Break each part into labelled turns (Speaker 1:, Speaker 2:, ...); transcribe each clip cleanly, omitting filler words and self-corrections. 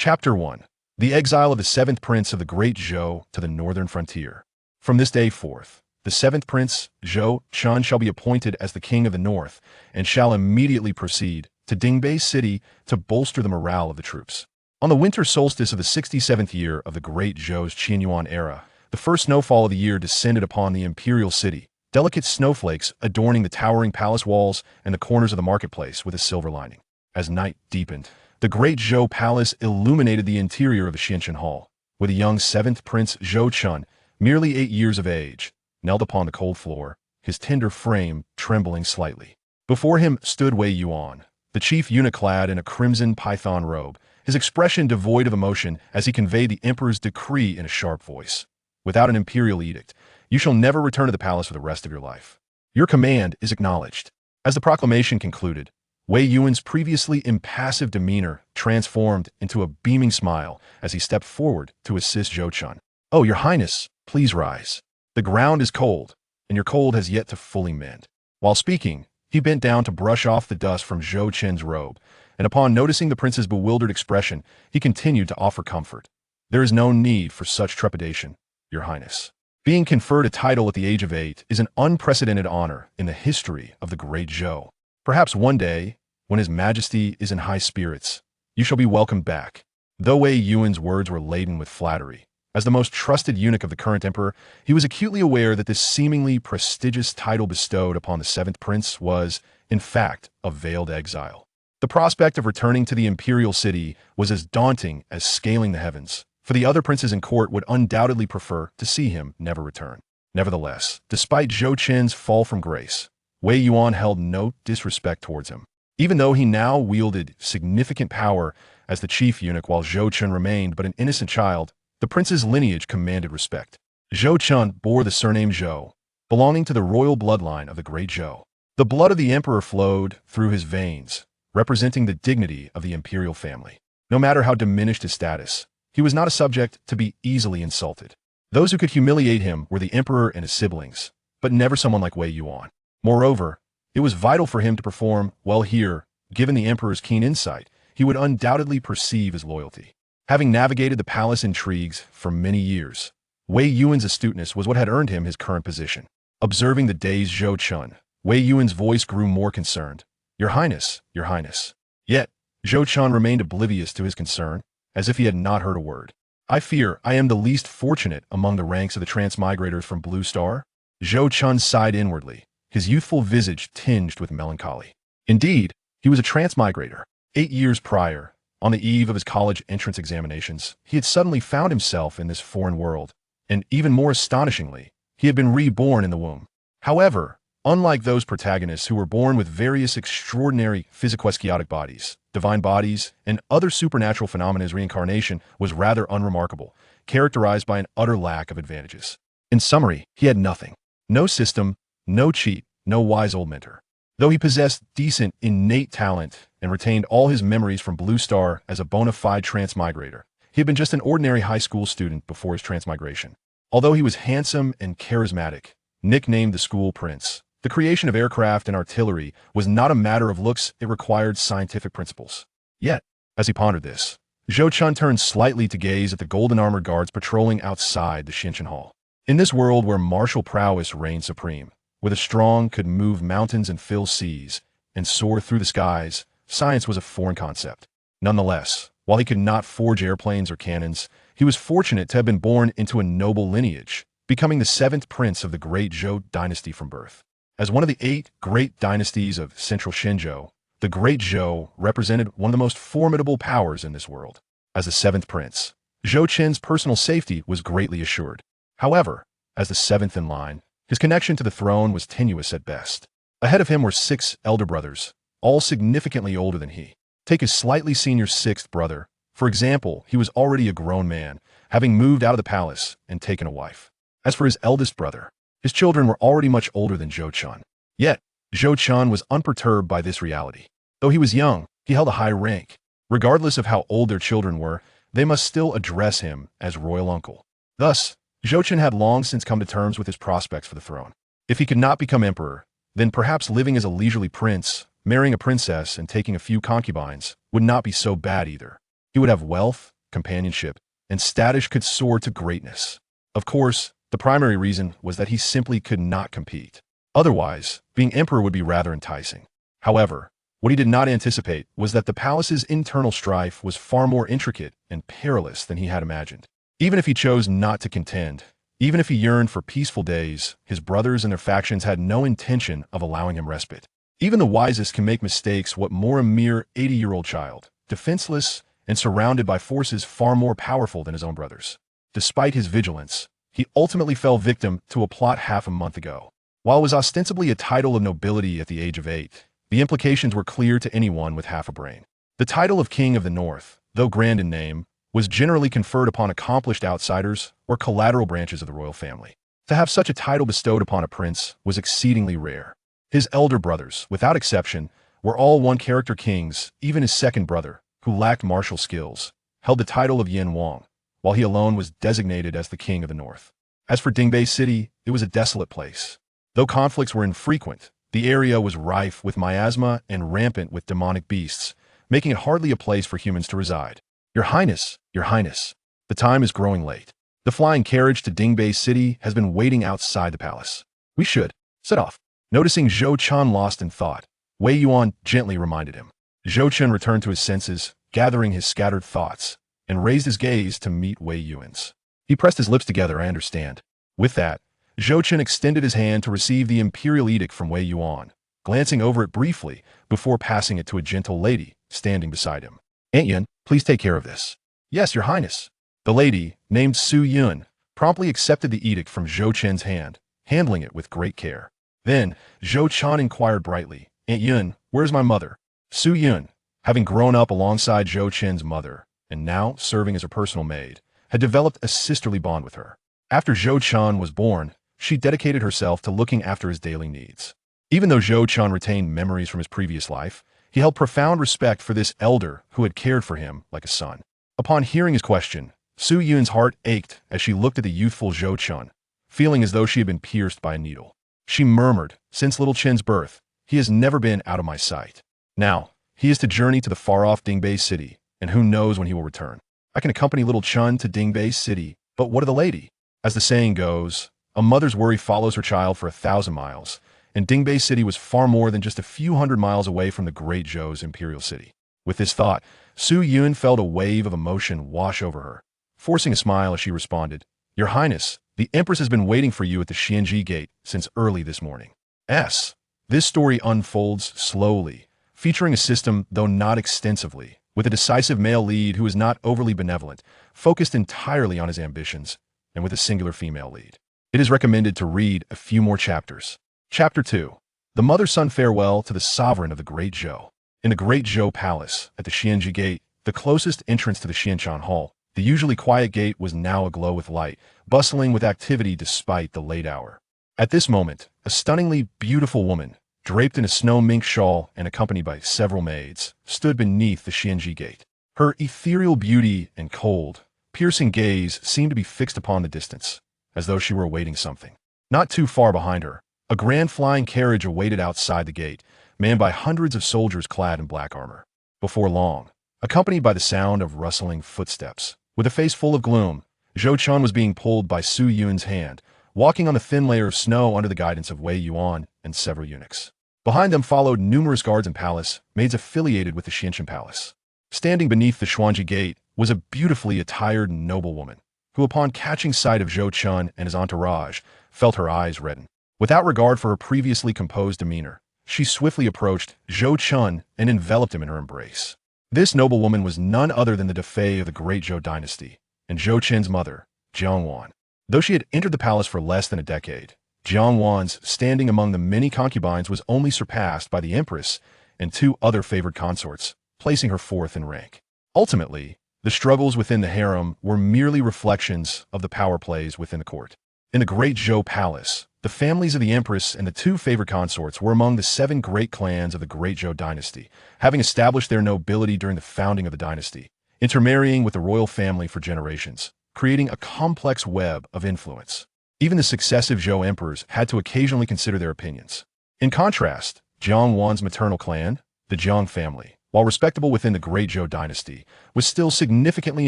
Speaker 1: Chapter 1. The exile of the seventh prince of the Great Zhou to the northern frontier. From this day forth, the seventh prince, Zhou Chen, shall be appointed as the king of the north, and shall immediately proceed to Dingbei city to bolster the morale of the troops. On the winter solstice of the 67th year of the Great Zhou's Qianyuan era, the first snowfall of the year descended upon the imperial city, delicate snowflakes adorning the towering palace walls and the corners of the marketplace with a silver lining. As night deepened, the Great Zhou Palace illuminated the interior of the Qianchen Hall, with a young seventh prince Zhou Chen, merely 8 years of age, knelt upon the cold floor, his tender frame trembling slightly. Before him stood Wei Yuan, the chief eunuch clad in a crimson python robe, his expression devoid of emotion as he conveyed the emperor's decree in a sharp voice. Without an imperial edict, you shall never return to the palace for the rest of your life. Your command is acknowledged. As the proclamation concluded, Wei Yuan's previously impassive demeanor transformed into a beaming smile as he stepped forward to assist Zhou Chen. "Oh, your highness, please rise. The ground is cold, and your cold has yet to fully mend." While speaking, he bent down to brush off the dust from Zhou Chen's robe, and upon noticing the prince's bewildered expression, he continued to offer comfort. "There is no need for such trepidation, your highness. Being conferred a title at the age of 8 is an unprecedented honor in the history of the Great Zhou. Perhaps one day, when His Majesty is in high spirits, you shall be welcomed back." Though Wei Yuan's words were laden with flattery, as the most trusted eunuch of the current emperor, he was acutely aware that this seemingly prestigious title bestowed upon the seventh prince was, in fact, a veiled exile. The prospect of returning to the imperial city was as daunting as scaling the heavens, for the other princes in court would undoubtedly prefer to see him never return. Nevertheless, despite Zhou Chen's fall from grace, Wei Yuan held no disrespect towards him. Even though he now wielded significant power as the chief eunuch while Zhou Chen remained but an innocent child, the prince's lineage commanded respect. Zhou Chen bore the surname Zhou, belonging to the royal bloodline of the Great Zhou. The blood of the emperor flowed through his veins, representing the dignity of the imperial family. No matter how diminished his status, he was not a subject to be easily insulted. Those who could humiliate him were the emperor and his siblings, but never someone like Wei Yuan. Moreover, it was vital for him to perform well here. Given the emperor's keen insight, he would undoubtedly perceive his loyalty. Having navigated the palace intrigues for many years, Wei Yuan's astuteness was what had earned him his current position. Observing the dazed Zhou Chen, Wei Yuan's voice grew more concerned. Your highness, your highness." Yet, Zhou Chen remained oblivious to his concern, as if he had not heard a word. "I fear I am the least fortunate among the ranks of the transmigrators from Blue Star." Zhou Chen sighed inwardly, his youthful visage tinged with melancholy. Indeed, he was a transmigrator. 8 years prior, on the eve of his college entrance examinations, he had suddenly found himself in this foreign world, and even more astonishingly, he had been reborn in the womb. However, unlike those protagonists who were born with various extraordinary physico-eschaotic bodies, divine bodies, and other supernatural phenomena, his reincarnation was rather unremarkable, characterized by an utter lack of advantages. In summary, he had nothing. No system, no cheat, no wise old mentor. Though he possessed decent innate talent and retained all his memories from Blue Star as a bona fide transmigrator, he had been just an ordinary high school student before his transmigration. Although he was handsome and charismatic, nicknamed the School Prince, the creation of aircraft and artillery was not a matter of looks, it required scientific principles. Yet, as he pondered this, Zhou Chen turned slightly to gaze at the golden armored guards patrolling outside the Qianchen Hall. In this world where martial prowess reigned supreme, where the strong could move mountains and fill seas, and soar through the skies, science was a foreign concept. Nonetheless, while he could not forge airplanes or cannons, he was fortunate to have been born into a noble lineage, becoming the seventh prince of the Great Zhou Dynasty from birth. As one of the 8 great dynasties of central Shenzhou, the Great Zhou represented one of the most formidable powers in this world. As the seventh prince, Zhou Chen's personal safety was greatly assured. However, as the seventh in line, his connection to the throne was tenuous at best. Ahead of him were 6 elder brothers, all significantly older than he. Take his slightly senior 6th brother. For example, he was already a grown man, having moved out of the palace and taken a wife. As for his eldest brother, his children were already much older than Zhou Chen. Yet, Zhou Chen was unperturbed by this reality. Though he was young, he held a high rank. Regardless of how old their children were, they must still address him as royal uncle. Thus, Zhou Chen had long since come to terms with his prospects for the throne. If he could not become emperor, then perhaps living as a leisurely prince, marrying a princess, and taking a few concubines would not be so bad either. He would have wealth, companionship, and status could soar to greatness. Of course, the primary reason was that he simply could not compete. Otherwise, being emperor would be rather enticing. However, what he did not anticipate was that the palace's internal strife was far more intricate and perilous than he had imagined. Even if he chose not to contend, even if he yearned for peaceful days, his brothers and their factions had no intention of allowing him respite. Even the wisest can make mistakes. What more, a mere 80-year-old child, defenseless and surrounded by forces far more powerful than his own brothers. Despite his vigilance, he ultimately fell victim to a plot half a month ago. While it was ostensibly a title of nobility at the age of 8, the implications were clear to anyone with half a brain. The title of King of the North, though grand in name, was generally conferred upon accomplished outsiders or collateral branches of the royal family. To have such a title bestowed upon a prince was exceedingly rare. His elder brothers, without exception, were all one-character kings. Even his second brother, who lacked martial skills, held the title of Yin Wang, while he alone was designated as the King of the North. As for Dingbei City, it was a desolate place. Though conflicts were infrequent, the area was rife with miasma and rampant with demonic beasts, making it hardly a place for humans to reside. Your Highness, the time is growing late. The flying carriage to Dingbei City has been waiting outside the palace. We should set off. Noticing Zhou Chen lost in thought, Wei Yuan gently reminded him. Zhou Chen returned to his senses, gathering his scattered thoughts, and raised his gaze to meet Wei Yuan's. He pressed his lips together. I understand. With that, Zhou Chen extended his hand to receive the imperial edict from Wei Yuan, glancing over it briefly before passing it to a gentle lady standing beside him. Aunt Yun, please take care of this. Yes, Your Highness. The lady, named Su Yun, promptly accepted the edict from Zhou Chen's hand, handling it with great care. Then, Zhou Chen inquired brightly, Aunt Yun, where's my mother? Su Yun, having grown up alongside Zhou Chen's mother, and now serving as her personal maid, had developed a sisterly bond with her. After Zhou Chen was born, she dedicated herself to looking after his daily needs. Even though Zhou Chen retained memories from his previous life, he held profound respect for this elder who had cared for him like a son. Upon hearing his question, Su Yun's heart ached as she looked at the youthful Zhou Chen, feeling as though she had been pierced by a needle. She murmured, since little Chen's birth, he has never been out of my sight. Now, he is to journey to the far-off Dingbei City, and who knows when he will return. I can accompany little Chen to Dingbei City, but what of the lady? As the saying goes, a mother's worry follows her child for 1,000 miles, and Dingbei City was far more than just a few hundred miles away from the Great Zhou's imperial city. With this thought, Su Yun felt a wave of emotion wash over her, forcing a smile as she responded, Your Highness, the Empress has been waiting for you at the Xianji Gate since early this morning. This story unfolds slowly, featuring a system, though not extensively, with a decisive male lead who is not overly benevolent, focused entirely on his ambitions, and with a singular female lead. It is recommended to read a few more chapters. Chapter 2. The Mother-Son Farewell to the Sovereign of the Great Zhou. In the Great Zhou Palace, at the Xianji Gate, the closest entrance to the Xianshan Hall, the usually quiet gate was now aglow with light, bustling with activity despite the late hour. At this moment, a stunningly beautiful woman, draped in a snow mink shawl and accompanied by several maids, stood beneath the Xianji Gate. Her ethereal beauty and cold, piercing gaze seemed to be fixed upon the distance, as though she were awaiting something. Not too far behind her, a grand flying carriage awaited outside the gate, manned by hundreds of soldiers clad in black armor. Before long, accompanied by the sound of rustling footsteps, with a face full of gloom, Zhou Chen was being pulled by Su Yun's hand, walking on a thin layer of snow under the guidance of Wei Yuan and several eunuchs. Behind them followed numerous guards and palace maids affiliated with the Xianshan Palace. Standing beneath the Xuanji Gate was a beautifully attired noblewoman, who upon catching sight of Zhou Chen and his entourage, felt her eyes redden. Without regard for her previously composed demeanor, she swiftly approached Zhou Chen and enveloped him in her embrace. This noblewoman was none other than the Dingbei of the Great Zhou Dynasty, and Zhou Chen's mother, Jiang Wan. Though she had entered the palace for less than a decade, Jiang Wan's standing among the many concubines was only surpassed by the Empress and 2 other favored consorts, placing her 4th in rank. Ultimately, the struggles within the harem were merely reflections of the power plays within the court. In the Great Zhou Palace, the families of the Empress and the 2 favored consorts were among the 7 great clans of the Great Zhou Dynasty, having established their nobility during the founding of the dynasty, intermarrying with the royal family for generations, creating a complex web of influence. Even the successive Zhou emperors had to occasionally consider their opinions. In contrast, Jiang Wan's maternal clan, the Jiang family, while respectable within the Great Zhou Dynasty, was still significantly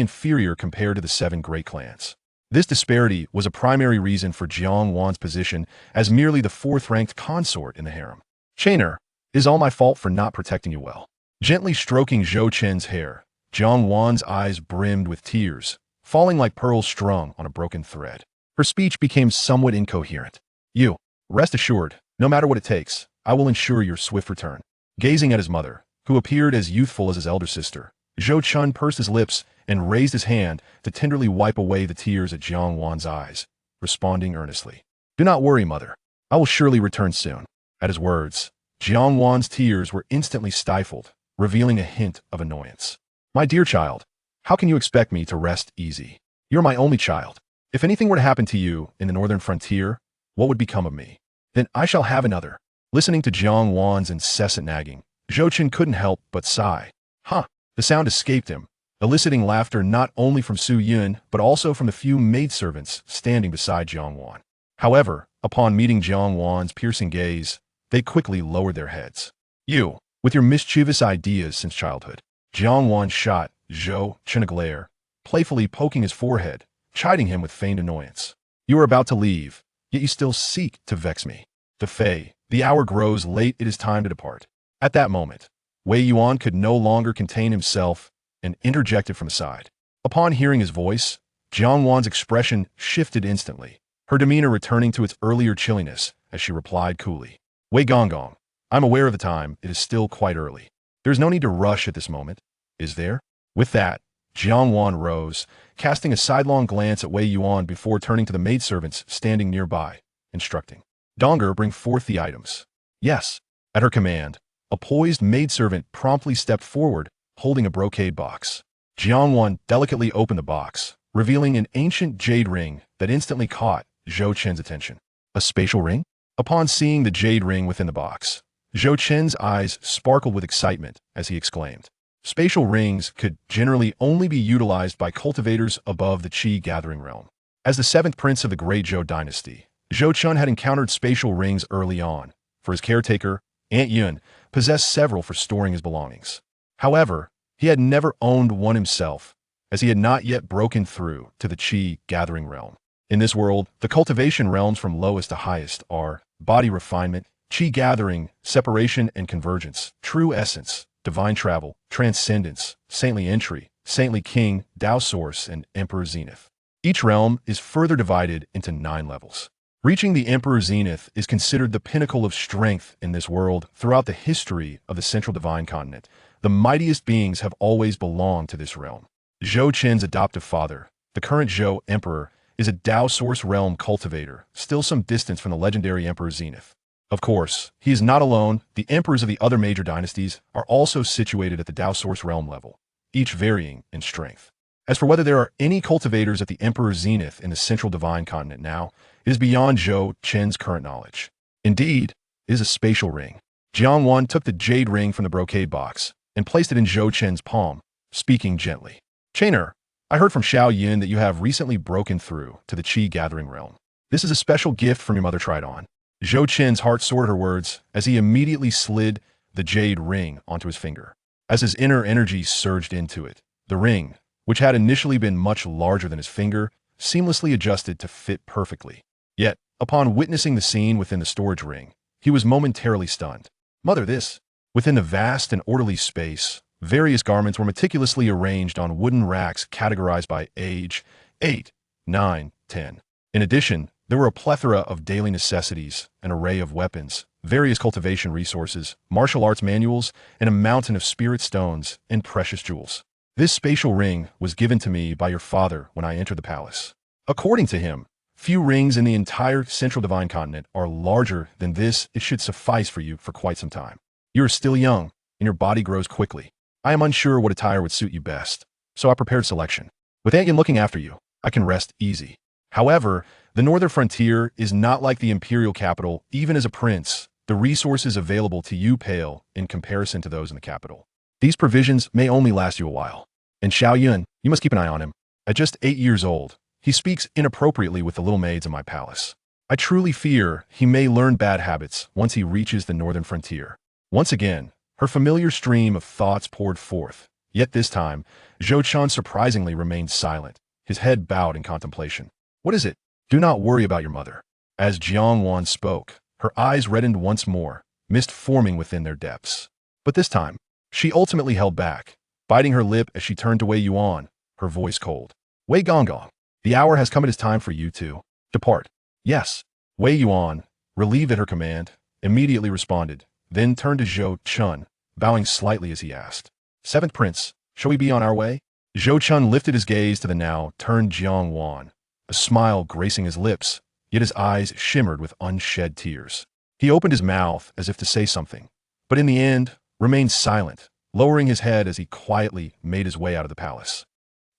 Speaker 1: inferior compared to the 7 great clans. This disparity was a primary reason for Jiang Wan's position as merely the 4th-ranked consort in the harem. Chainer, it is all my fault for not protecting you well. Gently stroking Zhou Chen's hair, Jiang Wan's eyes brimmed with tears, falling like pearls strung on a broken thread. Her speech became somewhat incoherent. You, rest assured, no matter what it takes, I will ensure your swift return. Gazing at his mother, who appeared as youthful as his elder sister, Zhou Chen pursed his lips and raised his hand to tenderly wipe away the tears at Jiang Wan's eyes, responding earnestly. Do not worry, mother. I will surely return soon. At his words, Jiang Wan's tears were instantly stifled, revealing a hint of annoyance. My dear child, how can you expect me to rest easy? You're my only child. If anything were to happen to you in the northern frontier, what would become of me? Then I shall have another. Listening to Jiang Wan's incessant nagging, Zhou Chen couldn't help but sigh. Huh. The sound escaped him, eliciting laughter not only from Su Yun but also from the few maidservants standing beside Jiang Wan. However, upon meeting Jiang Wan's piercing gaze, they quickly lowered their heads. You, with your mischievous ideas since childhood. Jiang Wan shot Zhou Chen a glare, playfully poking his forehead, chiding him with feigned annoyance. You are about to leave, yet you still seek to vex me. The hour grows late, it is time to depart. At that moment, Wei Yuan could no longer contain himself and interjected from the side. Upon hearing his voice, Jiang Wan's expression shifted instantly, her demeanor returning to its earlier chilliness as she replied coolly. Wei Gonggong, I'm aware of the time, it is still quite early. There's no need to rush at this moment, is there? With that, Jiang Wan rose, casting a sidelong glance at Wei Yuan before turning to the maidservants standing nearby, instructing. Donger, bring forth the items. Yes. At her command, a poised maidservant promptly stepped forward, holding a brocade box. Jiang Wan delicately opened the box, revealing an ancient jade ring that instantly caught Zhou Chen's attention. A spatial ring? Upon seeing the jade ring within the box, Zhou Chen's eyes sparkled with excitement as he exclaimed. Spatial rings could generally only be utilized by cultivators above the Qi gathering realm. As the 7th prince of the Great Zhou Dynasty, Zhou Chen had encountered spatial rings early on, for his caretaker, Aunt Yun, possessed several for storing his belongings. However, he had never owned one himself, as he had not yet broken through to the Qi gathering realm. In this world, the cultivation realms from lowest to highest are body refinement, Qi gathering, separation and convergence, true essence, divine travel, transcendence, saintly entry, saintly king, Tao source, and emperor zenith. Each realm is further divided into 9 levels. Reaching the Emperor Zenith is considered the pinnacle of strength in this world. Throughout the history of the Central Divine Continent, the mightiest beings have always belonged to this realm. Zhou Chen's adoptive father, the current Zhou Emperor, is a Tao Source realm cultivator, still some distance from the legendary Emperor Zenith. Of course, he is not alone. The emperors of the other major dynasties are also situated at the Tao Source realm level, each varying in strength. As for whether there are any cultivators at the Emperor Zenith in the Central Divine Continent now, it is beyond Zhou Chen's current knowledge. Indeed, it is a spatial ring. Jiang Wan took the jade ring from the brocade box and placed it in Zhou Chen's palm, speaking gently. Chainer, I heard from Xiao Yun that you have recently broken through to the Qi gathering realm. This is a special gift from your mother tried on. Zhou Chen's heart soared her words as he immediately slid the jade ring onto his finger. As his inner energy surged into it, the ring, which had initially been much larger than his finger, seamlessly adjusted to fit perfectly. Yet, upon witnessing the scene within the storage ring, he was momentarily stunned. Mother, this! Within the vast and orderly space, various garments were meticulously arranged on wooden racks categorized by age, 8, 9, 10. In addition, there were a plethora of daily necessities, an array of weapons, various cultivation resources, martial arts manuals, and a mountain of spirit stones and precious jewels. This spatial ring was given to me by your father when I entered the palace. According to him, few rings in the entire Central Divine Continent are larger than this. It should suffice for you for quite some time. You are still young, and your body grows quickly. I am unsure what attire would suit you best, so I prepared selection. With Aunt Yin looking after you, I can rest easy. However, the northern frontier is not like the imperial capital. Even as a prince, the resources available to you pale in comparison to those in the capital. These provisions may only last you a while. And Xiao Yun, you must keep an eye on him. At just 8 years old, he speaks inappropriately with the little maids in my palace. I truly fear he may learn bad habits once he reaches the northern frontier. Once again, Her familiar stream of thoughts poured forth, yet this time, Zhou Chen surprisingly remained silent, his head bowed in contemplation. What is it? Do not worry about your mother. As Jiang Wan spoke, her eyes reddened once more, mist forming within their depths. But this time, she ultimately held back, biting her lip as she turned to Wei Yuan, her voice cold. Wei Gonggong, the hour has come. It is time for you to depart. Yes. Wei Yuan, relieved at her command, immediately responded, then turned to Zhou Chen, bowing slightly as he asked, Seventh Prince, shall we be on our way? Zhou Chen lifted his gaze to the now turned Jiang Wan, a smile gracing his lips, yet his eyes shimmered with unshed tears. He opened his mouth as if to say something, but in the end, remained silent, lowering his head as he quietly made his way out of the palace.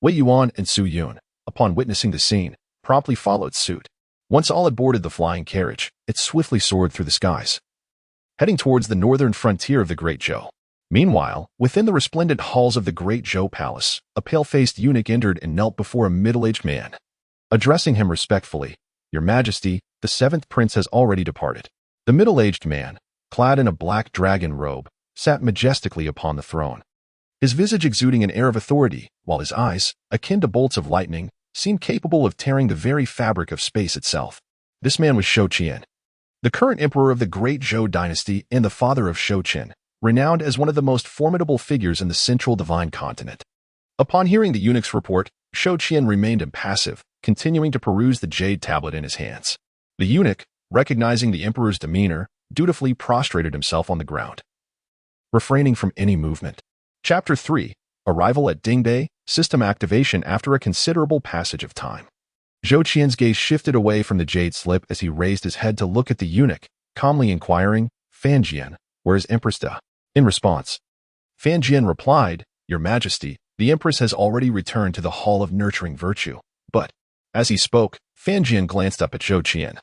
Speaker 1: Wei Yuan and Su Yun, upon witnessing the scene, promptly followed suit. Once all had boarded the flying carriage, it swiftly soared through the skies, heading towards the northern frontier of the Great Zhou. Meanwhile, within the resplendent halls of the Great Zhou Palace, a pale-faced eunuch entered and knelt before a middle-aged man. Addressing him respectfully, Your Majesty, the seventh prince has already departed. The middle-aged man, clad in a black dragon robe, sat majestically upon the throne, his visage exuding an air of authority, while his eyes, akin to bolts of lightning, seemed capable of tearing the very fabric of space itself. This man was Zhou Chen, the current emperor of the Great Zhou Dynasty and the father of Zhou Chen, renowned as one of the most formidable figures in the central divine continent. Upon hearing the eunuch's report, Zhou Chen remained impassive, continuing to peruse the jade tablet in his hands. The eunuch, recognizing the emperor's demeanor, dutifully prostrated himself on the ground, refraining from any movement. Chapter 3. Arrival at Dingbei, System Activation after a considerable passage of time. Zhou Qian's gaze shifted away from the jade slip as he raised his head to look at the eunuch, calmly inquiring, Fan Jian, where is Empress Da? In response, Fan Jian replied, Your Majesty, the Empress has already returned to the Hall of Nurturing Virtue. But, as he spoke, Fan Jian glanced up at Zhou Qian,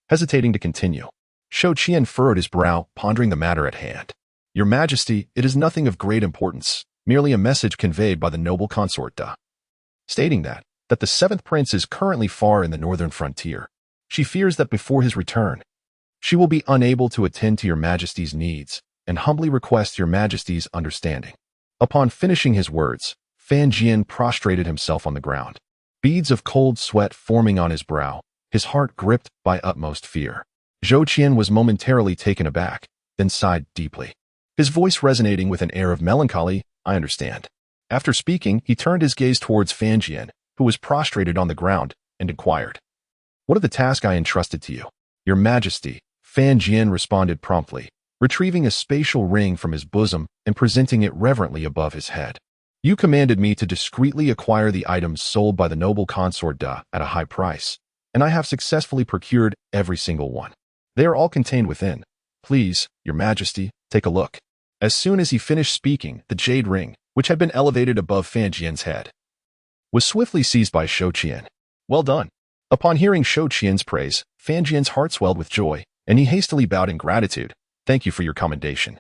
Speaker 1: hesitating to continue. Zhou Qian furrowed his brow, pondering the matter at hand. Your Majesty, it is nothing of great importance, merely a message conveyed by the noble consort Da, stating that the seventh prince is currently far in the northern frontier. She fears that before his return, she will be unable to attend to Your Majesty's needs, and humbly requests Your Majesty's understanding. Upon finishing his words, Fan Jian prostrated himself on the ground, beads of cold sweat forming on his brow, his heart gripped by utmost fear. Zhou Qian was momentarily taken aback, then sighed deeply, his voice resonating with an air of melancholy. I understand. After speaking, he turned his gaze towards Fan Jian, who was prostrated on the ground, and inquired, What of the task I entrusted to you? Your Majesty, Fan Jian responded promptly, retrieving a spatial ring from his bosom and presenting it reverently above his head. You commanded me to discreetly acquire the items sold by the noble consort Da at a high price, and I have successfully procured every single one. They are all contained within. Please, Your Majesty, take a look. As soon as he finished speaking, the jade ring, which had been elevated above Fan Jian's head, was swiftly seized by Zhou Qian. Well done. Upon hearing Zhou Qian's praise, Fan Jian's heart swelled with joy, and he hastily bowed in gratitude. Thank you for your commendation,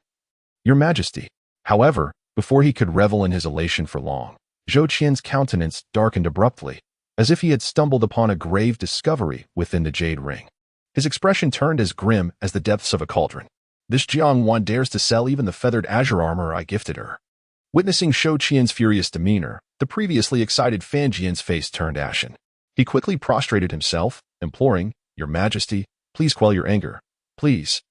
Speaker 1: Your Majesty. However, before he could revel in his elation for long, Zhou Qian's countenance darkened abruptly, as if he had stumbled upon a grave discovery within the jade ring. His expression turned as grim as the depths of a cauldron. This Jiang Wan dares to sell even the feathered azure armor I gifted her. Witnessing Zhou Qian's furious demeanor, the previously excited Fan Jian's face turned ashen. He quickly prostrated himself, imploring, Your Majesty, please quell your anger. Please.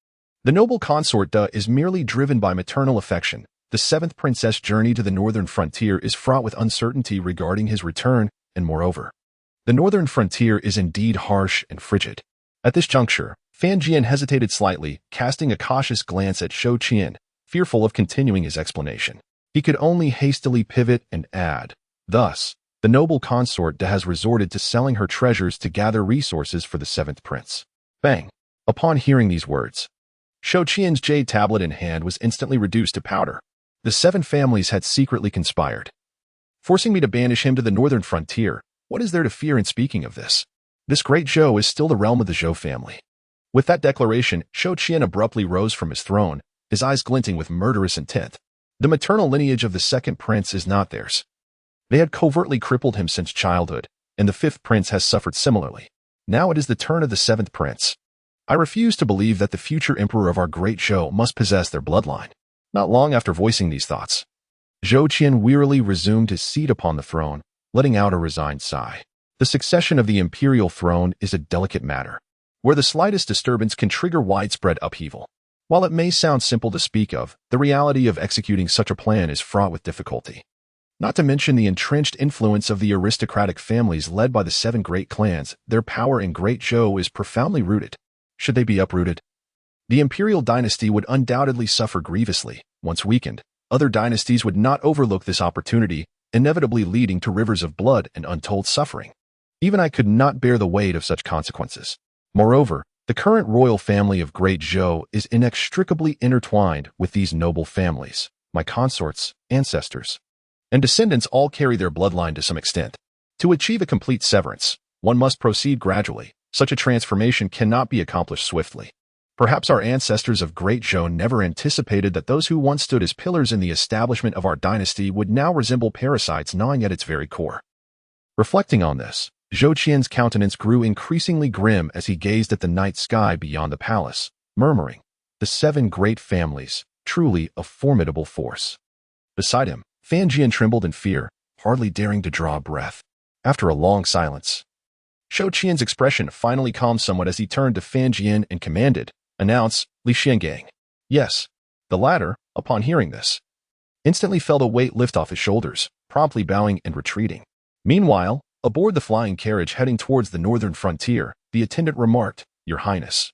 Speaker 1: The noble consort Da is merely driven by maternal affection. The seventh princess' journey to the northern frontier is fraught with uncertainty regarding his return, and moreover, the northern frontier is indeed harsh and frigid. At this juncture, Fan Jian hesitated slightly, casting a cautious glance at Zhou Qian, fearful of continuing his explanation. He could only hastily pivot and add, Thus, the noble consort Da has resorted to selling her treasures to gather resources for the seventh prince. Bang! Upon hearing these words, Zhou Qian's jade tablet in hand was instantly reduced to powder. The seven families had secretly conspired, forcing me to banish him to the northern frontier. What is there to fear in speaking of this? This Great Zhou is still the realm of the Zhou family. With that declaration, Zhou Qian abruptly rose from his throne, his eyes glinting with murderous intent. The maternal lineage of the second prince is not theirs. They had covertly crippled him since childhood, and the fifth prince has suffered similarly. Now it is the turn of the seventh prince. I refuse to believe that the future emperor of our Great Zhou must possess their bloodline. Not long after voicing these thoughts, Zhou Chen wearily resumed his seat upon the throne, letting out a resigned sigh. The succession of the imperial throne is a delicate matter, where the slightest disturbance can trigger widespread upheaval. While it may sound simple to speak of, the reality of executing such a plan is fraught with difficulty. Not to mention the entrenched influence of the aristocratic families led by the 7 great clans, their power in Great Zhou is profoundly rooted. Should they be uprooted, the imperial dynasty would undoubtedly suffer grievously. Once weakened, other dynasties would not overlook this opportunity, inevitably leading to rivers of blood and untold suffering. Even I could not bear the weight of such consequences. Moreover, the current royal family of Great Zhou is inextricably intertwined with these noble families. My consorts, ancestors, and descendants all carry their bloodline to some extent. To achieve a complete severance, one must proceed gradually. Such a transformation cannot be accomplished swiftly. Perhaps our ancestors of Great Zhou never anticipated that those who once stood as pillars in the establishment of our dynasty would now resemble parasites gnawing at its very core. Reflecting on this, Zhou Qian's countenance grew increasingly grim as he gazed at the night sky beyond the palace, murmuring, "The 7 great families, truly a formidable force." Beside him, Fan Jian trembled in fear, hardly daring to draw a breath. After a long silence, Zhou Qian's expression finally calmed somewhat as he turned to Fan Jian and commanded, "Announce, Li Xiangang." Yes. The latter, upon hearing this, instantly felt a weight lift off his shoulders, promptly bowing and retreating. Meanwhile, aboard the flying carriage heading towards the northern frontier, the attendant remarked, "Your Highness,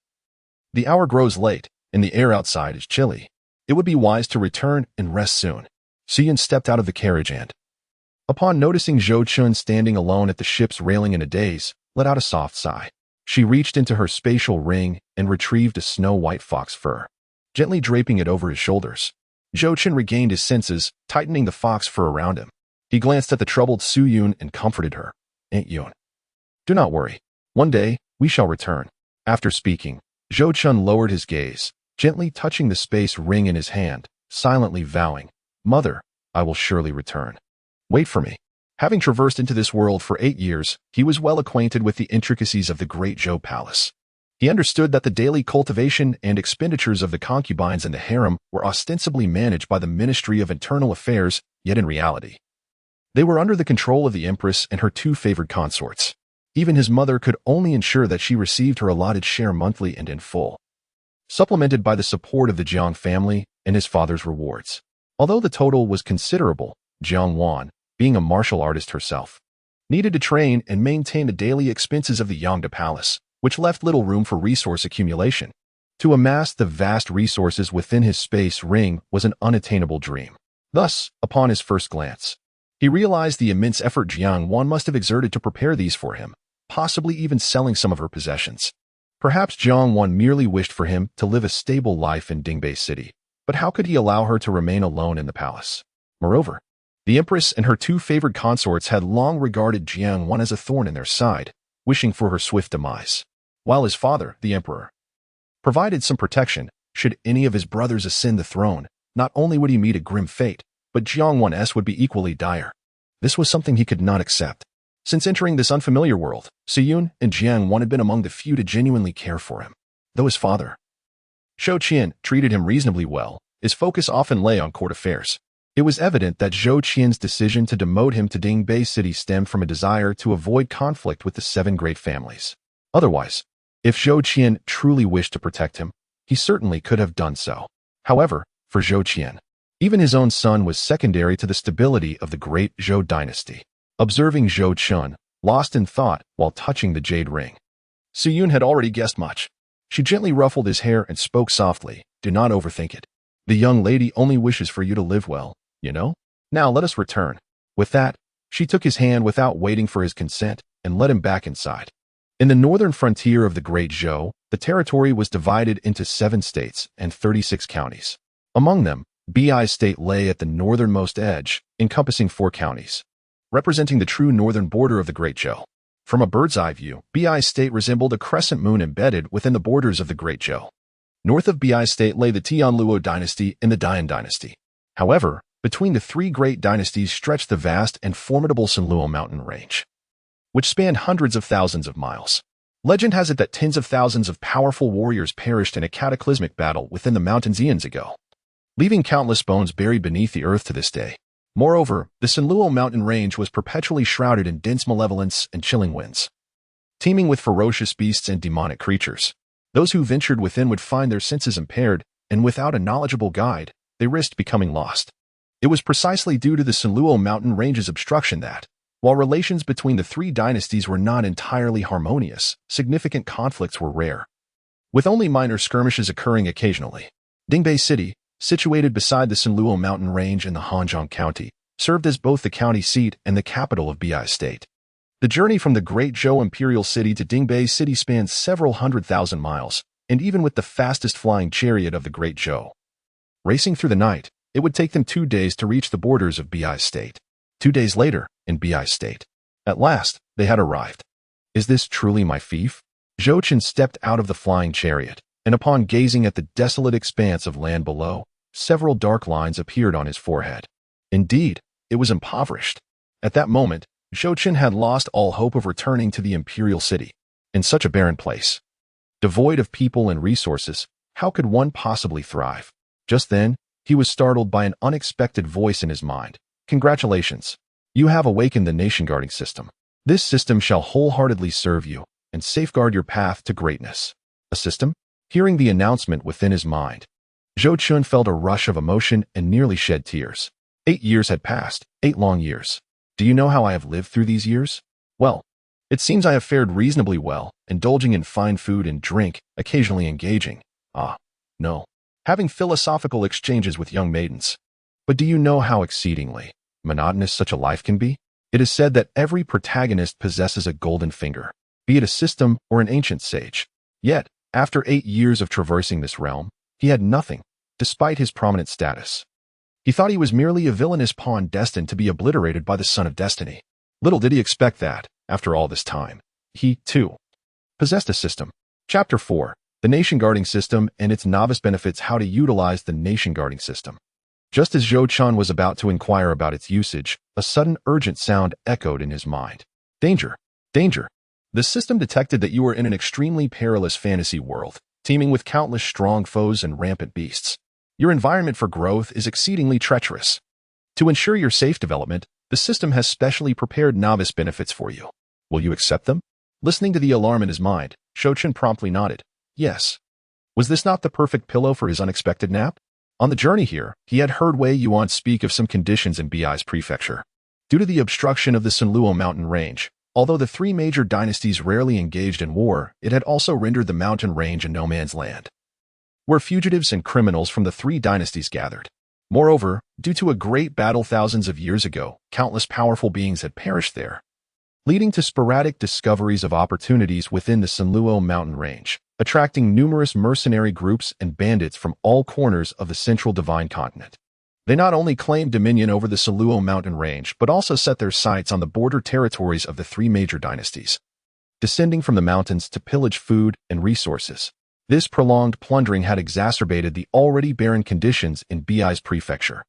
Speaker 1: the hour grows late, and the air outside is chilly. It would be wise to return and rest soon." Xian stepped out of the carriage and, upon noticing Zhou Chen standing alone at the ship's railing in a daze, let out a soft sigh. She reached into her spatial ring and retrieved a snow-white fox fur. Gently draping it over his shoulders, Zhou Chen regained his senses, tightening the fox fur around him. He glanced at the troubled Su Yun and comforted her. "Aunt Yun, do not worry. One day, we shall return." After speaking, Zhou Chen lowered his gaze, gently touching the space ring in his hand, silently vowing, "Mother, I will surely return. Wait for me." Having traversed into this world for 8 years, he was well acquainted with the intricacies of the Great Zhou Palace. He understood that the daily cultivation and expenditures of the concubines and the harem were ostensibly managed by the Ministry of Internal Affairs, yet in reality, they were under the control of the Empress and her 2 favored consorts. Even his mother could only ensure that she received her allotted share monthly and in full, supplemented by the support of the Jiang family and his father's rewards. Although the total was considerable, Jiang Wan, being a martial artist herself, needed to train and maintain the daily expenses of the Yangda Palace, which left little room for resource accumulation. To amass the vast resources within his space ring was an unattainable dream. Thus, upon his first glance, he realized the immense effort Jiang Wan must have exerted to prepare these for him, possibly even selling some of her possessions. Perhaps Jiang Wan merely wished for him to live a stable life in Dingbei City, but how could he allow her to remain alone in the palace? Moreover, the Empress and her 2 favored consorts had long regarded Jiang Wan as a thorn in their side, wishing for her swift demise. While his father, the Emperor, provided some protection, should any of his brothers ascend the throne, not only would he meet a grim fate, but Jiang Wan's would be equally dire. This was something he could not accept. Since entering this unfamiliar world, Su Yun and Jiang Wan had been among the few to genuinely care for him. Though his father, Zhou Qian, treated him reasonably well, his focus often lay on court affairs. It was evident that Zhou Qian's decision to demote him to Dingbei City stemmed from a desire to avoid conflict with the 7 great families. Otherwise, if Zhou Qian truly wished to protect him, he certainly could have done so. However, for Zhou Qian, even his own son was secondary to the stability of the Great Zhou Dynasty. Observing Zhou Chen, lost in thought while touching the jade ring, Su Yun had already guessed much. She gently ruffled his hair and spoke softly, "Do not overthink it. The young lady only wishes for you to live well, you know? Now let us return." With that, she took his hand without waiting for his consent and led him back inside. In the northern frontier of the Great Zhou, the territory was divided into 7 states and 36 counties. Among them, Bi State lay at the northernmost edge, encompassing 4 counties, representing the true northern border of the Great Zhou. From a bird's-eye view, Bi State resembled a crescent moon embedded within the borders of the Great Zhou. North of Bi State lay the Tianluo dynasty and the Dian dynasty. However, between the 3 great dynasties stretched the vast and formidable Sanluo mountain range, which spanned hundreds of thousands of miles. Legend has it that tens of thousands of powerful warriors perished in a cataclysmic battle within the mountains eons ago. leaving countless bones buried beneath the earth to this day. Moreover, the Sanluo mountain range was perpetually shrouded in dense malevolence and chilling winds, teeming with ferocious beasts and demonic creatures. Those who ventured within would find their senses impaired, and without a knowledgeable guide, they risked becoming lost. It was precisely due to the Sanluo mountain range's obstruction that, while relations between the three dynasties were not entirely harmonious, significant conflicts were rare, with only minor skirmishes occurring occasionally. Dingbei City, situated beside the Sanluo mountain range in the Hanzhong County, served as both the county seat and the capital of Bei State. The journey from the Great Zhou imperial city to Dingbei City spans several 100,000 miles, and even with the fastest flying chariot of the Great Zhou, racing through the night, it would take them 2 days to reach the borders of Bei State. 2 days later, in Bei State, at last, they had arrived. Is this truly my fief? Zhou Chen stepped out of the flying chariot, and upon gazing at the desolate expanse of land below, several dark lines appeared on his forehead. Indeed, it was impoverished. At that moment, Zhou Chen had lost all hope of returning to the imperial city. In such a barren place, devoid of people and resources, how could one possibly thrive? Just then, he was startled by an unexpected voice in his mind. Congratulations. You have awakened the nation-guarding system. This system shall wholeheartedly serve you and safeguard your path to greatness. A system? Hearing the announcement within his mind, Zhou Chen felt a rush of emotion and nearly shed tears. 8 years had passed, 8 long years. Do you know how I have lived through these years? Well, it seems I have fared reasonably well, indulging in fine food and drink, occasionally engaging, having philosophical exchanges with young maidens. But do you know how exceedingly monotonous such a life can be? It is said that every protagonist possesses a golden finger, be it a system or an ancient sage. Yet, after 8 years of traversing this realm, he had nothing, despite his prominent status. He thought he was merely a villainous pawn destined to be obliterated by the Son of Destiny. Little did he expect that, after all this time, he, too, possessed a system. Chapter 4. The Nation Guarding System and its Novice Benefits. How to utilize the Nation Guarding System. Just as Zhou Chen was about to inquire about its usage, a sudden urgent sound echoed in his mind. Danger! Danger! The system detected that you were in an extremely perilous fantasy world, teeming with countless strong foes and rampant beasts. Your environment for growth is exceedingly treacherous. To ensure your safe development, the system has specially prepared novice benefits for you. Will you accept them? Listening to the alarm in his mind, Zhou Chen promptly nodded. Yes. Was this not the perfect pillow for his unexpected nap? On the journey here, he had heard Wei Yuan speak of some conditions in Bei's prefecture. Due to the obstruction of the Sanluo mountain range, although the 3 major dynasties rarely engaged in war, it had also rendered the mountain range a no-man's land, where fugitives and criminals from the 3 dynasties gathered. Moreover, due to a great battle thousands of years ago, countless powerful beings had perished there, leading to sporadic discoveries of opportunities within the Sanluo mountain range, attracting numerous mercenary groups and bandits from all corners of the central divine continent. They not only claimed dominion over the Sanluo mountain range, but also set their sights on the border territories of the 3 major dynasties, descending from the mountains to pillage food and resources. This prolonged plundering had exacerbated the already barren conditions in Bei's prefecture.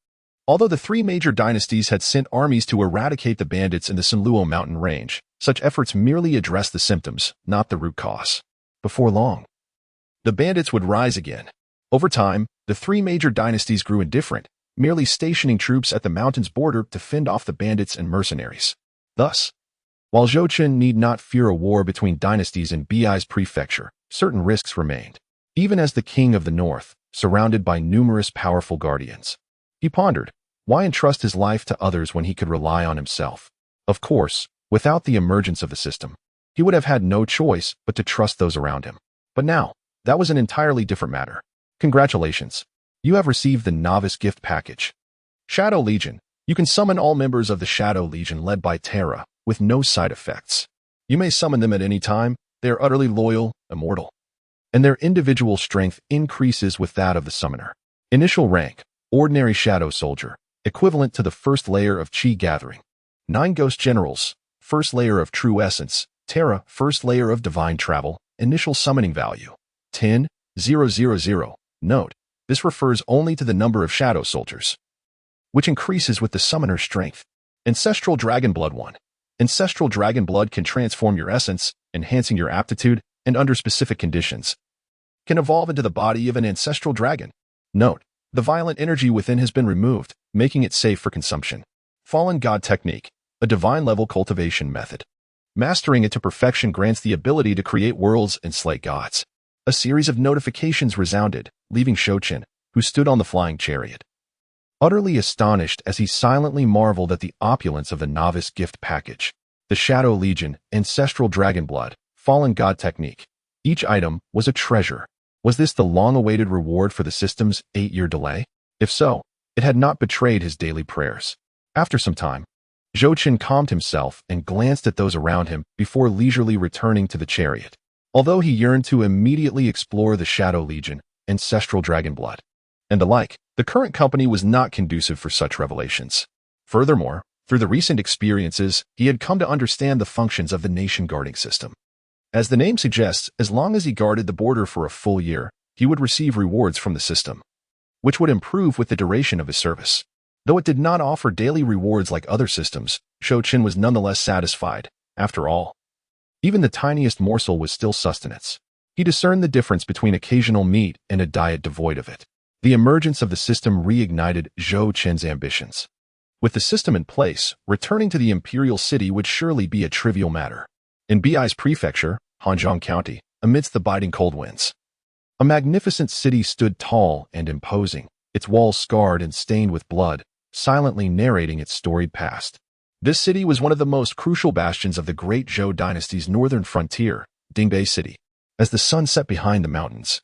Speaker 1: Although the 3 major dynasties had sent armies to eradicate the bandits in the Sanluo mountain range, such efforts merely addressed the symptoms, not the root cause. Before long, the bandits would rise again. Over time, the 3 major dynasties grew indifferent, merely stationing troops at the mountain's border to fend off the bandits and mercenaries. Thus, while Zhou Chen need not fear a war between dynasties in Bei's prefecture, certain risks remained. Even as the king of the north, surrounded by numerous powerful guardians, he pondered, why entrust his life to others when he could rely on himself? Of course, without the emergence of the system, he would have had no choice but to trust those around him. But now, that was an entirely different matter. Congratulations. You have received the Novice Gift Package. Shadow Legion. You can summon all members of the Shadow Legion led by Terra, with no side effects. You may summon them at any time. They are utterly loyal, immortal, and their individual strength increases with that of the summoner. Initial rank, Ordinary Shadow Soldier, equivalent to the first layer of Qi Gathering. 9 Ghost Generals, first layer of True Essence, Terra, first layer of Divine Travel, initial summoning value, 10,000. Note, this refers only to the number of Shadow Soldiers, which increases with the summoner's strength. Ancestral Dragon Blood 1. Ancestral Dragon Blood can transform your essence, enhancing your aptitude, and under specific conditions, can evolve into the body of an ancestral dragon. Note, The violent energy within has been removed, making it safe for consumption. Fallen God Technique, a divine-level cultivation method. Mastering it to perfection grants the ability to create worlds and slay gods. A series of notifications resounded, leaving Zhou Chen, who stood on the flying chariot, utterly astonished as he silently marveled at the opulence of the novice gift package. The Shadow Legion, Ancestral Dragon Blood, Fallen God Technique. Each item was a treasure. Was this the long-awaited reward for the system's 8-year delay? If so, it had not betrayed his daily prayers. After some time, Zhou Chen calmed himself and glanced at those around him before leisurely returning to the chariot. Although he yearned to immediately explore the Shadow Legion, Ancestral Dragon Blood, and the like, the current company was not conducive for such revelations. Furthermore, through the recent experiences, he had come to understand the functions of the nation guarding system. As the name suggests, as long as he guarded the border for a full year, he would receive rewards from the system, which would improve with the duration of his service. Though it did not offer daily rewards like other systems, Zhou Chen was nonetheless satisfied. After all, even the tiniest morsel was still sustenance. He discerned the difference between occasional meat and a diet devoid of it. The emergence of the system reignited Zhou Chen's ambitions. With the system in place, returning to the imperial city would surely be a trivial matter. In Bei's prefecture, Hanjiang County, amidst the biting cold winds, a magnificent city stood tall and imposing, its walls scarred and stained with blood, silently narrating its storied past. This city was one of the most crucial bastions of the Great Zhou Dynasty's northern frontier, Dingbei City. As the sun set behind the mountains,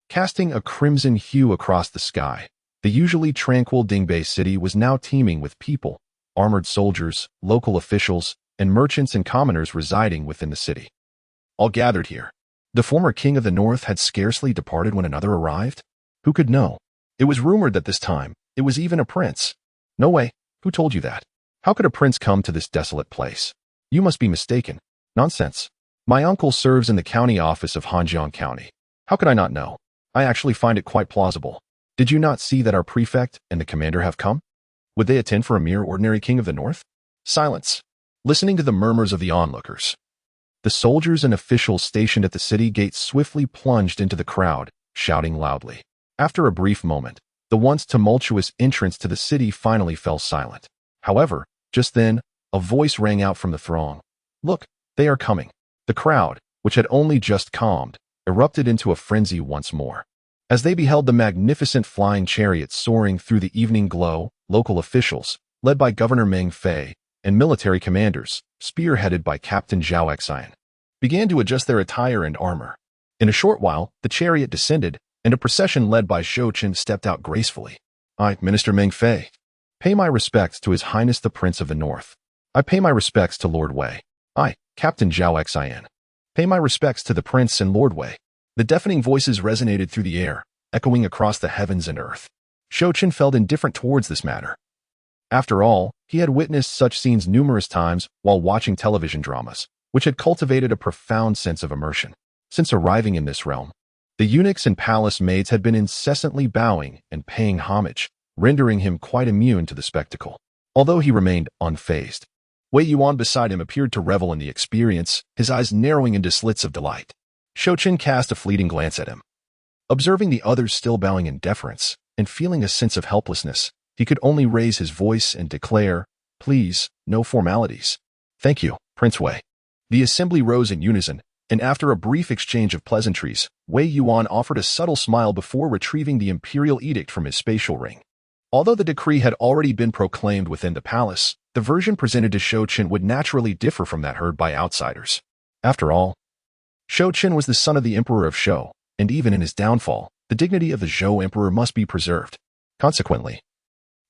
Speaker 1: casting a crimson hue across the sky, the usually tranquil Dingbei City was now teeming with people, armored soldiers, local officials, and merchants and commoners residing within the city. All gathered here. The former king of the north had scarcely departed when another arrived. Who could know? It was rumored that this time, it was even a prince. No way. Who told you that? How could a prince come to this desolate place? You must be mistaken. Nonsense. My uncle serves in the county office of Hanjiang County. How could I not know? I actually find it quite plausible. Did you not see that our prefect and the commander have come? Would they attend for a mere ordinary king of the north? Silence. Listening to the murmurs of the onlookers, the soldiers and officials stationed at the city gates swiftly plunged into the crowd, shouting loudly. After a brief moment, the once tumultuous entrance to the city finally fell silent. However, just then, a voice rang out from the throng. Look, they are coming. The crowd, which had only just calmed, erupted into a frenzy once more. As they beheld the magnificent flying chariot soaring through the evening glow, local officials, led by Governor Meng Fei, and military commanders, spearheaded by Captain Zhao Xian, began to adjust their attire and armor. In a short while, the chariot descended, and a procession led by Zhou Chen stepped out gracefully. I, Minister Meng Fei, pay my respects to His Highness the Prince of the North. I pay my respects to Lord Wei. I, Captain Zhao Xian, pay my respects to the Prince and Lord Wei. The deafening voices resonated through the air, echoing across the heavens and earth. Zhou Chen felt indifferent towards this matter. After all, he had witnessed such scenes numerous times while watching television dramas, which had cultivated a profound sense of immersion. Since arriving in this realm, the eunuchs and palace maids had been incessantly bowing and paying homage, rendering him quite immune to the spectacle. Although he remained unfazed, Wei Yuan beside him appeared to revel in the experience, his eyes narrowing into slits of delight. Zhou Chen cast a fleeting glance at him. Observing the others still bowing in deference, and feeling a sense of helplessness, he could only raise his voice and declare, "Please, no formalities." "Thank you, Prince Wei." The assembly rose in unison, and after a brief exchange of pleasantries, Wei Yuan offered a subtle smile before retrieving the imperial edict from his spatial ring. Although the decree had already been proclaimed within the palace, the version presented to Zhou Chen would naturally differ from that heard by outsiders. After all, Zhou Chen was the son of the Emperor of Zhou, and even in his downfall, the dignity of the Zhou Emperor must be preserved. Consequently,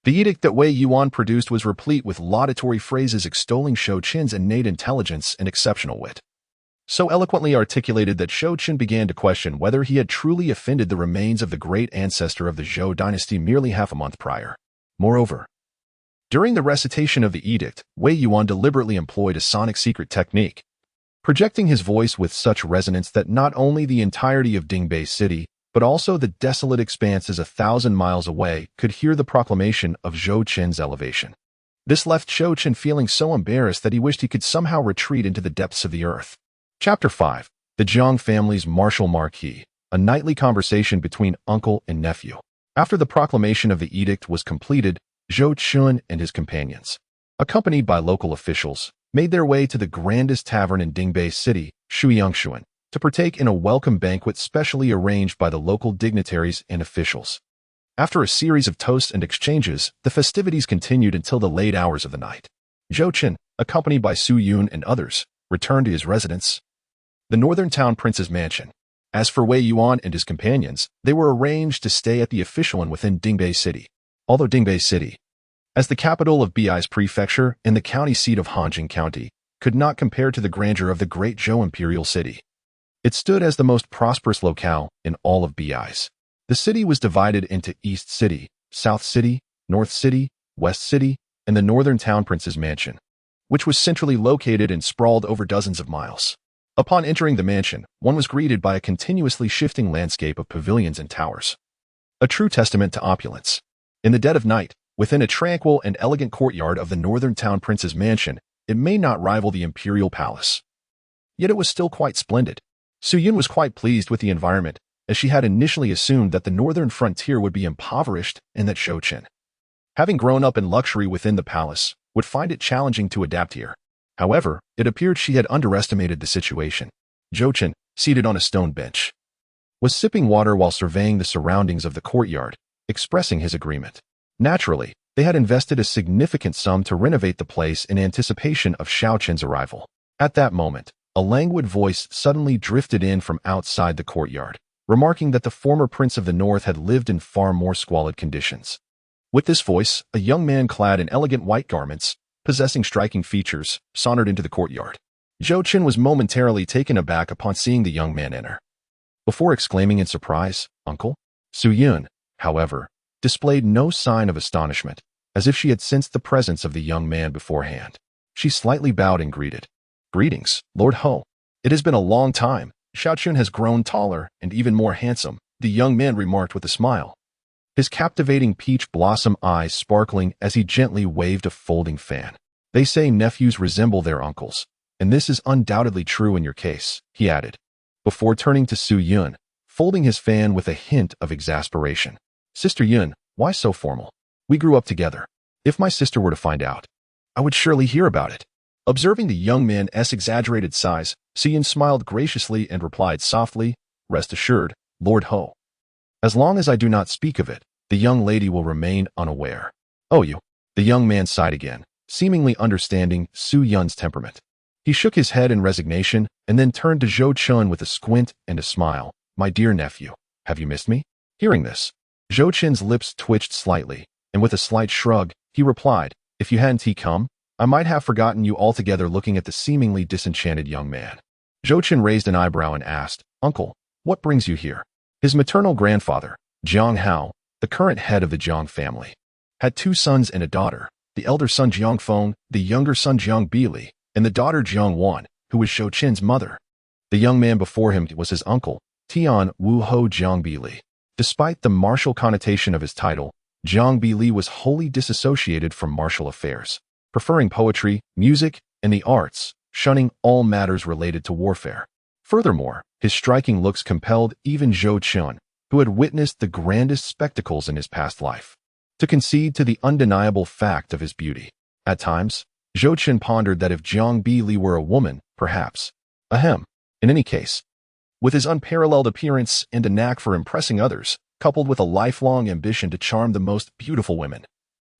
Speaker 1: the edict that Wei Yuan produced was replete with laudatory phrases extolling Zhou Chen's innate intelligence and exceptional wit. So eloquently articulated that Zhou Chen began to question whether he had truly offended the remains of the great ancestor of the Zhou dynasty merely half a month prior. Moreover, during the recitation of the edict, Wei Yuan deliberately employed a sonic secret technique, projecting his voice with such resonance that not only the entirety of Dingbei City, but also the desolate expanses 1,000 miles away could hear the proclamation of Zhou Chen's elevation. This left Zhou Chen feeling so embarrassed that he wished he could somehow retreat into the depths of the earth. Chapter 5. The Zhang family's martial marquee, a nightly conversation between uncle and nephew. After the proclamation of the edict was completed, Zhou Chen and his companions, accompanied by local officials, made their way to the grandest tavern in Dingbei City, Shuyangshuan, to partake in a welcome banquet specially arranged by the local dignitaries and officials. After a series of toasts and exchanges, the festivities continued until the late hours of the night. Zhou Chen, accompanied by Su Yun and others, returned to his residence, the northern town prince's mansion. As for Wei Yuan and his companions, they were arranged to stay at the official inn within Dingbei City. Although Dingbei City, as the capital of Biai's prefecture and the county seat of Hanjing County, could not compare to the grandeur of the Great Zhou Imperial City. It stood as the most prosperous locale in all of Biai's. The city was divided into East City, South City, North City, West City, and the northern town prince's mansion, which was centrally located and sprawled over dozens of miles. Upon entering the mansion, one was greeted by a continuously shifting landscape of pavilions and towers. A true testament to opulence. In the dead of night, within a tranquil and elegant courtyard of the northern town prince's mansion, it may not rival the imperial palace. Yet it was still quite splendid. Su Yun was quite pleased with the environment, as she had initially assumed that the northern frontier would be impoverished and that Zhou Chen, having grown up in luxury within the palace, would find it challenging to adapt here. However, it appeared she had underestimated the situation. Zhou Chen, seated on a stone bench, was sipping water while surveying the surroundings of the courtyard, expressing his agreement. Naturally, they had invested a significant sum to renovate the place in anticipation of Zhou Chen's arrival. At that moment, a languid voice suddenly drifted in from outside the courtyard, remarking that the former prince of the north had lived in far more squalid conditions. With this voice, a young man clad in elegant white garments, possessing striking features, sauntered into the courtyard. Zhou Chen was momentarily taken aback upon seeing the young man enter. Before exclaiming in surprise, "Uncle?" Su Yun, however, displayed no sign of astonishment, as if she had sensed the presence of the young man beforehand. She slightly bowed and greeted. "Greetings, Lord Ho. It has been a long time. Zhou Chen has grown taller and even more handsome," the young man remarked with a smile, his captivating peach blossom eyes sparkling as he gently waved a folding fan. "They say nephews resemble their uncles, and this is undoubtedly true in your case," he added, before turning to Su Yun, folding his fan with a hint of exasperation. "Sister Yun, why so formal? We grew up together. If my sister were to find out, I would surely hear about it." Observing the young man's exaggerated size, Su Yun smiled graciously and replied softly, "Rest assured, Lord Ho. As long as I do not speak of it, the young lady will remain unaware." "Oh, you." The young man sighed again, seemingly understanding Su Yun's temperament. He shook his head in resignation and then turned to Zhou Chen with a squint and a smile. "My dear nephew, have you missed me?" Hearing this, Zhou Chen's lips twitched slightly, and with a slight shrug, he replied, "If you hadn't come, I might have forgotten you altogether." Looking at the seemingly disenchanted young man, Zhou Chen raised an eyebrow and asked, "Uncle, what brings you here?" His maternal grandfather, Jiang Hao, the current head of the Jiang family, had two sons and a daughter, the elder son Jiang Feng, the younger son Jiang Bili, and the daughter Jiang Wan, who was Zhou Chen's mother. The young man before him was his uncle, Tian Wu Ho Jiang Bili. Despite the martial connotation of his title, Jiang Bili was wholly disassociated from martial affairs, preferring poetry, music, and the arts, shunning all matters related to warfare. Furthermore, his striking looks compelled even Zhou Chen, who had witnessed the grandest spectacles in his past life, to concede to the undeniable fact of his beauty. At times, Zhou Chen pondered that if Jiang Bili were a woman, perhaps. Ahem. In any case, with his unparalleled appearance and a knack for impressing others, coupled with a lifelong ambition to charm the most beautiful women,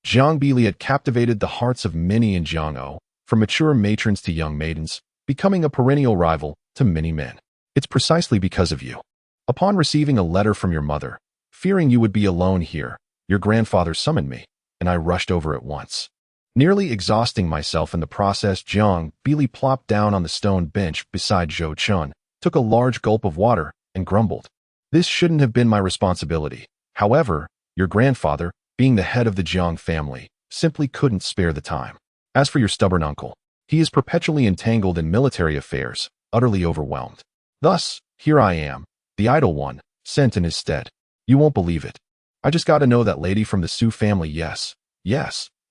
Speaker 1: Jiang Bili had captivated the hearts of many in Jiang'o, from mature matrons to young maidens, becoming a perennial rival to many men. "It's precisely because of you. Upon receiving a letter from your mother, fearing you would be alone here, your grandfather summoned me, and I rushed over at once. Nearly exhausting myself in the process." Jiang Bili plopped down on the stone bench beside Zhou Chen, took a large gulp of water, and grumbled, "This shouldn't have been my responsibility. However, your grandfather, being the head of the Jiang family, simply couldn't spare the time. As for your stubborn uncle, he is perpetually entangled in military affairs, utterly overwhelmed. Thus, here I am, the idle one, sent in his stead. You won't believe it. I just got to know that lady from the Su family. Yes,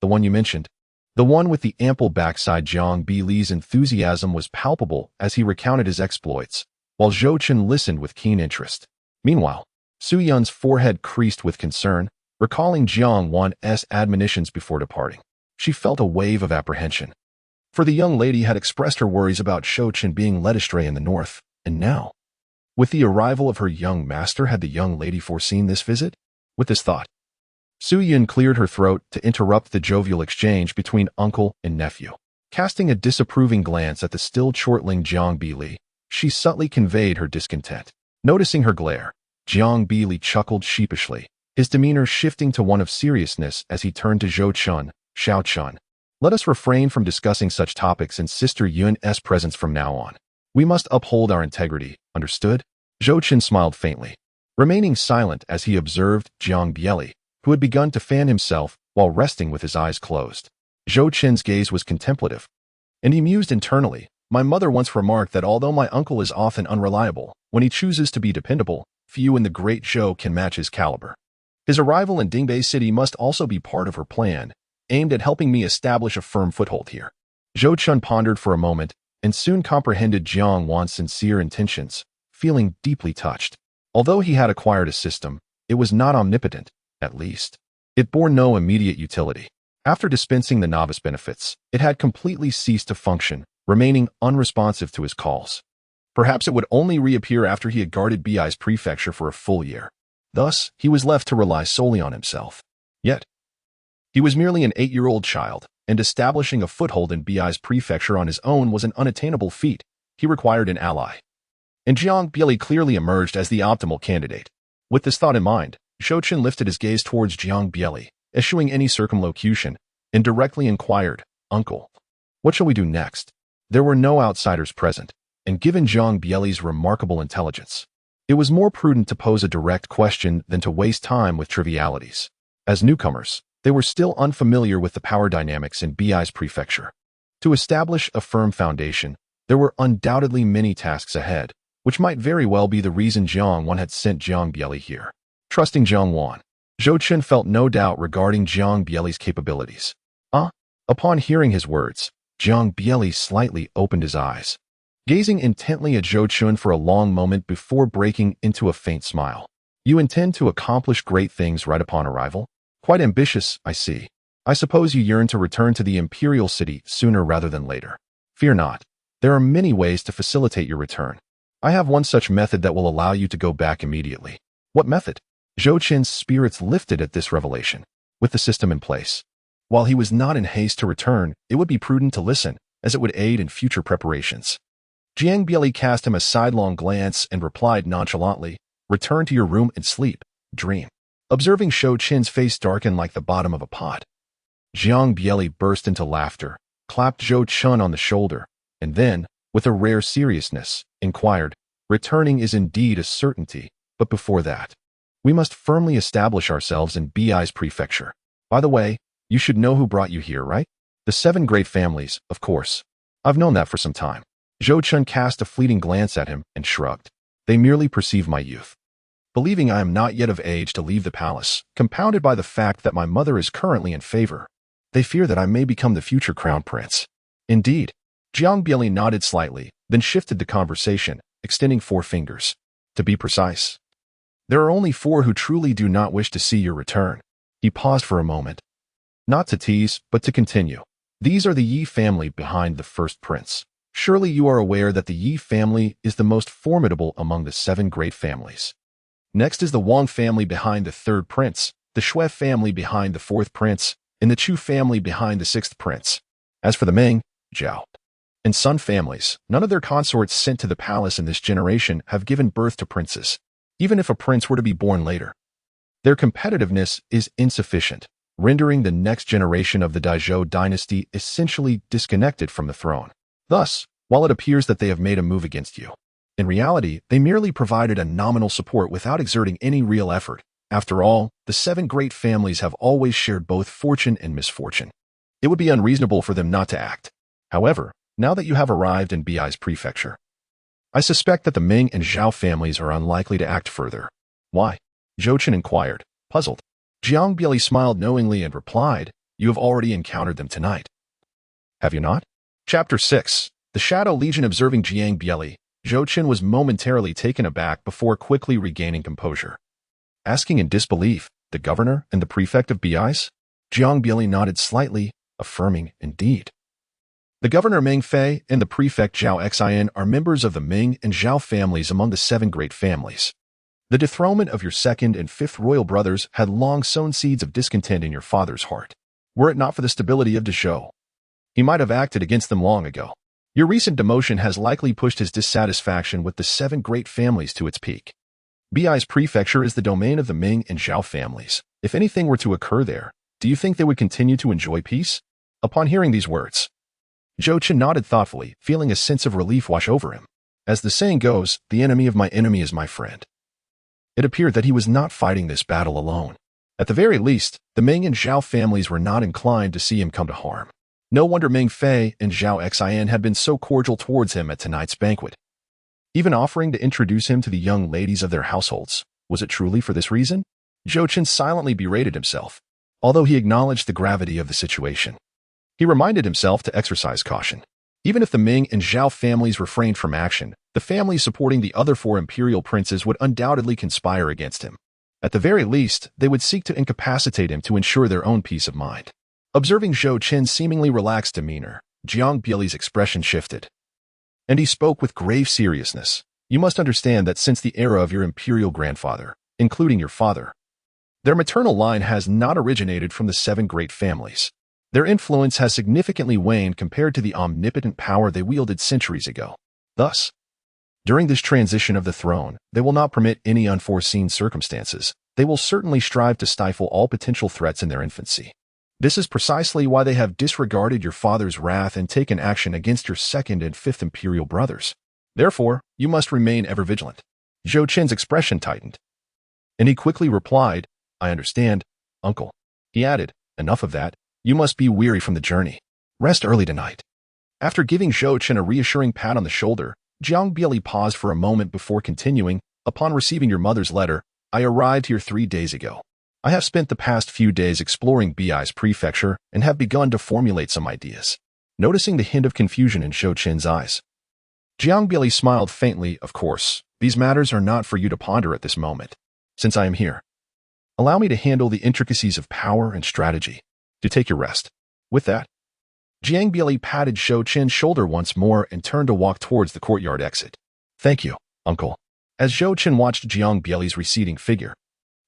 Speaker 1: the one you mentioned. The one with the ample backside." Jiang Bili's enthusiasm was palpable as he recounted his exploits, while Zhou Chen listened with keen interest. Meanwhile, Su Yun's forehead creased with concern, recalling Jiang Wan's admonitions before departing. She felt a wave of apprehension. For the young lady had expressed her worries about Zhou Chen being led astray in the north, and now, with the arrival of her young master, had the young lady foreseen this visit? With this thought, Su Yun cleared her throat to interrupt the jovial exchange between uncle and nephew. Casting a disapproving glance at the still chortling Jiang Bili, she subtly conveyed her discontent. Noticing her glare, Jiang Bili chuckled sheepishly, his demeanor shifting to one of seriousness as he turned to Zhou Chen, Xiao Chen. Let us refrain from discussing such topics in Sister Yun's presence from now on. We must uphold our integrity, understood? Zhou Chen smiled faintly, remaining silent as he observed Jiang Bieli, who had begun to fan himself while resting with his eyes closed. Zhou Chen's gaze was contemplative, and he mused internally. My mother once remarked that although my uncle is often unreliable, when he chooses to be dependable, few in the Great Zhou can match his caliber. His arrival in Dingbei City must also be part of her plan, aimed at helping me establish a firm foothold here. Zhou Chen pondered for a moment and soon comprehended Jiang Wan's sincere intentions, feeling deeply touched. Although he had acquired a system, it was not omnipotent, at least. It bore no immediate utility. After dispensing the novice benefits, it had completely ceased to function, remaining unresponsive to his calls. Perhaps it would only reappear after he had guarded Bi's prefecture for a full year. Thus, he was left to rely solely on himself. Yet, he was merely an 8-year-old child, and establishing a foothold in Bi's prefecture on his own was an unattainable feat. He required an ally. And Jiang Bieli clearly emerged as the optimal candidate. With this thought in mind, Zhou Chen lifted his gaze towards Jiang Bieli, eschewing any circumlocution, and directly inquired, Uncle, what shall we do next? There were no outsiders present, and given Jiang Bieli's remarkable intelligence, it was more prudent to pose a direct question than to waste time with trivialities. As newcomers, they were still unfamiliar with the power dynamics in Bi's prefecture. To establish a firm foundation, there were undoubtedly many tasks ahead, which might very well be the reason Jiang Wan had sent Jiang Bieli here. Trusting Jiang Wan, Zhou Chen felt no doubt regarding Jiang Bieli's capabilities. Upon hearing his words, Jiang Bieli slightly opened his eyes, gazing intently at Zhou Chen for a long moment before breaking into a faint smile. You intend to accomplish great things right upon arrival? Quite ambitious, I see. I suppose you yearn to return to the imperial city sooner rather than later. Fear not. There are many ways to facilitate your return. I have one such method that will allow you to go back immediately. What method? Zhou Chen's spirits lifted at this revelation. With the system in place, while he was not in haste to return, it would be prudent to listen, as it would aid in future preparations. Jiang Bieli cast him a sidelong glance and replied nonchalantly, Return to your room and sleep, dream. Observing Zhou Chen's face darken like the bottom of a pot, Jiang Bieli burst into laughter, clapped Zhou Chen on the shoulder, and then, with a rare seriousness, inquired, Returning is indeed a certainty, but before that, we must firmly establish ourselves in Bi's prefecture. By the way, you should know who brought you here, right? The 7 great families, of course. I've known that for some time. Zhou Chen cast a fleeting glance at him and shrugged. They merely perceive my youth, believing I am not yet of age to leave the palace, compounded by the fact that my mother is currently in favor. They fear that I may become the future crown prince. Indeed. Jiang Bieli nodded slightly, then shifted the conversation, extending 4 fingers. To be precise, there are only 4 who truly do not wish to see your return. He paused for a moment. Not to tease, but to continue. These are the Ye family behind the first prince. Surely you are aware that the Ye family is the most formidable among the 7 great families. Next is the Wang family behind the 3rd prince, the Shui family behind the 4th prince, and the Chu family behind the 6th prince. As for the Ming, Zhao, and Sun families, none of their consorts sent to the palace in this generation have given birth to princes, even if a prince were to be born later. Their competitiveness is insufficient, rendering the next generation of the Zhou Dynasty essentially disconnected from the throne. Thus, while it appears that they have made a move against you, in reality, they merely provided a nominal support without exerting any real effort. After all, the 7 great families have always shared both fortune and misfortune. It would be unreasonable for them not to act. However, now that you have arrived in Bi's prefecture, I suspect that the Ming and Zhao families are unlikely to act further. Why? Zhou Chen inquired, puzzled. Jiang Bieli smiled knowingly and replied, You have already encountered them tonight. Have you not? Chapter 6. The Shadow Legion. Observing Jiang Bieli, Zhou Chen was momentarily taken aback before quickly regaining composure. asking in disbelief, "The governor and the prefect of Beis?" Jiang Bieli nodded slightly, affirming, "Indeed. The governor Meng Fei and the prefect Zhao Xian are members of the Ming and Zhao families among the 7 great families. The dethronement of your 2nd and 5th royal brothers had long sown seeds of discontent in your father's heart. Were it not for the stability of Dezhou, he might have acted against them long ago. Your recent demotion has likely pushed his dissatisfaction with the 7 great families to its peak. Bi's prefecture is the domain of the Ming and Zhao families. If anything were to occur there, do you think they would continue to enjoy peace?" Upon hearing these words, Zhou Chen nodded thoughtfully, feeling a sense of relief wash over him. As the saying goes, the enemy of my enemy is my friend. It appeared that he was not fighting this battle alone. At the very least, the Ming and Zhao families were not inclined to see him come to harm. No wonder Meng Fei and Zhao Xian had been so cordial towards him at tonight's banquet, even offering to introduce him to the young ladies of their households. Was it truly for this reason? Zhou Chen silently berated himself, although he acknowledged the gravity of the situation. He reminded himself to exercise caution. Even if the Ming and Zhao families refrained from action, the families supporting the other 4 imperial princes would undoubtedly conspire against him. At the very least, they would seek to incapacitate him to ensure their own peace of mind. Observing Zhou Chen's seemingly relaxed demeanor, Jiang Bieli's expression shifted, and he spoke with grave seriousness. "You must understand that since the era of your imperial grandfather, including your father, their maternal line has not originated from the 7 great families. Their influence has significantly waned compared to the omnipotent power they wielded centuries ago. Thus, during this transition of the throne, they will not permit any unforeseen circumstances. They will certainly strive to stifle all potential threats in their infancy. This is precisely why they have disregarded your father's wrath and taken action against your 2nd and 5th imperial brothers. Therefore, you must remain ever vigilant." Zhou Chen's expression tightened, and he quickly replied, "I understand, uncle." He added, "Enough of that. You must be weary from the journey. Rest early tonight." After giving Zhou Chen a reassuring pat on the shoulder, Jiang Bieli paused for a moment before continuing, "Upon receiving your mother's letter, I arrived here 3 days ago. I have spent the past few days exploring Bi's prefecture and have begun to formulate some ideas." Noticing the hint of confusion in Zhou Chen's eyes, Jiang Bieli smiled faintly. "Of course, these matters are not for you to ponder at this moment. Since I am here, allow me to handle the intricacies of power and strategy. To take your rest." With that, Jiang Bieli patted Zhou Chen's shoulder once more and turned to walk towards the courtyard exit. "Thank you, uncle." As Zhou Chen watched Jiang Bieli's receding figure,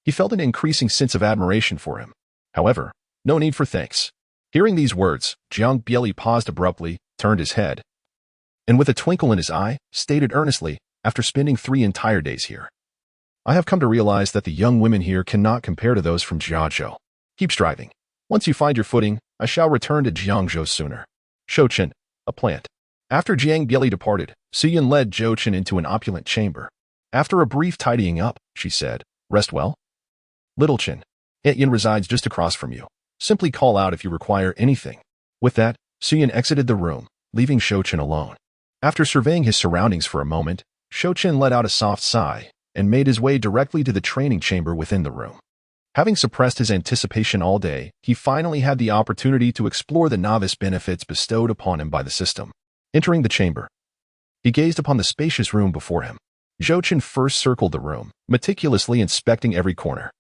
Speaker 1: he felt an increasing sense of admiration for him. However, no need for thanks. Hearing these words, Jiang Bieli paused abruptly, turned his head, and with a twinkle in his eye, stated earnestly, "After spending 3 entire days here, I have come to realize that the young women here cannot compare to those from Jiazhou. Keep striving. Once you find your footing, I shall return to Jiangzhou sooner." Zhou Chen, a plant. After Jiang Bieli departed, Suyin led Zhou Chen into an opulent chamber. After a brief tidying up, she said, "Rest well? Little Chen, Aunt Yin resides just across from you. Simply call out if you require anything." With that, Suyin exited the room, leaving Zhou Chen alone. After surveying his surroundings for a moment, Zhou Chen let out a soft sigh and made his way directly to the training chamber within the room. Having suppressed his anticipation all day, he finally had the opportunity to explore the novice benefits bestowed upon him by the system. Entering the chamber, he gazed upon the spacious room before him. Zhou Chen first circled the room, meticulously inspecting every corner.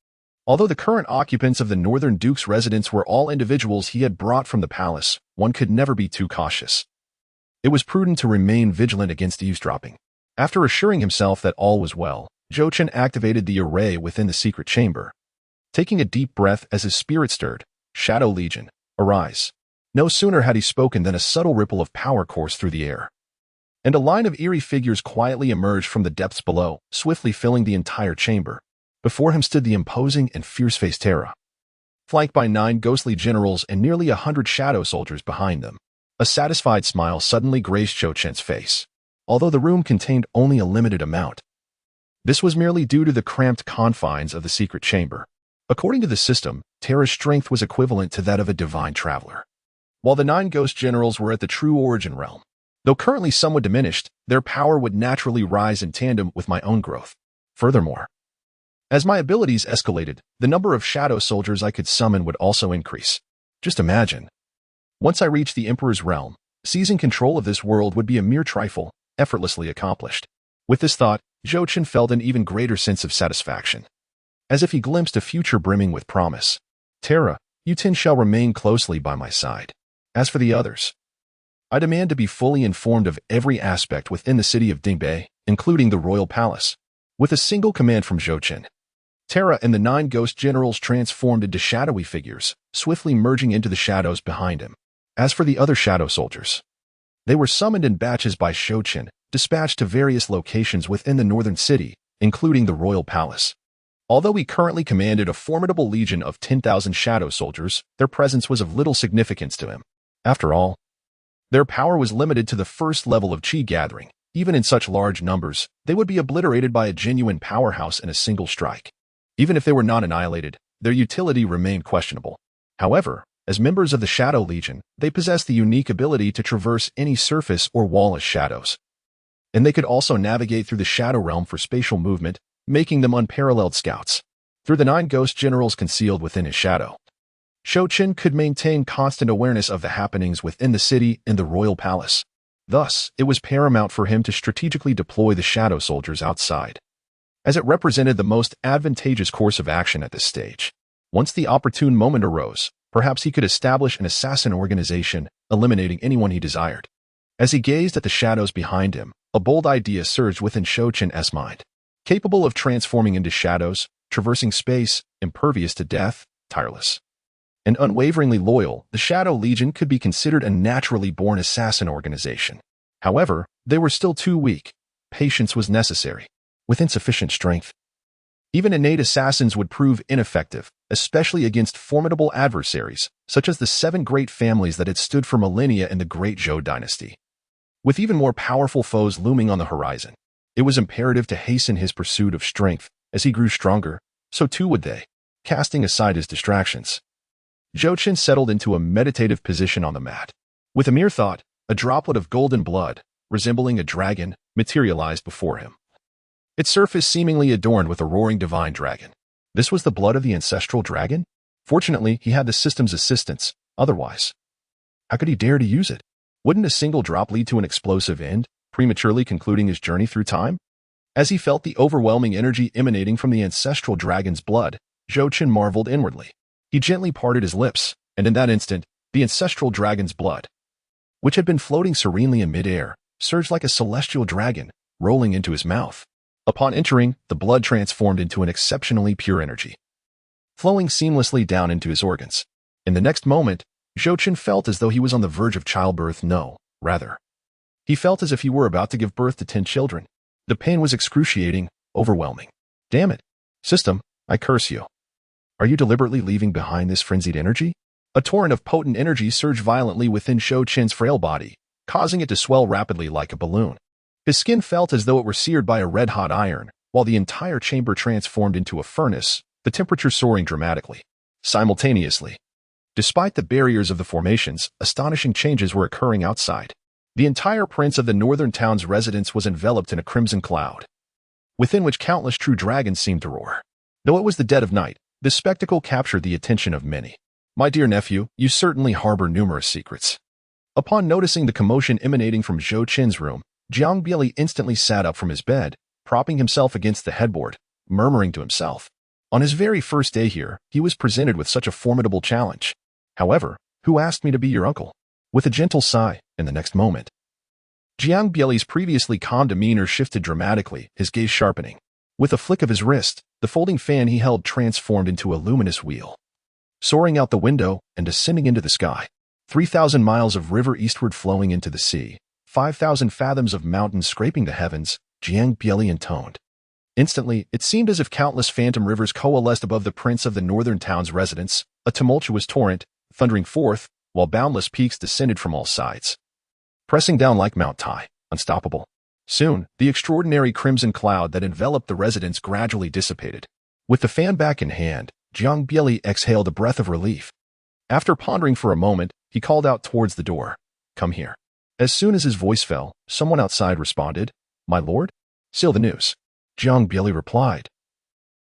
Speaker 1: Although the current occupants of the Northern Duke's residence were all individuals he had brought from the palace, one could never be too cautious. It was prudent to remain vigilant against eavesdropping. After assuring himself that all was well, Zhou Chen activated the array within the secret chamber. Taking a deep breath as his spirit stirred, "Shadow Legion, arise." No sooner had he spoken than a subtle ripple of power coursed through the air, and a line of eerie figures quietly emerged from the depths below, swiftly filling the entire chamber. Before him stood the imposing and fierce-faced Terra, flanked by 9 ghostly generals and nearly 100 shadow soldiers behind them. A satisfied smile suddenly graced Zhou Chen's face. Although the room contained only a limited amount, this was merely due to the cramped confines of the secret chamber. According to the system, Terra's strength was equivalent to that of a divine traveler. While the 9 ghost generals were at the true origin realm, though currently somewhat diminished, their power would naturally rise in tandem with my own growth. Furthermore, as my abilities escalated, the number of shadow soldiers I could summon would also increase. Just imagine. Once I reached the Emperor's realm, seizing control of this world would be a mere trifle, effortlessly accomplished. With this thought, Zhou Chen felt an even greater sense of satisfaction. as if he glimpsed a future brimming with promise. Terra, you 10 shall remain closely by my side. As for the others, I demand to be fully informed of every aspect within the city of Dingbei, including the royal palace. With a single command from Zhou Chen, Terra and the 9 ghost generals transformed into shadowy figures, swiftly merging into the shadows behind him. As for the other shadow soldiers, they were summoned in batches by Zhou Chen, dispatched to various locations within the northern city, including the royal palace. Although he currently commanded a formidable legion of 10,000 shadow soldiers, their presence was of little significance to him. After all, their power was limited to the first level of chi gathering. Even in such large numbers, they would be obliterated by a genuine powerhouse in a single strike. Even if they were not annihilated, their utility remained questionable. However, as members of the Shadow Legion, they possessed the unique ability to traverse any surface or wall as shadows. And they could also navigate through the Shadow Realm for spatial movement, making them unparalleled scouts. Through the 9 ghost generals concealed within his shadow, Zhou Chen could maintain constant awareness of the happenings within the city and the royal palace. Thus, it was paramount for him to strategically deploy the shadow soldiers outside, as it represented the most advantageous course of action at this stage. Once the opportune moment arose, perhaps he could establish an assassin organization, eliminating anyone he desired. As he gazed at the shadows behind him, a bold idea surged within Zhou Chen's mind. Capable of transforming into shadows, traversing space, impervious to death, tireless, and unwaveringly loyal, the Shadow Legion could be considered a naturally born assassin organization. However, they were still too weak. Patience was necessary. With insufficient strength, even innate assassins would prove ineffective, especially against formidable adversaries, such as the 7 great families that had stood for millennia in the Great Zhou Dynasty. With even more powerful foes looming on the horizon, it was imperative to hasten his pursuit of strength. As he grew stronger, so too would they. Casting aside his distractions, Zhou Chen settled into a meditative position on the mat. With a mere thought, a droplet of golden blood, resembling a dragon, materialized before him. Its surface seemingly adorned with a roaring divine dragon. This was the blood of the ancestral dragon? Fortunately, he had the system's assistance. Otherwise, how could he dare to use it? Wouldn't a single drop lead to an explosive end, prematurely concluding his journey through time? As he felt the overwhelming energy emanating from the ancestral dragon's blood, Zhou Chen marveled inwardly. He gently parted his lips, and in that instant, the ancestral dragon's blood, which had been floating serenely in midair, surged like a celestial dragon, rolling into his mouth. Upon entering, the blood transformed into an exceptionally pure energy, flowing seamlessly down into his organs. In the next moment, Zhou Chen felt as though he was on the verge of childbirth. No, rather, he felt as if he were about to give birth to 10 children. The pain was excruciating, overwhelming. Damn it. System, I curse you. Are you deliberately leaving behind this frenzied energy? A torrent of potent energy surged violently within Zhou Chen's frail body, causing it to swell rapidly like a balloon. His skin felt as though it were seared by a red-hot iron, while the entire chamber transformed into a furnace, the temperature soaring dramatically. Simultaneously, despite the barriers of the formations, astonishing changes were occurring outside. The entire prince of the northern town's residence was enveloped in a crimson cloud, within which countless true dragons seemed to roar. Though it was the dead of night, this spectacle captured the attention of many. My dear nephew, you certainly harbor numerous secrets. Upon noticing the commotion emanating from Zhou Chen's room, Dingbei instantly sat up from his bed, propping himself against the headboard, murmuring to himself. On his very first day here, he was presented with such a formidable challenge. However, who asked me to be your uncle? With a gentle sigh, in the next moment, Dingbei's previously calm demeanor shifted dramatically, his gaze sharpening. With a flick of his wrist, the folding fan he held transformed into a luminous wheel, soaring out the window and descending into the sky. 3,000 miles of river eastward flowing into the sea, 5,000 fathoms of mountains scraping the heavens, Dingbei intoned. Instantly, it seemed as if countless phantom rivers coalesced above the prince of the northern town's residence, a tumultuous torrent, thundering forth, while boundless peaks descended from all sides, pressing down like Mount Tai, unstoppable. Soon, the extraordinary crimson cloud that enveloped the residence gradually dissipated. With the fan back in hand, Dingbei exhaled a breath of relief. After pondering for a moment, he called out towards the door. Come here. As soon as his voice fell, someone outside responded, My lord? Seal the news. Dingbei replied,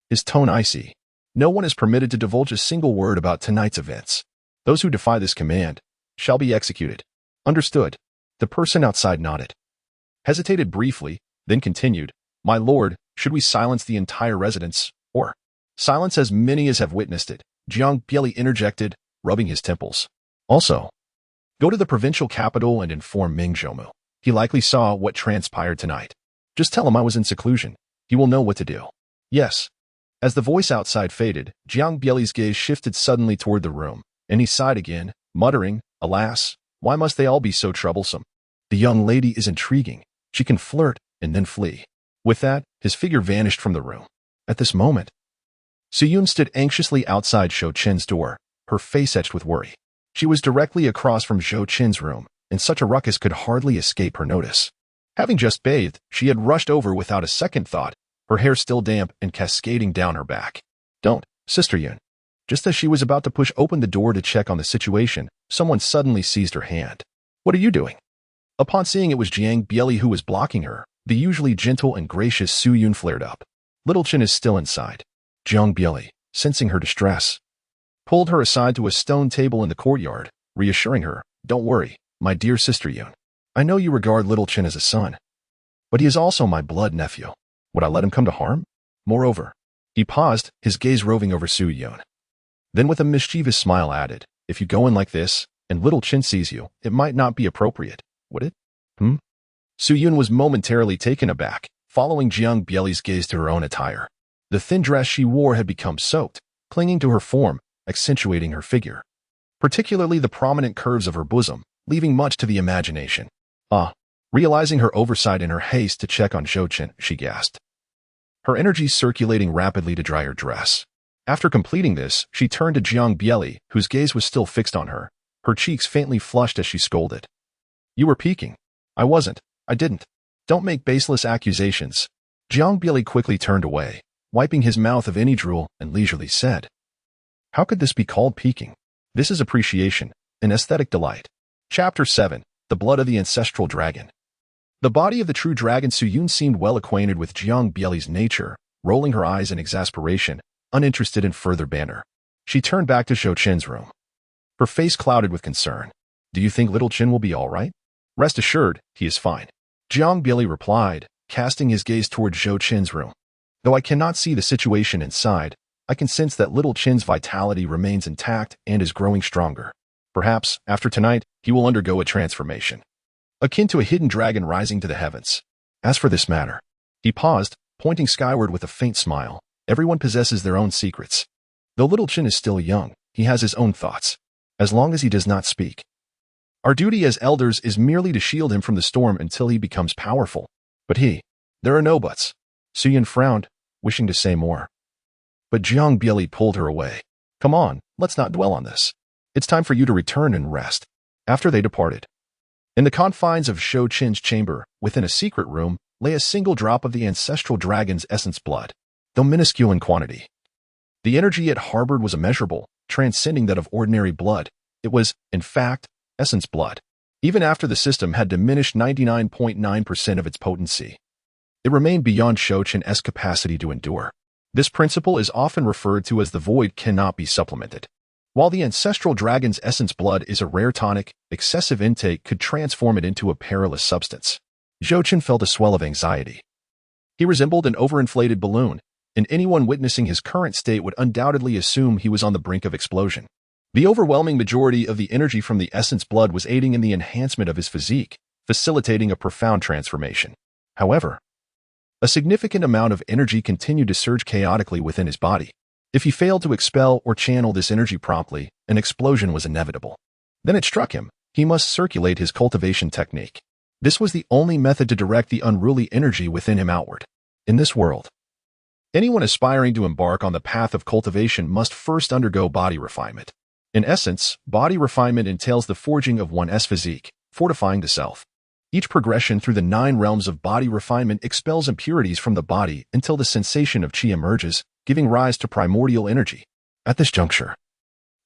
Speaker 1: his tone icy. No one is permitted to divulge a single word about tonight's events. Those who defy this command shall be executed. Understood. The person outside nodded, hesitated briefly, then continued, My lord, should we silence the entire residence, or Silence as many as have witnessed it, Jiang Bieli interjected, rubbing his temples. Also, go to the provincial capital and inform Ming Zhomu. He likely saw what transpired tonight. Just tell him I was in seclusion. He will know what to do. Yes. As the voice outside faded, Jiang Bieli's gaze shifted suddenly toward the room, and he sighed again, muttering, alas, why must they all be so troublesome? The young lady is intriguing. She can flirt and then flee. With that, his figure vanished from the room. At this moment, Suyun stood anxiously outside Zhou Chen's door, her face etched with worry. She was directly across from Zhou Chen's room, and such a ruckus could hardly escape her notice. Having just bathed, she had rushed over without a second thought, her hair still damp and cascading down her back. Don't, Sister Yun. Just as she was about to push open the door to check on the situation, someone suddenly seized her hand. What are you doing? Upon seeing it was Jiang Bieli who was blocking her, the usually gentle and gracious Su Yun flared up. Little Chen is still inside. Jiang Bieli, sensing her distress, pulled her aside to a stone table in the courtyard, reassuring her, don't worry, my dear Sister Yun. I know you regard Little Chen as a son, but he is also my blood nephew. Would I let him come to harm? Moreover, he paused, his gaze roving over Su Yun. Then with a mischievous smile added, if you go in like this, and Little Chen sees you, it might not be appropriate, would it? Su Yun was momentarily taken aback, following Jiang Bieli's gaze to her own attire. The thin dress she wore had become soaked, clinging to her form, accentuating her figure. Particularly the prominent curves of her bosom, leaving much to the imagination. Realizing her oversight in her haste to check on Zhou Chen, she gasped. Her energy circulating rapidly to dry her dress. After completing this, she turned to Jiang Bieli, whose gaze was still fixed on her, her cheeks faintly flushed as she scolded. You were peeking. I wasn't. I didn't. Don't make baseless accusations. Jiang Bieli quickly turned away, wiping his mouth of any drool, and leisurely said, how could this be called peeking? This is appreciation, an aesthetic delight. Chapter 7. The Blood of the Ancestral Dragon. The body of the true dragon Su Yun seemed well acquainted with Jiang Bieli's nature, rolling her eyes in exasperation, uninterested in further banter. She turned back to Zhou Chen's room. Her face clouded with concern. Do you think Little Chen will be all right? Rest assured, he is fine. Jiang Bieli replied, casting his gaze toward Zhou Chen's room. Though I cannot see the situation inside, I can sense that Little Chen's vitality remains intact and is growing stronger. Perhaps, after tonight, he will undergo a transformation, akin to a hidden dragon rising to the heavens. As for this matter, he paused, pointing skyward with a faint smile. Everyone possesses their own secrets. Though Little Chen is still young, he has his own thoughts. As long as he does not speak, our duty as elders is merely to shield him from the storm until he becomes powerful. But there are no buts. Su Yun frowned, wishing to say more. But Jiang Bieli pulled her away. Come on, let's not dwell on this. It's time for you to return and rest. After they departed, in the confines of Zhou Chen's chamber, within a secret room, lay a single drop of the ancestral dragon's essence blood, though minuscule in quantity. The energy it harbored was immeasurable, transcending that of ordinary blood. It was, in fact, essence blood. Even after the system had diminished 99.9% of its potency, it remained beyond Zhou Chen's capacity to endure. This principle is often referred to as the void cannot be supplemented. While the ancestral dragon's essence blood is a rare tonic, excessive intake could transform it into a perilous substance. Zhou Chen felt a swell of anxiety. He resembled an overinflated balloon, and anyone witnessing his current state would undoubtedly assume he was on the brink of explosion. The overwhelming majority of the energy from the essence blood was aiding in the enhancement of his physique, facilitating a profound transformation. However, a significant amount of energy continued to surge chaotically within his body. If he failed to expel or channel this energy promptly, an explosion was inevitable. Then it struck him. He must circulate his cultivation technique. This was the only method to direct the unruly energy within him outward. In this world, anyone aspiring to embark on the path of cultivation must first undergo body refinement. In essence, body refinement entails the forging of one's physique, fortifying the self. Each progression through the 9 realms of body refinement expels impurities from the body until the sensation of qi emerges, giving rise to primordial energy. At this juncture,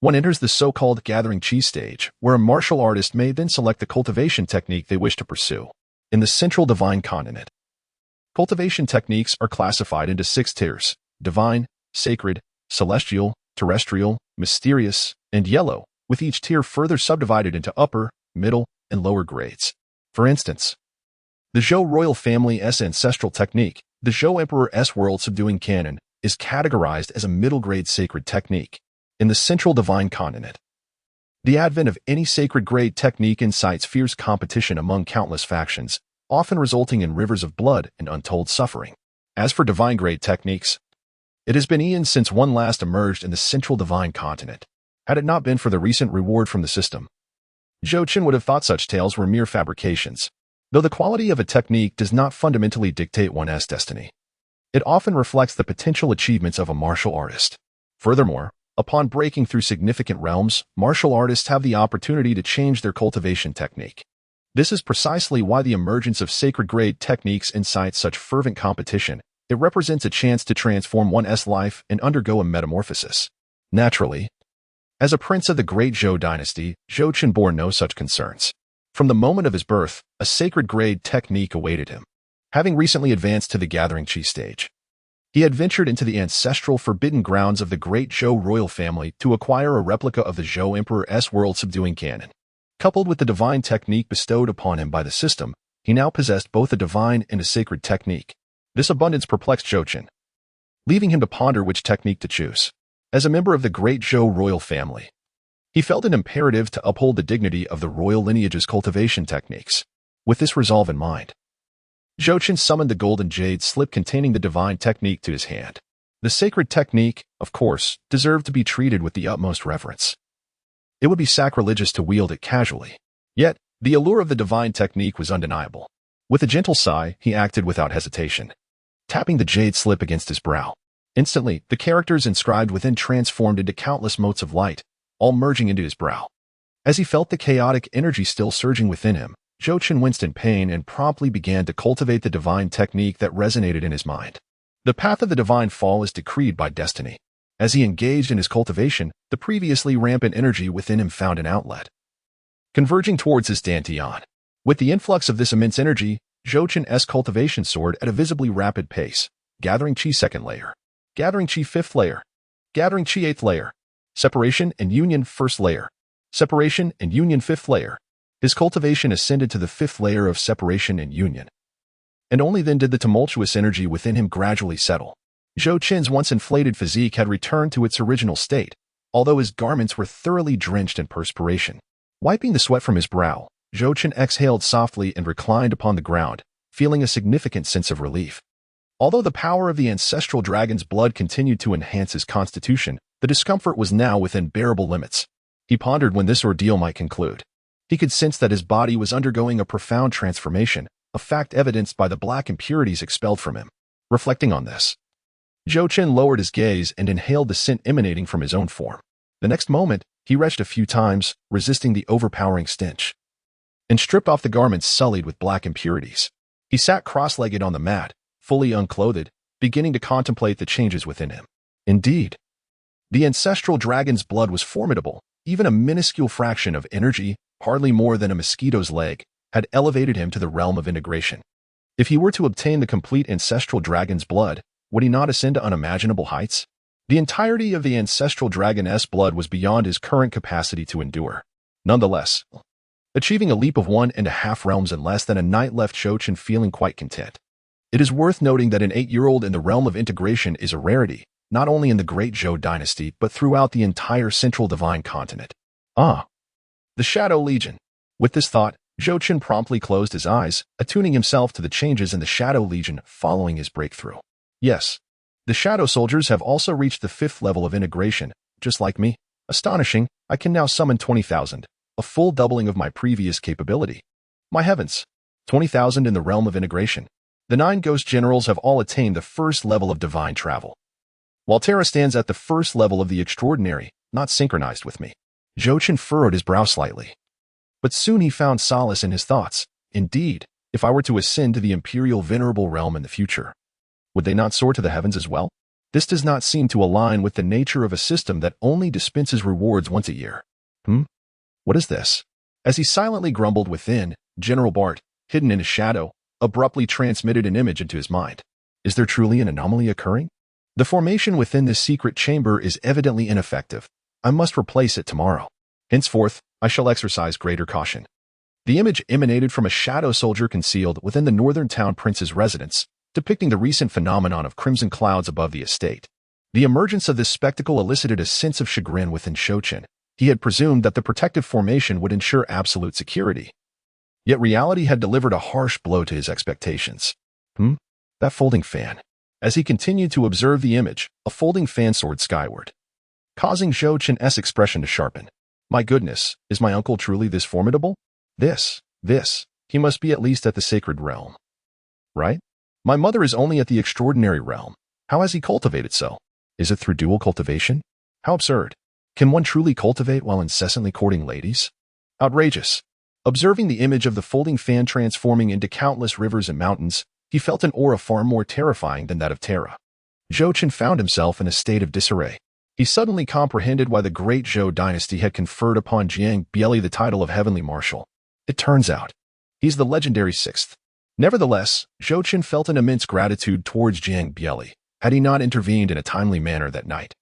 Speaker 1: one enters the so-called gathering qi stage, where a martial artist may then select the cultivation technique they wish to pursue. In the central divine continent, cultivation techniques are classified into 6 tiers: divine, sacred, celestial, terrestrial, mysterious, and yellow, with each tier further subdivided into upper, middle, and lower grades. For instance, the Zhou royal family's ancestral technique, the Zhou emperor's world-subduing canon, is categorized as a middle-grade sacred technique in the central divine continent. The advent of any sacred grade technique incites fierce competition among countless factions, often resulting in rivers of blood and untold suffering. As for divine grade techniques, it has been eons since one last emerged in the central divine continent. Had it not been for the recent reward from the system, Zhou Chen would have thought such tales were mere fabrications. Though the quality of a technique does not fundamentally dictate one's destiny, it often reflects the potential achievements of a martial artist. Furthermore, upon breaking through significant realms, martial artists have the opportunity to change their cultivation technique. This is precisely why the emergence of sacred grade techniques incites such fervent competition. It represents a chance to transform one's life and undergo a metamorphosis. Naturally, as a prince of the Great Zhou Dynasty, Zhou Chen bore no such concerns. From the moment of his birth, a sacred grade technique awaited him. Having recently advanced to the Gathering Qi stage, he had ventured into the ancestral forbidden grounds of the Great Zhou royal family to acquire a replica of the Zhou Emperor's world-subduing cannon. Coupled with the divine technique bestowed upon him by the system, he now possessed both a divine and a sacred technique. This abundance perplexed Zhou Chen, leaving him to ponder which technique to choose. As a member of the Great Zhou royal family, he felt an imperative to uphold the dignity of the royal lineage's cultivation techniques. With this resolve in mind, Zhou Chen summoned the golden jade slip containing the divine technique to his hand. The sacred technique, of course, deserved to be treated with the utmost reverence. It would be sacrilegious to wield it casually. Yet, the allure of the divine technique was undeniable. With a gentle sigh, he acted without hesitation, tapping the jade slip against his brow. Instantly, the characters inscribed within transformed into countless motes of light, all merging into his brow. As he felt the chaotic energy still surging within him, Zhou Chen winced in pain and promptly began to cultivate the divine technique that resonated in his mind. The path of the divine fall is decreed by destiny. As he engaged in his cultivation, the previously rampant energy within him found an outlet, converging towards his dantian. With the influx of this immense energy, Zhou Chen's cultivation soared at a visibly rapid pace. Gathering Qi second layer, Gathering Qi fifth layer, Gathering Qi eighth layer, separation and union first layer, separation and union fifth layer. His cultivation ascended to the fifth layer of separation and union, and only then did the tumultuous energy within him gradually settle. Zhou Chen's once inflated physique had returned to its original state, although his garments were thoroughly drenched in perspiration. Wiping the sweat from his brow, Zhou Chen exhaled softly and reclined upon the ground, feeling a significant sense of relief. Although the power of the ancestral dragon's blood continued to enhance his constitution, the discomfort was now within bearable limits. He pondered when this ordeal might conclude. He could sense that his body was undergoing a profound transformation, a fact evidenced by the black impurities expelled from him. Reflecting on this, Zhou Chen lowered his gaze and inhaled the scent emanating from his own form. The next moment, he retched a few times, resisting the overpowering stench, and stripped off the garments sullied with black impurities. He sat cross-legged on the mat, fully unclothed, beginning to contemplate the changes within him. Indeed, the ancestral dragon's blood was formidable. Even a minuscule fraction of energy, hardly more than a mosquito's leg, had elevated him to the realm of integration. If he were to obtain the complete ancestral dragon's blood, would he not ascend to unimaginable heights? The entirety of the ancestral dragon's blood was beyond his current capacity to endure. Nonetheless, achieving a leap of 1.5 realms in less than a night left Zhou Chen feeling quite content. It is worth noting that an 8-year-old in the realm of integration is a rarity, not only in the Great Zhou Dynasty but throughout the entire central divine continent. Ah, the Shadow Legion. With this thought, Zhou Chen promptly closed his eyes, attuning himself to the changes in the Shadow Legion following his breakthrough. Yes, the Shadow Soldiers have also reached the 5th level of integration, just like me. Astonishing, I can now summon 20,000, a full doubling of my previous capability. My heavens, 20,000 in the realm of integration. The 9 Ghost Generals have all attained the 1st level of divine travel, while Terra stands at the 1st level of the extraordinary, not synchronized with me. Zhou Chen furrowed his brow slightly, but soon he found solace in his thoughts. Indeed, if I were to ascend to the Imperial Venerable Realm in the future, would they not soar to the heavens as well? This does not seem to align with the nature of a system that only dispenses rewards once a year. What is this? As he silently grumbled within, General Bart, hidden in his shadow, abruptly transmitted an image into his mind. Is there truly an anomaly occurring? The formation within this secret chamber is evidently ineffective. I must replace it tomorrow. Henceforth, I shall exercise greater caution. The image emanated from a shadow soldier concealed within the northern town prince's residence, depicting the recent phenomenon of crimson clouds above the estate. The emergence of this spectacle elicited a sense of chagrin within Zhou Chen. He had presumed that the protective formation would ensure absolute security. Yet reality had delivered a harsh blow to his expectations. That folding fan. As he continued to observe the image, a folding fan soared skyward, causing Zhou Chen's expression to sharpen. My goodness, is my uncle truly this formidable? This, he must be at least at the sacred realm. Right? My mother is only at the extraordinary realm. How has he cultivated so? Is it through dual cultivation? How absurd. Can one truly cultivate while incessantly courting ladies? Outrageous. Observing the image of the folding fan transforming into countless rivers and mountains, he felt an aura far more terrifying than that of Terra. Zhou Chen found himself in a state of disarray. He suddenly comprehended why the Great Zhou Dynasty had conferred upon Dingbei the title of Heavenly Marshal. It turns out, he's the legendary sixth. Nevertheless, Zhou Chen felt an immense gratitude towards Dingbei, had he not intervened in a timely manner that night.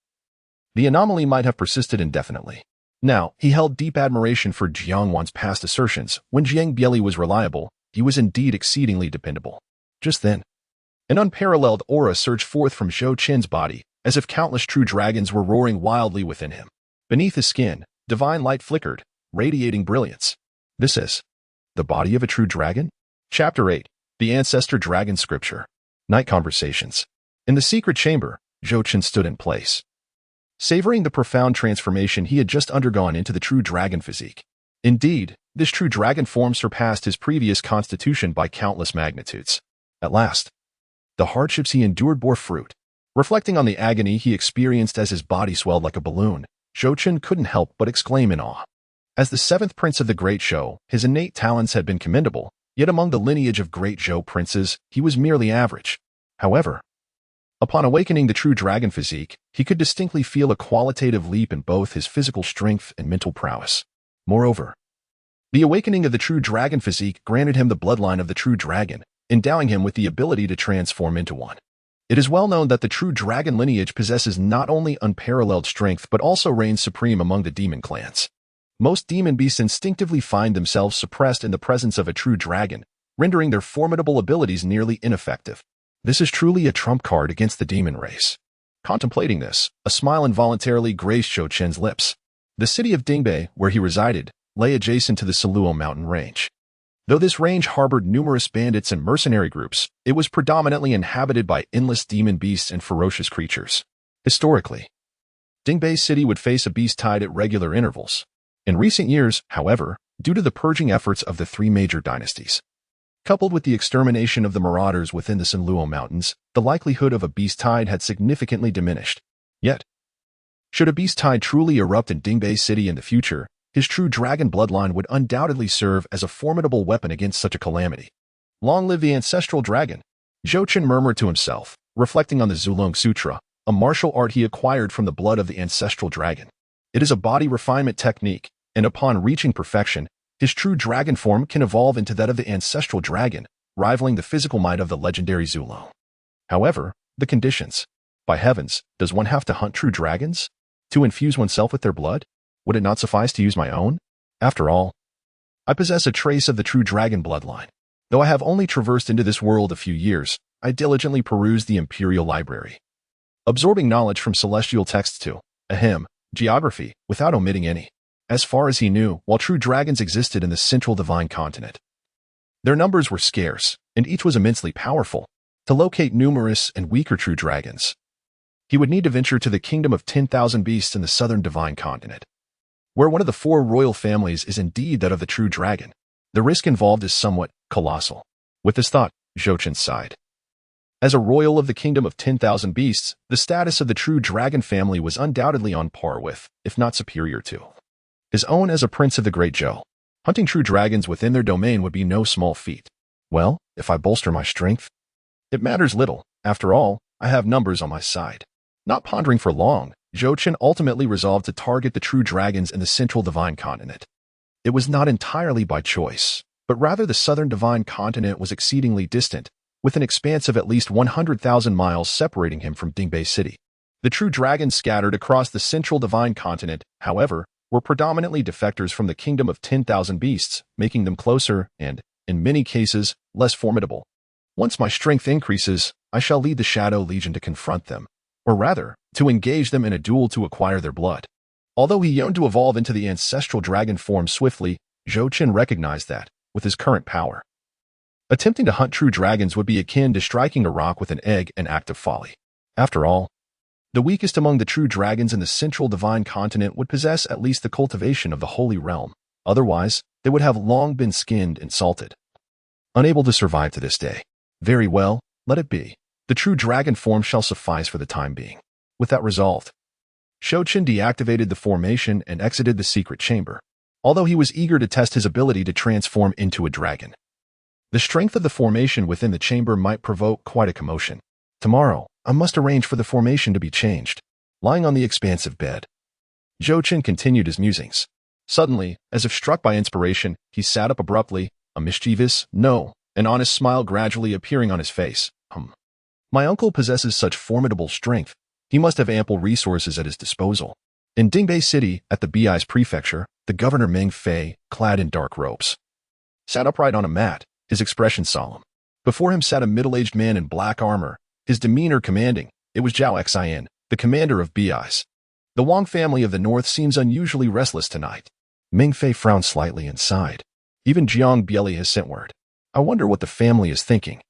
Speaker 1: The anomaly might have persisted indefinitely. Now, he held deep admiration for Jiangwan's past assertions. When Dingbei was reliable, he was indeed exceedingly dependable. Just then, an unparalleled aura surged forth from Zhou Chen's body, as if countless true dragons were roaring wildly within him. Beneath his skin, divine light flickered, radiating brilliance. This is the body of a true dragon? Chapter 8, The Ancestor Dragon Scripture. Night Conversations. In the secret chamber, Zhou Chen stood in place, savoring the profound transformation he had just undergone into the true dragon physique. Indeed, this true dragon form surpassed his previous constitution by countless magnitudes. At last, the hardships he endured bore fruit. Reflecting on the agony he experienced as his body swelled like a balloon, Zhou Chen couldn't help but exclaim in awe. As the seventh prince of the Great Zhou, his innate talents had been commendable, yet among the lineage of Great Zhou princes, he was merely average. However, upon awakening the true dragon physique, he could distinctly feel a qualitative leap in both his physical strength and mental prowess. Moreover, the awakening of the true dragon physique granted him the bloodline of the true dragon, endowing him with the ability to transform into one. It is well known that the true dragon lineage possesses not only unparalleled strength but also reigns supreme among the demon clans. Most demon beasts instinctively find themselves suppressed in the presence of a true dragon, rendering their formidable abilities nearly ineffective. This is truly a trump card against the demon race. Contemplating this, a smile involuntarily graced Zhou Chen's lips. The city of Dingbei, where he resided, lay adjacent to the Siluo mountain range. Though this range harbored numerous bandits and mercenary groups, it was predominantly inhabited by endless demon beasts and ferocious creatures. Historically, Dingbei City would face a beast tide at regular intervals. In recent years, however, due to the purging efforts of the three major dynasties, coupled with the extermination of the marauders within the Siluo Mountains, the likelihood of a beast tide had significantly diminished. Yet, should a beast tide truly erupt in Dingbei City in the future, his true dragon bloodline would undoubtedly serve as a formidable weapon against such a calamity. Long live the ancestral dragon! Zhou Chen murmured to himself, reflecting on the Zulong Sutra, a martial art he acquired from the blood of the ancestral dragon. It is a body refinement technique, and upon reaching perfection, his true dragon form can evolve into that of the ancestral dragon, rivaling the physical might of the legendary Zulong. However, the conditions. By heavens, does one have to hunt true dragons? To infuse oneself with their blood? Would it not suffice to use my own? After all, I possess a trace of the true dragon bloodline. Though I have only traversed into this world a few years, I diligently perused the Imperial Library, absorbing knowledge from celestial texts to geography, without omitting any. As far as he knew, while true dragons existed in the central divine continent, their numbers were scarce, and each was immensely powerful. To locate numerous and weaker true dragons, he would need to venture to the kingdom of 10,000 beasts in the southern divine continent, where one of the four royal families is indeed that of the true dragon. The risk involved is somewhat colossal. With this thought, Zhou Chen sighed. As a royal of the kingdom of 10,000 beasts, the status of the true dragon family was undoubtedly on par with, if not superior to, his own as a prince of the Great Zhou. Hunting true dragons within their domain would be no small feat. Well, if I bolster my strength, it matters little. After all, I have numbers on my side. Not pondering for long, Zhou Chen ultimately resolved to target the true dragons in the central divine continent. It was not entirely by choice, but rather the southern divine continent was exceedingly distant, with an expanse of at least 100,000 miles separating him from Dingbei City. The true dragons scattered across the central divine continent, however, were predominantly defectors from the kingdom of 10,000 beasts, making them closer and, in many cases, less formidable. Once my strength increases, I shall lead the Shadow Legion to confront them. Or rather, to engage them in a duel to acquire their blood. Although he yearned to evolve into the ancestral dragon form swiftly, Zhou Chen recognized that, with his current power, attempting to hunt true dragons would be akin to striking a rock with an egg, an act of folly. After all, the weakest among the true dragons in the central divine continent would possess at least the cultivation of the holy realm. Otherwise, they would have long been skinned and salted, unable to survive to this day. Very well, let it be. The true dragon form shall suffice for the time being. With that resolved, Zhou Chen deactivated the formation and exited the secret chamber, although he was eager to test his ability to transform into a dragon. The strength of the formation within the chamber might provoke quite a commotion. Tomorrow, I must arrange for the formation to be changed. Lying on the expansive bed, Zhou Chen continued his musings. Suddenly, as if struck by inspiration, he sat up abruptly, a mischievous, no, an honest smile gradually appearing on his face. My uncle possesses such formidable strength. He must have ample resources at his disposal. In Dingbei City, at the Bei's prefecture, the governor Meng Fei, clad in dark robes, sat upright on a mat, his expression solemn. Before him sat a middle-aged man in black armor, his demeanor commanding. It was Zhao Xian, the commander of Bei's. The Wang family of the north seems unusually restless tonight. Meng Fei frowned slightly and sighed. Even Jiang Bieli has sent word. I wonder what the family is thinking.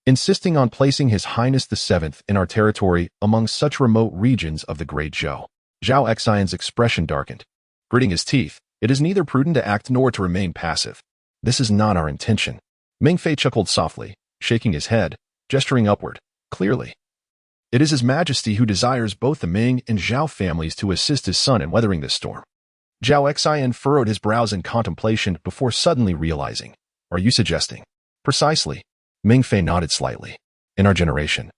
Speaker 1: Insisting on placing His Highness the Seventh in our territory among such remote regions of the Great Zhou. Zhao Xian's expression darkened. Gritting his teeth, it is neither prudent to act nor to remain passive. This is not our intention. Meng Fei chuckled softly, shaking his head, gesturing upward. Clearly, it is His Majesty who desires both the Ming and Zhao families to assist his son in weathering this storm. Zhao Xian furrowed his brows in contemplation before suddenly realizing. Are you suggesting? Precisely. Meng Fei nodded slightly. In our generation,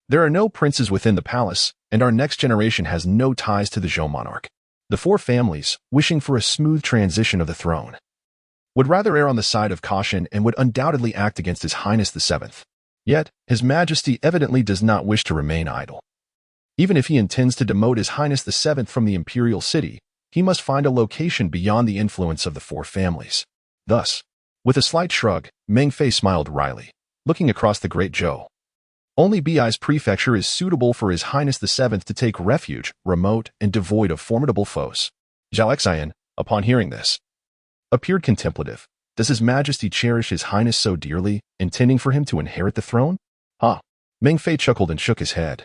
Speaker 1: there are no princes within the palace, and our next generation has no ties to the Zhou monarch. The four families, wishing for a smooth transition of the throne, would rather err on the side of caution and would undoubtedly act against His Highness the Seventh. Yet, His Majesty evidently does not wish to remain idle. Even if he intends to demote His Highness the Seventh from the imperial city, he must find a location beyond the influence of the four families. Thus, with a slight shrug, Meng Fei smiled wryly, looking across the Great Zhou. Only Bei's prefecture is suitable for His Highness the Seventh to take refuge, remote and devoid of formidable foes. Zhao Xian, upon hearing this, appeared contemplative. Does His Majesty cherish His Highness so dearly, intending for him to inherit the throne? Meng Fei chuckled and shook his head,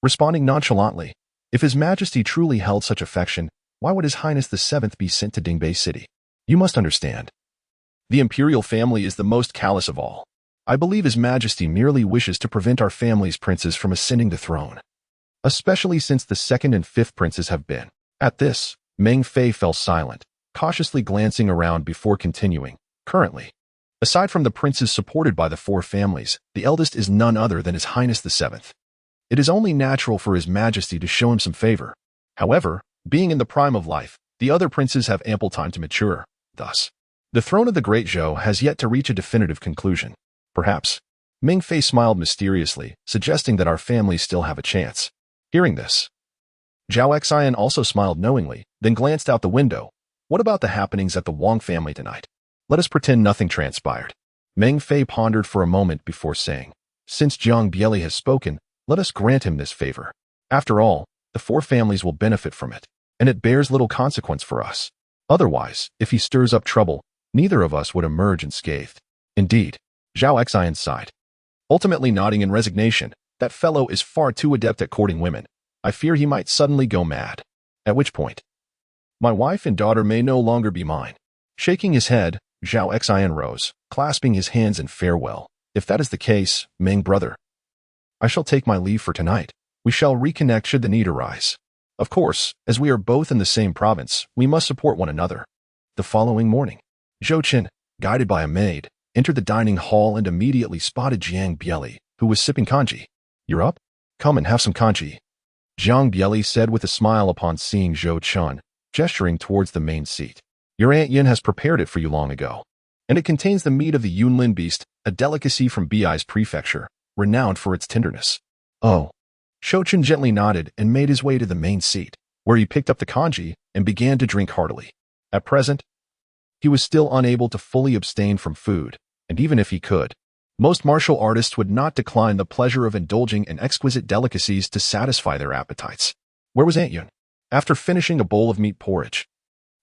Speaker 1: responding nonchalantly. If His Majesty truly held such affection, why would His Highness the Seventh be sent to Dingbei City? You must understand. The imperial family is the most callous of all. I believe His Majesty merely wishes to prevent our family's princes from ascending the throne, especially since the second and fifth princes have been. At this, Meng Fei fell silent, cautiously glancing around before continuing. Currently, aside from the princes supported by the four families, the eldest is none other than His Highness the Seventh. It is only natural for His Majesty to show him some favor. However, being in the prime of life, the other princes have ample time to mature. Thus, the throne of the Great Zhou has yet to reach a definitive conclusion. Perhaps. Meng Fei smiled mysteriously, suggesting that our families still have a chance. Hearing this, Zhao Xian also smiled knowingly, then glanced out the window. What about the happenings at the Wang family tonight? Let us pretend nothing transpired. Meng Fei pondered for a moment before saying, since Jiang Bieli has spoken, let us grant him this favor. After all, the four families will benefit from it, and it bears little consequence for us. Otherwise, if he stirs up trouble, neither of us would emerge unscathed. Indeed, Zhao Xian sighed, ultimately nodding in resignation. That fellow is far too adept at courting women. I fear he might suddenly go mad. At which point, my wife and daughter may no longer be mine. Shaking his head, Zhao Xian rose, clasping his hands in farewell. If that is the case, Meng brother, I shall take my leave for tonight. We shall reconnect should the need arise. Of course, as we are both in the same province, we must support one another. The following morning, Zhou Chen, guided by a maid, entered the dining hall and immediately spotted Jiang Bieli, who was sipping congee. You're up? Come and have some congee. Jiang Bieli said with a smile upon seeing Zhou Chen, gesturing towards the main seat. Your Aunt Yin has prepared it for you long ago, and it contains the meat of the Yunlin beast, a delicacy from Bei's prefecture, renowned for its tenderness. Oh. Zhou Chen gently nodded and made his way to the main seat, where he picked up the congee and began to drink heartily. At present, he was still unable to fully abstain from food, and even if he could, Most martial artists would not decline the pleasure of indulging in exquisite delicacies to satisfy their appetites. Where was Aunt Yun? After finishing a bowl of meat porridge,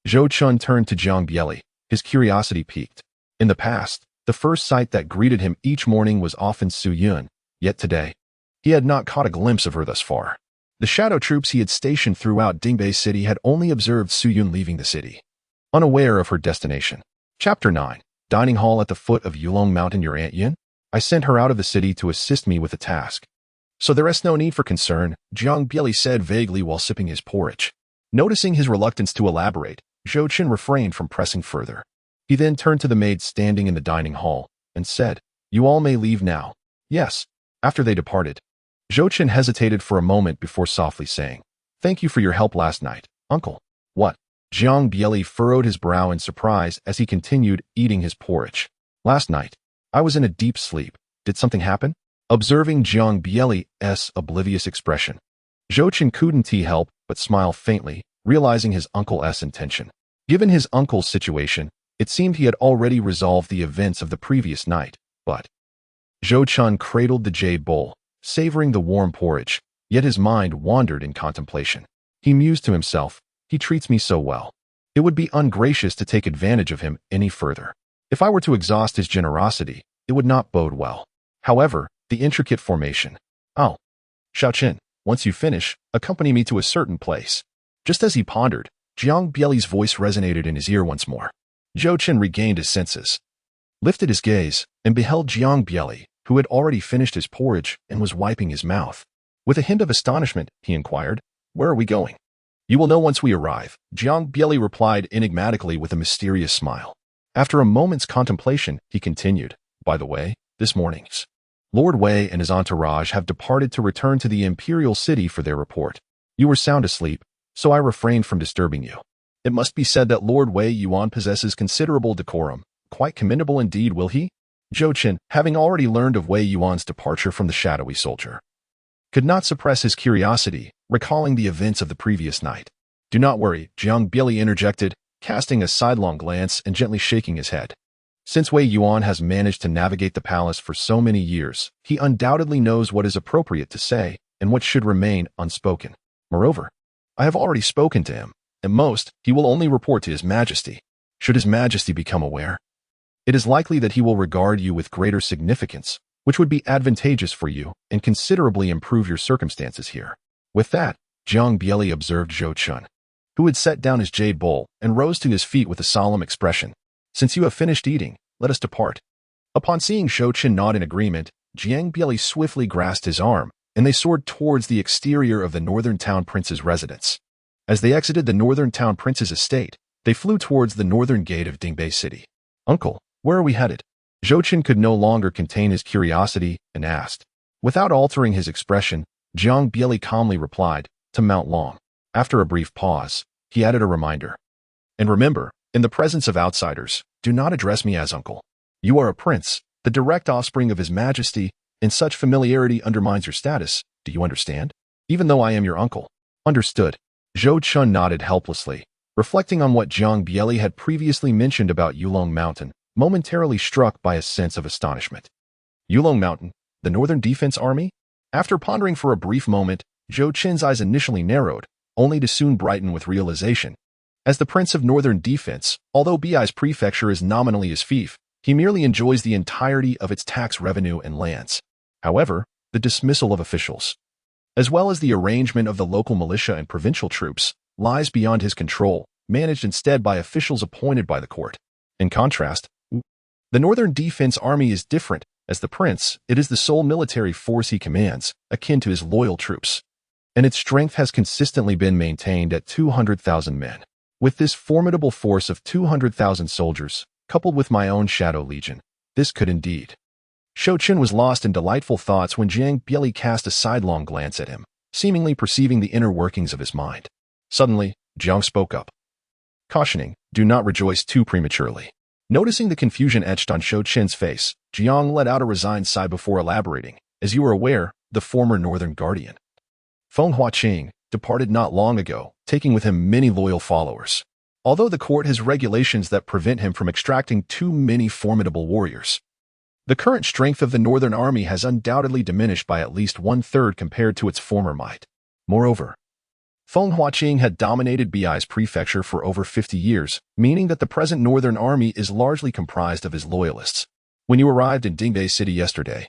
Speaker 1: Zhou Chen turned to Jiang Bieli, his curiosity piqued. In the past, the first sight that greeted him each morning was often Su Yun, yet today, he had not caught a glimpse of her thus far. The shadow troops he had stationed throughout Dingbei City had only observed Su Yun leaving the city, unaware of her destination. Chapter 9. Dining hall at the foot of Yulong Mountain. Your Aunt Yun? I sent her out of the city to assist me with a task. So there is no need for concern, Jiang Bieli said vaguely while sipping his porridge. Noticing his reluctance to elaborate, Zhou Chen refrained from pressing further. He then turned to the maids standing in the dining hall and said, "You all may leave now." Yes. After they departed, Zhou Chen hesitated for a moment before softly saying, "Thank you for your help last night, uncle." What? Jiang Bieli furrowed his brow in surprise as he continued eating his porridge. Last night, I was in a deep sleep. Did something happen? Observing Jiang Bieli's oblivious expression, Zhou Chen couldn't help but smile faintly, realizing his uncle's intention. Given his uncle's situation, it seemed he had already resolved the events of the previous night, but Zhou Chen cradled the jade bowl, savoring the warm porridge, yet his mind wandered in contemplation. He mused to himself, "He treats me so well. It would be ungracious to take advantage of him any further. If I were to exhaust his generosity, it would not bode well." However, the intricate formation. "Oh, Xiao Chen, once you finish, accompany me to a certain place." Just as he pondered, Jiang Bieli's voice resonated in his ear once more. Zhou Chen regained his senses, lifted his gaze, and beheld Jiang Bieli, who had already finished his porridge and was wiping his mouth. With a hint of astonishment, he inquired, "Where are we going?" "You will know once we arrive," Jiang Bieli replied enigmatically with a mysterious smile. After a moment's contemplation, he continued, "By the way, this morning's Lord Wei and his entourage have departed to return to the imperial city for their report. You were sound asleep, so I refrained from disturbing you. It must be said that Lord Wei Yuan possesses considerable decorum, quite commendable indeed, will he?" Zhou Chen, having already learned of Wei Yuan's departure from the shadowy soldier, could not suppress his curiosity, recalling the events of the previous night. "Do not worry," Jiang Bieli interjected, casting a sidelong glance and gently shaking his head. "Since Wei Yuan has managed to navigate the palace for so many years, he undoubtedly knows what is appropriate to say and what should remain unspoken. Moreover, I have already spoken to him. At most, he will only report to His Majesty. Should His Majesty become aware, it is likely that he will regard you with greater significance, which would be advantageous for you and considerably improve your circumstances here." With that, Jiang Bieli observed Zhou Chen, who had set down his jade bowl and rose to his feet with a solemn expression. "Since you have finished eating, let us depart." Upon seeing Zhou Chen nod in agreement, Jiang Bieli swiftly grasped his arm, and they soared towards the exterior of the Northern Town Prince's residence. As they exited the Northern Town Prince's estate, they flew towards the northern gate of Dingbei City. "Uncle, where are we headed?" Zhou Chen could no longer contain his curiosity and asked. Without altering his expression, Jiang Bieli calmly replied, "To Mount Long." After a brief pause, he added a reminder. "And remember, in the presence of outsiders, do not address me as uncle. You are a prince, the direct offspring of His Majesty, and such familiarity undermines your status. Do you understand? Even though I am your uncle." "Understood." Zhou Chen nodded helplessly, reflecting on what Jiang Bieli had previously mentioned about Yulong Mountain, momentarily struck by a sense of astonishment. Yulong Mountain, the Northern Defense Army? After pondering for a brief moment, Zhou Chen's eyes initially narrowed, only to soon brighten with realization. As the Prince of Northern Defense, although Bi's prefecture is nominally his fief, he merely enjoys the entirety of its tax revenue and lands. However, the dismissal of officials, as well as the arrangement of the local militia and provincial troops, lies beyond his control, managed instead by officials appointed by the court. In contrast, the Northern Defense Army is different. As the prince, it is the sole military force he commands, akin to his loyal troops, and its strength has consistently been maintained at 200,000 men. With this formidable force of 200,000 soldiers, coupled with my own Shadow Legion, this could indeed. Zhou Chen was lost in delightful thoughts when Jiang Bieli cast a sidelong glance at him, seemingly perceiving the inner workings of his mind. Suddenly, Jiang spoke up, cautioning, "Do not rejoice too prematurely." Noticing the confusion etched on Zhou Chen's face, Jiang let out a resigned sigh before elaborating. "As you are aware, the former Northern Guardian, Feng Huaqing, departed not long ago, taking with him many loyal followers. Although the court has regulations that prevent him from extracting too many formidable warriors, The current strength of the Northern Army has undoubtedly diminished by at least one-third compared to its former might. Moreover, Feng Huaqing had dominated Bei's prefecture for over 50 years, meaning that the present Northern Army is largely comprised of his loyalists. When you arrived in Dingbei City yesterday,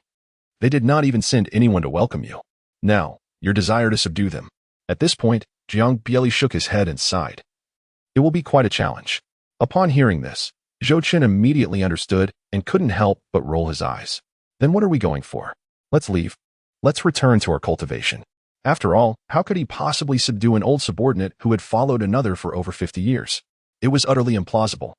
Speaker 1: they did not even send anyone to welcome you. Now, your desire to subdue them. At this point, Jiang Bieli shook his head and sighed. It will be quite a challenge. Upon hearing this, Zhou Chen immediately understood and couldn't help but roll his eyes. Then what are we going for? Let's leave. Let's return to our cultivation. After all, how could he possibly subdue an old subordinate who had followed another for over 50 years? It was utterly implausible.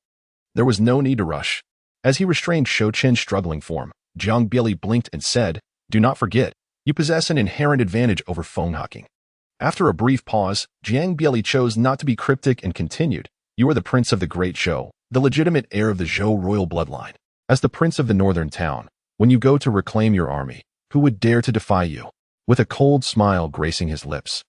Speaker 1: There was no need to rush. As he restrained Zhou Chen's struggling form, Jiang Bieli blinked and said, "Do not forget, you possess an inherent advantage over Feng Huaqing." After a brief pause, Jiang Bieli chose not to be cryptic and continued, "You are the prince of the Great Zhou, the legitimate heir of the Zhou royal bloodline. As the prince of the northern town, when you go to reclaim your army, who would dare to defy you?" With a cold smile gracing his lips,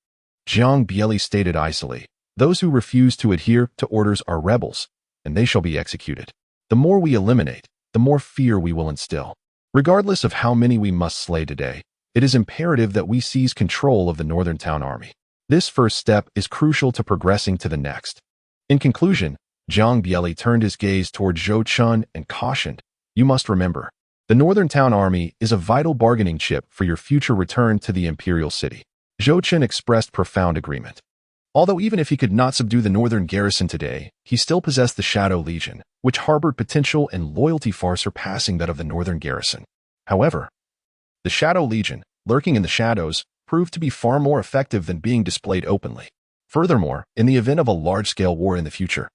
Speaker 1: Jiang Bieli stated icily, "Those who refuse to adhere to orders are rebels, and they shall be executed. The more we eliminate, the more fear we will instill. Regardless of how many we must slay today, it is imperative that we seize control of the northern town army. This first step is crucial to progressing to the next." In conclusion, Jiang Bieli turned his gaze toward Zhou Chen and cautioned, "You must remember, the Northern Town Army is a vital bargaining chip for your future return to the Imperial City." Zhou Chen expressed profound agreement. Although even if he could not subdue the Northern Garrison today, he still possessed the Shadow Legion, which harbored potential and loyalty far surpassing that of the Northern Garrison. However, the Shadow Legion, lurking in the shadows, proved to be far more effective than being displayed openly. Furthermore, in the event of a large-scale war in the future,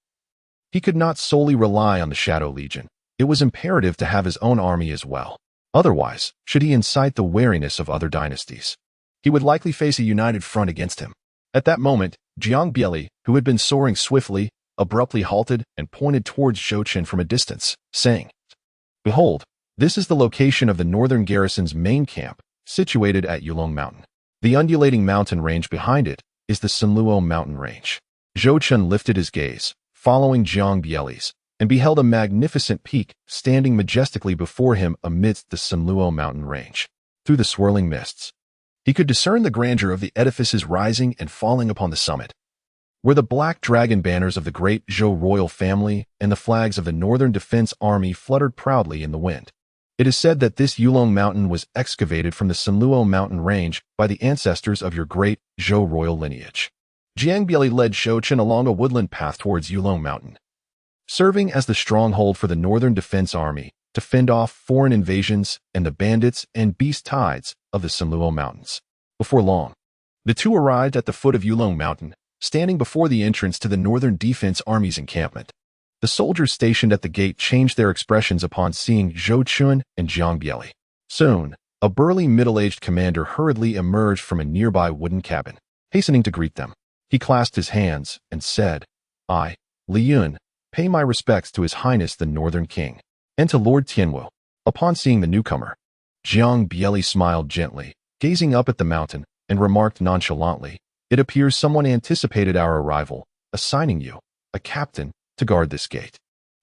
Speaker 1: he could not solely rely on the Shadow Legion. It was imperative to have his own army as well. Otherwise, should he incite the wariness of other dynasties, he would likely face a united front against him. At that moment, Jiang Bieli, who had been soaring swiftly, abruptly halted and pointed towards Zhou Chen from a distance, saying, "Behold, this is the location of the Northern Garrison's main camp, situated at Yulong Mountain. The undulating mountain range behind it is the Sunluo Mountain Range." Zhou Chen lifted his gaze, following Jiang Bieli's, and beheld a magnificent peak standing majestically before him amidst the Sunluo Mountain Range. Through the swirling mists, he could discern the grandeur of the edifices rising and falling upon the summit, where the black dragon banners of the Great Zhou royal family and the flags of the Northern Defense Army fluttered proudly in the wind. It is said that this Yulong Mountain was excavated from the Sunluo Mountain Range by the ancestors of your Great Zhou royal lineage. Jiang Bieli led Zhou Chen along a woodland path towards Yulong Mountain, serving as the stronghold for the Northern Defense Army to fend off foreign invasions and the bandits and beast tides of the Sunluo Mountains. Before long, the two arrived at the foot of Yulong Mountain, standing before the entrance to the Northern Defense Army's encampment. The soldiers stationed at the gate changed their expressions upon seeing Zhou Chen and Jiang Bieli. Soon, a burly middle-aged commander hurriedly emerged from a nearby wooden cabin, hastening to greet them. He clasped his hands and said, "I, Li Yun, pay my respects to His Highness the Northern King, and to Lord Tianwu." Upon seeing the newcomer, Jiang Bieli smiled gently, gazing up at the mountain, and remarked nonchalantly, "It appears someone anticipated our arrival, assigning you, a captain, to guard this gate."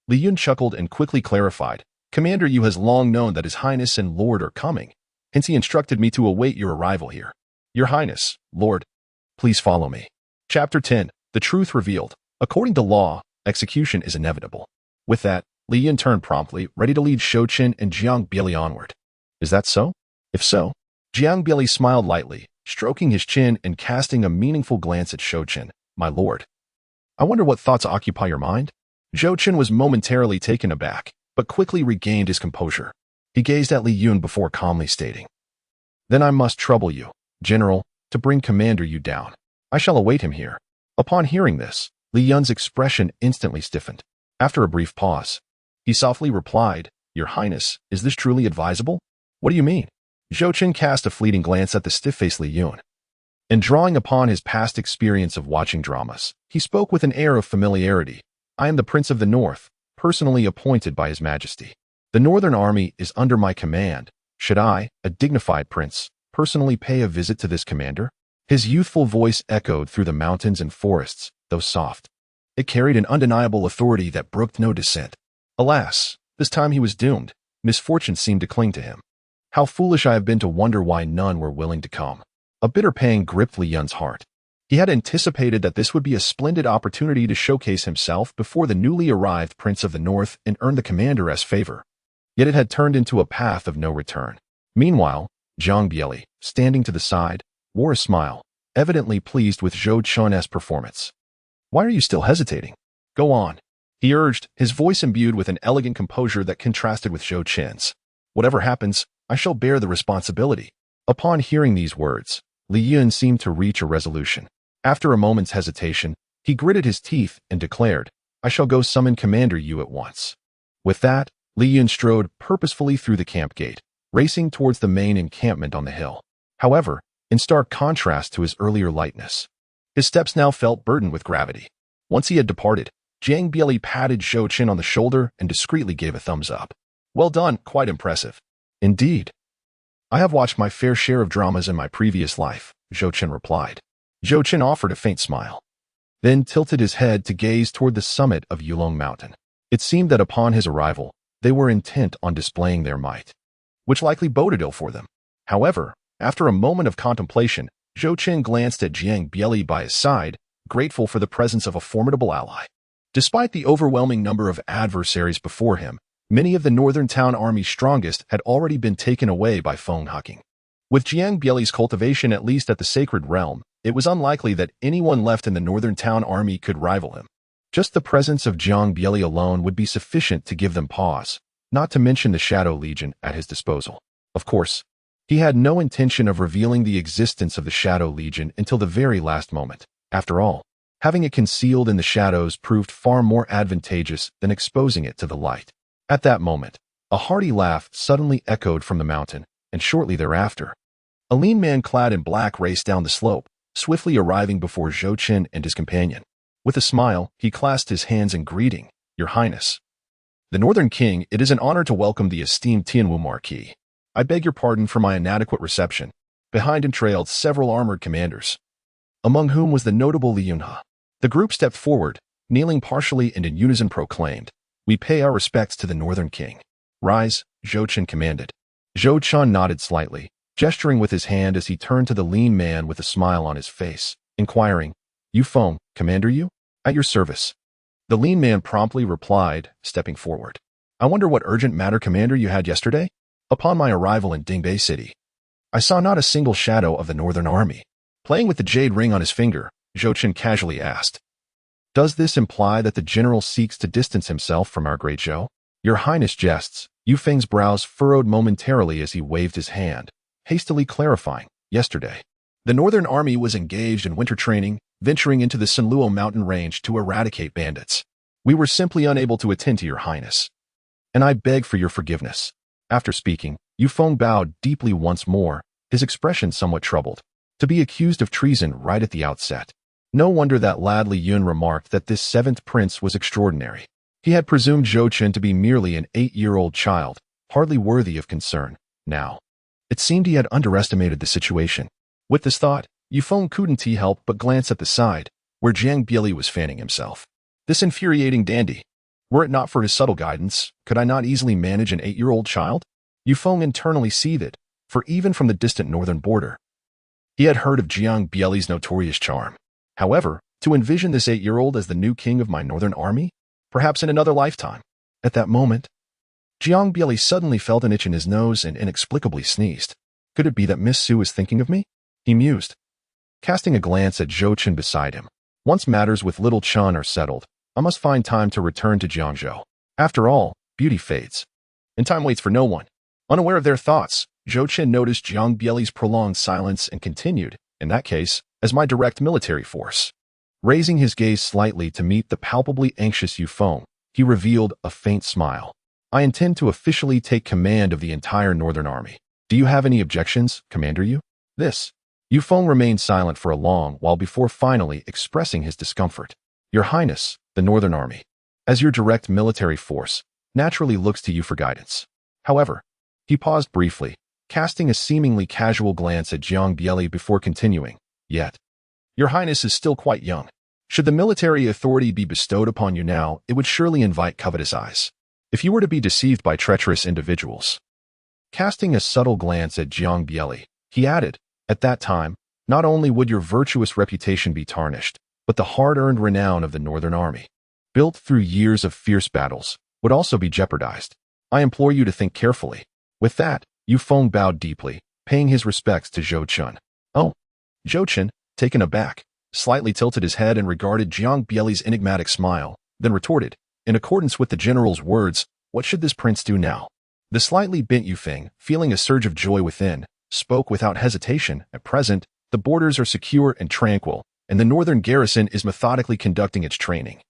Speaker 1: Li Yun chuckled and quickly clarified, "Commander Yu has long known that His Highness and Lord are coming, hence he instructed me to await your arrival here. Your Highness, Lord, please follow me." Chapter 10. The Truth Revealed. According to law, execution is inevitable. With that, Li Yun turned promptly, ready to lead Zhou Chen and Jiang Bieli onward. Is that so? If so, Jiang Bieli smiled lightly, stroking his chin and casting a meaningful glance at Zhou Chen. "My lord, I wonder what thoughts occupy your mind?" Zhou Chen was momentarily taken aback, but quickly regained his composure. He gazed at Li Yun before calmly stating, "Then I must trouble you, General, to bring Commander Yu down. I shall await him here." Upon hearing this, Li Yun's expression instantly stiffened. After a brief pause, he softly replied, "Your Highness, is this truly advisable?" "What do you mean?" Zhou Chen cast a fleeting glance at the stiff-faced Li Yun, and drawing upon his past experience of watching dramas, he spoke with an air of familiarity. "I am the Prince of the North, personally appointed by His Majesty. The Northern Army is under my command. Should I, a dignified prince, personally pay a visit to this commander?" His youthful voice echoed through the mountains and forests, though soft. It carried an undeniable authority that brooked no dissent. Alas, this time he was doomed. Misfortune seemed to cling to him. How foolish I have been to wonder why none were willing to come. A bitter pang gripped Li Yun's heart. He had anticipated that this would be a splendid opportunity to showcase himself before the newly arrived Prince of the North and earn the commander's favor. Yet it had turned into a path of no return. Meanwhile, Zhang Bieli, standing to the side, wore a smile, evidently pleased with Zhou Chen's performance. "Why are you still hesitating? Go on," he urged, his voice imbued with an elegant composure that contrasted with Zhou Chen's. "Whatever happens, I shall bear the responsibility." Upon hearing these words, Li Yun seemed to reach a resolution. After a moment's hesitation, he gritted his teeth and declared, "I shall go summon Commander Yu at once." With that, Li Yun strode purposefully through the camp gate, racing towards the main encampment on the hill. However, in stark contrast to his earlier lightness, his steps now felt burdened with gravity. Once he had departed, Zhang Bieli patted Zhou Chen on the shoulder and discreetly gave a thumbs up. "Well done, quite impressive." "Indeed. I have watched my fair share of dramas in my previous life," Zhou Chen replied. Zhou Chen offered a faint smile, then tilted his head to gaze toward the summit of Yulong Mountain. It seemed that upon his arrival, they were intent on displaying their might, which likely boded ill for them. However, after a moment of contemplation, Zhou Chen glanced at Zhang Bieli by his side, grateful for the presence of a formidable ally. Despite the overwhelming number of adversaries before him, many of the northern town army's strongest had already been taken away by Feng Hucking. With Zhang Bieli's cultivation at least at the sacred realm, it was unlikely that anyone left in the northern town army could rival him. Just the presence of Zhang Bieli alone would be sufficient to give them pause, not to mention the Shadow Legion at his disposal. Of course, he had no intention of revealing the existence of the Shadow Legion until the very last moment. After all, having it concealed in the shadows proved far more advantageous than exposing it to the light. At that moment, a hearty laugh suddenly echoed from the mountain, and shortly thereafter, a lean man clad in black raced down the slope, swiftly arriving before Zhou Chen and his companion. With a smile, he clasped his hands in greeting, "Your Highness." "The Northern King, it is an honor to welcome the esteemed Tianwu Marquis. I beg your pardon for my inadequate reception." Behind him trailed several armored commanders, among whom was the notable Li Yunhe. The group stepped forward, kneeling partially and in unison proclaimed, "We pay our respects to the Northern King." "Rise," Zhou Chen commanded. Zhou Chen nodded slightly, gesturing with his hand as he turned to the lean man with a smile on his face, inquiring, "Yu Feng, Commander Yu? At your service." The lean man promptly replied, stepping forward. "I wonder what urgent matter, Commander, you had yesterday? Upon my arrival in Dingbei City, I saw not a single shadow of the Northern Army." Playing with the jade ring on his finger, Zhou Chen casually asked, "Does this imply that the general seeks to distance himself from our Great Zhou?" "Your Highness jests." Yu Feng's brows furrowed momentarily as he waved his hand, hastily clarifying, "Yesterday, the Northern Army was engaged in winter training, venturing into the Sanluo mountain range to eradicate bandits. We were simply unable to attend to your Highness, and I beg for your forgiveness." After speaking, Yu Feng bowed deeply once more, his expression somewhat troubled. To be accused of treason right at the outset. No wonder that lad Li Yun remarked that this seventh prince was extraordinary. He had presumed Zhou Chen to be merely an 8-year-old child, hardly worthy of concern. Now, it seemed he had underestimated the situation. With this thought, Yu Feng couldn't help but glance at the side, where Zhang Bieli was fanning himself. This infuriating dandy. Were it not for his subtle guidance, could I not easily manage an 8-year-old child? Yu Feng internally seethed, for even from the distant northern border, he had heard of Zhang Bieli's notorious charm. However, to envision this 8-year-old as the new king of my northern army, perhaps in another lifetime. At that moment, Zhang Bieli suddenly felt an itch in his nose and inexplicably sneezed. Could it be that Miss Su is thinking of me? He mused, casting a glance at Zhou Chen beside him. Once matters with little Chen are settled, I must find time to return to Jiangzhou. After all, beauty fades, and time waits for no one. Unaware of their thoughts, Zhou Chen noticed Zhang Bieli's prolonged silence and continued, "In that case, as my direct military force." Raising his gaze slightly to meet the palpably anxious Yu Feng, he revealed a faint smile. "I intend to officially take command of the entire Northern Army. Do you have any objections, Commander Yu?" This. Yu Feng remained silent for a long while before finally expressing his discomfort. "Your Highness, the Northern Army, as your direct military force, naturally looks to you for guidance." However, he paused briefly, casting a seemingly casual glance at Zhang Bieli before continuing, "Yet, your Highness is still quite young. Should the military authority be bestowed upon you now, it would surely invite covetous eyes. if you were to be deceived by treacherous individuals. Casting a subtle glance at Jiang Bieli, he added, at that time, not only would your virtuous reputation be tarnished, but the hard-earned renown of the Northern Army, built through years of fierce battles, would also be jeopardized. I implore you to think carefully. With that, Yu Feng bowed deeply, paying his respects to Zhou Chen. Oh. Zhou Chen, taken aback, slightly tilted his head and regarded Jiang Bieli's enigmatic smile, then retorted, in accordance with the general's words, what should this prince do now? The slightly bent Yu Feng, feeling a surge of joy within, spoke without hesitation. At present, the borders are secure and tranquil, and the northern garrison is methodically conducting its training.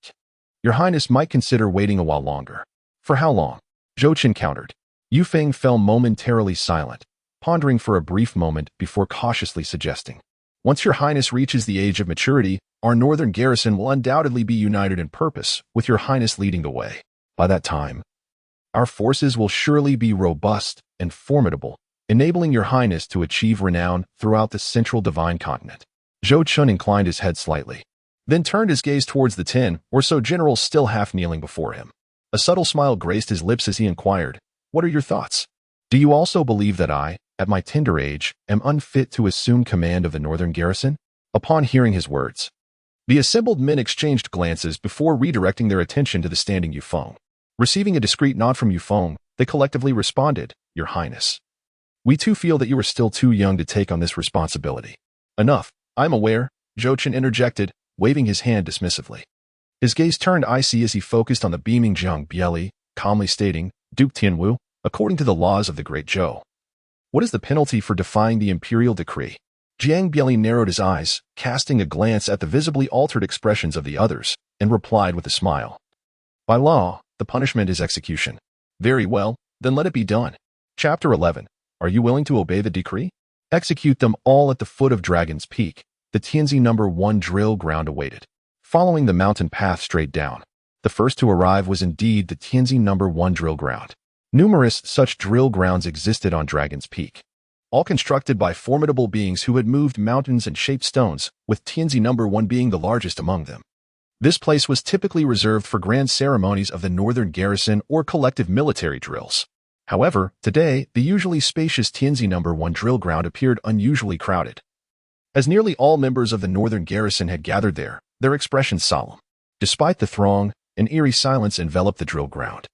Speaker 1: Your Highness might consider waiting a while longer. For how long? Zhou Chen countered. Yu Feng fell momentarily silent, pondering for a brief moment before cautiously suggesting. Once your Highness reaches the age of maturity, our northern garrison will undoubtedly be united in purpose, with your Highness leading the way. By that time, our forces will surely be robust and formidable, enabling your Highness to achieve renown throughout the central divine continent. Zhou Chen inclined his head slightly, then turned his gaze towards the 10 or so generals still half kneeling before him. A subtle smile graced his lips as he inquired, what are your thoughts? Do you also believe that I, at my tender age, am unfit to assume command of the northern garrison? Upon hearing his words, the assembled men exchanged glances before redirecting their attention to the standing Yu Feng. Receiving a discreet nod from Yu Feng, they collectively responded, Your Highness. We too feel that you are still too young to take on this responsibility. Enough, I'm aware, Zhou Chen interjected, waving his hand dismissively. His gaze turned icy as he focused on the beaming Jiang Bieli, calmly stating, Duke Tianwu, according to the laws of the Great Zhou. What is the penalty for defying the imperial decree? Jiang Bieli narrowed his eyes, casting a glance at the visibly altered expressions of the others, and replied with a smile. By law, the punishment is execution. Very well, then let it be done. Chapter 11. Are you willing to obey the decree? Execute them all at the foot of Dragon's Peak. The Tianzi No. 1 drill ground awaited. Following the mountain path straight down, the first to arrive was indeed the Tianzi No. 1 drill ground. Numerous such drill grounds existed on Dragon's Peak, all constructed by formidable beings who had moved mountains and shaped stones, with Tianzi No. 1 being the largest among them. This place was typically reserved for grand ceremonies of the northern garrison or collective military drills. However, today, the usually spacious Tianzi No. 1 drill ground appeared unusually crowded. As nearly all members of the northern garrison had gathered there, their expressions solemn. Despite the throng, an eerie silence enveloped the drill ground.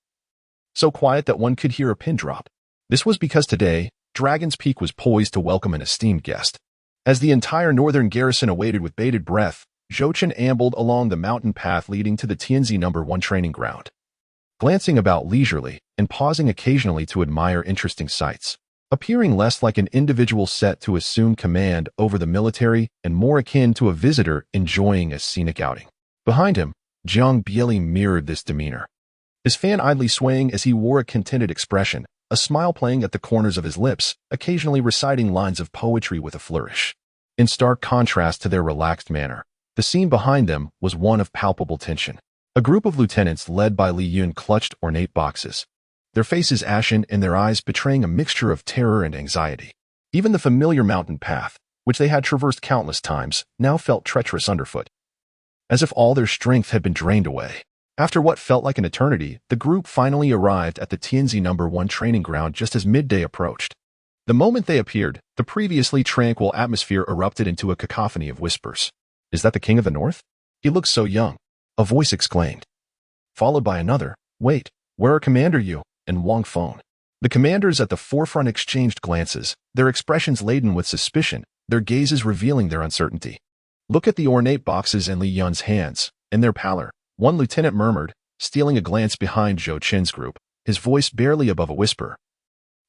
Speaker 1: So quiet that one could hear a pin drop. This was because today, Dragon's Peak was poised to welcome an esteemed guest. As the entire northern garrison awaited with bated breath, Zhou Chen ambled along the mountain path leading to the Tianzi No. 1 training ground. Glancing about leisurely and pausing occasionally to admire interesting sights, appearing less like an individual set to assume command over the military and more akin to a visitor enjoying a scenic outing. Behind him, Jiang Bieli mirrored this demeanor, his fan idly swaying as he wore a contented expression, a smile playing at the corners of his lips, occasionally reciting lines of poetry with a flourish. In stark contrast to their relaxed manner, the scene behind them was one of palpable tension. A group of lieutenants led by Li Yun clutched ornate boxes, their faces ashen and their eyes betraying a mixture of terror and anxiety. Even the familiar mountain path, which they had traversed countless times, now felt treacherous underfoot, as if all their strength had been drained away. After what felt like an eternity, the group finally arrived at the Tianzi No. 1 training ground just as midday approached. The moment they appeared, the previously tranquil atmosphere erupted into a cacophony of whispers. Is that the King of the North? He looks so young, a voice exclaimed. Followed by another, wait, where are Commander Yu and Wang Feng? The commanders at the forefront exchanged glances, their expressions laden with suspicion, their gazes revealing their uncertainty. Look at the ornate boxes in Li Yun's hands, and their pallor, one lieutenant murmured, stealing a glance behind Zhou Chen's group, his voice barely above a whisper,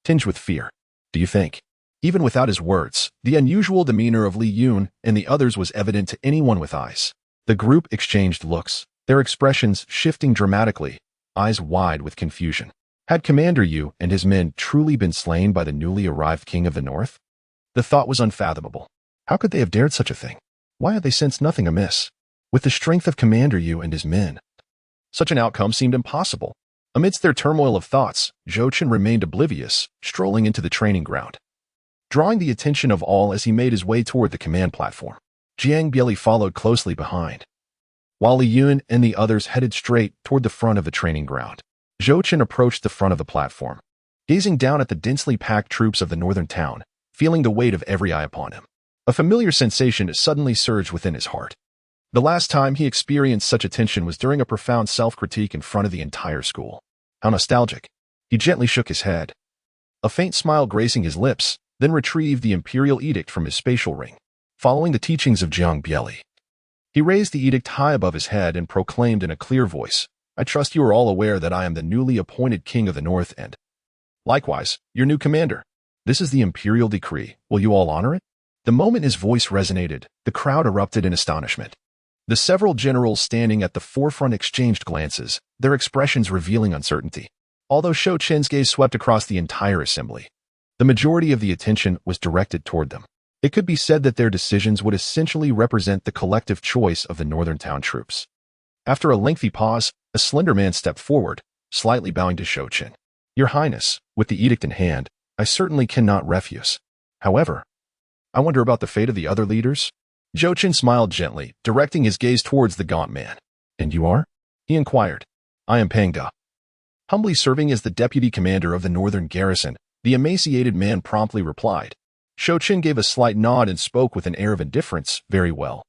Speaker 1: tinged with fear. Do you think? Even without his words, the unusual demeanor of Li Yun and the others was evident to anyone with eyes. The group exchanged looks, their expressions shifting dramatically, eyes wide with confusion. Had Commander Yu and his men truly been slain by the newly arrived King of the North? The thought was unfathomable. How could they have dared such a thing? Why had they sensed nothing amiss? With the strength of Commander Yu and his men, such an outcome seemed impossible. Amidst their turmoil of thoughts, Zhou Chen remained oblivious, strolling into the training ground, drawing the attention of all as he made his way toward the command platform. Jiang Bieli followed closely behind, while Li Yun and the others headed straight toward the front of the training ground. Zhou Chen approached the front of the platform, gazing down at the densely packed troops of the northern town, feeling the weight of every eye upon him. A familiar sensation suddenly surged within his heart. The last time he experienced such attention was during a profound self-critique in front of the entire school. How nostalgic. He gently shook his head, a faint smile gracing his lips, then retrieved the imperial edict from his spatial ring. Following the teachings of Dingbei, he raised the edict high above his head and proclaimed in a clear voice, "I trust you are all aware that I am the newly appointed king of the north and, likewise, your new commander. This is the imperial decree. Will you all honor it?" The moment his voice resonated, the crowd erupted in astonishment. The several generals standing at the forefront exchanged glances, their expressions revealing uncertainty. Although Zhou Chen's gaze swept across the entire assembly, the majority of the attention was directed toward them. It could be said that their decisions would essentially represent the collective choice of the northern town troops. After a lengthy pause, a slender man stepped forward, slightly bowing to Zhou Chen. "Your Highness, with the edict in hand, I certainly cannot refuse. However, I wonder about the fate of the other leaders?" Zhou Chen smiled gently, directing his gaze towards the gaunt man. "And you are?" he inquired. "I am Peng De." Humbly serving as the deputy commander of the northern garrison, the emaciated man promptly replied. Zhou Chen gave a slight nod and spoke with an air of indifference. "Very well.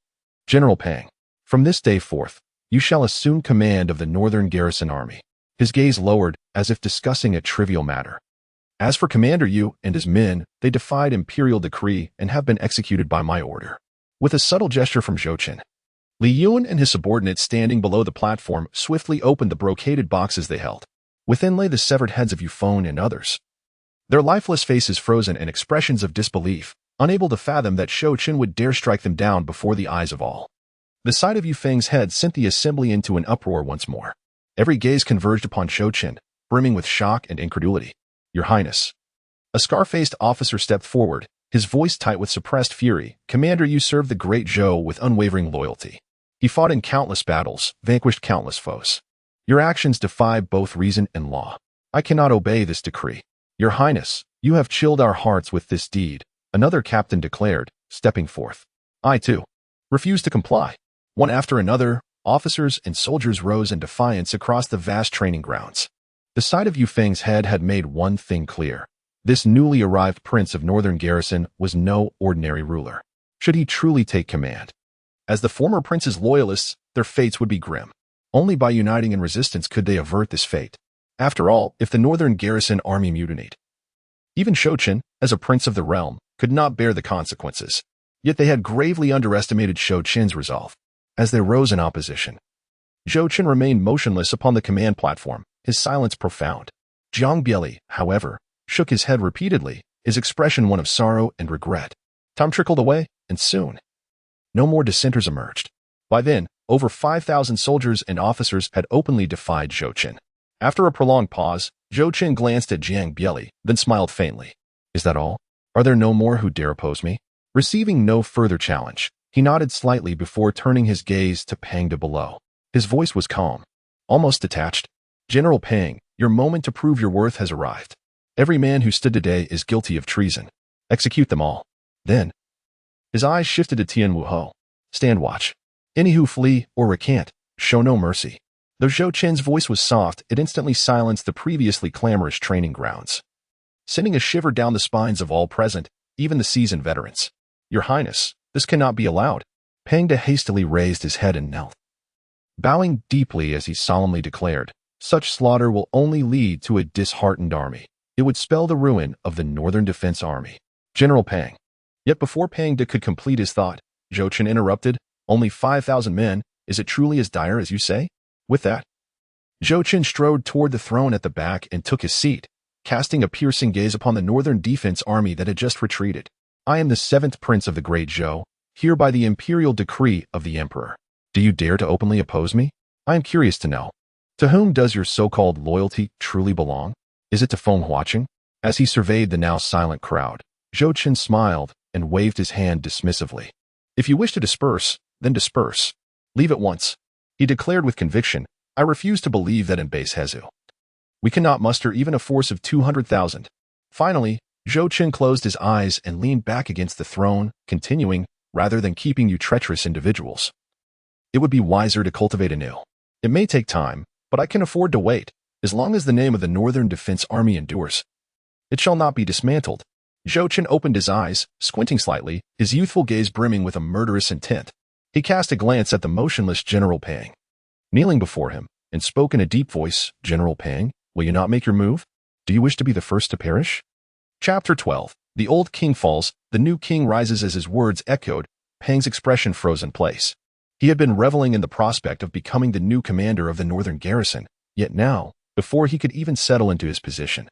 Speaker 1: General Peng, from this day forth, you shall assume command of the northern garrison army." His gaze lowered, as if discussing a trivial matter. "As for Commander Yu and his men, they defied imperial decree and have been executed by my order." With a subtle gesture from Zhou Chen, Li Yun and his subordinates standing below the platform swiftly opened the brocaded boxes they held. Within lay the severed heads of Yufeng and others, their lifeless faces frozen in expressions of disbelief, unable to fathom that Zhou Chen would dare strike them down before the eyes of all. The sight of Yufeng's head sent the assembly into an uproar once more. Every gaze converged upon Zhou Chen, brimming with shock and incredulity. "Your Highness." A scar-faced officer stepped forward, his voice tight with suppressed fury. "Commander, you served the Great Zhou with unwavering loyalty. He fought in countless battles, vanquished countless foes. Your actions defy both reason and law. I cannot obey this decree. Your Highness, you have chilled our hearts with this deed," another captain declared, stepping forth. "I, too, refuse to comply." One after another, officers and soldiers rose in defiance across the vast training grounds. The sight of Yufeng's head had made one thing clear. This newly arrived prince of northern garrison was no ordinary ruler. Should he truly take command, as the former prince's loyalists, their fates would be grim. Only by uniting in resistance could they avert this fate. After all, if the northern garrison army mutinied, even Zhou Chen, as a prince of the realm, could not bear the consequences. Yet they had gravely underestimated Zhou Chen's resolve. As they rose in opposition, Zhou Chen remained motionless upon the command platform, his silence profound. Dingbei, however, shook his head repeatedly, his expression one of sorrow and regret. Time trickled away, and soon, no more dissenters emerged. By then, over 5,000 soldiers and officers had openly defied Zhou Chen. After a prolonged pause, Zhou Chen glanced at Dingbei, then smiled faintly. "Is that all? Are there no more who dare oppose me?" Receiving no further challenge, he nodded slightly before turning his gaze to Peng De below. His voice was calm, almost detached. "General Peng, your moment to prove your worth has arrived. Every man who stood today is guilty of treason. Execute them all." Then, his eyes shifted to Tian Wuho. "Stand watch. Any who flee or recant, show no mercy." Though Zhou Chen's voice was soft, it instantly silenced the previously clamorous training grounds, sending a shiver down the spines of all present, even the seasoned veterans. "Your Highness, this cannot be allowed." Peng De hastily raised his head and knelt, bowing deeply as he solemnly declared, "Such slaughter will only lead to a disheartened army. It would spell the ruin of the Northern Defense Army." General Peng. Yet before Peng De could complete his thought, Zhou Chen interrupted. "Only 5,000 men, is it truly as dire as you say?" With that, Zhou Chen strode toward the throne at the back and took his seat, casting a piercing gaze upon the Northern Defense Army that had just retreated. "I am the 7th Prince of the Great Zhou, here by the imperial decree of the Emperor. Do you dare to openly oppose me? I am curious to know, to whom does your so-called loyalty truly belong? Is it to Feng Huaqing?" As he surveyed the now silent crowd, Zhou Chen smiled and waved his hand dismissively. "If you wish to disperse, then disperse. Leave at once," he declared with conviction. "I refuse to believe that in base Hezu we cannot muster even a force of 200,000. Finally, Zhou Chen closed his eyes and leaned back against the throne, continuing, "Rather than keeping you treacherous individuals, it would be wiser to cultivate anew. It may take time, but I can afford to wait." As long as the name of the Northern Defense Army endures, it shall not be dismantled. Zhou Chen opened his eyes, squinting slightly, his youthful gaze brimming with a murderous intent. He cast a glance at the motionless General Pang, kneeling before him, and spoke in a deep voice, "General Pang, will you not make your move? Do you wish to be the first to perish?" Chapter 12. The old king falls, the new king rises. As his words echoed, Pang's expression froze in place. He had been reveling in the prospect of becoming the new commander of the northern garrison, yet now, before he could even settle into his position,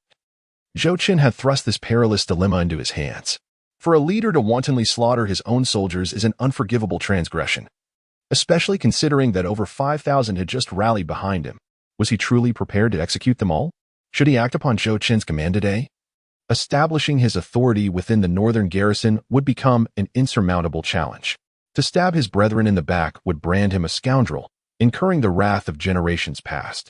Speaker 1: Zhou Chen had thrust this perilous dilemma into his hands. For a leader to wantonly slaughter his own soldiers is an unforgivable transgression, especially considering that over 5,000 had just rallied behind him. Was he truly prepared to execute them all? Should he act upon Zhou Chen's command today? Establishing his authority within the northern garrison would become an insurmountable challenge. To stab his brethren in the back would brand him a scoundrel, incurring the wrath of generations past.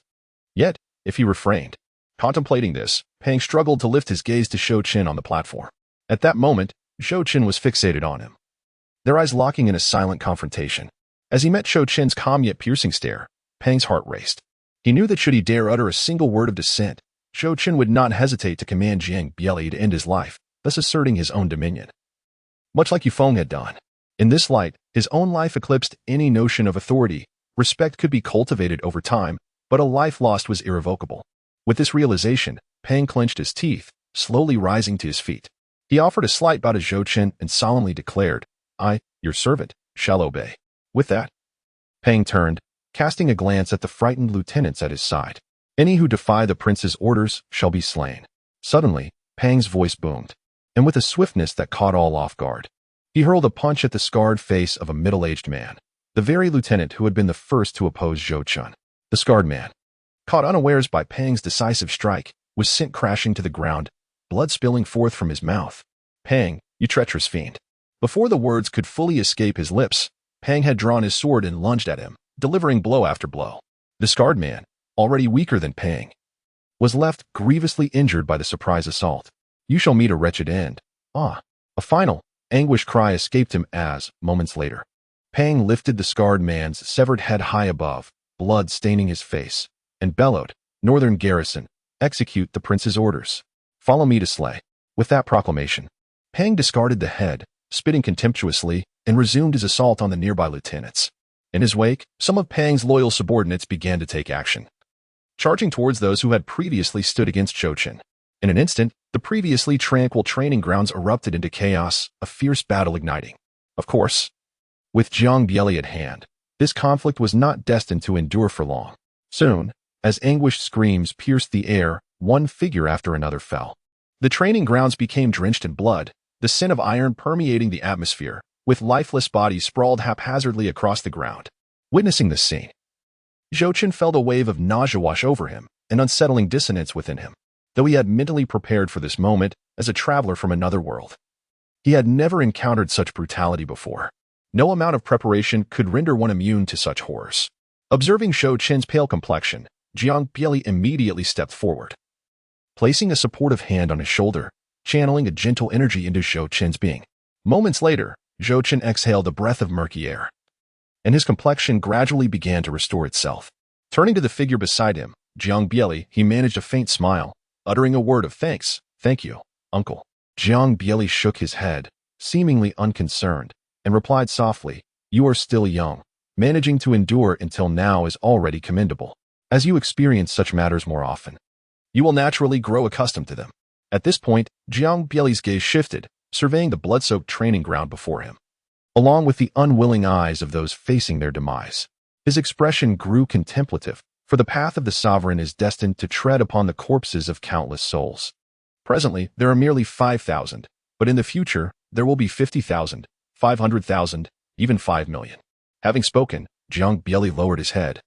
Speaker 1: Yet, if he refrained, contemplating this, Pang struggled to lift his gaze to Zhou Chen on the platform. At that moment, Zhou Chen was fixated on him, their eyes locking in a silent confrontation. As he met Zhou Chen's calm yet piercing stare, Pang's heart raced. He knew that should he dare utter a single word of dissent, Zhou Chen would not hesitate to command Dingbei to end his life, thus asserting his own dominion. Much like Yufeng had done. In this light, his own life eclipsed any notion of authority. Respect could be cultivated over time, but a life lost was irrevocable. With this realization, Pang clenched his teeth, slowly rising to his feet. He offered a slight bow to Zhou Chen and solemnly declared, "I, your servant, shall obey." With that, Pang turned, casting a glance at the frightened lieutenants at his side. "Any who defy the prince's orders shall be slain." Suddenly, Pang's voice boomed, and with a swiftness that caught all off guard, he hurled a punch at the scarred face of a middle-aged man, the very lieutenant who had been the first to oppose Zhou Chen. The scarred man, caught unawares by Pang's decisive strike, was sent crashing to the ground, blood spilling forth from his mouth. "Pang, you treacherous fiend." Before the words could fully escape his lips, Pang had drawn his sword and lunged at him, delivering blow after blow. The scarred man, already weaker than Pang, was left grievously injured by the surprise assault. "You shall meet a wretched end." A final, anguished cry escaped him as, moments later, Pang lifted the scarred man's severed head high above, blood staining his face, and bellowed, "Northern garrison, execute the prince's orders. Follow me to slay." With that proclamation, Pang discarded the head, spitting contemptuously, and resumed his assault on the nearby lieutenants. In his wake, some of Pang's loyal subordinates began to take action, charging towards those who had previously stood against Zhou Chen. In an instant, the previously tranquil training grounds erupted into chaos, a fierce battle igniting. Of course, with Dingbei at hand, this conflict was not destined to endure for long. Soon, as anguished screams pierced the air, one figure after another fell. The training grounds became drenched in blood, the scent of iron permeating the atmosphere, with lifeless bodies sprawled haphazardly across the ground. Witnessing this scene, Zhou Chen felt a wave of nausea wash over him, an unsettling dissonance within him. Though he had mentally prepared for this moment as a traveler from another world, he had never encountered such brutality before. No amount of preparation could render one immune to such horrors. Observing Zhou Chen's pale complexion, Dingbei immediately stepped forward, placing a supportive hand on his shoulder, channeling a gentle energy into Zhou Chen's being. Moments later, Zhou Chen exhaled a breath of murky air, and his complexion gradually began to restore itself. Turning to the figure beside him, Dingbei, he managed a faint smile, uttering a word of thanks. "Thank you, uncle." Dingbei shook his head, seemingly unconcerned, and replied softly, "You are still young. Managing to endure until now is already commendable. As you experience such matters more often, you will naturally grow accustomed to them." At this point, Dingbei's gaze shifted, surveying the blood-soaked training ground before him, along with the unwilling eyes of those facing their demise. His expression grew contemplative, for the path of the sovereign is destined to tread upon the corpses of countless souls. Presently, there are merely 5,000, but in the future, there will be 50,000, 500,000, even 5 million. Having spoken, Dingbei lowered his head,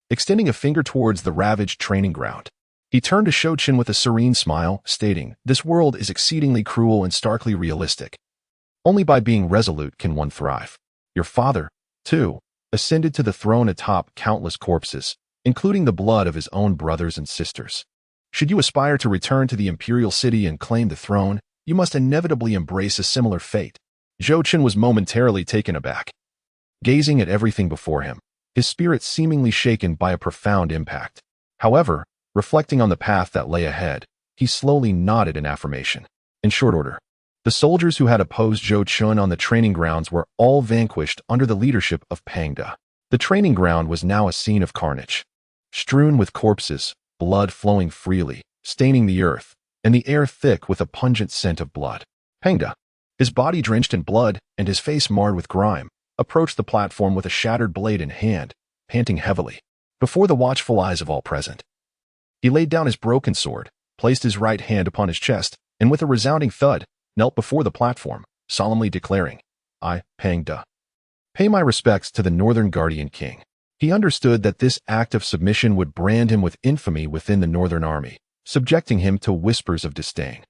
Speaker 1: extending a finger towards the ravaged training ground. He turned to Zhou Chen with a serene smile, stating, "This world is exceedingly cruel and starkly realistic. Only by being resolute can one thrive. Your father, too, ascended to the throne atop countless corpses, including the blood of his own brothers and sisters. Should you aspire to return to the imperial city and claim the throne, you must inevitably embrace a similar fate." Zhou Chen was momentarily taken aback, gazing at everything before him, his spirit seemingly shaken by a profound impact. However, Reflecting on the path that lay ahead, he slowly nodded in affirmation. In short order, the soldiers who had opposed Zhou Chen on the training grounds were all vanquished under the leadership of Pang De. The training ground was now a scene of carnage, strewn with corpses, blood flowing freely, staining the earth, and the air thick with a pungent scent of blood. Pang De, his body drenched in blood and his face marred with grime, approached the platform with a shattered blade in hand, panting heavily. Before the watchful eyes of all present, he laid down his broken sword, placed his right hand upon his chest, and with a resounding thud, knelt before the platform, solemnly declaring, "I, Pang De, pay my respects to the Northern Guardian King." He understood that this act of submission would brand him with infamy within the Northern Army, subjecting him to whispers of disdain.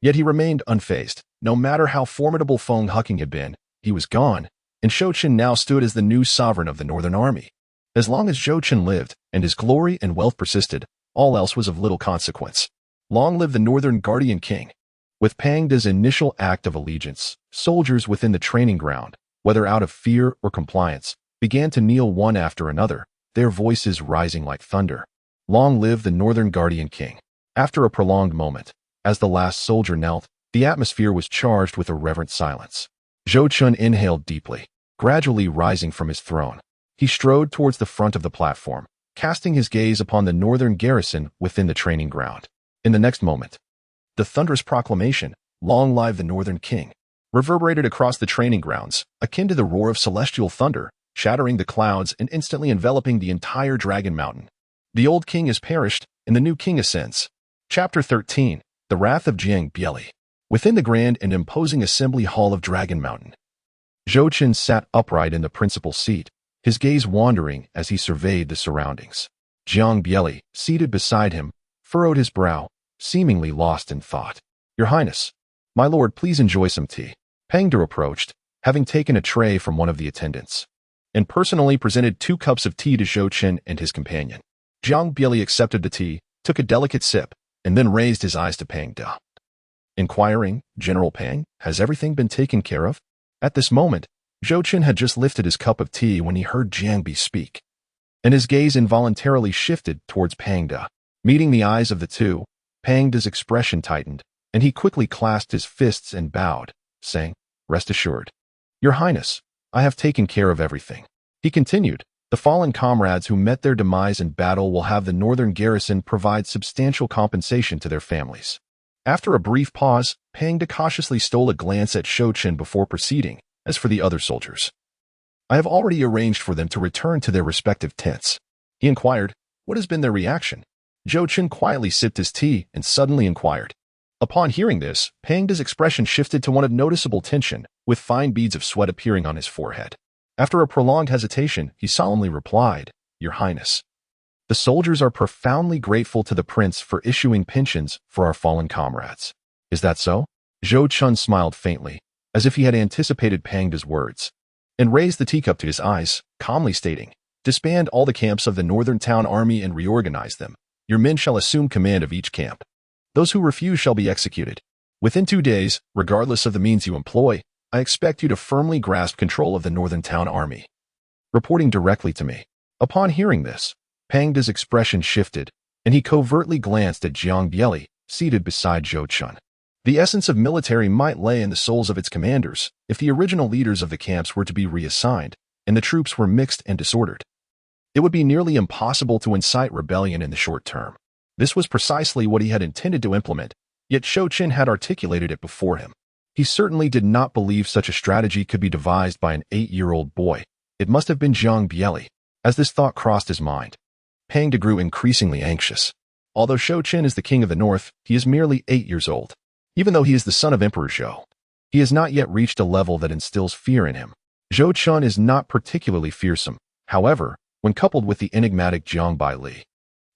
Speaker 1: Yet he remained unfazed. No matter how formidable Feng Huqing had been, he was gone, and Zhou Chen now stood as the new sovereign of the Northern Army. As long as Zhou Chen lived, and his glory and wealth persisted, all else was of little consequence. Long live the Northern Guardian King! With Pang De's initial act of allegiance, soldiers within the training ground, whether out of fear or compliance, began to kneel one after another, their voices rising like thunder. Long live the Northern Guardian King! After a prolonged moment, as the last soldier knelt, the atmosphere was charged with a reverent silence. Zhou Chen inhaled deeply, gradually rising from his throne. He strode towards the front of the platform, casting his gaze upon the northern garrison within the training ground. In the next moment, the thunderous proclamation, "Long live the Northern King," reverberated across the training grounds, akin to the roar of celestial thunder, shattering the clouds and instantly enveloping the entire Dragon Mountain. The old king has perished, and the new king ascends. Chapter 13. The Wrath of Dingbei. Within the grand and imposing assembly hall of Dragon Mountain, Zhou Chen sat upright in the principal seat, his gaze wandering as he surveyed the surroundings. Dingbei, seated beside him, furrowed his brow, seemingly lost in thought. "Your Highness, my lord, please enjoy some tea." Pang De approached, having taken a tray from one of the attendants, and personally presented 2 cups of tea to Zhou Chen and his companion. Dingbei accepted the tea, took a delicate sip, and then raised his eyes to Pang De. Inquiring, "General Pang, has everything been taken care of?" At this moment, Zhou Chen had just lifted his cup of tea when he heard Dingbei speak, and his gaze involuntarily shifted towards Pang De. Meeting the eyes of the two, Pang De's expression tightened, and he quickly clasped his fists and bowed, saying, "Rest assured, Your Highness, I have taken care of everything." He continued, "The fallen comrades who met their demise in battle will have the northern garrison provide substantial compensation to their families." After a brief pause, Pang De cautiously stole a glance at Zhou Chen before proceeding. "As for the other soldiers, I have already arranged for them to return to their respective tents." He inquired, "What has been their reaction?" Zhou Chen quietly sipped his tea and suddenly inquired. Upon hearing this, Pang De's expression shifted to one of noticeable tension, with fine beads of sweat appearing on his forehead. After a prolonged hesitation, he solemnly replied, "Your Highness, the soldiers are profoundly grateful to the prince for issuing pensions for our fallen comrades." "Is that so?" Zhou Chen smiled faintly, as if he had anticipated Pang De's words, and raised the teacup to his eyes, calmly stating, "Disband all the camps of the Northern Town Army and reorganize them. Your men shall assume command of each camp. Those who refuse shall be executed. Within 2 days, regardless of the means you employ, I expect you to firmly grasp control of the Northern Town Army, reporting directly to me." Upon hearing this, Pang De's expression shifted, and he covertly glanced at Dingbei, seated beside Zhou Chen. The essence of military might lay in the souls of its commanders if the original leaders of the camps were to be reassigned, and the troops were mixed and disordered. It would be nearly impossible to incite rebellion in the short term. This was precisely what he had intended to implement, yet Zhou Chen had articulated it before him. He certainly did not believe such a strategy could be devised by an 8-year-old boy. It must have been Dingbei. As this thought crossed his mind, Pang De grew increasingly anxious. Although Zhou Chen is the king of the north, he is merely 8 years old. Even though he is the son of Emperor Zhou, he has not yet reached a level that instills fear in him. Zhou Chen is not particularly fearsome. However, when coupled with the enigmatic Dingbei,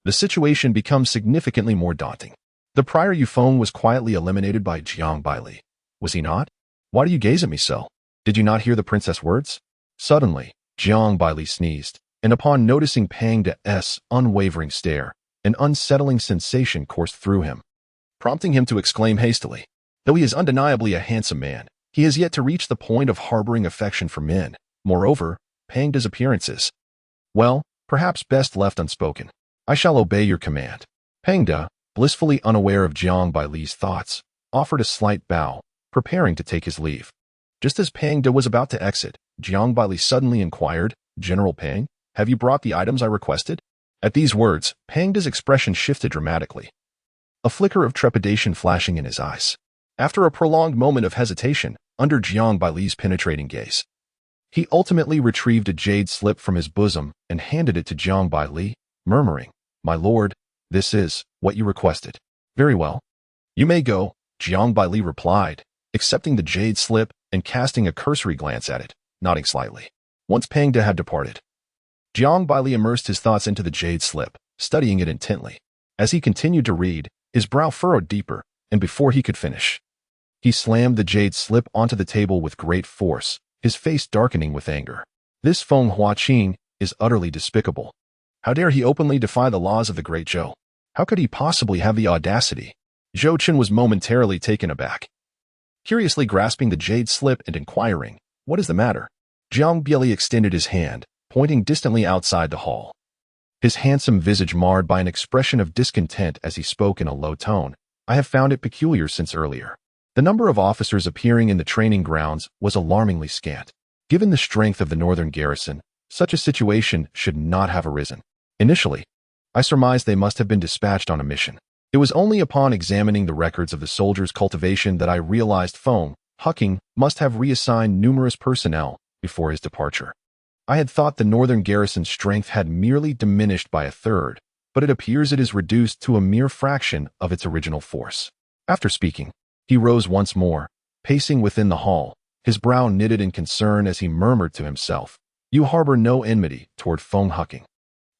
Speaker 1: the situation becomes significantly more daunting. The prior Yufeng was quietly eliminated by Dingbei. Was he not? Why do you gaze at me so? Did you not hear the princess' words? Suddenly, Dingbei sneezed, and upon noticing Pang De's unwavering stare, an unsettling sensation coursed through him, prompting him to exclaim hastily, "Though he is undeniably a handsome man, he has yet to reach the point of harboring affection for men. Moreover, Pang De's appearances, well, perhaps best left unspoken. I shall obey your command." Pangda, blissfully unaware of Jiang Baili's thoughts, offered a slight bow, preparing to take his leave. Just as Pangda was about to exit, Jiang Baili suddenly inquired, "General Pang, have you brought the items I requested?" At these words, Pangda's expression shifted dramatically, a flicker of trepidation flashing in his eyes. After a prolonged moment of hesitation, under Jiang Baili's penetrating gaze, he ultimately retrieved a jade slip from his bosom and handed it to Jiang Baili, murmuring, "My lord, this is what you requested." "Very well. You may go," Jiang Baili replied, accepting the jade slip and casting a cursory glance at it, nodding slightly. Once Pangda had departed, Jiang Baili immersed his thoughts into the jade slip, studying it intently. As he continued to read, his brow furrowed deeper, and before he could finish, he slammed the jade slip onto the table with great force, his face darkening with anger. This Feng Huaqing is utterly despicable. How dare he openly defy the laws of the Great Zhou? How could he possibly have the audacity? Zhou Chen was momentarily taken aback, curiously grasping the jade slip and inquiring, "What is the matter?" Jiang Baili extended his hand, pointing distantly outside the hall, his handsome visage marred by an expression of discontent as he spoke in a low tone. "I have found it peculiar since earlier. The number of officers appearing in the training grounds was alarmingly scant. Given the strength of the northern garrison, such a situation should not have arisen. Initially, I surmised they must have been dispatched on a mission. It was only upon examining the records of the soldiers' cultivation that I realized Feng Huqing must have reassigned numerous personnel before his departure. I had thought the northern garrison's strength had merely diminished by a third, but it appears it is reduced to a mere fraction of its original force." After speaking, he rose once more, pacing within the hall, his brow knitted in concern as he murmured to himself, "You harbor no enmity toward Feng Huqing.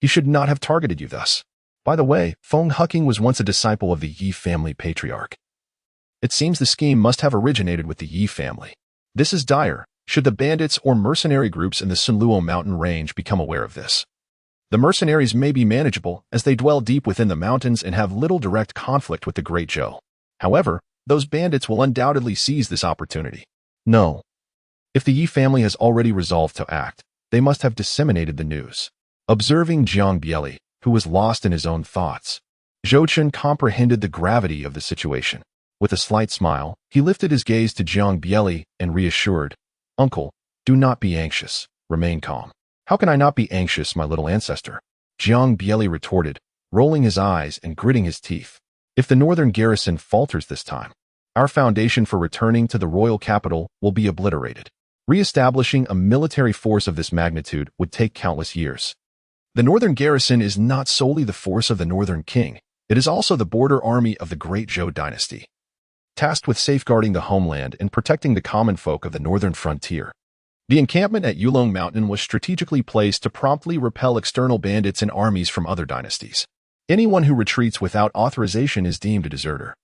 Speaker 1: He should not have targeted you thus. By the way, Feng Huqing was once a disciple of the Ye family patriarch. It seems the scheme must have originated with the Ye family. This is dire, should the bandits or mercenary groups in the Sunluo mountain range become aware of this. The mercenaries may be manageable as they dwell deep within the mountains and have little direct conflict with the Great Zhou. However, those bandits will undoubtedly seize this opportunity. No. If the Ye family has already resolved to act, they must have disseminated the news." Observing Jiang Baili, who was lost in his own thoughts, Zhou Chen comprehended the gravity of the situation. With a slight smile, he lifted his gaze to Jiang Baili and reassured, "Uncle, do not be anxious. Remain calm." "How can I not be anxious, my little ancestor?" Jiang Baili retorted, rolling his eyes and gritting his teeth. "If the northern garrison falters this time, our foundation for returning to the royal capital will be obliterated. Re-establishing a military force of this magnitude would take countless years. The northern garrison is not solely the force of the northern king, it is also the border army of the Great Zhou Dynasty, tasked with safeguarding the homeland and protecting the common folk of the northern frontier. The encampment at Yulong Mountain was strategically placed to promptly repel external bandits and armies from other dynasties. Anyone who retreats without authorization is deemed a deserter,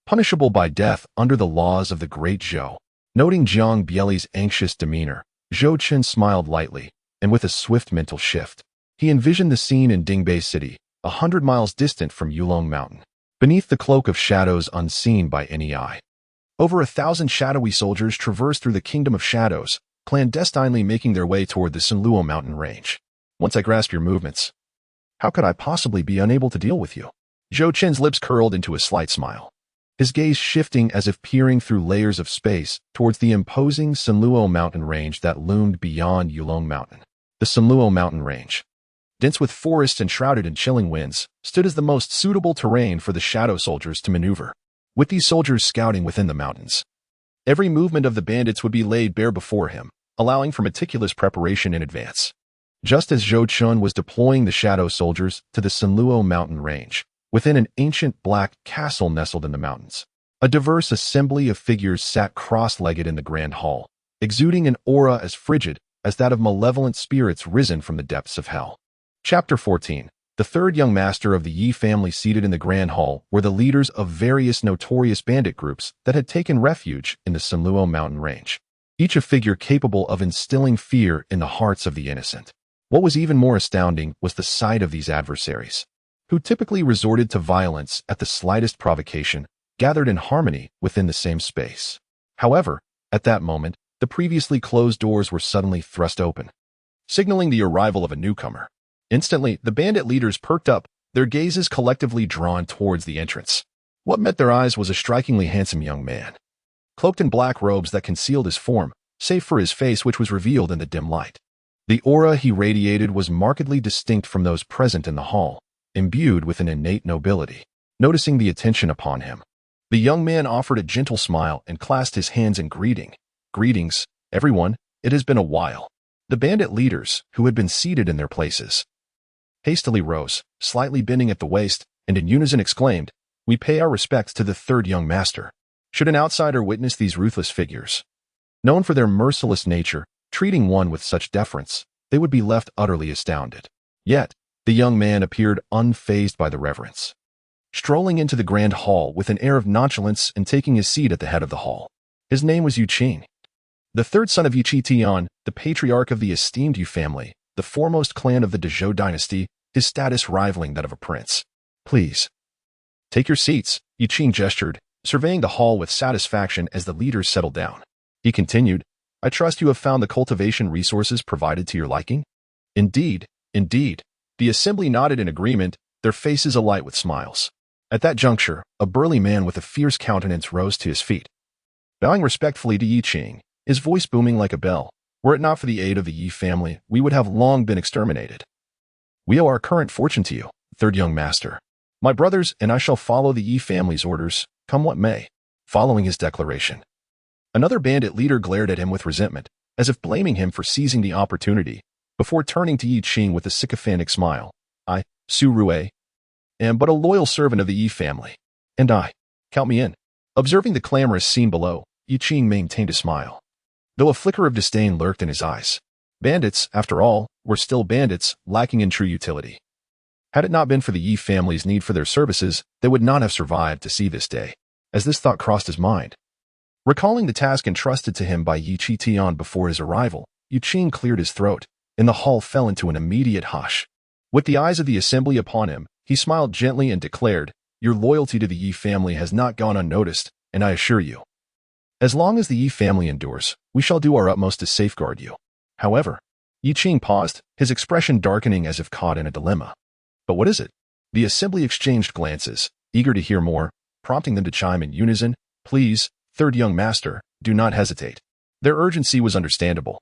Speaker 1: punishable by death under the laws of the Great Zhou." Noting Jiang Baili's anxious demeanor, Zhou Chen smiled lightly, and with a swift mental shift, he envisioned the scene in Dingbei City, 100 miles distant from Yulong Mountain, beneath the cloak of shadows unseen by any eye. Over 1,000 shadowy soldiers traversed through the Kingdom of Shadows, clandestinely making their way toward the Sunluo mountain range. "Once I grasp your movements, how could I possibly be unable to deal with you?" Zhou Chen's lips curled into a slight smile, his gaze shifting as if peering through layers of space towards the imposing Sunluo mountain range that loomed beyond Yulong Mountain. The Sunluo mountain range, dense with forests and shrouded in chilling winds, stood as the most suitable terrain for the shadow soldiers to maneuver. With these soldiers scouting within the mountains, every movement of the bandits would be laid bare before him, allowing for meticulous preparation in advance. Just as Zhou Chen was deploying the shadow soldiers to the Sunluo mountain range, within an ancient black castle nestled in the mountains, a diverse assembly of figures sat cross-legged in the grand hall, exuding an aura as frigid as that of malevolent spirits risen from the depths of hell. Chapter 14. The third young master of the Ye family seated in the grand hall were the leaders of various notorious bandit groups that had taken refuge in the Sunluo mountain range, each a figure capable of instilling fear in the hearts of the innocent. What was even more astounding was the sight of these adversaries, who typically resorted to violence at the slightest provocation, gathered in harmony within the same space. However, at that moment, the previously closed doors were suddenly thrust open, signaling the arrival of a newcomer. Instantly, the bandit leaders perked up, their gazes collectively drawn towards the entrance. What met their eyes was a strikingly handsome young man, cloaked in black robes that concealed his form, save for his face which was revealed in the dim light. The aura he radiated was markedly distinct from those present in the hall, imbued with an innate nobility. Noticing the attention upon him, the young man offered a gentle smile and clasped his hands in greeting. "Greetings, everyone, it has been a while." The bandit leaders, who had been seated in their places, hastily rose, slightly bending at the waist, and in unison exclaimed, "We pay our respects to the third young master." Should an outsider witness these ruthless figures, known for their merciless nature, treating one with such deference, they would be left utterly astounded. Yet, the young man appeared unfazed by the reverence, strolling into the grand hall with an air of nonchalance and taking his seat at the head of the hall. His name was Zhou Chen, the third son of Ye Tian, the patriarch of the esteemed Ye family, the foremost clan of the Zhou Dynasty, his status rivaling that of a prince. "Please, take your seats," Ye Chen gestured, surveying the hall with satisfaction as the leaders settled down. He continued, "I trust you have found the cultivation resources provided to your liking?" "Indeed, indeed." The assembly nodded in agreement, their faces alight with smiles. At that juncture, a burly man with a fierce countenance rose to his feet. Bowing respectfully to Ye Chen, his voice booming like a bell, "Were it not for the aid of the Ye family, we would have long been exterminated. We owe our current fortune to you, third young master. My brothers and I shall follow the Ye family's orders, come what may." Following his declaration, another bandit leader glared at him with resentment, as if blaming him for seizing the opportunity, before turning to Ye Chen with a sycophantic smile. "I, Su Rue, am but a loyal servant of the Ye family. And count me in." Observing the clamorous scene below, Ye Chen maintained a smile, though a flicker of disdain lurked in his eyes. Bandits, after all, were still bandits, lacking in true utility. Had it not been for the Ye family's need for their services, they would not have survived to see this day. As this thought crossed his mind, recalling the task entrusted to him by Ye Tian before his arrival, Ye Chen cleared his throat, and the hall fell into an immediate hush. With the eyes of the assembly upon him, he smiled gently and declared, "Your loyalty to the Ye family has not gone unnoticed, and I assure you, as long as the Ye family endures, we shall do our utmost to safeguard you." However, Ye Chen paused, his expression darkening as if caught in a dilemma. "But what is it?" The assembly exchanged glances, eager to hear more, prompting them to chime in unison, "Please, third young master, do not hesitate." Their urgency was understandable.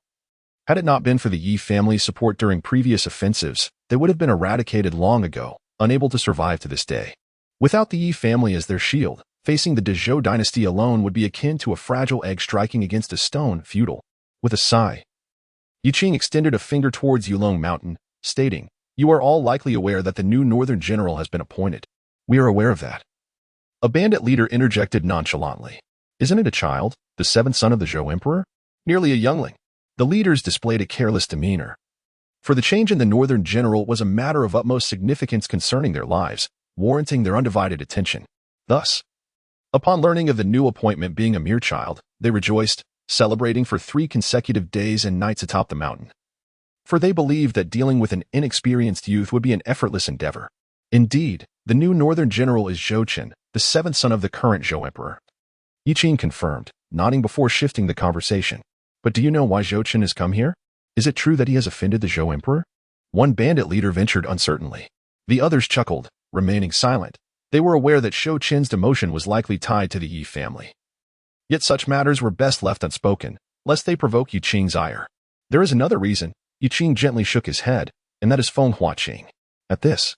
Speaker 1: Had it not been for the Ye family's support during previous offensives, they would have been eradicated long ago, unable to survive to this day. Without the Ye family as their shield, facing the Zhou Dynasty alone would be akin to a fragile egg striking against a stone, futile. With a sigh, Ye Chen extended a finger towards Yulong Mountain, stating, "You are all likely aware that the new northern general has been appointed." "We are aware of that." A bandit leader interjected nonchalantly. "Isn't it a child, the seventh son of the Zhou Emperor? Nearly a youngling." The leaders displayed a careless demeanor, for the change in the northern general was a matter of utmost significance concerning their lives, warranting their undivided attention. Thus, upon learning of the new appointment being a mere child, they rejoiced, celebrating for 3 consecutive days and nights atop the mountain. For they believed that dealing with an inexperienced youth would be an effortless endeavor. Indeed, the new northern general is Zhou Chen, the seventh son of the current Zhou Emperor. Ye Chen confirmed, nodding before shifting the conversation. "But do you know why Zhou Chen has come here? Is it true that he has offended the Zhou Emperor?" One bandit leader ventured uncertainly. The others chuckled, remaining silent. They were aware that Zhou Chen's demotion was likely tied to the Ye family. Yet such matters were best left unspoken, lest they provoke Ye Chen's ire. "There is another reason." Ye Chen gently shook his head, "and that is Feng Huaqing." At this,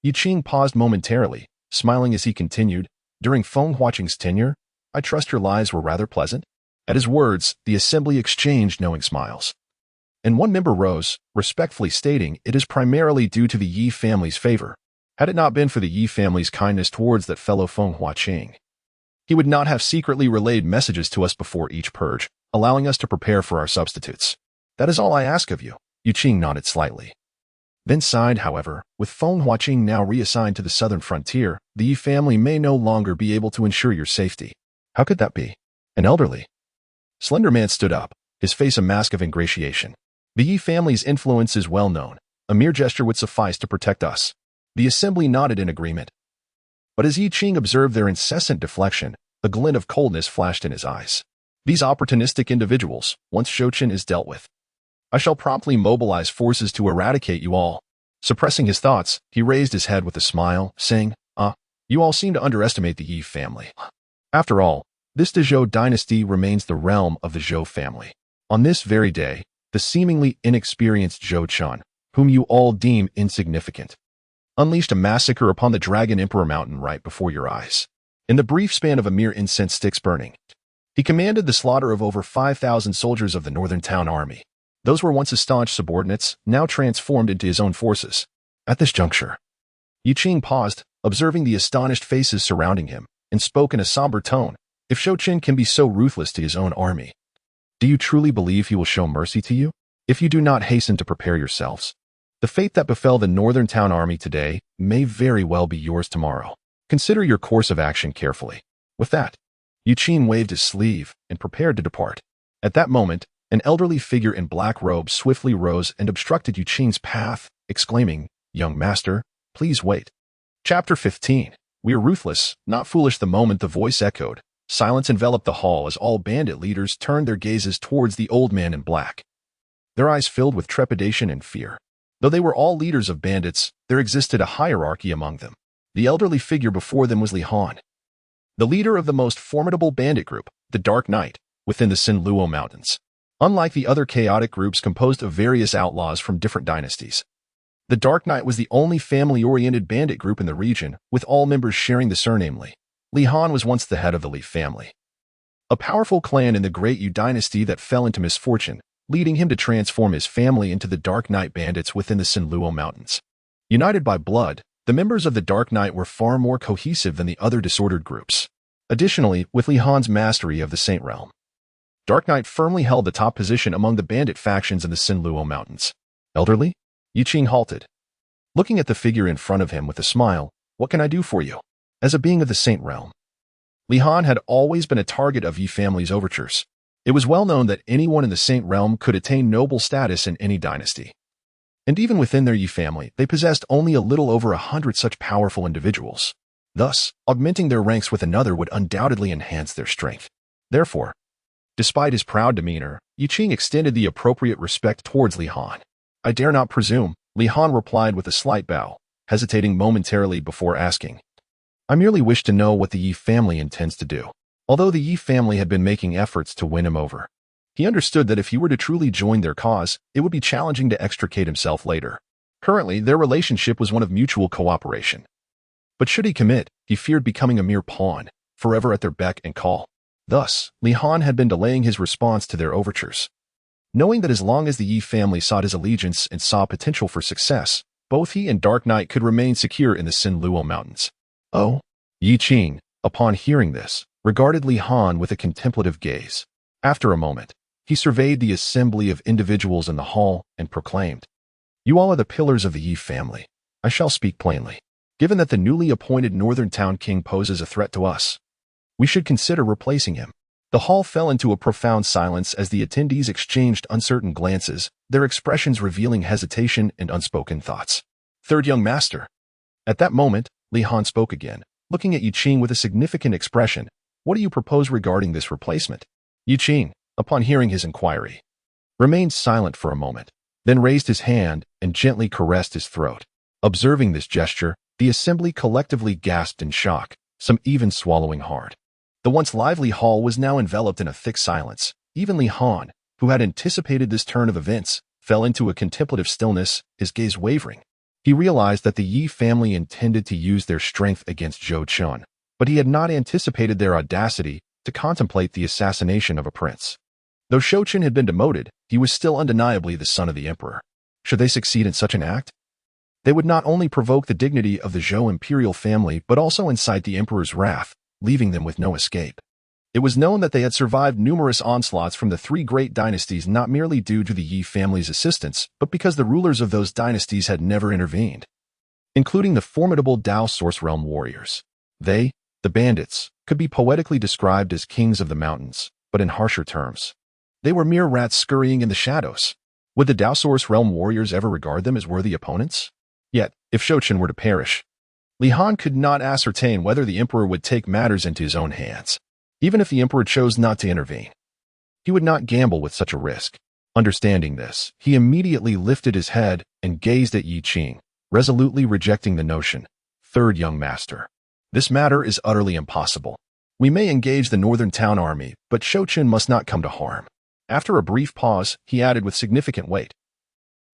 Speaker 1: Ye Chen paused momentarily, smiling as he continued, "During Feng Huaqing's tenure, I trust your lives were rather pleasant?" At his words, the assembly exchanged knowing smiles. And one member rose, respectfully stating, "It is primarily due to the Ye family's favor. Had it not been for the Ye family's kindness towards that fellow Feng Huaqing, he would not have secretly relayed messages to us before each purge, allowing us to prepare for our substitutes. That is all I ask of you." Ye Chen nodded slightly, then sighed. "However, with Feng Huaqing now reassigned to the southern frontier, the Ye family may no longer be able to ensure your safety." "How could that be?" An elderly, slender man stood up, his face a mask of ingratiation. "The Ye family's influence is well known. A mere gesture would suffice to protect us." The assembly nodded in agreement. But as Ye Chen observed their incessant deflection, a glint of coldness flashed in his eyes. "These opportunistic individuals, once Zhou Chen is dealt with, I shall promptly mobilize forces to eradicate you all." Suppressing his thoughts, he raised his head with a smile, saying, you all seem to underestimate the Ye family. After all, this Zhou Dynasty remains the realm of the Zhou family. On this very day, the seemingly inexperienced Zhou Chen, whom you all deem insignificant, unleashed a massacre upon the Dragon Emperor Mountain right before your eyes. In the brief span of a mere incense sticks burning, he commanded the slaughter of over 5,000 soldiers of the Northern Town Army. Those were once his staunch subordinates, now transformed into his own forces. At this juncture, Yi Qing paused, observing the astonished faces surrounding him, and spoke in a somber tone. If Zhou Chen can be so ruthless to his own army, do you truly believe he will show mercy to you? If you do not hasten to prepare yourselves, the fate that befell the Northern Town Army today may very well be yours tomorrow. Consider your course of action carefully. With that, Yi Qing waved his sleeve and prepared to depart. At that moment, an elderly figure in black robes swiftly rose and obstructed Yi Qing's path, exclaiming, "Young master, please wait." Chapter 15. We are ruthless, not foolish. The moment the voice echoed, silence enveloped the hall as all bandit leaders turned their gazes towards the old man in black. Their eyes filled with trepidation and fear. Though they were all leaders of bandits, there existed a hierarchy among them. The elderly figure before them was Li Han, the leader of the most formidable bandit group, the Dark Knight, within the Sinluo Mountains. Unlike the other chaotic groups composed of various outlaws from different dynasties, the Dark Knight was the only family-oriented bandit group in the region, with all members sharing the surname Li. Li Han was once the head of the Li family, a powerful clan in the Great Zhou Dynasty that fell into misfortune, leading him to transform his family into the Dark Knight bandits within the Sinluo Mountains. United by blood, the members of the Dark Knight were far more cohesive than the other disordered groups. Additionally, with Li Han's mastery of the Saint Realm, Dark Knight firmly held the top position among the bandit factions in the Sinluo Mountains. Elderly? Yi Qing halted, looking at the figure in front of him with a smile. What can I do for you? As a being of the Saint Realm, Li Han had always been a target of Yi family's overtures. It was well known that anyone in the Saint Realm could attain noble status in any dynasty. And even within their Yi family, they possessed only a little over 100 such powerful individuals. Thus, augmenting their ranks with another would undoubtedly enhance their strength. Therefore, despite his proud demeanor, Yi Qing extended the appropriate respect towards Li Han. I dare not presume, Li Han replied with a slight bow, hesitating momentarily before asking. I merely wish to know what the Yi family intends to do. Although the Yi family had been making efforts to win him over, he understood that if he were to truly join their cause, it would be challenging to extricate himself later. Currently, their relationship was one of mutual cooperation. But should he commit, he feared becoming a mere pawn, forever at their beck and call. Thus, Li Han had been delaying his response to their overtures, knowing that as long as the Yi family sought his allegiance and saw potential for success, both he and Dark Knight could remain secure in the Sinluo Mountains. Oh, Yi Qing, upon hearing this, regarded Li Han with a contemplative gaze. After a moment, he surveyed the assembly of individuals in the hall and proclaimed, "You all are the pillars of the Yi family. I shall speak plainly. Given that the newly appointed Northern Town King poses a threat to us, we should consider replacing him." The hall fell into a profound silence as the attendees exchanged uncertain glances, their expressions revealing hesitation and unspoken thoughts. Third young master. At that moment, Li Han spoke again, looking at Yi Qing with a significant expression. What do you propose regarding this replacement? Yi Qing, upon hearing his inquiry, remained silent for a moment, then raised his hand and gently caressed his throat. Observing this gesture, the assembly collectively gasped in shock, some even swallowing hard. The once lively hall was now enveloped in a thick silence. Even Li Han, who had anticipated this turn of events, fell into a contemplative stillness, his gaze wavering. He realized that the Yi family intended to use their strength against Zhou Chen, but he had not anticipated their audacity to contemplate the assassination of a prince. Though Zhou Chen had been demoted, he was still undeniably the son of the emperor. Should they succeed in such an act, they would not only provoke the dignity of the Zhou imperial family but also incite the emperor's wrath, leaving them with no escape. It was known that they had survived numerous onslaughts from the three great dynasties not merely due to the Yi family's assistance, but because the rulers of those dynasties had never intervened, including the formidable Dao Source Realm warriors. They, the bandits, could be poetically described as kings of the mountains, but in harsher terms, they were mere rats scurrying in the shadows. Would the Dao Source Realm warriors ever regard them as worthy opponents? Yet, if Zhou Chen were to perish, Li Han could not ascertain whether the emperor would take matters into his own hands. Even if the emperor chose not to intervene, he would not gamble with such a risk. Understanding this, he immediately lifted his head and gazed at Yi Qing, resolutely rejecting the notion. Third young master. This matter is utterly impossible. We may engage the northern town army, but Zhou Chen must not come to harm. After a brief pause, he added with significant weight,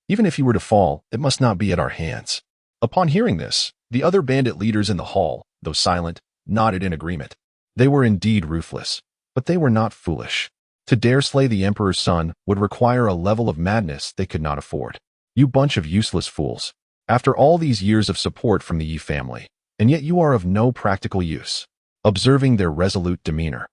Speaker 1: even if he were to fall, it must not be at our hands. Upon hearing this, the other bandit leaders in the hall, though silent, nodded in agreement. They were indeed ruthless, but they were not foolish. To dare slay the emperor's son would require a level of madness they could not afford. You bunch of useless fools. After all these years of support from the Ye family, and yet you are of no practical use. Observing their resolute demeanor.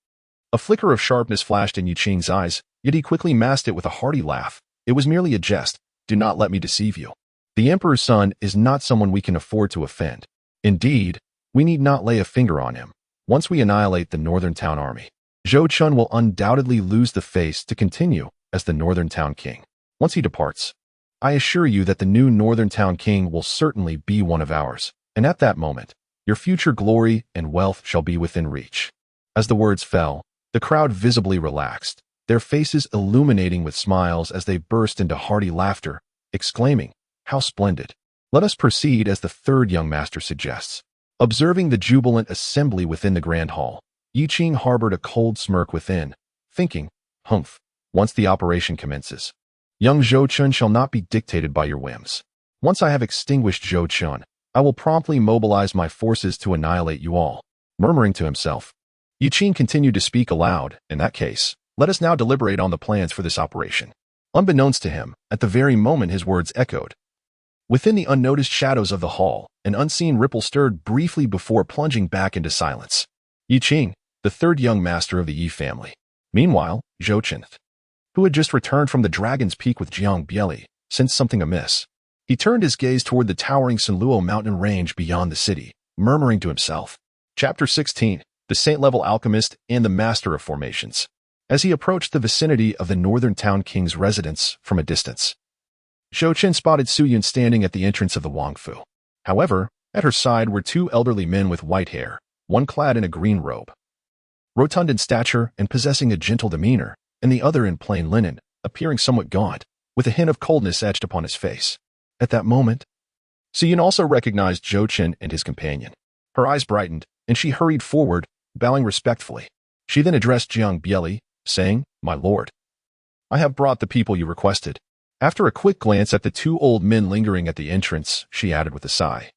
Speaker 1: A flicker of sharpness flashed in Yiqing's eyes, yet he quickly masked it with a hearty laugh. It was merely a jest. Do not let me deceive you. The emperor's son is not someone we can afford to offend. Indeed, we need not lay a finger on him. Once we annihilate the northern town army, Zhou Chen will undoubtedly lose the face to continue as the northern town king. Once he departs, I assure you that the new northern town king will certainly be one of ours, and at that moment, your future glory and wealth shall be within reach. As the words fell, the crowd visibly relaxed, their faces illuminating with smiles as they burst into hearty laughter, exclaiming, "How splendid! Let us proceed as the third young master suggests." Observing the jubilant assembly within the grand hall, Yiqing harbored a cold smirk within, thinking, "Humph, once the operation commences, young Zhou Chen shall not be dictated by your whims. Once I have extinguished Zhou Chen, I will promptly mobilize my forces to annihilate you all." Murmuring to himself, Yiqing continued to speak aloud. In that case, let us now deliberate on the plans for this operation. Unbeknownst to him, at the very moment his words echoed, within the unnoticed shadows of the hall, an unseen ripple stirred briefly before plunging back into silence. Yiqing, the third young master of the Ye family. Meanwhile, Zhou Chen, who had just returned from the Dragon's Peak with Jiang Bieli, sensed something amiss. He turned his gaze toward the towering Sanluo mountain range beyond the city, murmuring to himself. Chapter 16, The Saint-Level Alchemist and the Master of Formations. As he approached the vicinity of the northern town king's residence from a distance, Zhou Chen spotted Su Yun standing at the entrance of the Wangfu. However, at her side were two elderly men with white hair, one clad in a green robe, rotund in stature and possessing a gentle demeanor, and the other in plain linen, appearing somewhat gaunt, with a hint of coldness etched upon his face. At that moment, Su Yun also recognized Zhou Chen and his companion. Her eyes brightened, and she hurried forward, bowing respectfully. She then addressed Jiang Bieli, saying, "My lord, I have brought the people you requested." After a quick glance at the two old men lingering at the entrance, she added with a sigh,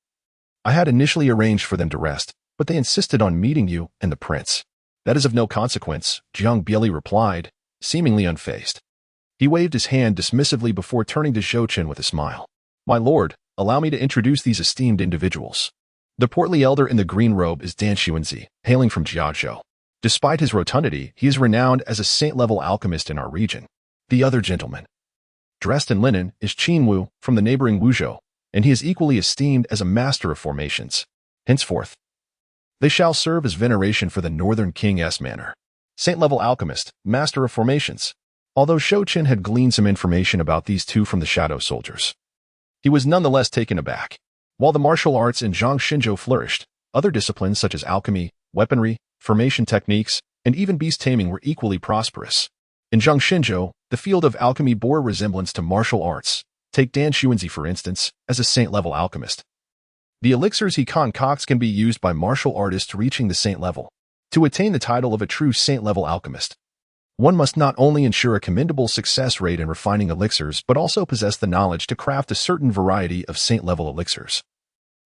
Speaker 1: "I had initially arranged for them to rest, but they insisted on meeting you and the prince." "That is of no consequence," Jiang Bieli replied, seemingly unfazed. He waved his hand dismissively before turning to Zhou Chen with a smile. "My lord, allow me to introduce these esteemed individuals. The portly elder in the green robe is Dan Xuanzi, hailing from Jiazhou. Despite his rotundity, he is renowned as a saint-level alchemist in our region. The other gentleman, dressed in linen, is Qin Wu from the neighboring Wuzhou, and he is equally esteemed as a master of formations. Henceforth, they shall serve as veneration for the northern king's manor. Saint-level alchemist, master of formations." Although Zhou Chen had gleaned some information about these two from the shadow soldiers, he was nonetheless taken aback. While the martial arts in Zhangshenzhou flourished, other disciplines such as alchemy, weaponry, formation techniques, and even beast taming were equally prosperous. In Zhangshenzhou, the field of alchemy bore a resemblance to martial arts. Take Dan Xuanzi, for instance, as a saint-level alchemist. The elixirs he concocts can be used by martial artists reaching the saint level. To attain the title of a true saint-level alchemist, one must not only ensure a commendable success rate in refining elixirs but also possess the knowledge to craft a certain variety of saint-level elixirs,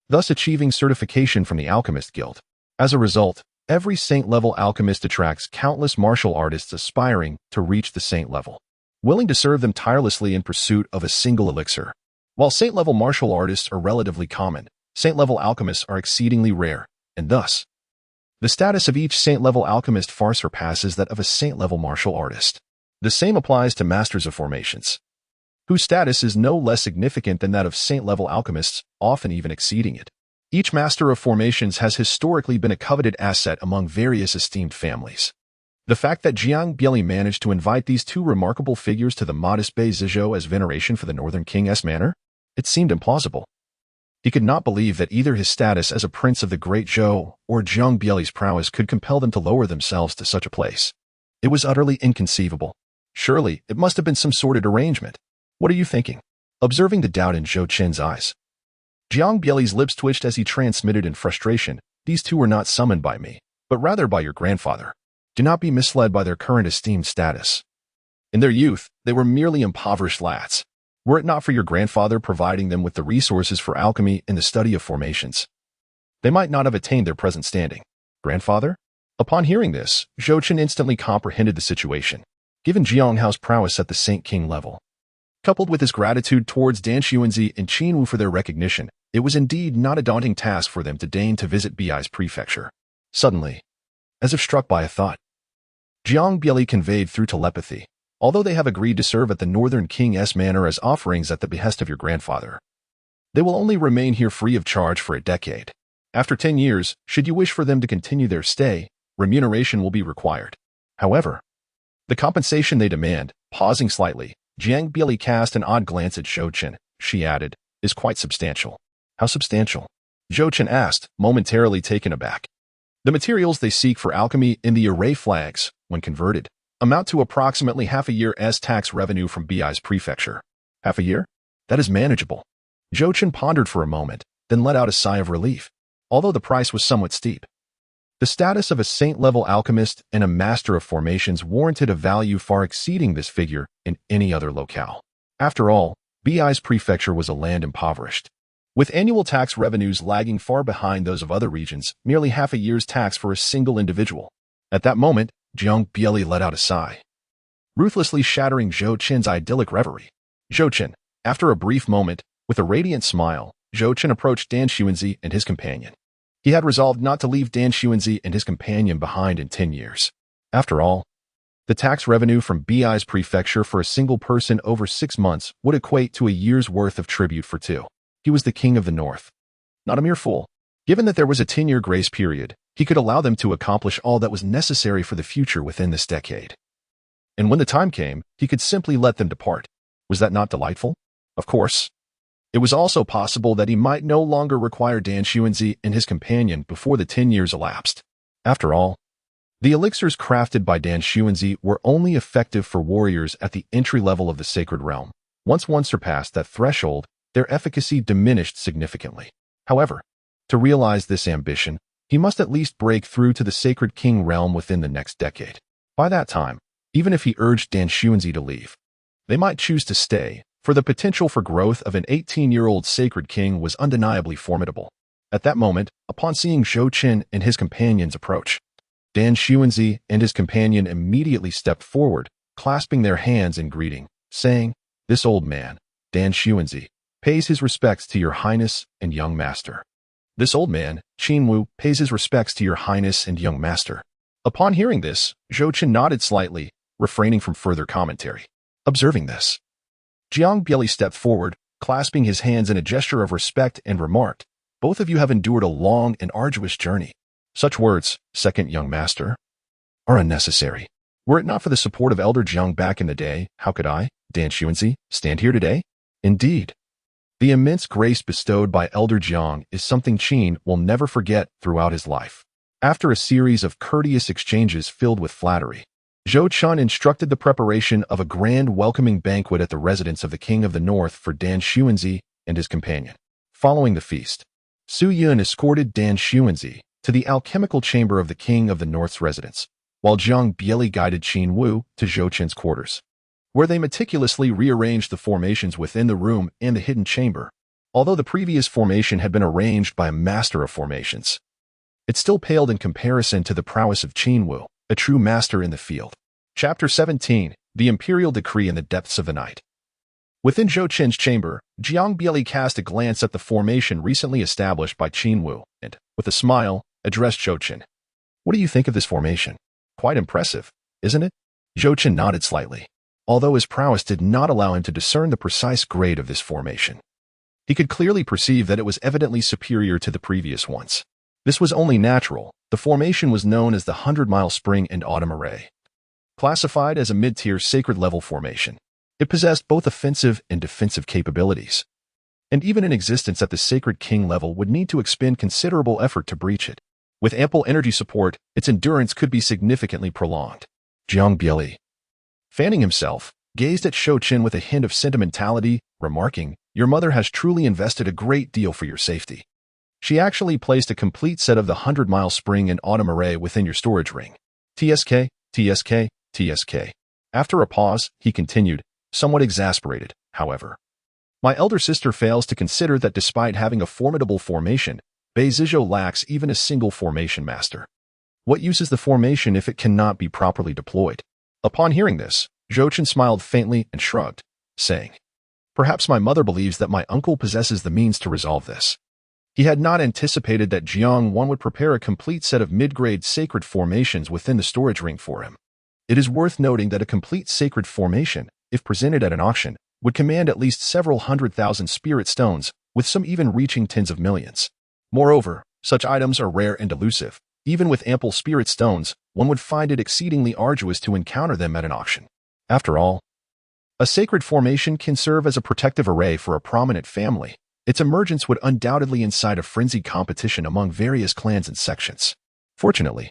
Speaker 1: thus achieving certification from the Alchemist Guild. As a result, every saint-level alchemist attracts countless martial artists aspiring to reach the saint level, willing to serve them tirelessly in pursuit of a single elixir. While saint-level martial artists are relatively common, saint-level alchemists are exceedingly rare, and thus, the status of each saint-level alchemist far surpasses that of a saint-level martial artist. The same applies to masters of formations, whose status is no less significant than that of saint-level alchemists, often even exceeding it. Each master of formations has historically been a coveted asset among various esteemed families. The fact that Jiang Bieli managed to invite these two remarkable figures to the modest Bei Zizhou as veneration for the northern king's manor, it seemed implausible. He could not believe that either his status as a prince of the Great Zhou or Jiang Bieli's prowess could compel them to lower themselves to such a place. It was utterly inconceivable. Surely, it must have been some sordid arrangement. What are you thinking? Observing the doubt in Zhou Chen's eyes, Jiang Bieli's lips twitched as he transmitted in frustration, "These two were not summoned by me, but rather by your grandfather. Do not be misled by their current esteemed status. In their youth, they were merely impoverished lads. Were it not for your grandfather providing them with the resources for alchemy and the study of formations, they might not have attained their present standing." Grandfather? Upon hearing this, Zhou Chen instantly comprehended the situation. Given Jiang Hao's prowess at the Saint King level, coupled with his gratitude towards Dan Xuanzi and Qin Wu for their recognition, it was indeed not a daunting task for them to deign to visit Bi's prefecture. Suddenly, as if struck by a thought, Jiang Bieli conveyed through telepathy, "Although they have agreed to serve at the Northern King's manor as offerings at the behest of your grandfather, they will only remain here free of charge for a decade. After 10 years, should you wish for them to continue their stay, remuneration will be required. However, the compensation they demand," pausing slightly, Jiang Bieli cast an odd glance at Zhou Chen. She added, "is quite substantial." "How substantial?" Zhou Chen asked, momentarily taken aback. "The materials they seek for alchemy in the array flags, when converted, amount to approximately half a year's tax revenue from Bi's prefecture." "Half a year? That is manageable." Zhou Chen pondered for a moment, then let out a sigh of relief. Although the price was somewhat steep, the status of a saint-level alchemist and a master of formations warranted a value far exceeding this figure in any other locale. After all, Bi's prefecture was a land impoverished, with annual tax revenues lagging far behind those of other regions, merely half a year's tax for a single individual. At that moment, Jiang Bieli let out a sigh, ruthlessly shattering Zhou Chen's idyllic reverie. Zhou Chen, after a brief moment, with a radiant smile, Zhou Chen approached Dan Xuanzi and his companion. He had resolved not to leave Dan Xuanzi and his companion behind in 10 years. After all, the tax revenue from Bi's prefecture for a single person over 6 months would equate to a year's worth of tribute for two. He was the king of the north, not a mere fool. Given that there was a 10-year grace period, he could allow them to accomplish all that was necessary for the future within this decade. And when the time came, he could simply let them depart. Was that not delightful? Of course. It was also possible that he might no longer require Dan Xuanzi and his companion before the 10 years elapsed. After all, the elixirs crafted by Dan Xuanzi were only effective for warriors at the entry level of the sacred realm. Once one surpassed that threshold, their efficacy diminished significantly. However, to realize this ambition, he must at least break through to the sacred king realm within the next decade. By that time, even if he urged Dan Xuanzi to leave, they might choose to stay, for the potential for growth of an 18-year-old sacred king was undeniably formidable. At that moment, upon seeing Zhou Chen and his companions approach, Dan Xuanzi and his companion immediately stepped forward, clasping their hands in greeting, saying, "This old man, Dan Xuanzi, pays his respects to your highness and young master." "This old man, Qin Wu, pays his respects to your highness and young master." Upon hearing this, Zhou Chen nodded slightly, refraining from further commentary. Observing this, Jiang Bieli stepped forward, clasping his hands in a gesture of respect and remarked, "Both of you have endured a long and arduous journey. Such words, second young master, are unnecessary. Were it not for the support of Elder Jiang back in the day, how could I, Dan Xuanzi, stand here today? Indeed, the immense grace bestowed by Elder Jiang is something Qin will never forget throughout his life." After a series of courteous exchanges filled with flattery, Zhou Chen instructed the preparation of a grand welcoming banquet at the residence of the King of the North for Dan Xuanzi and his companion. Following the feast, Su Yun escorted Dan Xuanzi to the alchemical chamber of the King of the North's residence, while Jiang Bieli guided Qin Wu to Zhou Chen's quarters, where they meticulously rearranged the formations within the room and the hidden chamber. Although the previous formation had been arranged by a master of formations, it still paled in comparison to the prowess of Qin Wu, a true master in the field. Chapter 17, The Imperial Decree in the Depths of the Night. Within Zhou Chen's chamber, Jiang Bieli cast a glance at the formation recently established by Qin Wu and, with a smile, addressed Zhou Chen. "What do you think of this formation? Quite impressive, isn't it?" Zhou Chen nodded slightly, although his prowess did not allow him to discern the precise grade of this formation. He could clearly perceive that it was evidently superior to the previous ones. This was only natural. The formation was known as the 100-Mile Spring and Autumn Array. Classified as a mid-tier sacred-level formation, it possessed both offensive and defensive capabilities, and even in existence at the Sacred King level would need to expend considerable effort to breach it. With ample energy support, its endurance could be significantly prolonged. Jiang Bieli, fanning himself, gazed at Zhou Chen with a hint of sentimentality, remarking, "Your mother has truly invested a great deal for your safety. She actually placed a complete set of the 100-mile spring and autumn array within your storage ring. TSK, TSK, TSK. After a pause, he continued, somewhat exasperated, however. My elder sister fails to consider that despite having a formidable formation, Great Zhou lacks even a single formation master. What use is the formation if it cannot be properly deployed? Upon hearing this, Zhou Chen smiled faintly and shrugged, saying, Perhaps my mother believes that my uncle possesses the means to resolve this. He had not anticipated that Jiang Wan would prepare a complete set of mid-grade sacred formations within the storage ring for him. It is worth noting that a complete sacred formation, if presented at an auction, would command at least several 100,000 spirit stones, with some even reaching tens of millions. Moreover, such items are rare and elusive. Even with ample spirit stones, one would find it exceedingly arduous to encounter them at an auction. After all, a sacred formation can serve as a protective array for a prominent family. Its emergence would undoubtedly incite a frenzied competition among various clans and sections. Fortunately,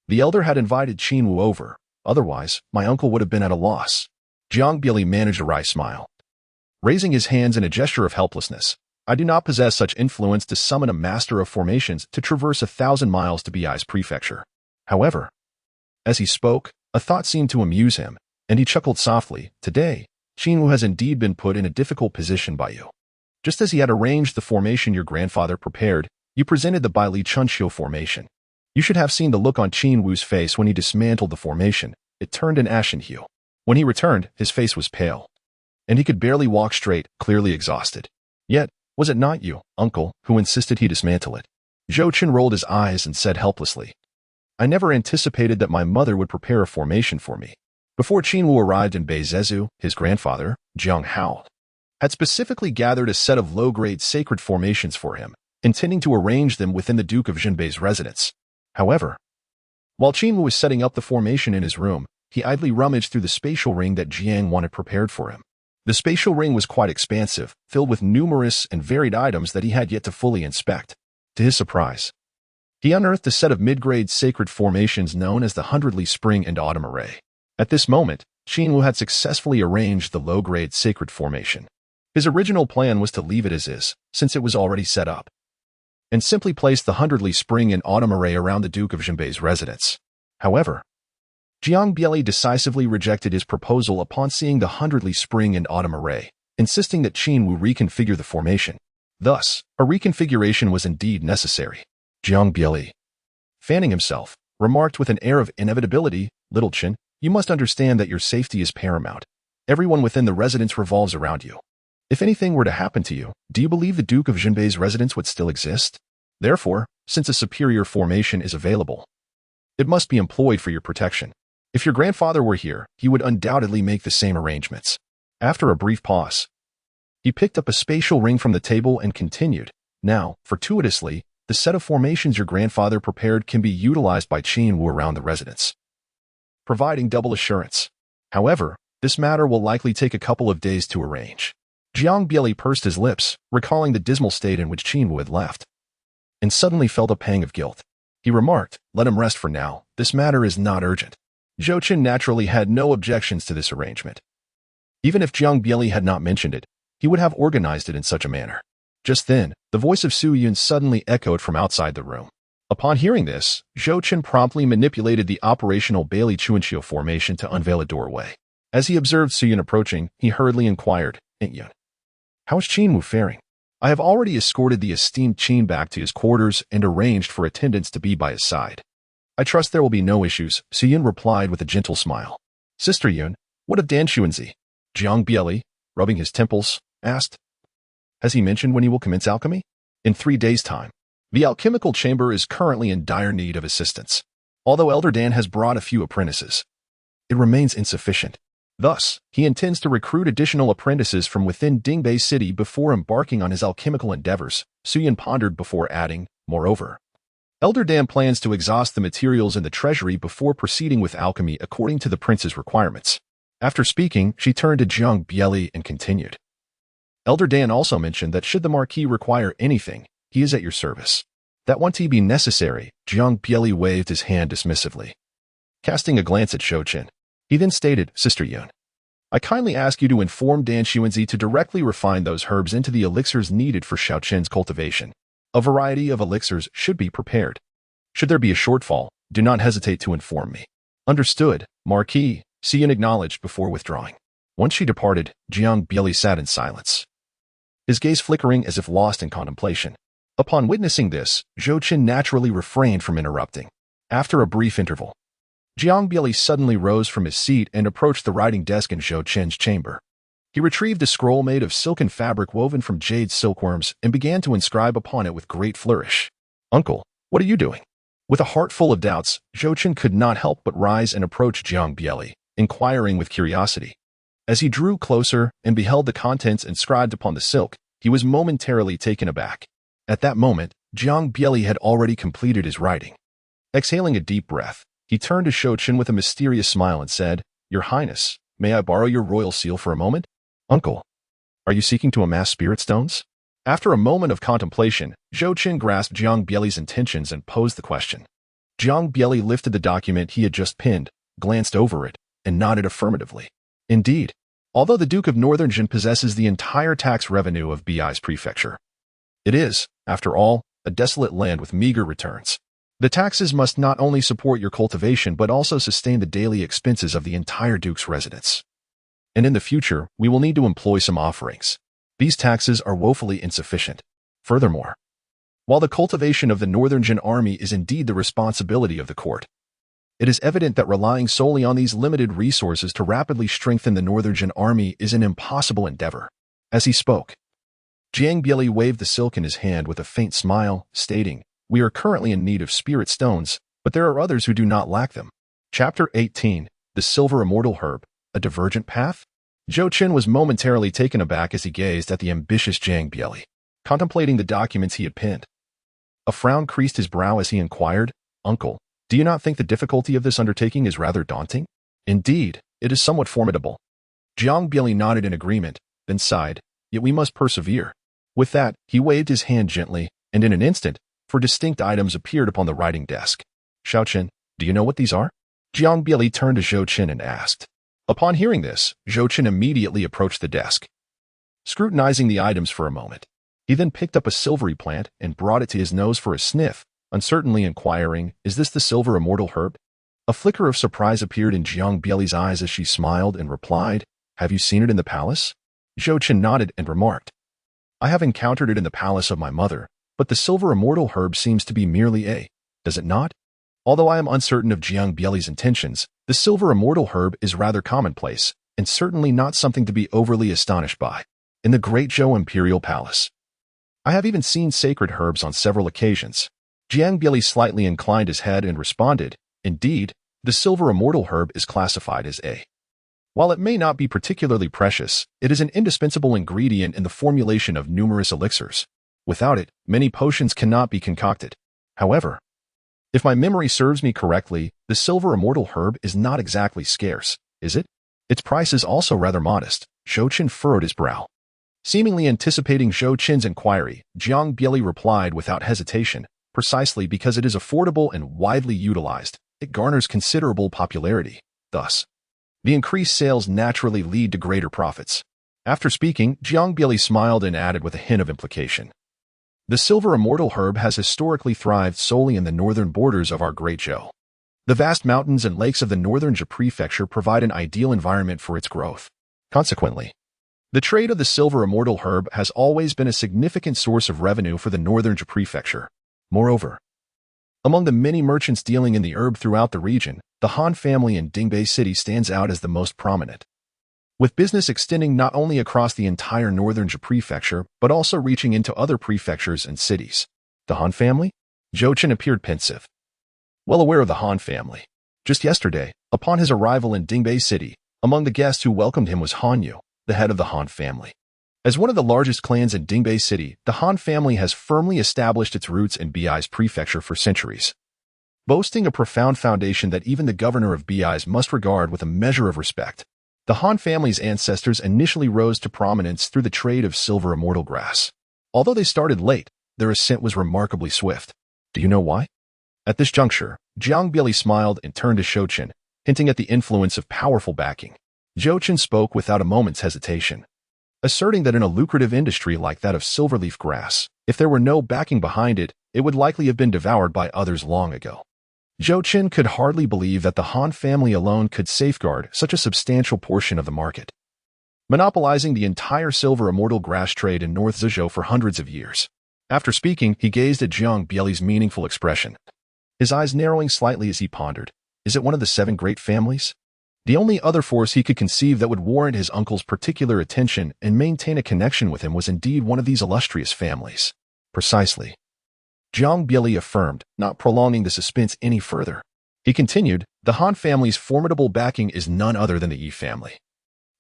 Speaker 1: the elder had invited Qin Wu over, otherwise, my uncle would have been at a loss. Jiang Bieli managed a wry smile. Raising his hands in a gesture of helplessness, I do not possess such influence to summon a master of formations to traverse 1,000 miles to Biai's prefecture. However, as he spoke, a thought seemed to amuse him, and he chuckled softly. Today, Qin Wu has indeed been put in a difficult position by you. Just as he had arranged the formation your grandfather prepared, you presented the Baili Chunxiu formation. You should have seen the look on Qin Wu's face when he dismantled the formation. It turned an ashen hue. When he returned, his face was pale, and he could barely walk straight, clearly exhausted. Yet, was it not you, uncle, who insisted he dismantle it? Zhou Chen rolled his eyes and said helplessly, I never anticipated that my mother would prepare a formation for me. Before Qin Wu arrived in Beizezhu, his grandfather, Jiang Hao, had specifically gathered a set of low-grade sacred formations for him, intending to arrange them within the Duke of Jinbei's residence. However, while Qin Wu was setting up the formation in his room, he idly rummaged through the spatial ring that Jiang Wan had prepared for him. The spatial ring was quite expansive, filled with numerous and varied items that he had yet to fully inspect. To his surprise, he unearthed a set of mid-grade sacred formations known as the Hundredly Spring and Autumn Array. At this moment, Qin Wu had successfully arranged the low-grade sacred formation. His original plan was to leave it as is, since it was already set up, and simply place the Hundredly Spring and Autumn Array around the Duke of Jinbei's residence. However, Jiang Bieli decisively rejected his proposal upon seeing the Hundredly Spring and Autumn Array, insisting that Qin Wu reconfigure the formation. Thus, a reconfiguration was indeed necessary. Jiang Bieli, fanning himself, remarked with an air of inevitability, Little Chen, you must understand that your safety is paramount. Everyone within the residence revolves around you. If anything were to happen to you, do you believe the Duke of Jinbei's residence would still exist? Therefore, since a superior formation is available, it must be employed for your protection. If your grandfather were here, he would undoubtedly make the same arrangements. After a brief pause, he picked up a spatial ring from the table and continued. Now, fortuitously, the set of formations your grandfather prepared can be utilized by Qin Wu around the residence, providing double assurance. However, this matter will likely take a couple of days to arrange. Jiang Bieli pursed his lips, recalling the dismal state in which Qin Wu had left, and suddenly felt a pang of guilt. He remarked, let him rest for now, this matter is not urgent. Zhou Chen naturally had no objections to this arrangement. Even if Jiang Bieli had not mentioned it, he would have organized it in such a manner. Just then, the voice of Su Yun suddenly echoed from outside the room. Upon hearing this, Zhou Chen promptly manipulated the operational Baili Chunxiu formation to unveil a doorway. As he observed Su Yun approaching, he hurriedly inquired, Aunt Yun, how is Qin Wu faring? I have already escorted the esteemed Qin back to his quarters and arranged for attendants to be by his side. I trust there will be no issues, Su Yun replied with a gentle smile. Sister Yun, what of Dan Xuanzi? Jiang Bieli, rubbing his temples, asked. Has he mentioned when he will commence alchemy? In 3 days' time. The alchemical chamber is currently in dire need of assistance. Although Elder Dan has brought a few apprentices, it remains insufficient. Thus, he intends to recruit additional apprentices from within Dingbei City before embarking on his alchemical endeavors, Su Yun pondered before adding, moreover, Elder Dan plans to exhaust the materials in the treasury before proceeding with alchemy according to the prince's requirements. After speaking, she turned to Jiang Bieli and continued. Elder Dan also mentioned that should the Marquis require anything, he is at your service. That won't be necessary, Jiang Bieli waved his hand dismissively. Casting a glance at Zhou Chen, he then stated, Sister Yun, I kindly ask you to inform Dan Xuanzi to directly refine those herbs into the elixirs needed for Zhou Chen's cultivation. A variety of elixirs should be prepared. Should there be a shortfall, do not hesitate to inform me. Understood, Marquis. Xian acknowledged before withdrawing. Once she departed, Jiang Bieli sat in silence, his gaze flickering as if lost in contemplation. Upon witnessing this, Zhou Chen naturally refrained from interrupting. After a brief interval, Jiang Bieli suddenly rose from his seat and approached the writing desk in Zhou Chen's chamber. He retrieved a scroll made of silken fabric woven from jade silkworms and began to inscribe upon it with great flourish. Uncle, what are you doing? With a heart full of doubts, Zhou Chen could not help but rise and approach Jiang Bieli, inquiring with curiosity. As he drew closer and beheld the contents inscribed upon the silk, he was momentarily taken aback. At that moment, Jiang Bieli had already completed his writing. Exhaling a deep breath, he turned to Zhou Chen with a mysterious smile and said, "Your Highness, may I borrow your royal seal for a moment?" "Uncle, are you seeking to amass spirit stones?" After a moment of contemplation, Zhou Chen grasped Jiang Bieli's intentions and posed the question. Jiang Bieli lifted the document he had just pinned, glanced over it, and nodded affirmatively. Indeed, although the Duke of Northern Jin possesses the entire tax revenue of Bi's prefecture, it is, after all, a desolate land with meager returns. The taxes must not only support your cultivation but also sustain the daily expenses of the entire Duke's residence. And in the future, we will need to employ some offerings. These taxes are woefully insufficient. Furthermore, while the cultivation of the Northern Jin army is indeed the responsibility of the court, it is evident that relying solely on these limited resources to rapidly strengthen the Northern Jin army is an impossible endeavor. As he spoke, Jiang Bieli waved the silk in his hand with a faint smile, stating, "We are currently in need of spirit stones, but there are others who do not lack them." Chapter 18, The Silver Immortal Herb, A Divergent Path? Zhou Chen was momentarily taken aback as he gazed at the ambitious Jiang Bieli, contemplating the documents he had pinned. A frown creased his brow as he inquired, "Uncle, do you not think the difficulty of this undertaking is rather daunting?" "Indeed, it is somewhat formidable." Jiang Bieli nodded in agreement, then sighed, "Yet we must persevere." With that, he waved his hand gently, and in an instant, four distinct items appeared upon the writing desk. "Zhou Chen, do you know what these are?" Jiang Bieli turned to Zhou Chen and asked. Upon hearing this, Zhou Chen immediately approached the desk, scrutinizing the items for a moment. He then picked up a silvery plant and brought it to his nose for a sniff, uncertainly inquiring, "Is this the silver immortal herb?" A flicker of surprise appeared in Jiang Bieli's eyes as she smiled and replied, "Have you seen it in the palace?" Zhou Chen nodded and remarked, "I have encountered it in the palace of my mother, but the silver immortal herb seems to be merely does it not?" Although I am uncertain of Jiang Bieli's intentions, the silver immortal herb is rather commonplace, and certainly not something to be overly astonished by. In the Great Zhou Imperial Palace, I have even seen sacred herbs on several occasions. Jiang Bieli slightly inclined his head and responded, "Indeed, the silver immortal herb is classified as While it may not be particularly precious, it is an indispensable ingredient in the formulation of numerous elixirs. Without it, many potions cannot be concocted. However, if my memory serves me correctly, the silver immortal herb is not exactly scarce, is it? Its price is also rather modest." Zhou Chen furrowed his brow. Seemingly anticipating Zhou Chen's inquiry, Jiang Bieli replied without hesitation, "Precisely because it is affordable and widely utilized, it garners considerable popularity. Thus, the increased sales naturally lead to greater profits." After speaking, Jiang Bieli smiled and added with a hint of implication, "The silver immortal herb has historically thrived solely in the northern borders of our Great Zhou. The vast mountains and lakes of the Northern Zhou prefecture provide an ideal environment for its growth. Consequently, the trade of the silver immortal herb has always been a significant source of revenue for the Northern Zhou prefecture. Moreover, among the many merchants dealing in the herb throughout the region, the Han family in Dingbei city stands out as the most prominent, with business extending not only across the entire Northern Zhou prefecture, but also reaching into other prefectures and cities." "The Han family?" Zhou Chen appeared pensive. Well aware of the Han family. Just yesterday, upon his arrival in Dingbei city, among the guests who welcomed him was Han Yu, the head of the Han family. As one of the largest clans in Dingbei city, the Han family has firmly established its roots in Bi's prefecture for centuries, boasting a profound foundation that even the governor of Bi's must regard with a measure of respect. The Han family's ancestors initially rose to prominence through the trade of silver immortal grass. Although they started late, their ascent was remarkably swift. Do you know why? At this juncture, Jiang Bieli smiled and turned to Zhou Chen, hinting at the influence of powerful backing. Zhou Chen spoke without a moment's hesitation, asserting that in a lucrative industry like that of silverleaf grass, if there were no backing behind it, it would likely have been devoured by others long ago. Zhou Chen could hardly believe that the Han family alone could safeguard such a substantial portion of the market, monopolizing the entire silver immortal grass trade in North Zhou for hundreds of years. After speaking, he gazed at Jiang Bieli's meaningful expression, his eyes narrowing slightly as he pondered. Is it one of the 7 great families? The only other force he could conceive that would warrant his uncle's particular attention and maintain a connection with him was indeed one of these illustrious families. Precisely. Jiang Bieli affirmed, not prolonging the suspense any further. He continued, the Han family's formidable backing is none other than the Ye family,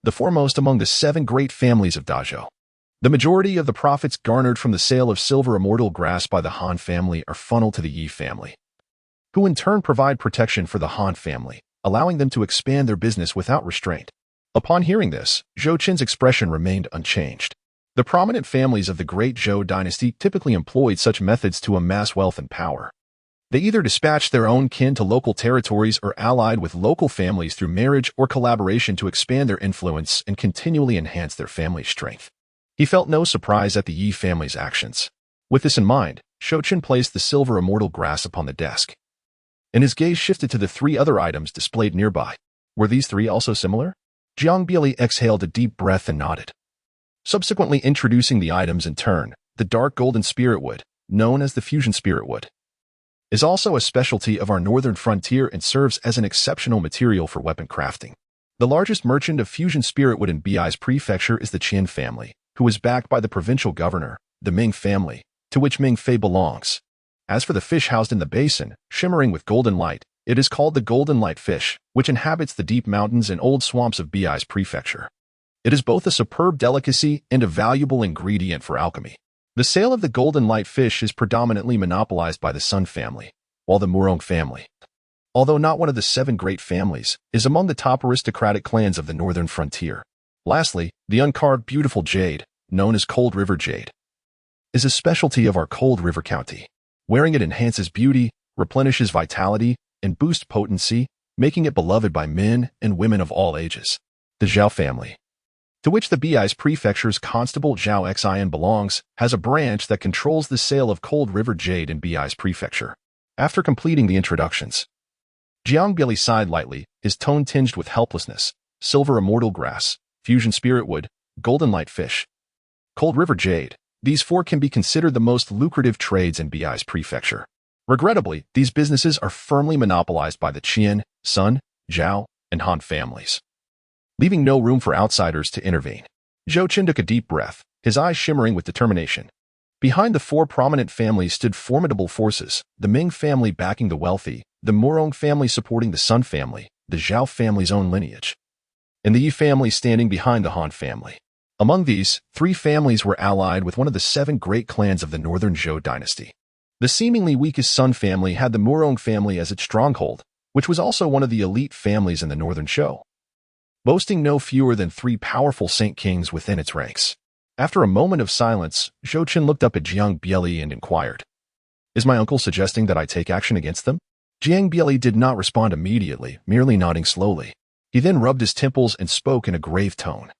Speaker 1: the foremost among the 7 great families of Dazhou. The majority of the profits garnered from the sale of silver immortal grass by the Han family are funneled to the Ye family, who in turn provide protection for the Han family, allowing them to expand their business without restraint. Upon hearing this, Zhou Chen's expression remained unchanged. The prominent families of the Great Zhou Dynasty typically employed such methods to amass wealth and power. They either dispatched their own kin to local territories or allied with local families through marriage or collaboration to expand their influence and continually enhance their family's strength. He felt no surprise at the Ye family's actions. With this in mind, Zhou Chen placed the silver immortal grass upon the desk, and his gaze shifted to the 3 other items displayed nearby. Were these 3 also similar? Jiang Bieli exhaled a deep breath and nodded, subsequently introducing the items in turn. The dark golden spirit wood, known as the fusion spirit wood, is also a specialty of our northern frontier and serves as an exceptional material for weapon crafting. The largest merchant of fusion spirit wood in Bi's prefecture is the Qian family, who is backed by the provincial governor, the Ming family, to which Ming Fei belongs. As for the fish housed in the basin, shimmering with golden light, it is called the golden light fish, which inhabits the deep mountains and old swamps of Bi's prefecture. It is both a superb delicacy and a valuable ingredient for alchemy. The sale of the golden light fish is predominantly monopolized by the Sun family, while the Murong family, although not one of the 7 great families, is among the top aristocratic clans of the northern frontier. Lastly, the uncarved beautiful jade, known as Cold River jade, is a specialty of our Cold River County. Wearing it enhances beauty, replenishes vitality, and boosts potency, making it beloved by men and women of all ages. The Zhao family, to which the Bi's prefecture's constable Zhao Xian belongs, has a branch that controls the sale of Cold River jade in Bi's prefecture. After completing the introductions, Jiang Bieli sighed lightly, his tone tinged with helplessness. Silver immortal grass, fusion spirit wood, golden light fish, Cold River jade. These 4 can be considered the most lucrative trades in Bi's prefecture. Regrettably, these businesses are firmly monopolized by the Qian, Sun, Zhao, and Han families, leaving no room for outsiders to intervene. Zhou Chen took a deep breath, his eyes shimmering with determination. Behind the 4 prominent families stood formidable forces, the Ming family backing the wealthy, the Murong family supporting the Sun family, the Zhao family's own lineage, and the Ye family standing behind the Han family. Among these, 3 families were allied with one of the 7 great clans of the northern Zhou Dynasty. The seemingly weakest Sun family had the Murong family as its stronghold, which was also one of the elite families in the northern Zhou, boasting no fewer than 3 powerful Saint Kings within its ranks. After a moment of silence, Zhou Chen looked up at Jiang Bieli and inquired, "Is my uncle suggesting that I take action against them?" Jiang Bieli did not respond immediately, merely nodding slowly. He then rubbed his temples and spoke in a grave tone.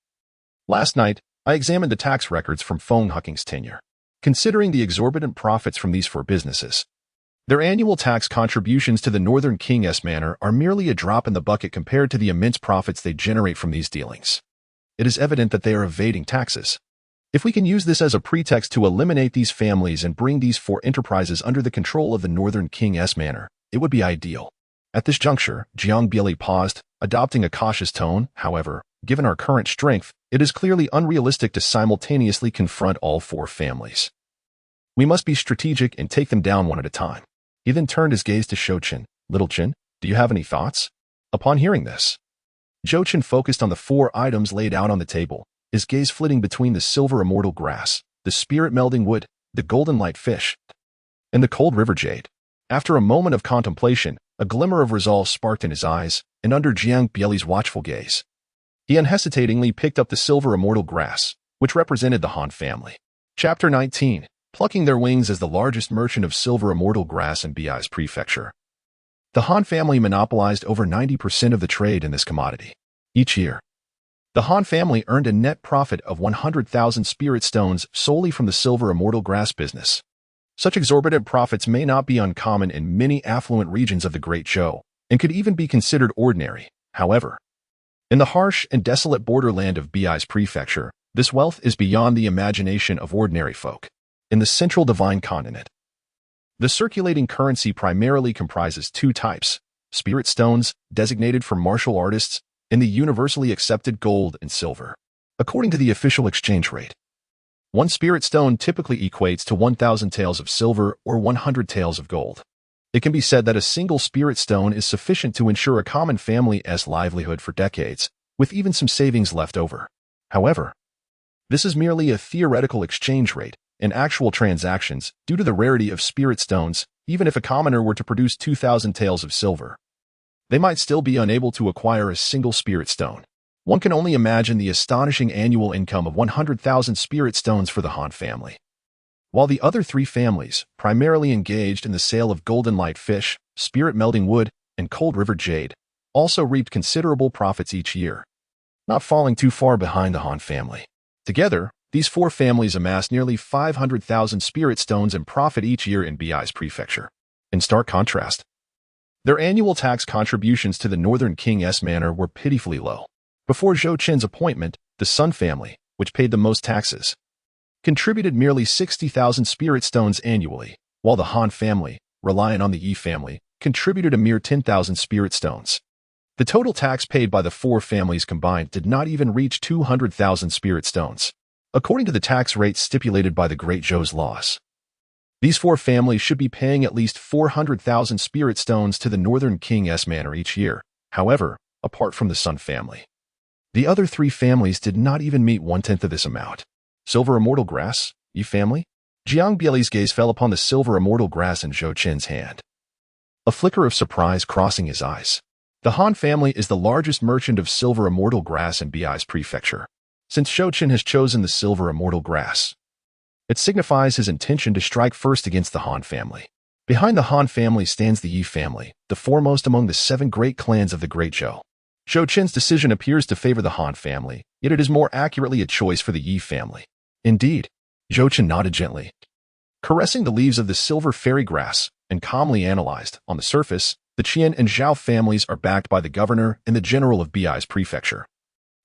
Speaker 1: "Last night, I examined the tax records from Feng Hucking's tenure. Considering the exorbitant profits from these 4 businesses, their annual tax contributions to the Northern King's manor are merely a drop in the bucket compared to the immense profits they generate from these dealings. It is evident that they are evading taxes. If we can use this as a pretext to eliminate these families and bring these 4 enterprises under the control of the Northern King's manor, it would be ideal." At this juncture, Jiang Bieli paused, adopting a cautious tone. "However, given our current strength, it is clearly unrealistic to simultaneously confront all 4 families. We must be strategic and take them down one at a time." He then turned his gaze to Zhou Chen. "Little Chen, do you have any thoughts?" Upon hearing this, Zhou Chen focused on the 4 items laid out on the table, his gaze flitting between the silver immortal grass, the spirit-melding wood, the golden light fish, and the Cold River jade. After a moment of contemplation, a glimmer of resolve sparked in his eyes, and under Jiang Bieli's watchful gaze, he unhesitatingly picked up the silver immortal grass, which represented the Han family. Chapter 19. Plucking their wings as the largest merchant of silver immortal grass in Bi's prefecture, the Han family monopolized over 90% of the trade in this commodity. Each year, The Han family earned a net profit of 100,000 spirit stones solely from the silver immortal grass business. Such exorbitant profits may not be uncommon in many affluent regions of the Great Zhou, and could even be considered ordinary. However, in the harsh and desolate borderland of Bei's prefecture, this wealth is beyond the imagination of ordinary folk. In the central divine continent, the circulating currency primarily comprises two types: spirit stones, designated for martial artists, and the universally accepted gold and silver. According to the official exchange rate, one spirit stone typically equates to 1,000 taels of silver or 100 taels of gold. It can be said that a single spirit stone is sufficient to ensure a common family's livelihood for decades, with even some savings left over. However, this is merely a theoretical exchange rate. In actual transactions, due to the rarity of spirit stones, even if a commoner were to produce 2,000 taels of silver, they might still be unable to acquire a single spirit stone. One can only imagine the astonishing annual income of 100,000 spirit stones for the Han family. While the other three families, primarily engaged in the sale of golden light fish, spirit melding wood, and cold river jade, also reaped considerable profits each year, not falling too far behind the Han family. Together, these four families amassed nearly 500,000 spirit stones in profit each year in Bei's prefecture. In stark contrast, their annual tax contributions to the Northern King's manor were pitifully low. Before Zhou Chen's appointment, the Sun family, which paid the most taxes, contributed merely 60,000 spirit stones annually, while the Han family, reliant on the Ye family, contributed a mere 10,000 spirit stones. The total tax paid by the four families combined did not even reach 200,000 spirit stones, according to the tax rates stipulated by the Great Zhou's laws. These four families should be paying at least 400,000 spirit stones to the Northern King's manor each year, however, apart from the Sun family. The other three families did not even meet 1/10 of this amount. Silver immortal grass, Ye family? Jiang Bieli's gaze fell upon the silver immortal grass in Zhou Chen's hand, a flicker of surprise crossing his eyes. The Han family is the largest merchant of silver immortal grass in Bei's prefecture. Since Zhou Chen has chosen the silver immortal grass, it signifies his intention to strike first against the Han family. Behind the Han family stands the Ye family, the foremost among the 7 great clans of the Great Zhou. Zhou Chen's decision appears to favor the Han family, yet it is more accurately a choice for the Ye family. Indeed, Zhou Chen nodded gently, caressing the leaves of the silver fairy grass, and calmly analyzed. On the surface, the Qian and Zhao families are backed by the governor and the general of Bei's prefecture,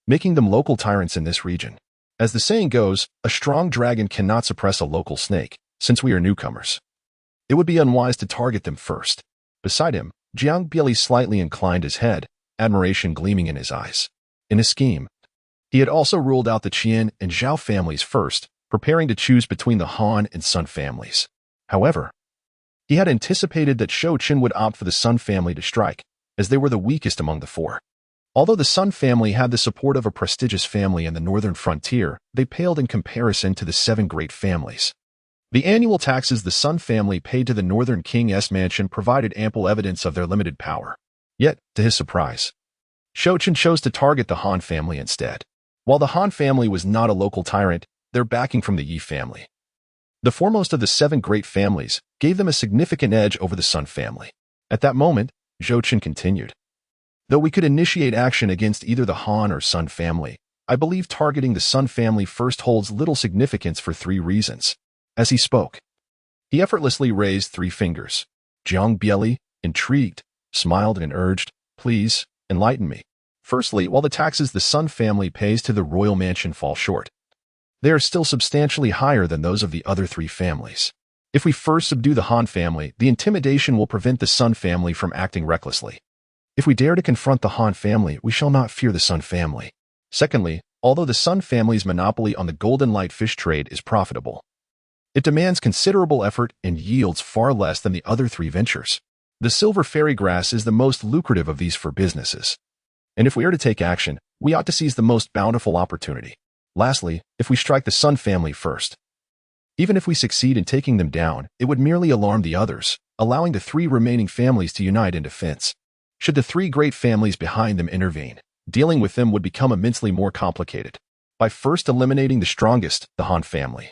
Speaker 1: making them local tyrants in this region. As the saying goes, a strong dragon cannot suppress a local snake. Since we are newcomers, it would be unwise to target them first. Beside him, Jiang Bieli slightly inclined his head, admiration gleaming in his eyes. In his scheme, he had also ruled out the Qian and Zhao families first, preparing to choose between the Han and Sun families. However, he had anticipated that Zhou Chen would opt for the Sun family to strike, as they were the weakest among the four. Although the Sun family had the support of a prestigious family in the northern frontier, they paled in comparison to the 7 great families. The annual taxes the Sun family paid to the Northern King's mansion provided ample evidence of their limited power. Yet, to his surprise, Zhou Chen chose to target the Han family instead. While the Han family was not a local tyrant, their backing from the Ye family, the foremost of the 7 great families, gave them a significant edge over the Sun family. At that moment, Zhou Chen continued, "Though we could initiate action against either the Han or Sun family, I believe targeting the Sun family first holds little significance for 3 reasons." As he spoke, he effortlessly raised 3 fingers. Jiang Bieli, intrigued, smiled and urged, "Please, enlighten me." Firstly, while the taxes the Sun family pays to the royal mansion fall short, they are still substantially higher than those of the other 3 families. If we first subdue the Han family, the intimidation will prevent the Sun family from acting recklessly. If we dare to confront the Han family, we shall not fear the Sun family. Secondly, although the Sun family's monopoly on the golden light fish trade is profitable, it demands considerable effort and yields far less than the other 3 ventures. The silver fairy grass is the most lucrative of these 4 businesses, and if we are to take action, we ought to seize the most bountiful opportunity. Lastly, if we strike the Sun family first, even if we succeed in taking them down, it would merely alarm the others, allowing the 3 remaining families to unite in defense. Should the 3 great families behind them intervene, dealing with them would become immensely more complicated. By first eliminating the strongest, the Han family,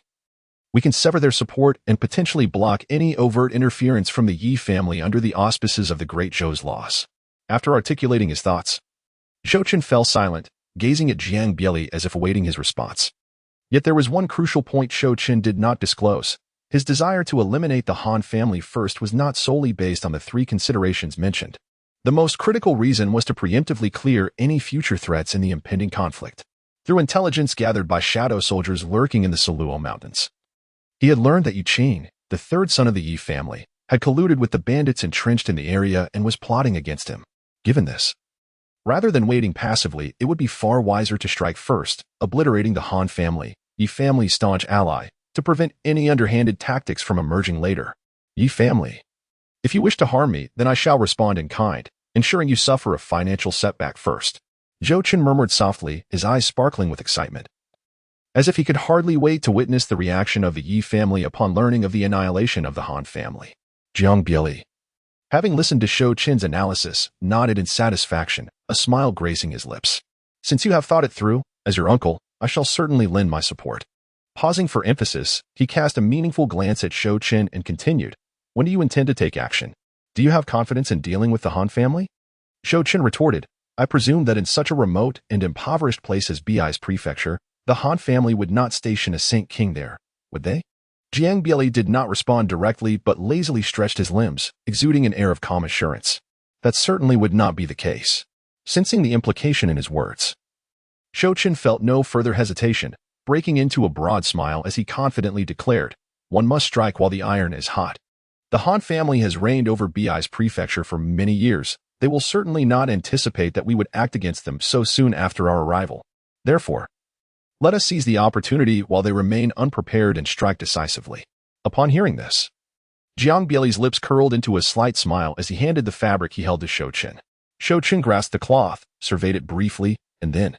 Speaker 1: we can sever their support and potentially block any overt interference from the Ye family under the auspices of the Great Zhou's laws. After articulating his thoughts, Zhou Chen fell silent, gazing at Jiang Bieli as if awaiting his response. Yet there was one crucial point Zhou Chen did not disclose. His desire to eliminate the Han family first was not solely based on the three considerations mentioned. The most critical reason was to preemptively clear any future threats in the impending conflict, through intelligence gathered by shadow soldiers lurking in the Siluo Mountains. He had learned that Yu Qing, the third son of the Ye family, had colluded with the bandits entrenched in the area and was plotting against him. Given this, rather than waiting passively, it would be far wiser to strike first, obliterating the Han family, Ye family's staunch ally, to prevent any underhanded tactics from emerging later. Ye family, if you wish to harm me, then I shall respond in kind, ensuring you suffer a financial setback first. Zhou Chen murmured softly, his eyes sparkling with excitement, as if he could hardly wait to witness the reaction of the Ye family upon learning of the annihilation of the Han family. Jiang Bieli, having listened to Zhou Chen's analysis, nodded in satisfaction, a smile gracing his lips. Since you have thought it through, as your uncle, I shall certainly lend my support. Pausing for emphasis, he cast a meaningful glance at Zhou Chen and continued, when do you intend to take action? Do you have confidence in dealing with the Han family? Zhou Chen retorted, I presume that in such a remote and impoverished place as Biai's prefecture, the Han family would not station a Saint King there, would they? Jiang Bieli did not respond directly but lazily stretched his limbs, exuding an air of calm assurance. That certainly would not be the case. Sensing the implication in his words, Zhou Chen felt no further hesitation, breaking into a broad smile as he confidently declared, one must strike while the iron is hot. The Han family has reigned over Biai's prefecture for many years. They will certainly not anticipate that we would act against them so soon after our arrival. Therefore, let us seize the opportunity while they remain unprepared and strike decisively. Upon hearing this, Jiang Bieli's lips curled into a slight smile as he handed the fabric he held to Zhou Chen. Zhou Chen grasped the cloth, surveyed it briefly, and then,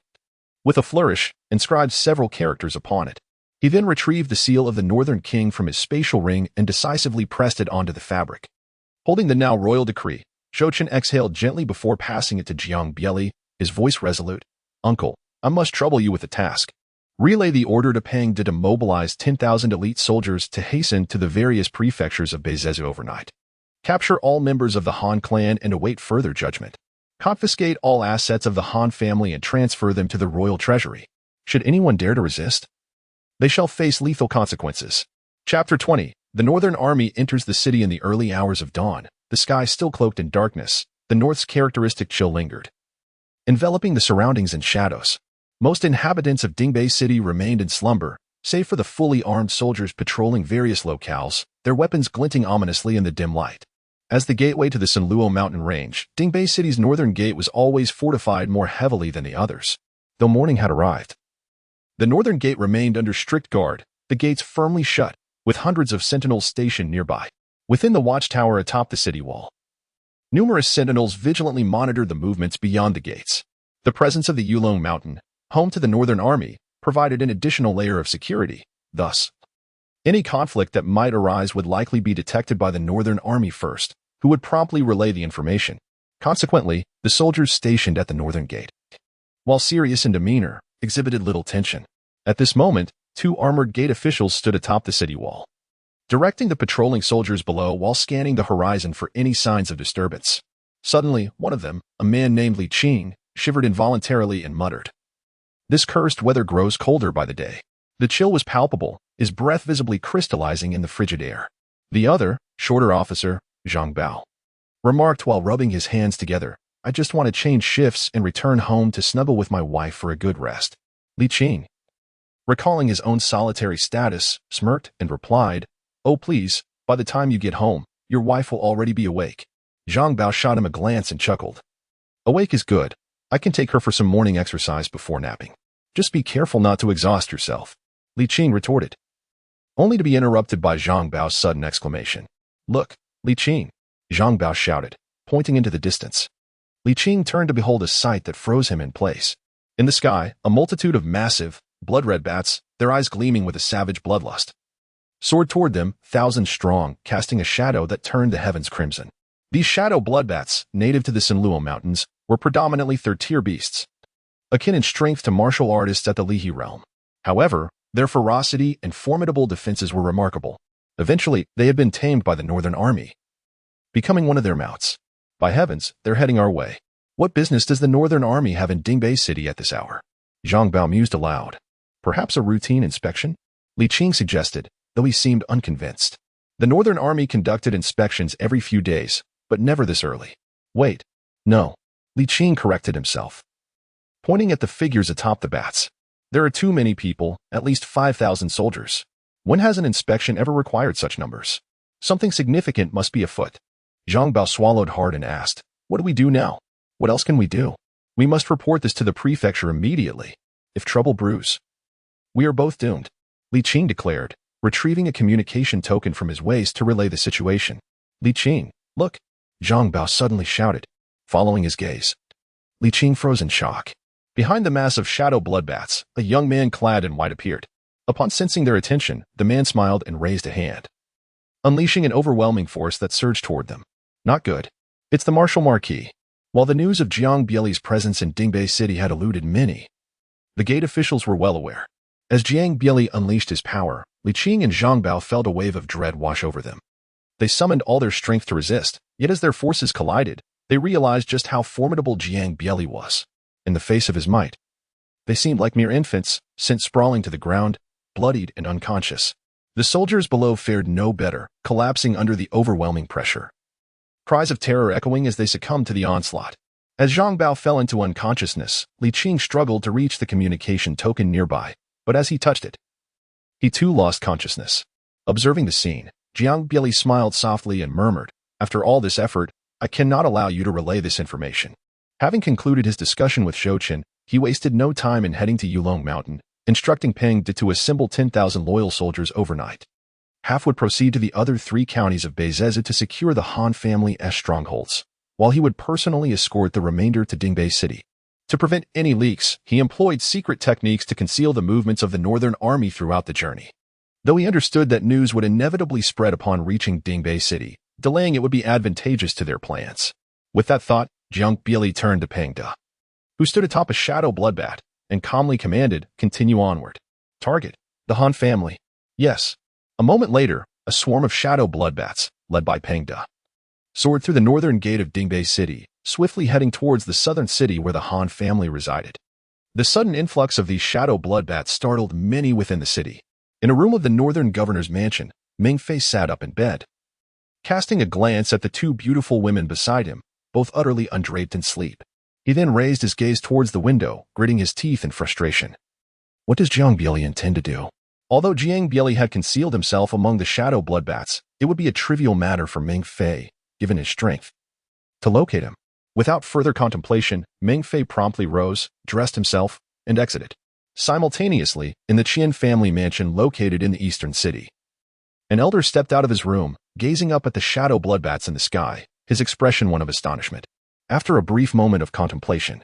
Speaker 1: with a flourish, inscribed several characters upon it. He then retrieved the seal of the Northern King from his spatial ring and decisively pressed it onto the fabric. Holding the now royal decree, Zhou Chen exhaled gently before passing it to Jiang Bieli, his voice resolute. Uncle, I must trouble you with a task. Relay the order to Peng to demobilize 10,000 elite soldiers to hasten to the various prefectures of Beizezhu overnight. Capture all members of the Han clan and await further judgment. Confiscate all assets of the Han family and transfer them to the royal treasury. Should anyone dare to resist, they shall face lethal consequences. Chapter 20. The Northern Army enters the city in the early hours of dawn. The sky still cloaked in darkness. The North's characteristic chill lingered, enveloping the surroundings in shadows. Most inhabitants of Dingbei City remained in slumber, save for the fully armed soldiers patrolling various locales, their weapons glinting ominously in the dim light. As the gateway to the Siluo mountain range, Dingbei City's northern gate was always fortified more heavily than the others. Though morning had arrived, the northern gate remained under strict guard, the gates firmly shut, with hundreds of sentinels stationed nearby. Within the watchtower atop the city wall, numerous sentinels vigilantly monitored the movements beyond the gates. The presence of the Yulong Mountain, home to the Northern Army, provided an additional layer of security. Thus, any conflict that might arise would likely be detected by the Northern Army first, who would promptly relay the information. Consequently, the soldiers stationed at the northern gate, while serious in demeanor, exhibited little tension. At this moment, two armored gate officials stood atop the city wall, directing the patrolling soldiers below while scanning the horizon for any signs of disturbance. Suddenly, one of them, a man named Li Qing, shivered involuntarily and muttered, "This cursed weather grows colder by the day." The chill was palpable, his breath visibly crystallizing in the frigid air. The other, shorter officer, Zhang Bao, remarked while rubbing his hands together, "I just want to change shifts and return home to snuggle with my wife for a good rest." Li Qing, recalling his own solitary status, smirked and replied, "Oh please, by the time you get home, your wife will already be awake." Zhang Bao shot him a glance and chuckled. "Awake is good. I can take her for some morning exercise before napping. Just be careful not to exhaust yourself," Li Qing retorted, only to be interrupted by Zhang Bao's sudden exclamation. "Look, Li Qing," Zhang Bao shouted, pointing into the distance. Li Qing turned to behold a sight that froze him in place. In the sky, a multitude of massive, blood-red bats, their eyes gleaming with a savage bloodlust, soared toward them, thousands strong, casting a shadow that turned the heavens crimson. These shadow bloodbats, native to the Siluo Mountains, were predominantly third-tier beasts, akin in strength to martial artists at the Lihi realm. However, their ferocity and formidable defenses were remarkable. Eventually, they had been tamed by the Northern Army, becoming one of their mounts. "By heavens, they're heading our way," What business does the Northern Army have in Dingbei City at this hour? Zhang Bao mused aloud. Perhaps a routine inspection? Li Qing suggested, though he seemed unconvinced. The Northern Army conducted inspections every few days, but never this early. Wait. No. Li Qing corrected himself, pointing at the figures atop the bats. There are too many people, at least 5,000 soldiers. When has an inspection ever required such numbers? Something significant must be afoot. Zhang Bao swallowed hard and asked, what do we do now? What else can we do? We must report this to the prefecture immediately. If trouble brews, we are both doomed, Li Qing declared, retrieving a communication token from his waist to relay the situation. Li Qing, look! Zhang Bao suddenly shouted, following his gaze. Li Qing froze in shock. Behind the mass of shadow bloodbats, a young man clad in white appeared. Upon sensing their attention, the man smiled and raised a hand, unleashing an overwhelming force that surged toward them. Not good. It's the Marshal Marquis. While the news of Jiang Bieli's presence in Dingbei City had eluded many, the gate officials were well aware. As Jiang Bieli unleashed his power, Li Qing and Zhang Bao felt a wave of dread wash over them. They summoned all their strength to resist, yet as their forces collided, they realized just how formidable Jiang Bieli was. In the face of his might, they seemed like mere infants, sent sprawling to the ground, bloodied and unconscious. The soldiers below fared no better, collapsing under the overwhelming pressure. Cries of terror echoing as they succumbed to the onslaught. As Zhang Bao fell into unconsciousness, Li Qing struggled to reach the communication token nearby, but as he touched it, he too lost consciousness. Observing the scene, Jiang Bieli smiled softly and murmured, after all this effort, I cannot allow you to relay this information. Having concluded his discussion with Zhou Chen, he wasted no time in heading to Yulong Mountain, instructing Peng De to assemble 10,000 loyal soldiers overnight. Half would proceed to the other 3 counties of Beizeze to secure the Han family's strongholds, while he would personally escort the remainder to Dingbei City. To prevent any leaks, he employed secret techniques to conceal the movements of the Northern Army throughout the journey. Though he understood that news would inevitably spread upon reaching Dingbei City, delaying it would be advantageous to their plans. With that thought, Jiang Bieli turned to Peng De, who stood atop a shadow bloodbat, and calmly commanded, continue onward. Target, the Han family. Yes. A moment later, a swarm of shadow bloodbats, led by Peng De, soared through the northern gate of Dingbei City, swiftly heading towards the southern city where the Han family resided. The sudden influx of these shadow bloodbats startled many within the city. In a room of the northern governor's mansion, Meng Fei sat up in bed, casting a glance at the 2 beautiful women beside him, both utterly undraped in sleep. He then raised his gaze towards the window, gritting his teeth in frustration. What does Jiang Bieli intend to do? Although Jiang Bieli had concealed himself among the shadow bloodbats, it would be a trivial matter for Meng Fei, given his strength, to locate him. Without further contemplation, Meng Fei promptly rose, dressed himself, and exited. Simultaneously, in the Qian family mansion located in the eastern city, an elder stepped out of his room, gazing up at the shadow bloodbats in the sky, his expression one of astonishment. After a brief moment of contemplation,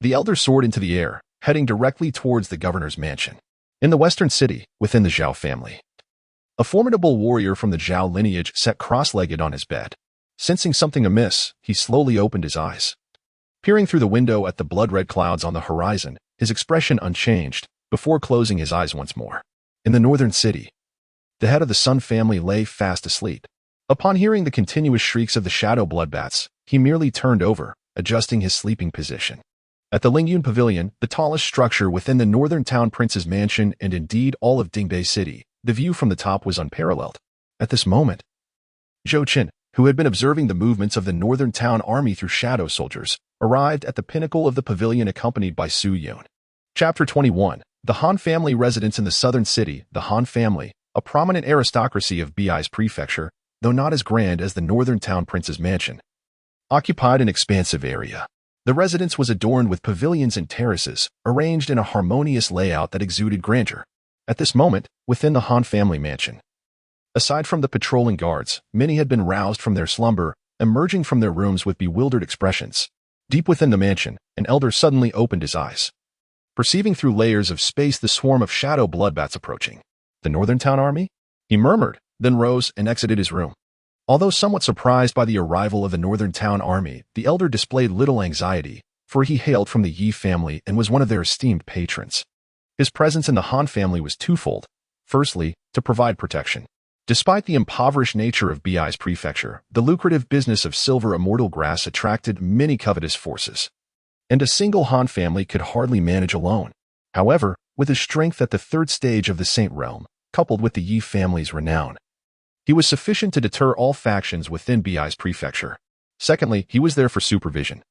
Speaker 1: the elder soared into the air, heading directly towards the governor's mansion. In the western city, within the Zhao family, a formidable warrior from the Zhao lineage sat cross-legged on his bed. Sensing something amiss, he slowly opened his eyes. Peering through the window at the blood-red clouds on the horizon, his expression unchanged, before closing his eyes once more. In the northern city, the head of the Sun family lay fast asleep. Upon hearing the continuous shrieks of the shadow bloodbats, he merely turned over, adjusting his sleeping position. At the Lingyun Pavilion, the tallest structure within the northern town prince's mansion and indeed all of Dingbei City, the view from the top was unparalleled. At this moment, Zhou Chen, who had been observing the movements of the northern town army through shadow soldiers, arrived at the pinnacle of the pavilion accompanied by Su Yun. Chapter 21. The Han family residence in the southern city. The Han family, a prominent aristocracy of Bi's prefecture, though not as grand as the northern town prince's mansion, occupied an expansive area. The residence was adorned with pavilions and terraces, arranged in a harmonious layout that exuded grandeur. At this moment, within the Han family mansion, aside from the patrolling guards, many had been roused from their slumber, emerging from their rooms with bewildered expressions. Deep within the mansion, an elder suddenly opened his eyes, perceiving through layers of space the swarm of shadow bloodbats approaching. The northern town army? He murmured, then rose and exited his room. Although somewhat surprised by the arrival of the northern town army, the elder displayed little anxiety, for he hailed from the Ye family and was one of their esteemed patrons. His presence in the Han family was twofold. Firstly, to provide protection. Despite the impoverished nature of Bei's prefecture, the lucrative business of silver immortal grass attracted many covetous forces, and a single Han family could hardly manage alone. However, with his strength at the third stage of the Saint Realm, coupled with the Ye family's renown, he was sufficient to deter all factions within Bei's prefecture. Secondly, he was there for supervision,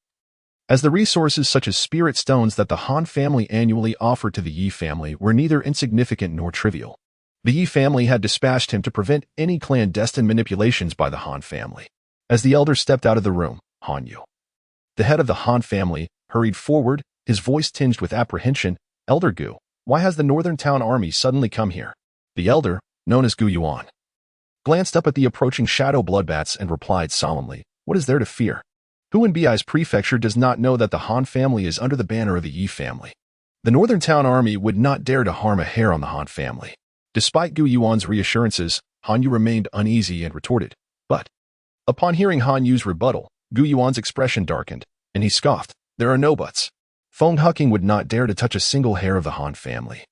Speaker 1: as the resources such as spirit stones that the Han family annually offered to the Ye family were neither insignificant nor trivial. The Ye family had dispatched him to prevent any clandestine manipulations by the Han family. As the elder stepped out of the room, Han Yu, the head of the Han family, hurried forward, his voice tinged with apprehension. "Elder Gu, why has the Northern Town army suddenly come here?" The elder, known as Gu Yuan, glanced up at the approaching shadow bloodbats and replied solemnly, "What is there to fear? Who in Bei's prefecture does not know that the Han family is under the banner of the Ye family? The Northern Town army would not dare to harm a hair on the Han family." Despite Gu Yuan's reassurances, Han Yu remained uneasy and retorted. But, upon hearing Han Yu's rebuttal, Gu Yuan's expression darkened, and he scoffed, "There are no buts. Feng Huqing would not dare to touch a single hair of the Han family.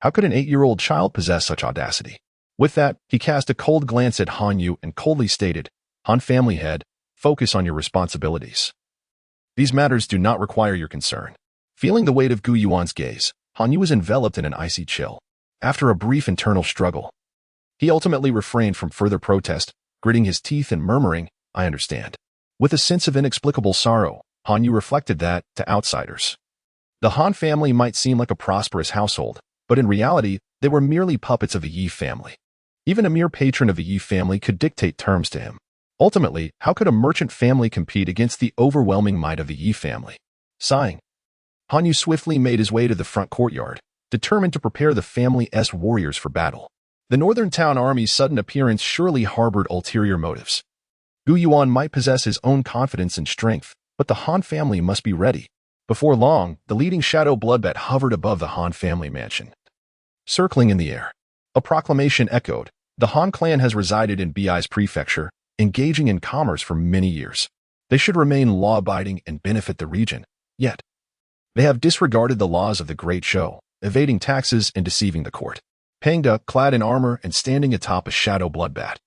Speaker 1: How could an 8-year-old child possess such audacity?" With that, he cast a cold glance at Han Yu and coldly stated, "Han family head, focus on your responsibilities. These matters do not require your concern." Feeling the weight of Gu Yuan's gaze, Han Yu was enveloped in an icy chill. After a brief internal struggle, he ultimately refrained from further protest, gritting his teeth and murmuring, "I understand." With a sense of inexplicable sorrow, Han Yu reflected that, to outsiders, the Han family might seem like a prosperous household, but in reality, they were merely puppets of the Ye family. Even a mere patron of the Ye family could dictate terms to him. Ultimately, how could a merchant family compete against the overwhelming might of the Ye family? Sighing, Han Yu swiftly made his way to the front courtyard, determined to prepare the family's warriors for battle. The Northern Town army's sudden appearance surely harbored ulterior motives. Gu Yuan might possess his own confidence and strength, but the Han family must be ready. Before long, the leading shadow bloodbat hovered above the Han family mansion, circling in the air. A proclamation echoed, "The Han clan has resided in Bei's prefecture, engaging in commerce for many years. They should remain law-abiding and benefit the region. Yet, they have disregarded the laws of the Great Zhou, evading taxes and deceiving the court." Pangda, clad in armor and standing atop a shadow bloodbat,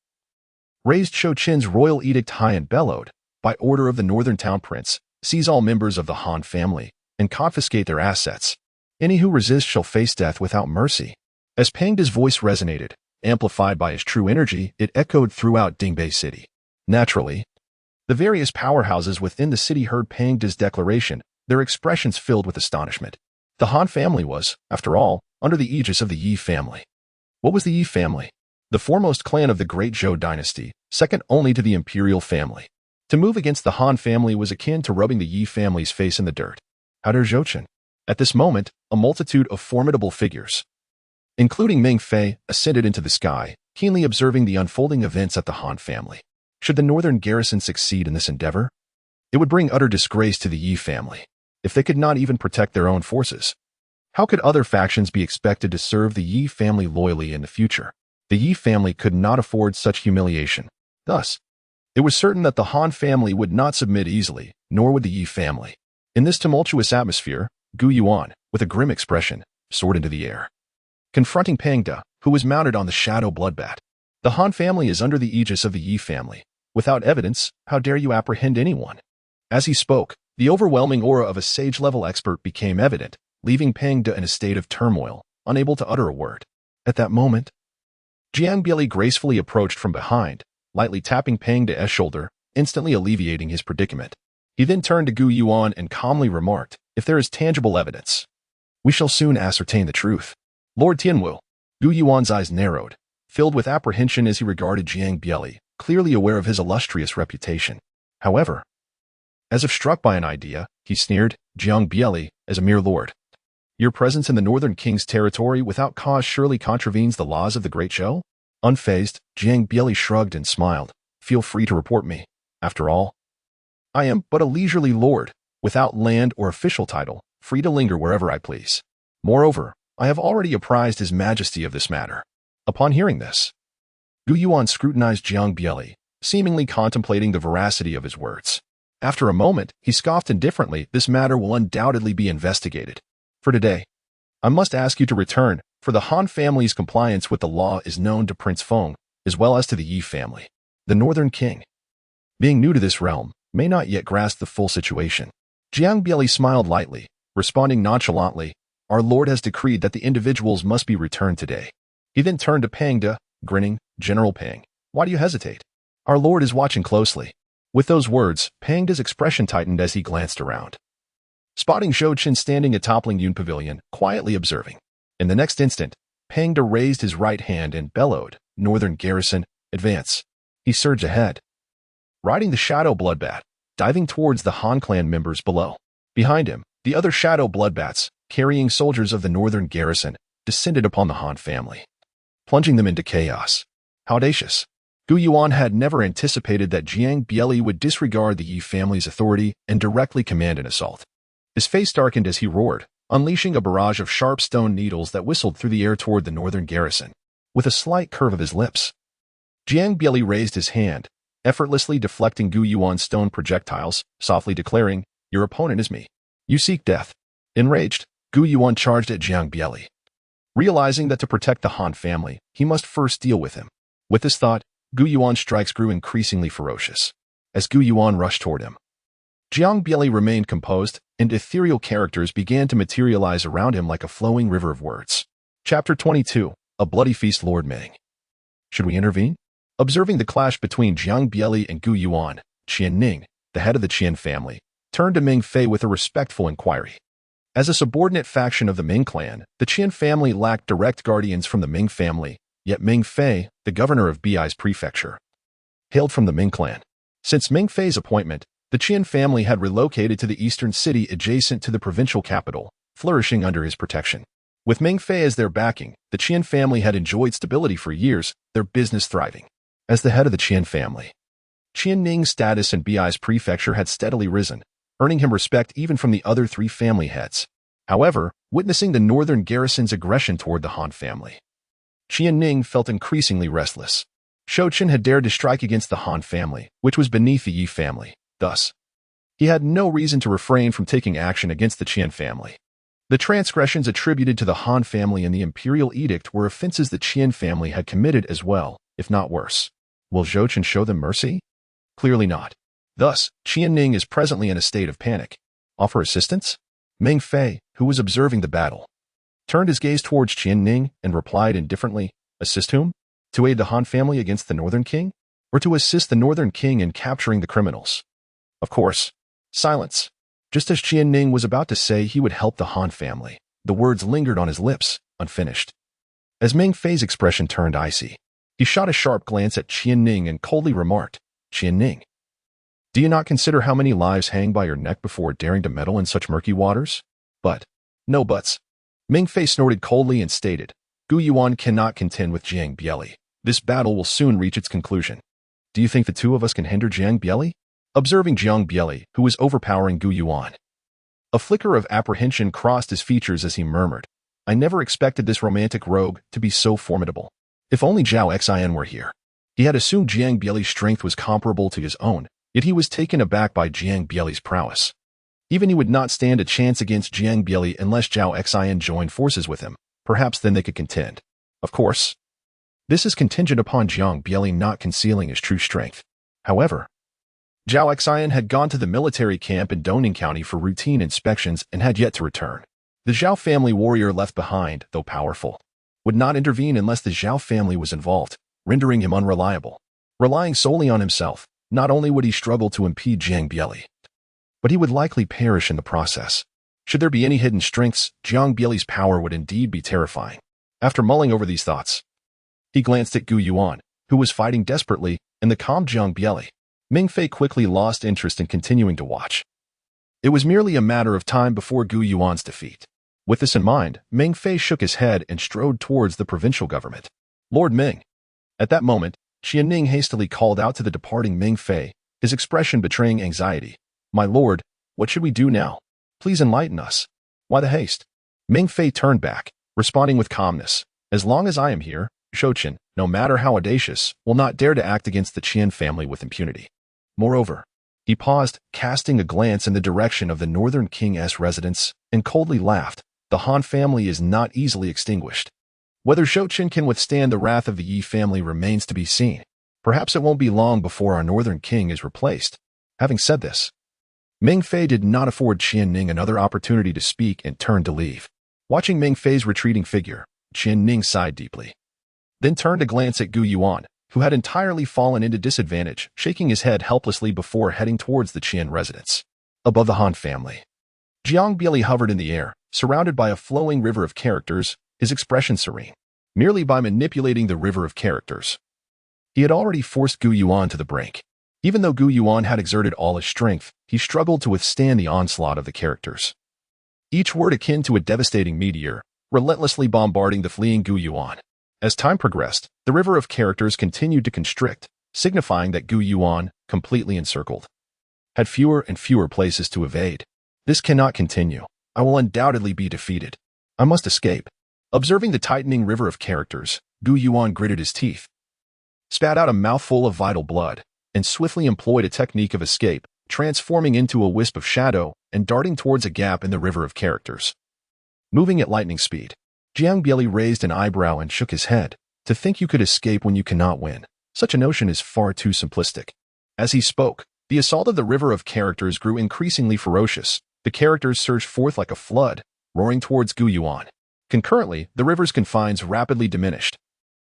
Speaker 1: raised Zhou Chen's royal edict high and bellowed, "By order of the Northern Town Prince, seize all members of the Han family and confiscate their assets. Any who resist shall face death without mercy." As Pangda's voice resonated, amplified by his true energy, it echoed throughout Dingbei City. Naturally, the various powerhouses within the city heard Pangda's declaration, their expressions filled with astonishment. The Han family was, after all, under the aegis of the Ye family. What was the Ye family? The foremost clan of the Great Zhou Dynasty, second only to the imperial family. To move against the Han family was akin to rubbing the Ye family's face in the dirt. How dare Zhou Chen? At this moment, a multitude of formidable figures, including Ming Fei, ascended into the sky, keenly observing the unfolding events at the Han family. Should the northern garrison succeed in this endeavor, it would bring utter disgrace to the Ye family. If they could not even protect their own forces, how could other factions be expected to serve the Ye family loyally in the future? The Ye family could not afford such humiliation. Thus, it was certain that the Han family would not submit easily, nor would the Ye family. In this tumultuous atmosphere, Gu Yuan, with a grim expression, soared into the air, confronting Pangda, who was mounted on the shadow bloodbat. "The Han family is under the aegis of the Ye family. Without evidence, how dare you apprehend anyone?" As he spoke, the overwhelming aura of a sage-level expert became evident, leaving Pangda in a state of turmoil, unable to utter a word. At that moment, Jiang Bieli gracefully approached from behind, lightly tapping Pangda's shoulder, instantly alleviating his predicament. He then turned to Gu Yuan and calmly remarked, "If there is tangible evidence, we shall soon ascertain the truth." "Lord Tianwu." Gu Yuan's eyes narrowed, filled with apprehension as he regarded Jiang Bieli, clearly aware of his illustrious reputation. However, as if struck by an idea, he sneered, "Jiang Bieli, as a mere lord, your presence in the Northern King's territory without cause surely contravenes the laws of the Great Zhou?" Unfazed, Jiang Bieli shrugged and smiled. "Feel free to report me. After all, I am but a leisurely lord, without land or official title, free to linger wherever I please. Moreover, I have already apprised His Majesty of this matter." Upon hearing this, Gu Yuan scrutinized Jiang Bieli, seemingly contemplating the veracity of his words. After a moment, he scoffed indifferently, "This matter will undoubtedly be investigated. For today, I must ask you to return, for the Han family's compliance with the law is known to Prince Feng, as well as to the Ye family. The Northern King, being new to this realm, may not yet grasp the full situation. Jiang Bieli smiled lightly, responding nonchalantly, "Our lord has decreed that the individuals must be returned today." He then turned to Pang De, grinning, "General Pang, why do you hesitate? Our lord is watching closely." With those words, Pang De's expression tightened as he glanced around, spotting Zhou Chen standing atop Ling Yun Pavilion, quietly observing. In the next instant, Pang De raised his right hand and bellowed, "Northern Garrison, advance." He surged ahead, riding the Shadow Bloodbat, diving towards the Han clan members below. Behind him, the other Shadow Bloodbats, carrying soldiers of the Northern Garrison, descended upon the Han family, plunging them into chaos. How audacious! Gu Yuan had never anticipated that Jiang Bieli would disregard the Yi family's authority and directly command an assault. His face darkened as he roared, unleashing a barrage of sharp stone needles that whistled through the air toward the Northern Garrison. With a slight curve of his lips, Jiang Bieli raised his hand, effortlessly deflecting Gu Yuan's stone projectiles, softly declaring, "Your opponent is me. You seek death." Enraged, Gu Yuan charged at Jiang Bieli, realizing that to protect the Han family, he must first deal with him. With this thought, Gu Yuan's strikes grew increasingly ferocious. As Gu Yuan rushed toward him, Jiang Bieli remained composed, and ethereal characters began to materialize around him like a flowing river of words. Chapter 22, A Bloody Feast. Lord Ming. Should we intervene? Observing the clash between Jiang Bieli and Gu Yuan, Qian Ning, the head of the Qian family, turned to Ming Fei with a respectful inquiry. As a subordinate faction of the Ming clan, the Qian family lacked direct guardians from the Ming family, yet Ming Fei, the governor of Biai's prefecture, hailed from the Ming clan. Since Ming Fei's appointment, the Qian family had relocated to the eastern city adjacent to the provincial capital, flourishing under his protection. With Ming Fei as their backing, the Qian family had enjoyed stability for years, their business thriving. As the head of the Qian family, Qian Ning's status in Biai's prefecture had steadily risen, earning him respect even from the other three family heads. However, witnessing the Northern Garrison's aggression toward the Han family, Qian Ning felt increasingly restless. Zhou Chen had dared to strike against the Han family, which was beneath the Yi family. Thus, he had no reason to refrain from taking action against the Qian family. The transgressions attributed to the Han family in the imperial edict were offenses the Qian family had committed as well, if not worse. Will Zhou Chen show them mercy? Clearly not. Thus, Qian Ning is presently in a state of panic. Offer assistance? Ming Fei, who was observing the battle, turned his gaze towards Qian Ning and replied indifferently, "Assist whom? To aid the Han family against the Northern King? Or to assist the Northern King in capturing the criminals?" Of course. Silence. Just as Qian Ning was about to say he would help the Han family, the words lingered on his lips, unfinished. As Ming Fei's expression turned icy, he shot a sharp glance at Qian Ning and coldly remarked, "Qian Ning, do you not consider how many lives hang by your neck before daring to meddle in such murky waters?" "But, no buts." Ming Fei snorted coldly and stated, "Gu Yuan cannot contend with Jiang Bieli. This battle will soon reach its conclusion. Do you think the two of us can hinder Jiang Bieli?" Observing Jiang Bieli, who was overpowering Gu Yuan, a flicker of apprehension crossed his features as he murmured, "I never expected this romantic rogue to be so formidable. If only Zhao Xian were here." He had assumed Jiang Bieli's strength was comparable to his own, yet he was taken aback by Jiang Bieli's prowess. Even he would not stand a chance against Jiang Bieli unless Zhao Xian joined forces with him. Perhaps then they could contend. Of course, this is contingent upon Jiang Bieli not concealing his true strength. However, Zhao Xian had gone to the military camp in Dongning County for routine inspections and had yet to return. The Zhao family warrior left behind, though powerful, would not intervene unless the Zhao family was involved, rendering him unreliable. Relying solely on himself, not only would he struggle to impede Jiang Bieli, but he would likely perish in the process. Should there be any hidden strengths, Jiang Bieli's power would indeed be terrifying. After mulling over these thoughts, he glanced at Gu Yuan, who was fighting desperately, and the calm Jiang Bieli. Ming Fei quickly lost interest in continuing to watch. It was merely a matter of time before Gu Yuan's defeat. With this in mind, Ming Fei shook his head and strode towards the provincial government. "Lord Ming." At that moment, Qian Ning hastily called out to the departing Ming Fei, his expression betraying anxiety. "My lord, what should we do now? Please enlighten us." "Why the haste?" Ming Fei turned back, responding with calmness. "As long as I am here, Zhou Chen, no matter how audacious, will not dare to act against the Qian family with impunity. Moreover," he paused, casting a glance in the direction of the Northern King's residence, and coldly laughed, "the Han family is not easily extinguished. Whether Zhou Chen can withstand the wrath of the Ye family remains to be seen. Perhaps it won't be long before our northern king is replaced. Having said this, Ming Fei did not afford Qian Ning another opportunity to speak and turned to leave. Watching Ming Fei's retreating figure, Qian Ning sighed deeply. Then turned to glance at Gu Yuan, who had entirely fallen into disadvantage, shaking his head helplessly before heading towards the Qian residence. Above the Han family, Jiang Bieli hovered in the air, surrounded by a flowing river of characters, his expression serene. Merely by manipulating the river of characters, he had already forced Gu Yuan to the brink. Even though Gu Yuan had exerted all his strength, he struggled to withstand the onslaught of the characters. Each word akin to a devastating meteor, relentlessly bombarding the fleeing Gu Yuan. As time progressed, the river of characters continued to constrict, signifying that Gu Yuan, completely encircled, had fewer and fewer places to evade. This cannot continue. I will undoubtedly be defeated. I must escape. Observing the tightening river of characters, Gu Yuan gritted his teeth, spat out a mouthful of vital blood, and swiftly employed a technique of escape, transforming into a wisp of shadow and darting towards a gap in the river of characters. Moving at lightning speed, Jiang Bieli raised an eyebrow and shook his head. To think you could escape when you cannot win. Such a notion is far too simplistic. As he spoke, the assault of the river of characters grew increasingly ferocious. The characters surged forth like a flood, roaring towards Gu Yuan. Concurrently, the river's confines rapidly diminished,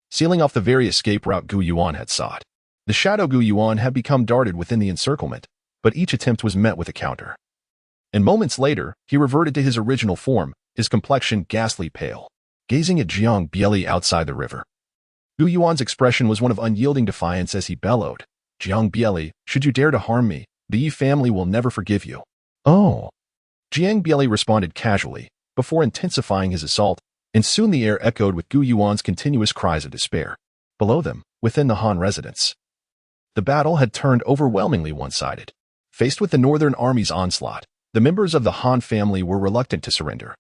Speaker 1: sealing off the very escape route Gu Yuan had sought. The shadow Gu Yuan had become darted within the encirclement, but each attempt was met with a counter. And moments later, he reverted to his original form, his complexion ghastly pale, gazing at Jiang Bieli outside the river. Gu Yuan's expression was one of unyielding defiance as he bellowed, "Jiang Bieli, should you dare to harm me, the Yi family will never forgive you." "Oh." Jiang Bieli responded casually, before intensifying his assault, and soon the air echoed with Gu Yuan's continuous cries of despair. Below them, within the Han residence, the battle had turned overwhelmingly one-sided. Faced with the Northern Army's onslaught, the members of the Han family were reluctant to surrender.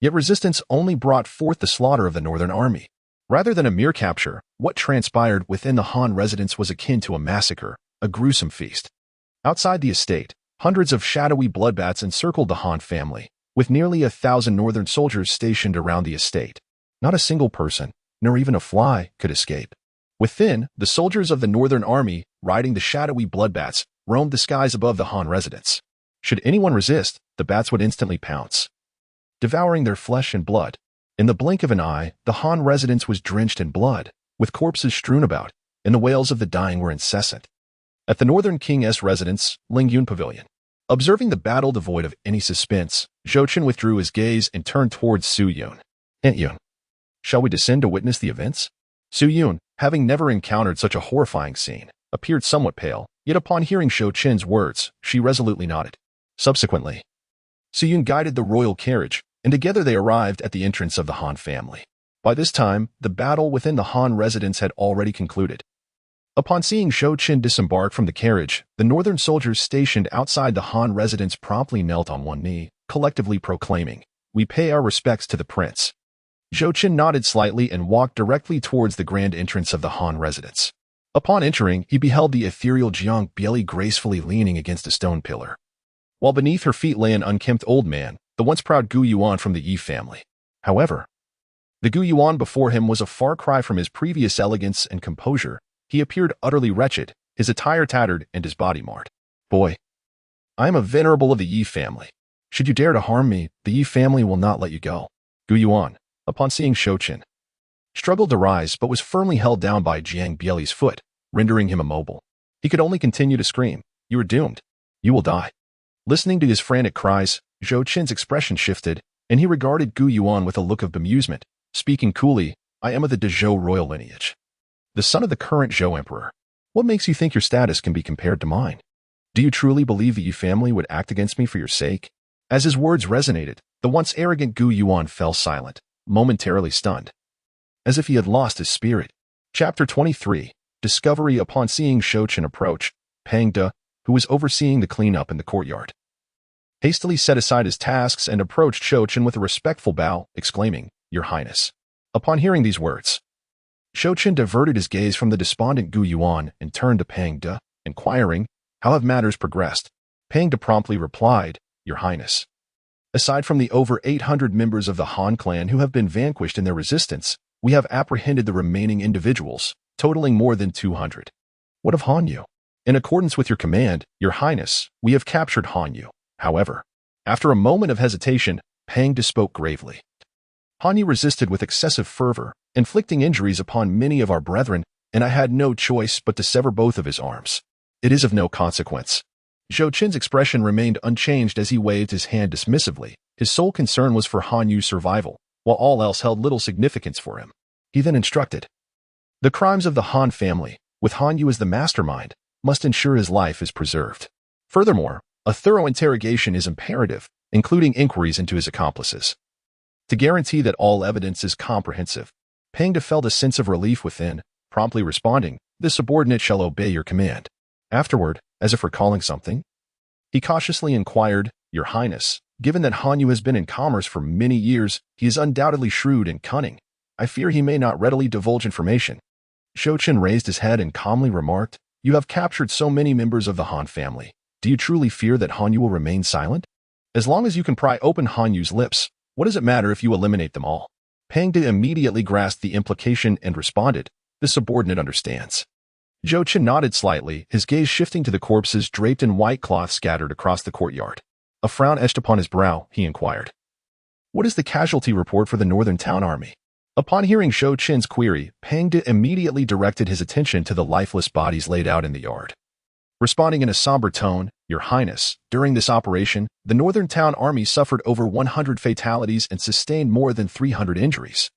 Speaker 1: Yet resistance only brought forth the slaughter of the Northern Army. Rather than a mere capture, what transpired within the Han residence was akin to a massacre, a gruesome feast. Outside the estate, hundreds of shadowy bloodbaths encircled the Han family, with nearly 1,000 Northern soldiers stationed around the estate. Not a single person, nor even a fly, could escape. Within, the soldiers of the Northern Army, riding the shadowy bloodbaths, roamed the skies above the Han residence. Should anyone resist, the bats would instantly pounce, devouring their flesh and blood. In the blink of an eye, the Han residence was drenched in blood, with corpses strewn about, and the wails of the dying were incessant. At the Northern King's residence, Lingyun Pavilion, observing the battle devoid of any suspense, Zhou Chen withdrew his gaze and turned towards Su Yun. "Aunt Yun, shall we descend to witness the events?" Su Yun, having never encountered such a horrifying scene, appeared somewhat pale, yet upon hearing Zhou Chen's words, she resolutely nodded. Subsequently, Su Yun guided the royal carriage, and together they arrived at the entrance of the Han family. By this time, the battle within the Han residence had already concluded. Upon seeing Zhou Chen disembark from the carriage, the northern soldiers stationed outside the Han residence promptly knelt on one knee, collectively proclaiming, "We pay our respects to the prince." Zhou Chen nodded slightly and walked directly towards the grand entrance of the Han residence. Upon entering, he beheld the ethereal Jiang Bieli gracefully leaning against a stone pillar, while beneath her feet lay an unkempt old man, the once proud Gu Yuan from the Yi family. However, the Gu Yuan before him was a far cry from his previous elegance and composure. He appeared utterly wretched, his attire tattered and his body marred. "Boy, I am a venerable of the Yi family. Should you dare to harm me, the Yi family will not let you go." Gu Yuan, upon seeing Zhou Chen, struggled to rise but was firmly held down by Jiang Bieli's foot, rendering him immobile. He could only continue to scream, "You are doomed. You will die." Listening to his frantic cries, Zhou Chen's expression shifted, and he regarded Gu Yuan with a look of bemusement, speaking coolly, "I am of the Zhou royal lineage, the son of the current Zhou emperor. What makes you think your status can be compared to mine? Do you truly believe the Yi family would act against me for your sake?" As his words resonated, the once arrogant Gu Yuan fell silent, momentarily stunned, as if he had lost his spirit. Chapter 23, Discovery. Upon seeing Zhou Chen approach, Pang De, who was overseeing the cleanup in the courtyard, hastily set aside his tasks and approached Zhou Chen with a respectful bow, exclaiming, "Your Highness." Upon hearing these words, Zhou Chen diverted his gaze from the despondent Gu Yuan and turned to Pang De, inquiring, "How have matters progressed?" Pang De promptly replied, "Your Highness, aside from the over 800 members of the Han clan who have been vanquished in their resistance, We have apprehended the remaining individuals, totaling more than 200. What of Hanyu? In accordance with your command, Your Highness, we have captured Hanyu. However, after a moment of hesitation, Pang De spoke gravely. Hanyu resisted with excessive fervor, inflicting injuries upon many of our brethren, and I had no choice but to sever both of his arms. It is of no consequence. Zhou Chen's expression remained unchanged as he waved his hand dismissively. His sole concern was for Hanyu's survival, while all else held little significance for him. He then instructed. The crimes of the Han family, with Hanyu as the mastermind, must ensure his life is preserved. Furthermore, a thorough interrogation is imperative, including inquiries into his accomplices. To guarantee that all evidence is comprehensive, Pang De felt a sense of relief within, promptly responding, "The subordinate shall obey your command." Afterward, as if recalling something, he cautiously inquired, "Your Highness, given that Hanyu has been in commerce for many years, he is undoubtedly shrewd and cunning. I fear he may not readily divulge information." Zhou Chen raised his head and calmly remarked, "You have captured so many members of the Han family. Do you truly fear that Hanyu will remain silent? As long as you can pry open Hanyu's lips, what does it matter if you eliminate them all?" Pang De immediately grasped the implication and responded, "The subordinate understands." Zhou Chen nodded slightly, his gaze shifting to the corpses draped in white cloth scattered across the courtyard. A frown etched upon his brow, he inquired, "What is the casualty report for the Northern Town Army?" Upon hearing Zhou Chen's query, Pang De immediately directed his attention to the lifeless bodies laid out in the yard. Responding in a somber tone, "Your Highness, during this operation, the Northern Town Army suffered over 100 fatalities and sustained more than 300 injuries.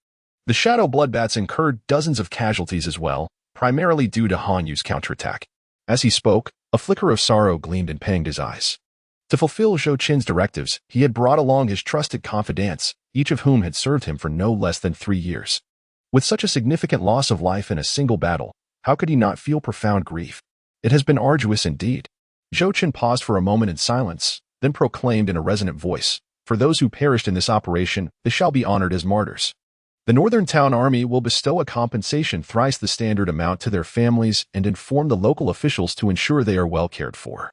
Speaker 1: The Shadow Bloodbats incurred dozens of casualties as well, primarily due to Hanyu's counterattack." As he spoke, a flicker of sorrow gleamed in Pang De's eyes. To fulfill Zhou Chen's directives, he had brought along his trusted confidants, each of whom had served him for no less than 3 years. With such a significant loss of life in a single battle, how could he not feel profound grief? It has been arduous indeed. Zhou Chen paused for a moment in silence, then proclaimed in a resonant voice, "For those who perished in this operation, they shall be honored as martyrs. The Northern Town Army will bestow a compensation thrice the standard amount to their families and inform the local officials to ensure they are well cared for.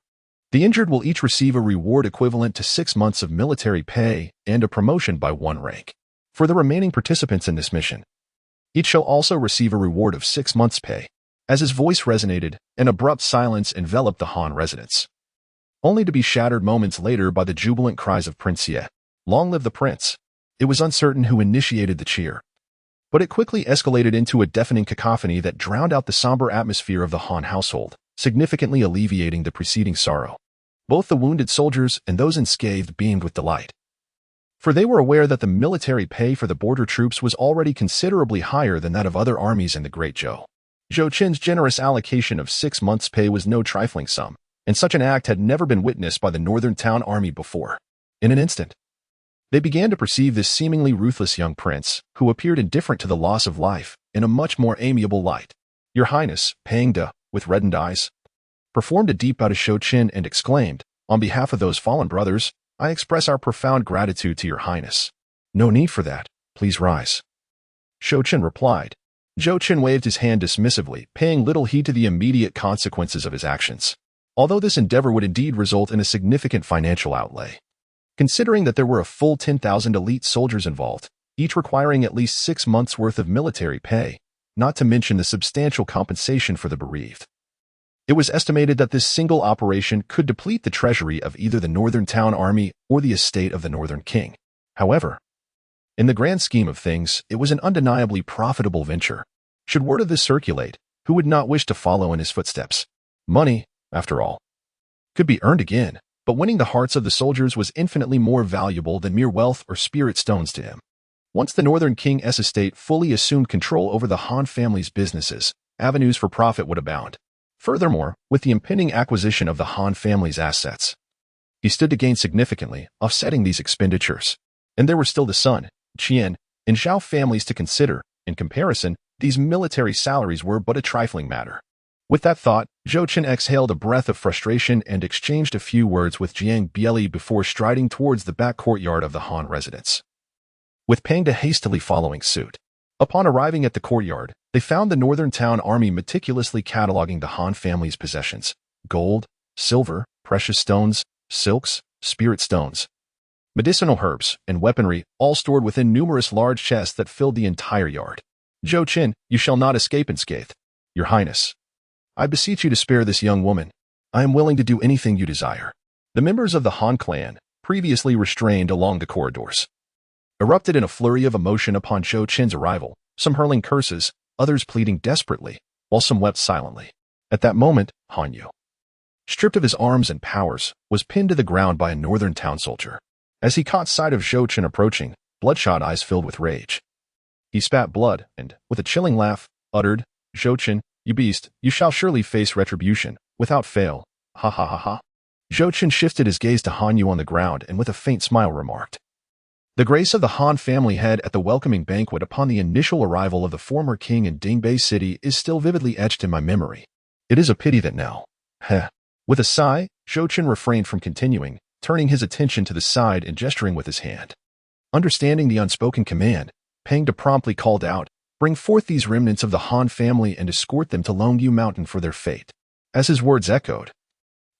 Speaker 1: The injured will each receive a reward equivalent to 6 months of military pay and a promotion by 1 rank. For the remaining participants in this mission, each shall also receive a reward of 6 months' pay." As his voice resonated, an abrupt silence enveloped the Han residence, only to be shattered moments later by the jubilant cries of Prince Ye. "Long live the prince!" It was uncertain who initiated the cheer, but it quickly escalated into a deafening cacophony that drowned out the somber atmosphere of the Han household, significantly alleviating the preceding sorrow. Both the wounded soldiers and those unscathed beamed with delight, for they were aware that the military pay for the border troops was already considerably higher than that of other armies in the Great Zhou. Zhou Chen's generous allocation of 6 months' pay was no trifling sum, and such an act had never been witnessed by the Northern Town Army before. In an instant, they began to perceive this seemingly ruthless young prince, who appeared indifferent to the loss of life, in a much more amiable light. "Your Highness," Pang De, with reddened eyes, performed a deep bow to Zhou Chen and exclaimed, "On behalf of those fallen brothers, I express our profound gratitude to Your Highness." "No need for that. Please rise," Zhou Chen replied. Zhou Chen waved his hand dismissively, paying little heed to the immediate consequences of his actions. Although this endeavor would indeed result in a significant financial outlay, considering that there were a full 10,000 elite soldiers involved, each requiring at least 6 months' worth of military pay, not to mention the substantial compensation for the bereaved. It was estimated that this single operation could deplete the treasury of either the Northern Town Army or the estate of the Northern King. However, in the grand scheme of things, it was an undeniably profitable venture. Should word of this circulate, who would not wish to follow in his footsteps? Money, after all, could be earned again, but winning the hearts of the soldiers was infinitely more valuable than mere wealth or spirit stones to him. Once the Northern King's estate fully assumed control over the Han family's businesses, avenues for profit would abound. Furthermore, with the impending acquisition of the Han family's assets, he stood to gain significantly, offsetting these expenditures. And there were still the Sun, Qian, and Zhao families to consider. In comparison, these military salaries were but a trifling matter. With that thought, Zhou Chen exhaled a breath of frustration and exchanged a few words with Jiang Bieli before striding towards the back courtyard of the Han residence, with Pang De hastily following suit. Upon arriving at the courtyard, they found the Northern Town Army meticulously cataloging the Han family's possessions: gold, silver, precious stones, silks, spirit stones, medicinal herbs, and weaponry, all stored within numerous large chests that filled the entire yard. Zhou Chen, you shall not escape unscathed. Your Highness, I beseech you to spare this young woman. I am willing to do anything you desire. The members of the Han clan, previously restrained along the corridors, erupted in a flurry of emotion upon Zhou Chen's arrival, some hurling curses, others pleading desperately, while some wept silently. At that moment, Han Yu, stripped of his arms and powers, was pinned to the ground by a northern town soldier. As he caught sight of Zhou Chen approaching, bloodshot eyes filled with rage, he spat blood and, with a chilling laugh, uttered, "Zhou Chen, you beast, you shall surely face retribution, without fail. Ha ha ha ha." Zhou Chen shifted his gaze to Han Yu on the ground and with a faint smile remarked, "The grace of the Han family head at the welcoming banquet upon the initial arrival of the former king in Dingbei city is still vividly etched in my memory. It is a pity that now." Heh. With a sigh, Zhou Chen refrained from continuing, turning his attention to the side and gesturing with his hand. Understanding the unspoken command, Pang De promptly called out, "Bring forth these remnants of the Han family and escort them to Longyu Mountain for their fate." As his words echoed,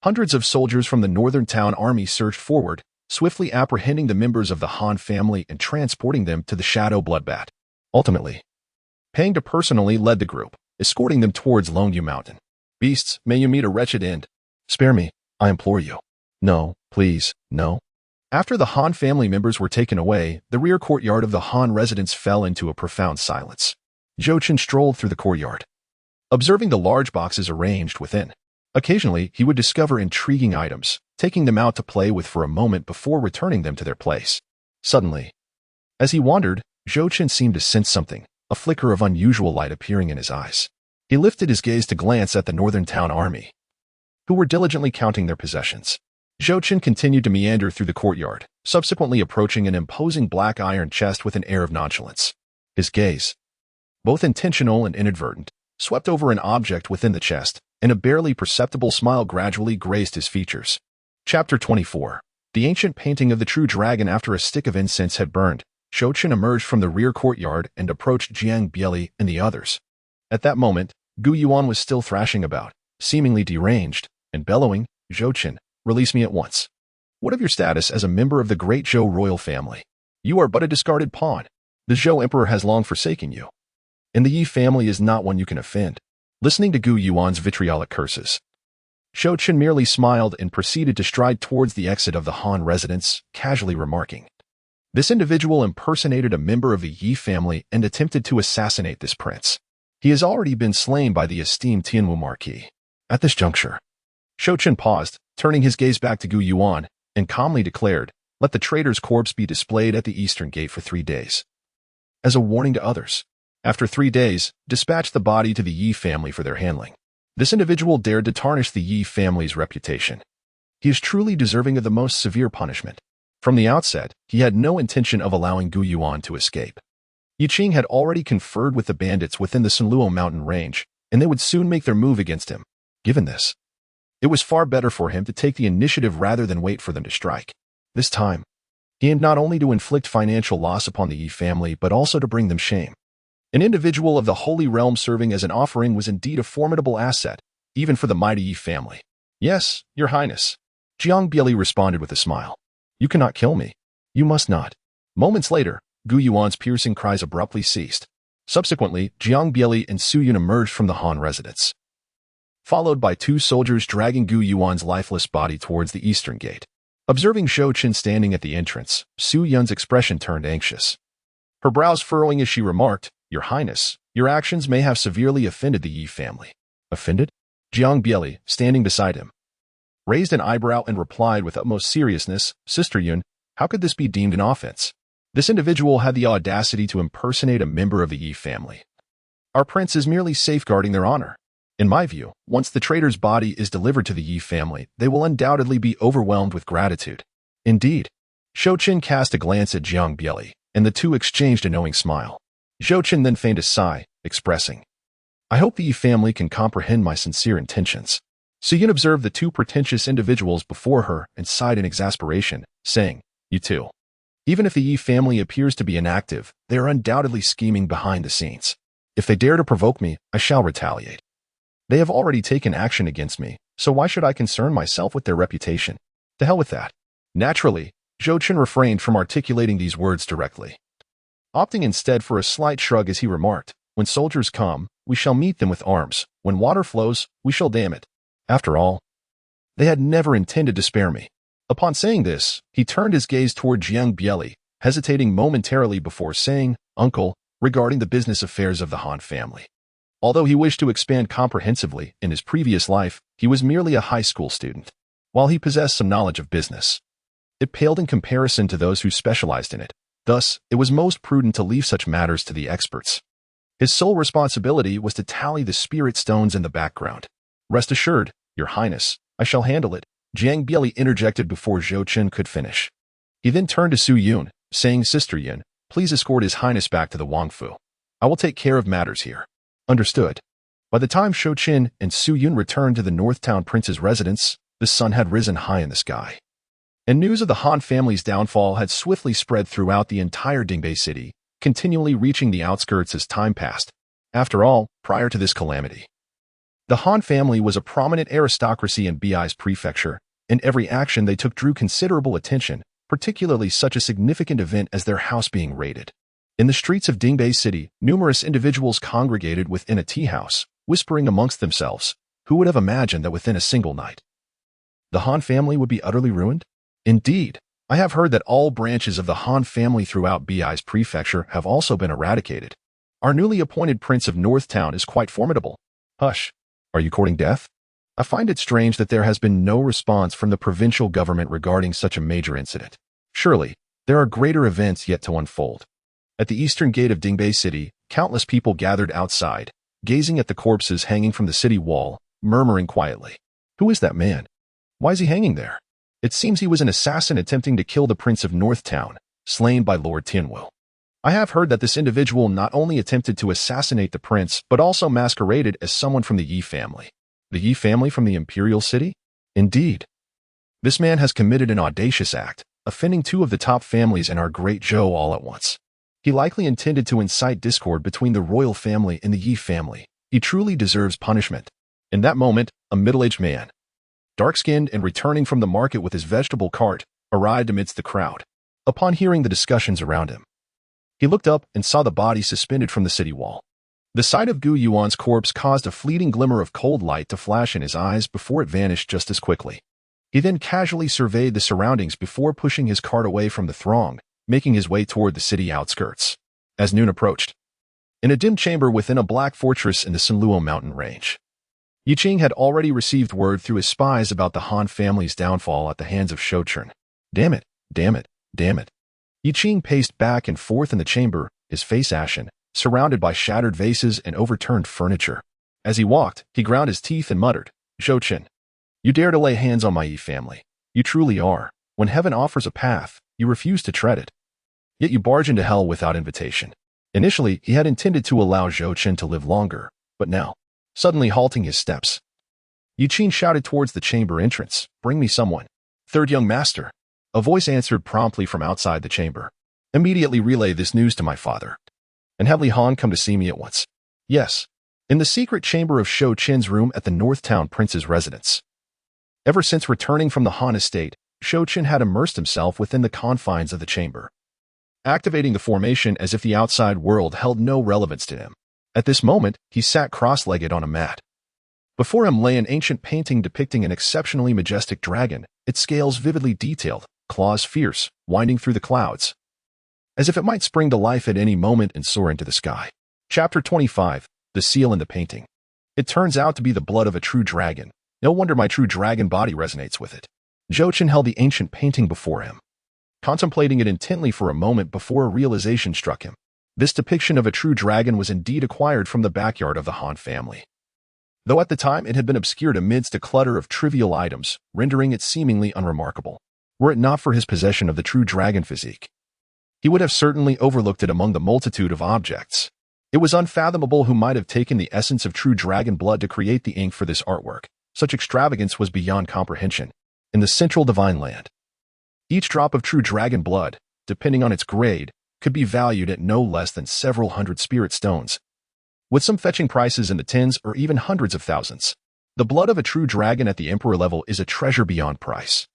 Speaker 1: hundreds of soldiers from the northern town army surged forward, swiftly apprehending the members of the Han family and transporting them to the Shadow Bloodbath. Ultimately, Pang De personally led the group, escorting them towards Longyu Mountain. "Beasts, may you meet a wretched end. Spare me, I implore you. No, please, no." After the Han family members were taken away, the rear courtyard of the Han residence fell into a profound silence. Zhou Chen strolled through the courtyard, observing the large boxes arranged within. Occasionally, he would discover intriguing items, taking them out to play with for a moment before returning them to their place. Suddenly, as he wandered, Zhou Chen seemed to sense something, a flicker of unusual light appearing in his eyes. He lifted his gaze to glance at the northern town army, who were diligently counting their possessions. Zhou Chen continued to meander through the courtyard, subsequently approaching an imposing black iron chest with an air of nonchalance. His gaze, both intentional and inadvertent, swept over an object within the chest, and a barely perceptible smile gradually graced his features. Chapter 24. The ancient painting of the true dragon. After a stick of incense had burned, Zhou Chen emerged from the rear courtyard and approached Jiang Bieli and the others. At that moment, Gu Yuan was still thrashing about, seemingly deranged, and bellowing, "Zhou Chen, release me at once. What of your status as a member of the Great Zhou royal family? You are but a discarded pawn. The Zhou emperor has long forsaken you, and the Ye family is not one you can offend." Listening to Gu Yuan's vitriolic curses, Zhou Chen merely smiled and proceeded to stride towards the exit of the Han residence, casually remarking, "This individual impersonated a member of the Ye family and attempted to assassinate this prince. He has already been slain by the esteemed Tianwu Marquis." At this juncture, Zhou Chen paused, turning his gaze back to Gu Yuan, and calmly declared, "Let the traitor's corpse be displayed at the eastern gate for 3 days. As a warning to others. After 3 days, dispatch the body to the Ye family for their handling. This individual dared to tarnish the Ye family's reputation. He is truly deserving of the most severe punishment." From the outset, he had no intention of allowing Gu Yuan to escape. Yi Qing had already conferred with the bandits within the Sunluo mountain range, and they would soon make their move against him. Given this, it was far better for him to take the initiative rather than wait for them to strike. This time, he aimed not only to inflict financial loss upon the Yi family, but also to bring them shame. An individual of the Holy Realm serving as an offering was indeed a formidable asset, even for the mighty Yi family. "Yes, your highness," Jiang Bieli responded with a smile. "You cannot kill me. You must not." Moments later, Gu Yuan's piercing cries abruptly ceased. Subsequently, Jiang Bieli and Su Yun emerged from the Han residence, followed by 2 soldiers dragging Gu Yuan's lifeless body towards the eastern gate. Observing Zhou Chen standing at the entrance, Su Yun's expression turned anxious, her brows furrowing as she remarked, "Your highness, your actions may have severely offended the Yi family." "Offended?" Jiang Bieli, standing beside him, raised an eyebrow and replied with utmost seriousness, "Sister Yun, how could this be deemed an offense? This individual had the audacity to impersonate a member of the Yi family. Our prince is merely safeguarding their honor. In my view, once the traitor's body is delivered to the Yi family, they will undoubtedly be overwhelmed with gratitude." "Indeed." Zhou Chen cast a glance at Jiang Bieli, and the two exchanged a knowing smile. Zhou Chen then feigned a sigh, expressing, "I hope the Yi family can comprehend my sincere intentions." Su Yun observed the 2 pretentious individuals before her and sighed in exasperation, saying, "You too. Even if the Yi family appears to be inactive, they are undoubtedly scheming behind the scenes. If they dare to provoke me, I shall retaliate. They have already taken action against me, so why should I concern myself with their reputation? To hell with that." Naturally, Zhou Chen refrained from articulating these words directly, opting instead for a slight shrug as he remarked, When soldiers come, we shall meet them with arms. When water flows, we shall dam it. After all, they had never intended to spare me. Upon saying this, he turned his gaze toward Dingbei, hesitating momentarily before saying, "Uncle," regarding the business affairs of the Han family. Although he wished to expand comprehensively in his previous life, he was merely a high school student. While he possessed some knowledge of business, it paled in comparison to those who specialized in it. Thus, it was most prudent to leave such matters to the experts. His sole responsibility was to tally the spirit stones in the background. "Rest assured, Your Highness, I shall handle it," Dingbei interjected before Zhou Chen could finish. He then turned to Su Yun, saying, "Sister Yun, please escort His Highness back to the Wangfu. I will take care of matters here." Understood. By the time Zhou Chen and Su Yun returned to the Northtown Prince's residence, the sun had risen high in the sky. And news of the Han family's downfall had swiftly spread throughout the entire Dingbei city, continually reaching the outskirts as time passed. After all, prior to this calamity, the Han family was a prominent aristocracy in Bei's prefecture, and every action they took drew considerable attention, particularly such a significant event as their house being raided. In the streets of Dingbei City, numerous individuals congregated within a tea house, whispering amongst themselves. Who would have imagined that within a single night, the Han family would be utterly ruined? Indeed, I have heard that all branches of the Han family throughout Bei's prefecture have also been eradicated. Our newly appointed Prince of Northtown is quite formidable. Hush, are you courting death? I find it strange that there has been no response from the provincial government regarding such a major incident. Surely, there are greater events yet to unfold. At the eastern gate of Dingbei City, countless people gathered outside, gazing at the corpses hanging from the city wall, murmuring quietly. Who is that man? Why is he hanging there? It seems he was an assassin attempting to kill the Prince of Northtown, slain by Lord Tianwu. I have heard that this individual not only attempted to assassinate the prince, but also masqueraded as someone from the Ye family. The Ye family from the imperial city? Indeed. This man has committed an audacious act, offending two of the top families in our Great Zhou all at once. He likely intended to incite discord between the royal family and the Ye family. He truly deserves punishment. In that moment, a middle-aged man, dark-skinned and returning from the market with his vegetable cart, arrived amidst the crowd. Upon hearing the discussions around him, he looked up and saw the body suspended from the city wall. The sight of Gu Yuan's corpse caused a fleeting glimmer of cold light to flash in his eyes before it vanished just as quickly. He then casually surveyed the surroundings before pushing his cart away from the throng, making his way toward the city outskirts. As noon approached, in a dim chamber within a black fortress in the Sanluo mountain range, Yi Qing had already received word through his spies about the Han family's downfall at the hands of Zhou Chen. Damn it, damn it, damn it. Yi Qing paced back and forth in the chamber, his face ashen, surrounded by shattered vases and overturned furniture. As he walked, he ground his teeth and muttered, "Zhou Chen, you dare to lay hands on my Yi family. You truly are. When heaven offers a path, you refuse to tread it. Yet you barge into hell without invitation." Initially, he had intended to allow Zhou Chen to live longer, but now, suddenly halting his steps, Yi Qing shouted towards the chamber entrance, "Bring me someone." "Third young master." A voice answered promptly from outside the chamber. "Immediately relay this news to my father. And have Li Han come to see me at once." "Yes." In the secret chamber of Zhou Chen's room at the Northtown Prince's residence. Ever since returning from the Han estate, Zhou Chen had immersed himself within the confines of the chamber, activating the formation as if the outside world held no relevance to him. At this moment, he sat cross-legged on a mat. Before him lay an ancient painting depicting an exceptionally majestic dragon, its scales vividly detailed, claws fierce, winding through the clouds, as if it might spring to life at any moment and soar into the sky. Chapter 25, The Seal in the Painting. It turns out to be the blood of a true dragon. No wonder my true dragon body resonates with it. Zhou Chen held the ancient painting before him, contemplating it intently for a moment before a realization struck him. This depiction of a true dragon was indeed acquired from the backyard of the Han family, though at the time it had been obscured amidst a clutter of trivial items, rendering it seemingly unremarkable. Were it not for his possession of the true dragon physique, he would have certainly overlooked it among the multitude of objects. It was unfathomable who might have taken the essence of true dragon blood to create the ink for this artwork. Such extravagance was beyond comprehension. In the central divine land, each drop of true dragon blood, depending on its grade, could be valued at no less than several hundred spirit stones, with some fetching prices in the tens or even hundreds of thousands. The blood of a true dragon at the emperor level is a treasure beyond price.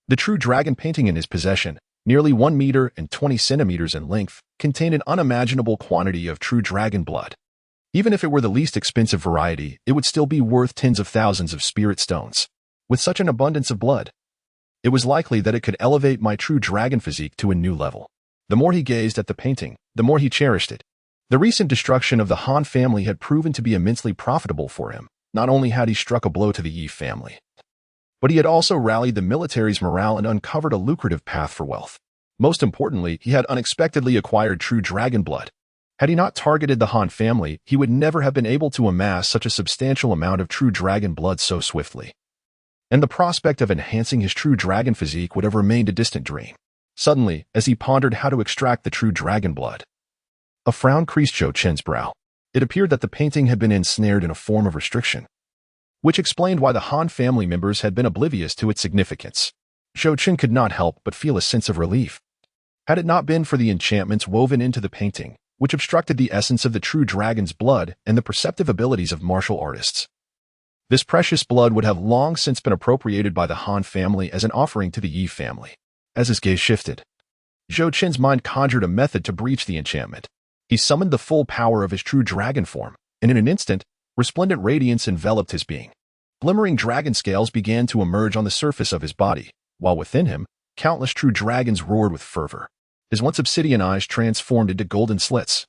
Speaker 1: The true dragon painting in his possession, nearly 1 meter and 20 centimeters in length, contained an unimaginable quantity of true dragon blood. Even if it were the least expensive variety, it would still be worth tens of thousands of spirit stones. With such an abundance of blood, it was likely that it could elevate my true dragon physique to a new level. The more he gazed at the painting, the more he cherished it. The recent destruction of the Han family had proven to be immensely profitable for him. Not only had he struck a blow to the Ye family, but he had also rallied the military's morale and uncovered a lucrative path for wealth. Most importantly, he had unexpectedly acquired true dragon blood. Had he not targeted the Han family, he would never have been able to amass such a substantial amount of true dragon blood so swiftly. And the prospect of enhancing his true dragon physique would have remained a distant dream. Suddenly, as he pondered how to extract the true dragon blood, a frown creased Zhou Chen's brow. It appeared that the painting had been ensnared in a form of restriction, which explained why the Han family members had been oblivious to its significance. Zhou Chen could not help but feel a sense of relief. Had it not been for the enchantments woven into the painting, which obstructed the essence of the true dragon's blood and the perceptive abilities of martial artists, this precious blood would have long since been appropriated by the Han family as an offering to the Ye family. As his gaze shifted, Zhou Chen's mind conjured a method to breach the enchantment. He summoned the full power of his true dragon form, and in an instant, resplendent radiance enveloped his being. Glimmering dragon scales began to emerge on the surface of his body, while within him, countless true dragons roared with fervor. His once obsidian eyes transformed into golden slits,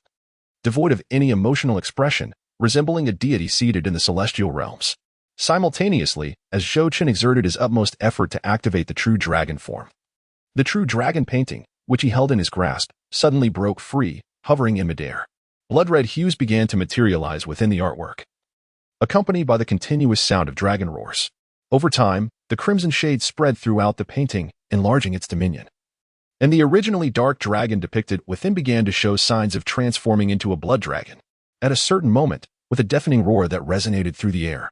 Speaker 1: devoid of any emotional expression, resembling a deity seated in the celestial realms. Simultaneously, as Zhou Chen exerted his utmost effort to activate the true dragon form, the true dragon painting, which he held in his grasp, suddenly broke free, hovering in midair. Blood-red hues began to materialize within the artwork, accompanied by the continuous sound of dragon roars. Over time, the crimson shade spread throughout the painting, enlarging its dominion. And the originally dark dragon depicted within began to show signs of transforming into a blood dragon. At a certain moment, with a deafening roar that resonated through the air,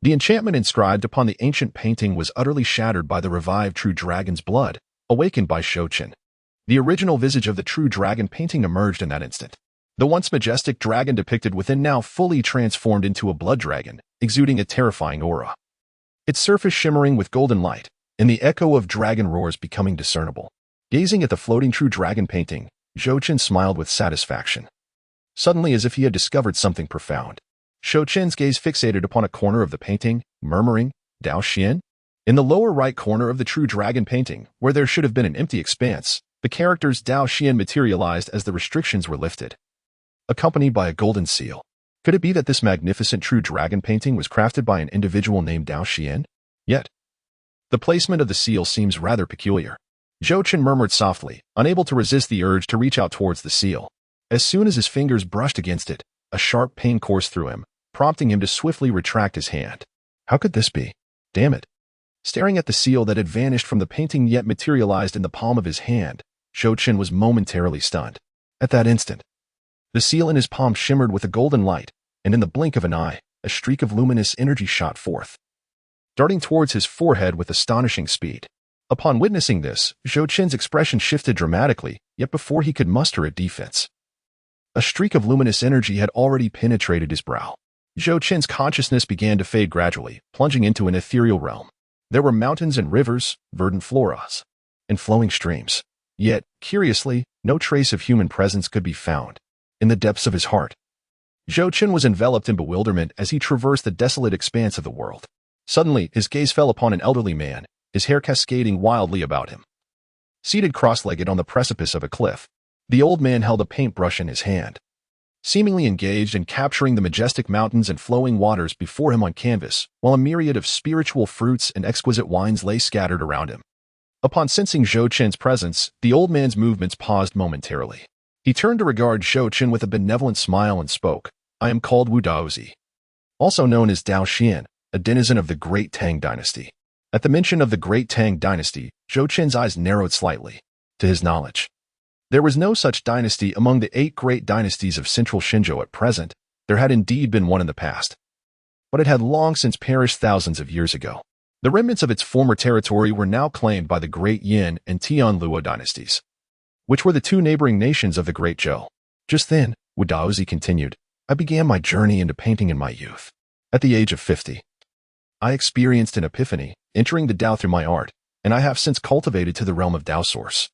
Speaker 1: the enchantment inscribed upon the ancient painting was utterly shattered by the revived true dragon's blood, awakened by Zhou Chen. The original visage of the true dragon painting emerged in that instant. The once majestic dragon depicted within now fully transformed into a blood dragon, exuding a terrifying aura, its surface shimmering with golden light, and the echo of dragon roars becoming discernible. Gazing at the floating true dragon painting, Zhou Chen smiled with satisfaction. Suddenly, as if he had discovered something profound, Zhou Chen's gaze fixated upon a corner of the painting, murmuring, "Dao Xian?" In the lower right corner of the true dragon painting, where there should have been an empty expanse, the characters Dao Xian materialized as the restrictions were lifted, accompanied by a golden seal. Could it be that this magnificent true dragon painting was crafted by an individual named Dao Xian? Yet, the placement of the seal seems rather peculiar. Zhou Chen murmured softly, unable to resist the urge to reach out towards the seal. As soon as his fingers brushed against it, a sharp pain coursed through him, prompting him to swiftly retract his hand. How could this be? Damn it. Staring at the seal that had vanished from the painting yet materialized in the palm of his hand, Zhou Chen was momentarily stunned. At that instant, the seal in his palm shimmered with a golden light, and in the blink of an eye, a streak of luminous energy shot forth, darting towards his forehead with astonishing speed. Upon witnessing this, Zhou Chen's expression shifted dramatically, yet before he could muster a defense, a streak of luminous energy had already penetrated his brow. Zhou Chen's consciousness began to fade gradually, plunging into an ethereal realm. There were mountains and rivers, verdant floras, and flowing streams. Yet, curiously, no trace of human presence could be found. In the depths of his heart, Zhou Chen was enveloped in bewilderment as he traversed the desolate expanse of the world. Suddenly, his gaze fell upon an elderly man, his hair cascading wildly about him. Seated cross-legged on the precipice of a cliff, the old man held a paintbrush in his hand, seemingly engaged in capturing the majestic mountains and flowing waters before him on canvas, while a myriad of spiritual fruits and exquisite wines lay scattered around him. Upon sensing Zhou Chen's presence, the old man's movements paused momentarily. He turned to regard Zhou Chen with a benevolent smile and spoke, "I am called Wu Daozi, also known as Dao Xian, a denizen of the Great Tang Dynasty." At the mention of the Great Tang Dynasty, Zhou Chen's eyes narrowed slightly. To his knowledge, there was no such dynasty among the 8 great dynasties of central Shenzhou at present. There had indeed been one in the past, but it had long since perished thousands of years ago. The remnants of its former territory were now claimed by the Great Yin and Tianluo dynasties, which were the 2 neighboring nations of the Great Zhou. Just then, Wu Daozi continued, "I began my journey into painting in my youth. At the age of 50, I experienced an epiphany, entering the Dao through my art, and I have since cultivated to the realm of Dao Source,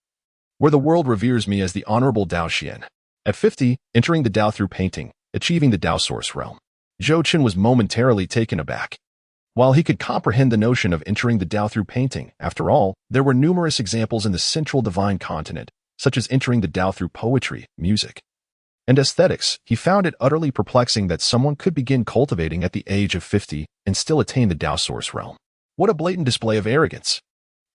Speaker 1: where the world reveres me as the Honorable Dao Xian. At 50, entering the Dao through painting, achieving the Dao source realm. Zhou Chen was momentarily taken aback. While he could comprehend the notion of entering the Dao through painting, after all, there were numerous examples in the central divine continent, such as entering the Dao through poetry, music, and aesthetics. He found it utterly perplexing that someone could begin cultivating at the age of 50 and still attain the Dao source realm. What a blatant display of arrogance!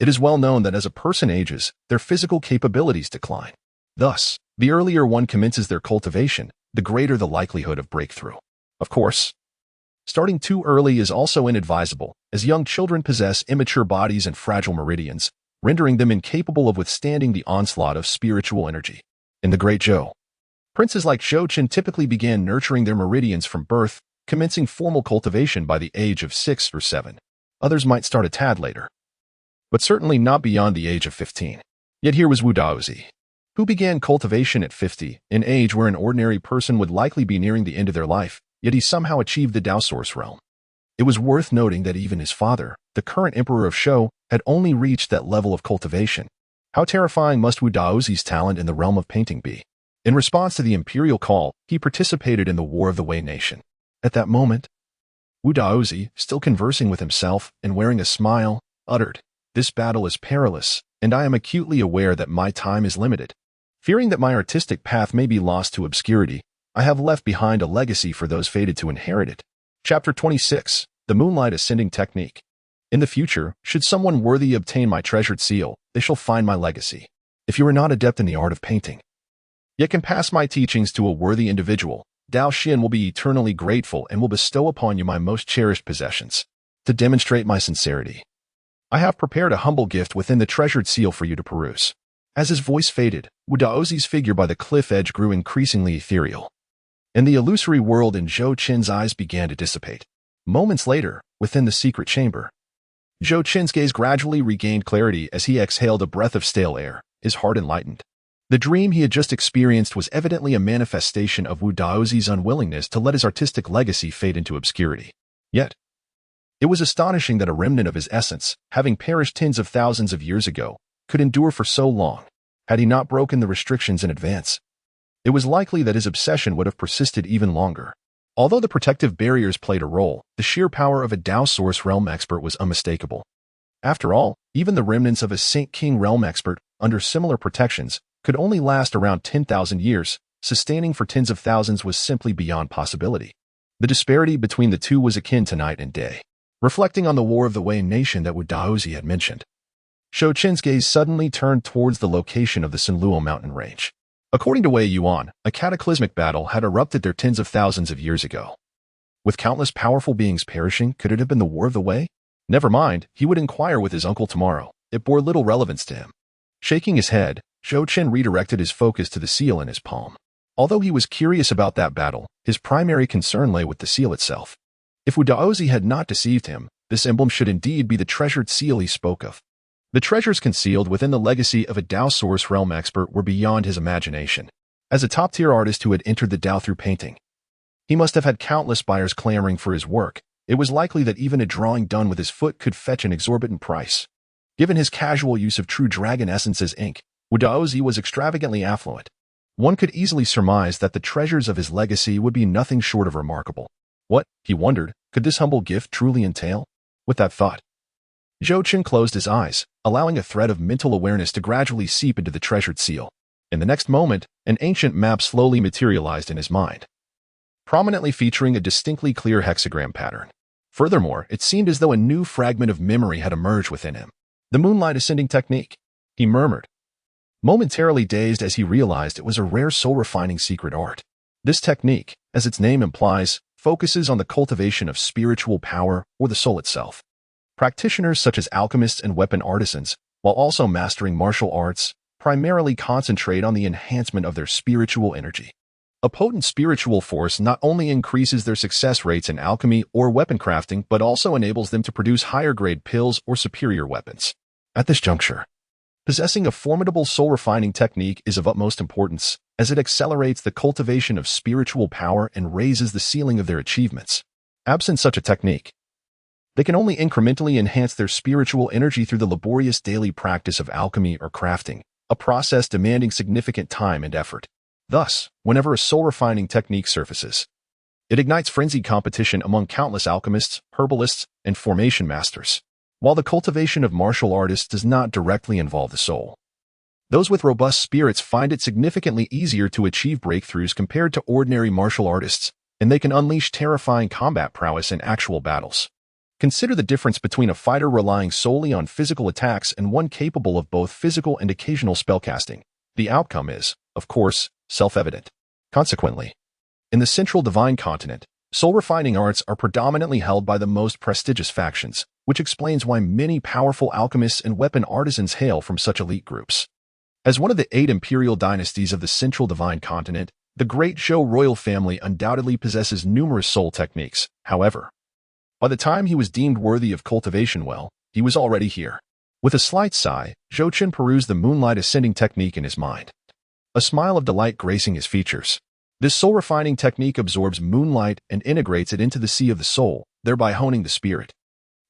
Speaker 1: It is well known that as a person ages, their physical capabilities decline. Thus, the earlier one commences their cultivation, the greater the likelihood of breakthrough. Of course, starting too early is also inadvisable, as young children possess immature bodies and fragile meridians, rendering them incapable of withstanding the onslaught of spiritual energy. In the Great Zhou, princes like Zhou Chen typically began nurturing their meridians from birth, commencing formal cultivation by the age of 6 or 7. Others might start a tad later, but certainly not beyond the age of 15. Yet here was Wu Daozi, who began cultivation at 50, an age where an ordinary person would likely be nearing the end of their life, yet he somehow achieved the Dao source realm. It was worth noting that even his father, the current emperor of Shou, had only reached that level of cultivation. How terrifying must Wu Daozi's talent in the realm of painting be? In response to the imperial call, he participated in the War of the Wei nation. At that moment, Wu Daozi, still conversing with himself and wearing a smile, uttered, "This battle is perilous, and I am acutely aware that my time is limited. Fearing that my artistic path may be lost to obscurity, I have left behind a legacy for those fated to inherit it." Chapter 26. The Moonlight Ascending Technique. In the future, should someone worthy obtain my treasured seal, they shall find my legacy. If you are not adept in the art of painting, yet can pass my teachings to a worthy individual, Dao Xin will be eternally grateful and will bestow upon you my most cherished possessions. To demonstrate my sincerity, I have prepared a humble gift within the treasured seal for you to peruse. As his voice faded, Wu Daozi's figure by the cliff edge grew increasingly ethereal, and the illusory world in Zhou Chen's eyes began to dissipate. Moments later, within the secret chamber, Zhou Chen's gaze gradually regained clarity as he exhaled a breath of stale air, his heart enlightened. The dream he had just experienced was evidently a manifestation of Wu Daozi's unwillingness to let his artistic legacy fade into obscurity. Yet, it was astonishing that a remnant of his essence, having perished tens of thousands of years ago, could endure for so long. Had he not broken the restrictions in advance, it was likely that his obsession would have persisted even longer. Although the protective barriers played a role, the sheer power of a Dao Source Realm expert was unmistakable. After all, even the remnants of a Saint King Realm expert, under similar protections, could only last around 10,000 years. Sustaining for tens of thousands was simply beyond possibility. The disparity between the two was akin to night and day. Reflecting on the War of the Wei nation that Wu Daozi had mentioned, Zhou Chen's gaze suddenly turned towards the location of the Sinluo mountain range. According to Wei Yuan, a cataclysmic battle had erupted there tens of thousands of years ago. With countless powerful beings perishing, could it have been the War of the Wei? Never mind, he would inquire with his uncle tomorrow. It bore little relevance to him. Shaking his head, Zhou Chen redirected his focus to the seal in his palm. Although he was curious about that battle, his primary concern lay with the seal itself. If Wu Daozi had not deceived him, this emblem should indeed be the treasured seal he spoke of. The treasures concealed within the legacy of a Dao Source Realm expert were beyond his imagination. As a top-tier artist who had entered the Dao through painting, he must have had countless buyers clamoring for his work. It was likely that even a drawing done with his foot could fetch an exorbitant price. Given his casual use of true dragon essence as ink, Wu Daozi was extravagantly affluent. One could easily surmise that the treasures of his legacy would be nothing short of remarkable. What, he wondered, could this humble gift truly entail? With that thought, Zhou Chen closed his eyes, allowing a thread of mental awareness to gradually seep into the treasured seal. In the next moment, an ancient map slowly materialized in his mind, prominently featuring a distinctly clear hexagram pattern. Furthermore, it seemed as though a new fragment of memory had emerged within him. The Moonlight Ascending Technique, he murmured, momentarily dazed as he realized it was a rare soul-refining secret art. This technique, as its name implies, focuses on the cultivation of spiritual power or the soul itself. Practitioners such as alchemists and weapon artisans, while also mastering martial arts, primarily concentrate on the enhancement of their spiritual energy. A potent spiritual force not only increases their success rates in alchemy or weapon crafting, but also enables them to produce higher-grade pills or superior weapons. At this juncture, possessing a formidable soul-refining technique is of utmost importance, as it accelerates the cultivation of spiritual power and raises the ceiling of their achievements. Absent such a technique, they can only incrementally enhance their spiritual energy through the laborious daily practice of alchemy or crafting, a process demanding significant time and effort. Thus, whenever a soul-refining technique surfaces, it ignites frenzied competition among countless alchemists, herbalists, and formation masters. While the cultivation of martial artists does not directly involve the soul, those with robust spirits find it significantly easier to achieve breakthroughs compared to ordinary martial artists, and they can unleash terrifying combat prowess in actual battles. Consider the difference between a fighter relying solely on physical attacks and one capable of both physical and occasional spellcasting. The outcome is, of course, self-evident. Consequently, in the central divine continent, soul-refining arts are predominantly held by the most prestigious factions, which explains why many powerful alchemists and weapon artisans hail from such elite groups. As one of the 8 imperial dynasties of the central divine continent, the Great Zhou royal family undoubtedly possesses numerous soul techniques. However, by the time he was deemed worthy of cultivation, he was already here. With a slight sigh, Zhou Chen perused the moonlight ascending technique in his mind, a smile of delight gracing his features. This soul-refining technique absorbs moonlight and integrates it into the sea of the soul, thereby honing the spirit.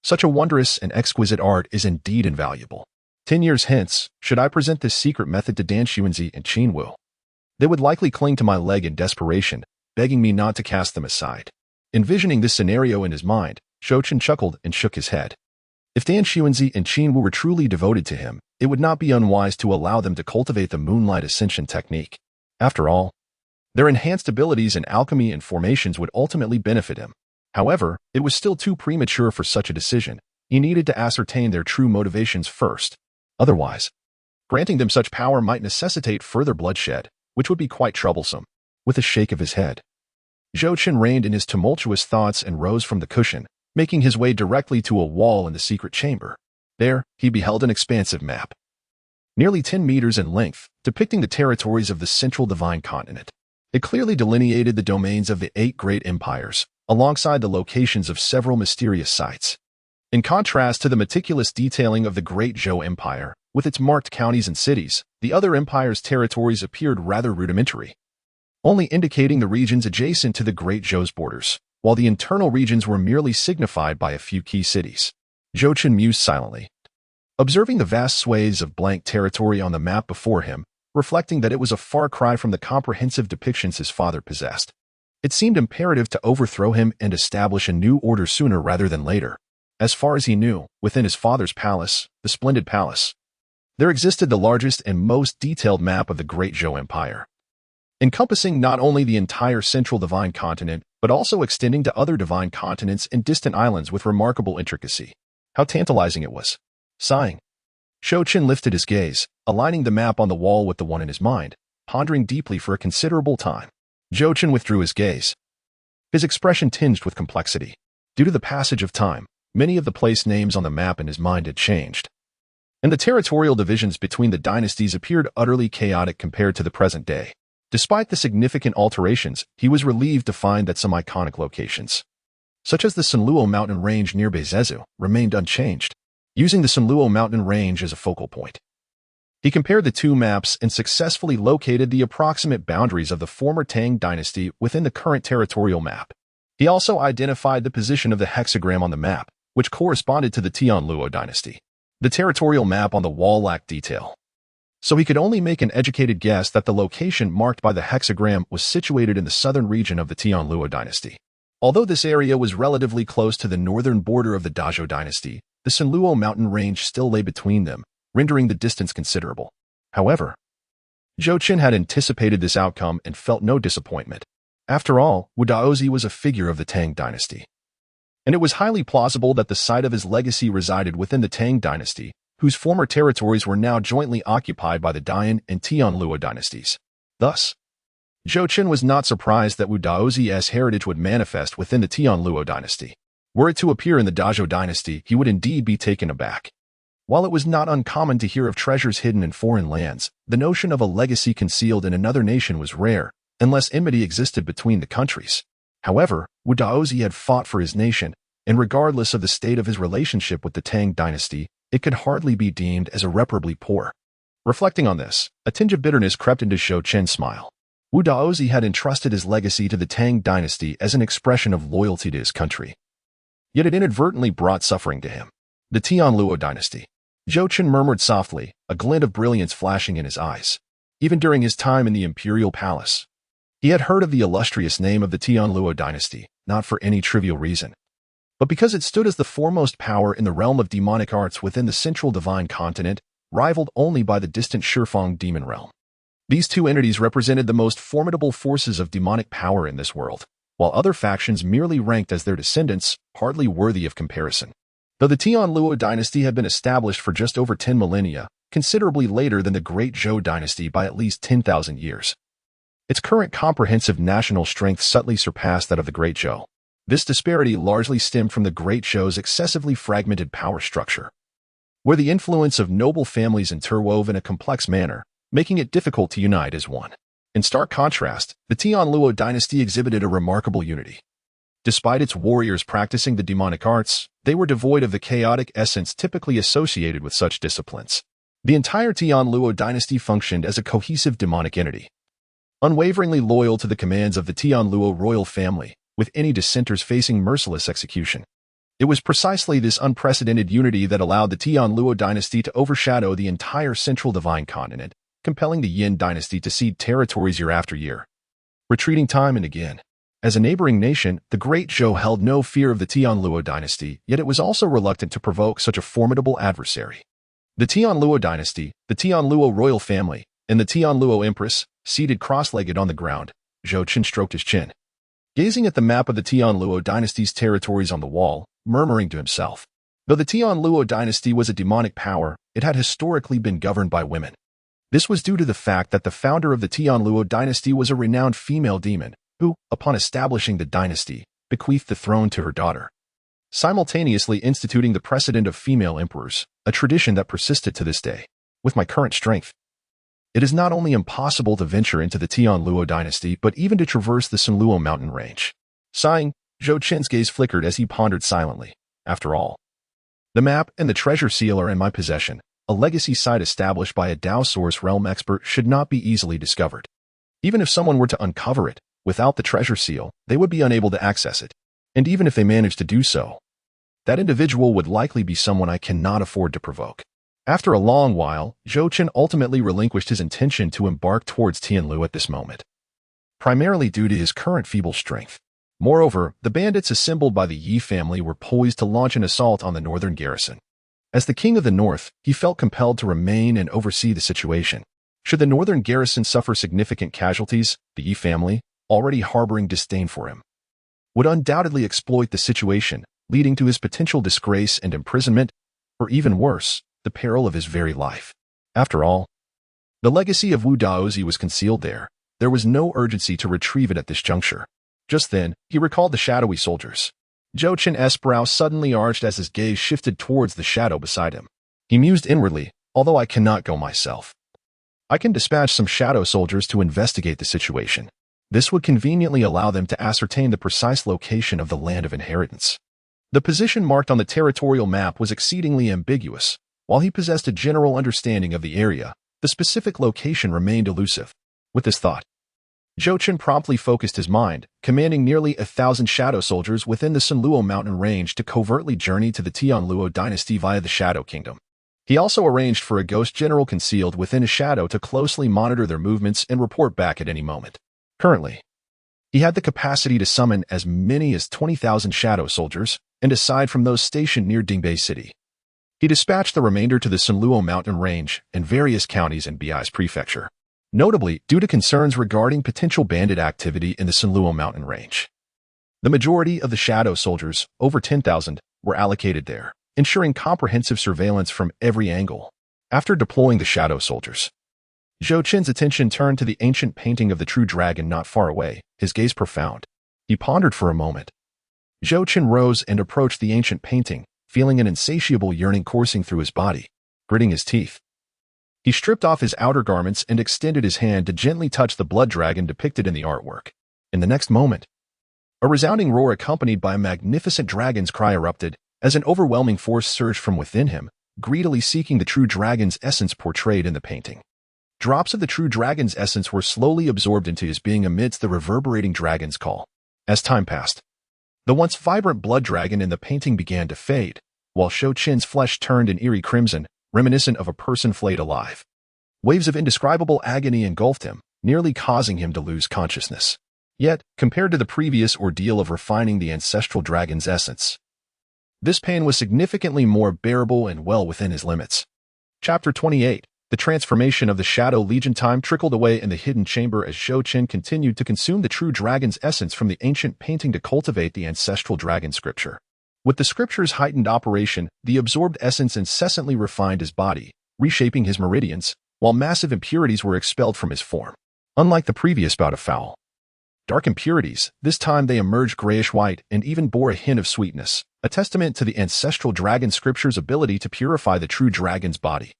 Speaker 1: Such a wondrous and exquisite art is indeed invaluable. 10 years hence, should I present this secret method to Dan Xuanzi and Qin Wu, they would likely cling to my leg in desperation, begging me not to cast them aside. Envisioning this scenario in his mind, Zhou Chen chuckled and shook his head. If Dan Xuanzi and Qin Wu were truly devoted to him, it would not be unwise to allow them to cultivate the moonlight ascension technique. After all, their enhanced abilities in alchemy and formations would ultimately benefit him. However, it was still too premature for such a decision. He needed to ascertain their true motivations first. Otherwise, granting them such power might necessitate further bloodshed, which would be quite troublesome. With a shake of his head, Zhou Chen reined in his tumultuous thoughts and rose from the cushion, making his way directly to a wall in the secret chamber. There, he beheld an expansive map, nearly 10 meters in length, depicting the territories of the central divine continent. It clearly delineated the domains of the 8 great empires, alongside the locations of several mysterious sites. In contrast to the meticulous detailing of the Great Zhou Empire, with its marked counties and cities, the other empires' territories appeared rather rudimentary, only indicating the regions adjacent to the Great Zhou's borders, while the internal regions were merely signified by a few key cities. Zhou Chen mused silently, observing the vast swathes of blank territory on the map before him, reflecting that it was a far cry from the comprehensive depictions his father possessed. It seemed imperative to overthrow him and establish a new order sooner rather than later. As far as he knew, within his father's palace, the Splendid Palace, there existed the largest and most detailed map of the Great Zhou Empire, encompassing not only the entire central divine continent, but also extending to other divine continents and distant islands with remarkable intricacy. How tantalizing it was. Sighing, Zhou Chen lifted his gaze, aligning the map on the wall with the one in his mind, pondering deeply for a considerable time. Zhou Chen withdrew his gaze, his expression tinged with complexity. Due to the passage of time, many of the place names on the map in his mind had changed, and the territorial divisions between the dynasties appeared utterly chaotic compared to the present day. Despite the significant alterations, he was relieved to find that some iconic locations, such as the Sanluo mountain range near Beizezhu, remained unchanged. Using the Sanluo mountain range as a focal point, he compared the two maps and successfully located the approximate boundaries of the former Tang dynasty within the current territorial map. He also identified the position of the hexagram on the map, which corresponded to the Tianluo dynasty. The territorial map on the wall lacked detail, so he could only make an educated guess that the location marked by the hexagram was situated in the southern region of the Tianluo dynasty. Although this area was relatively close to the northern border of the Dazhou dynasty, the Sanluo mountain range still lay between them, rendering the distance considerable. However, Zhou Chen had anticipated this outcome and felt no disappointment. After all, Wu Daozi was a figure of the Tang dynasty, and it was highly plausible that the site of his legacy resided within the Tang dynasty, whose former territories were now jointly occupied by the Dian and Tianluo dynasties. Thus, Zhou Chen was not surprised that Wu Daozi's heritage would manifest within the Tianluo dynasty. Were it to appear in the Dazhou dynasty, he would indeed be taken aback. While it was not uncommon to hear of treasures hidden in foreign lands, the notion of a legacy concealed in another nation was rare, unless enmity existed between the countries. However, Wu Daozi had fought for his nation, and regardless of the state of his relationship with the Tang dynasty, it could hardly be deemed as irreparably poor. Reflecting on this, a tinge of bitterness crept into Zhou Chen's smile. Wu Daozi had entrusted his legacy to the Tang dynasty as an expression of loyalty to his country, yet it inadvertently brought suffering to him. The Tianluo dynasty. Zhou Chen murmured softly, a glint of brilliance flashing in his eyes. even during his time in the imperial palace. He had heard of the illustrious name of the Tianluo dynasty, not for any trivial reason, but because it stood as the foremost power in the realm of demonic arts within the central divine continent, rivaled only by the distant Shifeng demon realm. These two entities represented the most formidable forces of demonic power in this world, while other factions merely ranked as their descendants, hardly worthy of comparison. Though the Tianluo dynasty had been established for just over 10 millennia, considerably later than the Great Zhou Dynasty by at least 10,000 years, its current comprehensive national strength subtly surpassed that of the Great Zhou. This disparity largely stemmed from the Great Zhou's excessively fragmented power structure, where the influence of noble families interwove in a complex manner, making it difficult to unite as one. In stark contrast, the Tianluo dynasty exhibited a remarkable unity. Despite its warriors practicing the demonic arts, they were devoid of the chaotic essence typically associated with such disciplines. The entire Tianluo dynasty functioned as a cohesive demonic entity, unwaveringly loyal to the commands of the Tianluo royal family, with any dissenters facing merciless execution. It was precisely this unprecedented unity that allowed the Tianluo dynasty to overshadow the entire central divine continent, compelling the Yin dynasty to cede territories year after year, retreating time and again. As a neighboring nation, the Great Zhou held no fear of the Tianluo dynasty, yet it was also reluctant to provoke such a formidable adversary. The Tianluo dynasty, the Tianluo royal family, and the Tianluo Empress, seated cross-legged on the ground, Zhou Chen stroked his chin, gazing at the map of the Tianluo dynasty's territories on the wall, murmuring to himself. Though the Tianluo dynasty was a demonic power, it had historically been governed by women. This was due to the fact that the founder of the Tianluo dynasty was a renowned female demon, who, upon establishing the dynasty, bequeathed the throne to her daughter, simultaneously instituting the precedent of female emperors, a tradition that persisted to this day. With my current strength, it is not only impossible to venture into the Tianluo dynasty, but even to traverse the Sunluo mountain range. Sighing, Zhou Chen's gaze flickered as he pondered silently. After all, the map and the treasure seal are in my possession. A legacy site established by a Dao Source realm expert should not be easily discovered. Even if someone were to uncover it, without the treasure seal, they would be unable to access it. And even if they managed to do so, that individual would likely be someone I cannot afford to provoke. After a long while, Zhou Chen ultimately relinquished his intention to embark towards Tianlu at this moment, primarily due to his current feeble strength. Moreover, the bandits assembled by the Ye family were poised to launch an assault on the northern garrison. As the king of the north, he felt compelled to remain and oversee the situation. Should the northern garrison suffer significant casualties, the Ye family, already harboring disdain for him, would undoubtedly exploit the situation, leading to his potential disgrace and imprisonment, or even worse, the peril of his very life. After all, the legacy of Wu Daozi was concealed there. There was no urgency to retrieve it at this juncture. Just then, he recalled the shadowy soldiers. Zhou Chen's brow suddenly arched as his gaze shifted towards the shadow beside him. He mused inwardly, although I cannot go myself, I can dispatch some shadow soldiers to investigate the situation. This would conveniently allow them to ascertain the precise location of the land of inheritance. The position marked on the territorial map was exceedingly ambiguous. While he possessed a general understanding of the area, the specific location remained elusive. With this thought, Zhou Chen promptly focused his mind, commanding nearly 1,000 shadow soldiers within the Sunluo mountain range to covertly journey to the Tianluo dynasty via the Shadow Kingdom. He also arranged for a ghost general concealed within a shadow to closely monitor their movements and report back at any moment. Currently, he had the capacity to summon as many as 20,000 shadow soldiers, and aside from those stationed near Dingbei City, he dispatched the remainder to the Sunluo mountain range and various counties in Bei's prefecture, notably due to concerns regarding potential bandit activity in the Sunluo mountain range. The majority of the shadow soldiers, over 10,000, were allocated there, ensuring comprehensive surveillance from every angle. After deploying the shadow soldiers, Zhou Chen's attention turned to the ancient painting of the true dragon not far away, his gaze profound. He pondered for a moment. Zhou Chen rose and approached the ancient painting, feeling an insatiable yearning coursing through his body. Gritting his teeth, he stripped off his outer garments and extended his hand to gently touch the blood dragon depicted in the artwork. In the next moment, a resounding roar accompanied by a magnificent dragon's cry erupted, as an overwhelming force surged from within him, greedily seeking the true dragon's essence portrayed in the painting. Drops of the true dragon's essence were slowly absorbed into his being amidst the reverberating dragon's call. As time passed, the once vibrant blood dragon in the painting began to fade, while Zhou Chen's flesh turned an eerie crimson, reminiscent of a person flayed alive. Waves of indescribable agony engulfed him, nearly causing him to lose consciousness. Yet, compared to the previous ordeal of refining the ancestral dragon's essence, this pain was significantly more bearable and well within his limits. Chapter 28. The transformation of the Shadow Legion. Time trickled away in the hidden chamber as Zhou Chen continued to consume the true dragon's essence from the ancient painting to cultivate the ancestral dragon scripture. With the scripture's heightened operation, the absorbed essence incessantly refined his body, reshaping his meridians, while massive impurities were expelled from his form. Unlike the previous bout of foul, dark impurities, this time they emerged grayish-white and even bore a hint of sweetness, a testament to the ancestral dragon scripture's ability to purify the true dragon's body.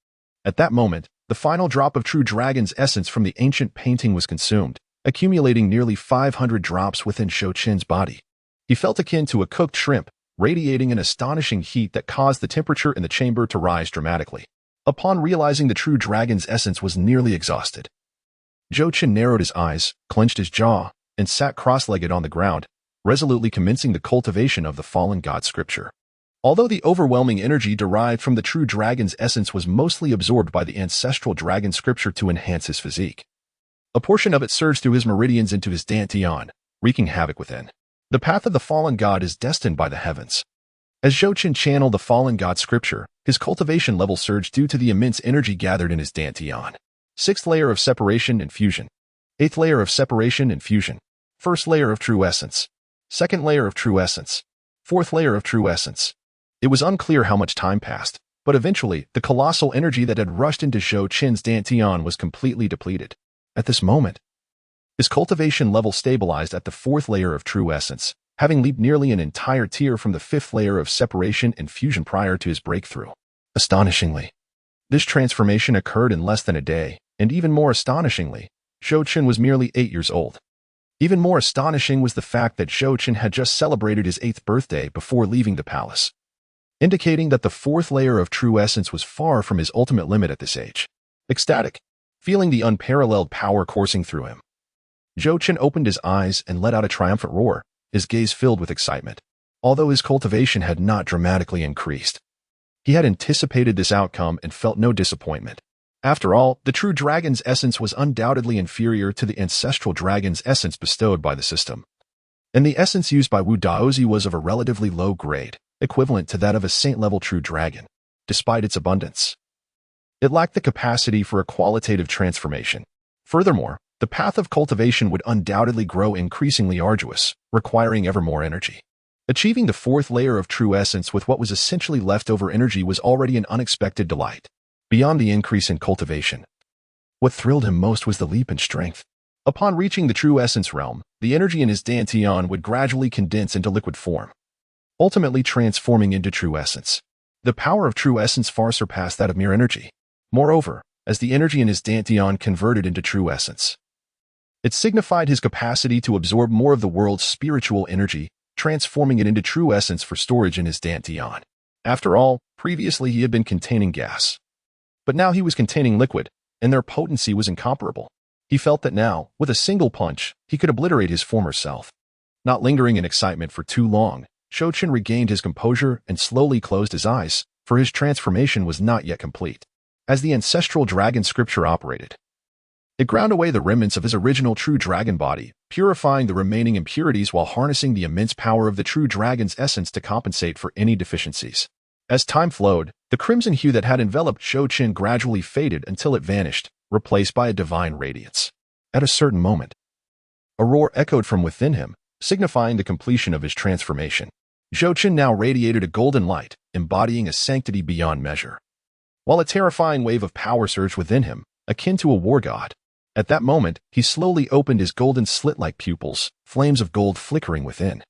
Speaker 1: At that moment, the final drop of true dragon's essence from the ancient painting was consumed, accumulating nearly 500 drops within Zhou Chen's body. He felt akin to a cooked shrimp, radiating an astonishing heat that caused the temperature in the chamber to rise dramatically. Upon realizing the true dragon's essence was nearly exhausted, Zhou Chen narrowed his eyes, clenched his jaw, and sat cross-legged on the ground, resolutely commencing the cultivation of the fallen god scripture. Although the overwhelming energy derived from the true dragon's essence was mostly absorbed by the ancestral dragon scripture to enhance his physique, a portion of it surged through his meridians into his dantian, wreaking havoc within. The path of the fallen god is destined by the heavens. As Zhou Chen channeled the fallen god scripture, his cultivation level surged due to the immense energy gathered in his dantian. 6th layer of separation and fusion. 8th layer of separation and fusion. 1st layer of true essence. 2nd layer of true essence. 4th layer of true essence. It was unclear how much time passed, but eventually, the colossal energy that had rushed into Zhou Chen's dantian was completely depleted. At this moment, his cultivation level stabilized at the 4th layer of true essence, having leaped nearly an entire tier from the 5th layer of separation and fusion prior to his breakthrough. Astonishingly, this transformation occurred in less than a day, and even more astonishingly, Zhou Chen was merely 8 years old. Even more astonishing was the fact that Zhou Chen had just celebrated his 8th birthday before leaving the palace, indicating that the 4th layer of true essence was far from his ultimate limit at this age. Ecstatic, feeling the unparalleled power coursing through him, Zhou Chen opened his eyes and let out a triumphant roar, his gaze filled with excitement. Although his cultivation had not dramatically increased, he had anticipated this outcome and felt no disappointment. After all, the true dragon's essence was undoubtedly inferior to the ancestral dragon's essence bestowed by the system, and the essence used by Wu Daozi was of a relatively low grade, equivalent to that of a saint-level true dragon. Despite its abundance, it lacked the capacity for a qualitative transformation. Furthermore, the path of cultivation would undoubtedly grow increasingly arduous, requiring ever more energy. Achieving the 4th layer of true essence with what was essentially leftover energy was already an unexpected delight. Beyond the increase in cultivation, what thrilled him most was the leap in strength. Upon reaching the true essence realm, the energy in his dantian would gradually condense into liquid form, ultimately transforming into true essence. The power of true essence far surpassed that of mere energy. Moreover, as the energy in his dantian converted into true essence, it signified his capacity to absorb more of the world's spiritual energy, transforming it into true essence for storage in his dantian. After all, previously he had been containing gas, but now he was containing liquid, and their potency was incomparable. He felt that now, with a single punch, he could obliterate his former self. Not lingering in excitement for too long, Zhou Chen regained his composure and slowly closed his eyes, for his transformation was not yet complete. As the ancestral dragon scripture operated, it ground away the remnants of his original true dragon body, purifying the remaining impurities while harnessing the immense power of the true dragon's essence to compensate for any deficiencies. As time flowed, the crimson hue that had enveloped Zhou Chen gradually faded until it vanished, replaced by a divine radiance. At a certain moment, a roar echoed from within him, signifying the completion of his transformation. Zhou Chen now radiated a golden light, embodying a sanctity beyond measure, while a terrifying wave of power surged within him, akin to a war god. At that moment, he slowly opened his golden slit-like pupils, flames of gold flickering within,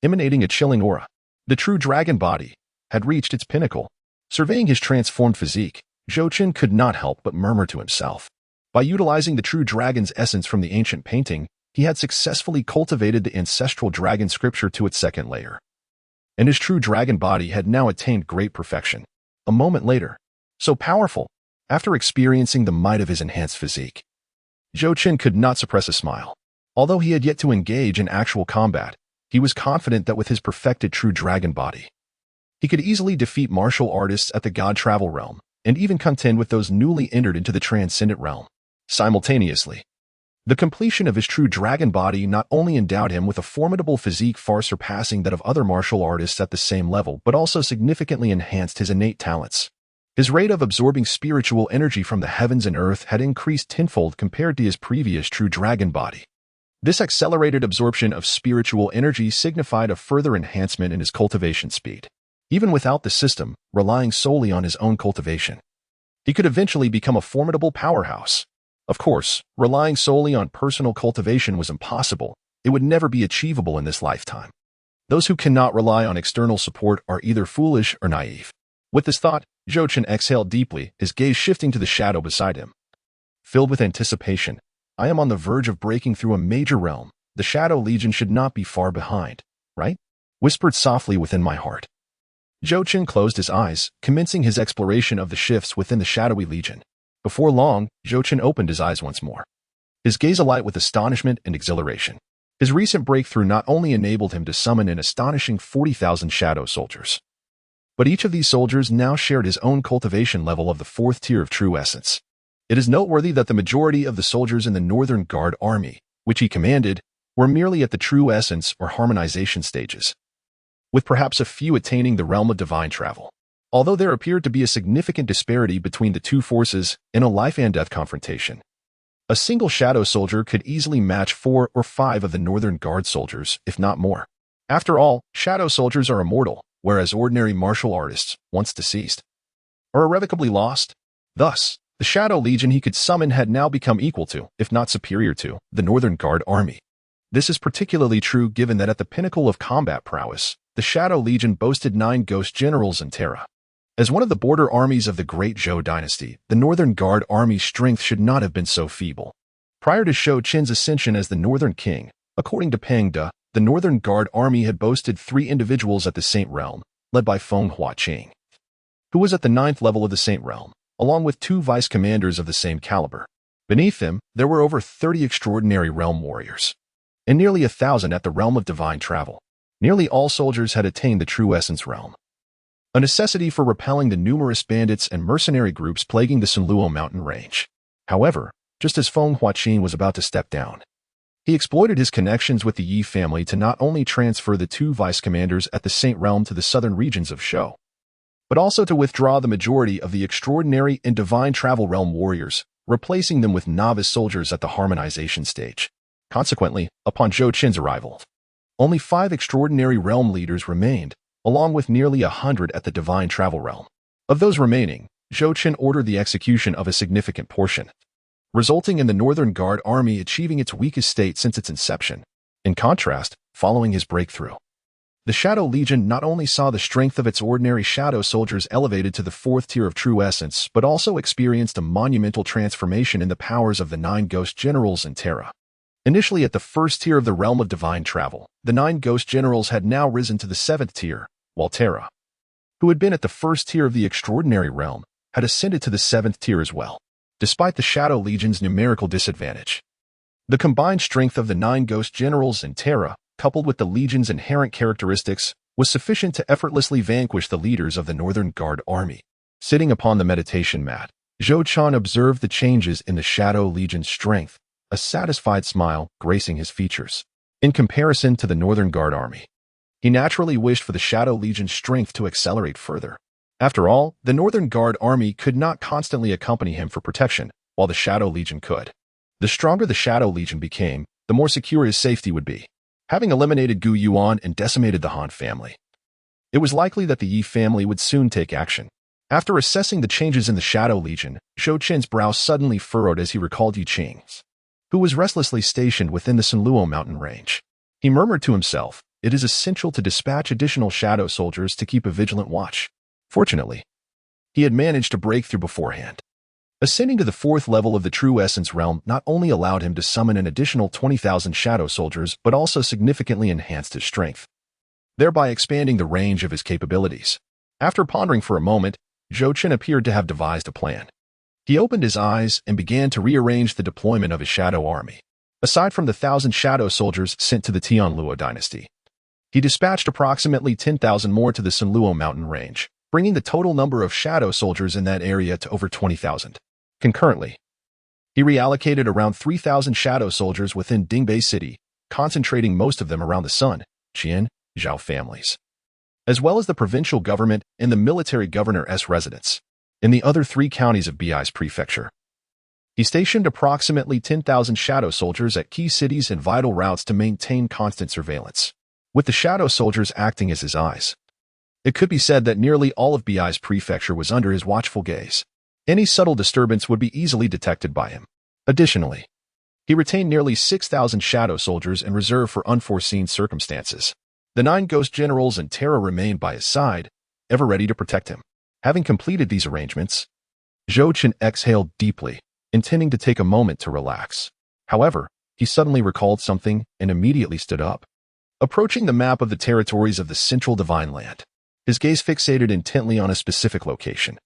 Speaker 1: emanating a chilling aura. The true dragon body had reached its pinnacle. Surveying his transformed physique, Zhou Chen could not help but murmur to himself. By utilizing the true dragon's essence from the ancient painting, he had successfully cultivated the ancestral dragon scripture to its 2nd layer, and his true dragon body had now attained great perfection. A moment later, so powerful, after experiencing the might of his enhanced physique, Zhou Chen could not suppress a smile. Although he had yet to engage in actual combat, he was confident that with his perfected true dragon body, he could easily defeat martial artists at the God Travel realm, and even contend with those newly entered into the transcendent realm. Simultaneously, the completion of his true dragon body not only endowed him with a formidable physique far surpassing that of other martial artists at the same level, but also significantly enhanced his innate talents. His rate of absorbing spiritual energy from the heavens and earth had increased tenfold compared to his previous true dragon body. This accelerated absorption of spiritual energy signified a further enhancement in his cultivation speed. Even without the system, relying solely on his own cultivation, he could eventually become a formidable powerhouse. Of course, relying solely on personal cultivation was impossible. It would never be achievable in this lifetime. Those who cannot rely on external support are either foolish or naive. With this thought, Zhou Chen exhaled deeply, his gaze shifting to the shadow beside him. Filled with anticipation, I am on the verge of breaking through a major realm. The Shadow Legion should not be far behind, right? Whispered softly within my heart. Zhou Chen closed his eyes, commencing his exploration of the shifts within the Shadowy Legion. Before long, Zhou Chen opened his eyes once more, his gaze alight with astonishment and exhilaration. His recent breakthrough not only enabled him to summon an astonishing 40,000 shadow soldiers, but each of these soldiers now shared his own cultivation level of the 4th tier of true essence. It is noteworthy that the majority of the soldiers in the Northern Guard army, which he commanded, were merely at the true essence or harmonization stages, with perhaps a few attaining the realm of divine travel. Although there appeared to be a significant disparity between the two forces in a life-and-death confrontation, a single shadow soldier could easily match 4 or 5 of the Northern Guard soldiers, if not more. After all, shadow soldiers are immortal, whereas ordinary martial artists, once deceased, are irrevocably lost. Thus, the Shadow Legion he could summon had now become equal to, if not superior to, the Northern Guard army. This is particularly true given that at the pinnacle of combat prowess, the Shadow Legion boasted 9 ghost generals in Terra. As one of the border armies of the Great Zhou Dynasty, the Northern Guard army's strength should not have been so feeble. Prior to Zhou Chen's ascension as the Northern King, according to Pang De, the Northern Guard army had boasted 3 individuals at the Saint Realm, led by Feng Huaqing, who was at the 9th level of the Saint Realm, along with 2 vice-commanders of the same caliber. Beneath them, there were over 30 extraordinary realm warriors, and nearly 1,000 at the realm of divine travel. Nearly all soldiers had attained the true essence realm, a necessity for repelling the numerous bandits and mercenary groups plaguing the Sunluo mountain range. However, just as Feng Huaqing was about to step down, he exploited his connections with the Ye family to not only transfer the 2 vice-commanders at the Saint Realm to the southern regions of Shou, but also to withdraw the majority of the extraordinary and divine travel realm warriors, replacing them with novice soldiers at the harmonization stage. Consequently, upon Zhou Chen's arrival, only 5 extraordinary realm leaders remained, along with nearly 100 at the divine travel realm. Of those remaining, Zhou Chen ordered the execution of a significant portion, resulting in the Northern Guard army achieving its weakest state since its inception. In contrast, following his breakthrough, the Shadow Legion not only saw the strength of its ordinary shadow soldiers elevated to the 4th tier of true essence, but also experienced a monumental transformation in the powers of the 9 ghost generals in Terra. Initially at the 1st tier of the realm of divine travel, the 9 ghost generals had now risen to the 7th tier, while Terra, who had been at the 1st tier of the extraordinary realm, had ascended to the 7th tier as well. Despite the Shadow Legion's numerical disadvantage, the combined strength of the 9 ghost generals in Terra, coupled with the Legion's inherent characteristics, was sufficient to effortlessly vanquish the leaders of the Northern Guard army. Sitting upon the meditation mat, Zhou Chen observed the changes in the Shadow Legion's strength, a satisfied smile gracing his features. In comparison to the Northern Guard army, he naturally wished for the Shadow Legion's strength to accelerate further. After all, the Northern Guard army could not constantly accompany him for protection, while the Shadow Legion could. The stronger the Shadow Legion became, the more secure his safety would be. Having eliminated Gu Yuan and decimated the Han family, it was likely that the Yi family would soon take action. After assessing the changes in the Shadow Legion, Zhou Chen's brow suddenly furrowed as he recalled Yu Qing's, who was restlessly stationed within the Sunluo mountain range. He murmured to himself, "It is essential to dispatch additional shadow soldiers to keep a vigilant watch." Fortunately, he had managed to break through beforehand. Ascending to the 4th level of the True Essence realm not only allowed him to summon an additional 20,000 shadow soldiers, but also significantly enhanced his strength, thereby expanding the range of his capabilities. After pondering for a moment, Zhou Chen appeared to have devised a plan. He opened his eyes and began to rearrange the deployment of his shadow army. Aside from the 1,000 shadow soldiers sent to the Tianluo dynasty, he dispatched approximately 10,000 more to the Sunluo mountain range, bringing the total number of shadow soldiers in that area to over 20,000. Concurrently, he reallocated around 3,000 shadow soldiers within Dingbei City, concentrating most of them around the Sun, Qian, Zhao families, as well as the provincial government and the military governor's residence in the other 3 counties of Bei's prefecture. He stationed approximately 10,000 shadow soldiers at key cities and vital routes to maintain constant surveillance, with the shadow soldiers acting as his eyes. It could be said that nearly all of Bei's prefecture was under his watchful gaze. Any subtle disturbance would be easily detected by him. Additionally, he retained nearly 6,000 shadow soldiers in reserve for unforeseen circumstances. The 9 ghost generals and Terra remained by his side, ever ready to protect him. Having completed these arrangements, Zhou Chen exhaled deeply, intending to take a moment to relax. However, he suddenly recalled something and immediately stood up. Approaching the map of the territories of the Central Divine Land, his gaze fixated intently on a specific location,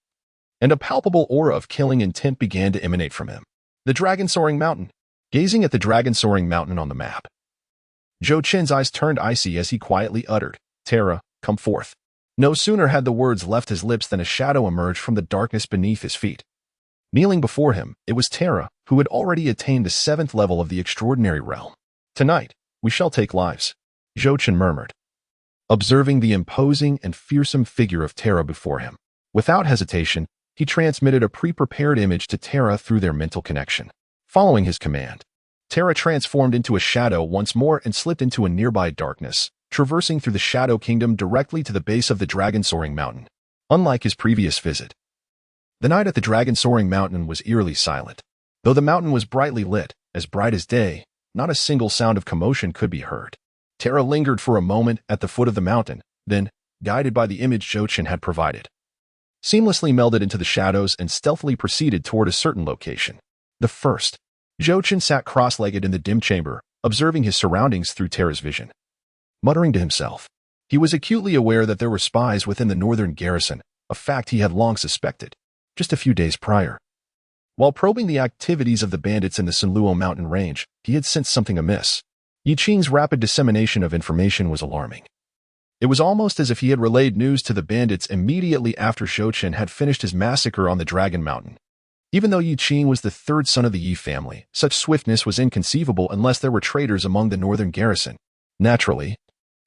Speaker 1: and a palpable aura of killing intent began to emanate from him. The dragon-soaring mountain. Gazing at the dragon-soaring mountain on the map, Zhou Chen's eyes turned icy as he quietly uttered, "Terra, come forth." No sooner had the words left his lips than a shadow emerged from the darkness beneath his feet. Kneeling before him, it was Terra, who had already attained the 7th level of the extraordinary realm. "Tonight, we shall take lives," Zhou Chen murmured, observing the imposing and fearsome figure of Terra before him. Without hesitation, he transmitted a pre-prepared image to Terra through their mental connection. Following his command, Terra transformed into a shadow once more and slipped into a nearby darkness, traversing through the Shadow Kingdom directly to the base of the dragon-soaring mountain. Unlike his previous visit, the night at the dragon-soaring mountain was eerily silent. Though the mountain was brightly lit, as bright as day, not a single sound of commotion could be heard. Terra lingered for a moment at the foot of the mountain, then, guided by the image Zhou Chen had provided, seamlessly melded into the shadows and stealthily proceeded toward a certain location. The first, Zhou Chen sat cross-legged in the dim chamber, observing his surroundings through Terra's vision. Muttering to himself, he was acutely aware that there were spies within the northern garrison, a fact he had long suspected, just a few days prior. While probing the activities of the bandits in the Sunluo mountain range, he had sensed something amiss. Yi Qing's rapid dissemination of information was alarming. It was almost as if he had relayed news to the bandits immediately after Zhou Chen had finished his massacre on the Dragon Mountain. Even though Yi Qing was the 3rd son of the Yi family, such swiftness was inconceivable unless there were traitors among the northern garrison. Naturally,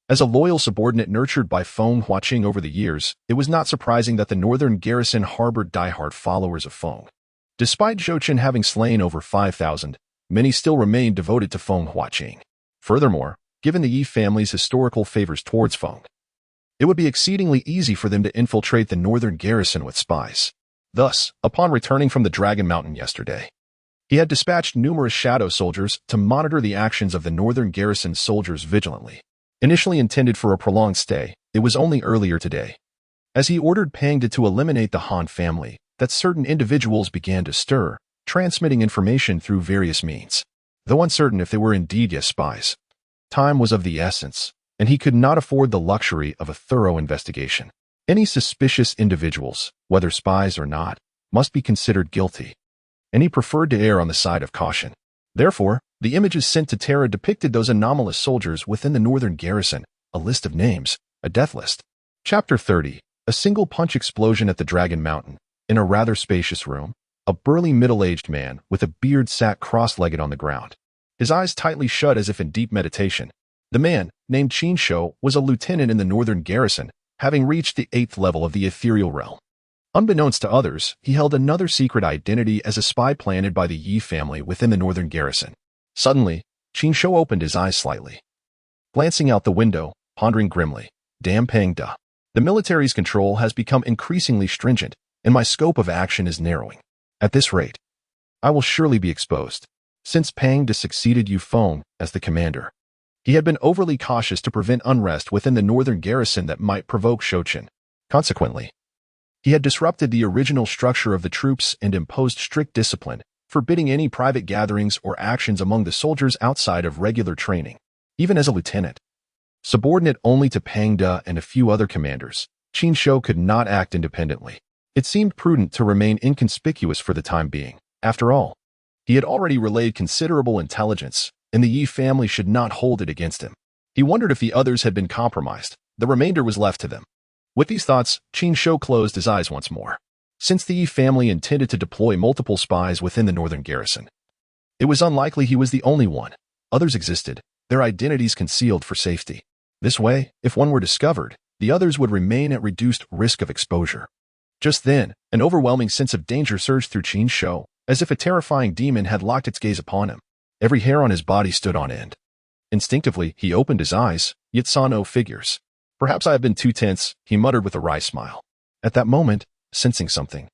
Speaker 1: as a loyal subordinate nurtured by Feng Huaqing over the years, it was not surprising that the northern garrison harbored diehard followers of Feng. Despite Zhou Chen having slain over 5,000, many still remained devoted to Feng Huaqing. Furthermore, given the Yi family's historical favors towards Feng, it would be exceedingly easy for them to infiltrate the northern garrison with spies. Thus, upon returning from the Dragon Mountain yesterday, he had dispatched numerous shadow soldiers to monitor the actions of the northern garrison soldiers vigilantly. Initially intended for a prolonged stay, it was only earlier today, as he ordered Pang to eliminate the Han family, that certain individuals began to stir, transmitting information through various means. Though uncertain if they were indeed yes spies, time was of the essence, and he could not afford the luxury of a thorough investigation. Any suspicious individuals, whether spies or not, must be considered guilty, and he preferred to err on the side of caution. Therefore, the images sent to Terra depicted those anomalous soldiers within the northern garrison, a list of names, a death list. Chapter 30. A single punch explosion at the Dragon Mountain. In a rather spacious room, a burly middle-aged man with a beard sat cross-legged on the ground, his eyes tightly shut as if in deep meditation. The man, named Qin Shou, was a lieutenant in the northern garrison, having reached the 8th level of the ethereal realm. Unbeknownst to others, he held another secret identity as a spy planted by the Yi family within the northern garrison. Suddenly, Qin Shou opened his eyes slightly, glancing out the window, pondering grimly. Damn Pang Da. The military's control has become increasingly stringent, and my scope of action is narrowing. At this rate, I will surely be exposed. Since Pang Da succeeded Yu Feng as the commander, he had been overly cautious to prevent unrest within the northern garrison that might provoke Zhou Chen. Consequently, he had disrupted the original structure of the troops and imposed strict discipline, forbidding any private gatherings or actions among the soldiers outside of regular training. Even as a lieutenant, subordinate only to Pang Da and a few other commanders, Qin Shou could not act independently. It seemed prudent to remain inconspicuous for the time being. After all, he had already relayed considerable intelligence, and the Yi family should not hold it against him. He wondered if the others had been compromised. The remainder was left to them. With these thoughts, Qin Shou closed his eyes once more. Since the Yi family intended to deploy multiple spies within the northern garrison, it was unlikely he was the only one. Others existed, their identities concealed for safety. This way, if one were discovered, the others would remain at reduced risk of exposure. Just then, an overwhelming sense of danger surged through Qin Shou, as if a terrifying demon had locked its gaze upon him. Every hair on his body stood on end. Instinctively, he opened his eyes, yet saw no figures. Perhaps I have been too tense, he muttered with a wry smile. At that moment, sensing something,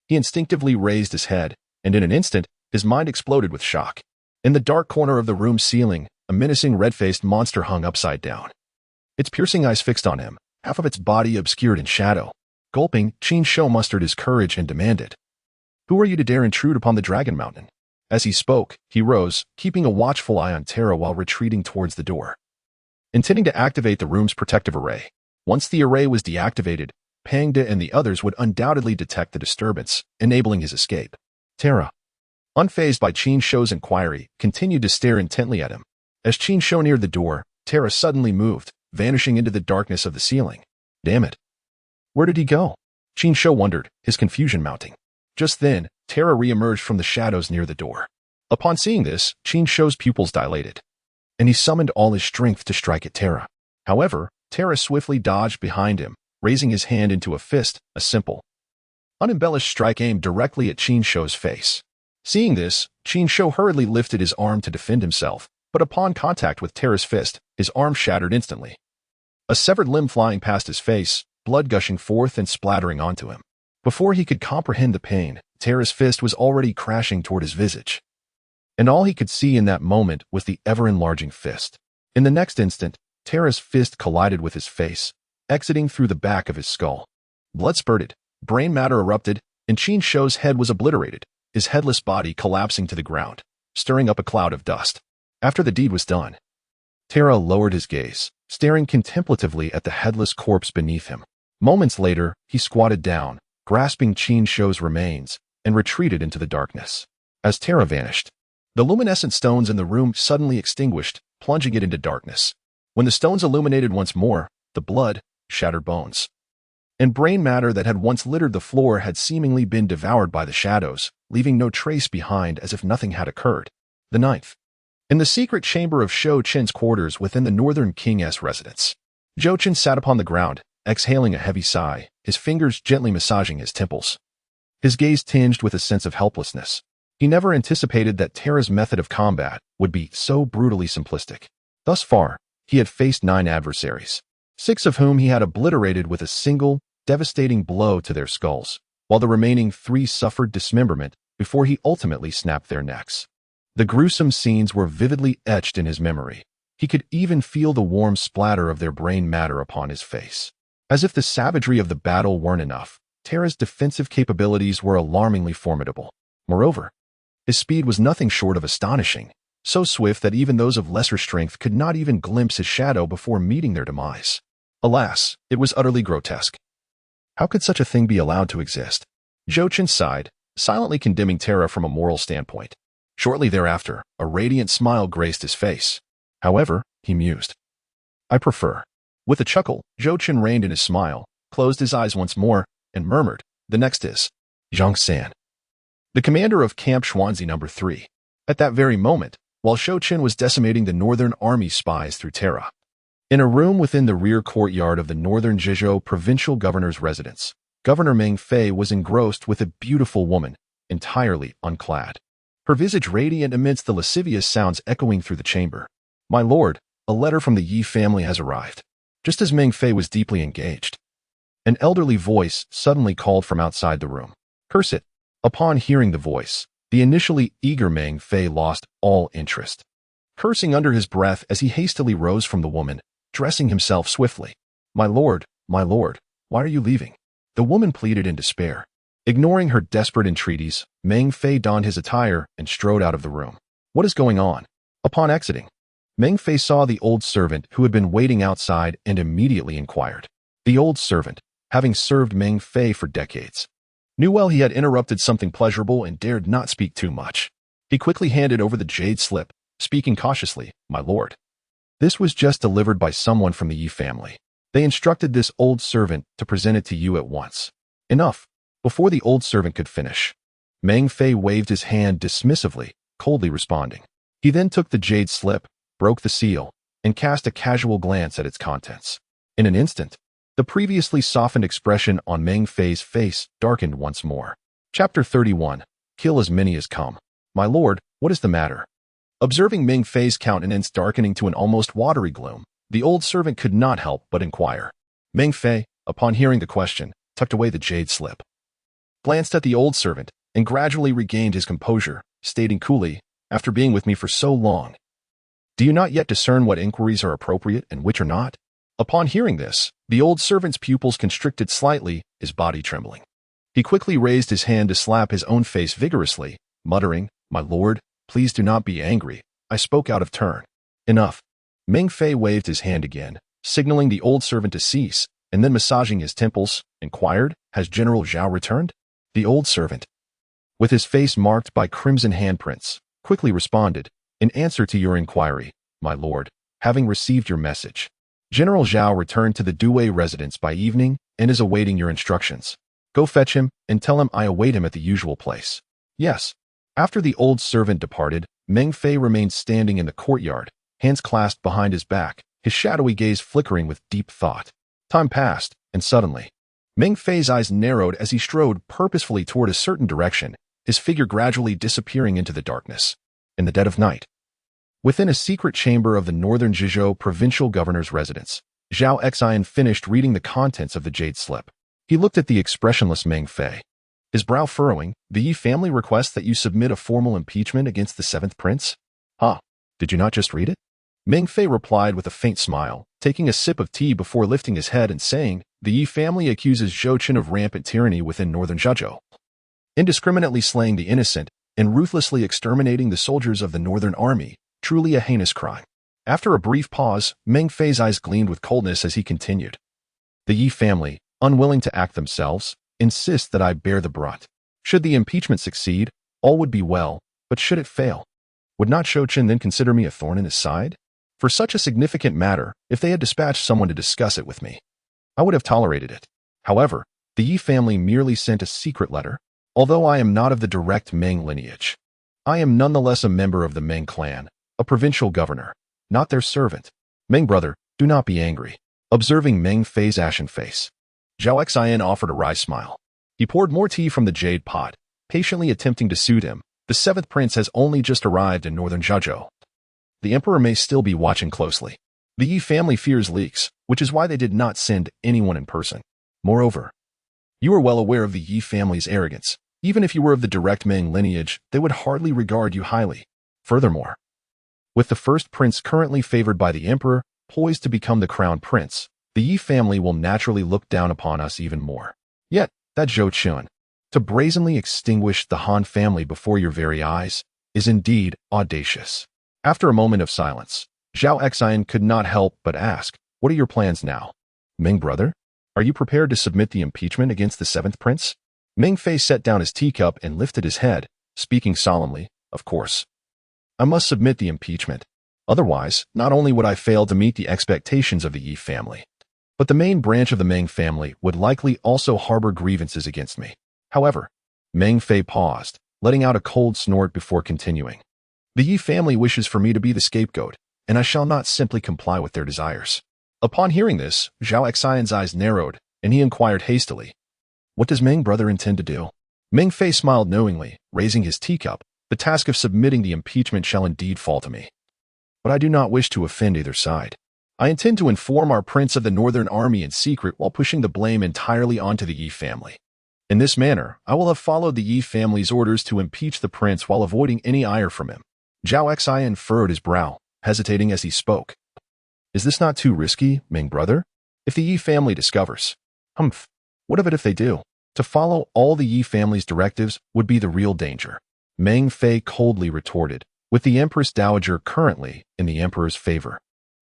Speaker 1: he instinctively raised his head, and in an instant, his mind exploded with shock. In the dark corner of the room's ceiling, a menacing red-faced monster hung upside down. Its piercing eyes fixed on him, half of its body obscured in shadow. Gulping, Qin Shou mustered his courage and demanded, "Who are you to dare intrude upon the Dragon Mountain?" As he spoke, he rose, keeping a watchful eye on Terra while retreating towards the door, intending to activate the room's protective array. Once the array was deactivated, Pangda and the others would undoubtedly detect the disturbance, enabling his escape. Terra, unfazed by Qin Shou's inquiry, continued to stare intently at him. As Qin Shou neared the door, Terra suddenly moved, vanishing into the darkness of the ceiling. Damn it. Where did he go? Qin Shou wondered, his confusion mounting. Just then, Terra re-emerged from the shadows near the door. Upon seeing this, Qin Shou's pupils dilated, and he summoned all his strength to strike at Terra. However, Terra swiftly dodged behind him, raising his hand into a fist, a simple, unembellished strike aimed directly at Qin Shou's face. Seeing this, Qin Shou hurriedly lifted his arm to defend himself, but upon contact with Terra's fist, his arm shattered instantly. A severed limb flying past his face, blood gushing forth and splattering onto him. Before he could comprehend the pain, Terra's fist was already crashing toward his visage. And all he could see in that moment was the ever-enlarging fist. In the next instant, Terra's fist collided with his face, exiting through the back of his skull. Blood spurted, brain matter erupted, and Qin Shou's head was obliterated, his headless body collapsing to the ground, stirring up a cloud of dust. After the deed was done, Terra lowered his gaze, staring contemplatively at the headless corpse beneath him. Moments later, he squatted down, grasping Qin Shou's remains, and retreated into the darkness. As Terra vanished, the luminescent stones in the room suddenly extinguished, plunging it into darkness. When the stones illuminated once more, the blood, shattered bones, and brain matter that had once littered the floor had seemingly been devoured by the shadows, leaving no trace behind as if nothing had occurred. The 9th. In the secret chamber of Zhou Chen's quarters within the northern king's residence, Zhou Chen sat upon the ground, exhaling a heavy sigh, his fingers gently massaging his temples. His gaze tinged with a sense of helplessness. He never anticipated that Terra's method of combat would be so brutally simplistic. Thus far, he had faced 9 adversaries, 6 of whom he had obliterated with a single, devastating blow to their skulls, while the remaining 3 suffered dismemberment before he ultimately snapped their necks. The gruesome scenes were vividly etched in his memory. He could even feel the warm splatter of their brain matter upon his face. As if the savagery of the battle weren't enough, Terra's defensive capabilities were alarmingly formidable. Moreover, his speed was nothing short of astonishing, so swift that even those of lesser strength could not even glimpse his shadow before meeting their demise. Alas, it was utterly grotesque. How could such a thing be allowed to exist? Zhou Chen sighed, silently condemning Terra from a moral standpoint. Shortly thereafter, a radiant smile graced his face. However, he mused, I prefer. With a chuckle, Zhou Chen reined in his smile, closed his eyes once more, and murmured, the next is Zhang San, the commander of Camp Xuanzi No. 3. At that very moment, while Zhou Chen was decimating the northern army spies through Terra, in a room within the rear courtyard of the northern Zhezhou provincial governor's residence, Governor Meng Fei was engrossed with a beautiful woman, entirely unclad. Her visage radiant amidst the lascivious sounds echoing through the chamber. My lord, a letter from the Yi family has arrived. Just as Meng Fei was deeply engaged, an elderly voice suddenly called from outside the room. Curse it. Upon hearing the voice, the initially eager Meng Fei lost all interest, cursing under his breath as he hastily rose from the woman, dressing himself swiftly. My lord, why are you leaving? The woman pleaded in despair. Ignoring her desperate entreaties, Meng Fei donned his attire and strode out of the room. What is going on? Upon exiting, Meng Fei saw the old servant who had been waiting outside and immediately inquired. The old servant, having served Meng Fei for decades, knew well he had interrupted something pleasurable and dared not speak too much. He quickly handed over the jade slip, speaking cautiously, My lord. This was just delivered by someone from the Yi family. They instructed this old servant to present it to you at once. Enough. Before the old servant could finish, Meng Fei waved his hand dismissively, coldly responding. He then took the jade slip, broke the seal, and cast a casual glance at its contents. In an instant, the previously softened expression on Meng Fei's face darkened once more. Chapter 31. Kill as many as come. My lord, what is the matter? Observing Meng Fei's countenance darkening to an almost watery gloom, the old servant could not help but inquire. Meng Fei, upon hearing the question, tucked away the jade slip, glanced at the old servant, and gradually regained his composure, stating coolly, after being with me for so long, do you not yet discern what inquiries are appropriate and which are not? Upon hearing this, the old servant's pupils constricted slightly, his body trembling. He quickly raised his hand to slap his own face vigorously, muttering, my lord, please do not be angry. I spoke out of turn. Enough. Meng Fei waved his hand again, signaling the old servant to cease, and then massaging his temples, inquired, has General Zhao returned? The old servant, with his face marked by crimson handprints, quickly responded, in answer to your inquiry, my lord, having received your message. General Zhao returned to the Dingbei residence by evening and is awaiting your instructions. Go fetch him and tell him I await him at the usual place. Yes. After the old servant departed, Meng Fei remained standing in the courtyard, hands clasped behind his back, his shadowy gaze flickering with deep thought. Time passed, and suddenly, Meng Fei's eyes narrowed as he strode purposefully toward a certain direction, his figure gradually disappearing into the darkness. In the dead of night, within a secret chamber of the northern Zhizhou provincial governor's residence, Zhao Xian finished reading the contents of the jade slip. He looked at the expressionless Meng Fei, his brow furrowing. The Ye family requests that you submit a formal impeachment against the seventh prince? Huh, did you not just read it? Meng Fei replied with a faint smile, taking a sip of tea before lifting his head and saying, the Ye family accuses Zhou Chen of rampant tyranny within northern Zhizhou, indiscriminately slaying the innocent and ruthlessly exterminating the soldiers of the northern army, truly a heinous crime. After a brief pause, Meng Fei's eyes gleamed with coldness as he continued. The Ye family, unwilling to act themselves, insist that I bear the brunt. Should the impeachment succeed, all would be well, but should it fail, would not Zhou Chen then consider me a thorn in his side? For such a significant matter, if they had dispatched someone to discuss it with me, I would have tolerated it. However, the Ye family merely sent a secret letter. Although I am not of the direct Meng lineage, I am nonetheless a member of the Meng clan, a provincial governor, not their servant. Meng brother, do not be angry. Observing Meng Fei's ashen face, Zhao Xian offered a wry smile. He poured more tea from the jade pot, patiently attempting to soothe him. The seventh prince has only just arrived in northern Zhizhou. The emperor may still be watching closely. The Ye family fears leaks, which is why they did not send anyone in person. Moreover, you are well aware of the Ye family's arrogance. Even if you were of the direct Meng lineage, they would hardly regard you highly. Furthermore, with the first prince currently favored by the emperor, poised to become the crown prince, the Ye family will naturally look down upon us even more. Yet, that Zhou Chen, to brazenly extinguish the Han family before your very eyes, is indeed audacious. After a moment of silence, Zhao Xian could not help but ask, what are your plans now? Meng brother, are you prepared to submit the impeachment against the seventh prince? Meng Fei set down his teacup and lifted his head, speaking solemnly, of course. I must submit the impeachment. Otherwise, not only would I fail to meet the expectations of the Ye family, but the main branch of the Meng family would likely also harbor grievances against me. However, Meng Fei paused, letting out a cold snort before continuing. The Ye family wishes for me to be the scapegoat, and I shall not simply comply with their desires. Upon hearing this, Zhao Xian's eyes narrowed, and he inquired hastily, what does Meng brother intend to do? Meng Fei smiled knowingly, raising his teacup. The task of submitting the impeachment shall indeed fall to me. But I do not wish to offend either side. I intend to inform our prince of the northern army in secret while pushing the blame entirely onto the Ye family. In this manner, I will have followed the Ye family's orders to impeach the prince while avoiding any ire from him. Zhao Xian furrowed his brow, hesitating as he spoke. Is this not too risky, Meng brother? If the Ye family discovers, what of it if they do? To follow all the Ye family's directives would be the real danger. Meng Fei coldly retorted, with the Empress Dowager currently in the Emperor's favor.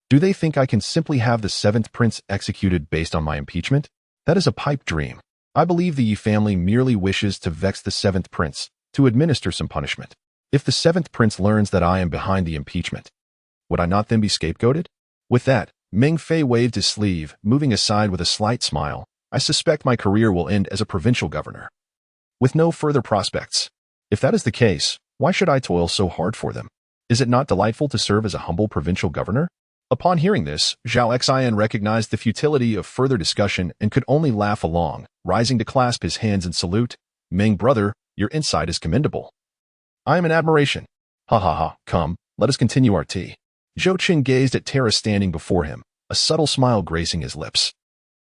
Speaker 1: Do they think I can simply have the seventh prince executed based on my impeachment? That is a pipe dream. I believe the Ye family merely wishes to vex the seventh prince, to administer some punishment. If the seventh prince learns that I am behind the impeachment, would I not then be scapegoated? With that, Ming Fei waved his sleeve, moving aside with a slight smile. I suspect my career will end as a provincial governor, with no further prospects. If that is the case, why should I toil so hard for them? Is it not delightful to serve as a humble provincial governor? Upon hearing this, Zhao Xian recognized the futility of further discussion and could only laugh along, rising to clasp his hands and salute. Ming brother, your insight is commendable. I am in admiration. Ha ha ha, come, let us continue our tea. Zhou Chen gazed at Terra standing before him, a subtle smile gracing his lips.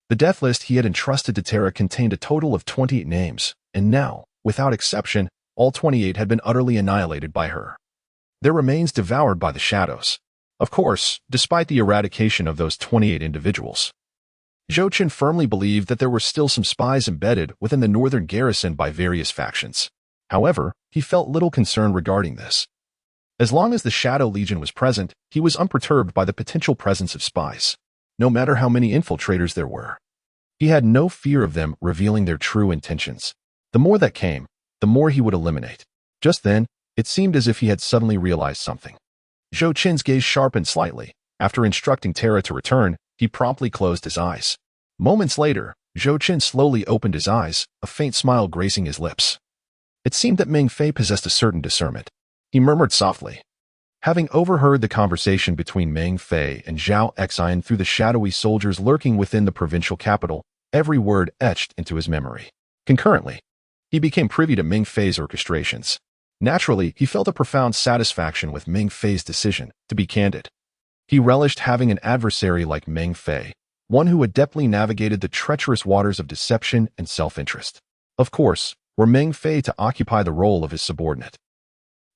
Speaker 1: The death list he had entrusted to Terra contained a total of 28 names, and now, without exception, all 28 had been utterly annihilated by her. Their remains devoured by the shadows. Of course, despite the eradication of those 28 individuals, Zhou Chen firmly believed that there were still some spies embedded within the northern garrison by various factions. However, he felt little concern regarding this. As long as the Shadow Legion was present, he was unperturbed by the potential presence of spies, no matter how many infiltrators there were. He had no fear of them revealing their true intentions. The more that came, the more he would eliminate. Just then, it seemed as if he had suddenly realized something. Zhou Chen's gaze sharpened slightly. After instructing Terra to return, he promptly closed his eyes. Moments later, Zhou Chen slowly opened his eyes, a faint smile gracing his lips. It seemed that Ming Fei possessed a certain discernment. He murmured softly. Having overheard the conversation between Ming Fei and Zhao Xian through the shadowy soldiers lurking within the provincial capital, every word etched into his memory. Concurrently, he became privy to Ming Fei's orchestrations. Naturally, he felt a profound satisfaction with Ming Fei's decision, to be candid. He relished having an adversary like Ming Fei, one who adeptly navigated the treacherous waters of deception and self-interest. Of course, were Ming Fei to occupy the role of his subordinate,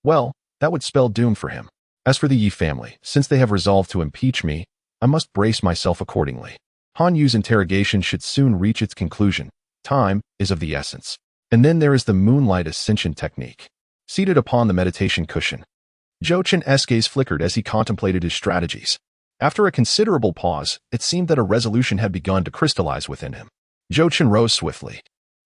Speaker 1: well, that would spell doom for him. As for the Ye family, since they have resolved to impeach me, I must brace myself accordingly. Han Yu's interrogation should soon reach its conclusion. Time is of the essence. And then there is the moonlight ascension technique. Seated upon the meditation cushion, Zhou Chen's gaze flickered as he contemplated his strategies. After a considerable pause, it seemed that a resolution had begun to crystallize within him. Zhou Chen rose swiftly.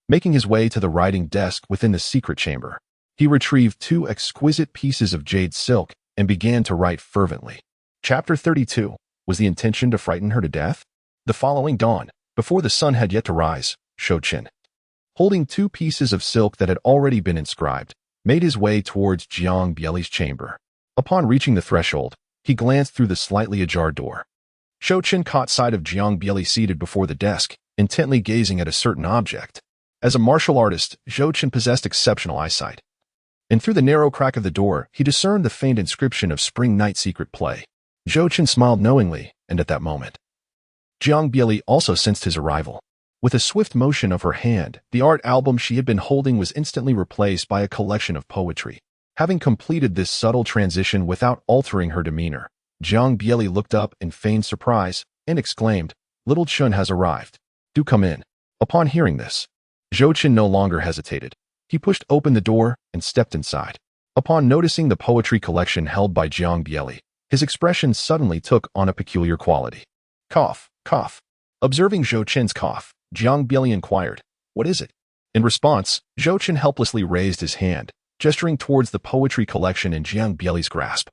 Speaker 1: Making his way to the writing desk within the secret chamber, he retrieved 2 exquisite pieces of jade silk and began to write fervently. Chapter 32. Was the intention to frighten her to death? The following dawn, before the sun had yet to rise, Zhou Chen, holding 2 pieces of silk that had already been inscribed, made his way towards Jiang Bieli's chamber. Upon reaching the threshold, he glanced through the slightly ajar door. Zhou Chen caught sight of Jiang Bieli seated before the desk, intently gazing at a certain object. As a martial artist, Zhou Chen possessed exceptional eyesight. And through the narrow crack of the door, he discerned the faint inscription of Spring Night Secret Play. Zhou Chen smiled knowingly, and at that moment, Jiang Bieli also sensed his arrival. With a swift motion of her hand, the art album she had been holding was instantly replaced by a collection of poetry. Having completed this subtle transition without altering her demeanor, Jiang Bieli looked up in feigned surprise and exclaimed, "Little Chun has arrived. Do come in." Upon hearing this, Zhou Chen no longer hesitated. He pushed open the door and stepped inside. Upon noticing the poetry collection held by Jiang Bieli, his expression suddenly took on a peculiar quality. Cough, cough. Observing Zhou Chen's cough, Jiang Bieli inquired, "What is it?" In response, Zhou Chen helplessly raised his hand, gesturing towards the poetry collection in Jiang Bieli's grasp,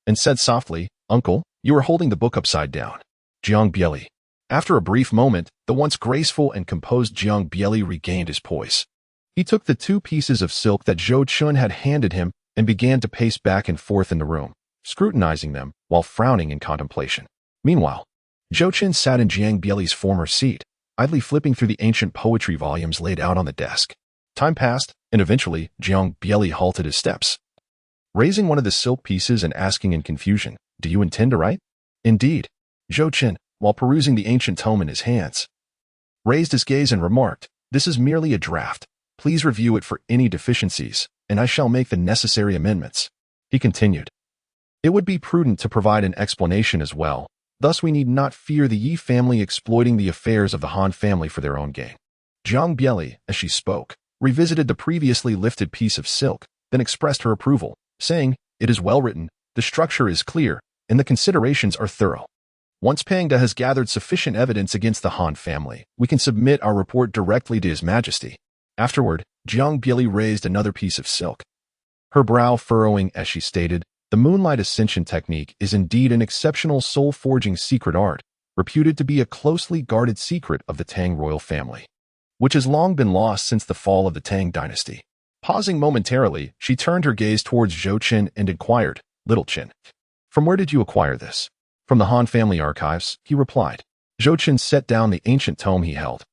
Speaker 1: and said softly, "Uncle, you are holding the book upside down." Jiang Bieli. After a brief moment, the once graceful and composed Jiang Bieli regained his poise. He took the 2 pieces of silk that Zhou Chen had handed him and began to pace back and forth in the room, scrutinizing them while frowning in contemplation. Meanwhile, Zhou Chen sat in Jiang Bieli's former seat, idly flipping through the ancient poetry volumes laid out on the desk. Time passed, and eventually, Jiang Bieli halted his steps, raising one of the silk pieces and asking in confusion, "Do you intend to write?" "Indeed." Zhou Chen, while perusing the ancient tome in his hands, raised his gaze and remarked, "This is merely a draft. Please review it for any deficiencies, and I shall make the necessary amendments." He continued, "It would be prudent to provide an explanation as well. Thus we need not fear the Ye family exploiting the affairs of the Han family for their own gain." Jiang Bieli, as she spoke, revisited the previously lifted piece of silk, then expressed her approval, saying, "It is well written, the structure is clear, and the considerations are thorough. Once Pangda has gathered sufficient evidence against the Han family, we can submit our report directly to His Majesty." Afterward, Jiang Bieli raised another piece of silk, her brow furrowing as she stated, "The The Moonlight Ascension technique is indeed an exceptional soul-forging secret art, reputed to be a closely guarded secret of the Tang royal family, which has long been lost since the fall of the Tang dynasty. Pausing momentarily, she turned her gaze towards Zhou Chen and inquired, "Little Chen, from where did you acquire this?" "From the Han family archives," he replied. Zhou Chen set down the ancient tome he held,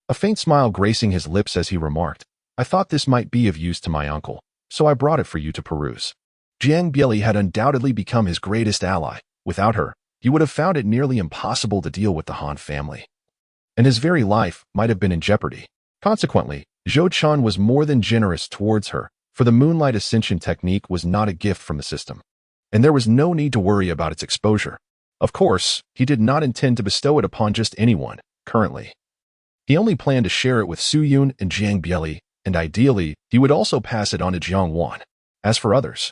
Speaker 1: a faint smile gracing his lips as he remarked, "I thought this might be of use to my uncle, so I brought it for you to peruse." Jiang Bieli had undoubtedly become his greatest ally. Without her, he would have found it nearly impossible to deal with the Han family, and his very life might have been in jeopardy. Consequently, Zhou Chen was more than generous towards her, for the Moonlight Ascension technique was not a gift from the system, and there was no need to worry about its exposure. Of course, he did not intend to bestow it upon just anyone, currently. He only planned to share it with Su Yun and Jiang Bieli, and ideally, he would also pass it on to Jiang Wan. As for others,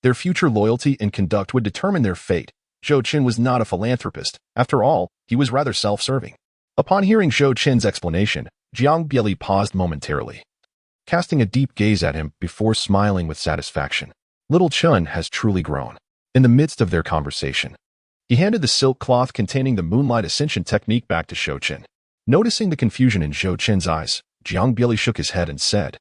Speaker 1: their future loyalty and conduct would determine their fate. Zhou Chen was not a philanthropist. After all, he was rather self-serving. Upon hearing Zhou Chen's explanation, Jiang Bieli paused momentarily, casting a deep gaze at him before smiling with satisfaction. Little Chen has truly grown. In the midst of their conversation, he handed the silk cloth containing the Moonlight Ascension technique back to Zhou Chen. Noticing the confusion in Zhou Chen's eyes, Jiang Bieli shook his head and said,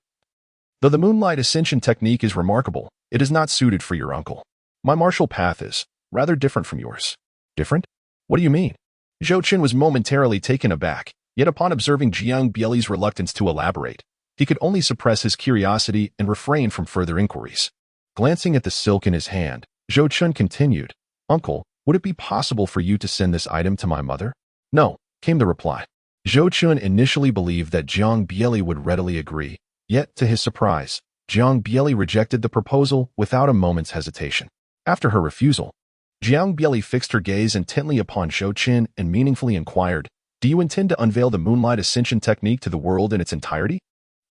Speaker 1: "Though the Moonlight Ascension technique is remarkable, it is not suited for your uncle. My martial path is rather different from yours." "Different? What do you mean?" Zhou Chen was momentarily taken aback, yet upon observing Jiang Bieli's reluctance to elaborate, he could only suppress his curiosity and refrain from further inquiries. Glancing at the silk in his hand, Zhou Chen continued, "Uncle, would it be possible for you to send this item to my mother?" "No," came the reply. Zhou Chen initially believed that Jiang Bieli would readily agree, yet, to his surprise, Jiang Bieli rejected the proposal without a moment's hesitation. After her refusal, Jiang Bieli fixed her gaze intently upon Zhou Chen and meaningfully inquired, "Do you intend to unveil the Moonlight Ascension technique to the world in its entirety?"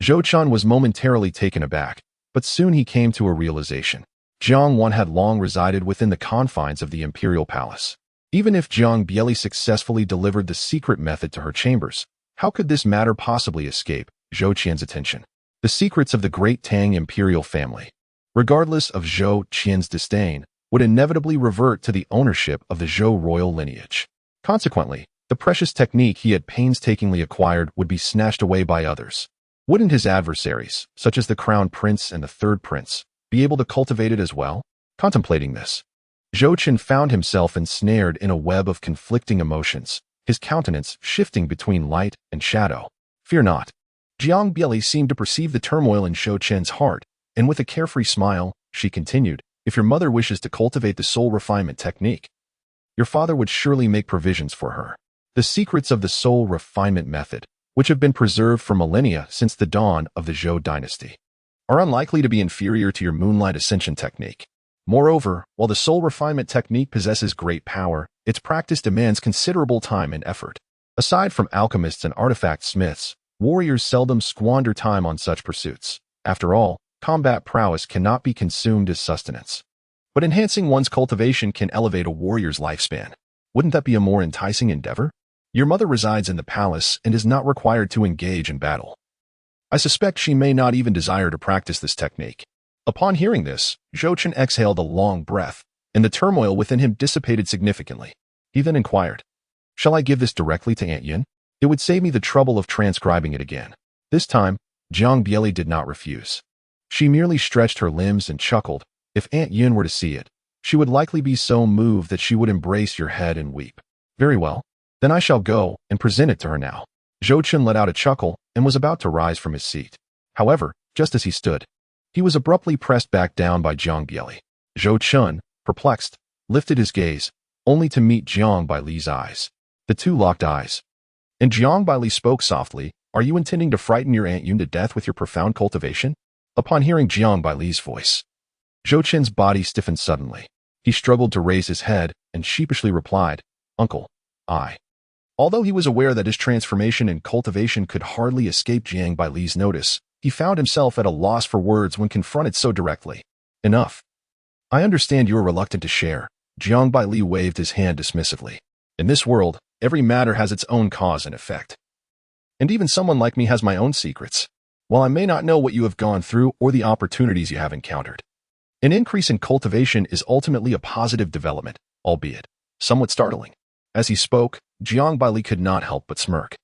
Speaker 1: Zhou Chen was momentarily taken aback, but soon he came to a realization. Jiang Wan had long resided within the confines of the imperial palace. Even if Jiang Bieli successfully delivered the secret method to her chambers, how could this matter possibly escape Zhou Qian's attention? The secrets of the great Tang imperial family, regardless of Zhou Qian's disdain, would inevitably revert to the ownership of the Zhou royal lineage. Consequently, the precious technique he had painstakingly acquired would be snatched away by others. Wouldn't his adversaries, such as the crown prince and the third prince, be able to cultivate it as well? Contemplating this, Zhou Chen found himself ensnared in a web of conflicting emotions, his countenance shifting between light and shadow. "Fear not." Jiang Bieli seemed to perceive the turmoil in Zhou Chen's heart, and with a carefree smile, she continued, "If your mother wishes to cultivate the soul refinement technique, your father would surely make provisions for her. The secrets of the soul refinement method, which have been preserved for millennia since the dawn of the Zhou Dynasty, are unlikely to be inferior to your Moonlight Ascension technique. Moreover, while the soul refinement technique possesses great power, its practice demands considerable time and effort. Aside from alchemists and artifact smiths, warriors seldom squander time on such pursuits. After all, combat prowess cannot be consumed as sustenance. But enhancing one's cultivation can elevate a warrior's lifespan. Wouldn't that be a more enticing endeavor? Your mother resides in the palace and is not required to engage in battle. I suspect she may not even desire to practice this technique." Upon hearing this, Zhou Chen exhaled a long breath, and the turmoil within him dissipated significantly. He then inquired, "Shall I give this directly to Aunt Yin? It would save me the trouble of transcribing it again." This time, Jiang Bieli did not refuse. She merely stretched her limbs and chuckled. "If Aunt Yin were to see it, she would likely be so moved that she would embrace your head and weep." "Very well. Then I shall go and present it to her now." Zhou Chen let out a chuckle and was about to rise from his seat. However, just as he stood, he was abruptly pressed back down by Jiang Bieli. Zhou Chen, perplexed, lifted his gaze, only to meet Jiang Baili's eyes. The two locked eyes. And Jiang Baili spoke softly, "Are you intending to frighten your Aunt Yun to death with your profound cultivation?" Upon hearing Jiang Baili's voice, Zhou Chen's body stiffened suddenly. He struggled to raise his head and sheepishly replied, "Uncle, I." Although he was aware that his transformation and cultivation could hardly escape Jiang Baili's notice, he found himself at a loss for words when confronted so directly. "Enough. I understand you are reluctant to share." Jiang Baili waved his hand dismissively. "In this world, every matter has its own cause and effect. And even someone like me has my own secrets. While I may not know what you have gone through or the opportunities you have encountered, An increase in cultivation is ultimately a positive development, albeit somewhat startling. As he spoke, Dingbei could not help but smirk.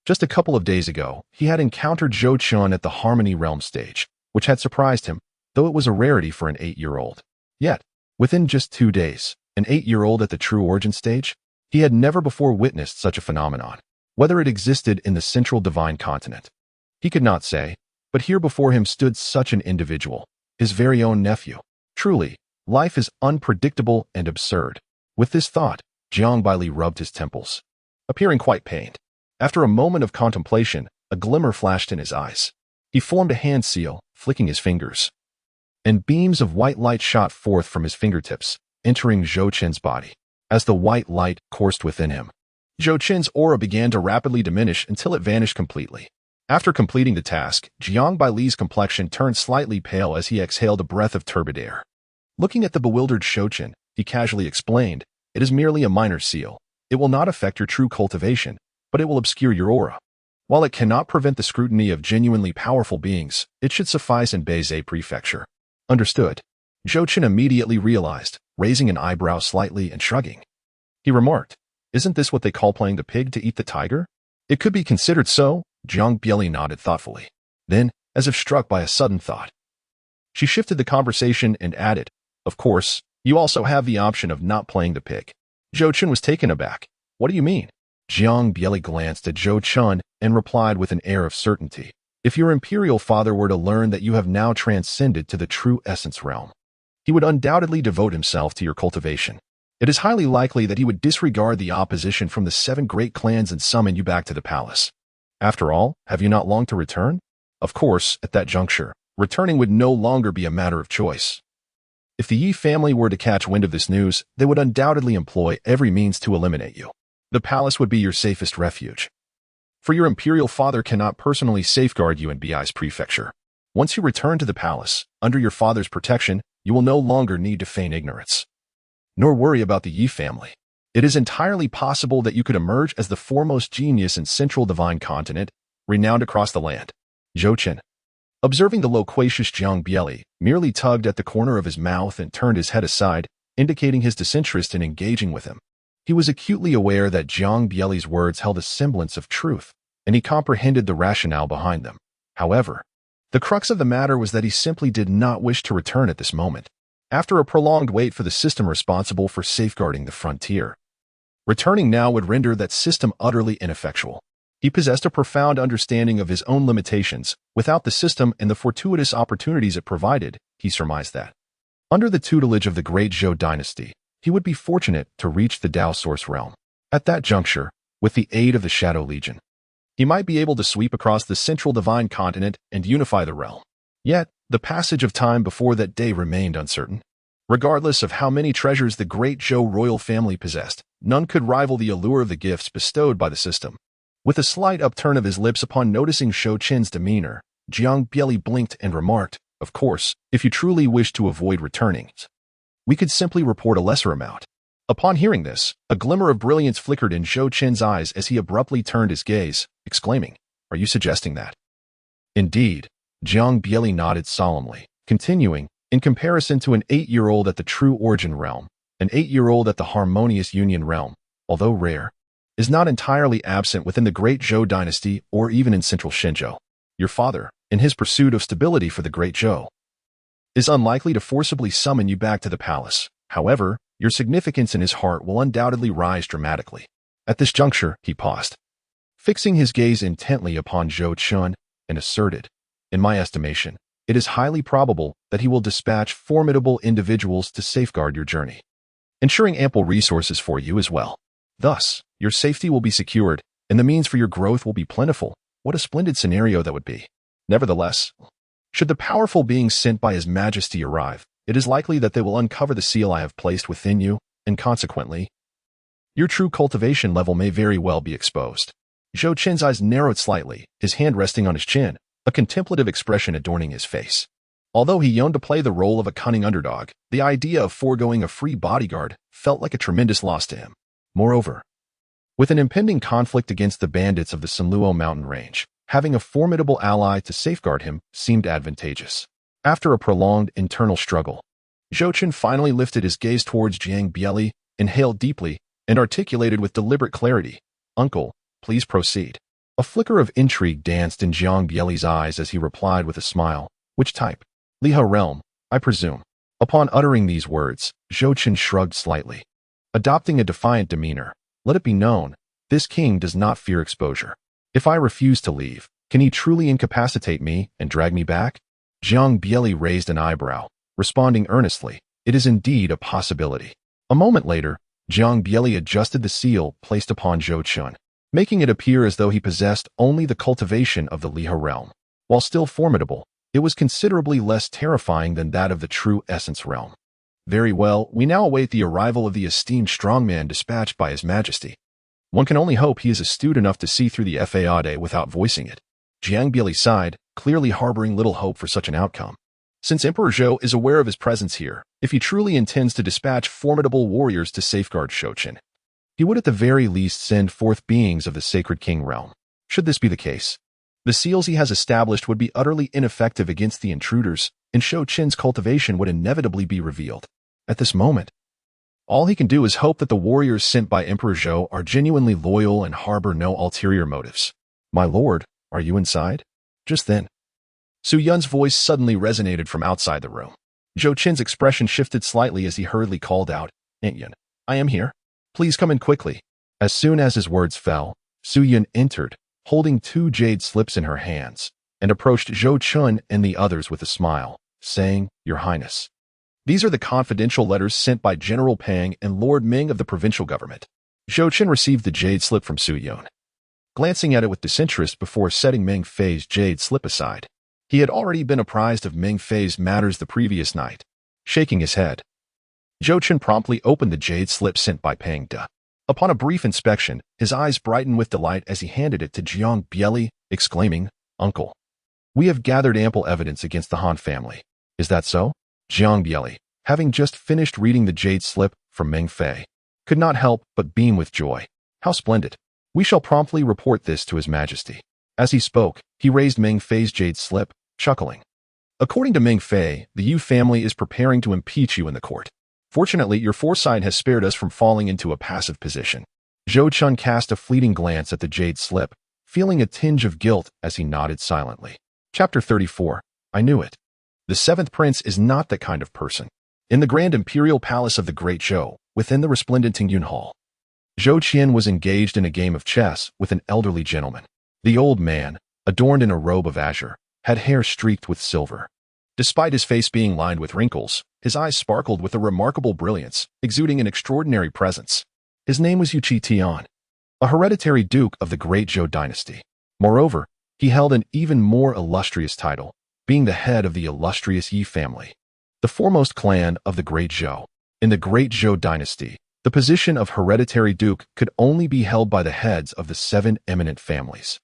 Speaker 1: Just a couple of days ago, he had encountered Zhou Chen at the Harmony Realm stage, which had surprised him, though it was a rarity for an 8-year-old. Yet, within just 2 days, an 8-year-old at the true origin stage, he had never before witnessed such a phenomenon. Whether it existed in the central divine continent, he could not say, but here before him stood such an individual, his very own nephew. Truly, life is unpredictable and absurd. With this thought, Dingbei rubbed his temples, appearing quite pained. After a moment of contemplation, a glimmer flashed in his eyes. He formed a hand seal, flicking his fingers, and beams of white light shot forth from his fingertips, entering Zhou Chen's body. As the white light coursed within him, Zhou Chen's aura began to rapidly diminish until it vanished completely. After completing the task, Dingbei's complexion turned slightly pale as he exhaled a breath of turbid air. Looking at the bewildered Zhou Chen, he casually explained, "It is merely a minor seal. It will not affect your true cultivation, but it will obscure your aura. While it cannot prevent the scrutiny of genuinely powerful beings, it should suffice in Beizhe Prefecture." Understood. Zhou Chen immediately realized, raising an eyebrow slightly and shrugging. He remarked, "Isn't this what they call playing the pig to eat the tiger?" "It could be considered so," Dingbei nodded thoughtfully. Then, as if struck by a sudden thought, she shifted the conversation and added, "Of course, you also have the option of not playing the pig." Zhou Chen was taken aback. "What do you mean?" Dingbei glanced at Zhou Chen and replied with an air of certainty, "If your imperial father were to learn that you have now transcended to the true essence realm, he would undoubtedly devote himself to your cultivation. It is highly likely that he would disregard the opposition from the 7 great clans and summon you back to the palace. After all, have you not long to return?" Of course, at that juncture, returning would no longer be a matter of choice. If the Ye family were to catch wind of this news, they would undoubtedly employ every means to eliminate you. The palace would be your safest refuge. For your imperial father cannot personally safeguard you in Beizhe Prefecture. Once you return to the palace, under your father's protection, you will no longer need to feign ignorance, nor worry about the Ye family. It is entirely possible that you could emerge as the foremost genius in central divine continent, renowned across the land. Zhou Chen, observing the loquacious Dingbei, merely tugged at the corner of his mouth and turned his head aside, indicating his disinterest in engaging with him. He was acutely aware that Dingbei's words held a semblance of truth, and he comprehended the rationale behind them. However, the crux of the matter was that he simply did not wish to return at this moment. After a prolonged wait for the system responsible for safeguarding the frontier, returning now would render that system utterly ineffectual. He possessed a profound understanding of his own limitations. Without the system and the fortuitous opportunities it provided, he surmised that, under the tutelage of the Great Zhou Dynasty, he would be fortunate to reach the Tao Source realm. At that juncture, with the aid of the Shadow Legion, he might be able to sweep across the central divine continent and unify the realm. Yet, the passage of time before that day remained uncertain. Regardless of how many treasures the Great Zhou royal family possessed, none could rival the allure of the gifts bestowed by the system. With a slight upturn of his lips upon noticing Zhou Chen's demeanor, Dingbei blinked and remarked, "Of course, if you truly wish to avoid returning, we could simply report a lesser amount." Upon hearing this, a glimmer of brilliance flickered in Zhou Chen's eyes as he abruptly turned his gaze, exclaiming, "Are you suggesting that?" "Indeed," Dingbei nodded solemnly, continuing, "in comparison to an 8-year-old at the true origin realm, an 8-year-old at the harmonious union realm, although rare, is not entirely absent within the Great Zhou Dynasty or even in central Shenzhou. Your father, in his pursuit of stability for the Great Zhou, is unlikely to forcibly summon you back to the palace. However, your significance in his heart will undoubtedly rise dramatically." At this juncture, he paused, fixing his gaze intently upon Zhou Chen, and asserted, "In my estimation, it is highly probable that he will dispatch formidable individuals to safeguard your journey, ensuring ample resources for you as well. Thus, your safety will be secured, and the means for your growth will be plentiful. What a splendid scenario that would be. Nevertheless, should the powerful beings sent by His Majesty arrive, it is likely that they will uncover the seal I have placed within you, and consequently, your true cultivation level may very well be exposed." Zhou Chen's eyes narrowed slightly, his hand resting on his chin, a contemplative expression adorning his face. Although he yearned to play the role of a cunning underdog, the idea of foregoing a free bodyguard felt like a tremendous loss to him. Moreover, with an impending conflict against the bandits of the Sanluo mountain range, having a formidable ally to safeguard him seemed advantageous. After a prolonged internal struggle, Zhou Chen finally lifted his gaze towards Jiang Bieli, inhaled deeply, and articulated with deliberate clarity, "Uncle, please proceed." A flicker of intrigue danced in Jiang Bieli's eyes as he replied with a smile, "Which type?" "Liha realm, I presume." Upon uttering these words, Zhou Chen shrugged slightly. Adopting a defiant demeanor, "Let it be known, this king does not fear exposure. If I refuse to leave, can he truly incapacitate me and drag me back?" Jiang Bieli raised an eyebrow, responding earnestly, "It is indeed a possibility." A moment later, Jiang Bieli adjusted the seal placed upon Zhou Chen, making it appear as though he possessed only the cultivation of the Liha realm. While still formidable, it was considerably less terrifying than that of the true essence realm. "Very well, we now await the arrival of the esteemed strongman dispatched by His Majesty. One can only hope he is astute enough to see through the fade without voicing it." Jiang Bieli sighed, clearly harboring little hope for such an outcome. Since Emperor Zhou is aware of his presence here, if he truly intends to dispatch formidable warriors to safeguard Zhou Chen, he would at the very least send forth beings of the Sacred King realm. Should this be the case, the seals he has established would be utterly ineffective against the intruders, and Zhou Chen's cultivation would inevitably be revealed. At this moment, all he can do is hope that the warriors sent by Emperor Zhou are genuinely loyal and harbor no ulterior motives. "My lord, are you inside?" Just then, Su Yun's voice suddenly resonated from outside the room. Zhou Chen's expression shifted slightly as he hurriedly called out, "Aunt Yun, I am here. Please come in quickly." As soon as his words fell, Su Yun entered, holding 2 jade slips in her hands, and approached Zhou Chen and the others with a smile, saying, "Your Highness, these are the confidential letters sent by General Pang and Lord Ming of the provincial government." Zhou Chen received the jade slip from Su Yun, glancing at it with disinterest before setting Ming Fei's jade slip aside. He had already been apprised of Ming Fei's matters the previous night. Shaking his head, Zhou Chen promptly opened the jade slip sent by Pang De. Upon a brief inspection, his eyes brightened with delight as he handed it to Jiang Bieli, exclaiming, "Uncle, we have gathered ample evidence against the Han family. Is that so?" Jiang Bieli, having just finished reading the jade slip from Ming Fei, could not help but beam with joy. "How splendid! We shall promptly report this to His Majesty." As he spoke, he raised Ming Fei's jade slip, chuckling. "According to Ming Fei, the Yu family is preparing to impeach you in the court. Fortunately, your foresight has spared us from falling into a passive position." Zhou Chen cast a fleeting glance at the jade slip, feeling a tinge of guilt as he nodded silently. Chapter 34. I knew it. The 7th prince is not that kind of person. In the grand imperial palace of the Great Zhou, within the resplendent Tingyun Hall, Zhou Qian was engaged in a game of chess with an elderly gentleman. The old man, adorned in a robe of azure, had hair streaked with silver. Despite his face being lined with wrinkles, his eyes sparkled with a remarkable brilliance, exuding an extraordinary presence. His name was Yu Tian, a hereditary duke of the Great Zhou Dynasty. Moreover, he held an even more illustrious title, being the head of the illustrious Ye family, the foremost clan of the Great Zhou. In the Great Zhou Dynasty, the position of hereditary duke could only be held by the heads of the 7 eminent families.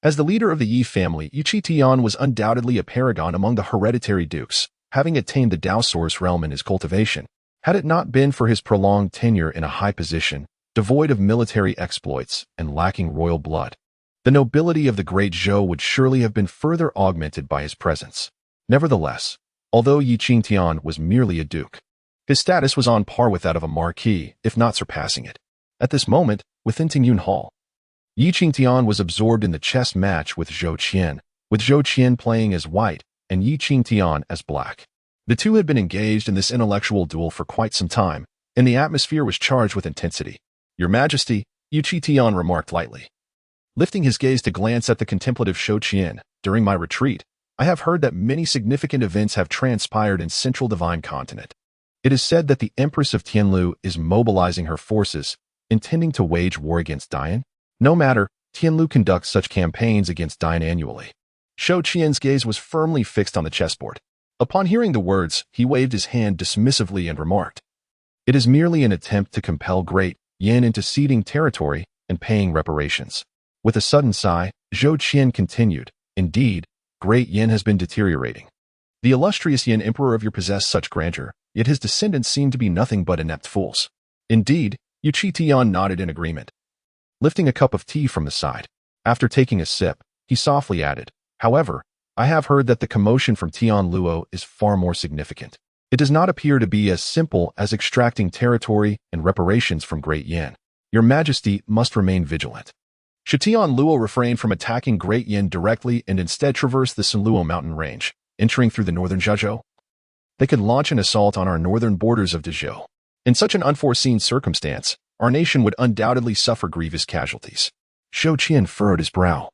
Speaker 1: As the leader of the Ye family, Yu Tian was undoubtedly a paragon among the hereditary dukes, having attained the Dao source realm in his cultivation. Had it not been for his prolonged tenure in a high position, devoid of military exploits and lacking royal blood, the nobility of the Great Zhou would surely have been further augmented by his presence. Nevertheless, although Yu Tian was merely a duke, his status was on par with that of a marquis, if not surpassing it. At this moment, within Tingyun Hall, Yu Tian was absorbed in the chess match with Zhou Chen, with Zhou Chen playing as white and Yu Tian as black. The two had been engaged in this intellectual duel for quite some time, and the atmosphere was charged with intensity. "Your Majesty," Yu Tian remarked lightly, lifting his gaze to glance at the contemplative Zhou Chen. "During my retreat, I have heard that many significant events have transpired in Central Divine Continent. It is said that the Empress of Tianlu is mobilizing her forces, intending to wage war against Dian. No matter, Tianlu conducts such campaigns against Dian annually." Zhou Qian's gaze was firmly fixed on the chessboard. Upon hearing the words, he waved his hand dismissively and remarked, "It is merely an attempt to compel Great Yin into ceding territory and paying reparations." With a sudden sigh, Zhou Qian continued, "Indeed, Great Yin has been deteriorating. The illustrious Yin Emperor of your possessed such grandeur, yet his descendants seem to be nothing but inept fools." "Indeed," Yu Tian nodded in agreement, lifting a cup of tea from the side. After taking a sip, he softly added, "However, I have heard that the commotion from Tian Luo is far more significant. It does not appear to be as simple as extracting territory and reparations from Great Yan. Your Majesty must remain vigilant. Should Tian Luo refrain from attacking Great Yan directly and instead traverse the Sanluo mountain range, entering through the northern Zhezhou? They could launch an assault on our northern borders of Dezhou. In such an unforeseen circumstance, our nation would undoubtedly suffer grievous casualties. Zhou Chen furrowed his brow,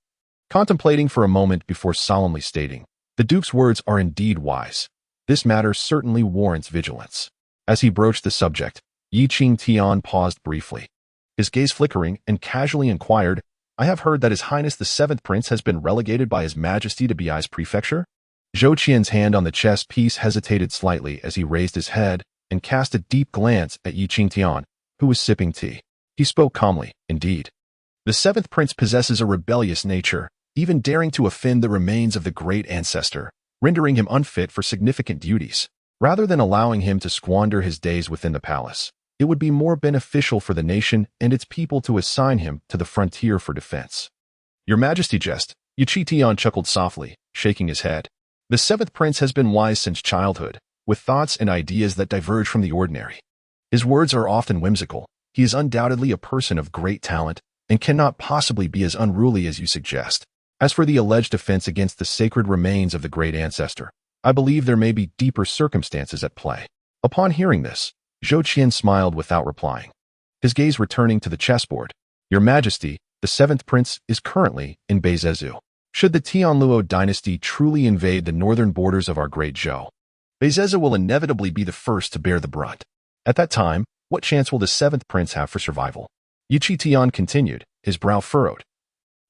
Speaker 1: contemplating for a moment before solemnly stating, "The Duke's words are indeed wise. This matter certainly warrants vigilance." As he broached the subject, Yi Qing Tian paused briefly, his gaze flickering, and casually inquired, "I have heard that His Highness the Seventh Prince has been relegated by His Majesty to Bei's prefecture?" Zhou Qian's hand on the chess piece hesitated slightly as he raised his head and cast a deep glance at Yi Qing Tian, who was sipping tea. He spoke calmly, "Indeed. The Seventh Prince possesses a rebellious nature, even daring to offend the remains of the great ancestor, rendering him unfit for significant duties. Rather than allowing him to squander his days within the palace, it would be more beneficial for the nation and its people to assign him to the frontier for defense." "Your Majesty jest," Yi Qing Tian chuckled softly, shaking his head. "The Seventh Prince has been wise since childhood, with thoughts and ideas that diverge from the ordinary. His words are often whimsical. He is undoubtedly a person of great talent and cannot possibly be as unruly as you suggest. As for the alleged offense against the sacred remains of the great ancestor, I believe there may be deeper circumstances at play." Upon hearing this, Zhou Qian smiled without replying, his gaze returning to the chessboard. "Your Majesty, the Seventh Prince is currently in Beizezhou. Should the Tianluo dynasty truly invade the northern borders of our Great Zhou, Beizezhou will inevitably be the first to bear the brunt. At that time, what chance will the Seventh Prince have for survival?" Yi Qing Tian continued, his brow furrowed,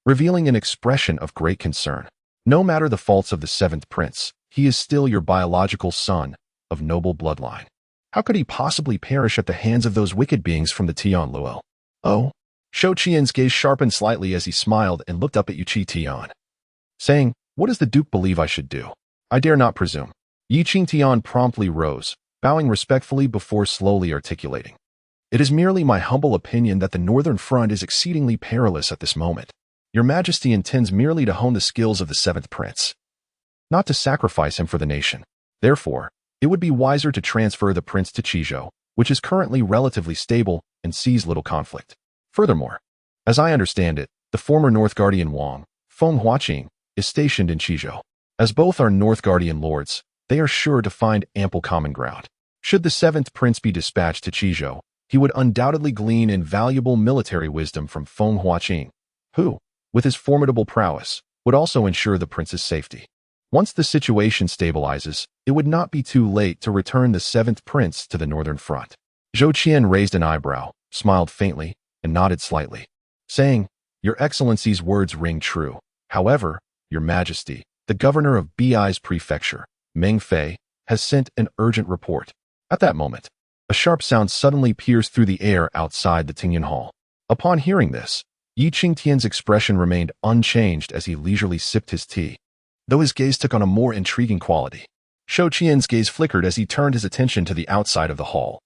Speaker 1: revealing an expression of great concern. "No matter the faults of the Seventh Prince, he is still your biological son, of noble bloodline. How could he possibly perish at the hands of those wicked beings from the Tianluo?" "Oh?" Zhou Qian's gaze sharpened slightly as he smiled and looked up at Yi Qing Tian, saying, "What does the Duke believe I should do?" "I dare not presume." Yi Qing Tian promptly rose, bowing respectfully before slowly articulating, "It is merely my humble opinion that the northern front is exceedingly perilous at this moment. Your Majesty intends merely to hone the skills of the Seventh Prince, not to sacrifice him for the nation. Therefore, it would be wiser to transfer the prince to Qizhou, which is currently relatively stable and sees little conflict. Furthermore, as I understand it, the former North Guardian Wang, Feng Huaqing, is stationed in Qizhou. As both are North Guardian lords, they are sure to find ample common ground. Should the Seventh Prince be dispatched to Qizhou, he would undoubtedly glean invaluable military wisdom from Feng Huaqing, who, with his formidable prowess, would also ensure the prince's safety. Once the situation stabilizes, it would not be too late to return the Seventh Prince to the northern front." Zhou Qian raised an eyebrow, smiled faintly, and nodded slightly, saying, "Your Excellency's words ring true. However, Your Majesty, the governor of Bei's prefecture, Meng Fei, has sent an urgent report." At that moment, a sharp sound suddenly pierced through the air outside the Tingyan Hall. Upon hearing this, Yi Qing Tian's expression remained unchanged as he leisurely sipped his tea, though his gaze took on a more intriguing quality. Zhou Qian's gaze flickered as he turned his attention to the outside of the hall,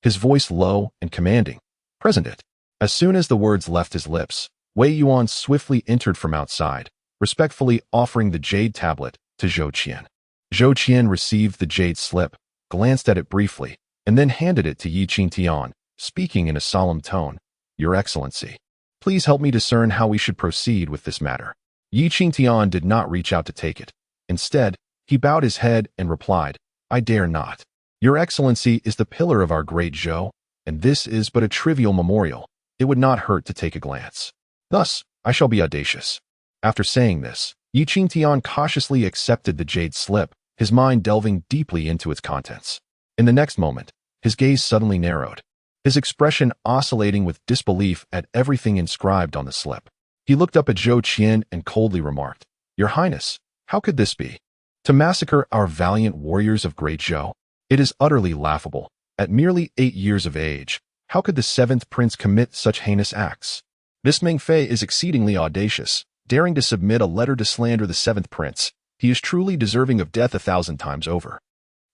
Speaker 1: his voice low and commanding, "Present it." As soon as the words left his lips, Wei Yuan swiftly entered from outside, respectfully offering the jade tablet to Zhou Qian. Zhou Qian received the jade slip, glanced at it briefly, and then handed it to Yi Qing Tian, speaking in a solemn tone, "Your Excellency, please help me discern how we should proceed with this matter." Yi Qing Tian did not reach out to take it. Instead, he bowed his head and replied, "I dare not. Your Excellency is the pillar of our Great Zhou, and this is but a trivial memorial. It would not hurt to take a glance. Thus, I shall be audacious." After saying this, Yi Qing Tian cautiously accepted the jade slip, his mind delving deeply into its contents. In the next moment, his gaze suddenly narrowed, his expression oscillating with disbelief at everything inscribed on the slip. He looked up at Zhou Qian and coldly remarked, "Your Highness, how could this be? To massacre our valiant warriors of Great Zhou? It is utterly laughable. At merely 8 years of age, how could the Seventh Prince commit such heinous acts? This Meng Fei is exceedingly audacious, daring to submit a letter to slander the Seventh Prince. He is truly deserving of death 1,000 times over.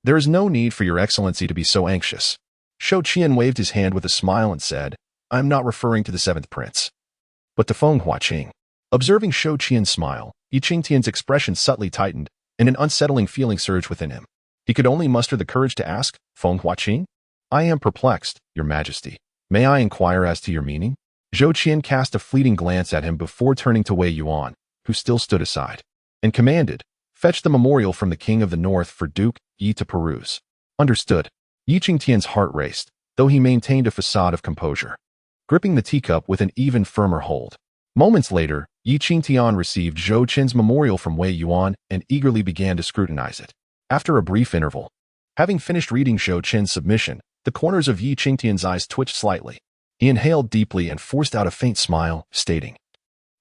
Speaker 1: There is no need for your Excellency to be so anxious." Zhou Qian waved his hand with a smile and said, "I am not referring to the Seventh Prince, but to Feng Huaqing." Observing Zhou Qian's smile, Yi Qing Tian's expression subtly tightened, and an unsettling feeling surged within him. He could only muster the courage to ask, "Feng Huaqing? I am perplexed, Your Majesty. May I inquire as to your meaning?" Zhou Chen cast a fleeting glance at him before turning to Wei Yuan, who still stood aside, and commanded, "Fetch the memorial from the King of the North for Duke Yi to peruse." Understood. Yi Qingtian's heart raced, though he maintained a facade of composure, gripping the teacup with an even firmer hold. Moments later, Yi Qingtian received Zhou Chen's memorial from Wei Yuan and eagerly began to scrutinize it. After a brief interval, having finished reading Zhou Chen's submission, the corners of Yi Qingtian's eyes twitched slightly. He inhaled deeply and forced out a faint smile, stating,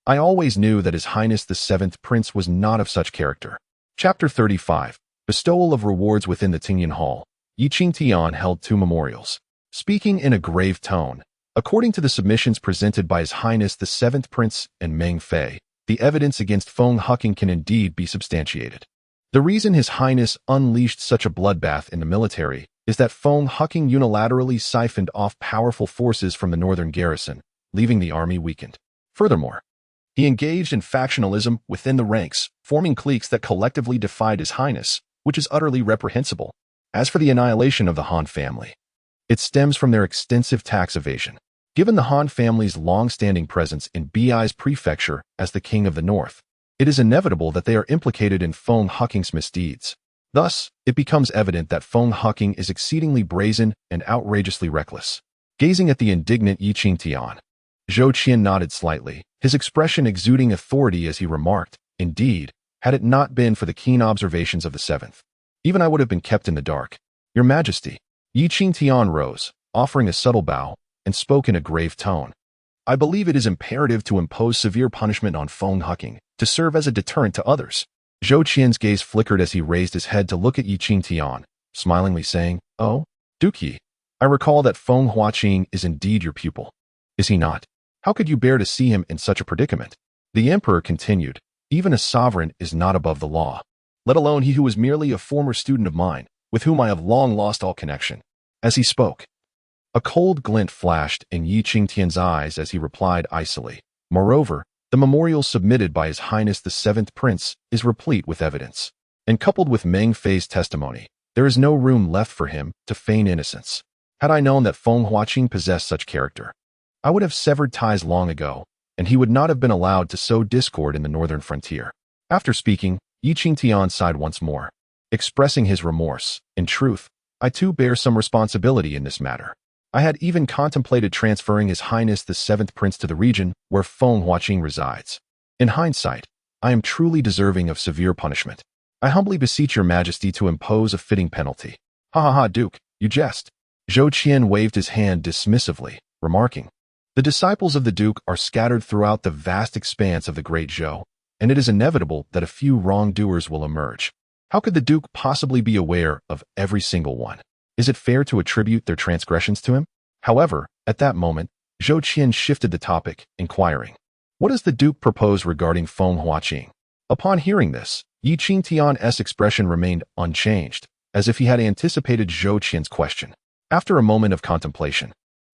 Speaker 1: "I always knew that His Highness the Seventh Prince was not of such character." Chapter 35. Bestowal of Rewards within the Tingyan Hall. Yi Qingtian held two memorials. Speaking in a grave tone, according to the submissions presented by His Highness the Seventh Prince and Meng Fei, the evidence against Feng Huqing can indeed be substantiated. The reason His Highness unleashed such a bloodbath in the military is that Feng Huqing unilaterally siphoned off powerful forces from the northern garrison, leaving the army weakened. Furthermore, he engaged in factionalism within the ranks, forming cliques that collectively defied His Highness, which is utterly reprehensible. As for the annihilation of the Han family, it stems from their extensive tax evasion. Given the Han family's long-standing presence in Bi's prefecture as the King of the North, it is inevitable that they are implicated in Feng Huqing's misdeeds. Thus, it becomes evident that Feng Huqing is exceedingly brazen and outrageously reckless. Gazing at the indignant Yi Qingtian, Zhou Chen nodded slightly, his expression exuding authority as he remarked, "Indeed, had it not been for the keen observations of the Seventh, even I would have been kept in the dark. Your Majesty." Yi Qingtian rose, offering a subtle bow, and spoke in a grave tone. "I believe it is imperative to impose severe punishment on Feng Huqing to serve as a deterrent to others." Zhou Qian's gaze flickered as he raised his head to look at Yi Qingtian, smilingly saying, "Oh, Duke Yi, I recall that Feng Huaqing is indeed your pupil. Is he not? How could you bear to see him in such a predicament?" The emperor continued, "Even a sovereign is not above the law, let alone he who is merely a former student of mine, with whom I have long lost all connection." As he spoke, a cold glint flashed in Yi Qingtian's eyes as he replied icily, "Moreover, the memorial submitted by His Highness the Seventh Prince is replete with evidence, and coupled with Meng Fei's testimony, there is no room left for him to feign innocence. Had I known that Feng Huaqing possessed such character, I would have severed ties long ago, and he would not have been allowed to sow discord in the northern frontier." After speaking, Yi Qingtian sighed once more, expressing his remorse. "In truth, I too bear some responsibility in this matter. I had even contemplated transferring His Highness the Seventh Prince to the region where Feng Huaqing resides. In hindsight, I am truly deserving of severe punishment. I humbly beseech Your Majesty to impose a fitting penalty." "Ha ha ha, Duke, you jest." Zhou Chen waved his hand dismissively, remarking, "The disciples of the Duke are scattered throughout the vast expanse of the Great Zhou, and it is inevitable that a few wrongdoers will emerge. How could the Duke possibly be aware of every single one? Is it fair to attribute their transgressions to him?" However, at that moment, Zhou Chen shifted the topic, inquiring, "What does the Duke propose regarding Feng Huaqing?" Upon hearing this, Yi Qingtian's expression remained unchanged, as if he had anticipated Zhou Chen's question. After a moment of contemplation,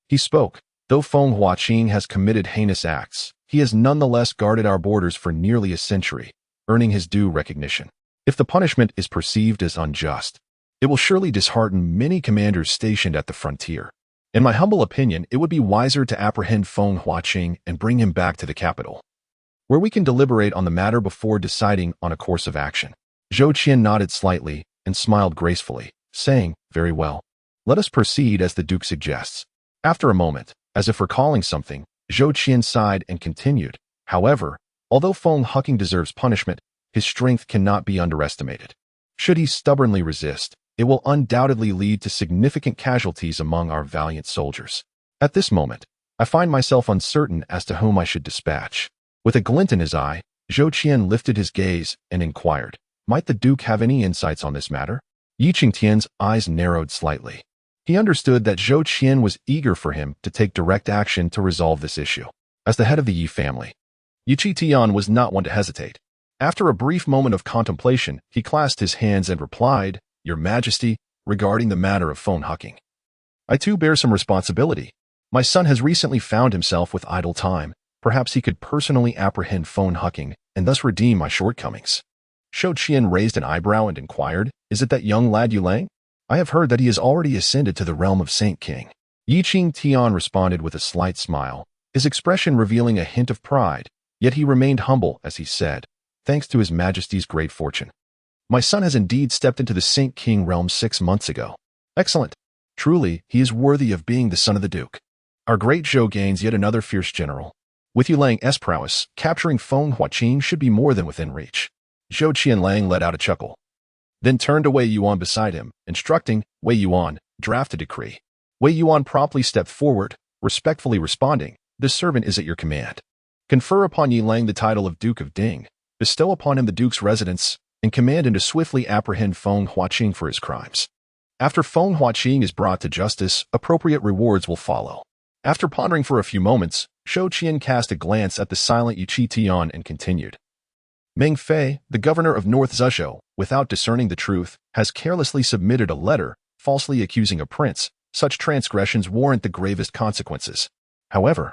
Speaker 1: he spoke, "Though Feng Huaqing has committed heinous acts, he has nonetheless guarded our borders for nearly a century, earning his due recognition. If the punishment is perceived as unjust, it will surely dishearten many commanders stationed at the frontier. In my humble opinion, it would be wiser to apprehend Feng Huaqing and bring him back to the capital, where we can deliberate on the matter before deciding on a course of action." Zhou Chen nodded slightly and smiled gracefully, saying, "Very well. Let us proceed as the Duke suggests." After a moment, as if recalling something, Zhou Chen sighed and continued, "However, although Feng Huqing deserves punishment, his strength cannot be underestimated. Should he stubbornly resist, it will undoubtedly lead to significant casualties among our valiant soldiers. At this moment, I find myself uncertain as to whom I should dispatch." With a glint in his eye, Zhou Chen lifted his gaze and inquired, "Might the Duke have any insights on this matter?" Yi Qingtian's eyes narrowed slightly. He understood that Zhou Chen was eager for him to take direct action to resolve this issue. As the head of the Yi family, Yi Qingtian was not one to hesitate. After a brief moment of contemplation, he clasped his hands and replied, "Your Majesty, regarding the matter of Feng Huqing, I too bear some responsibility. My son has recently found himself with idle time. Perhaps he could personally apprehend Feng Huqing and thus redeem my shortcomings." Zhou Chen raised an eyebrow and inquired, Is it that young lad Yulang? I have heard that he has already ascended to the realm of Saint King. Yi Qingtian responded with a slight smile, his expression revealing a hint of pride, yet he remained humble as he said, "Thanks to His Majesty's great fortune. My son has indeed stepped into the Saint King realm 6 months ago. Excellent. Truly, he is worthy of being the son of the Duke. Our great Zhou gains yet another fierce general. With Yulang's prowess, capturing Feng Huaqing should be more than within reach." Zhou Qianlang let out a chuckle, then turned to Wei Yuan beside him, instructing, "Wei Yuan, draft a decree." Wei Yuan promptly stepped forward, respectfully responding, "This servant is at your command. Confer upon Yilang the title of Duke of Ding, bestow upon him the Duke's residence, and command him to swiftly apprehend Feng Huaqing for his crimes. After Feng Huaqing is brought to justice, appropriate rewards will follow." After pondering for a few moments, Shou Qian cast a glance at the silent Yi Qitian and continued. Meng Fei, the governor of North Zhuzhou, without discerning the truth, has carelessly submitted a letter, falsely accusing a prince. Such transgressions warrant the gravest consequences. However,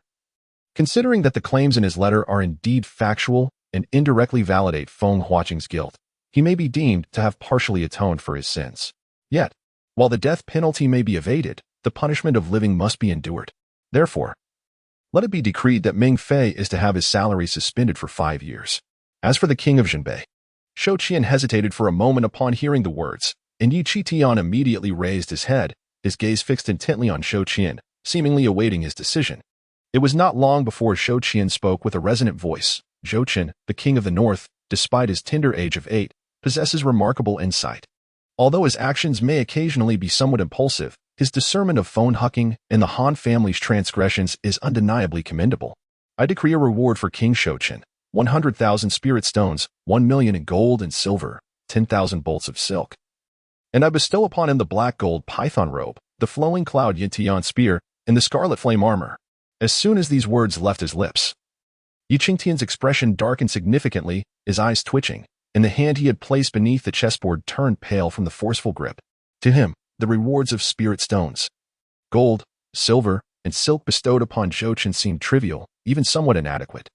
Speaker 1: considering that the claims in his letter are indeed factual and indirectly validate Feng Huaqing's guilt, he may be deemed to have partially atoned for his sins. Yet, while the death penalty may be evaded, the punishment of living must be endured. Therefore, let it be decreed that Meng Fei is to have his salary suspended for 5 years. As for the king of Dingbei, Shou Qian hesitated for a moment upon hearing the words, and Yi Qitian immediately raised his head, his gaze fixed intently on Shou Qian, seemingly awaiting his decision. It was not long before Shou Qian spoke with a resonant voice. Zhou Chen, the king of the north, despite his tender age of 8, possesses remarkable insight. Although his actions may occasionally be somewhat impulsive, his discernment of Feng Huaqing and the Han family's transgressions is undeniably commendable. I decree a reward for King Shou Chen, 100,000 spirit stones, 1 million in gold and silver, 10,000 bolts of silk. And I bestow upon him the black gold python robe, the flowing cloud Yintian spear, and the scarlet flame armor. As soon as these words left his lips, Yi Qingtian's expression darkened significantly, his eyes twitching, and the hand he had placed beneath the chessboard turned pale from the forceful grip. To him, the rewards of spirit stones, gold, silver, and silk bestowed upon Zhou Chen seemed trivial, even somewhat inadequate.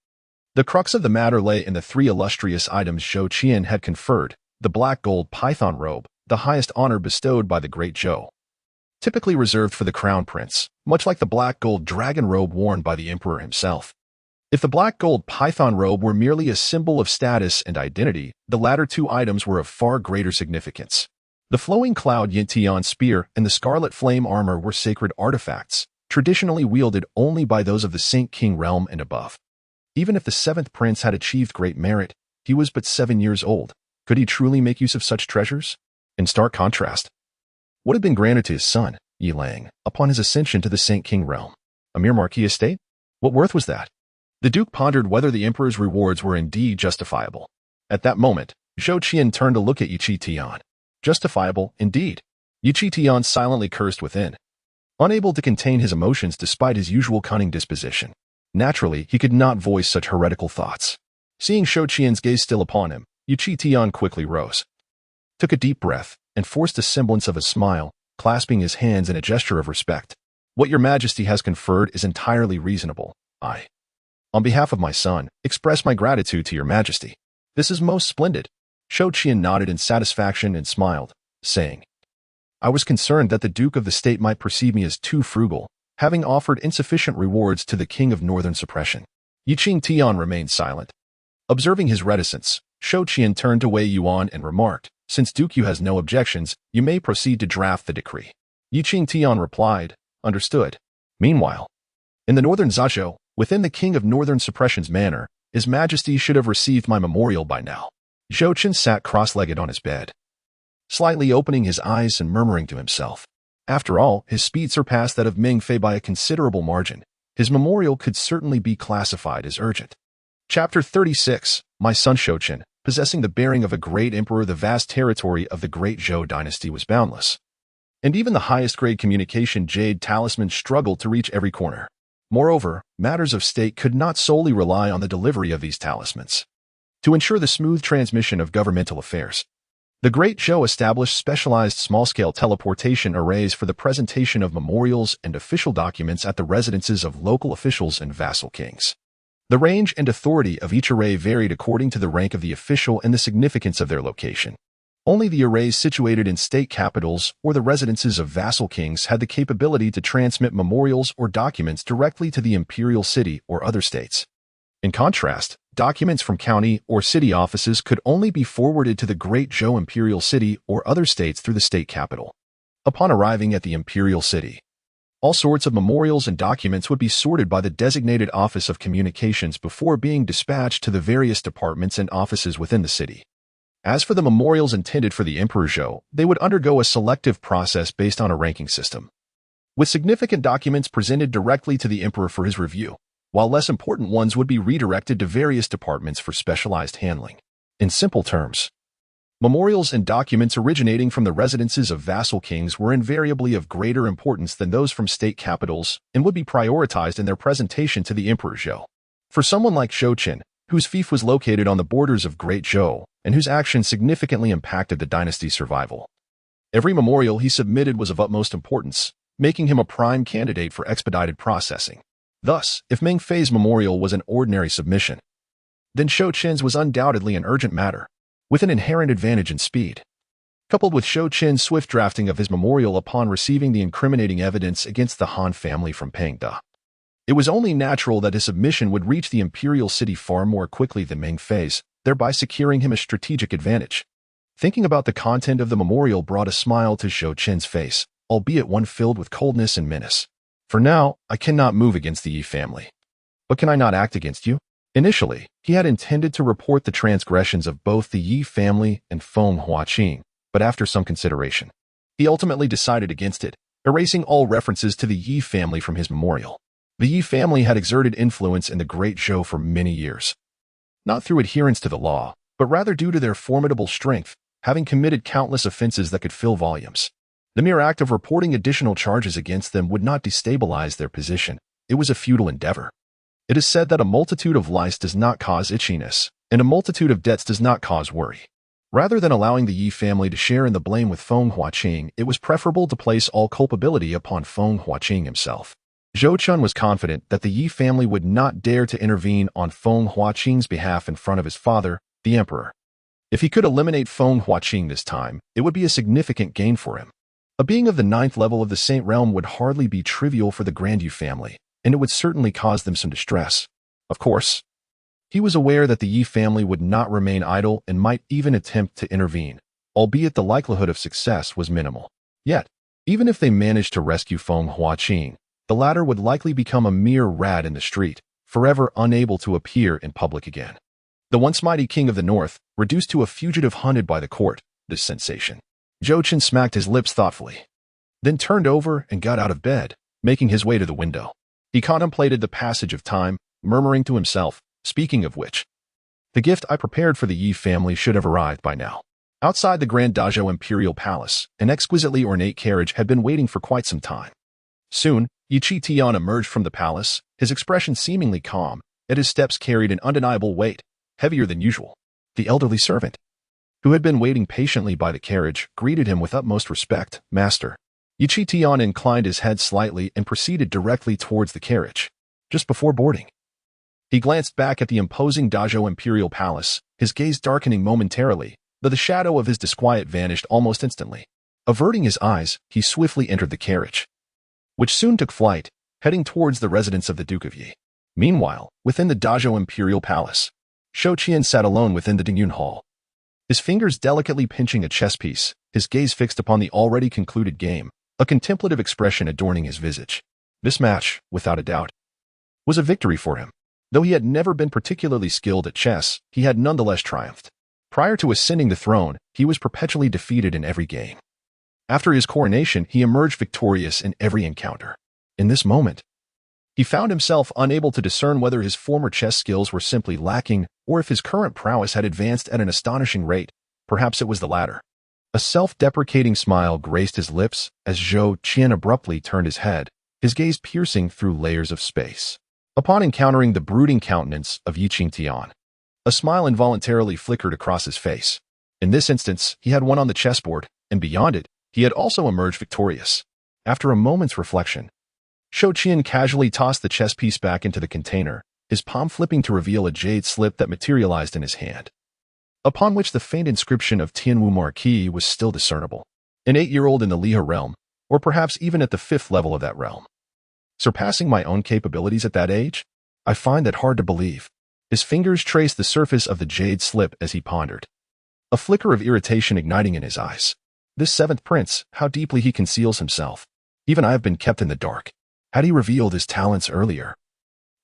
Speaker 1: The crux of the matter lay in the 3 illustrious items Zhou Qian had conferred: the black gold python robe, the highest honor bestowed by the Great Zhou, typically reserved for the crown prince, much like the black gold dragon robe worn by the emperor himself. If the black gold python robe were merely a symbol of status and identity, the latter 2 items were of far greater significance. The flowing cloud Yintian spear and the scarlet flame armor were sacred artifacts, traditionally wielded only by those of the Saint King realm and above. Even if the 7th prince had achieved great merit, he was but 7 years old. Could he truly make use of such treasures? In stark contrast, what had been granted to his son, Yilang, upon his ascension to the Saint King realm? A mere marquis estate? What worth was that? The Duke pondered whether the emperor's rewards were indeed justifiable. At that moment, Zhou Qian turned to look at Yi Qitian. Justifiable, indeed. Yi Qitian silently cursed within, unable to contain his emotions despite his usual cunning disposition. Naturally, he could not voice such heretical thoughts. Seeing Shou Qian's gaze still upon him, Yi Qitian quickly rose, took a deep breath, and forced a semblance of a smile, clasping his hands in a gesture of respect. "What your majesty has conferred is entirely reasonable. I, on behalf of my son, express my gratitude to your majesty. This is most splendid." Shou Qian nodded in satisfaction and smiled, saying, "I was concerned that the Duke of the State might perceive me as too frugal, having offered insufficient rewards to the King of Northern Suppression." Yi Qingtian remained silent. Observing his reticence, Shou Qian turned to Wei Yuan and remarked, "Since Duke Yu has no objections, you may proceed to draft the decree." Yi Qingtian replied, "Understood." Meanwhile, in the Northern Zhuzhou, within the King of Northern Suppression's manor, His Majesty should have received my memorial by now. Zhou Chen sat cross-legged on his bed, slightly opening his eyes and murmuring to himself. After all, his speed surpassed that of Meng Fei by a considerable margin. His memorial could certainly be classified as urgent. Chapter 36. My son Zhou Chen, possessing the bearing of a great emperor, the vast territory of the Great Zhou Dynasty was boundless. And even the highest-grade communication jade talisman struggled to reach every corner. Moreover, matters of state could not solely rely on the delivery of these talismans. To ensure the smooth transmission of governmental affairs, the Great Zhou established specialized small-scale teleportation arrays for the presentation of memorials and official documents at the residences of local officials and vassal kings. The range and authority of each array varied according to the rank of the official and the significance of their location. Only the arrays situated in state capitals or the residences of vassal kings had the capability to transmit memorials or documents directly to the imperial city or other states. In contrast, documents from county or city offices could only be forwarded to the Great Zhou imperial city or other states through the state capital. Upon arriving at the imperial city, all sorts of memorials and documents would be sorted by the designated Office of Communications before being dispatched to the various departments and offices within the city. As for the memorials intended for the Emperor Zhou, they would undergo a selective process based on a ranking system, with significant documents presented directly to the Emperor for his review, while less important ones would be redirected to various departments for specialized handling. In simple terms, memorials and documents originating from the residences of vassal kings were invariably of greater importance than those from state capitals and would be prioritized in their presentation to the Emperor Zhou. For someone like Zhou Chen, whose fief was located on the borders of Great Zhou and whose actions significantly impacted the dynasty's survival, every memorial he submitted was of utmost importance, making him a prime candidate for expedited processing. Thus, if Meng Fei's memorial was an ordinary submission, then Zhou Chen's was undoubtedly an urgent matter, with an inherent advantage in speed. Coupled with Zhou Chen's swift drafting of his memorial upon receiving the incriminating evidence against the Han family from Peng De, it was only natural that his submission would reach the imperial city far more quickly than Meng Fei's, thereby securing him a strategic advantage. Thinking about the content of the memorial brought a smile to Zhou Chen's face, albeit one filled with coldness and menace. For now, I cannot move against the Ye family. But can I not act against you? Initially, he had intended to report the transgressions of both the Ye family and Feng Huaqing, but after some consideration, he ultimately decided against it, erasing all references to the Ye family from his memorial. The Ye family had exerted influence in the Great Zhou for many years, not through adherence to the law, but rather due to their formidable strength, having committed countless offenses that could fill volumes. The mere act of reporting additional charges against them would not destabilize their position. It was a futile endeavor. It is said that a multitude of lice does not cause itchiness, and a multitude of debts does not cause worry. Rather than allowing the Ye family to share in the blame with Feng Huaqing, it was preferable to place all culpability upon Feng Huaqing himself. Zhou Chen was confident that the Ye family would not dare to intervene on Feng Huaqing's behalf in front of his father, the Emperor. If he could eliminate Feng Huaqing this time, it would be a significant gain for him. A being of the 9th level of the Saint Realm would hardly be trivial for the Grand Yu family, and it would certainly cause them some distress. Of course, he was aware that the Ye family would not remain idle and might even attempt to intervene, albeit the likelihood of success was minimal. Yet, even if they managed to rescue Feng Huaqing, the latter would likely become a mere rat in the street, forever unable to appear in public again. The once mighty king of the north, reduced to a fugitive hunted by the court, this sensation. Zhou Chen smacked his lips thoughtfully, then turned over and got out of bed, making his way to the window. He contemplated the passage of time, murmuring to himself, speaking of which, the gift I prepared for the Ye family should have arrived by now. Outside the Grand Dazhou Imperial Palace, an exquisitely ornate carriage had been waiting for quite some time. Soon, Yi Tian emerged from the palace, his expression seemingly calm, yet his steps carried an undeniable weight, heavier than usual. The elderly servant, who had been waiting patiently by the carriage, greeted him with utmost respect. Master. Yi Tian inclined his head slightly and proceeded directly towards the carriage. Just before boarding, he glanced back at the imposing Dazhou Imperial Palace, his gaze darkening momentarily, though the shadow of his disquiet vanished almost instantly. Averting his eyes, he swiftly entered the carriage, which soon took flight, heading towards the residence of the Duke of Ye. Meanwhile, within the Dazhou Imperial Palace, Zhou Chen sat alone within the Dingyun Hall, his fingers delicately pinching a chess piece, his gaze fixed upon the already concluded game, a contemplative expression adorning his visage. This match, without a doubt, was a victory for him. Though he had never been particularly skilled at chess, he had nonetheless triumphed. Prior to ascending the throne, he was perpetually defeated in every game. After his coronation, he emerged victorious in every encounter. In this moment, he found himself unable to discern whether his former chess skills were simply lacking or if his current prowess had advanced at an astonishing rate. Perhaps it was the latter. A self-deprecating smile graced his lips as Zhou Chen abruptly turned his head, his gaze piercing through layers of space. Upon encountering the brooding countenance of Yi Tian, a smile involuntarily flickered across his face. In this instance, he had won on the chessboard, and beyond it, he had also emerged victorious. After a moment's reflection, Zhou Chen casually tossed the chess piece back into the container, his palm flipping to reveal a jade slip that materialized in his hand. upon which the faint inscription of Tianwu Marquis was still discernible. An 8-year-old in the Lihe realm, or perhaps even at the 5th level of that realm. Surpassing my own capabilities at that age? I find that hard to believe. His fingers traced the surface of the jade slip as he pondered. A flicker of irritation igniting in his eyes. This 7th prince, how deeply he conceals himself. Even I have been kept in the dark. Had he revealed his talents earlier,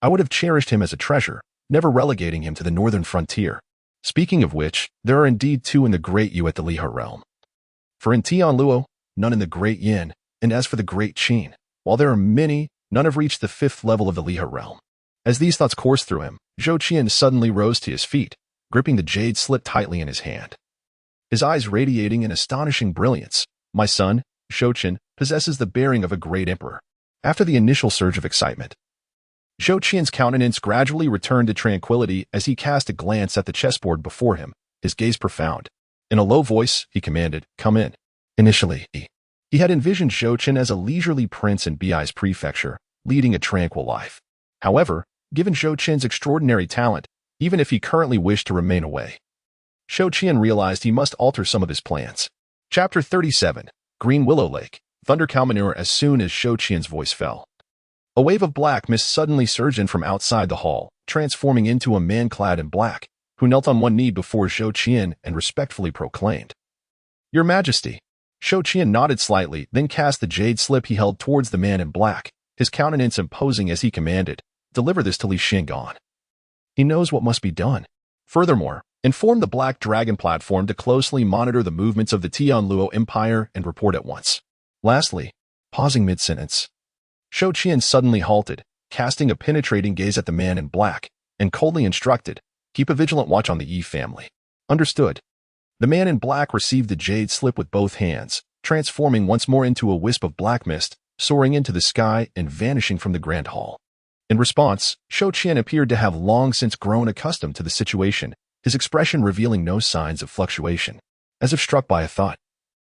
Speaker 1: I would have cherished him as a treasure, never relegating him to the northern frontier. Speaking of which, there are indeed 2 in the Great Yu at the Lihe realm. For in Tianluo, none in the Great Yin, and as for the Great Qin, while there are many, none have reached the 5th level of the Lihe realm. As these thoughts coursed through him, Zhou Chen suddenly rose to his feet, gripping the jade slip tightly in his hand. His eyes radiating in astonishing brilliance. My son, Zhou Chen, possesses the bearing of a great emperor. After the initial surge of excitement, Zhou Chen's countenance gradually returned to tranquility as he cast a glance at the chessboard before him, his gaze profound. In a low voice, he commanded, "Come in." Initially, he had envisioned Zhou Chen as a leisurely prince in Bi's prefecture, leading a tranquil life. However, given Zhou Chen's extraordinary talent, even if he currently wished to remain away, Zhou Chen realized he must alter some of his plans. Chapter 37, Green Willow Lake, Thunder Manure. As soon as Zhou Chen's voice fell, a wave of black mist suddenly surged in from outside the hall, transforming into a man clad in black, who knelt on one knee before Zhou Chen and respectfully proclaimed, "Your Majesty." Zhou Chen nodded slightly, then cast the jade slip he held towards the man in black, his countenance imposing as he commanded, "Deliver this to Li Xinggan. He knows what must be done." Furthermore, inform the Black Dragon platform to closely monitor the movements of the Tianluo Empire and report at once. Lastly, pausing mid-sentence, Zhou Chen suddenly halted, casting a penetrating gaze at the man in black, and coldly instructed, "Keep a vigilant watch on the Ye family." Understood. The man in black received the jade slip with both hands, transforming once more into a wisp of black mist, soaring into the sky and vanishing from the grand hall. In response, Zhou Chen appeared to have long since grown accustomed to the situation, his expression revealing no signs of fluctuation. As if struck by a thought,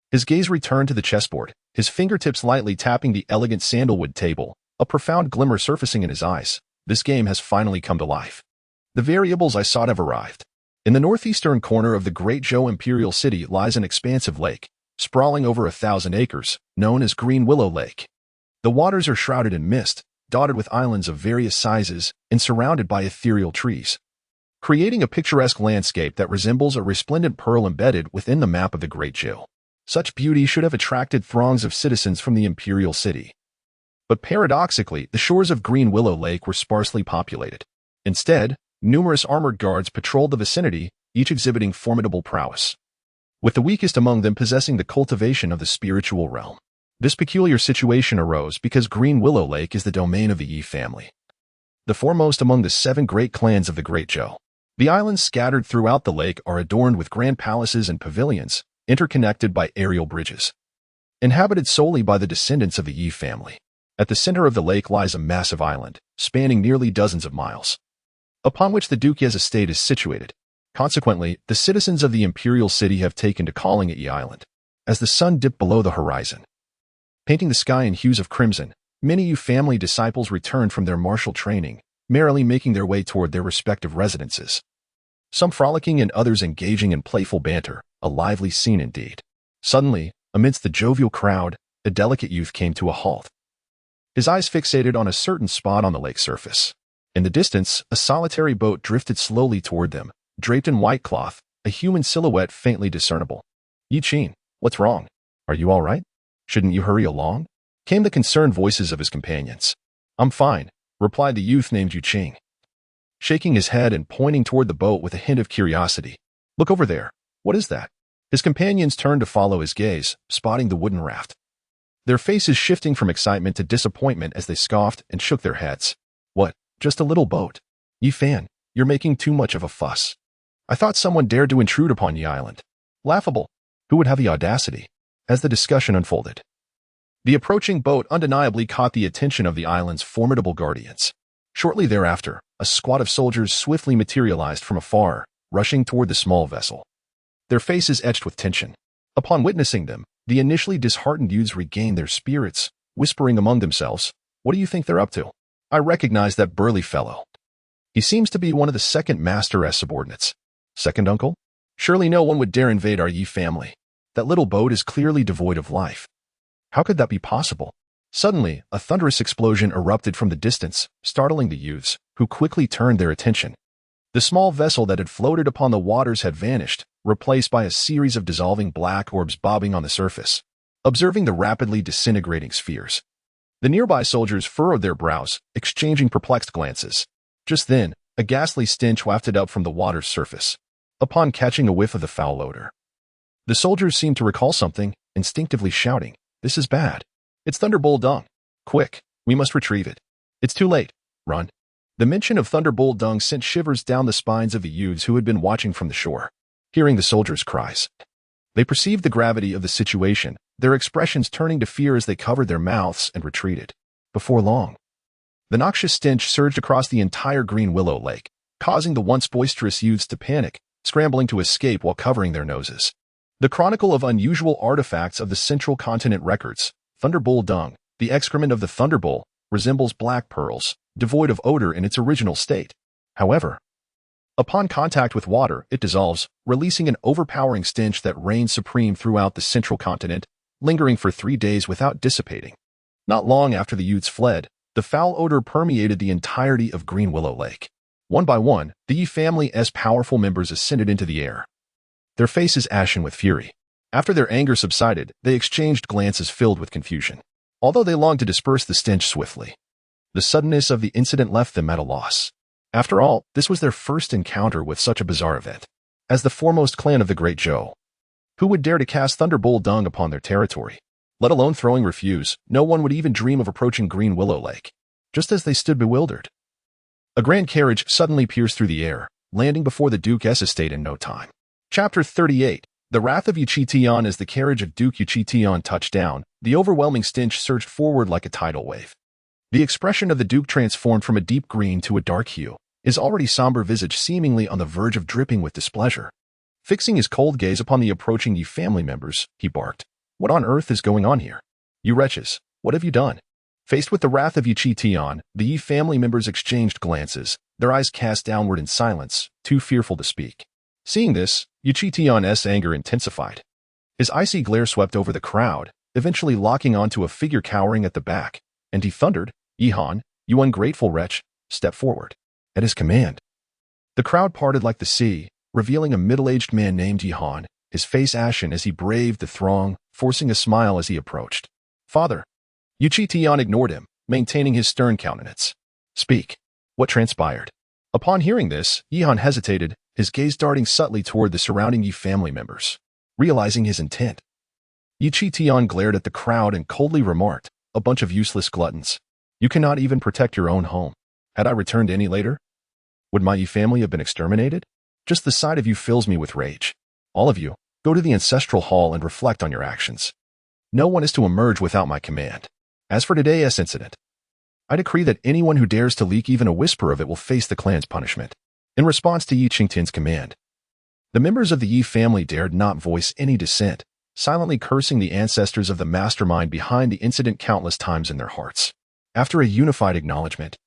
Speaker 1: his gaze returned to the chessboard, his fingertips lightly tapping the elegant sandalwood table, a profound glimmer surfacing in his eyes. This game has finally come to life. The variables I sought have arrived. In the northeastern corner of the Great Zhou Imperial City lies an expansive lake, sprawling over 1,000 acres, known as Green Willow Lake. The waters are shrouded in mist, dotted with islands of various sizes, and surrounded by ethereal trees, creating a picturesque landscape that resembles a resplendent pearl embedded within the map of the Great Zhou. Such beauty should have attracted throngs of citizens from the imperial city. But paradoxically, the shores of Green Willow Lake were sparsely populated. Instead, numerous armored guards patrolled the vicinity, each exhibiting formidable prowess, with the weakest among them possessing the cultivation of the spiritual realm. This peculiar situation arose because Green Willow Lake is the domain of the Ye family, the foremost among the 7 great clans of the Great Zhou. The islands scattered throughout the lake are adorned with grand palaces and pavilions, interconnected by aerial bridges, inhabited solely by the descendants of the Ye family. At the center of the lake lies a massive island, spanning nearly dozens of miles, upon which the Duke's estate is situated. Consequently, the citizens of the imperial city have taken to calling it Ye Island. As the sun dipped below the horizon, painting the sky in hues of crimson, many Ye family disciples returned from their martial training, merrily making their way toward their respective residences. Some frolicking and others engaging in playful banter, a lively scene indeed. Suddenly, amidst the jovial crowd, a delicate youth came to a halt, his eyes fixated on a certain spot on the lake surface. In the distance, a solitary boat drifted slowly toward them, draped in white cloth, a human silhouette faintly discernible. "Yi Qin, what's wrong? Are you all right? Shouldn't you hurry along?" came the concerned voices of his companions. "I'm fine," replied the youth named Yu Qing, shaking his head and pointing toward the boat with a hint of curiosity. "Look over there. What is that?" His companions turned to follow his gaze, spotting the wooden raft, their faces shifting from excitement to disappointment as they scoffed and shook their heads. "What? Just a little boat? Yi Fan, you're making too much of a fuss. I thought someone dared to intrude upon Ye Island. Laughable. Who would have the audacity?" As the discussion unfolded, the approaching boat undeniably caught the attention of the island's formidable guardians. Shortly thereafter, a squad of soldiers swiftly materialized from afar, rushing toward the small vessel, their faces etched with tension. Upon witnessing them, the initially disheartened youths regained their spirits, whispering among themselves, "What do you think they're up to? I recognize that burly fellow. He seems to be one of the second master as subordinates." "Second uncle?" Surely no one would dare invade our Ye family. That little boat is clearly devoid of life. How could that be possible? Suddenly, a thunderous explosion erupted from the distance, startling the youths, who quickly turned their attention. The small vessel that had floated upon the waters had vanished, replaced by a series of dissolving black orbs bobbing on the surface. Observing the rapidly disintegrating spheres, the nearby soldiers furrowed their brows, exchanging perplexed glances. Just then, a ghastly stench wafted up from the water's surface. Upon catching a whiff of the foul odor, the soldiers seemed to recall something, instinctively shouting, "This is bad. It's Thunderbolt dung. Quick, we must retrieve it. It's too late. Run." The mention of Thunderbolt dung sent shivers down the spines of the youths who had been watching from the shore. Hearing the soldiers' cries, they perceived the gravity of the situation, their expressions turning to fear as they covered their mouths and retreated. Before long, the noxious stench surged across the entire Green Willow Lake, causing the once boisterous youths to panic, scrambling to escape while covering their noses. The Chronicle of Unusual Artifacts of the Central Continent records, Thunderbolt dung, the excrement of the thunderbolt, resembles black pearls, devoid of odor in its original state. However, upon contact with water, it dissolves, releasing an overpowering stench that reigns supreme throughout the Central Continent, lingering for 3 days without dissipating. Not long after the youths fled, the foul odor permeated the entirety of Green Willow Lake. One by one, the Ye family's powerful members ascended into the air, their faces ashen with fury. After their anger subsided, they exchanged glances filled with confusion, although they longed to disperse the stench swiftly. The suddenness of the incident left them at a loss. After all, this was their first encounter with such a bizarre event. As the foremost clan of the Great Zhou, who would dare to cast Thunderbolt dung upon their territory? Let alone throwing refuse, no one would even dream of approaching Green Willow Lake. Just as they stood bewildered, a grand carriage suddenly pierced through the air, landing before the Duke's estate in no time. Chapter 38. The Wrath of Yuchi-Tian. As the carriage of Duke Yuchi-Tian touched down, the overwhelming stench surged forward like a tidal wave. The expression of the Duke transformed from a deep green to a dark hue, his already somber visage seemingly on the verge of dripping with displeasure. Fixing his cold gaze upon the approaching Ye family members, he barked, "What on earth is going on here? You wretches, what have you done?" Faced with the wrath of Yuchi-Tian, the Ye family members exchanged glances, their eyes cast downward in silence, too fearful to speak. Seeing this, Yuchi-Tian's anger intensified. His icy glare swept over the crowd, eventually locking onto a figure cowering at the back, and he thundered, "Yihan, you ungrateful wretch, step forward." At his command, the crowd parted like the sea, revealing a middle-aged man named Yihan, his face ashen as he braved the throng, forcing a smile as he approached. "Father." Yuchi-Tian ignored him, maintaining his stern countenance. "Speak. What transpired?" Upon hearing this, Yihan hesitated, his gaze darting subtly toward the surrounding Ye family members. Realizing his intent, Yuchi-Tian glared at the crowd and coldly remarked, "A bunch of useless gluttons. You cannot even protect your own home. Had I returned any later, would my Ye family have been exterminated? Just the sight of you fills me with rage. All of you, go to the ancestral hall and reflect on your actions. No one is to emerge without my command. As for today's incident, I decree that anyone who dares to leak even a whisper of it will face the clan's punishment." In response to Yi Qingtian's command, the members of the Ye family dared not voice any dissent, silently cursing the ancestors of the mastermind behind the incident countless times in their hearts. After a unified acknowledgement,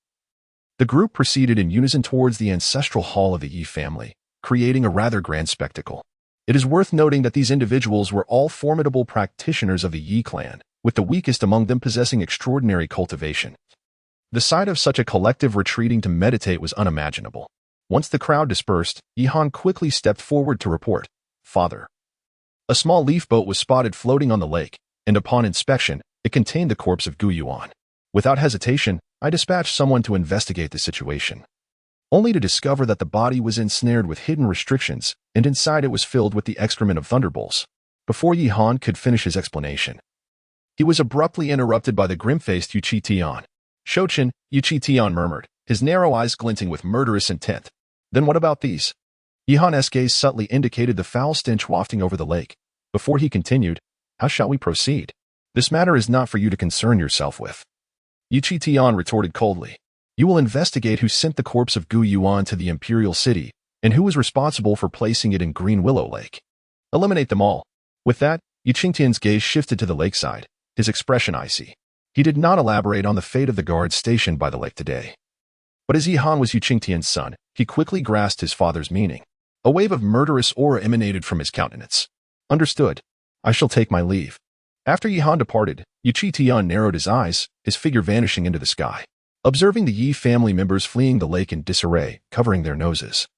Speaker 1: the group proceeded in unison towards the ancestral hall of the Ye family, creating a rather grand spectacle. It is worth noting that these individuals were all formidable practitioners of the Ye clan, with the weakest among them possessing extraordinary cultivation. The sight of such a collective retreating to meditate was unimaginable. Once the crowd dispersed, Yihan quickly stepped forward to report, "Father." A small leaf boat was spotted floating on the lake, and upon inspection, it contained the corpse of Gu Yuan. Without hesitation, I dispatched someone to investigate the situation, only to discover that the body was ensnared with hidden restrictions, and inside it was filled with the excrement of thunderbolts. Before Yihan could finish his explanation, he was abruptly interrupted by the grim-faced Yuchi-Tian. "Zhou Chen," Yuchi-Tian murmured, his narrow eyes glinting with murderous intent. "Then what about these?" Yihan's gaze subtly indicated the foul stench wafting over the lake. Before he continued, "How shall we proceed? This matter is not for you to concern yourself with." Yuchi-Tian retorted coldly, "You will investigate who sent the corpse of Gu Yuan to the imperial city, and who was responsible for placing it in Green Willow Lake. Eliminate them all." With that, Yuchi-Tian's gaze shifted to the lakeside, his expression icy. He did not elaborate on the fate of the guards stationed by the lake today. But as Yihan was Yuchi-Tian's son, he quickly grasped his father's meaning. A wave of murderous aura emanated from his countenance. Understood. I shall take my leave. After Yihan departed, Yuqi Tian narrowed his eyes, his figure vanishing into the sky. Observing the Yi family members fleeing the lake in disarray, covering their noses.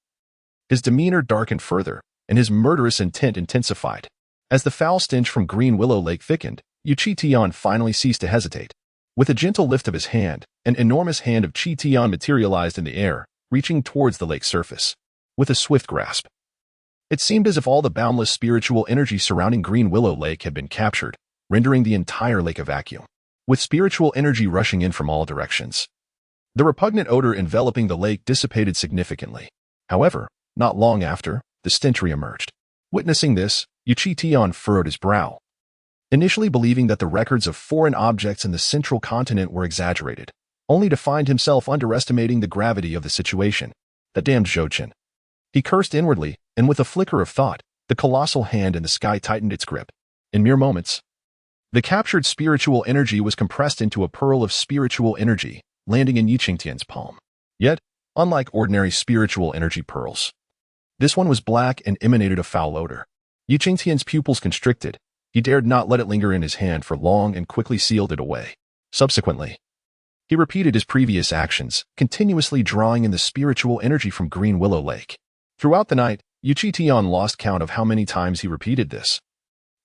Speaker 1: His demeanor darkened further, and his murderous intent intensified. As the foul stench from Green Willow Lake thickened, Yuqi Tian finally ceased to hesitate. With a gentle lift of his hand, an enormous hand of Qi Tian materialized in the air, reaching towards the lake's surface. With a swift grasp. It seemed as if all the boundless spiritual energy surrounding Green Willow Lake had been captured, rendering the entire lake a vacuum, with spiritual energy rushing in from all directions. The repugnant odor enveloping the lake dissipated significantly. However, not long after, the stench re-emerged. Witnessing this, Yuqi Tian furrowed his brow. Initially believing that the records of foreign objects in the central continent were exaggerated, only to find himself underestimating the gravity of the situation. That damned Zhou Chen. He cursed inwardly, and with a flicker of thought, the colossal hand in the sky tightened its grip. In mere moments, the captured spiritual energy was compressed into a pearl of spiritual energy, landing in Yiqingtian's palm. Yet, unlike ordinary spiritual energy pearls, this one was black and emanated a foul odor. Yiqingtian's pupils constricted. He dared not let it linger in his hand for long and quickly sealed it away. Subsequently, he repeated his previous actions, continuously drawing in the spiritual energy from Green Willow Lake. Throughout the night, Yuqi Tian lost count of how many times he repeated this.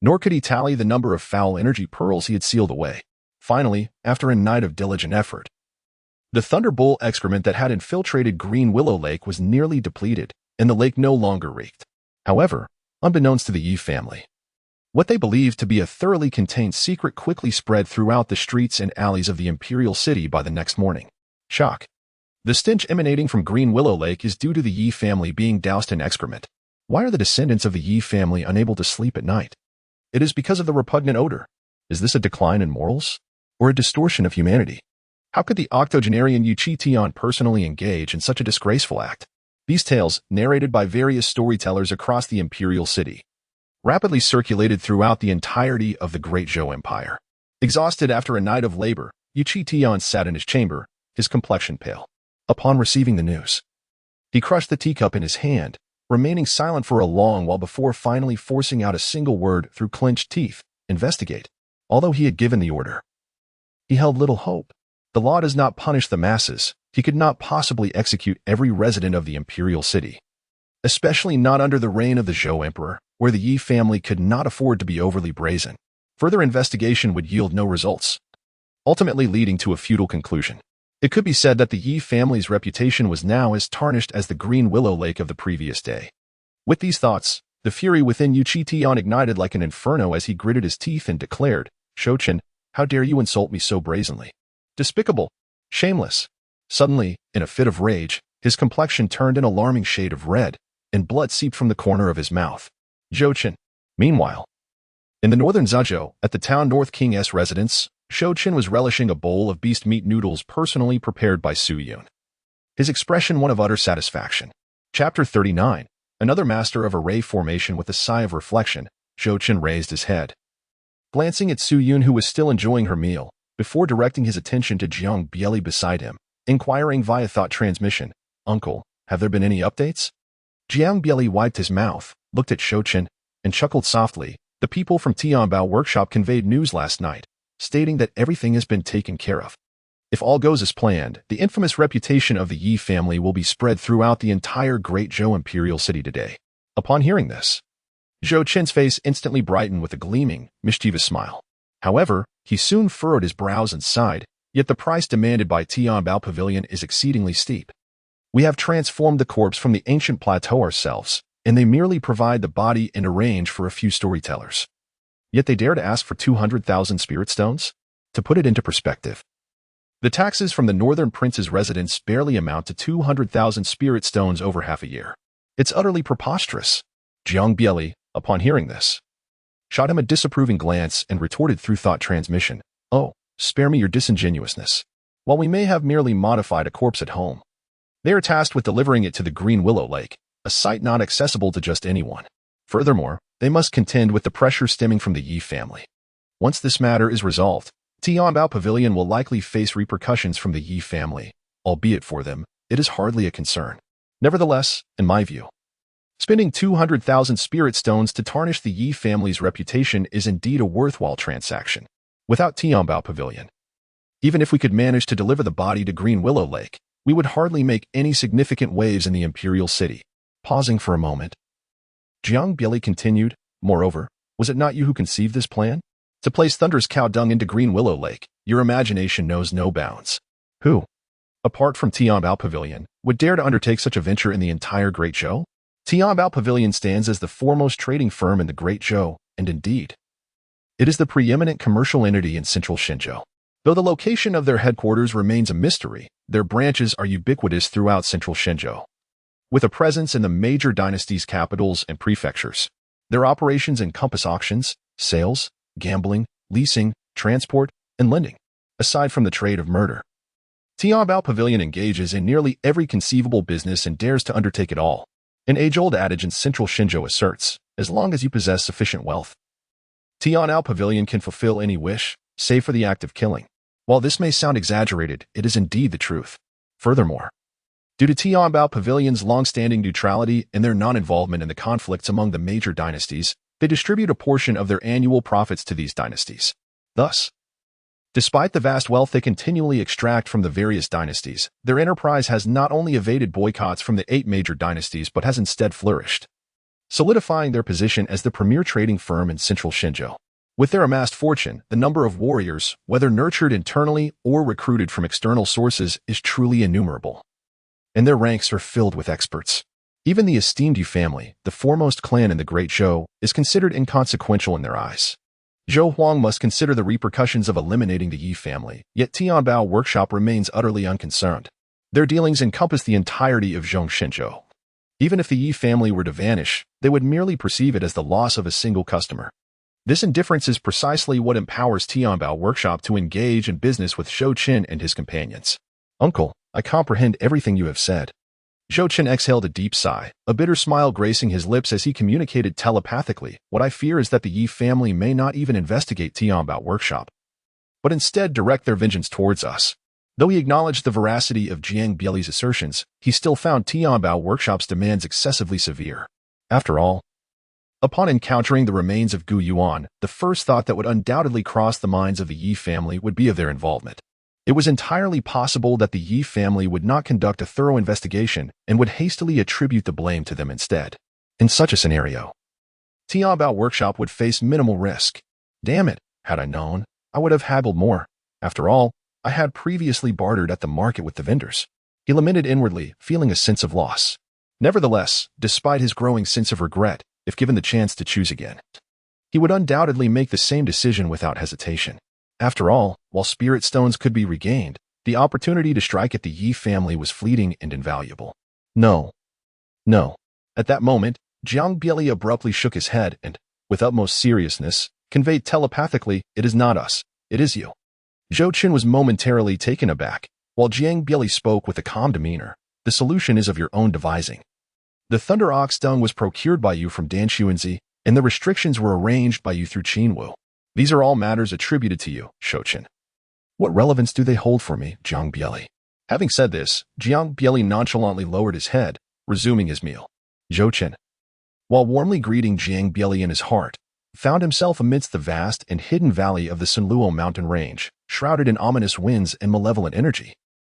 Speaker 1: Nor could he tally the number of foul energy pearls he had sealed away. Finally, after a night of diligent effort, the thunderbolt excrement that had infiltrated Green Willow Lake was nearly depleted, and the lake no longer reeked. However, unbeknownst to the Yi family, what they believed to be a thoroughly contained secret quickly spread throughout the streets and alleys of the imperial city by the next morning. Shock. The stench emanating from Green Willow Lake is due to the Yi family being doused in excrement. Why are the descendants of the Yi family unable to sleep at night? It is because of the repugnant odor. Is this a decline in morals? Or a distortion of humanity? How could the octogenarian Yuqi Tian personally engage in such a disgraceful act? These tales, narrated by various storytellers across the imperial city, rapidly circulated throughout the entirety of the Great Zhou Empire. Exhausted after a night of labor, Yuqi Tian sat in his chamber, his complexion pale. Upon receiving the news, he crushed the teacup in his hand, remaining silent for a long while before finally forcing out a single word through clenched teeth: investigate. Although he had given the order, he held little hope. The law does not punish the masses. He could not possibly execute every resident of the imperial city, especially not under the reign of the Zhou Emperor, where the Yi family could not afford to be overly brazen. Further investigation would yield no results, ultimately leading to a futile conclusion. It could be said that the Yi family's reputation was now as tarnished as the Green Willow Lake of the previous day. With these thoughts, the fury within Yuqi Tian ignited like an inferno as he gritted his teeth and declared, "Zhou Chen, how dare you insult me so brazenly? Despicable! Shameless!" Suddenly, in a fit of rage, his complexion turned an alarming shade of red, and blood seeped from the corner of his mouth. Zhou Chen. Meanwhile, in the northern Zhuzhou, at the town North King's residence, Zhou Chen was relishing a bowl of beast meat noodles personally prepared by Su Yun. His expression one of utter satisfaction. Chapter 39. Another master of array formation. With a sigh of reflection, Zhou Chen raised his head, glancing at Su Yun, who was still enjoying her meal, before directing his attention to Jiang Bieli beside him, inquiring via thought transmission, "Uncle, have there been any updates?" Jiang Bieli wiped his mouth, looked at Zhou Chen, and chuckled softly. "The people from Tianbao Workshop conveyed news last night, stating that everything has been taken care of. If all goes as planned, the infamous reputation of the Yi family will be spread throughout the entire Great Zhou Imperial City today." Upon hearing this, Zhou Chen's face instantly brightened with a gleaming, mischievous smile. However, he soon furrowed his brows and sighed, "Yet the price demanded by Tianbao Pavilion is exceedingly steep. We have transformed the corpse from the ancient plateau ourselves, and they merely provide the body and arrange for a few storytellers. Yet they dare to ask for 200,000 spirit stones? To put it into perspective, the taxes from the northern prince's residence barely amount to 200,000 spirit stones over half a year. It's utterly preposterous." Jiang Bieli, upon hearing this, shot him a disapproving glance and retorted through thought transmission, "Oh, spare me your disingenuousness. While we may have merely modified a corpse at home, they are tasked with delivering it to the Green Willow Lake, a site not accessible to just anyone. Furthermore, they must contend with the pressure stemming from the Yi family. Once this matter is resolved, Tianbao Pavilion will likely face repercussions from the Yi family, albeit for them, it is hardly a concern. Nevertheless, in my view, Spending 200,000 spirit stones to tarnish the Ye family's reputation is indeed a worthwhile transaction. Without Tianbao Pavilion, even if we could manage to deliver the body to Green Willow Lake, we would hardly make any significant waves in the imperial city. Pausing for a moment, Jiang Bieli continued, moreover, was it not you who conceived this plan? To place Thunder's cow dung into Green Willow Lake, your imagination knows no bounds. Who, apart from Tianbao Pavilion, would dare to undertake such a venture in the entire Great Zhou? Tianbao Pavilion stands as the foremost trading firm in the Great Zhou, and indeed, it is the preeminent commercial entity in central Shenzhou. Though the location of their headquarters remains a mystery, their branches are ubiquitous throughout central Shenzhou. With a presence in the major dynasties' capitals and prefectures, their operations encompass auctions, sales, gambling, leasing, transport, and lending, aside from the trade of murder. Tianbao Pavilion engages in nearly every conceivable business and dares to undertake it all. An age-old adage in central Shenzhou asserts, as long as you possess sufficient wealth, Tianbao Pavilion can fulfill any wish, save for the act of killing. While this may sound exaggerated, it is indeed the truth. Furthermore, due to Tianbao Pavilion's long-standing neutrality and their non-involvement in the conflicts among the major dynasties, they distribute a portion of their annual profits to these dynasties. Thus, despite the vast wealth they continually extract from the various dynasties, their enterprise has not only evaded boycotts from the 8 major dynasties but has instead flourished, solidifying their position as the premier trading firm in central Shenzhou. With their amassed fortune, the number of warriors, whether nurtured internally or recruited from external sources, is truly innumerable. And their ranks are filled with experts. Even the esteemed Ye family, the foremost clan in the Great Zhou, is considered inconsequential in their eyes. Zhou Huang must consider the repercussions of eliminating the Ye family, yet Tianbao Workshop remains utterly unconcerned. Their dealings encompass the entirety of Zhong Shenzhou. Even if the Ye family were to vanish, they would merely perceive it as the loss of a single customer. This indifference is precisely what empowers Tianbao Workshop to engage in business with Zhou Chen and his companions. Uncle, I comprehend everything you have said. Zhou Chen exhaled a deep sigh, a bitter smile gracing his lips as he communicated telepathically. What I fear is that the Ye family may not even investigate Tianbao Workshop, but instead direct their vengeance towards us. Though he acknowledged the veracity of Jiang Bieli's assertions, he still found Tianbao Workshop's demands excessively severe. After all, upon encountering the remains of Gu Yuan, the first thought that would undoubtedly cross the minds of the Ye family would be of their involvement. It was entirely possible that the Ye family would not conduct a thorough investigation and would hastily attribute the blame to them instead. In such a scenario, Tianbao Workshop would face minimal risk. Damn it, had I known, I would have haggled more. After all, I had previously bartered at the market with the vendors. He lamented inwardly, feeling a sense of loss. Nevertheless, despite his growing sense of regret, if given the chance to choose again, he would undoubtedly make the same decision without hesitation. After all, while spirit stones could be regained, the opportunity to strike at the Ye family was fleeting and invaluable. No. At that moment, Jiang Bieli abruptly shook his head and, with utmost seriousness, conveyed telepathically, "It is not us, it is you." Zhou Chen was momentarily taken aback, while Jiang Bieli spoke with a calm demeanor. "The solution is of your own devising. The thunder ox dung was procured by you from Dan Xuanzi, and the restrictions were arranged by you through Qinwu. These are all matters attributed to you, Zhou Chen. What relevance do they hold for me, Jiang Bieli?" Having said this, Jiang Bieli nonchalantly lowered his head, resuming his meal. Zhou Chen, while warmly greeting Jiang Bieli in his heart, found himself amidst the vast and hidden valley of the Sunluo mountain range, shrouded in ominous winds and malevolent energy.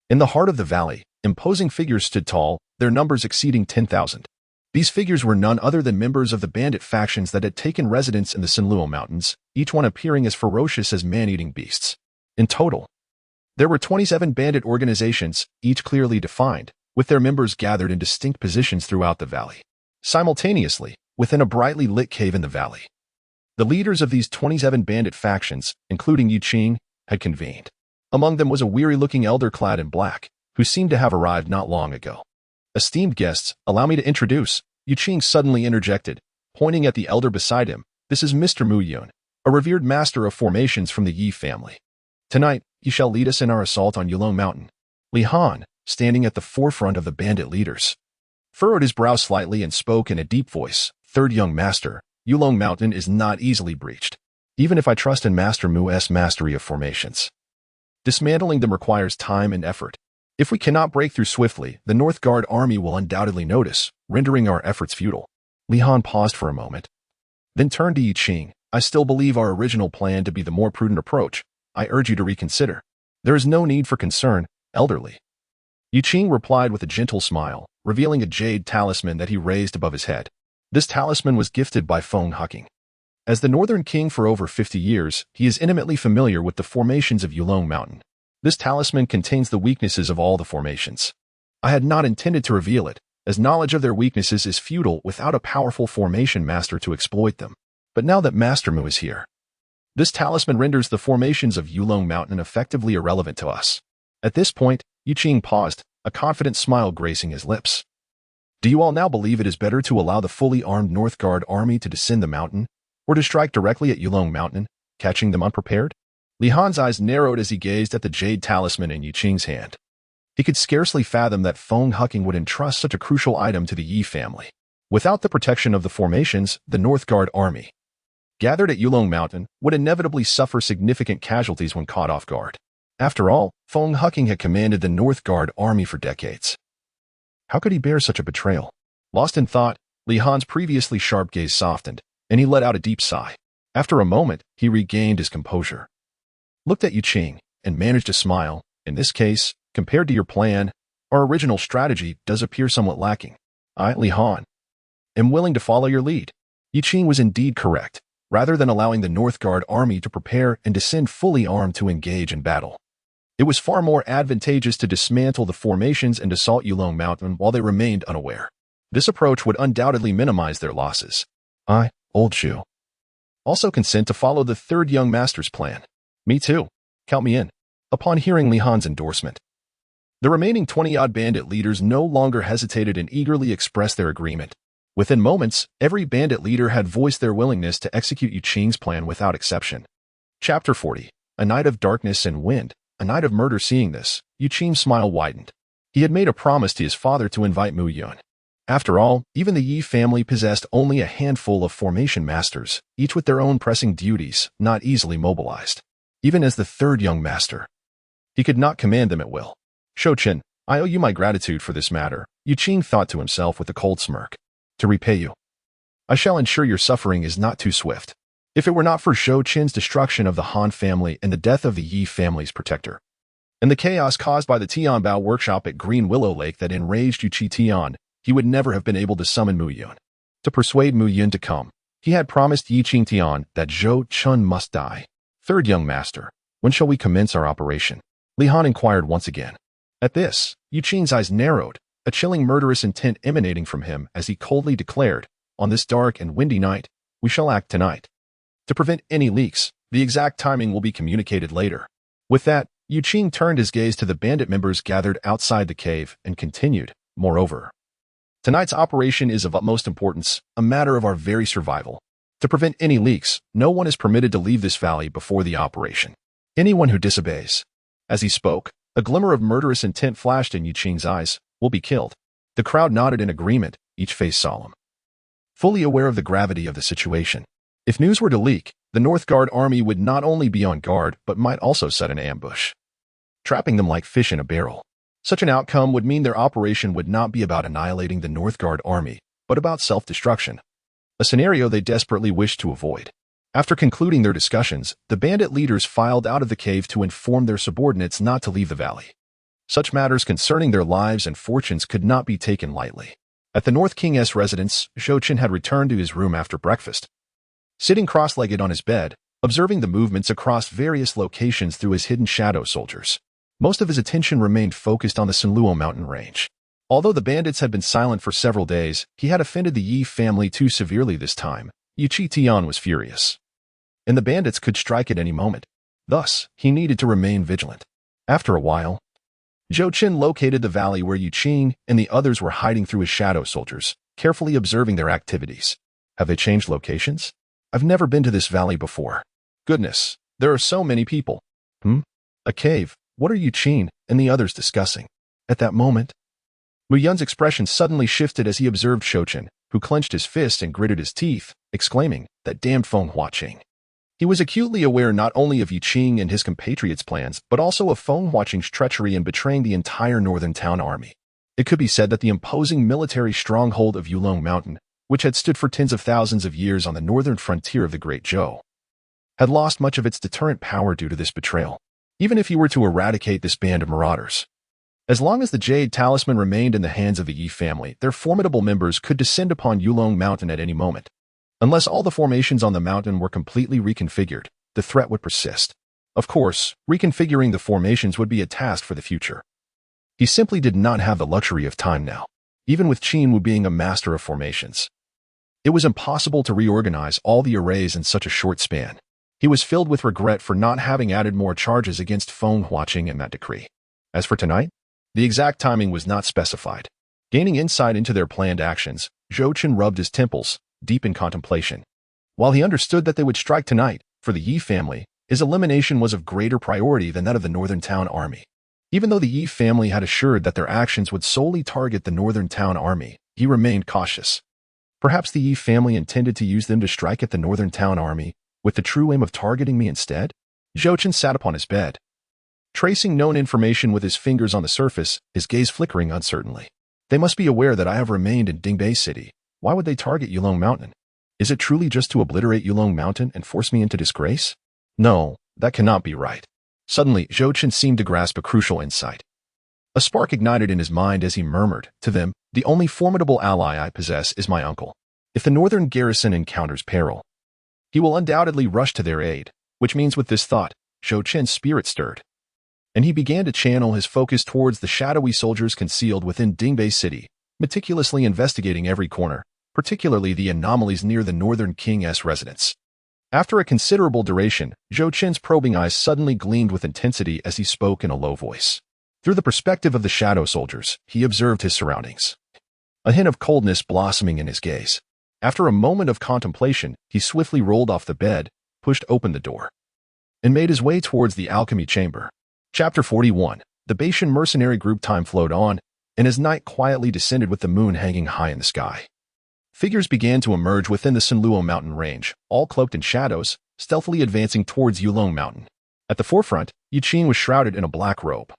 Speaker 1: In the heart of the valley, imposing figures stood tall, their numbers exceeding 10,000. These figures were none other than members of the bandit factions that had taken residence in the Sunluo Mountains, each one appearing as ferocious as man-eating beasts. In total, there were 27 bandit organizations, each clearly defined, with their members gathered in distinct positions throughout the valley. Simultaneously, within a brightly lit cave in the valley, the leaders of these 27 bandit factions, including Yu Qing, had convened. Among them was a weary-looking elder clad in black, who seemed to have arrived not long ago. "Esteemed guests, allow me to introduce," Yu Qing suddenly interjected, pointing at the elder beside him. "This is Mr. Mu Yun, a revered master of formations from the Ye family. Tonight, he shall lead us in our assault on Yulong Mountain." Li Han, standing at the forefront of the bandit leaders, furrowed his brow slightly and spoke in a deep voice. "Third young master, Yulong Mountain is not easily breached, even if I trust in Master Mu's mastery of formations. Dismantling them requires time and effort. If we cannot break through swiftly, the North Guard army will undoubtedly notice, rendering our efforts futile. Li Han paused for a moment, then turned to Yi Qing. I still believe our original plan to be the more prudent approach. I urge you to reconsider. There is no need for concern, elderly. Yi Qing replied with a gentle smile, revealing a jade talisman that he raised above his head. This talisman was gifted by Feng Huqing. As the Northern King for over 50 years, he is intimately familiar with the formations of Yulong Mountain. This talisman contains the weaknesses of all the formations. I had not intended to reveal it, as knowledge of their weaknesses is futile without a powerful formation master to exploit them. But now that Master Mu is here, this talisman renders the formations of Yulong Mountain effectively irrelevant to us. At this point, Yi Qing paused, a confident smile gracing his lips. Do you all now believe it is better to allow the fully armed North Guard army to descend the mountain, or to strike directly at Yulong Mountain, catching them unprepared? Li Han's eyes narrowed as he gazed at the jade talisman in Yi Qing's hand. He could scarcely fathom that Feng Huqing would entrust such a crucial item to the Yi family. Without the protection of the formations, the North Guard army, gathered at Yulong Mountain, would inevitably suffer significant casualties when caught off guard. After all, Feng Huqing had commanded the North Guard army for decades. How could he bear such a betrayal? Lost in thought, Li Han's previously sharp gaze softened, and he let out a deep sigh. After a moment, he regained his composure, looked at Yi Qing, and managed a smile. In this case, compared to your plan, our original strategy does appear somewhat lacking. I, Li Han, am willing to follow your lead. Yi Qing was indeed correct. Rather than allowing the North Guard army to prepare and descend fully armed to engage in battle, it was far more advantageous to dismantle the formations and assault Yulong Mountain while they remained unaware. This approach would undoubtedly minimize their losses. I, Old Shu, also consent to follow the third young master's plan. Me too. Count me in. Upon hearing Li Han's endorsement, the remaining 20-odd bandit leaders no longer hesitated and eagerly expressed their agreement. Within moments, every bandit leader had voiced their willingness to execute Yi Qing's plan without exception. Chapter 40. A Night of Darkness and Wind. A Night of Murder. Seeing this, Yi Qing's smile widened. He had made a promise to his father to invite Mu Yun. After all, even the Yi family possessed only a handful of formation masters, each with their own pressing duties, not easily mobilized. Even as the third young master, he could not command them at will. Zhou Chen, I owe you my gratitude for this matter, Yi Qing thought to himself with a cold smirk. To repay you, I shall ensure your suffering is not too swift. If it were not for Zhou Chen's destruction of the Han family and the death of the Yi family's protector, and the chaos caused by the Tianbao workshop at Green Willow Lake that enraged Yuqi Tian, he would never have been able to summon Mu Yun. To persuade Mu Yun to come, he had promised Yi Qing Tian that Zhou Chen must die. Third young master, when shall we commence our operation? Li Han inquired once again. At this, Yi Qing's eyes narrowed, a chilling murderous intent emanating from him as he coldly declared, on this dark and windy night, we shall act tonight. To prevent any leaks, the exact timing will be communicated later. With that, Yi Qing turned his gaze to the bandit members gathered outside the cave and continued, moreover, tonight's operation is of utmost importance, a matter of our very survival. To prevent any leaks, no one is permitted to leave this valley before the operation. Anyone who disobeys. As he spoke, a glimmer of murderous intent flashed in Yi Qing's eyes, will be killed. The crowd nodded in agreement, each face solemn, fully aware of the gravity of the situation. If news were to leak, the North Guard army would not only be on guard but might also set an ambush, trapping them like fish in a barrel. Such an outcome would mean their operation would not be about annihilating the North Guard army, but about self-destruction, a scenario they desperately wished to avoid. After concluding their discussions, the bandit leaders filed out of the cave to inform their subordinates not to leave the valley. Such matters concerning their lives and fortunes could not be taken lightly. At the North King's residence, Zhou Chen had returned to his room after breakfast. Sitting cross-legged on his bed, observing the movements across various locations through his hidden shadow soldiers, most of his attention remained focused on the Sunluo mountain range. Although the bandits had been silent for several days, he had offended the Yi family too severely this time. Yuqi Tian was furious, and the bandits could strike at any moment. Thus, he needed to remain vigilant. After a while, Zhou Chen located the valley where Yi Qing and the others were hiding through his shadow soldiers, carefully observing their activities. Have they changed locations? I've never been to this valley before. Goodness, there are so many people. A cave. What are Yi Qing and the others discussing? At that moment, Mu Yun's expression suddenly shifted as he observed Zhou Chen, who clenched his fist and gritted his teeth, exclaiming, that damned Feng Huaqing. He was acutely aware not only of Yi Qing and his compatriots' plans, but also of Feng Huaqing's treachery in betraying the entire northern town army. It could be said that the imposing military stronghold of Yulong Mountain which had stood for tens of thousands of years on the northern frontier of the Great Zhou, had lost much of its deterrent power due to this betrayal, even if he were to eradicate this band of marauders. As long as the Jade Talisman remained in the hands of the Ye family, their formidable members could descend upon Yulong Mountain at any moment. Unless all the formations on the mountain were completely reconfigured, the threat would persist. Of course, reconfiguring the formations would be a task for the future. He simply did not have the luxury of time now, even with Qin Wu being a master of formations. It was impossible to reorganize all the arrays in such a short span. He was filled with regret for not having added more charges against Feng Huaqing in that decree. As for tonight, the exact timing was not specified. Gaining insight into their planned actions, Zhou Chen rubbed his temples, deep in contemplation. While he understood that they would strike tonight, for the Ye family, his elimination was of greater priority than that of the Northern Town Army. Even though the Ye family had assured that their actions would solely target the Northern Town Army, he remained cautious. Perhaps the Ye family intended to use them to strike at the Northern Town Army, with the true aim of targeting me instead? Zhou Chen sat upon his bed, tracing known information with his fingers on the surface, his gaze flickering uncertainly. They must be aware that I have remained in Dingbei City. Why would they target Yulong Mountain? Is it truly just to obliterate Yulong Mountain and force me into disgrace? No, that cannot be right. Suddenly, Zhou Chen seemed to grasp a crucial insight. A spark ignited in his mind as he murmured, to them, the only formidable ally I possess is my uncle. If the northern garrison encounters peril, he will undoubtedly rush to their aid, which means with this thought, Zhou Chen's spirit stirred, and he began to channel his focus towards the shadowy soldiers concealed within Dingbei City, meticulously investigating every corner, particularly the anomalies near the northern king's residence. After a considerable duration, Zhou Chen's probing eyes suddenly gleamed with intensity as he spoke in a low voice. Through the perspective of the shadow soldiers, he observed his surroundings, a hint of coldness blossoming in his gaze. After a moment of contemplation, he swiftly rolled off the bed, pushed open the door, and made his way towards the alchemy chamber. Chapter 41. The Baishan mercenary group. Time flowed on, and as night quietly descended with the moon hanging high in the sky, figures began to emerge within the Sanluo mountain range, all cloaked in shadows, stealthily advancing towards Yulong Mountain. At the forefront, Yiqing was shrouded in a black robe,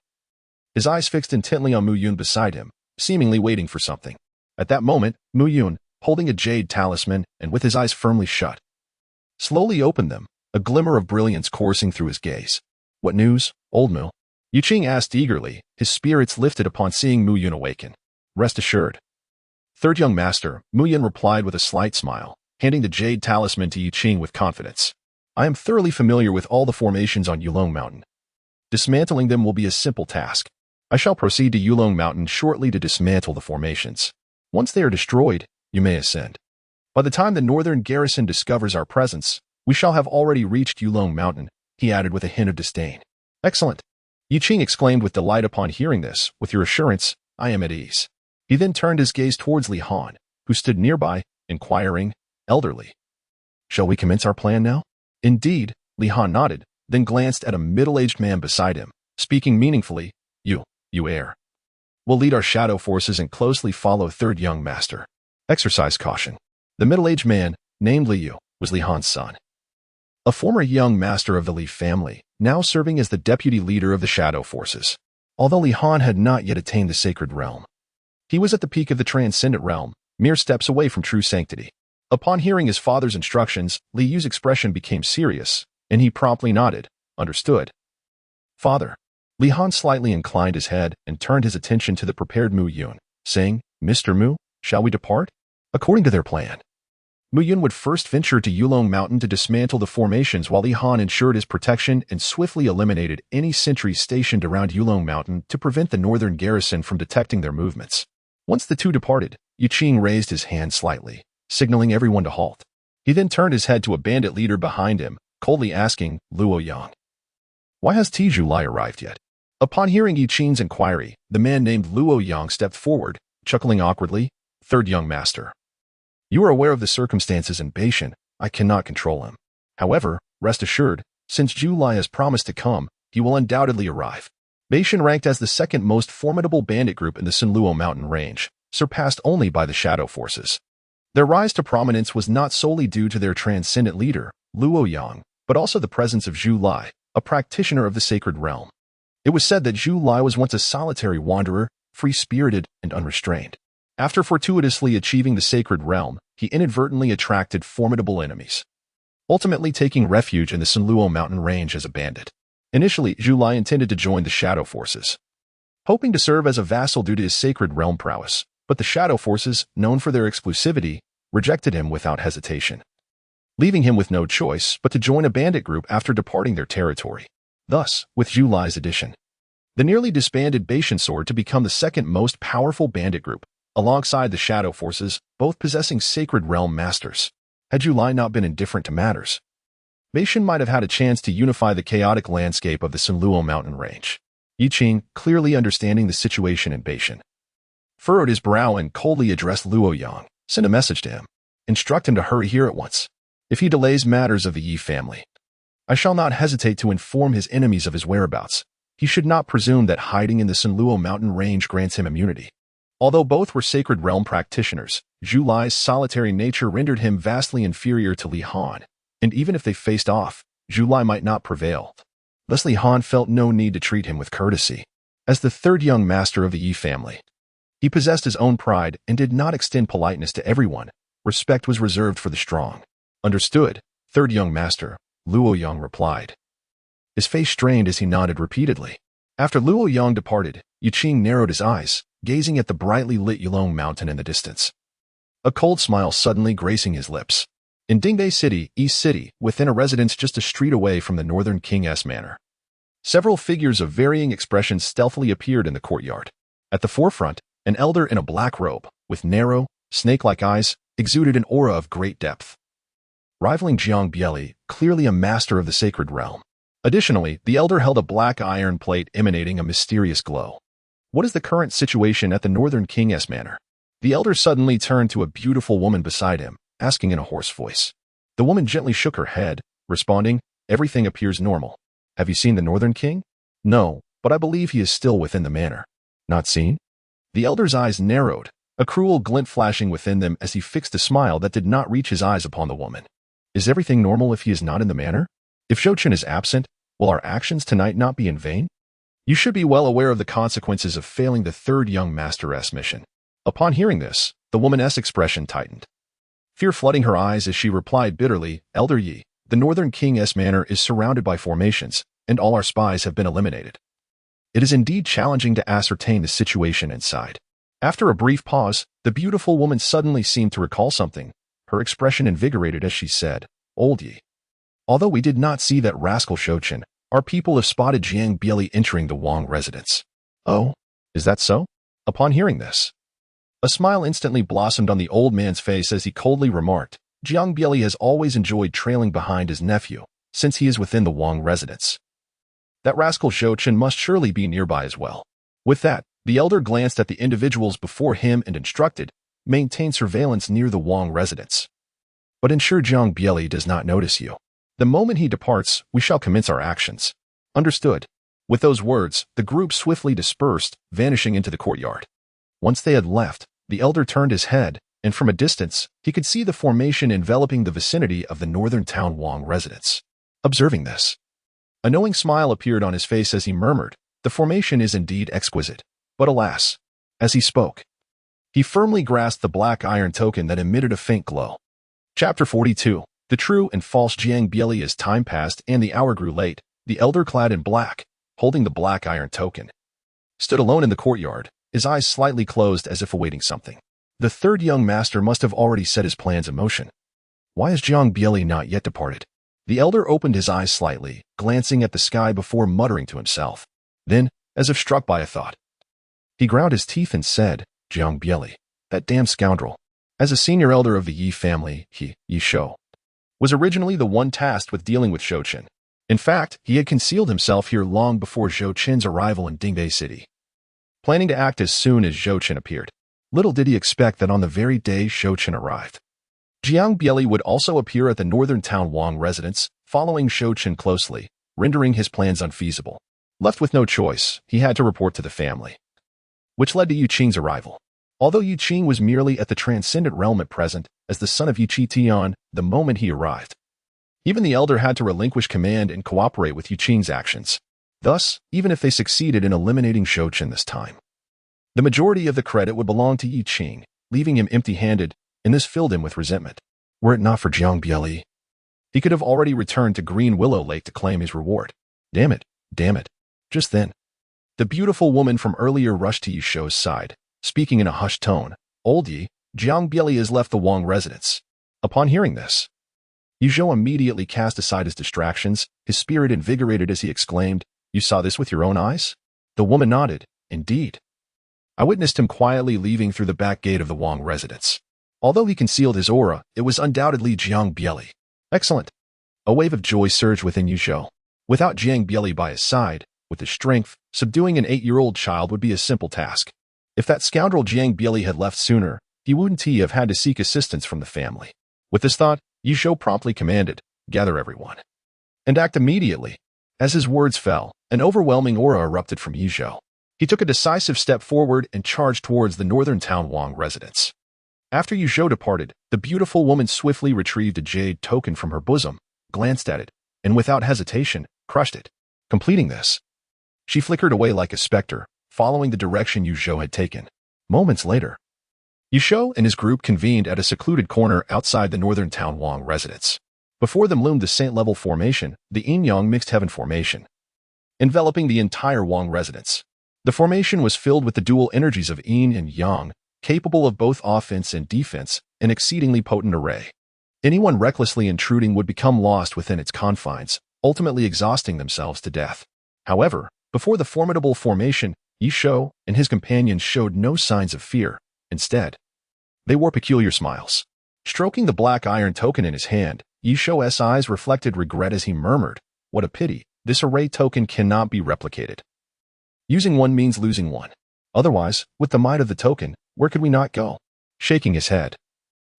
Speaker 1: his eyes fixed intently on Mu Yun beside him, seemingly waiting for something. At that moment, Mu Yun, holding a jade talisman and with his eyes firmly shut, slowly opened them, a glimmer of brilliance coursing through his gaze. What news, old Mu? Yiqing asked eagerly, his spirits lifted upon seeing Mu Yun awaken. Rest assured. Third young master, Mu Yun replied with a slight smile, handing the jade talisman to Yiqing with confidence. I am thoroughly familiar with all the formations on Yulong Mountain. Dismantling them will be a simple task. I shall proceed to Yulong Mountain shortly to dismantle the formations. Once they are destroyed, you may ascend. By the time the northern garrison discovers our presence, we shall have already reached Yulong Mountain, he added with a hint of disdain. Excellent. Yiqing exclaimed with delight upon hearing this. With your assurance, I am at ease. He then turned his gaze towards Li Han, who stood nearby, inquiring, elderly. Shall we commence our plan now? Indeed, Li Han nodded, then glanced at a middle-aged man beside him, speaking meaningfully, you heir, will lead our shadow forces and closely follow third young master. Exercise caution. The middle-aged man, named Liu, was Li Han's son, a former young master of the Li family, now serving as the deputy leader of the shadow forces. Although Li Han had not yet attained the sacred realm, he was at the peak of the transcendent realm, mere steps away from true sanctity. Upon hearing his father's instructions, Li Yu's expression became serious, and he promptly nodded, understood. Father. Li Han slightly inclined his head and turned his attention to the prepared Mu Yun, saying, Mr. Mu, shall we depart? According to their plan, Mu Yun would first venture to Yulong Mountain to dismantle the formations while Li Han ensured his protection and swiftly eliminated any sentries stationed around Yulong Mountain to prevent the northern garrison from detecting their movements. Once the two departed, Yiqing raised his hand slightly, signaling everyone to halt. He then turned his head to a bandit leader behind him, coldly asking, Luo Yang, why has Tiju Lai arrived yet? Upon hearing Yiqing's inquiry, the man named Luo Yang stepped forward, chuckling awkwardly, Third young master. You are aware of the circumstances in Baishan. I cannot control him. However, rest assured, since Zhu Lai has promised to come, he will undoubtedly arrive. Baishan ranked as the second most formidable bandit group in the Sanluo mountain range, surpassed only by the shadow forces. Their rise to prominence was not solely due to their transcendent leader, Luo Yang, but also the presence of Zhu Lai, a practitioner of the sacred realm. It was said that Zhu Lai was once a solitary wanderer, free-spirited and unrestrained. After fortuitously achieving the sacred realm, he inadvertently attracted formidable enemies, ultimately taking refuge in the Sunluo mountain range as a bandit. Initially, Zhu Lai intended to join the Shadow Forces, hoping to serve as a vassal due to his sacred realm prowess, but the Shadow Forces, known for their exclusivity, rejected him without hesitation, leaving him with no choice but to join a bandit group after departing their territory. Thus, with Zhu Lai's addition, the nearly disbanded Beishan Sword to become the second most powerful bandit group, alongside the Shadow Forces, both possessing sacred realm masters. Had Zhu Lai not been indifferent to matters, Beishan might have had a chance to unify the chaotic landscape of the Sunluo mountain range. Yi Qing, clearly understanding the situation in Beishan, furrowed his brow and coldly addressed Luo Yang, sent a message to him, instruct him to hurry here at once. If he delays matters of the Yi family, I shall not hesitate to inform his enemies of his whereabouts. He should not presume that hiding in the Sunluo mountain range grants him immunity. Although both were sacred realm practitioners, Zhu Lai's solitary nature rendered him vastly inferior to Li Han, and even if they faced off, Zhu Lai might not prevail. Thus Li Han felt no need to treat him with courtesy. As the third young master of the Yi family, he possessed his own pride and did not extend politeness to everyone. Respect was reserved for the strong. Understood, third young master, Luo Yang replied, his face strained as he nodded repeatedly. After Luo Yang departed, Yi Qing narrowed his eyes, gazing at the brightly lit Yulong mountain in the distance, a cold smile suddenly gracing his lips. In Dingbei City, East City, within a residence just a street away from the Northern King's manor, several figures of varying expressions stealthily appeared in the courtyard. At the forefront, an elder in a black robe, with narrow, snake-like eyes, exuded an aura of great depth, rivaling Jiang Bieli, clearly a master of the sacred realm. Additionally, the elder held a black iron plate emanating a mysterious glow. What is the current situation at the Northern King's manor? The elder suddenly turned to a beautiful woman beside him, asking in a hoarse voice. The woman gently shook her head, responding, everything appears normal. Have you seen the Northern King? No, but I believe he is still within the manor. Not seen? The elder's eyes narrowed, a cruel glint flashing within them as he fixed a smile that did not reach his eyes upon the woman. Is everything normal if he is not in the manor? If Zhou Chen is absent, will our actions tonight not be in vain? You should be well aware of the consequences of failing the third young master's mission. Upon hearing this, the woman's expression tightened, fear flooding her eyes as she replied bitterly, Elder Yi, the Northern King's manor is surrounded by formations, and all our spies have been eliminated. It is indeed challenging to ascertain the situation inside. After a brief pause, the beautiful woman suddenly seemed to recall something. Her expression invigorated as she said, Old Yi, although we did not see that rascal Zhou Chen, our people have spotted Jiang Bieli entering the Wang residence. Oh, is that so? Upon hearing this, a smile instantly blossomed on the old man's face as he coldly remarked, Jiang Bieli has always enjoyed trailing behind his nephew, since he is within the Wang residence. That rascal Zhou Chen must surely be nearby as well. With that, the elder glanced at the individuals before him and instructed, maintain surveillance near the Wang residence, but ensure Jiang Bieli does not notice you. The moment he departs, we shall commence our actions. Understood. With those words, the group swiftly dispersed, vanishing into the courtyard. Once they had left, the elder turned his head, and from a distance, he could see the formation enveloping the vicinity of the northern town Wang residence. Observing this, a knowing smile appeared on his face as he murmured, the formation is indeed exquisite. But alas, as he spoke, he firmly grasped the black iron token that emitted a faint glow. Chapter 42. The true and false Jiang Bieli. As time passed and the hour grew late, the elder clad in black, holding the black iron token, stood alone in the courtyard, his eyes slightly closed as if awaiting something. The third young master must have already set his plans in motion. Why is Jiang Bieli not yet departed? The elder opened his eyes slightly, glancing at the sky before muttering to himself. Then, as if struck by a thought, he ground his teeth and said, Jiang Bieli, that damn scoundrel. As a senior elder of the Yi family, Yi Shou, was originally the one tasked with dealing with Zhou Chen. In fact, he had concealed himself here long before Zhou Chen's arrival in Dingbei City, planning to act as soon as Zhou Chen appeared. Little did he expect that on the very day Zhou Chen arrived, Jiang Bieli would also appear at the northern town Wang residence, following Zhou Chen closely, rendering his plans unfeasible. Left with no choice, he had to report to the family, which led to Yi Qing's arrival. Although Yi Qing was merely at the transcendent realm at present, as the son of Yi Qi Tian, the moment he arrived, even the elder had to relinquish command and cooperate with Yi Qing's actions. Thus, even if they succeeded in eliminating Zhou Chen this time, The majority of the credit would belong to Yi Qing, leaving him empty-handed, and this filled him with resentment. Were it not for Jiang Bieli, he could have already returned to Green Willow Lake to claim his reward. Damn it, damn it. Just then, the beautiful woman from earlier rushed to Yi Shou's side, speaking in a hushed tone. Old Yi, Jiang Bieli has left the Wang residence. Upon hearing this, Yi Shou immediately cast aside his distractions, his spirit invigorated as he exclaimed, "You saw this with your own eyes?" The woman nodded. Indeed. I witnessed him quietly leaving through the back gate of the Wang residence. Although he concealed his aura, it was undoubtedly Jiang Bieli. Excellent. A wave of joy surged within Yi Shou. Without Jiang Bieli by his side, with his strength, subduing an 8-year-old child would be a simple task. If that scoundrel Jiang Bieli had left sooner, he wouldn't have had to seek assistance from the family. With this thought, Yi Shou promptly commanded, "Gather everyone. And act immediately." As his words fell, an overwhelming aura erupted from Yi Shou. He took a decisive step forward and charged towards the northern town Wang residence. After Yi Shou departed, the beautiful woman swiftly retrieved a jade token from her bosom, glanced at it, and without hesitation, crushed it. Completing this, she flickered away like a specter, following the direction Yi Shou had taken. Moments later, Yi Shou and his group convened at a secluded corner outside the northern town Wang residence. Before them loomed the saint-level formation, the Yin-Yang mixed heaven formation, enveloping the entire Wang residence. The formation was filled with the dual energies of Yin and Yang, capable of both offense and defense, an exceedingly potent array. Anyone recklessly intruding would become lost within its confines, ultimately exhausting themselves to death. However, before the formidable formation, Yi Shou and his companions showed no signs of fear. Instead, they wore peculiar smiles. Stroking the black iron token in his hand, Yi Shou's eyes reflected regret as he murmured, "What a pity, this array token cannot be replicated. Using one means losing one. Otherwise, with the might of the token, where could we not go?" Shaking his head,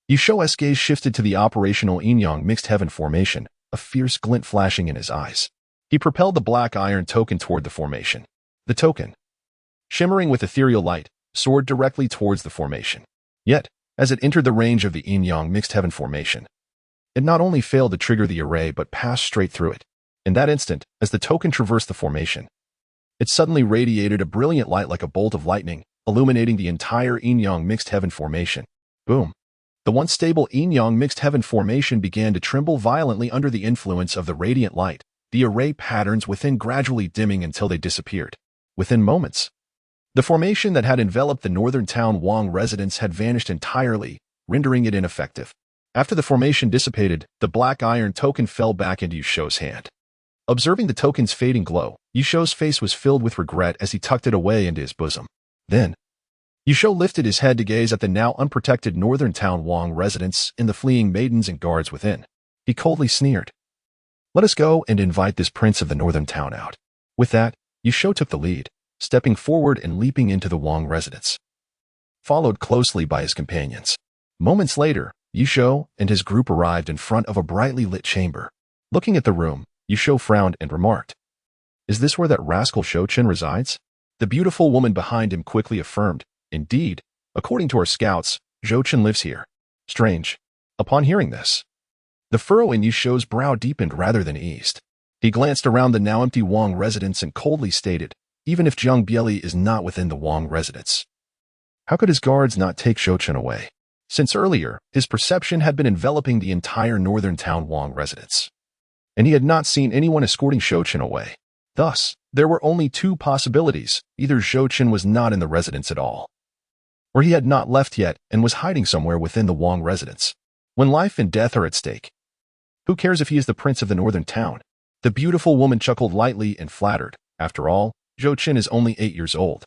Speaker 1: Yi Shou's gaze shifted to the operational Yin-Yang mixed heaven formation, a fierce glint flashing in his eyes. He propelled the black iron token toward the formation. The token, shimmering with ethereal light, soared directly towards the formation. Yet, as it entered the range of the Yin-Yang mixed heaven formation, it not only failed to trigger the array but passed straight through it. In that instant, as the token traversed the formation, it suddenly radiated a brilliant light like a bolt of lightning, illuminating the entire Yin-Yang mixed heaven formation. Boom! The once stable Yin-Yang mixed heaven formation began to tremble violently under the influence of the radiant light, the array patterns within gradually dimming until they disappeared. Within moments, the formation that had enveloped the northern town Wang residence had vanished entirely, rendering it ineffective. After the formation dissipated, the black iron token fell back into Yi Shou's hand. Observing the token's fading glow, Yi Shou's face was filled with regret as he tucked it away into his bosom. Then, Yi Shou lifted his head to gaze at the now unprotected northern town Wang residence and the fleeing maidens and guards within. He coldly sneered, "Let us go and invite this prince of the northern town out." With that, Yi Shou took the lead, stepping forward and leaping into the Wang residence, followed closely by his companions. Moments later, Yi Shou and his group arrived in front of a brightly lit chamber. Looking at the room, Yi Shou frowned and remarked, "Is this where that rascal Zhou Chen resides?" The beautiful woman behind him quickly affirmed, "Indeed, according to our scouts, Zhou Chen lives here." Strange. Upon hearing this, the furrow in Yi Shou's brow deepened rather than eased. He glanced around the now empty Wang residence and coldly stated, "Even if Jiang Bieli is not within the Wang residence, how could his guards not take Zhou Chen away?" Since earlier, his perception had been enveloping the entire northern town Wang residence, and he had not seen anyone escorting Zhou Chen away. Thus, there were only two possibilities: either Zhou Chen was not in the residence at all, or he had not left yet and was hiding somewhere within the Wang residence. When life and death are at stake, who cares if he is the prince of the northern town? The beautiful woman chuckled lightly and flattered. After all, Zhou Chen is only 8 years old.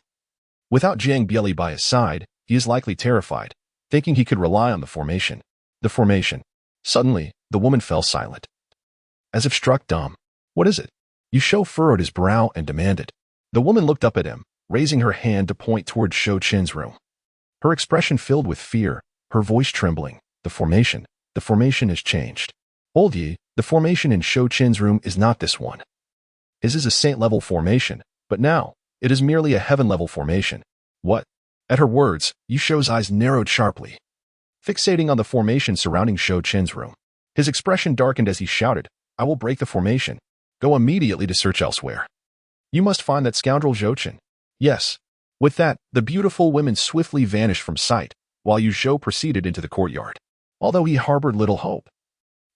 Speaker 1: Without Jiang Bieli by his side, he is likely terrified, thinking he could rely on the formation. The formation. Suddenly, the woman fell silent, as if struck dumb. "What is it?" Yi Shou furrowed his brow and demanded. The woman looked up at him, raising her hand to point toward Zhou Chen's room. Her expression filled with fear, her voice trembling. The formation has changed. Old Yi, the formation in Zhou Chen's room is not this one. His is a saint-level formation, but now, it is merely a heaven-level formation. What? At her words, Yi Shou's eyes narrowed sharply, fixating on the formation surrounding Zhou Chen's room. His expression darkened as he shouted, "I will break the formation. Go immediately to search elsewhere. You must find that scoundrel Zhou Chen." "Yes, With that, the beautiful women swiftly vanished from sight, while Yu Zhou proceeded into the courtyard. Although he harbored little hope,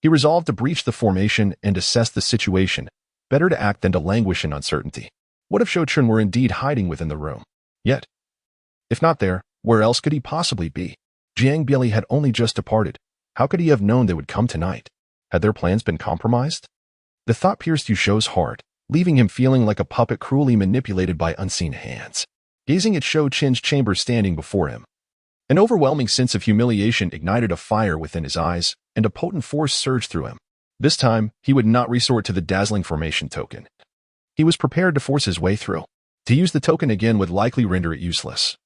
Speaker 1: he resolved to breach the formation and assess the situation. Better to act than to languish in uncertainty. What if Zhou Chen were indeed hiding within the room? Yet, if not there, where else could he possibly be? Dingbei had only just departed. How could he have known they would come tonight? Had their plans been compromised? The thought pierced Yu Zhou's heart, leaving him feeling like a puppet cruelly manipulated by unseen hands. Gazing at Zhou Chen's chamber standing before him, an overwhelming sense of humiliation ignited a fire within his eyes, and a potent force surged through him. This time, he would not resort to the dazzling formation token. He was prepared to force his way through. To use the token again would likely render it useless.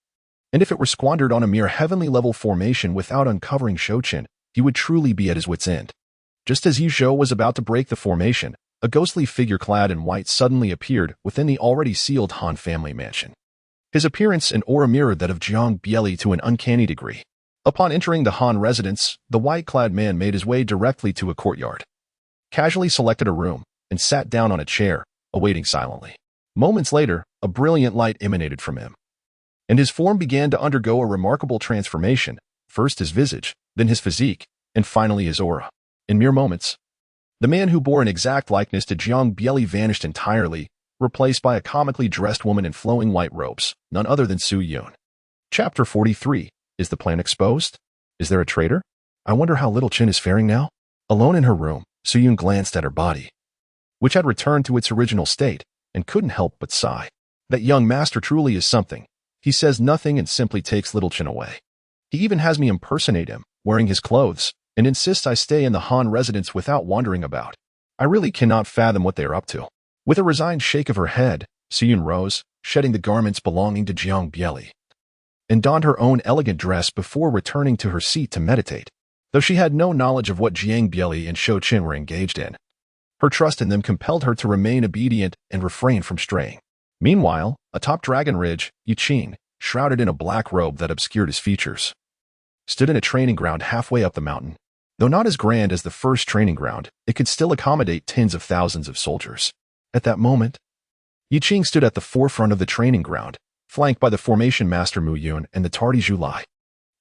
Speaker 1: And if it were squandered on a mere heavenly-level formation without uncovering Zhou Chen, he would truly be at his wit's end. Just as Yu Zhou was about to break the formation, a ghostly figure clad in white suddenly appeared within the already sealed Han family mansion. His appearance and aura mirrored that of Dingbei to an uncanny degree. Upon entering the Han residence, the white-clad man made his way directly to a courtyard, casually selected a room, and sat down on a chair, awaiting silently. Moments later, a brilliant light emanated from him, and his form began to undergo a remarkable transformation, first his visage, then his physique, and finally his aura. In mere moments, the man who bore an exact likeness to Dingbei vanished entirely, replaced by a comically dressed woman in flowing white robes, none other than Su Yun. Chapter 43. Is the plan exposed? Is there a traitor? I wonder how little Chen is faring now? Alone in her room, Su Yun glanced at her body, which had returned to its original state, and couldn't help but sigh. That young master truly is something. He says nothing and simply takes little Chen away. He even has me impersonate him, wearing his clothes, and insists I stay in the Han residence without wandering about. I really cannot fathom what they are up to. With a resigned shake of her head, Su Yun rose, shedding the garments belonging to Dingbei, and donned her own elegant dress before returning to her seat to meditate. Though she had no knowledge of what Dingbei and Zhou Chen were engaged in, her trust in them compelled her to remain obedient and refrain from straying. Meanwhile, atop Dragon Ridge, Yu Qing, shrouded in a black robe that obscured his features, stood in a training ground halfway up the mountain. Though not as grand as the first training ground, it could still accommodate tens of thousands of soldiers. At that moment, Yu Qing stood at the forefront of the training ground, flanked by the formation master Mu Yun and the tardy Zhu Lai.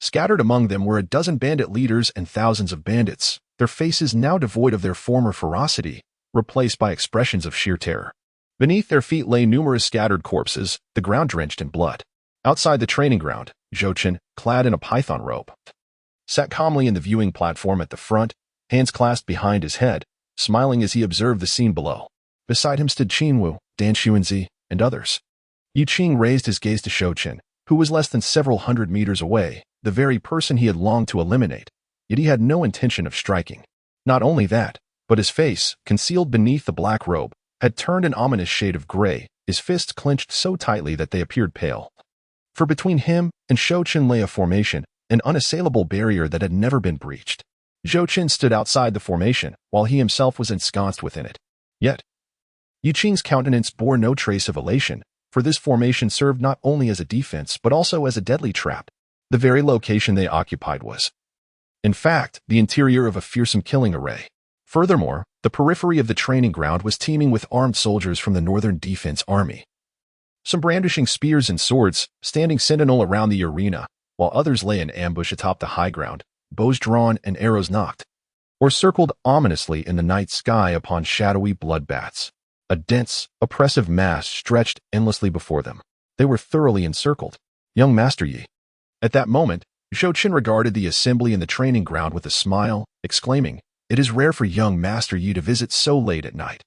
Speaker 1: Scattered among them were a dozen bandit leaders and thousands of bandits, their faces now devoid of their former ferocity, replaced by expressions of sheer terror. Beneath their feet lay numerous scattered corpses, the ground drenched in blood. Outside the training ground, Zhou Chen, clad in a python robe, sat calmly in the viewing platform at the front, hands clasped behind his head, smiling as he observed the scene below. Beside him stood Qinwu, Dan Xuanzi, and others. Yu Qing raised his gaze to Zhou Chen, who was less than several hundred meters away, the very person he had longed to eliminate, yet he had no intention of striking. Not only that, but his face, concealed beneath the black robe, had turned an ominous shade of gray, his fists clenched so tightly that they appeared pale. For between him and Zhou Chen lay a formation, an unassailable barrier that had never been breached. Zhou Chen stood outside the formation, while he himself was ensconced within it. Yet, Yu Qing's countenance bore no trace of elation, for this formation served not only as a defense but also as a deadly trap. The very location they occupied was, in fact, the interior of a fearsome killing array. Furthermore, the periphery of the training ground was teeming with armed soldiers from the Northern Defense Army, some brandishing spears and swords, standing sentinel around the arena, while others lay in ambush atop the high ground, bows drawn and arrows nocked, or circled ominously in the night sky upon shadowy bloodbaths. A dense, oppressive mass stretched endlessly before them. They were thoroughly encircled. Young Master Yi. At that moment, Zhou Chen regarded the assembly in the training ground with a smile, exclaiming, "It is rare for young Master Yi to visit so late at night.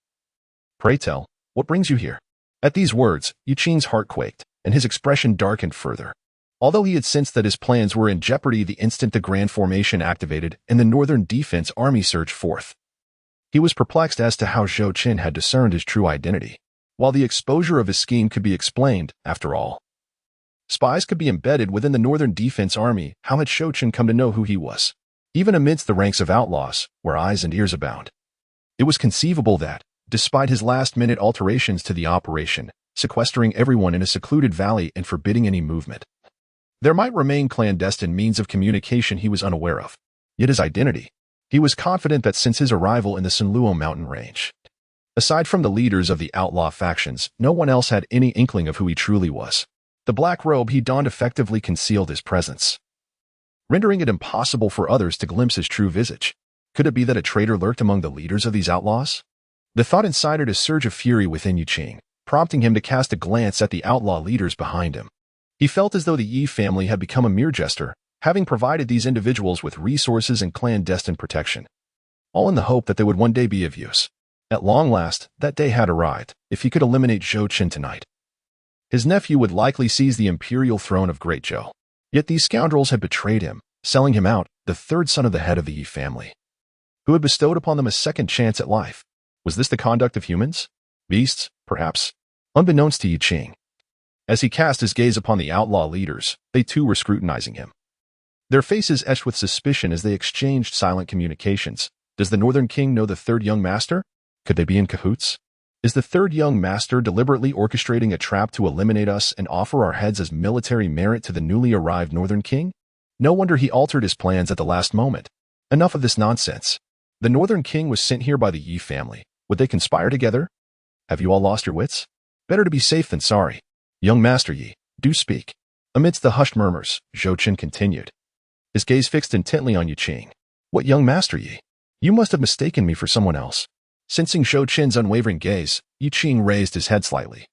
Speaker 1: Pray tell, what brings you here?" At these words, Yu Qing's heart quaked, and his expression darkened further. Although he had sensed that his plans were in jeopardy the instant the Grand Formation activated and the Northern Defense Army surged forth, he was perplexed as to how Zhou Chen had discerned his true identity. While the exposure of his scheme could be explained, after all, spies could be embedded within the Northern Defense Army, how had Zhou Chen come to know who he was? Even amidst the ranks of outlaws, where eyes and ears abound, it was conceivable that, despite his last-minute alterations to the operation, sequestering everyone in a secluded valley and forbidding any movement, there might remain clandestine means of communication he was unaware of. Yet his identity, he was confident that since his arrival in the Sanluo mountain range, aside from the leaders of the outlaw factions, no one else had any inkling of who he truly was. The black robe he donned effectively concealed his presence, rendering it impossible for others to glimpse his true visage. Could it be that a traitor lurked among the leaders of these outlaws? The thought incited a surge of fury within Yu Qing, prompting him to cast a glance at the outlaw leaders behind him. He felt as though the Ye family had become a mere jester, having provided these individuals with resources and clandestine protection, all in the hope that they would one day be of use. At long last, that day had arrived. If he could eliminate Zhou Chen tonight, his nephew would likely seize the imperial throne of Great Zhou. Yet these scoundrels had betrayed him, selling him out, the third son of the head of the Ye family, who had bestowed upon them a second chance at life. Was this the conduct of humans? Beasts, perhaps? Unbeknownst to Yu Qing, as he cast his gaze upon the outlaw leaders, they too were scrutinizing him, their faces etched with suspicion as they exchanged silent communications. Does the Northern King know the third young master? Could they be in cahoots? Is the third young master deliberately orchestrating a trap to eliminate us and offer our heads as military merit to the newly arrived Northern King? No wonder he altered his plans at the last moment. Enough of this nonsense. The Northern King was sent here by the Ye family. Would they conspire together? Have you all lost your wits? Better to be safe than sorry. Young Master Ye, do speak. Amidst the hushed murmurs, Zhou Chen continued, his gaze fixed intently on Yu Qing. What young Master Ye? You must have mistaken me for someone else. Sensing Zhou Chen's unwavering gaze, Yu Qing raised his head slightly,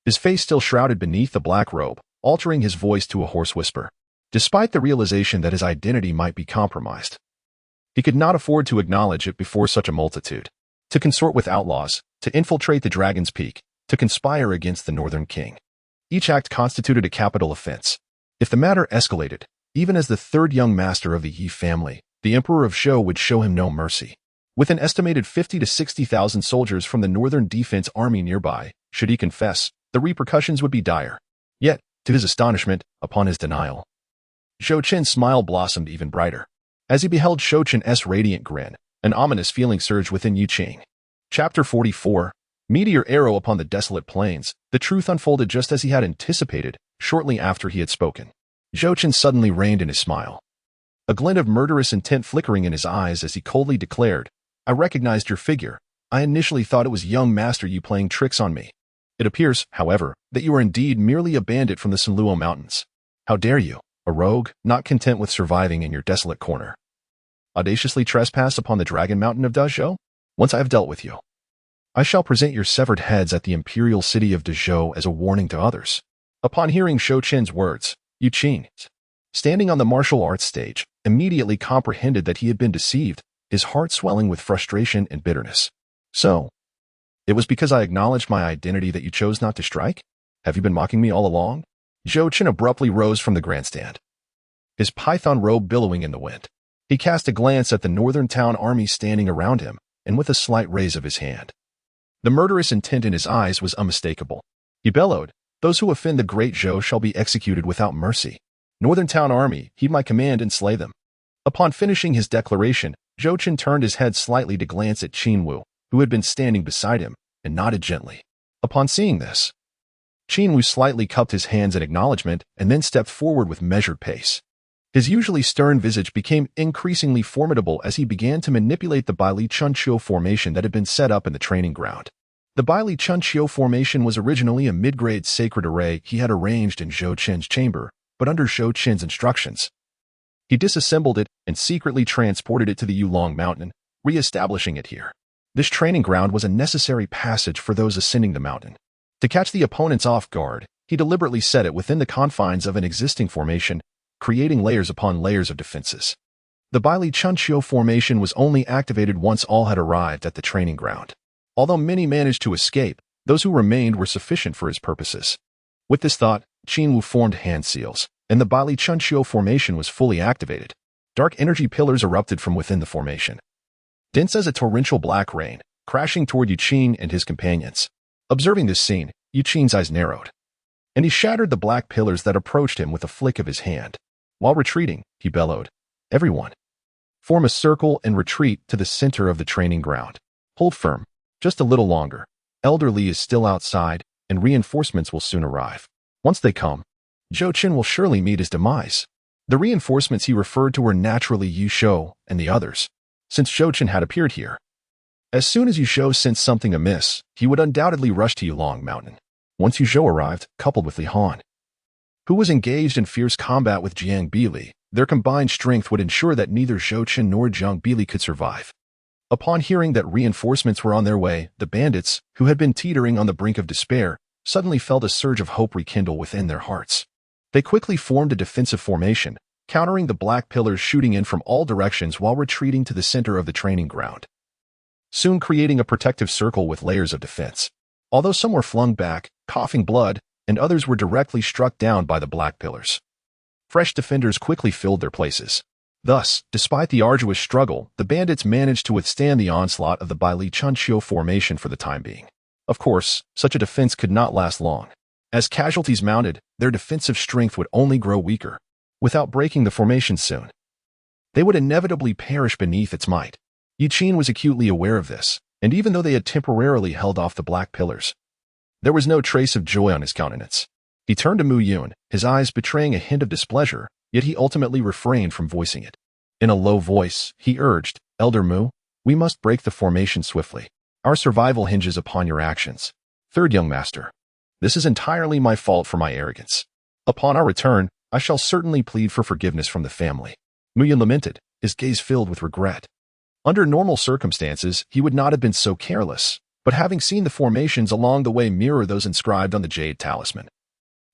Speaker 1: his face still shrouded beneath the black robe, altering his voice to a hoarse whisper. Despite the realization that his identity might be compromised, he could not afford to acknowledge it before such a multitude. To consort with outlaws, to infiltrate the Dragon's Peak, to conspire against the Northern King. Each act constituted a capital offense. If the matter escalated, even as the third young master of the Ye family, the Emperor of Zhou would show him no mercy. With an estimated 50 to 60,000 soldiers from the Northern Defense Army nearby, should he confess, the repercussions would be dire. Yet, to his astonishment, upon his denial, Zhou Chen's smile blossomed even brighter. As he beheld Zhou Chen's radiant grin, an ominous feeling surged within Yu Qing. Chapter 44. Meteor arrow upon the desolate plains. The truth unfolded just as he had anticipated, shortly after he had spoken. Zhou Chen suddenly reined in his smile, a glint of murderous intent flickering in his eyes as he coldly declared, I recognized your figure. I initially thought it was young Master Yi playing tricks on me. It appears, however, that you are indeed merely a bandit from the Sanluo Mountains. How dare you, a rogue, not content with surviving in your desolate corner, audaciously trespass upon the Dragon Mountain of Dazhou? Once I have dealt with you, I shall present your severed heads at the imperial city of Dazhou as a warning to others. Upon hearing Zhou Chen's words, Yu Qing, standing on the martial arts stage, immediately comprehended that he had been deceived, his heart swelling with frustration and bitterness. So, it was because I acknowledged my identity that you chose not to strike? Have you been mocking me all along? Zhou Chen abruptly rose from the grandstand, his python robe billowing in the wind. He cast a glance at the northern town army standing around him, and with a slight raise of his hand, the murderous intent in his eyes was unmistakable. He bellowed, those who offend the Great Zhou shall be executed without mercy. Northern town army, heed my command and slay them. Upon finishing his declaration, Zhou Chen turned his head slightly to glance at Qin Wu, who had been standing beside him, and nodded gently. Upon seeing this, Qin Wu slightly cupped his hands in acknowledgement and then stepped forward with measured pace. His usually stern visage became increasingly formidable as he began to manipulate the Baili Chunqiu formation that had been set up in the training ground. The Baili Chunqiu formation was originally a mid-grade sacred array he had arranged in Zhou Chen's chamber, but under Zhou Chen's instructions, he disassembled it and secretly transported it to the Yulong Mountain, re-establishing it here. This training ground was a necessary passage for those ascending the mountain. To catch the opponents off guard, he deliberately set it within the confines of an existing formation, creating layers upon layers of defenses. The Baili Chunqiu formation was only activated once all had arrived at the training ground. Although many managed to escape, those who remained were sufficient for his purposes. With this thought, Qin Wu formed hand seals, and the Baili Chunqiu formation was fully activated. Dark energy pillars erupted from within the formation, dense as a torrential black rain, crashing toward Yu Qing and his companions. Observing this scene, Yu Qing's eyes narrowed, and he shattered the black pillars that approached him with a flick of his hand. While retreating, he bellowed, everyone, form a circle and retreat to the center of the training ground. Hold firm, just a little longer. Elder Li is still outside, and reinforcements will soon arrive. Once they come, Zhou Chen will surely meet his demise. The reinforcements he referred to were naturally Yu Shou and the others, since Zhou Chen had appeared here. As soon as Yu Shou sensed something amiss, he would undoubtedly rush to Yulong Mountain. Once Yu Shou arrived, coupled with Li Han, who was engaged in fierce combat with Jiang Bili. Their combined strength would ensure that neither Zhou Chen nor Jiang Bili could survive. Upon hearing that reinforcements were on their way, the bandits, who had been teetering on the brink of despair, suddenly felt a surge of hope rekindle within their hearts. They quickly formed a defensive formation, countering the black pillars shooting in from all directions while retreating to the center of the training ground, soon creating a protective circle with layers of defense. Although some were flung back, coughing blood, and others were directly struck down by the black pillars, fresh defenders quickly filled their places. Thus, despite the arduous struggle, the bandits managed to withstand the onslaught of the Baili Chunqiu formation for the time being. Of course, such a defense could not last long. As casualties mounted, their defensive strength would only grow weaker. Without breaking the formation soon, they would inevitably perish beneath its might. Ye Qin was acutely aware of this, and even though they had temporarily held off the black pillars, there was no trace of joy on his countenance. He turned to Mu Yun, his eyes betraying a hint of displeasure, yet he ultimately refrained from voicing it. In a low voice, he urged, "Elder Mu, we must break the formation swiftly. Our survival hinges upon your actions." Third young master, this is entirely my fault for my arrogance. Upon our return, I shall certainly plead for forgiveness from the family. Mu Yun lamented, his gaze filled with regret. Under normal circumstances, he would not have been so careless, but having seen the formations along the way mirror those inscribed on the jade talisman,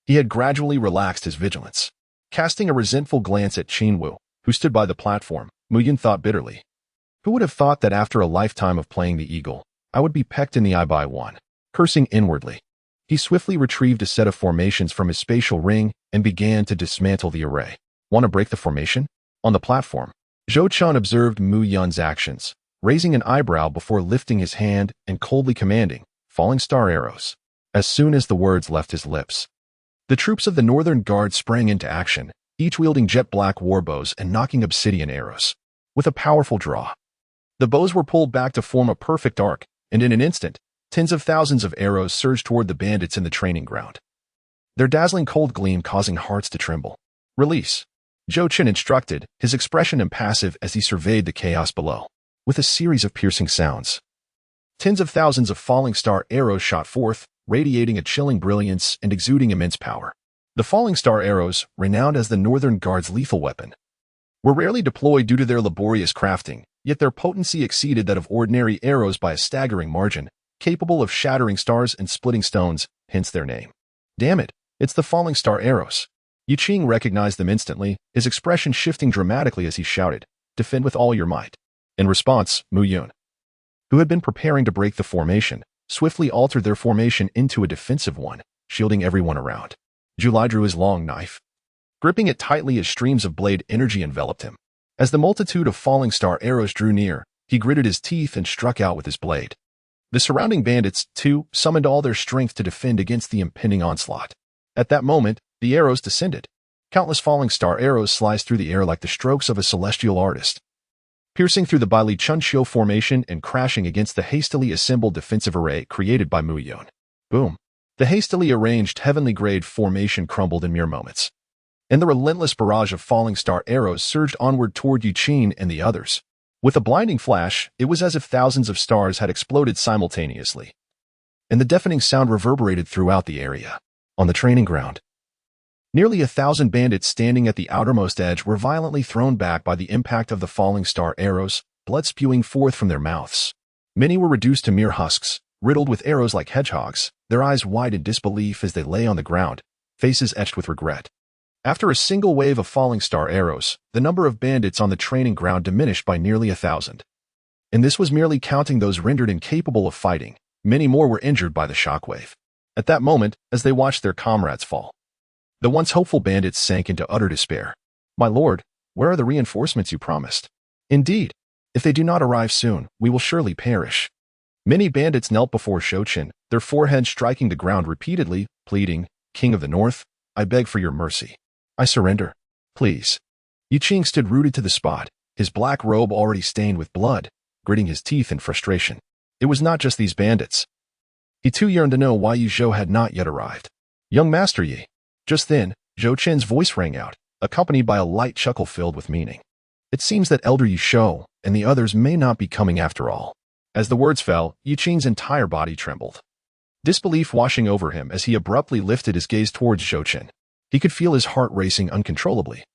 Speaker 1: he had gradually relaxed his vigilance. Casting a resentful glance at Qinwu, who stood by the platform, Mu Yun thought bitterly, who would have thought that after a lifetime of playing the eagle, I would be pecked in the eye by one? Cursing inwardly, he swiftly retrieved a set of formations from his spatial ring and began to dismantle the array. Want to break the formation? On the platform, Zhou Chen observed Mu Yun's actions, raising an eyebrow before lifting his hand and coldly commanding, "Falling star arrows." As soon as the words left his lips, the troops of the Northern Guard sprang into action, each wielding jet-black warbows and knocking obsidian arrows. With a powerful draw, the bows were pulled back to form a perfect arc, and in an instant, tens of thousands of arrows surged toward the bandits in the training ground, their dazzling cold gleam causing hearts to tremble. "Release," Zhou Chen instructed, his expression impassive as he surveyed the chaos below. With a series of piercing sounds, tens of thousands of falling star arrows shot forth, radiating a chilling brilliance and exuding immense power. The falling star arrows, renowned as the Northern Guard's lethal weapon, were rarely deployed due to their laborious crafting, yet their potency exceeded that of ordinary arrows by a staggering margin, capable of shattering stars and splitting stones, hence their name. "Damn it, it's the falling star arrows." Ye Qin recognized them instantly, his expression shifting dramatically as he shouted, "Defend with all your might." In response, Mu Yun, who had been preparing to break the formation, swiftly altered their formation into a defensive one, shielding everyone around. Julai drew his long knife, gripping it tightly as streams of blade energy enveloped him. As the multitude of falling star arrows drew near, he gritted his teeth and struck out with his blade. The surrounding bandits, too, summoned all their strength to defend against the impending onslaught. At that moment, the arrows descended. Countless falling star arrows sliced through the air like the strokes of a celestial artist, piercing through the Baili Chunqiu formation and crashing against the hastily assembled defensive array created by Mu Yun. Boom! The hastily arranged heavenly-grade formation crumbled in mere moments, and the relentless barrage of falling star arrows surged onward toward Ye Qin and the others. With a blinding flash, it was as if thousands of stars had exploded simultaneously, and the deafening sound reverberated throughout the area. On the training ground, nearly 1,000 bandits standing at the outermost edge were violently thrown back by the impact of the falling star arrows, blood spewing forth from their mouths. Many were reduced to mere husks, riddled with arrows like hedgehogs, their eyes wide in disbelief as they lay on the ground, faces etched with regret. After a single wave of falling star arrows, the number of bandits on the training ground diminished by nearly 1,000. And this was merely counting those rendered incapable of fighting. Many more were injured by the shockwave. At that moment, as they watched their comrades fall, the once hopeful bandits sank into utter despair. "My lord, where are the reinforcements you promised? Indeed, if they do not arrive soon, we will surely perish." Many bandits knelt before Zhou Chen, their foreheads striking the ground repeatedly, pleading, "King of the North, I beg for your mercy. I surrender, please." Ye Qin stood rooted to the spot, his black robe already stained with blood, gritting his teeth in frustration. It was not just these bandits. He too yearned to know why Ye Zhou had not yet arrived. "Young Master Ye." Just then, Zhou Chen's voice rang out, accompanied by a light chuckle filled with meaning. "It seems that Elder Ye Zhou and the others may not be coming after all." As the words fell, Ye Qin's entire body trembled, disbelief washing over him as he abruptly lifted his gaze towards Zhou Chen. He could feel his heart racing uncontrollably,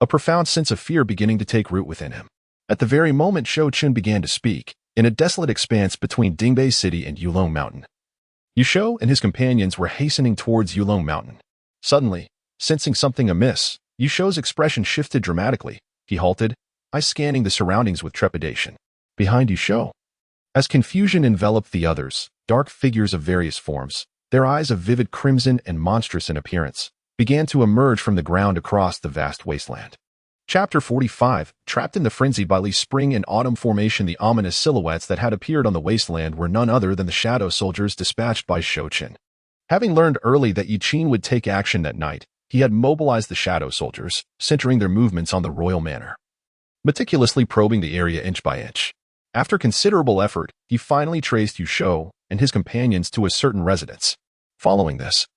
Speaker 1: a profound sense of fear beginning to take root within him. At the very moment Zhou Chen began to speak, in a desolate expanse between Dingbei City and Yulong Mountain, Yusho and his companions were hastening towards Yulong Mountain. Suddenly, sensing something amiss, Yusho's expression shifted dramatically. He halted, eyes scanning the surroundings with trepidation. Behind Yusho, as confusion enveloped the others, dark figures of various forms, their eyes of vivid crimson and monstrous in appearance, began to emerge from the ground across the vast wasteland. Chapter 45, trapped in the frenzied by Li's spring and autumn formation, the ominous silhouettes that had appeared on the wasteland were none other than the shadow soldiers dispatched by Zhou Chen. Having learned early that Yi Qin would take action that night, he had mobilized the shadow soldiers, centering their movements on the royal manor, meticulously probing the area inch by inch. After considerable effort, he finally traced Yusho and his companions to a certain residence. Following this,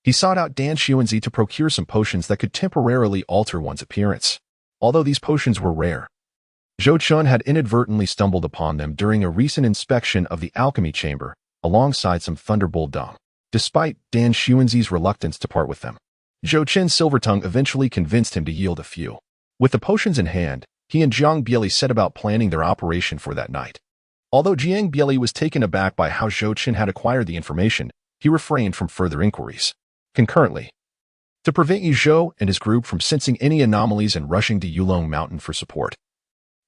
Speaker 1: he sought out Dan Xuanzi to procure some potions that could temporarily alter one's appearance. Although these potions were rare, Zhou Chen had inadvertently stumbled upon them during a recent inspection of the alchemy chamber, alongside some thunderbolt dung. Despite Dan Xuanzi's reluctance to part with them, Zhou Chen's silver tongue eventually convinced him to yield a few. With the potions in hand, he and Jiang Bieli set about planning their operation for that night. Although Jiang Bieli was taken aback by how Zhou Chen had acquired the information, he refrained from further inquiries. Concurrently, to prevent Yuzhou and his group from sensing any anomalies and rushing to Yulong Mountain for support,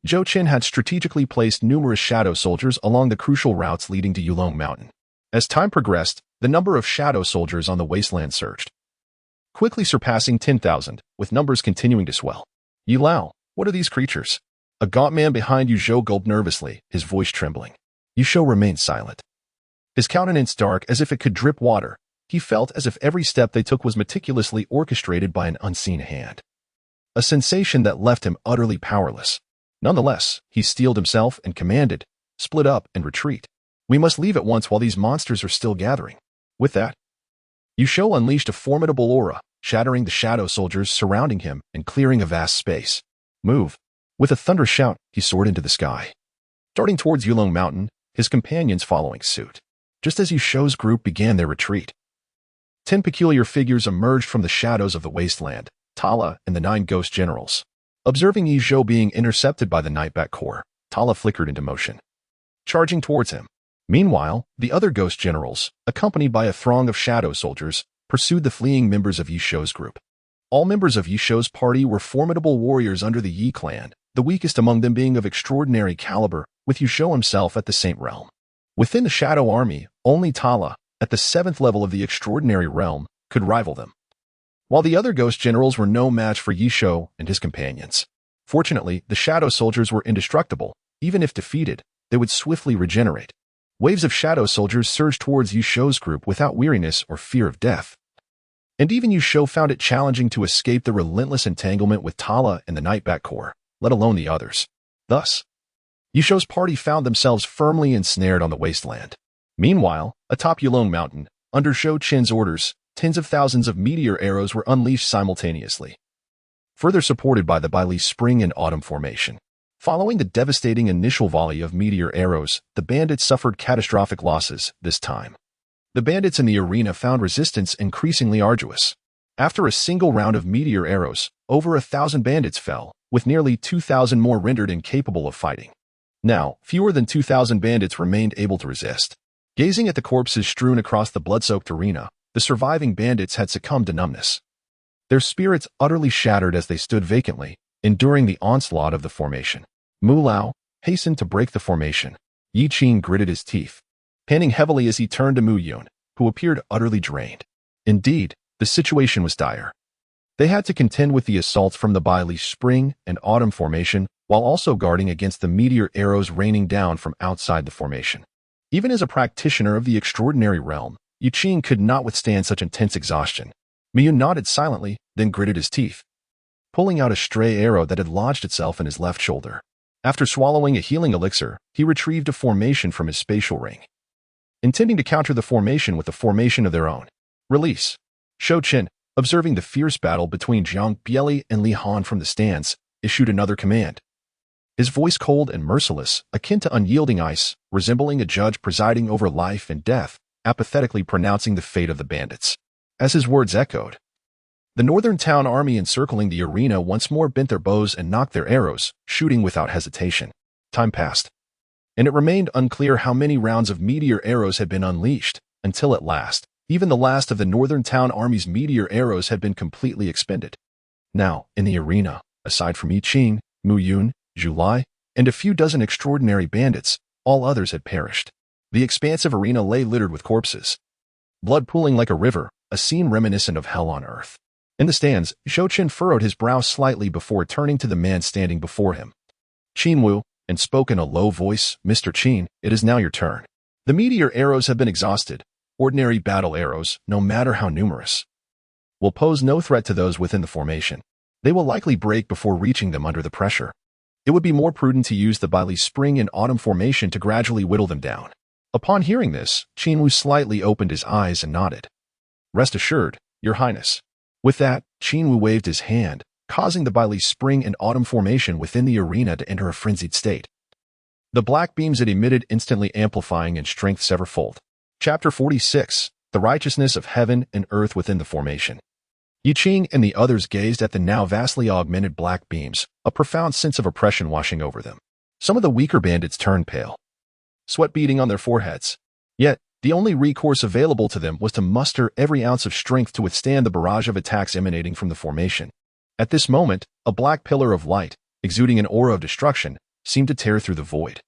Speaker 1: Zhou Chen had strategically placed numerous shadow soldiers along the crucial routes leading to Yulong Mountain. As time progressed, the number of shadow soldiers on the wasteland surged, quickly surpassing 10,000, with numbers continuing to swell. Yi Lao, what are these creatures? A gaunt man behind Yuzhou gulped nervously, his voice trembling. Yuzhou remained silent, his countenance dark as if it could drip water. He felt as if every step they took was meticulously orchestrated by an unseen hand, a sensation that left him utterly powerless. Nonetheless, he steeled himself and commanded, "Split up and retreat. We must leave at once while these monsters are still gathering." With that, Yuzhou unleashed a formidable aura, shattering the shadow soldiers surrounding him and clearing a vast space. "Move." With a thunderous shout, he soared into the sky, darting towards Yulong Mountain, his companions following suit. Just as Yuzhou's group began their retreat, 10 peculiar figures emerged from the shadows of the wasteland, Tala and the 9 ghost generals. Observing Yuzhou being intercepted by the Nightbat Corps, Tala flickered into motion, charging towards him. Meanwhile, the other ghost generals, accompanied by a throng of shadow soldiers, pursued the fleeing members of Yuzhou's group. All members of Yuzhou's party were formidable warriors under the Yi clan, the weakest among them being of extraordinary caliber, with Yuzhou himself at the same realm. Within the Shadow Army, only Tala, at the 7th level of the extraordinary realm, could rival them, while the other ghost generals were no match for Yuzhou and his companions. Fortunately, the shadow soldiers were indestructible. Even if defeated, they would swiftly regenerate. Waves of shadow soldiers surged towards Yuzhou's group without weariness or fear of death. And even Yuzhou found it challenging to escape the relentless entanglement with Tala and the Nightbat Corps, let alone the others. Thus, Yuzhou's party found themselves firmly ensnared on the wasteland. Meanwhile, atop Yulong Mountain, under Zhou Chen's orders, tens of thousands of meteor arrows were unleashed simultaneously, further supported by the Li's spring and autumn formation. Following the devastating initial volley of meteor arrows, the bandits suffered catastrophic losses this time. The bandits in the arena found resistance increasingly arduous. After a single round of meteor arrows, over 1,000 bandits fell, with nearly 2,000 more rendered incapable of fighting. Now, fewer than 2,000 bandits remained able to resist. Gazing at the corpses strewn across the blood-soaked arena, the surviving bandits had succumbed to numbness, their spirits utterly shattered as they stood vacantly, enduring the onslaught of the formation. Mu Lao hastened to break the formation. Yi Qin gritted his teeth, panting heavily as he turned to Mu Yun, who appeared utterly drained. Indeed, the situation was dire. They had to contend with the assaults from the Li's spring and autumn formation, while also guarding against the meteor arrows raining down from outside the formation. Even as a practitioner of the extraordinary realm, Yi Qin could not withstand such intense exhaustion. Mu Yun nodded silently, then gritted his teeth, pulling out a stray arrow that had lodged itself in his left shoulder. After swallowing a healing elixir, he retrieved a formation from his spatial ring, intending to counter the formation with a formation of their own. Release. Zhou Chen, observing the fierce battle between Jiang Bieli and Li Han from the stands, issued another command. His voice cold and merciless, akin to unyielding ice, resembling a judge presiding over life and death, apathetically pronouncing the fate of the bandits. As his words echoed, The northern town army encircling the arena once more bent their bows and knocked their arrows, shooting without hesitation. Time passed, and it remained unclear how many rounds of meteor arrows had been unleashed, until at last, even the last of the northern town army's meteor arrows had been completely expended. Now, in the arena, aside from Yi Qing, Mu Yun, Zhu Lai, and a few dozen extraordinary bandits, all others had perished. The expansive arena lay littered with corpses, blood pooling like a river, a scene reminiscent of hell on earth. In the stands, Zhou Chen furrowed his brow slightly before turning to the man standing before him. Qin Wu, and spoke in a low voice, "Mr. Qin, it is now your turn. The meteor arrows have been exhausted. Ordinary battle arrows, no matter how numerous, will pose no threat to those within the formation. They will likely break before reaching them under the pressure. It would be more prudent to use the Baili spring and autumn formation to gradually whittle them down." Upon hearing this, Qin Wu slightly opened his eyes and nodded. "Rest assured, Your Highness." With that, Qin Wu waved his hand, causing the Baili spring and autumn formation within the arena to enter a frenzied state. The black beams it emitted instantly amplifying in strength severfold. Chapter 46, The Righteousness of Heaven and Earth Within the Formation. Yi Qing and the others gazed at the now vastly augmented black beams, a profound sense of oppression washing over them. Some of the weaker bandits turned pale, sweat beading on their foreheads. Yet, the only recourse available to them was to muster every ounce of strength to withstand the barrage of attacks emanating from the formation. At this moment, a black pillar of light, exuding an aura of destruction, seemed to tear through the void,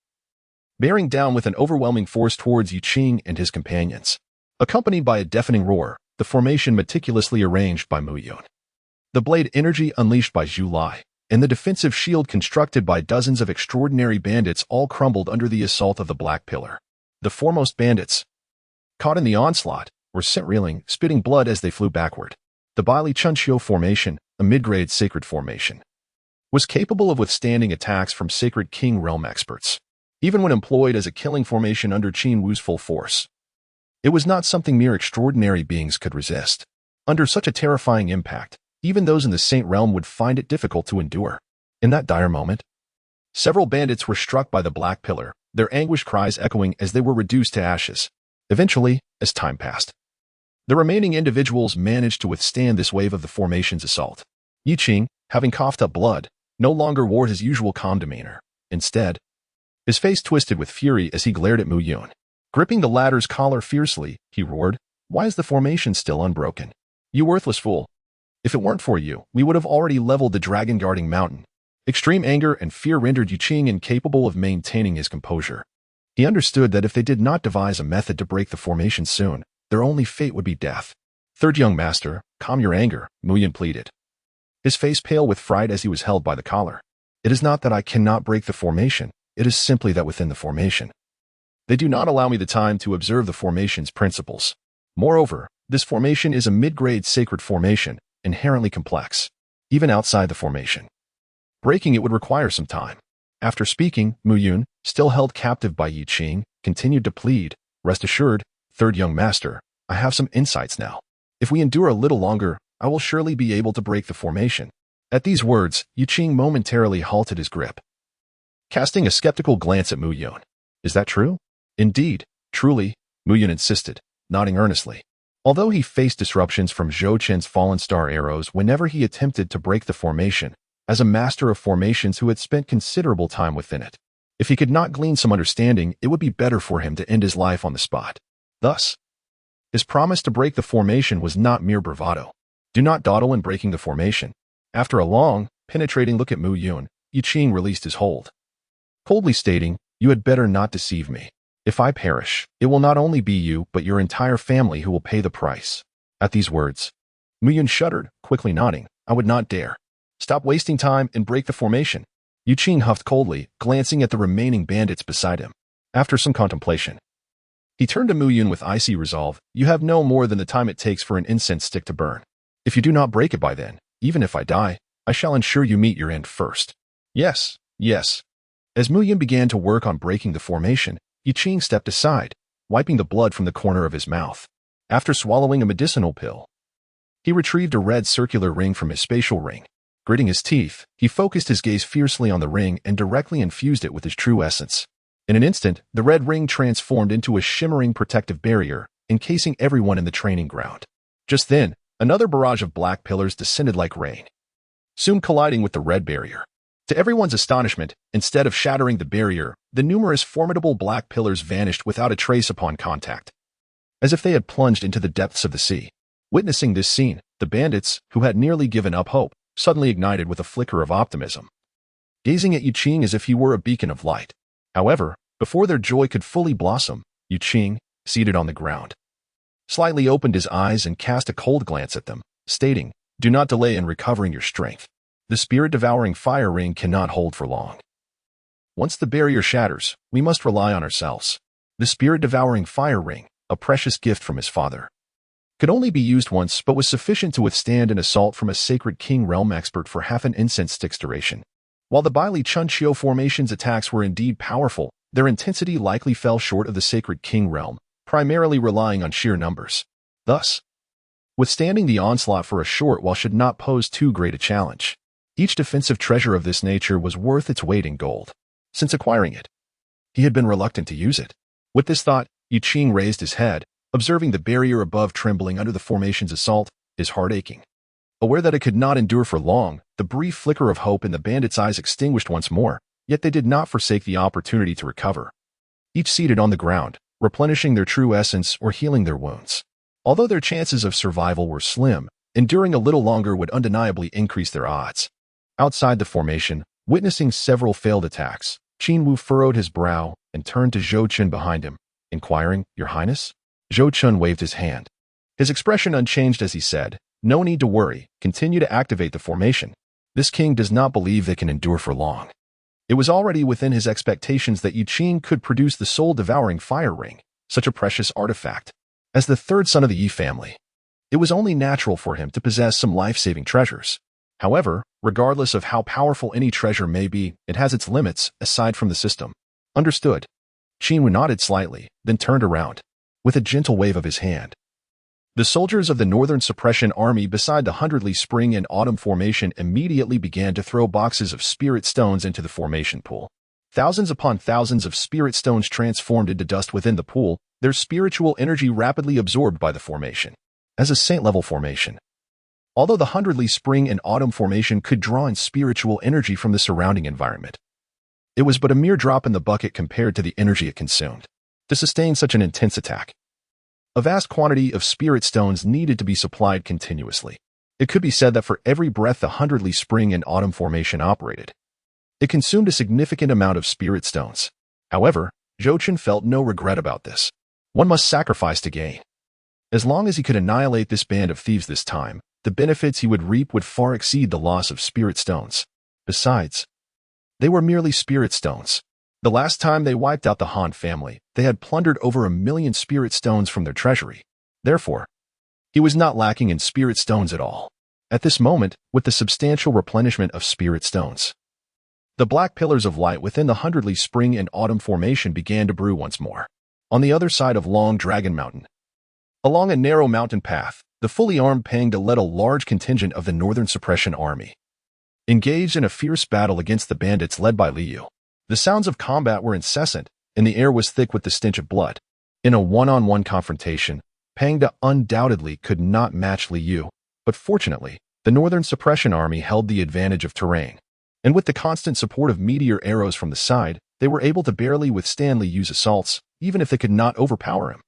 Speaker 1: bearing down with an overwhelming force towards Yi Qing and his companions. Accompanied by a deafening roar, the formation meticulously arranged by Mu Yun, the blade energy unleashed by Zhu Lai, and the defensive shield constructed by dozens of extraordinary bandits all crumbled under the assault of the black pillar. The foremost bandits, caught in the onslaught, were sent reeling, spitting blood as they flew backward. The Baili Chunqiu formation, a mid-grade sacred formation, was capable of withstanding attacks from sacred king realm experts, even when employed as a killing formation under Qin Wu's full force. It was not something mere extraordinary beings could resist. Under such a terrifying impact, even those in the Saint Realm would find it difficult to endure. In that dire moment, several bandits were struck by the black pillar, their anguished cries echoing as they were reduced to ashes. Eventually, as time passed, the remaining individuals managed to withstand this wave of the formation's assault. Yi Qing, having coughed up blood, no longer wore his usual calm demeanor. Instead, his face twisted with fury as he glared at Mu Yun. Gripping the latter's collar fiercely, he roared, "Why is the formation still unbroken? You worthless fool! If it weren't for you, we would have already leveled the dragon-guarding mountain." Extreme anger and fear rendered Yi Qing incapable of maintaining his composure. He understood that if they did not devise a method to break the formation soon, their only fate would be death. "Third young master, calm your anger," Mu Yun pleaded, his face pale with fright as he was held by the collar. "It is not that I cannot break the formation, it is simply that within the formation, they do not allow me the time to observe the formation's principles. Moreover, this formation is a mid-grade sacred formation, inherently complex, even outside the formation. Breaking it would require some time." After speaking, Mu Yun, still held captive by Yi Qing, continued to plead, "Rest assured, third young master, I have some insights now. If we endure a little longer, I will surely be able to break the formation." At these words, Yi Qing momentarily halted his grip, casting a skeptical glance at Mu Yun. "Is that true?" "Indeed, truly," Mu Yun insisted, nodding earnestly. Although he faced disruptions from Zhou Chen's fallen star arrows whenever he attempted to break the formation, as a master of formations who had spent considerable time within it, if he could not glean some understanding, it would be better for him to end his life on the spot. Thus, his promise to break the formation was not mere bravado. "Do not dawdle in breaking the formation." After a long, penetrating look at Mu Yun, Yi Qing released his hold, coldly stating, "You had better not deceive me. If I perish, it will not only be you but your entire family who will pay the price." At these words, Mu Yun shuddered, quickly nodding, "I would not dare. Stop wasting time and break the formation." Yi Qing huffed coldly, glancing at the remaining bandits beside him. After some contemplation, he turned to Mu Yun with icy resolve, "You have no more than the time it takes for an incense stick to burn. If you do not break it by then, even if I die, I shall ensure you meet your end first." "Yes, yes." As Mu Yun began to work on breaking the formation, Yi Qing stepped aside, wiping the blood from the corner of his mouth. After swallowing a medicinal pill, he retrieved a red circular ring from his spatial ring. Gritting his teeth, he focused his gaze fiercely on the ring and directly infused it with his true essence. In an instant, the red ring transformed into a shimmering protective barrier, encasing everyone in the training ground. Just then, Another barrage of black pillars descended like rain, soon colliding with the red barrier. To everyone's astonishment, instead of shattering the barrier, the numerous formidable black pillars vanished without a trace upon contact, as if they had plunged into the depths of the sea. Witnessing this scene, the bandits, who had nearly given up hope, suddenly ignited with a flicker of optimism, gazing at Yu Qing as if he were a beacon of light. However, before their joy could fully blossom, Yu Qing, seated on the ground, slightly opened his eyes and cast a cold glance at them, stating, "Do not delay in recovering your strength. The spirit-devouring fire ring cannot hold for long. Once the barrier shatters, we must rely on ourselves." The spirit-devouring fire ring, a precious gift from his father, could only be used once but was sufficient to withstand an assault from a sacred king realm expert for half an incense stick's duration. While the Baili Chunqiu formation's attacks were indeed powerful, their intensity likely fell short of the sacred king realm, primarily relying on sheer numbers. Thus, withstanding the onslaught for a short while should not pose too great a challenge. Each defensive treasure of this nature was worth its weight in gold. Since acquiring it, he had been reluctant to use it. With this thought, Yu Qing raised his head, observing the barrier above trembling under the formation's assault, his heart aching. Aware that it could not endure for long, the brief flicker of hope in the bandits' eyes extinguished once more, yet they did not forsake the opportunity to recover, each seated on the ground, replenishing their true essence or healing their wounds. Although their chances of survival were slim, enduring a little longer would undeniably increase their odds. Outside the formation, witnessing several failed attacks, Qin Wu furrowed his brow and turned to Zhou Chen behind him, inquiring, "Your Highness?" Zhou Chen waved his hand, his expression unchanged as he said, "No need to worry, continue to activate the formation. This king does not believe they can endure for long." It was already within his expectations that Yu Qing could produce the soul-devouring fire ring, such a precious artifact. As the third son of the Yi family, it was only natural for him to possess some life-saving treasures. However, regardless of how powerful any treasure may be, it has its limits, aside from the system. Understood. Qin Wu nodded slightly, then turned around, with a gentle wave of his hand. The soldiers of the Northern Suppression Army beside the hundredly spring and autumn formation immediately began to throw boxes of spirit stones into the formation pool. Thousands upon thousands of spirit stones transformed into dust within the pool, their spiritual energy rapidly absorbed by the formation. As a saint-level formation, although the hundredly spring and autumn formation could draw in spiritual energy from the surrounding environment, it was but a mere drop in the bucket compared to the energy it consumed. To sustain such an intense attack, a vast quantity of spirit stones needed to be supplied continuously. It could be said that for every breath the hundredly spring and autumn formation operated, it consumed a significant amount of spirit stones. However, Zhou Chen felt no regret about this. One must sacrifice to gain. As long as he could annihilate this band of thieves this time, the benefits he would reap would far exceed the loss of spirit stones. Besides, they were merely spirit stones. The last time they wiped out the Han family, they had plundered over 1 million spirit stones from their treasury. Therefore, he was not lacking in spirit stones at all. At this moment, with the substantial replenishment of spirit stones, the black pillars of light within the hundredly spring and autumn formation began to brew once more. On the other side of Long Dragon Mountain, along a narrow mountain path, the fully armed Pangda led a large contingent of the Northern Suppression Army, engaged in a fierce battle against the bandits led by Liu. The sounds of combat were incessant, and the air was thick with the stench of blood. In a one-on-one confrontation, Pangda undoubtedly could not match Liu, but fortunately, the Northern Suppression Army held the advantage of terrain, and with the constant support of meteor arrows from the side, they were able to barely withstand Liu's assaults, even if they could not overpower him.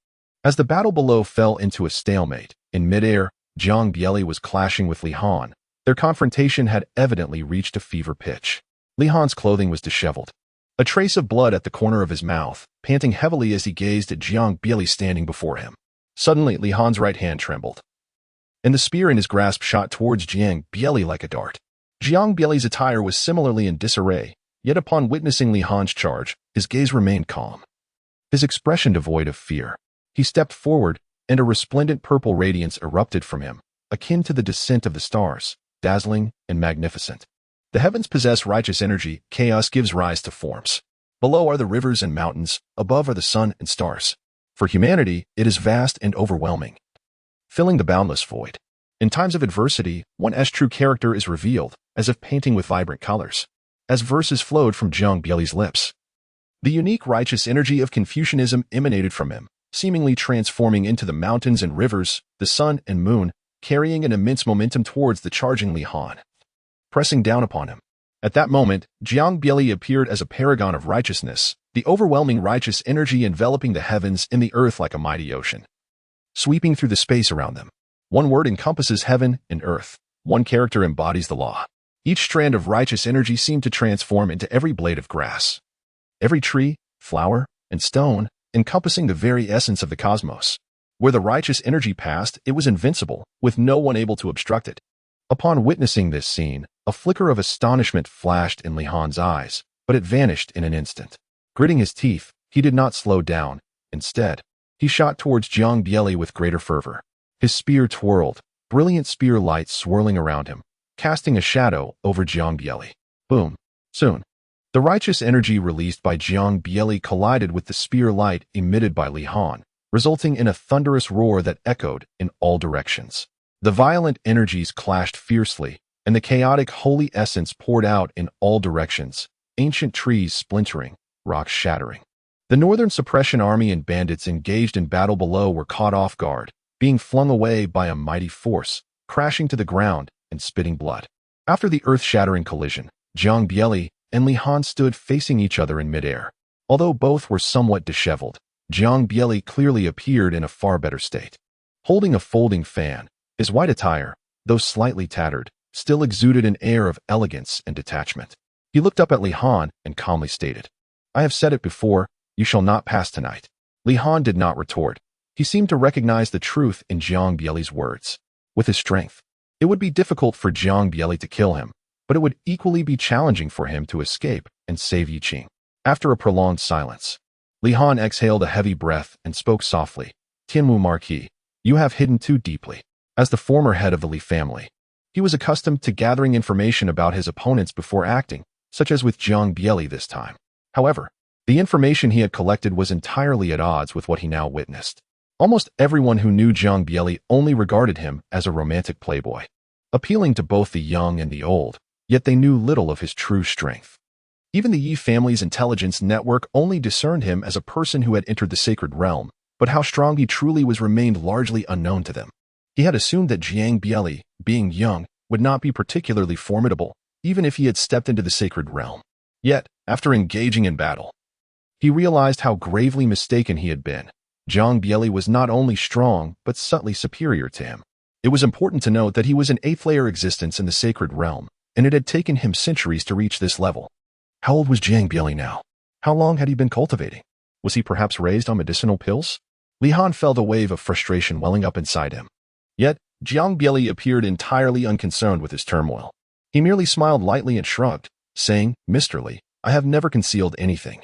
Speaker 1: As the battle below fell into a stalemate, in midair, Jiang Bieli was clashing with Li Han. Their confrontation had evidently reached a fever pitch. Li Han's clothing was disheveled, a trace of blood at the corner of his mouth, panting heavily as he gazed at Jiang Bieli standing before him. Suddenly, Li Han's right hand trembled, and the spear in his grasp shot towards Jiang Bieli like a dart. Jiang Bieli's attire was similarly in disarray, yet upon witnessing Li Han's charge, his gaze remained calm, his expression devoid of fear. He stepped forward, and a resplendent purple radiance erupted from him, akin to the descent of the stars, dazzling and magnificent. The heavens possess righteous energy, chaos gives rise to forms. Below are the rivers and mountains, above are the sun and stars. For humanity, it is vast and overwhelming, filling the boundless void. In times of adversity, one's true character is revealed, as if painting with vibrant colors. As verses flowed from Jiang Bieli's lips, the unique righteous energy of Confucianism emanated from him, seemingly transforming into the mountains and rivers, the sun and moon, carrying an immense momentum towards the charging Li Han, pressing down upon him. At that moment, Jiang Bieli appeared as a paragon of righteousness, the overwhelming righteous energy enveloping the heavens and the earth like a mighty ocean, sweeping through the space around them. One word encompasses heaven and earth. One character embodies the law. Each strand of righteous energy seemed to transform into every blade of grass, every tree, flower, and stone, encompassing the very essence of the cosmos. Where the righteous energy passed, it was invincible, with no one able to obstruct it. Upon witnessing this scene, a flicker of astonishment flashed in Li Han's eyes, but it vanished in an instant. Gritting his teeth, he did not slow down. Instead, he shot towards Jiang Bieli with greater fervor. His spear twirled, brilliant spear light swirling around him, casting a shadow over Jiang Bieli. Boom. Soon, the righteous energy released by Jiang Bieli collided with the spear light emitted by Li Han, resulting in a thunderous roar that echoed in all directions. The violent energies clashed fiercely, and the chaotic holy essence poured out in all directions, ancient trees splintering, rocks shattering. The Northern Suppression Army and bandits engaged in battle below were caught off guard, being flung away by a mighty force, crashing to the ground and spitting blood. After the earth-shattering collision, Jiang Bieli and Li Han stood facing each other in midair. Although both were somewhat disheveled, Jiang Bieli clearly appeared in a far better state. Holding a folding fan, his white attire, though slightly tattered, still exuded an air of elegance and detachment. He looked up at Li Han and calmly stated, "I have said it before, you shall not pass tonight." Li Han did not retort. He seemed to recognize the truth in Jiang Bieli's words. With his strength, it would be difficult for Jiang Bieli to kill him, but it would equally be challenging for him to escape and save Yi Qing. After a prolonged silence, Li Han exhaled a heavy breath and spoke softly, "Tianmu Marquis, you have hidden too deeply." As the former head of the Li family, he was accustomed to gathering information about his opponents before acting, such as with Jiang Bieli this time. However, the information he had collected was entirely at odds with what he now witnessed. Almost everyone who knew Jiang Bieli only regarded him as a romantic playboy, appealing to both the young and the old, yet they knew little of his true strength. Even the Yi family's intelligence network only discerned him as a person who had entered the sacred realm, but how strong he truly was remained largely unknown to them. He had assumed that Jiang Bieli, being young, would not be particularly formidable, even if he had stepped into the sacred realm. Yet, after engaging in battle, he realized how gravely mistaken he had been. Jiang Bieli was not only strong, but subtly superior to him. It was important to note that he was an eighth-layer existence in the sacred realm, and it had taken him centuries to reach this level. How old was Jiang Bieli now? How long had he been cultivating? Was he perhaps raised on medicinal pills? Li Han felt a wave of frustration welling up inside him. Yet, Jiang Bieli appeared entirely unconcerned with his turmoil. He merely smiled lightly and shrugged, saying, "Mr. Li, I have never concealed anything.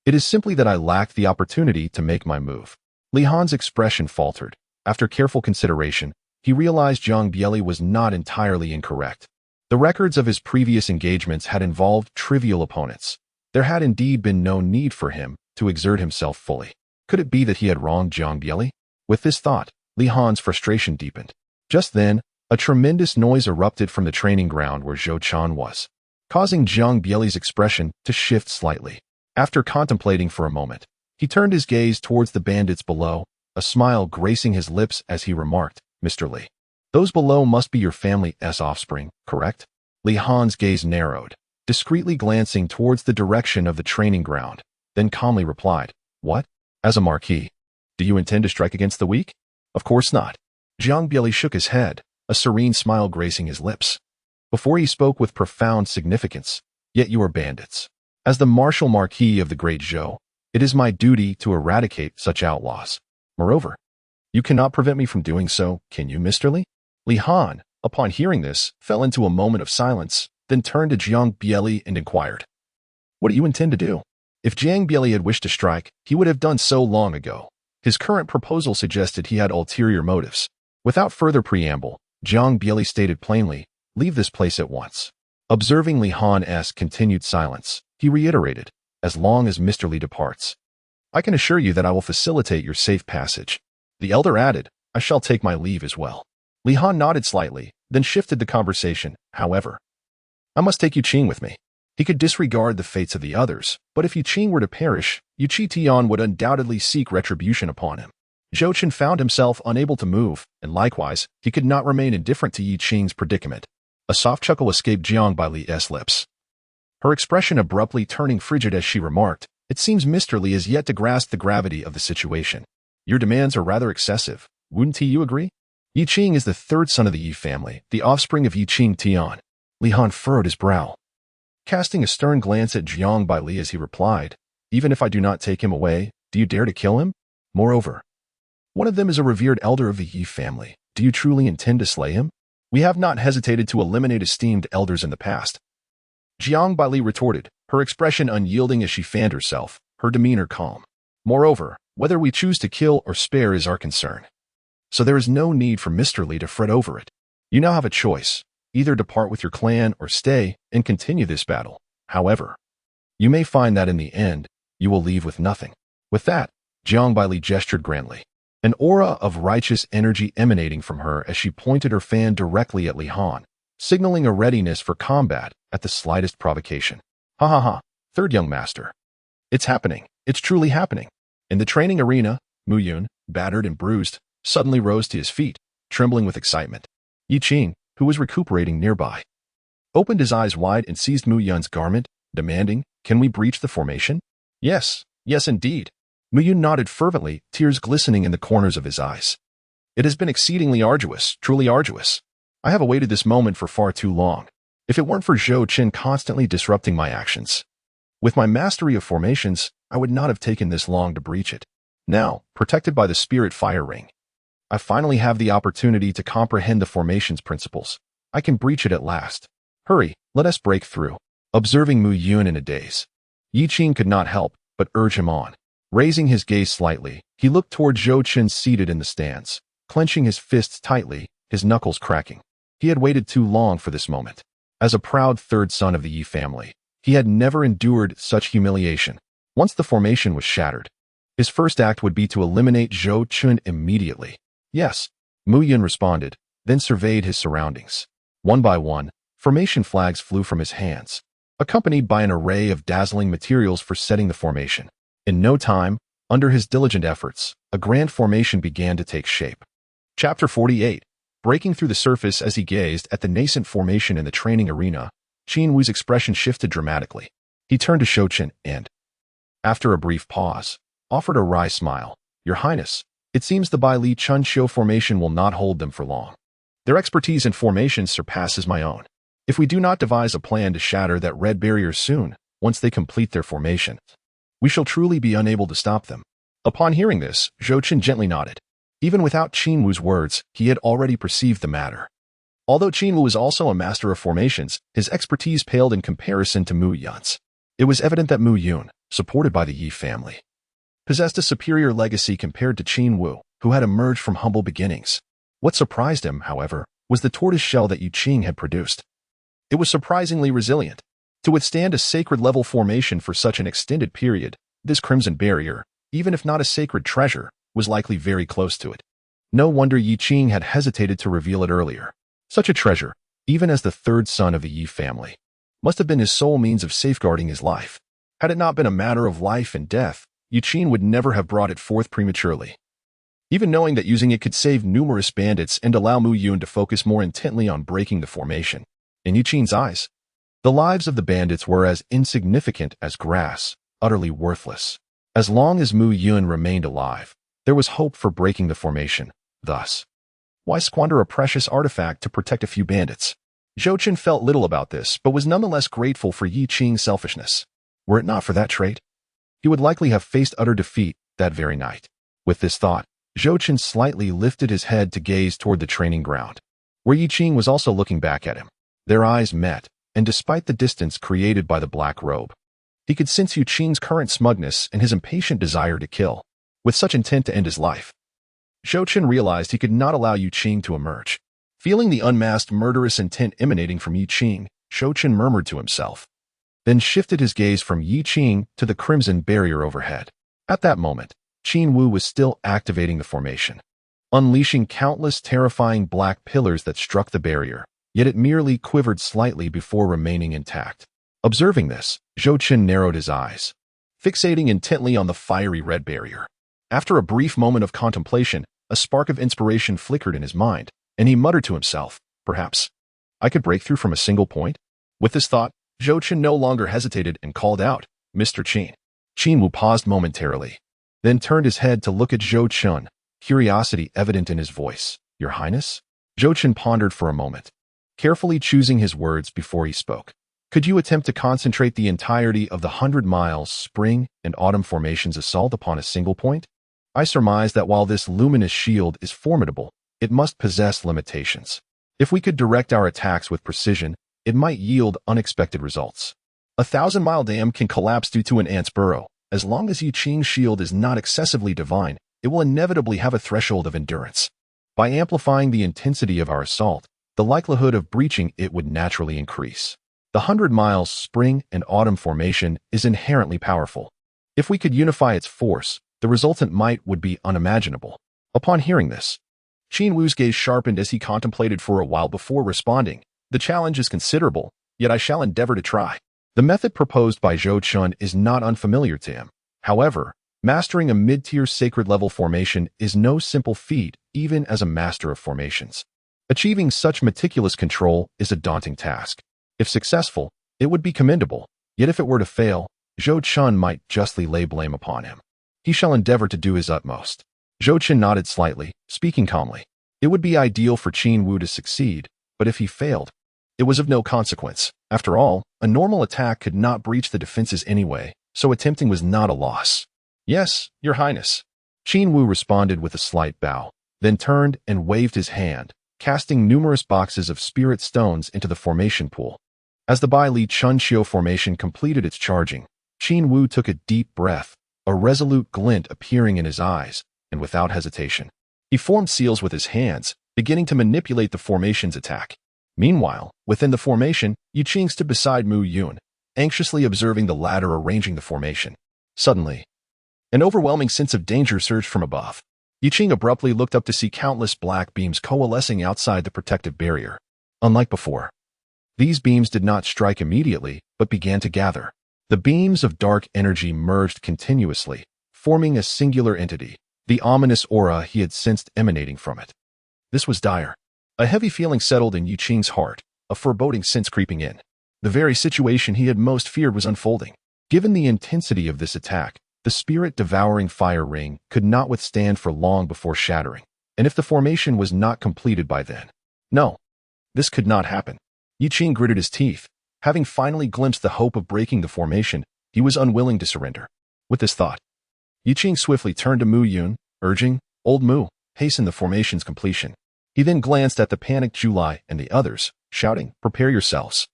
Speaker 1: It is simply that I lacked the opportunity to make my move." Li Han's expression faltered. After careful consideration, he realized Jiang Bieli was not entirely incorrect. The records of his previous engagements had involved trivial opponents. There had indeed been no need for him to exert himself fully. Could it be that he had wronged Jiang Bieli? With this thought, Li Han's frustration deepened. Just then, a tremendous noise erupted from the training ground where Zhou Chen was, causing Jiang Bieli's expression to shift slightly. After contemplating for a moment, he turned his gaze towards the bandits below, a smile gracing his lips as he remarked, "Mr. Li, those below must be your family's offspring, correct?" Li Han's gaze narrowed, discreetly glancing towards the direction of the training ground, then calmly replied, "What? As a marquis, do you intend to strike against the weak?" "Of course not." Jiang Bieli shook his head, a serene smile gracing his lips. Before he spoke with profound significance, "Yet you are bandits. As the martial marquis of the Great Zhou, it is my duty to eradicate such outlaws. Moreover, you cannot prevent me from doing so, can you, Mr. Li?" Li Han, upon hearing this, fell into a moment of silence, then turned to Jiang Bieli and inquired, "What do you intend to do?" If Jiang Bieli had wished to strike, he would have done so long ago. His current proposal suggested he had ulterior motives. Without further preamble, Jiang Bieli stated plainly, "Leave this place at once." Observing Li Han's continued silence, he reiterated, "As long as Mr. Li departs, I can assure you that I will facilitate your safe passage." The elder added, "I shall take my leave as well." Li Han nodded slightly, then shifted the conversation. "However, I must take Yi Qing with me." He could disregard the fates of the others, but if Yi Qing were to perish, Yu Qi Tian would undoubtedly seek retribution upon him. Zhou Chen found himself unable to move, and likewise, he could not remain indifferent to Yi Qing's predicament. A soft chuckle escaped Jiang Bai's lips. Her expression abruptly turning frigid as she remarked, "It seems Mr. Li has yet to grasp the gravity of the situation. Your demands are rather excessive. Wouldn't you agree?" Yi Qing is the third son of the Yi family, the offspring of Yi Qing Tian. Li Han furrowed his brow, casting a stern glance at Jiang Bai as he replied, "Even if I do not take him away, do you dare to kill him? Moreover, one of them is a revered elder of the Yi family. Do you truly intend to slay him? We have not hesitated to eliminate esteemed elders in the past." Jiang Bai retorted, her expression unyielding as she fanned herself, her demeanor calm. "Moreover, whether we choose to kill or spare is our concern. So there is no need for Mr. Li to fret over it. You now have a choice. Either depart with your clan or stay and continue this battle. However, you may find that in the end, you will leave with nothing." With that, Jiang Bai gestured grandly, an aura of righteous energy emanating from her as she pointed her fan directly at Li Han, signaling a readiness for combat at the slightest provocation. "Ha ha ha, third young master. It's happening. It's truly happening." In the training arena, Mu Yun, battered and bruised, suddenly rose to his feet, trembling with excitement. Yi Qing, who was recuperating nearby, opened his eyes wide and seized Mu Yun's garment, demanding, "Can we breach the formation?" "Yes, yes indeed." Mu Yun nodded fervently, tears glistening in the corners of his eyes. "It has been exceedingly arduous, truly arduous. I have awaited this moment for far too long. If it weren't for Zhou Chen constantly disrupting my actions, with my mastery of formations, I would not have taken this long to breach it. Now, protected by the spirit fire ring, I finally have the opportunity to comprehend the formation's principles. I can breach it at last. Hurry, let us break through." Observing Mu Yun in a daze, Yi Qing could not help but urge him on. Raising his gaze slightly, he looked toward Zhou Chen seated in the stands, clenching his fists tightly, his knuckles cracking. He had waited too long for this moment. As a proud third son of the Yi family, he had never endured such humiliation. Once the formation was shattered, his first act would be to eliminate Zhou Chen immediately. "Yes," Mu Yun responded, then surveyed his surroundings. One by one, formation flags flew from his hands, accompanied by an array of dazzling materials for setting the formation. In no time, under his diligent efforts, a grand formation began to take shape. Chapter 48. Breaking through the surface. As he gazed at the nascent formation in the training arena, Qin Wu's expression shifted dramatically. He turned to Zhou Chen and, after a brief pause, offered a wry smile. "Your Highness, it seems the Bai Li Chun Shou formation will not hold them for long. Their expertise in formations surpasses my own. If we do not devise a plan to shatter that red barrier soon, once they complete their formation, we shall truly be unable to stop them." Upon hearing this, Zhou Chen gently nodded. Even without Qin Wu's words, he had already perceived the matter. Although Qin Wu was also a master of formations, his expertise paled in comparison to Mu Yun's. It was evident that Mu Yun, supported by the Yi family, possessed a superior legacy compared to Qin Wu, who had emerged from humble beginnings. What surprised him, however, was the tortoise shell that Yi Qing had produced. It was surprisingly resilient. To withstand a sacred-level formation for such an extended period, this crimson barrier, even if not a sacred treasure, was likely very close to it. No wonder Yi Qing had hesitated to reveal it earlier. Such a treasure, even as the third son of the Yi family, must have been his sole means of safeguarding his life. Had it not been a matter of life and death, Yi Qing would never have brought it forth prematurely. Even knowing that using it could save numerous bandits and allow Mu Yun to focus more intently on breaking the formation. In Yi Qing's eyes, the lives of the bandits were as insignificant as grass, utterly worthless. As long as Mu Yun remained alive, there was hope for breaking the formation. Thus, why squander a precious artifact to protect a few bandits? Zhou Chen felt little about this, but was nonetheless grateful for Yi Qing's selfishness. Were it not for that trait, he would likely have faced utter defeat that very night. With this thought, Zhou Chen slightly lifted his head to gaze toward the training ground, where Yi Qing was also looking back at him. Their eyes met, and despite the distance created by the black robe, he could sense Yi Qing's current smugness and his impatient desire to kill, with such intent to end his life. Zhou Chen realized he could not allow Yi Qing to emerge. Feeling the unmasked murderous intent emanating from Yi Qing, Zhou Chen murmured to himself, then shifted his gaze from Yi Qing to the crimson barrier overhead. At that moment, Qin Wu was still activating the formation, unleashing countless terrifying black pillars that struck the barrier, yet it merely quivered slightly before remaining intact. Observing this, Zhou Chen narrowed his eyes, fixating intently on the fiery red barrier. After a brief moment of contemplation, a spark of inspiration flickered in his mind, and he muttered to himself, perhaps I could break through from a single point? With this thought, Zhou Chen no longer hesitated and called out, Mr. Qin. Qin Wu paused momentarily, then turned his head to look at Zhou Chen, curiosity evident in his voice. Your Highness? Zhou Chen pondered for a moment, carefully choosing his words before he spoke. Could you attempt to concentrate the entirety of the 100 miles spring and autumn formation's assault upon a single point? I surmise that while this luminous shield is formidable, it must possess limitations. If we could direct our attacks with precision, it might yield unexpected results. A 1,000-mile dam can collapse due to an ant's burrow. As long as Yi Qing's shield is not excessively divine, it will inevitably have a threshold of endurance. By amplifying the intensity of our assault, the likelihood of breaching it would naturally increase. The 100 miles spring and autumn formation is inherently powerful. If we could unify its force, the resultant might would be unimaginable. Upon hearing this, Qin Wu's gaze sharpened as he contemplated for a while before responding. The challenge is considerable, yet I shall endeavor to try. The method proposed by Zhou Chen is not unfamiliar to him. However, mastering a mid-tier sacred-level formation is no simple feat, even as a master of formations. Achieving such meticulous control is a daunting task. If successful, it would be commendable, yet if it were to fail, Zhou Chen might justly lay blame upon him. He shall endeavor to do his utmost. Zhou Chen nodded slightly, speaking calmly. It would be ideal for Qin Wu to succeed, but if he failed, it was of no consequence. After all, a normal attack could not breach the defenses anyway, so attempting was not a loss. Yes, Your Highness. Qin Wu responded with a slight bow, then turned and waved his hand, casting numerous boxes of spirit stones into the formation pool. As the Bai Li Chunqiu formation completed its charging, Qin Wu took a deep breath, a resolute glint appearing in his eyes, and without hesitation, he formed seals with his hands, beginning to manipulate the formation's attack. Meanwhile, within the formation, Yi Qing stood beside Mu Yun, anxiously observing the latter arranging the formation. Suddenly, an overwhelming sense of danger surged from above. Yi Qing abruptly looked up to see countless black beams coalescing outside the protective barrier. Unlike before, these beams did not strike immediately, but began to gather. The beams of dark energy merged continuously, forming a singular entity, the ominous aura he had sensed emanating from it. This was dire. A heavy feeling settled in Yi Qing's heart, a foreboding sense creeping in. The very situation he had most feared was unfolding. Given the intensity of this attack, the spirit-devouring fire ring could not withstand for long before shattering, and if the formation was not completed by then. No, this could not happen. Yi Qing gritted his teeth. Having finally glimpsed the hope of breaking the formation, he was unwilling to surrender. With this thought, Yi Qing swiftly turned to Mu Yun, urging, Old Mu, hasten the formation's completion. He then glanced at the panicked Julai and the others, shouting, Prepare yourselves.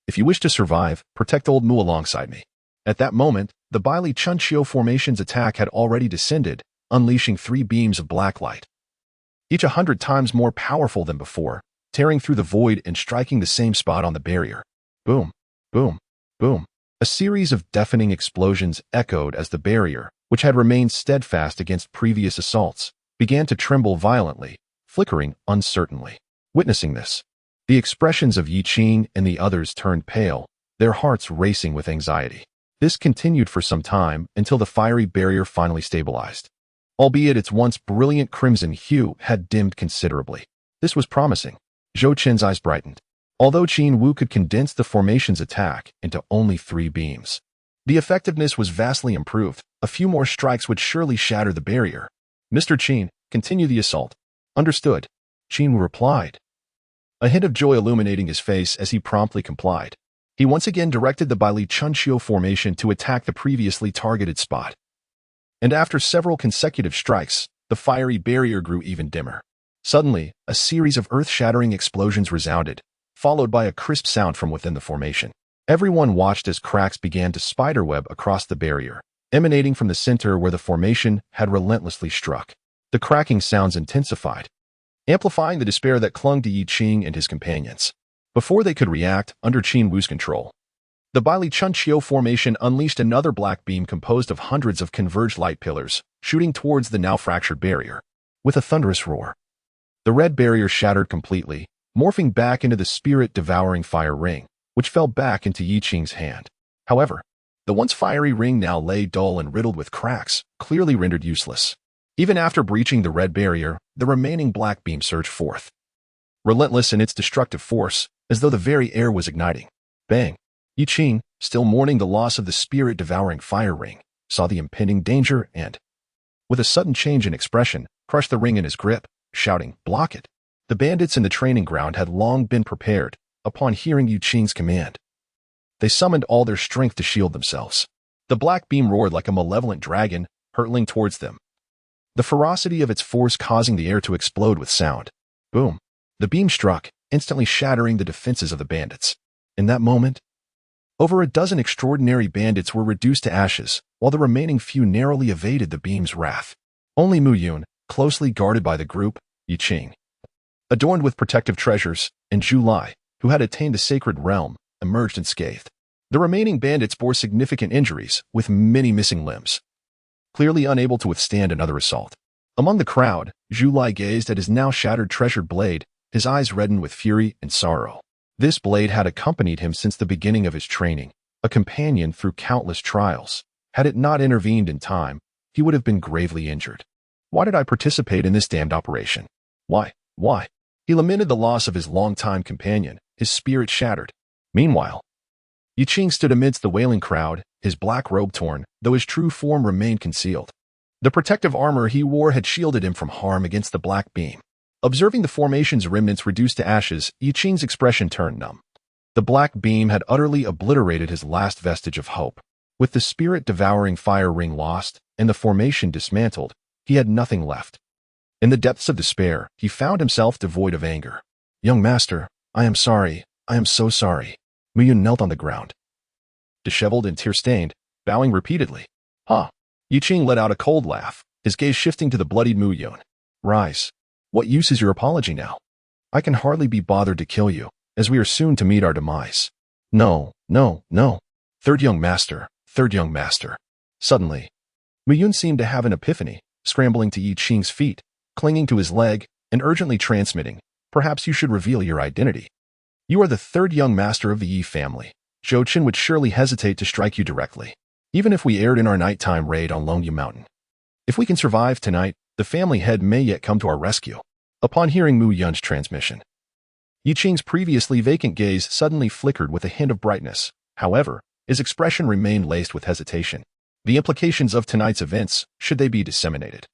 Speaker 1: If you wish to survive, protect Old Mu alongside me. At that moment, the Bai Li Chunqiu formation's attack had already descended, unleashing 3 beams of black light, each 100 times more powerful than before, tearing through the void and striking the same spot on the barrier. Boom, boom, boom. A series of deafening explosions echoed as the barrier, which had remained steadfast against previous assaults, began to tremble violently, flickering uncertainly. Witnessing this, the expressions of Yi Qing and the others turned pale, their hearts racing with anxiety. This continued for some time until the fiery barrier finally stabilized. Albeit its once brilliant crimson hue had dimmed considerably. This was promising. Zhou Chen's eyes brightened. Although Qin Wu could condense the formation's attack into only 3 beams, the effectiveness was vastly improved. A few more strikes would surely shatter the barrier. Mr. Qin, continue the assault. Understood, Qin Wu replied, a hint of joy illuminating his face as he promptly complied. He once again directed the Bai Li Chunqiu formation to attack the previously targeted spot. And after several consecutive strikes, the fiery barrier grew even dimmer. Suddenly, a series of earth-shattering explosions resounded, followed by a crisp sound from within the formation. Everyone watched as cracks began to spiderweb across the barrier, emanating from the center where the formation had relentlessly struck. The cracking sounds intensified, amplifying the despair that clung to Yi Qing and his companions. Before they could react, under Qin Wu's control, the Bai Li Chunqiu formation unleashed another black beam composed of hundreds of converged light pillars, shooting towards the now fractured barrier. With a thunderous roar, the red barrier shattered completely, morphing back into the spirit-devouring fire ring, which fell back into Yi Qing's hand. However, the once fiery ring now lay dull and riddled with cracks, clearly rendered useless. Even after breaching the red barrier, the remaining black beam surged forth. Relentless in its destructive force, as though the very air was igniting. Bang! Ye Qing, still mourning the loss of the spirit-devouring fire ring, saw the impending danger and, with a sudden change in expression, crushed the ring in his grip, shouting, "Block it!" The bandits in the training ground had long been prepared, upon hearing Ye Qing's command. They summoned all their strength to shield themselves. The black beam roared like a malevolent dragon, hurtling towards them, the ferocity of its force causing the air to explode with sound. Boom! The beam struck, instantly shattering the defenses of the bandits. In that moment, over a dozen extraordinary bandits were reduced to ashes, while the remaining few narrowly evaded the beam's wrath. Only Mu Yun, closely guarded by the group, Ye Qing, adorned with protective treasures, and Zhu Lai, who had attained the sacred realm, emerged unscathed. The remaining bandits bore significant injuries, with many missing limbs, clearly unable to withstand another assault. Among the crowd, Zhu Lai gazed at his now shattered treasured blade, his eyes reddened with fury and sorrow. This blade had accompanied him since the beginning of his training, a companion through countless trials. Had it not intervened in time, he would have been gravely injured. Why did I participate in this damned operation? Why? He lamented the loss of his longtime companion, his spirit shattered. Meanwhile, Ye Qing stood amidst the wailing crowd, his black robe torn, though his true form remained concealed. The protective armor he wore had shielded him from harm against the black beam. Observing the formation's remnants reduced to ashes, Ye Qing's expression turned numb. The black beam had utterly obliterated his last vestige of hope. With the spirit-devouring fire ring lost and the formation dismantled, he had nothing left. In the depths of despair, he found himself devoid of anger. "Young master, I am sorry. I am so sorry." Mu Yun knelt on the ground, disheveled and tear-stained, bowing repeatedly. "Huh." Ye Qing let out a cold laugh, his gaze shifting to the bloodied Mu Yun. "Rise. What use is your apology now? I can hardly be bothered to kill you, as we are soon to meet our demise." No. Third young master. Suddenly, Mu Yun seemed to have an epiphany, scrambling to Ye Qing's feet, clinging to his leg, and urgently transmitting, "Perhaps you should reveal your identity. You are the third young master of the Ye family. Zhou Chen would surely hesitate to strike you directly, even if we erred in our nighttime raid on Longyu Mountain. If we can survive tonight, the family head may yet come to our rescue." Upon hearing Mu Yun's transmission, Ye Qing's previously vacant gaze suddenly flickered with a hint of brightness. However, his expression remained laced with hesitation. The implications of tonight's events, should they be disseminated,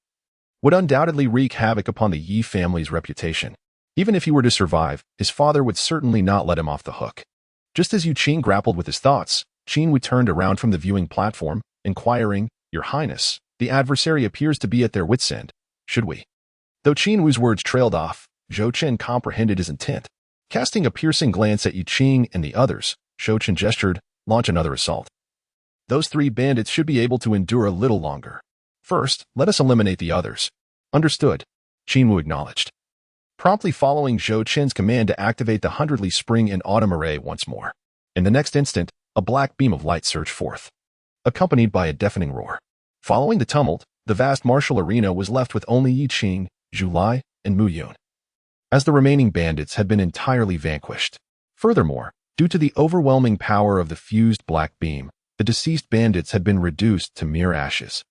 Speaker 1: would undoubtedly wreak havoc upon the Ye family's reputation. Even if he were to survive, his father would certainly not let him off the hook. Just as Ye Qing grappled with his thoughts, Qin Wu turned around from the viewing platform, inquiring, "Your Highness, the adversary appears to be at their wits' end. Should we?" Though Qin Wu's words trailed off, Zhou Chen comprehended his intent. Casting a piercing glance at Ye Qing and the others, Zhou Chen gestured, "Launch another assault. Those three bandits should be able to endure a little longer. First, let us eliminate the others." "Understood," Qin Wu acknowledged, promptly following Zhou Chen's command to activate the hundredly spring and autumn array once more. In the next instant, a black beam of light surged forth, accompanied by a deafening roar. Following the tumult, the vast martial arena was left with only Ye Qing, Zhu Lai, and Mu Yun, as the remaining bandits had been entirely vanquished. Furthermore, due to the overwhelming power of the fused black beam, the deceased bandits had been reduced to mere ashes,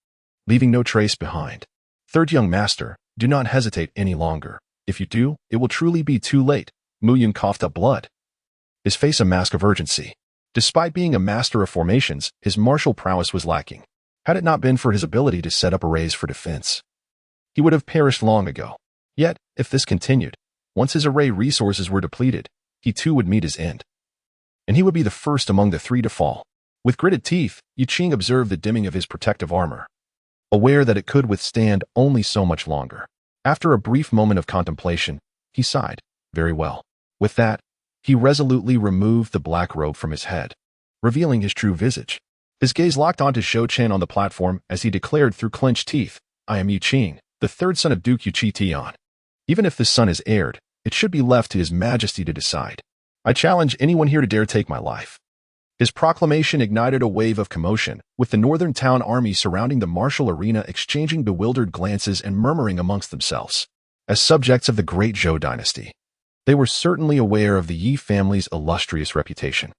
Speaker 1: leaving no trace behind. "Third young master, do not hesitate any longer. If you do, it will truly be too late." Mu Yun coughed up blood, his face a mask of urgency. Despite being a master of formations, his martial prowess was lacking. Had it not been for his ability to set up arrays for defense, he would have perished long ago. Yet, if this continued, once his array resources were depleted, he too would meet his end, and he would be the first among the three to fall. With gritted teeth, Ye Qing observed the dimming of his protective armor, aware that it could withstand only so much longer. After a brief moment of contemplation, he sighed. Very well. With that, he resolutely removed the black robe from his head, revealing his true visage. His gaze locked onto Zhou Chen on the platform as he declared through clenched teeth, "I am Ye Qing, the third son of Duke Yu Qi Tian. Even if this son is heired, it should be left to His Majesty to decide. I challenge anyone here to dare take my life." His proclamation ignited a wave of commotion, with the northern town army surrounding the martial arena exchanging bewildered glances and murmuring amongst themselves. As subjects of the Great Zhou Dynasty, they were certainly aware of the Ye family's illustrious reputation.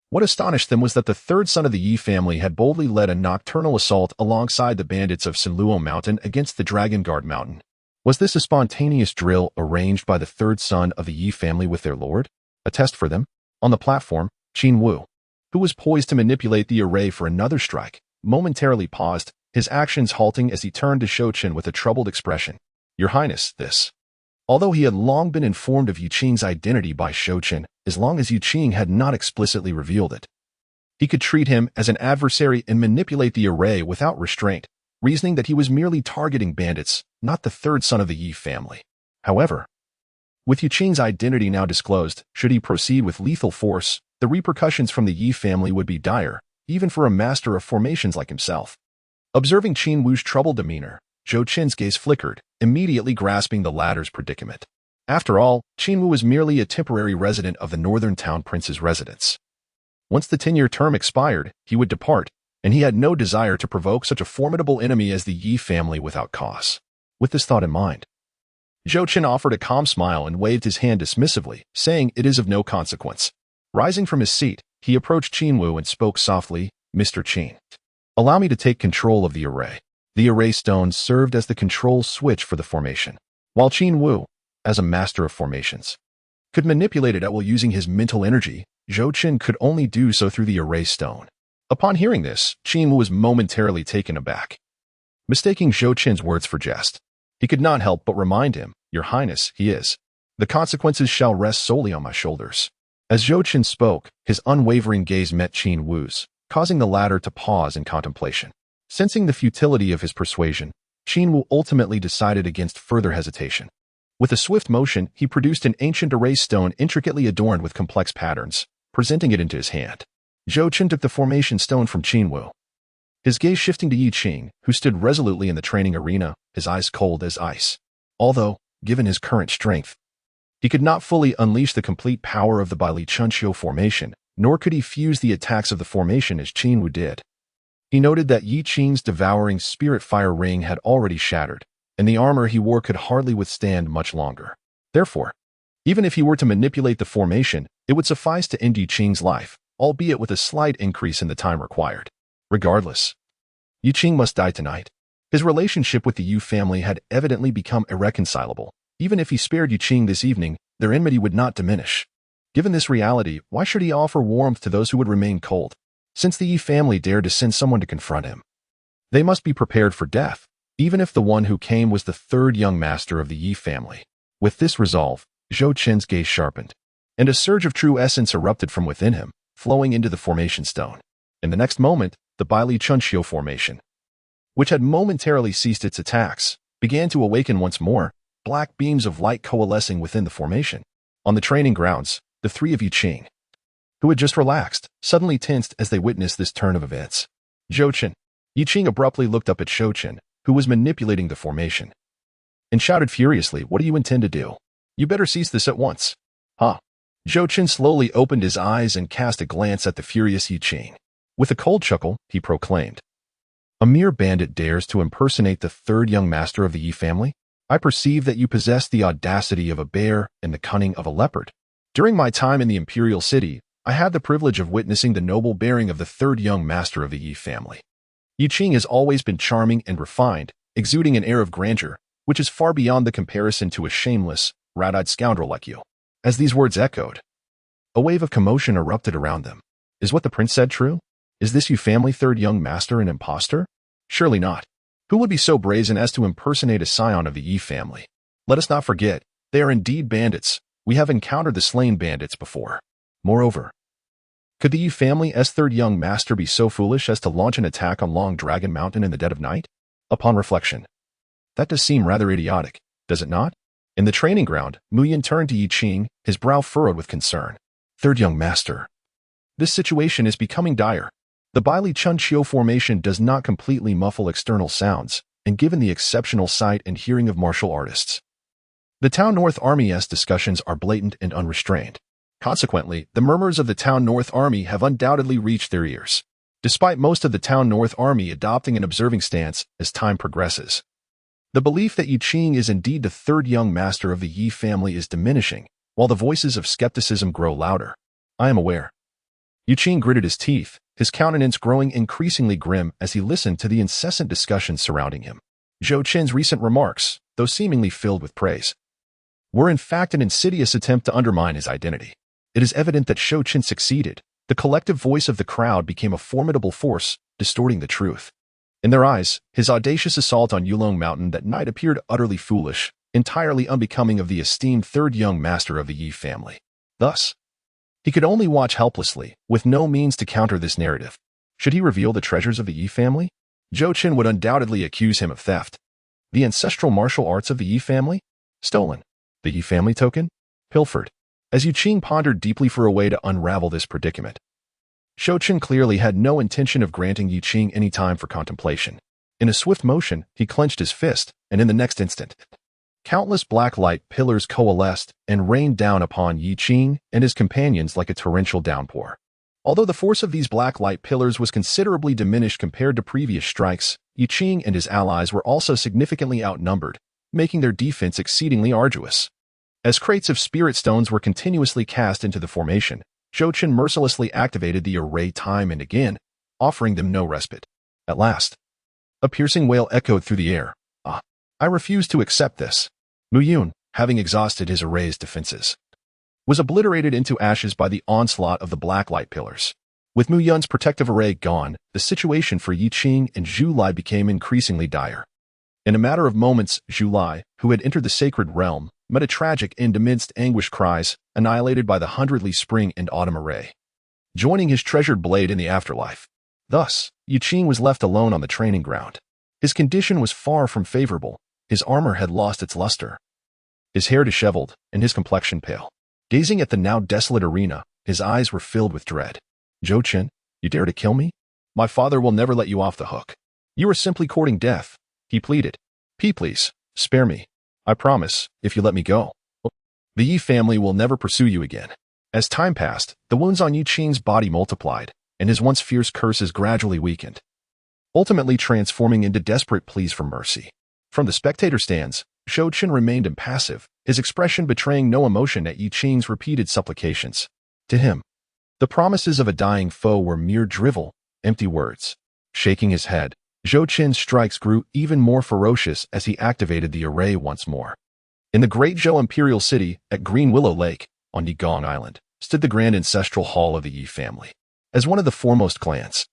Speaker 1: What astonished them was that the third son of the Ye family had boldly led a nocturnal assault alongside the bandits of Sinluo Mountain against the Dragon Guard Mountain. Was this a spontaneous drill arranged by the third son of the Ye family with their lord? A test for them? On the platform, Qin Wu, who was poised to manipulate the array for another strike, momentarily paused, his actions halting as he turned to Zhou Chen with a troubled expression. Your Highness, this. Although he had long been informed of Yu Qing's identity by Zhou Chen, as long as Yu Qing had not explicitly revealed it, he could treat him as an adversary and manipulate the array without restraint, reasoning that he was merely targeting bandits, not the third son of the Ye family. However, with Yu Qing's identity now disclosed, should he proceed with lethal force, the repercussions from the Ye family would be dire, even for a master of formations like himself. Observing Qin Wu's troubled demeanor, Zhou Chen's gaze flickered, immediately grasping the latter's predicament. After all, Qin Wu was merely a temporary resident of the northern town prince's residence. Once the 10-year term expired, he would depart, and he had no desire to provoke such a formidable enemy as the Ye family without cause. With this thought in mind, Zhou Chen offered a calm smile and waved his hand dismissively, saying it is of no consequence. Rising from his seat, he approached Qin Wu and spoke softly, Mr. Qin, allow me to take control of the array. The array stone served as the control switch for the formation, while Qin Wu, as a master of formations, could manipulate it at will using his mental energy. Zhou Chen could only do so through the array stone. Upon hearing this, Qin Wu was momentarily taken aback. Mistaking Zhou Chen's words for jest, he could not help but remind him, Your Highness, he is. The consequences shall rest solely on my shoulders. As Zhou Chen spoke, his unwavering gaze met Qin Wu's, causing the latter to pause in contemplation. Sensing the futility of his persuasion, Qin Wu ultimately decided against further hesitation. With a swift motion, he produced an ancient array stone intricately adorned with complex patterns, presenting it into his hand. Zhou Chen took the formation stone from Qin Wu, his gaze shifting to Yu Qing, who stood resolutely in the training arena, his eyes cold as ice. Although, given his current strength, he could not fully unleash the complete power of the Bai Li Chunqiu formation, nor could he fuse the attacks of the formation as Qin Wu did. He noted that Yu Qing's devouring spirit fire ring had already shattered, and the armor he wore could hardly withstand much longer. Therefore, even if he were to manipulate the formation, it would suffice to end Yu Qing's life, albeit with a slight increase in the time required. Regardless, Yu Qing must die tonight. His relationship with the Yu family had evidently become irreconcilable. Even if he spared Yu Qing this evening, their enmity would not diminish. Given this reality, why should he offer warmth to those who would remain cold? Since the Ye family dared to send someone to confront him, they must be prepared for death, even if the one who came was the third young master of the Ye family. With this resolve, Zhou Chen's gaze sharpened, and a surge of true essence erupted from within him, flowing into the formation stone. In the next moment, the Bai Li Chunqiu formation, which had momentarily ceased its attacks, began to awaken once more, black beams of light coalescing within the formation. On the training grounds, the three of Yu Qing, who had just relaxed, suddenly tensed as they witnessed this turn of events. Zhou Chen. Yu Qing abruptly looked up at Zhou Chen, who was manipulating the formation, and shouted furiously, What do you intend to do? You better cease this at once. Huh? Zhou Chen slowly opened his eyes and cast a glance at the furious Yu Qing. With a cold chuckle, he proclaimed, A mere bandit dares to impersonate the third young master of the Ye family? I perceive that you possess the audacity of a bear and the cunning of a leopard. During my time in the imperial city, I had the privilege of witnessing the noble bearing of the third young master of the Ye family. Yu Qing has always been charming and refined, exuding an air of grandeur, which is far beyond the comparison to a shameless, rat-eyed scoundrel like you. As these words echoed, a wave of commotion erupted around them. Is what the prince said true? Is this Yu family third young master an impostor? Surely not. Who would be so brazen as to impersonate a scion of the Ye family? Let us not forget, they are indeed bandits. We have encountered the slain bandits before. Moreover, could the Ye family's third young master be so foolish as to launch an attack on Long Dragon Mountain in the dead of night? Upon reflection, that does seem rather idiotic, does it not? In the training ground, Mu Yin turned to Yu Qing, his brow furrowed with concern. Third young master. This situation is becoming dire. The Bai Li Chunqiu formation does not completely muffle external sounds, and given the exceptional sight and hearing of martial artists, the Town North Army's discussions are blatant and unrestrained. Consequently, the murmurs of the Town North Army have undoubtedly reached their ears. Despite most of the Town North Army adopting an observing stance as time progresses, the belief that Yu Qing is indeed the third young master of the Ye family is diminishing, while the voices of skepticism grow louder. I am aware. Chen gritted his teeth, his countenance growing increasingly grim as he listened to the incessant discussions surrounding him. Zhou Chen's recent remarks, though seemingly filled with praise, were in fact an insidious attempt to undermine his identity. It is evident that Zhou Chen succeeded. The collective voice of the crowd became a formidable force, distorting the truth. In their eyes, his audacious assault on Yulong Mountain that night appeared utterly foolish, entirely unbecoming of the esteemed third young master of the Ye family. Thus, he could only watch helplessly, with no means to counter this narrative. Should he reveal the treasures of the Ye family? Zhou Chen would undoubtedly accuse him of theft. The ancestral martial arts of the Ye family? Stolen. The Ye family token? Pilfered. As Chen pondered deeply for a way to unravel this predicament, Zhou Chen clearly had no intention of granting Chen any time for contemplation. In a swift motion, he clenched his fist, and in the next instant, countless black light pillars coalesced and rained down upon Chen and his companions like a torrential downpour. Although the force of these black light pillars was considerably diminished compared to previous strikes, Chen and his allies were also significantly outnumbered, making their defense exceedingly arduous. As crates of spirit stones were continuously cast into the formation, Zhou Chen mercilessly activated the array time and again, offering them no respite. At last, a piercing wail echoed through the air. "Ah, I refuse to accept this." Mu Yun, having exhausted his array's defenses, was obliterated into ashes by the onslaught of the black light pillars. With Mu Yun's protective array gone, the situation for Chen and Zhu Lai became increasingly dire. In a matter of moments, Zhu Lai, who had entered the sacred realm, met a tragic end amidst anguished cries, annihilated by the hundredly spring and autumn array, joining his treasured blade in the afterlife. Thus, Chen was left alone on the training ground. His condition was far from favorable. His armor had lost its luster, his hair disheveled, and his complexion pale. Gazing at the now desolate arena, his eyes were filled with dread. "Zhou Chen, you dare to kill me? My father will never let you off the hook. You are simply courting death," he pleaded. Please, spare me. I promise, if you let me go, the Ye family will never pursue you again." As time passed, the wounds on Chen's body multiplied, and his once fierce curses gradually weakened, ultimately transforming into desperate pleas for mercy. From the spectator stands, Zhou Chen remained impassive, his expression betraying no emotion at Chen's repeated supplications. To him, the promises of a dying foe were mere drivel, empty words. Shaking his head, Zhou Chen's strikes grew even more ferocious as he activated the array once more. In the Great Zhou Imperial City, at Green Willow Lake, on Yigong Island, stood the grand ancestral hall of the Ye family. As one of the foremost clans,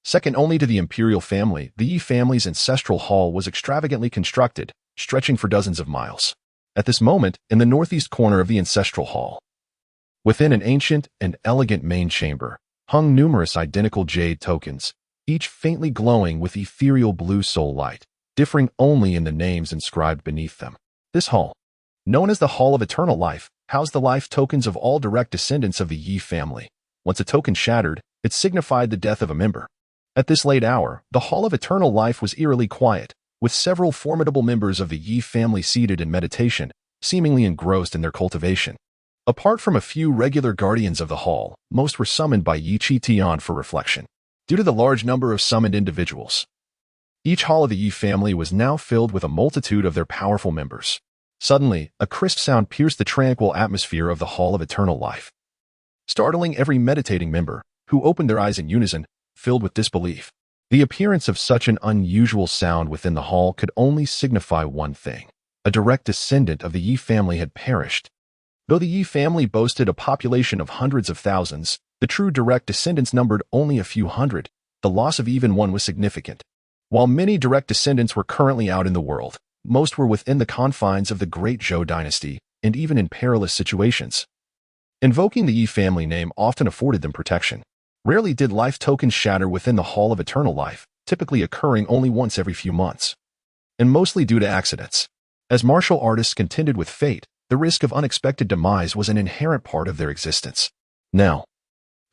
Speaker 1: second only to the imperial family, the Ye family's ancestral hall was extravagantly constructed, stretching for dozens of miles. At this moment, in the northeast corner of the ancestral hall, within an ancient and elegant main chamber, hung numerous identical jade tokens, each faintly glowing with ethereal blue soul light, differing only in the names inscribed beneath them. This hall, known as the Hall of Eternal Life, housed the life tokens of all direct descendants of the Ye family. Once a token shattered, it signified the death of a member. At this late hour, the Hall of Eternal Life was eerily quiet, with several formidable members of the Ye family seated in meditation, seemingly engrossed in their cultivation. Apart from a few regular guardians of the hall, most were summoned by Yi Chi Tian for reflection. Due to the large number of summoned individuals, each hall of the Ye family was now filled with a multitude of their powerful members. Suddenly, a crisp sound pierced the tranquil atmosphere of the Hall of Eternal Life, startling every meditating member, who opened their eyes in unison, filled with disbelief. The appearance of such an unusual sound within the hall could only signify one thing. A direct descendant of the Ye family had perished. Though the Ye family boasted a population of hundreds of thousands, the true direct descendants numbered only a few hundred. The loss of even one was significant. While many direct descendants were currently out in the world, most were within the confines of the Great Zhou Dynasty, and even in perilous situations. Invoking the Ye family name often afforded them protection. Rarely did life tokens shatter within the Hall of Eternal Life, typically occurring only once every few months, and mostly due to accidents. As martial artists contended with fate, the risk of unexpected demise was an inherent part of their existence. Now,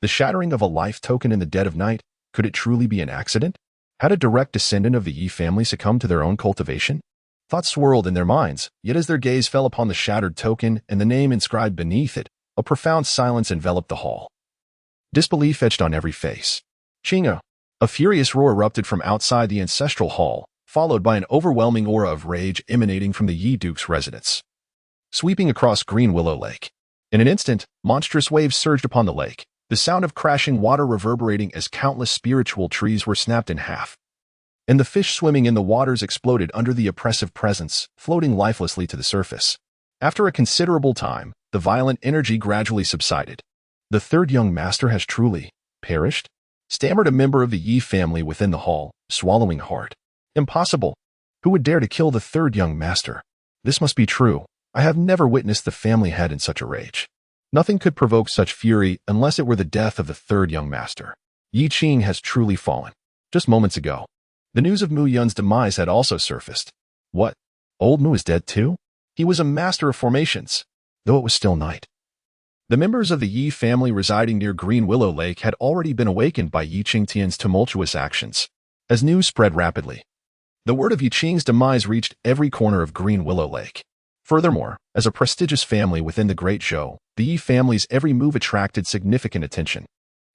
Speaker 1: the shattering of a life token in the dead of night, could it truly be an accident? Had a direct descendant of the Ye family succumbed to their own cultivation? Thoughts swirled in their minds, yet as their gaze fell upon the shattered token and the name inscribed beneath it, a profound silence enveloped the hall. Disbelief etched on every face. Chinga! A furious roar erupted from outside the ancestral hall, followed by an overwhelming aura of rage emanating from the Ye Duke's residence, sweeping across Green Willow Lake. In an instant, monstrous waves surged upon the lake, the sound of crashing water reverberating as countless spiritual trees were snapped in half. And the fish swimming in the waters exploded under the oppressive presence, floating lifelessly to the surface. After a considerable time, the violent energy gradually subsided. "The third young master has truly perished?" stammered a member of the Ye family within the hall, swallowing hard. "Impossible! Who would dare to kill the third young master? This must be true. I have never witnessed the family head in such a rage. Nothing could provoke such fury unless it were the death of the third young master. Yi Qing has truly fallen. Just moments ago, the news of Mu Yun's demise had also surfaced. What? Old Mu is dead too? He was a master of formations, though it was still night. The members of the Yi family residing near Green Willow Lake had already been awakened by Yi Qingtian's tumultuous actions. As news spread rapidly, the word of Yi Qing's demise reached every corner of Green Willow Lake. Furthermore, as a prestigious family within the Great Zhou, the Yi family's every move attracted significant attention.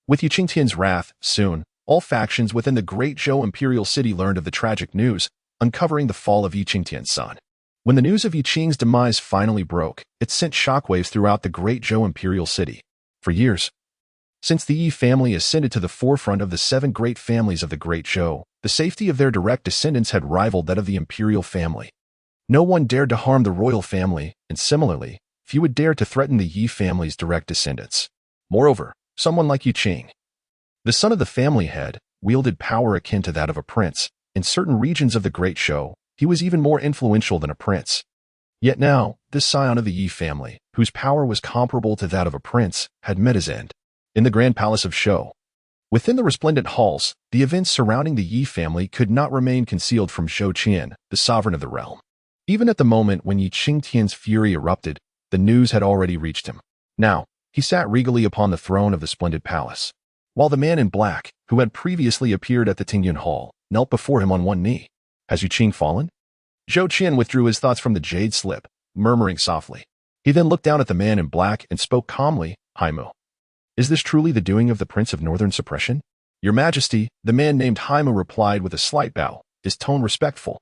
Speaker 1: With Yi Qingtian's wrath, soon, all factions within the Great Zhou imperial city learned of the tragic news, uncovering the fall of Yi Qingtian's son. When the news of Yi Qing's demise finally broke, it sent shockwaves throughout the Great Zhou imperial city. For years, since the Yi family ascended to the forefront of the 7 great families of the Great Zhou, the safety of their direct descendants had rivaled that of the imperial family. No one dared to harm the royal family, and similarly, few would dare to threaten the Yi family's direct descendants. Moreover, someone like Yi Qing, the son of the family head, wielded power akin to that of a prince. In certain regions of the Great Zhou, he was even more influential than a prince. Yet now, this scion of the Yi family, whose power was comparable to that of a prince, had met his end. In the Grand Palace of Zhou, within the resplendent halls, the events surrounding the Yi family could not remain concealed from Zhou Chen, the sovereign of the realm. Even at the moment when Yi Qingtian's fury erupted, the news had already reached him. Now, he sat regally upon the throne of the splendid palace, while the man in black, who had previously appeared at the Tingyun Hall, knelt before him on one knee. "Has Yi Qing fallen?" Zhou Chen withdrew his thoughts from the jade slip, murmuring softly. He then looked down at the man in black and spoke calmly. "Haimu, is this truly the doing of the Prince of Northern Suppression?" "Your Majesty," the man named Haimu replied with a slight bow, his tone respectful.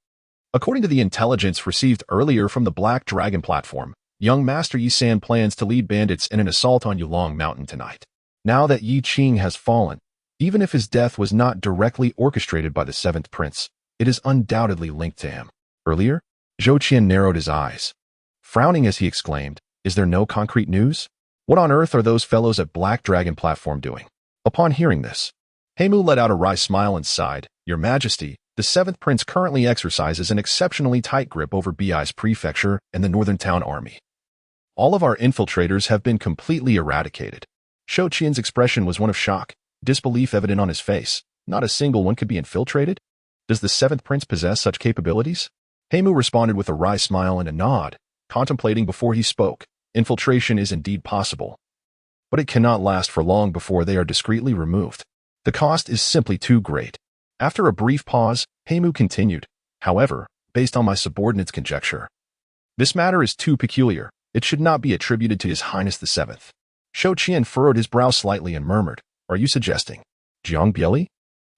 Speaker 1: "According to the intelligence received earlier from the Black Dragon platform, young Master Yi San plans to lead bandits in an assault on Yulong Mountain tonight. Now that Yi Qing has fallen, even if his death was not directly orchestrated by the 7th Prince, it is undoubtedly linked to him." Earlier, Zhou Chen narrowed his eyes, frowning as he exclaimed, "Is there no concrete news? What on earth are those fellows at Black Dragon platform doing?" Upon hearing this, Haimu let out a wry smile and sighed. "Your Majesty, the 7th Prince currently exercises an exceptionally tight grip over Bi's prefecture and the Northern Town Army. All of our infiltrators have been completely eradicated." Zhou Qian's expression was one of shock, disbelief evident on his face. Not a single one could be infiltrated? Does the 7th Prince possess such capabilities? Haimu responded with a wry smile and a nod, contemplating before he spoke. Infiltration is indeed possible, but it cannot last for long before they are discreetly removed. The cost is simply too great. After a brief pause, Haimu continued, "However, based on my subordinate's conjecture, this matter is too peculiar. It should not be attributed to His Highness the 7th. Zhou Chen furrowed his brow slightly and murmured, "Are you suggesting Jiang Bieli?"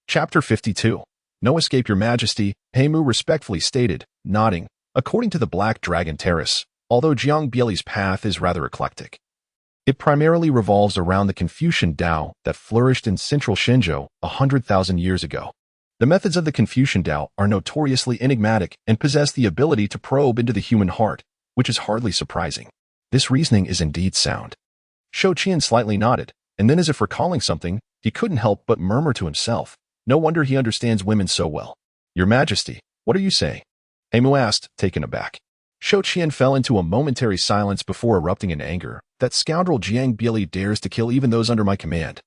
Speaker 1: Chapter 52. "No escape, Your Majesty," Haimu respectfully stated, nodding. "According to the Black Dragon Terrace, although Jiang Bieli's path is rather eclectic, it primarily revolves around the Confucian Tao that flourished in central Shenzhou 100,000 years ago. The methods of the Confucian Tao are notoriously enigmatic and possess the ability to probe into the human heart, which is hardly surprising. This reasoning is indeed sound." Zhou Chen slightly nodded, and then as if recalling something, he couldn't help but murmur to himself, "No wonder he understands women so well." "Your Majesty, what are you saying?" Haimu asked, taken aback. Zhou Chen fell into a momentary silence before erupting in anger. "That scoundrel Jiang Bieli dares to kill even those under my command."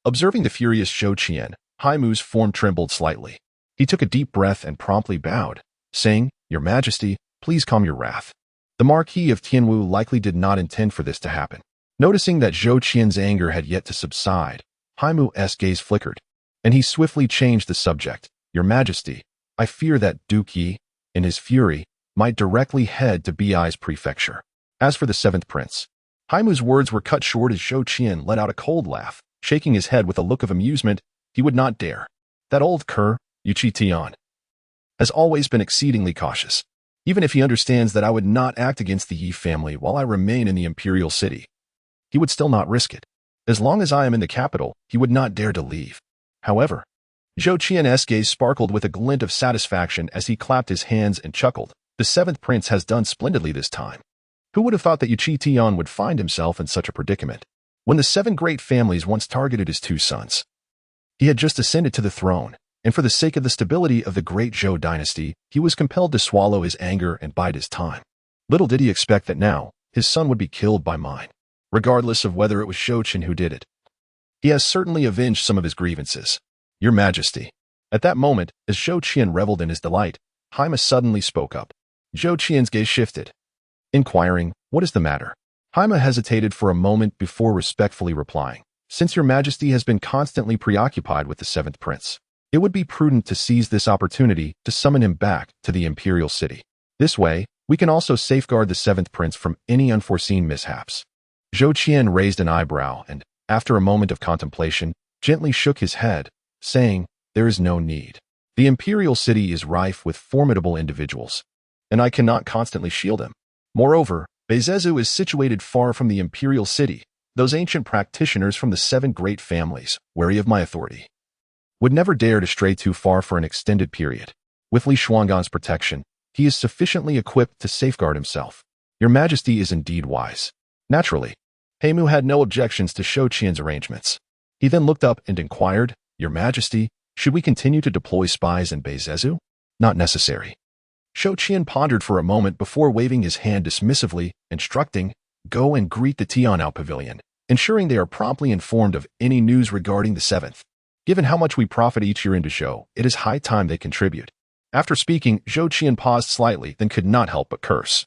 Speaker 1: Observing the furious Zhou Chen, Haimu's form trembled slightly. He took a deep breath and promptly bowed, saying, "Your Majesty, please calm your wrath. The Marquis of Tianwu likely did not intend for this to happen." Noticing that Zhou Qian's anger had yet to subside, Haimu's gaze flickered, and he swiftly changed the subject. "Your Majesty, I fear that Duke Yi, in his fury, might directly head to Bi's prefecture. As for the 7th Prince..." Haimu's words were cut short as Zhou Chen let out a cold laugh, shaking his head with a look of amusement. "He would not dare. That old cur, Yu Tian, has always been exceedingly cautious, even if he understands that I would not act against the Yi family while I remain in the imperial city. He would still not risk it." As long as I am in the capital, he would not dare to leave. However, Zhou Qian's gaze sparkled with a glint of satisfaction as he clapped his hands and chuckled. The seventh prince has done splendidly this time. Who would have thought that Yuqi Tian would find himself in such a predicament? When the seven great families once targeted his two sons, he had just ascended to the throne, and for the sake of the stability of the Great Zhou Dynasty, he was compelled to swallow his anger and bide his time. Little did he expect that now, his son would be killed by mine, regardless of whether it was Zhou Chen who did it. He has certainly avenged some of his grievances. Your Majesty. At that moment, as Zhou Chen reveled in his delight, Haima suddenly spoke up. Zhou Qian's gaze shifted, inquiring, "What is the matter?" Haima hesitated for a moment before respectfully replying, "Since your Majesty has been constantly preoccupied with the seventh prince, it would be prudent to seize this opportunity to summon him back to the imperial city. This way, we can also safeguard the seventh prince from any unforeseen mishaps." Zhou Chen raised an eyebrow and, after a moment of contemplation, gently shook his head, saying, "There is no need. The imperial city is rife with formidable individuals, and I cannot constantly shield them. Moreover, Beizezhu is situated far from the imperial city. Those ancient practitioners from the seven great families, wary of my authority, would never dare to stray too far for an extended period. With Li Shuanggan's protection, he is sufficiently equipped to safeguard himself. Your Majesty is indeed wise." Naturally, Heimu had no objections to Zhou Qian's arrangements. He then looked up and inquired, "Your Majesty, should we continue to deploy spies in Beizezhu?" "Not necessary." Zhou Qian pondered for a moment before waving his hand dismissively, instructing, "Go and greet the Tian'ao Pavilion, ensuring they are promptly informed of any news regarding the seventh. Given how much we profit each year in Dezhou, it is high time they contribute." After speaking, Zhou Qian paused slightly, then could not help but curse.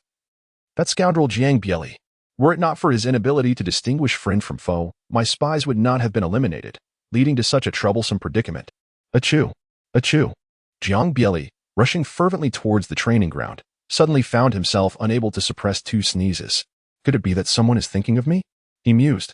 Speaker 1: That scoundrel Jiang Bieli. Were it not for his inability to distinguish friend from foe, my spies would not have been eliminated, leading to such a troublesome predicament. Achoo! Achoo! Jiang Bieli, rushing fervently towards the training ground, suddenly found himself unable to suppress two sneezes. Could it be that someone is thinking of me? He mused,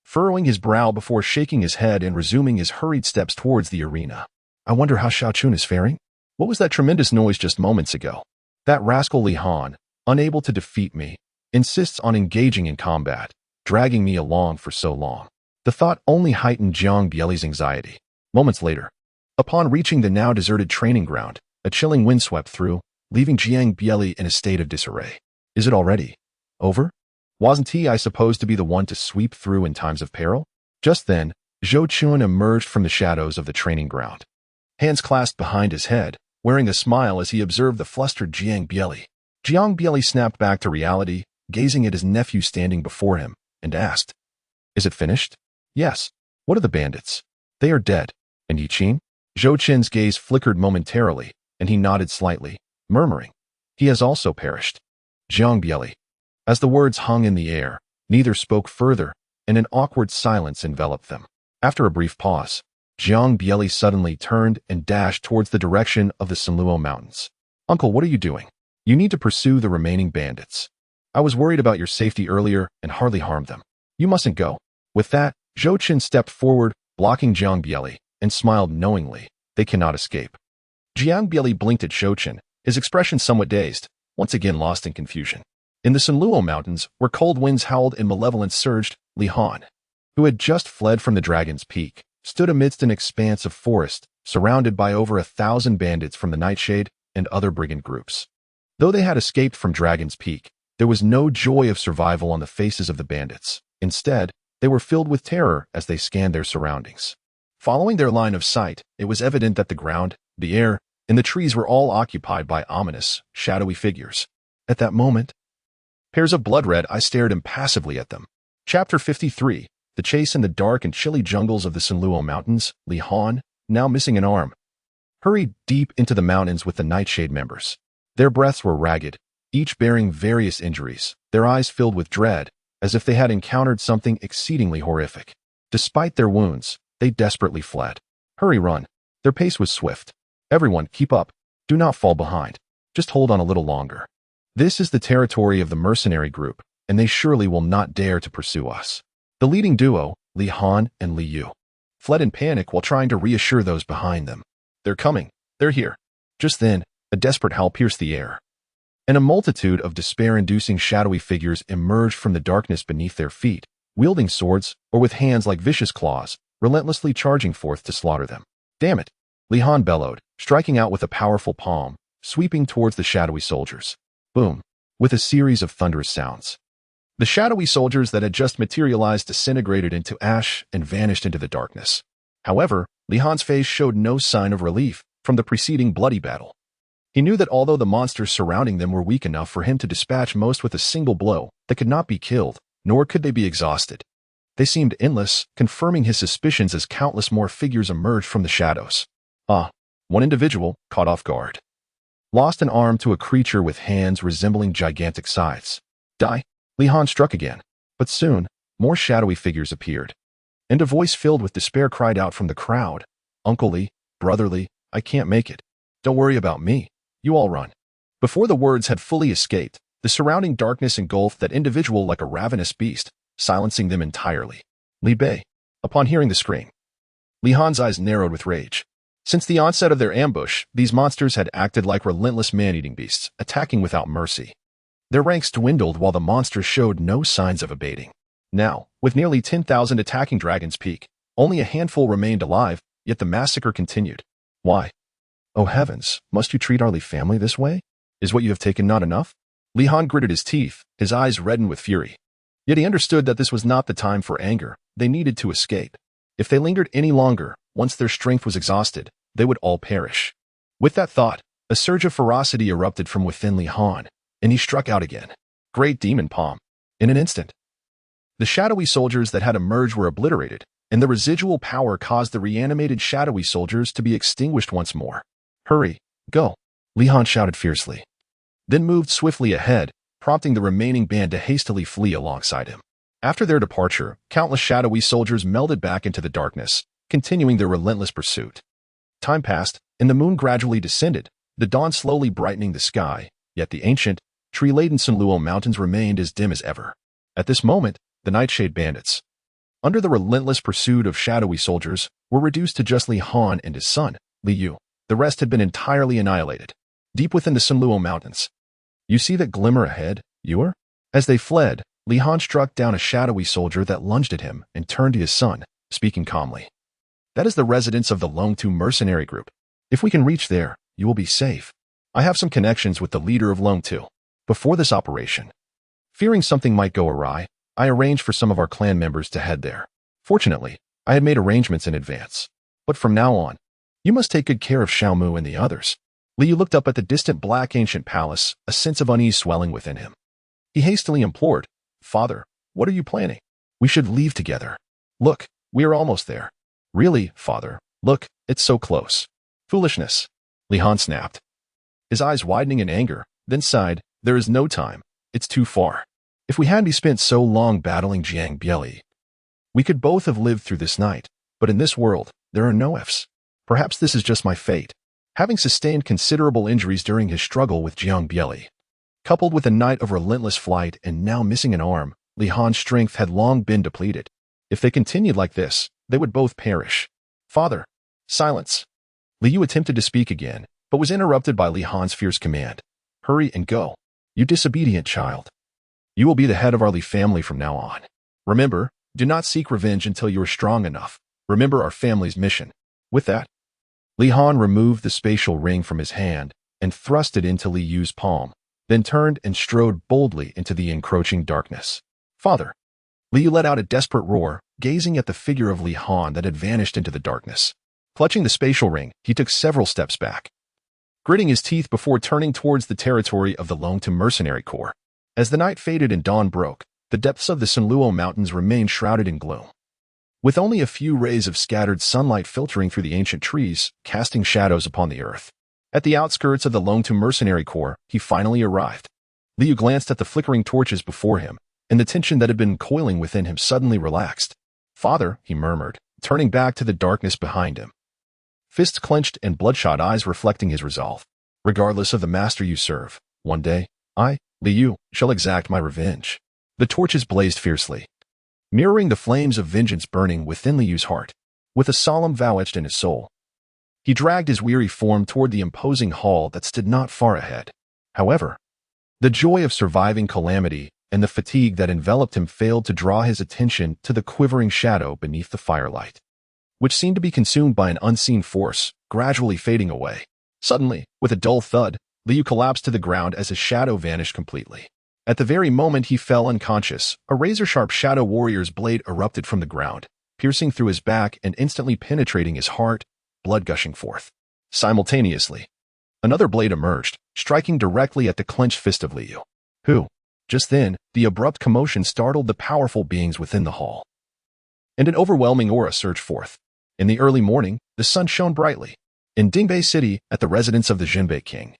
Speaker 1: furrowing his brow before shaking his head and resuming his hurried steps towards the arena. I wonder how Xiao Chun is faring? What was that tremendous noise just moments ago? That rascal Li Han, unable to defeat me, insists on engaging in combat, dragging me along for so long. The thought only heightened Jiang Bieli's anxiety. Moments later, upon reaching the now deserted training ground, a chilling wind swept through, leaving Jiang Bieli in a state of disarray. Is it already over? Wasn't he, I suppose, to be the one to sweep through in times of peril? Just then, Zhou Chen emerged from the shadows of the training ground, hands clasped behind his head, wearing a smile as he observed the flustered Jiang Bieli. Jiang Bieli snapped back to reality, gazing at his nephew standing before him, and asked, "Is it finished?" "Yes." "What are the bandits?" "They are dead." "And Yi Qin?" Zhou Chen's gaze flickered momentarily, and he nodded slightly, murmuring, "He has also perished." Jiang Bieli. As the words hung in the air, neither spoke further, and an awkward silence enveloped them. After a brief pause, Jiang Bieli suddenly turned and dashed towards the direction of the Sanluo Mountains. "Uncle, what are you doing? You need to pursue the remaining bandits. I was worried about your safety earlier and hardly harmed them. You mustn't go." With that, Zhou Chen stepped forward, blocking Jiang Bieli, and smiled knowingly. They cannot escape. Jiang Bieli blinked at Zhou Chen, his expression somewhat dazed, once again lost in confusion. In the Sanluo Mountains, where cold winds howled and malevolence surged, Li Han, who had just fled from the Dragon's Peak, stood amidst an expanse of forest, surrounded by over 1,000 bandits from the Nightshade and other brigand groups. Though they had escaped from Dragon's Peak, there was no joy of survival on the faces of the bandits. Instead, they were filled with terror as they scanned their surroundings. Following their line of sight, it was evident that the ground, the air, and the trees were all occupied by ominous, shadowy figures. At that moment, pairs of blood-red eyes stared impassively at them. Chapter 53, The Chase in the Dark and Chilly Jungles of the Sanluo Mountains. Li Han, now missing an arm, hurried deep into the mountains with the Nightshade members. Their breaths were ragged, each bearing various injuries, their eyes filled with dread, as if they had encountered something exceedingly horrific. Despite their wounds, they desperately fled. "Hurry, run." Their pace was swift. "Everyone, keep up. Do not fall behind. Just hold on a little longer. This is the territory of the mercenary group, and they surely will not dare to pursue us." The leading duo, Li Han and Li Yu, fled in panic while trying to reassure those behind them. "They're coming. They're here." Just then, a desperate howl pierced the air, and a multitude of despair-inducing shadowy figures emerged from the darkness beneath their feet, wielding swords or with hands like vicious claws, relentlessly charging forth to slaughter them. Damn it! Li Han bellowed, striking out with a powerful palm, sweeping towards the shadowy soldiers. Boom! With a series of thunderous sounds. The shadowy soldiers that had just materialized disintegrated into ash and vanished into the darkness. However, Li Han's face showed no sign of relief from the preceding bloody battle. He knew that although the monsters surrounding them were weak enough for him to dispatch most with a single blow, they could not be killed, nor could they be exhausted. They seemed endless, confirming his suspicions as countless more figures emerged from the shadows. One individual, caught off guard, lost an arm to a creature with hands resembling gigantic scythes. Die! Li Han struck again, but soon, more shadowy figures appeared, and a voice filled with despair cried out from the crowd, "Uncle Li, Brother Li, I can't make it. Don't worry about me. You all run." Before the words had fully escaped, the surrounding darkness engulfed that individual like a ravenous beast, silencing them entirely. Dingbei. Upon hearing the scream, Li Han's eyes narrowed with rage. Since the onset of their ambush, these monsters had acted like relentless man-eating beasts, attacking without mercy. Their ranks dwindled while the monsters showed no signs of abating. Now, with nearly 10,000 attacking Dragon's Peak, only a handful remained alive, yet the massacre continued. Why? Oh heavens, must you treat our Li family this way? Is what you have taken not enough? Li Han gritted his teeth, his eyes reddened with fury. Yet he understood that this was not the time for anger. They needed to escape. If they lingered any longer, once their strength was exhausted, they would all perish. With that thought, a surge of ferocity erupted from within Li Han, and he struck out again. Great demon palm. In an instant, the shadowy soldiers that had emerged were obliterated, and the residual power caused the reanimated shadowy soldiers to be extinguished once more. Hurry, go! Li Han shouted fiercely, then moved swiftly ahead, prompting the remaining band to hastily flee alongside him. After their departure, countless shadowy soldiers melded back into the darkness, continuing their relentless pursuit. Time passed, and the moon gradually descended, the dawn slowly brightening the sky, yet the ancient, tree-laden Sunluo Mountains remained as dim as ever. At this moment, the Nightshade Bandits, under the relentless pursuit of shadowy soldiers, were reduced to just Li Han and his son, Li Yu. The rest had been entirely annihilated, deep within the Sunluo Mountains. You see that glimmer ahead, Yuer? As they fled, Li Han struck down a shadowy soldier that lunged at him and turned to his son, speaking calmly. That is the residence of the Lone Tu mercenary group. If we can reach there, you will be safe. I have some connections with the leader of Lone Tu. Before this operation, fearing something might go awry, I arranged for some of our clan members to head there. Fortunately, I had made arrangements in advance. But from now on, you must take good care of Xiaomu and the others. Li Yu looked up at the distant black ancient palace, a sense of unease swelling within him. He hastily implored, Father, what are you planning? We should leave together. Look, we are almost there. Really, Father, look, it's so close. Foolishness. Li Han snapped, his eyes widening in anger, then sighed, there is no time. It's too far. If we hadn't spent so long battling Jiang Bieli, we could both have lived through this night, but in this world, there are no ifs. Perhaps this is just my fate. Having sustained considerable injuries during his struggle with Jiang Bieli, coupled with a night of relentless flight and now missing an arm, Li Han's strength had long been depleted. If they continued like this, they would both perish. Father, silence. Li Yu attempted to speak again, but was interrupted by Li Han's fierce command. Hurry and go. You disobedient child. You will be the head of our Li family from now on. Remember, do not seek revenge until you are strong enough. Remember our family's mission. With that, Li Han removed the spatial ring from his hand and thrust it into Li Yu's palm, then turned and strode boldly into the encroaching darkness. Father! Li Yu let out a desperate roar, gazing at the figure of Li Han that had vanished into the darkness. Clutching the spatial ring, he took several steps back, gritting his teeth before turning towards the territory of the Lone Tu mercenary corps. As the night faded and dawn broke, the depths of the Sunluo Mountains remained shrouded in gloom, with only a few rays of scattered sunlight filtering through the ancient trees, casting shadows upon the earth. At the outskirts of the Lone Tu mercenary corps, he finally arrived. Li Yu glanced at the flickering torches before him, and the tension that had been coiling within him suddenly relaxed. Father, he murmured, turning back to the darkness behind him, fists clenched and bloodshot eyes reflecting his resolve. Regardless of the master you serve, one day, I, Li Yu, shall exact my revenge. The torches blazed fiercely, mirroring the flames of vengeance burning within Li Yu's heart. With a solemn vow etched in his soul, he dragged his weary form toward the imposing hall that stood not far ahead. However, the joy of surviving calamity and the fatigue that enveloped him failed to draw his attention to the quivering shadow beneath the firelight, which seemed to be consumed by an unseen force, gradually fading away. Suddenly, with a dull thud, Liu collapsed to the ground as his shadow vanished completely. At the very moment he fell unconscious, a razor-sharp shadow warrior's blade erupted from the ground, piercing through his back and instantly penetrating his heart, blood gushing forth. Simultaneously, another blade emerged, striking directly at the clenched fist of Liu, who, just then, the abrupt commotion startled the powerful beings within the hall, and an overwhelming aura surged forth. In the early morning, the sun shone brightly. In Dingbei City, at the residence of the Jinbei king,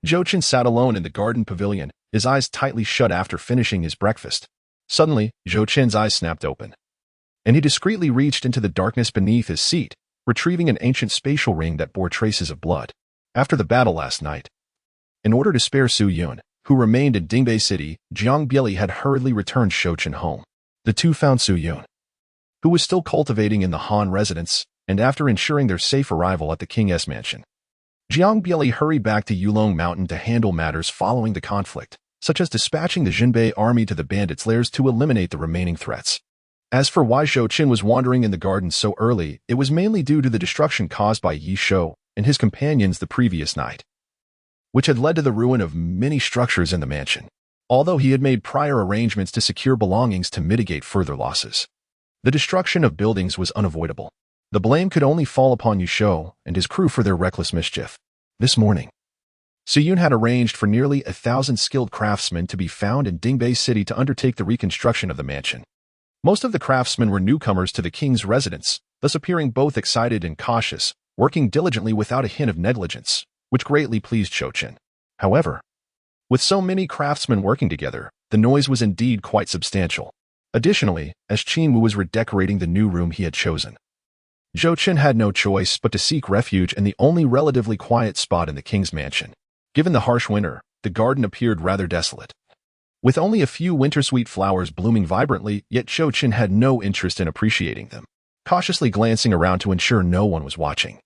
Speaker 1: Zhou Chen sat alone in the garden pavilion, his eyes tightly shut after finishing his breakfast. Suddenly, Zhou Chen's eyes snapped open, and he discreetly reached into the darkness beneath his seat, retrieving an ancient spatial ring that bore traces of blood. After the battle last night, in order to spare Su Yun, who remained in Dingbei City, Jiang Bieli had hurriedly returned Zhou Chen home. The two found Su Yun, who was still cultivating in the Han residence, and after ensuring their safe arrival at the king's mansion, Jiang Bieli hurried back to Yulong Mountain to handle matters following the conflict, such as dispatching the Jinbei army to the bandits' lairs to eliminate the remaining threats. As for why Zhou Chen was wandering in the garden so early, it was mainly due to the destruction caused by Yi Shou and his companions the previous night, which had led to the ruin of many structures in the mansion, although he had made prior arrangements to secure belongings to mitigate further losses. The destruction of buildings was unavoidable. The blame could only fall upon Yi Shou and his crew for their reckless mischief. This morning, Su Yun had arranged for nearly 1,000 skilled craftsmen to be found in Dingbei City to undertake the reconstruction of the mansion. Most of the craftsmen were newcomers to the king's residence, thus appearing both excited and cautious, working diligently without a hint of negligence, which greatly pleased Zhou Chen. However, with so many craftsmen working together, the noise was indeed quite substantial. Additionally, as Qin Wu was redecorating the new room he had chosen, Zhou Chen had no choice but to seek refuge in the only relatively quiet spot in the king's mansion. Given the harsh winter, the garden appeared rather desolate, with only a few winter-sweet flowers blooming vibrantly, yet Zhou Chen had no interest in appreciating them. Cautiously glancing around to ensure no one was watching,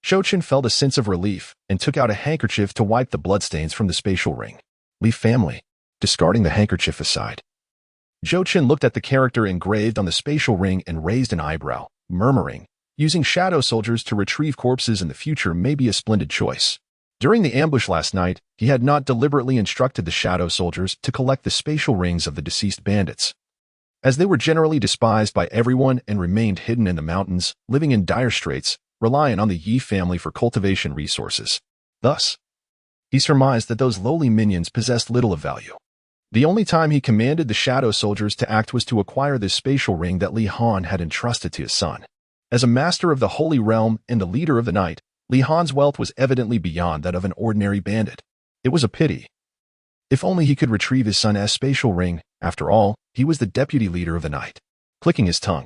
Speaker 1: Zhou Chen felt a sense of relief and took out a handkerchief to wipe the bloodstains from the spatial ring. Leaf family. Discarding the handkerchief aside, Zhou Chen looked at the character engraved on the spatial ring and raised an eyebrow, murmuring, "Using shadow soldiers to retrieve corpses in the future may be a splendid choice." During the ambush last night, he had not deliberately instructed the shadow soldiers to collect the spatial rings of the deceased bandits, as they were generally despised by everyone and remained hidden in the mountains, living in dire straits, relying on the Yi family for cultivation resources. Thus, he surmised that those lowly minions possessed little of value. The only time he commanded the shadow soldiers to act was to acquire the spatial ring that Li Han had entrusted to his son. As a master of the Holy Realm and the leader of the night, Li Han's wealth was evidently beyond that of an ordinary bandit. It was a pity. If only he could retrieve his son's spatial ring. After all, he was the deputy leader of the night. Clicking his tongue,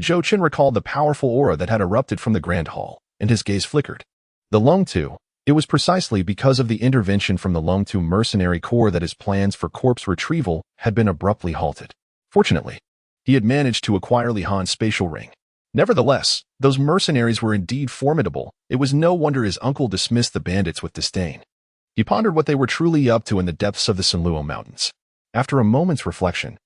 Speaker 1: Zhou Chen recalled the powerful aura that had erupted from the Grand Hall, and his gaze flickered. The Longtu. It was precisely because of the intervention from the Longtu mercenary corps that his plans for corpse retrieval had been abruptly halted. Fortunately, he had managed to acquire Li Han's spatial ring. Nevertheless, those mercenaries were indeed formidable. It was no wonder his uncle dismissed the bandits with disdain. He pondered what they were truly up to in the depths of the Sanluo Mountains. After a moment's reflection,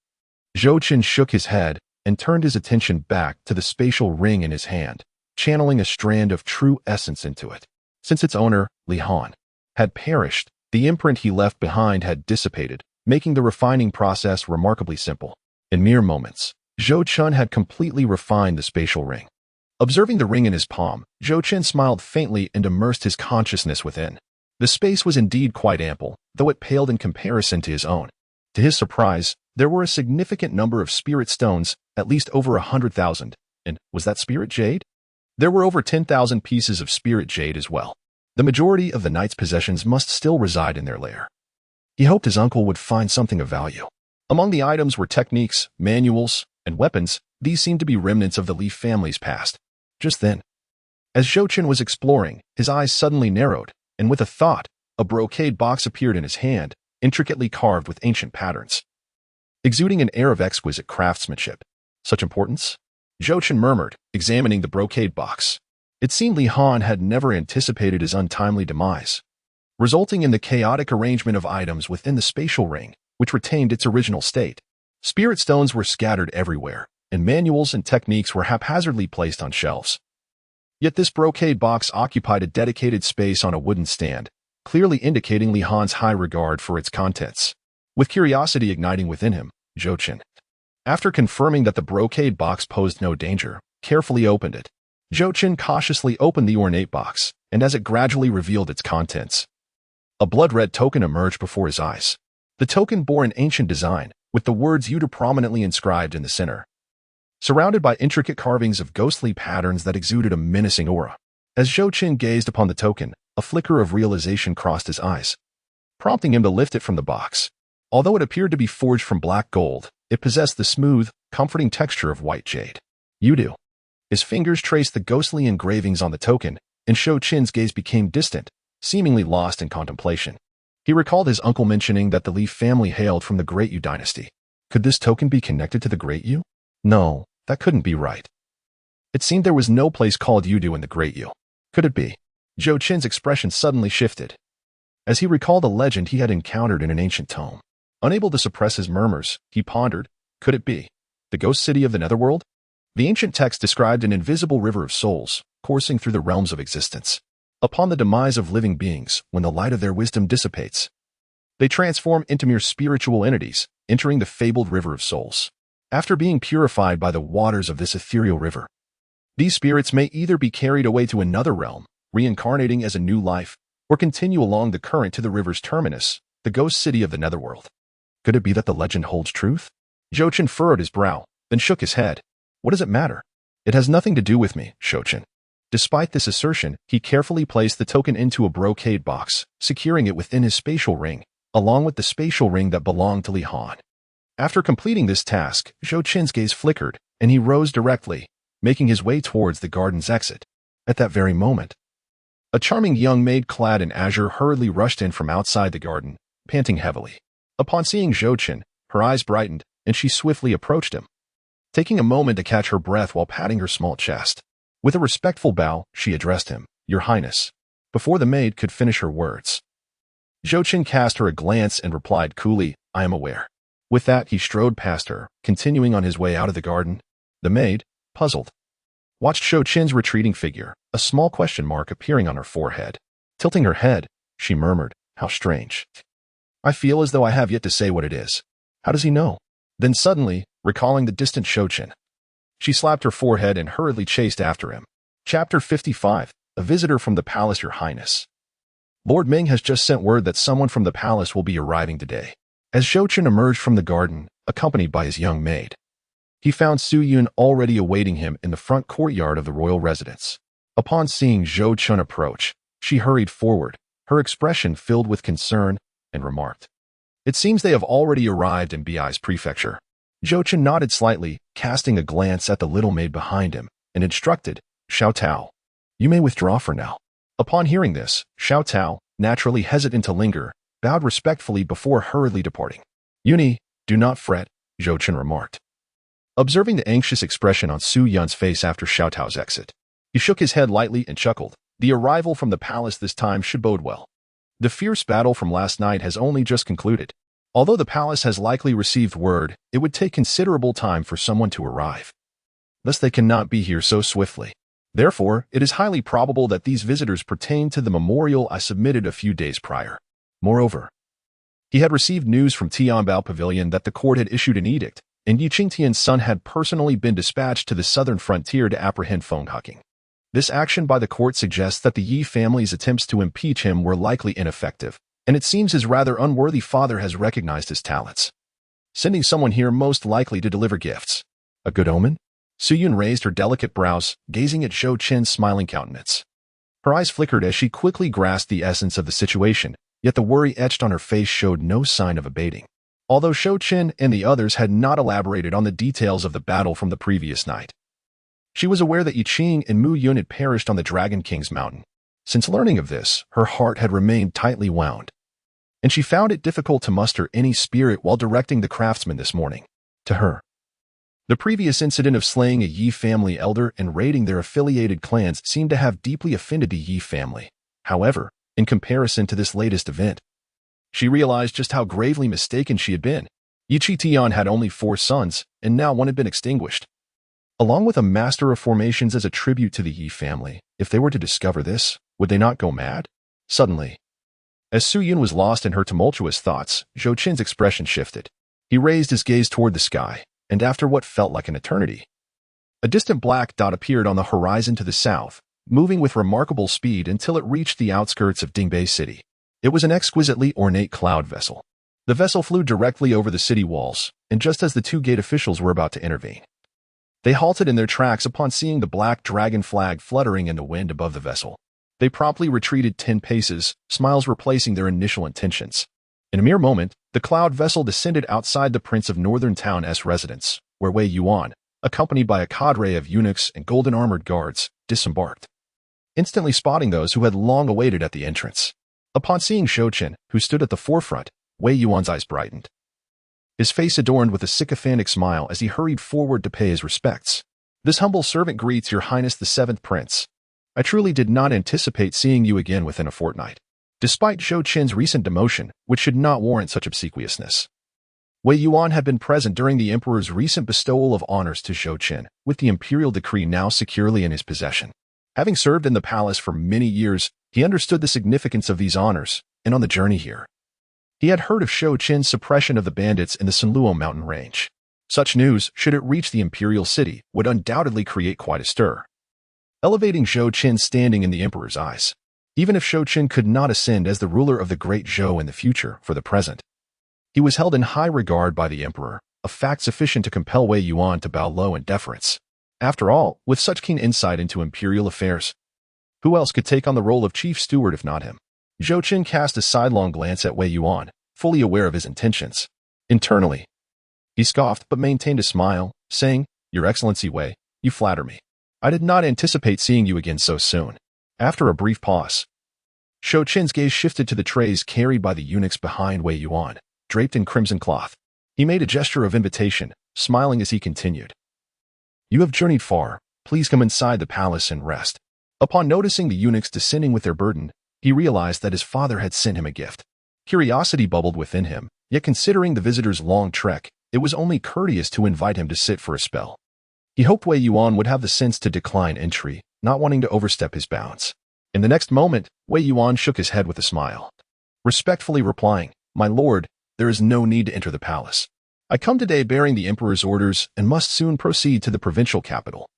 Speaker 1: Zhou Chen shook his head and turned his attention back to the spatial ring in his hand, channeling a strand of true essence into it. Since its owner, Li Han, had perished, the imprint he left behind had dissipated, making the refining process remarkably simple. In mere moments, Zhou Chen had completely refined the spatial ring. Observing the ring in his palm, Zhou Chen smiled faintly and immersed his consciousness within. The space was indeed quite ample, though it paled in comparison to his own. To his surprise, there were a significant number of spirit stones, at least over 100,000. And was that spirit jade? There were over 10,000 pieces of spirit jade as well. The majority of the knight's possessions must still reside in their lair. He hoped his uncle would find something of value. Among the items were techniques, manuals, and weapons. These seemed to be remnants of the Li family's past. Just then, as Zhou Chen was exploring, his eyes suddenly narrowed, and with a thought, a brocade box appeared in his hand, intricately carved with ancient patterns, exuding an air of exquisite craftsmanship. Such importance? Zhou Chen murmured, examining the brocade box. It seemed Li Han had never anticipated his untimely demise, resulting in the chaotic arrangement of items within the spatial ring. which retained its original state. Spirit stones were scattered everywhere, and manuals and techniques were haphazardly placed on shelves. Yet this brocade box occupied a dedicated space on a wooden stand, clearly indicating Li Han's high regard for its contents. With curiosity igniting within him, Zhou Chen, after confirming that the brocade box posed no danger, carefully opened it. Zhou Chen cautiously opened the ornate box, and as it gradually revealed its contents, a blood-red token emerged before his eyes. The token bore an ancient design, with the words Yuda prominently inscribed in the center, surrounded by intricate carvings of ghostly patterns that exuded a menacing aura. As Zhou Chen gazed upon the token, a flicker of realization crossed his eyes, prompting him to lift it from the box. Although it appeared to be forged from black gold, it possessed the smooth, comforting texture of white jade. Yudu. His fingers traced the ghostly engravings on the token, and Zhou Chen's gaze became distant, seemingly lost in contemplation. He recalled his uncle mentioning that the Li family hailed from the Great Zhou Dynasty. Could this token be connected to the Great Zhou? No, that couldn't be right. It seemed there was no place called Yudu in the Great Zhou. Could it be? Zhou Chen's expression suddenly shifted, as he recalled a legend he had encountered in an ancient tome. Unable to suppress his murmurs, he pondered, could it be the ghost city of the netherworld? The ancient text described an invisible river of souls, coursing through the realms of existence. Upon the demise of living beings, when the light of their wisdom dissipates, they transform into mere spiritual entities, entering the fabled river of souls. After being purified by the waters of this ethereal river, these spirits may either be carried away to another realm, reincarnating as a new life, or continue along the current to the river's terminus, the ghost city of the netherworld. Could it be that the legend holds truth? Zhou Chen furrowed his brow, then shook his head. What does it matter? It has nothing to do with me, Zhou Chen. Despite this assertion, he carefully placed the token into a brocade box, securing it within his spatial ring, along with the spatial ring that belonged to Li Han. After completing this task, Zhou Chen's gaze flickered, and he rose directly, making his way towards the garden's exit. At that very moment, a charming young maid clad in azure hurriedly rushed in from outside the garden, panting heavily. Upon seeing Zhou Chen, her eyes brightened, and she swiftly approached him, taking a moment to catch her breath while patting her small chest. With a respectful bow, she addressed him, Your Highness. Before the maid could finish her words, Zhou Chen cast her a glance and replied coolly, I am aware. With that, he strode past her, continuing on his way out of the garden. The maid, puzzled, watched Zhou Chen's retreating figure, a small question mark appearing on her forehead. Tilting her head, she murmured, How strange. I feel as though I have yet to say what it is. How does he know? Then suddenly, recalling the distant Zhou Chen, she slapped her forehead and hurriedly chased after him. Chapter 55, A Visitor from the Palace, Your Highness. Lord Ming has just sent word that someone from the palace will be arriving today. As Zhou Chen emerged from the garden, accompanied by his young maid, he found Su Yun already awaiting him in the front courtyard of the royal residence. Upon seeing Zhou Chen approach, she hurried forward, her expression filled with concern, and remarked, It seems they have already arrived in Bi's prefecture. Zhou Chen nodded slightly, casting a glance at the little maid behind him, and instructed, Xiao Tao, you may withdraw for now. Upon hearing this, Xiao Tao, naturally hesitant to linger, bowed respectfully before hurriedly departing. Yuni, do not fret, Zhou Chen remarked. Observing the anxious expression on Su Yun's face after Xiao Tao's exit, he shook his head lightly and chuckled. The arrival from the palace this time should bode well. The fierce battle from last night has only just concluded. Although the palace has likely received word, it would take considerable time for someone to arrive. Thus they cannot be here so swiftly. Therefore, it is highly probable that these visitors pertain to the memorial I submitted a few days prior. Moreover, he had received news from Tianbao Pavilion that the court had issued an edict, and Yi Qingtian's son had personally been dispatched to the southern frontier to apprehend Feng Huqing. This action by the court suggests that the Yi family's attempts to impeach him were likely ineffective, and it seems his rather unworthy father has recognized his talents, sending someone here most likely to deliver gifts. A good omen? Su Yun raised her delicate brows, gazing at Zhou Chen's smiling countenance. Her eyes flickered as she quickly grasped the essence of the situation, yet the worry etched on her face showed no sign of abating. Although Zhou Chen and the others had not elaborated on the details of the battle from the previous night, she was aware that Yi Qing and Mu Yun had perished on the Dragon King's mountain. Since learning of this, her heart had remained tightly wound, and she found it difficult to muster any spirit while directing the craftsmen this morning. To her, the previous incident of slaying a Yi family elder and raiding their affiliated clans seemed to have deeply offended the Yi family. However, in comparison to this latest event, She realized just how gravely mistaken she had been. Yi Tian had only 4 sons, and now one had been extinguished. Along with a master of formations as a tribute to the Yi family, if they were to discover this, would they not go mad? Suddenly, as Su Yun was lost in her tumultuous thoughts, Zhou Chen's expression shifted. He raised his gaze toward the sky, and after what felt like an eternity, a distant black dot appeared on the horizon to the south, moving with remarkable speed until it reached the outskirts of Dingbei city. It was an exquisitely ornate cloud vessel. The vessel flew directly over the city walls, and just as the 2 gate officials were about to intervene, they halted in their tracks upon seeing the black dragon flag fluttering in the wind above the vessel. They promptly retreated 10 paces, smiles replacing their initial intentions. In a mere moment, the cloud vessel descended outside the Prince of Northern Town's residence, where Wei Yuan, accompanied by a cadre of eunuchs and golden-armored guards, disembarked, instantly spotting those who had long awaited at the entrance. Upon seeing Zhou Chen, who stood at the forefront, Wei Yuan's eyes brightened, his face adorned with a sycophantic smile as he hurried forward to pay his respects. "This humble servant greets Your Highness the 7th Prince. I truly did not anticipate seeing you again within a fortnight." Despite Zhou Chen's recent demotion, which should not warrant such obsequiousness, Wei Yuan had been present during the Emperor's recent bestowal of honors to Zhou Chen, with the imperial decree now securely in his possession. Having served in the palace for many years, he understood the significance of these honors, and on the journey here, he had heard of Zhou Chen's suppression of the bandits in the Sanluo mountain range. Such news, should it reach the imperial city, would undoubtedly create quite a stir, elevating Zhou Chen's standing in the emperor's eyes. Even if Zhou Chen could not ascend as the ruler of the Great Zhou in the future, for the present, he was held in high regard by the emperor, a fact sufficient to compel Wei Yuan to bow low in deference. After all, with such keen insight into imperial affairs, who else could take on the role of chief steward if not him? Zhou Chen cast a sidelong glance at Wei Yuan, fully aware of his intentions. Internally, he scoffed but maintained a smile, saying, "Your Excellency Wei, you flatter me. I did not anticipate seeing you again so soon." After a brief pause, Zhou Chen's gaze shifted to the trays carried by the eunuchs behind Wei Yuan, draped in crimson cloth. He made a gesture of invitation, smiling as he continued, "You have journeyed far. Please come inside the palace and rest." Upon noticing the eunuchs descending with their burden, he realized that his father had sent him a gift. Curiosity bubbled within him, yet considering the visitor's long trek, it was only courteous to invite him to sit for a spell. He hoped Wei Yuan would have the sense to decline entry, not wanting to overstep his bounds. In the next moment, Wei Yuan shook his head with a smile, respectfully replying, "My lord, there is no need to enter the palace. I come today bearing the emperor's orders and must soon proceed to the provincial capital."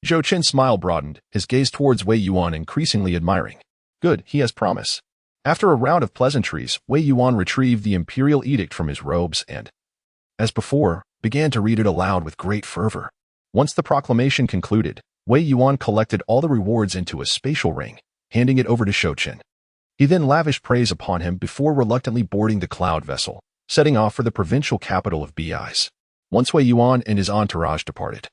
Speaker 1: Zhou Chen's smile broadened, his gaze towards Wei Yuan increasingly admiring. "Good, he has promise." After a round of pleasantries, Wei Yuan retrieved the imperial edict from his robes and, as before, began to read it aloud with great fervor. Once the proclamation concluded, Wei Yuan collected all the rewards into a spatial ring, handing it over to Zhou Chen. He then lavished praise upon him before reluctantly boarding the cloud vessel, setting off for the provincial capital of Beis. Once Wei Yuan and his entourage departed,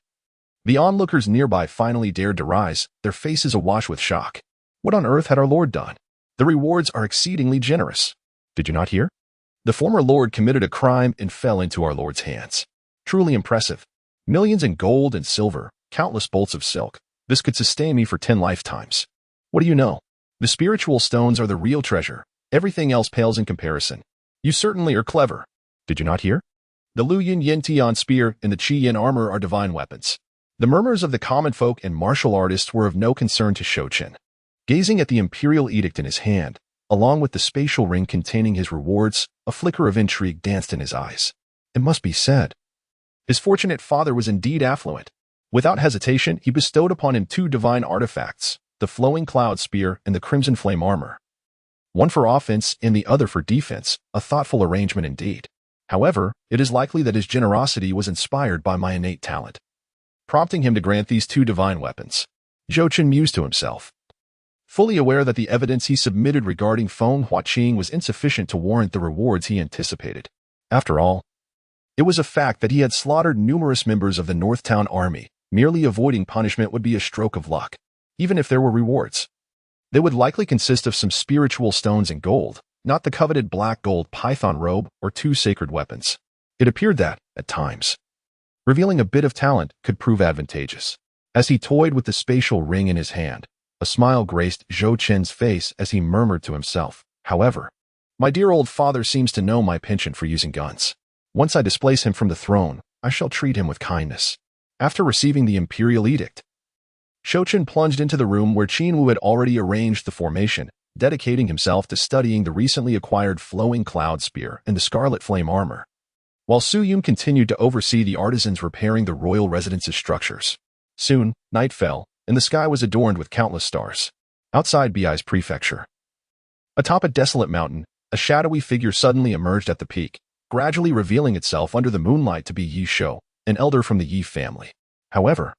Speaker 1: the onlookers nearby finally dared to rise, their faces awash with shock. What on earth had our lord done? The rewards are exceedingly generous. Did you not hear? The former lord committed a crime and fell into our lord's hands. Truly impressive. Millions in gold and silver, countless bolts of silk. This could sustain me for 10 lifetimes. What do you know? The spiritual stones are the real treasure. Everything else pales in comparison. You certainly are clever. Did you not hear? The Lu Yin Yin Tian spear and the Qi Yin armor are divine weapons. The murmurs of the common folk and martial artists were of no concern to Zhou Chen. Gazing at the imperial edict in his hand, along with the spatial ring containing his rewards, a flicker of intrigue danced in his eyes. It must be said, his fortunate father was indeed affluent. Without hesitation, he bestowed upon him 2 divine artifacts, the flowing cloud spear and the crimson flame armor. One for offense and the other for defense, a thoughtful arrangement indeed. However, it is likely that his generosity was inspired by my innate talent, prompting him to grant these 2 divine weapons. Zhou Chen mused to himself, fully aware that the evidence he submitted regarding Feng Huaqing was insufficient to warrant the rewards he anticipated. After all, it was a fact that he had slaughtered numerous members of the Northtown army. Merely avoiding punishment would be a stroke of luck. Even if there were rewards, they would likely consist of some spiritual stones and gold, not the coveted black gold python robe or 2 sacred weapons. It appeared that, at times, revealing a bit of talent could prove advantageous. As he toyed with the spatial ring in his hand, a smile graced Zhou Chen's face as he murmured to himself, "However, My dear old father seems to know my penchant for using guns. Once I displace him from the throne, I shall treat him with kindness. After receiving the imperial edict, Zhou Chen plunged into the room where Qin Wu had already arranged the formation, dedicating himself to studying the recently acquired flowing cloud spear and the scarlet flame armor, while Su Yun continued to oversee the artisans repairing the royal residence's structures. Soon, night fell, and the sky was adorned with countless stars. Outside Bei's prefecture, atop a desolate mountain, a shadowy figure suddenly emerged at the peak, gradually revealing itself under the moonlight to be Yi Shou, an elder from the Yi family. However,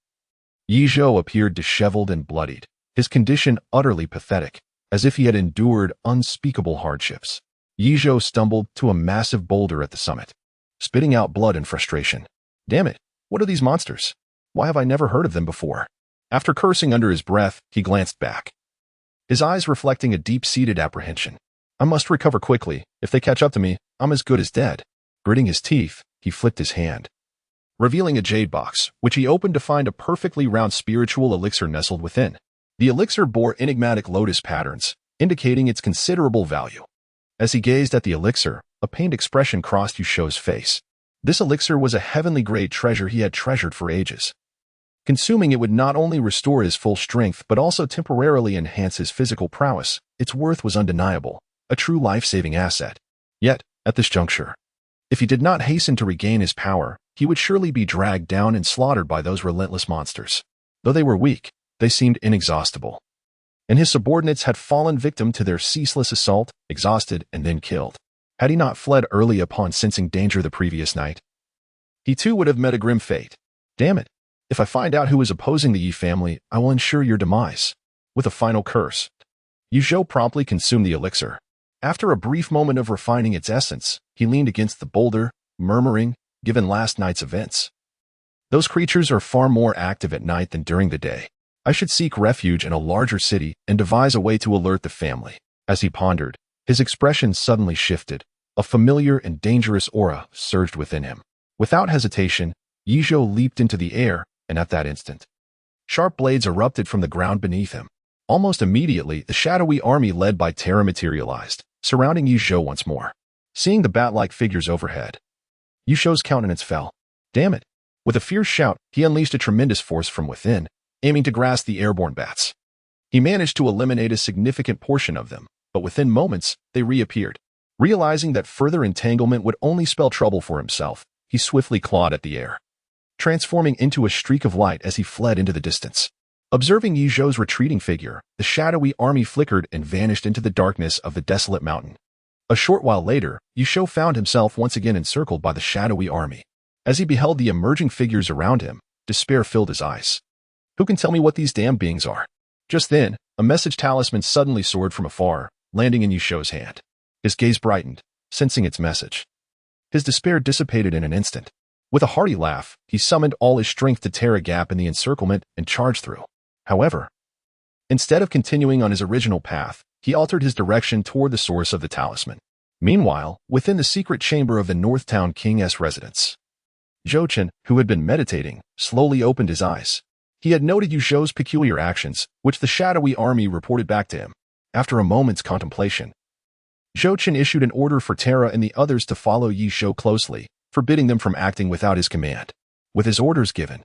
Speaker 1: Yi Shou appeared disheveled and bloodied, his condition utterly pathetic, as if he had endured unspeakable hardships. Yi Shou stumbled to a massive boulder at the summit, spitting out blood in frustration. Damn it, what are these monsters? Why have I never heard of them before? After cursing under his breath, he glanced back, his eyes reflecting a deep-seated apprehension. I must recover quickly. If they catch up to me, I'm as good as dead. Gritting his teeth, he flicked his hand, revealing a jade box, which he opened to find a perfectly round spiritual elixir nestled within. The elixir bore enigmatic lotus patterns, indicating its considerable value. As he gazed at the elixir, a pained expression crossed Yu Shou's face. This elixir was a heavenly-grade treasure he had treasured for ages. Consuming it would not only restore his full strength but also temporarily enhance his physical prowess. Its worth was undeniable, a true life-saving asset. Yet, at this juncture, if he did not hasten to regain his power, he would surely be dragged down and slaughtered by those relentless monsters. Though they were weak, they seemed inexhaustible, and his subordinates had fallen victim to their ceaseless assault, exhausted and then killed. Had he not fled early upon sensing danger the previous night, he too would have met a grim fate. Damn it! If I find out who is opposing the Yi family, I will ensure your demise. With a final curse, Yu Shou promptly consumed the elixir. After a brief moment of refining its essence, he leaned against the boulder, murmuring, given last night's events, those creatures are far more active at night than during the day. I should seek refuge in a larger city and devise a way to alert the family. As he pondered, his expression suddenly shifted. A familiar and dangerous aura surged within him. Without hesitation, Yi Shou leaped into the air, and at that instant, sharp blades erupted from the ground beneath him. Almost immediately, the shadowy army led by Terra materialized, surrounding Yi Shou once more. Seeing the bat-like figures overhead, Yi Shou's countenance fell. Damn it! With a fierce shout, he unleashed a tremendous force from within, aiming to grasp the airborne bats. He managed to eliminate a significant portion of them, but within moments, they reappeared. Realizing that further entanglement would only spell trouble for himself, he swiftly clawed at the air, transforming into a streak of light as he fled into the distance. Observing Yi Shou's retreating figure, the shadowy army flickered and vanished into the darkness of the desolate mountain. A short while later, Yi Shou found himself once again encircled by the shadowy army. As he beheld the emerging figures around him, despair filled his eyes. Who can tell me what these damn beings are? Just then, a message talisman suddenly soared from afar, landing in Yi Shou's hand. His gaze brightened, sensing its message. His despair dissipated in an instant. With a hearty laugh, he summoned all his strength to tear a gap in the encirclement and charge through. However, instead of continuing on his original path, he altered his direction toward the source of the talisman. Meanwhile, within the secret chamber of the Northtown King's residence, Zhou Chen, who had been meditating, slowly opened his eyes. He had noted Yu Shou's peculiar actions, which the shadowy army reported back to him. After a moment's contemplation, Zhou Chen issued an order for Terra and the others to follow Yi Shou closely, forbidding them from acting without his command. With his orders given,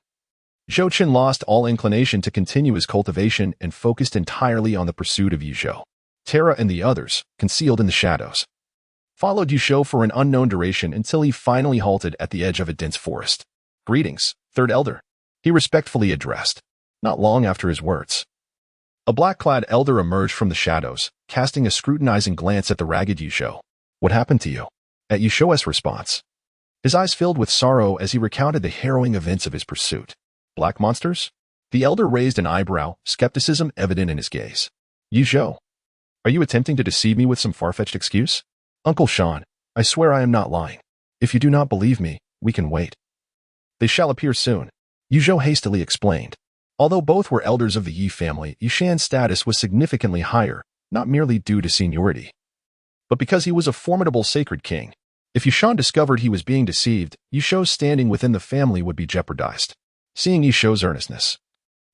Speaker 1: Zhou Chen lost all inclination to continue his cultivation and focused entirely on the pursuit of Yi Shou. Terra and the others, concealed in the shadows, followed Yi Shou for an unknown duration until he finally halted at the edge of a dense forest. Greetings, Third Elder, he respectfully addressed. Not long after his words, a black-clad elder emerged from the shadows, casting a scrutinizing glance at the ragged Yi Shou. What happened to you? At Yi Shou's response, his eyes filled with sorrow as he recounted the harrowing events of his pursuit. Black monsters? The elder raised an eyebrow, skepticism evident in his gaze. Yi Shou, are you attempting to deceive me with some far-fetched excuse? Uncle Shan, I swear I am not lying. If you do not believe me, we can wait. They shall appear soon, Yi Shou hastily explained. Although both were elders of the Yi family, Yi Shan's status was significantly higher, not merely due to seniority, but because he was a formidable sacred king. If Yi Shan discovered he was being deceived, Yi Shou's standing within the family would be jeopardized. Seeing Yi Shou's earnestness,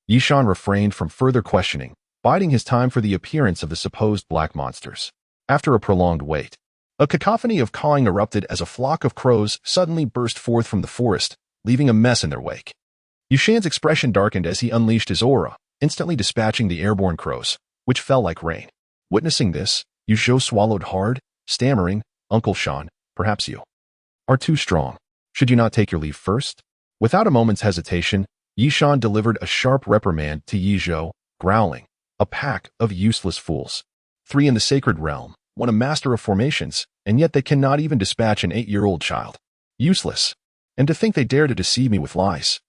Speaker 1: Yi Shan refrained from further questioning, biding his time for the appearance of the supposed black monsters. After a prolonged wait, A cacophony of cawing erupted as a flock of crows suddenly burst forth from the forest, leaving a mess in their wake. Yushan's expression darkened as he unleashed his aura, instantly dispatching the airborne crows, which fell like rain. Witnessing this, Yuzhou swallowed hard, stammering, "Uncle Shan, perhaps you are too strong. Should you not take your leave first?" Without a moment's hesitation, Yishan delivered a sharp reprimand to Yizhou, growling, "A pack of useless fools. 3 in the sacred realm, 1 a master of formations, and yet they cannot even dispatch an 8-year-old child. Useless. And to think they dare to deceive me with lies.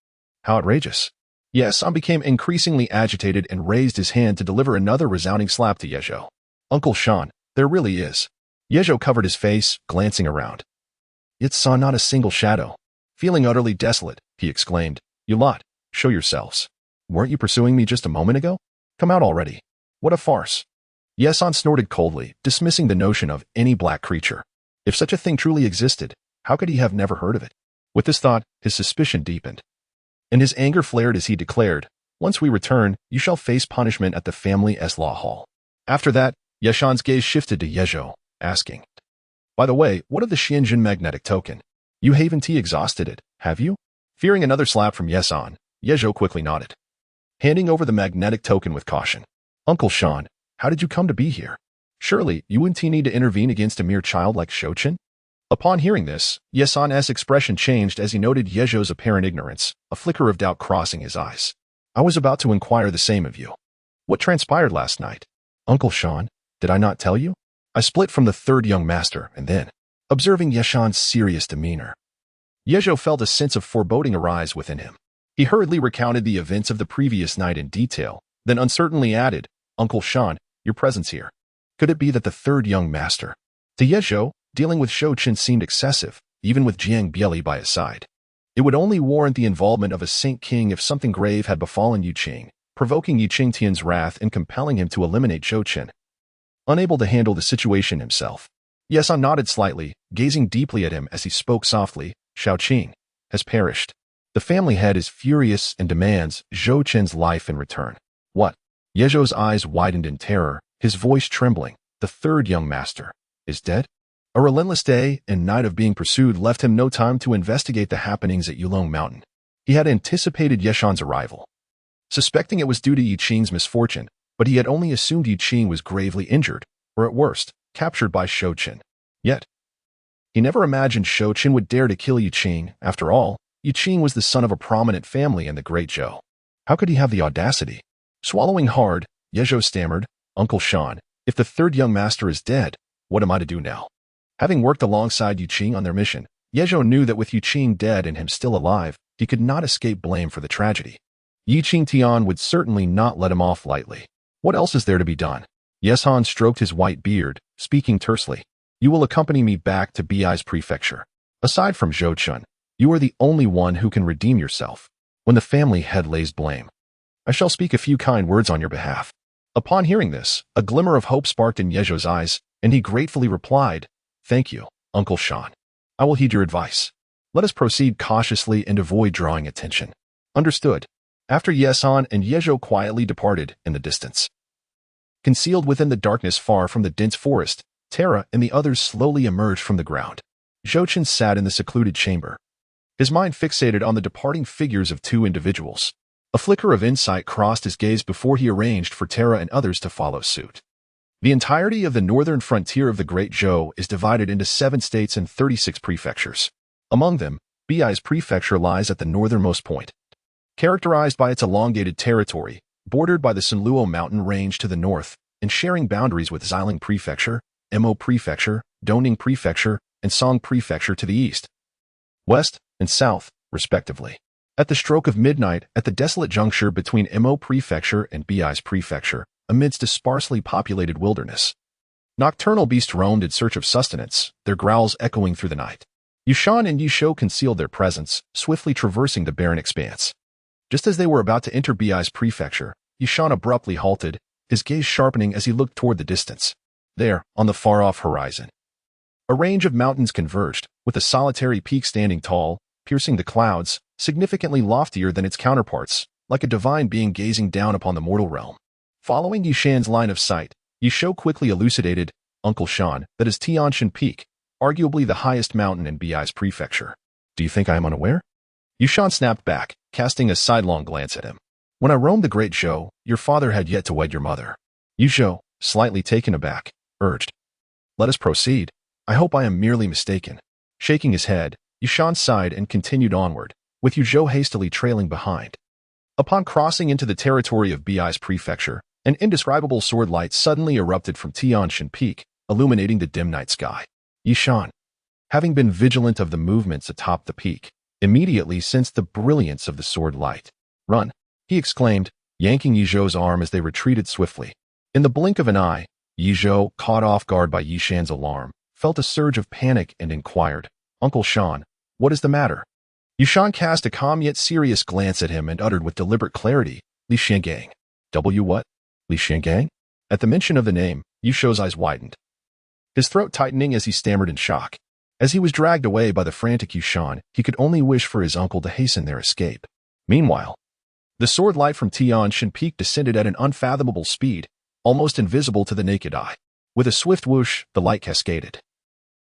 Speaker 1: How outrageous." Yesan became increasingly agitated and raised his hand to deliver another resounding slap to Yezhou. "Uncle Shan, there really is." Yezhou covered his face, glancing around. It saw not a single shadow. Feeling utterly desolate, he exclaimed, "You lot, show yourselves. Weren't you pursuing me just a moment ago? Come out already. What a farce." Yesan snorted coldly, dismissing the notion of any black creature. If such a thing truly existed, how could he have never heard of it? With this thought, his suspicion deepened. And his anger flared as he declared, "Once we return, you shall face punishment at the family's law hall." After that, Yeshan's gaze shifted to Yezhou, asking, "By the way, what of the Xianjin magnetic token? You haven't exhausted it, have you?" Fearing another slap from Yesan, Yezhou quickly nodded, handing over the magnetic token with caution. "Uncle Shan, how did you come to be here? Surely you wouldn't need to intervene against a mere child like Zhou Chen?" Upon hearing this, Yesan's expression changed as he noted Yezhou's apparent ignorance, a flicker of doubt crossing his eyes. "I was about to inquire the same of you. What transpired last night? Uncle Shan, did I not tell you? I split from the 3rd young master, and then," observing Yeshan's serious demeanor, Yezhou felt a sense of foreboding arise within him. He hurriedly recounted the events of the previous night in detail, then uncertainly added, "Uncle Shan, your presence here. Could it be that the 3rd young master?" To Yezhou, dealing with Zhou Chen seemed excessive, even with Jiang Bieli by his side. It would only warrant the involvement of a Saint King if something grave had befallen Yuqing, provoking Yuqing Tian's wrath and compelling him to eliminate Zhou Chen. Unable to handle the situation himself, Yesan nodded slightly, gazing deeply at him as he spoke softly, "Zhou Qing has perished. The family head is furious and demands Zhou Chen's life in return." "What?" Yezhou's eyes widened in terror, his voice trembling. "The 3rd young master is dead?" A relentless day and night of being pursued left him no time to investigate the happenings at Yulong Mountain. He had anticipated Yeshan's arrival, suspecting it was due to Yuqing's misfortune, but he had only assumed Yuqing was gravely injured, or at worst, captured by Zhou Chen. Yet, he never imagined Zhou Chen would dare to kill Yuqing. After all, Yuqing was the son of a prominent family in the Great Zhou. How could he have the audacity? Swallowing hard, Yezhou stammered, "Uncle Shan, if the 3rd young master is dead, what am I to do now?" Having worked alongside Yuqing on their mission, Yezhou knew that with Yuqing dead and him still alive, he could not escape blame for the tragedy. Yuqing Tian would certainly not let him off lightly. What else is there to be done? Yesan stroked his white beard, speaking tersely. "You will accompany me back to Bi's prefecture. Aside from Zhou Chen, you are the only one who can redeem yourself. When the family head lays blame, I shall speak a few kind words on your behalf." Upon hearing this, a glimmer of hope sparked in Yezhou's eyes, and he gratefully replied, "Thank you, Uncle Shan. I will heed your advice. Let us proceed cautiously and avoid drawing attention." "Understood." After Yesan and Yezhou quietly departed in the distance, concealed within the darkness far from the dense forest, Terra and the others slowly emerged from the ground. Zhou Chen sat in the secluded chamber, his mind fixated on the departing figures of 2 individuals. A flicker of insight crossed his gaze before he arranged for Terra and others to follow suit. The entirety of the northern frontier of the Great Zhou is divided into 7 states and 36 prefectures. Among them, Bi's prefecture lies at the northernmost point, characterized by its elongated territory, bordered by the Sunluo mountain range to the north, and sharing boundaries with Xiling Prefecture, Mo Prefecture, Dongning Prefecture, and Song Prefecture to the east, west, and south, respectively. At the stroke of midnight, at the desolate juncture between Mo Prefecture and Bi's Prefecture, amidst a sparsely populated wilderness, nocturnal beasts roamed in search of sustenance, their growls echoing through the night. Yushan and Yishou concealed their presence, swiftly traversing the barren expanse. Just as they were about to enter Bi's prefecture, Yushan abruptly halted, his gaze sharpening as he looked toward the distance. There, on the far-off horizon, a range of mountains converged, with a solitary peak standing tall, piercing the clouds, significantly loftier than its counterparts, like a divine being gazing down upon the mortal realm. Following Yushan's line of sight, Yishou quickly elucidated, Uncle Shan, that is Tianshan Peak, arguably the highest mountain in Bi's prefecture. Do you think I am unaware? Yushan snapped back, casting a sidelong glance at him. When I roamed the Great Zhou, your father had yet to wed your mother. Yuzhou, slightly taken aback, urged. Let us proceed. I hope I am merely mistaken. Shaking his head, Yushan sighed and continued onward, with Yuzhou hastily trailing behind. Upon crossing into the territory of Bi's prefecture, an indescribable sword light suddenly erupted from Tianshan Peak, illuminating the dim night sky. Yushan, having been vigilant of the movements atop the peak, immediately sensed the brilliance of the sword light. Run, he exclaimed, yanking Yizhou's arm as they retreated swiftly. In the blink of an eye, Yizhou, caught off guard by Yishan's alarm, felt a surge of panic and inquired, Uncle Shan, what is the matter? Yushan cast a calm yet serious glance at him and uttered with deliberate clarity, Li Xiangang. What? Li Xiangang? At the mention of the name, Yuzhou's eyes widened, his throat tightening as he stammered in shock. As he was dragged away by the frantic Yushan, he could only wish for his uncle to hasten their escape. Meanwhile, the sword light from Tianshan Peak descended at an unfathomable speed, almost invisible to the naked eye. With a swift whoosh, the light cascaded,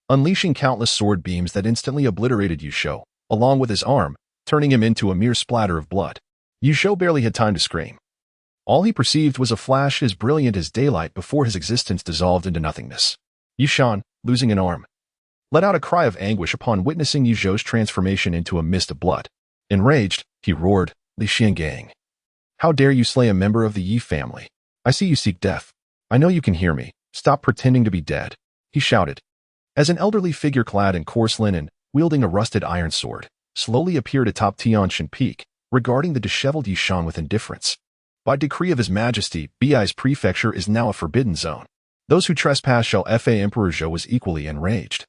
Speaker 1: unleashing countless sword beams that instantly obliterated Yuzhou, along with his arm, turning him into a mere splatter of blood. Yuzhou barely had time to scream. All he perceived was a flash as brilliant as daylight before his existence dissolved into nothingness. Yushan, losing an arm, let out a cry of anguish upon witnessing Yuzhou's transformation into a mist of blood. Enraged, he roared, Li Xiangang. How dare you slay a member of the Ye family? I see you seek death. I know you can hear me. Stop pretending to be dead, he shouted. As an elderly figure clad in coarse linen, wielding a rusted iron sword, slowly appeared atop Tianshan Peak, regarding the disheveled Yushan with indifference. By decree of His Majesty, Bi's prefecture is now a forbidden zone. Those who trespass shall fa. Emperor Zhou was equally enraged,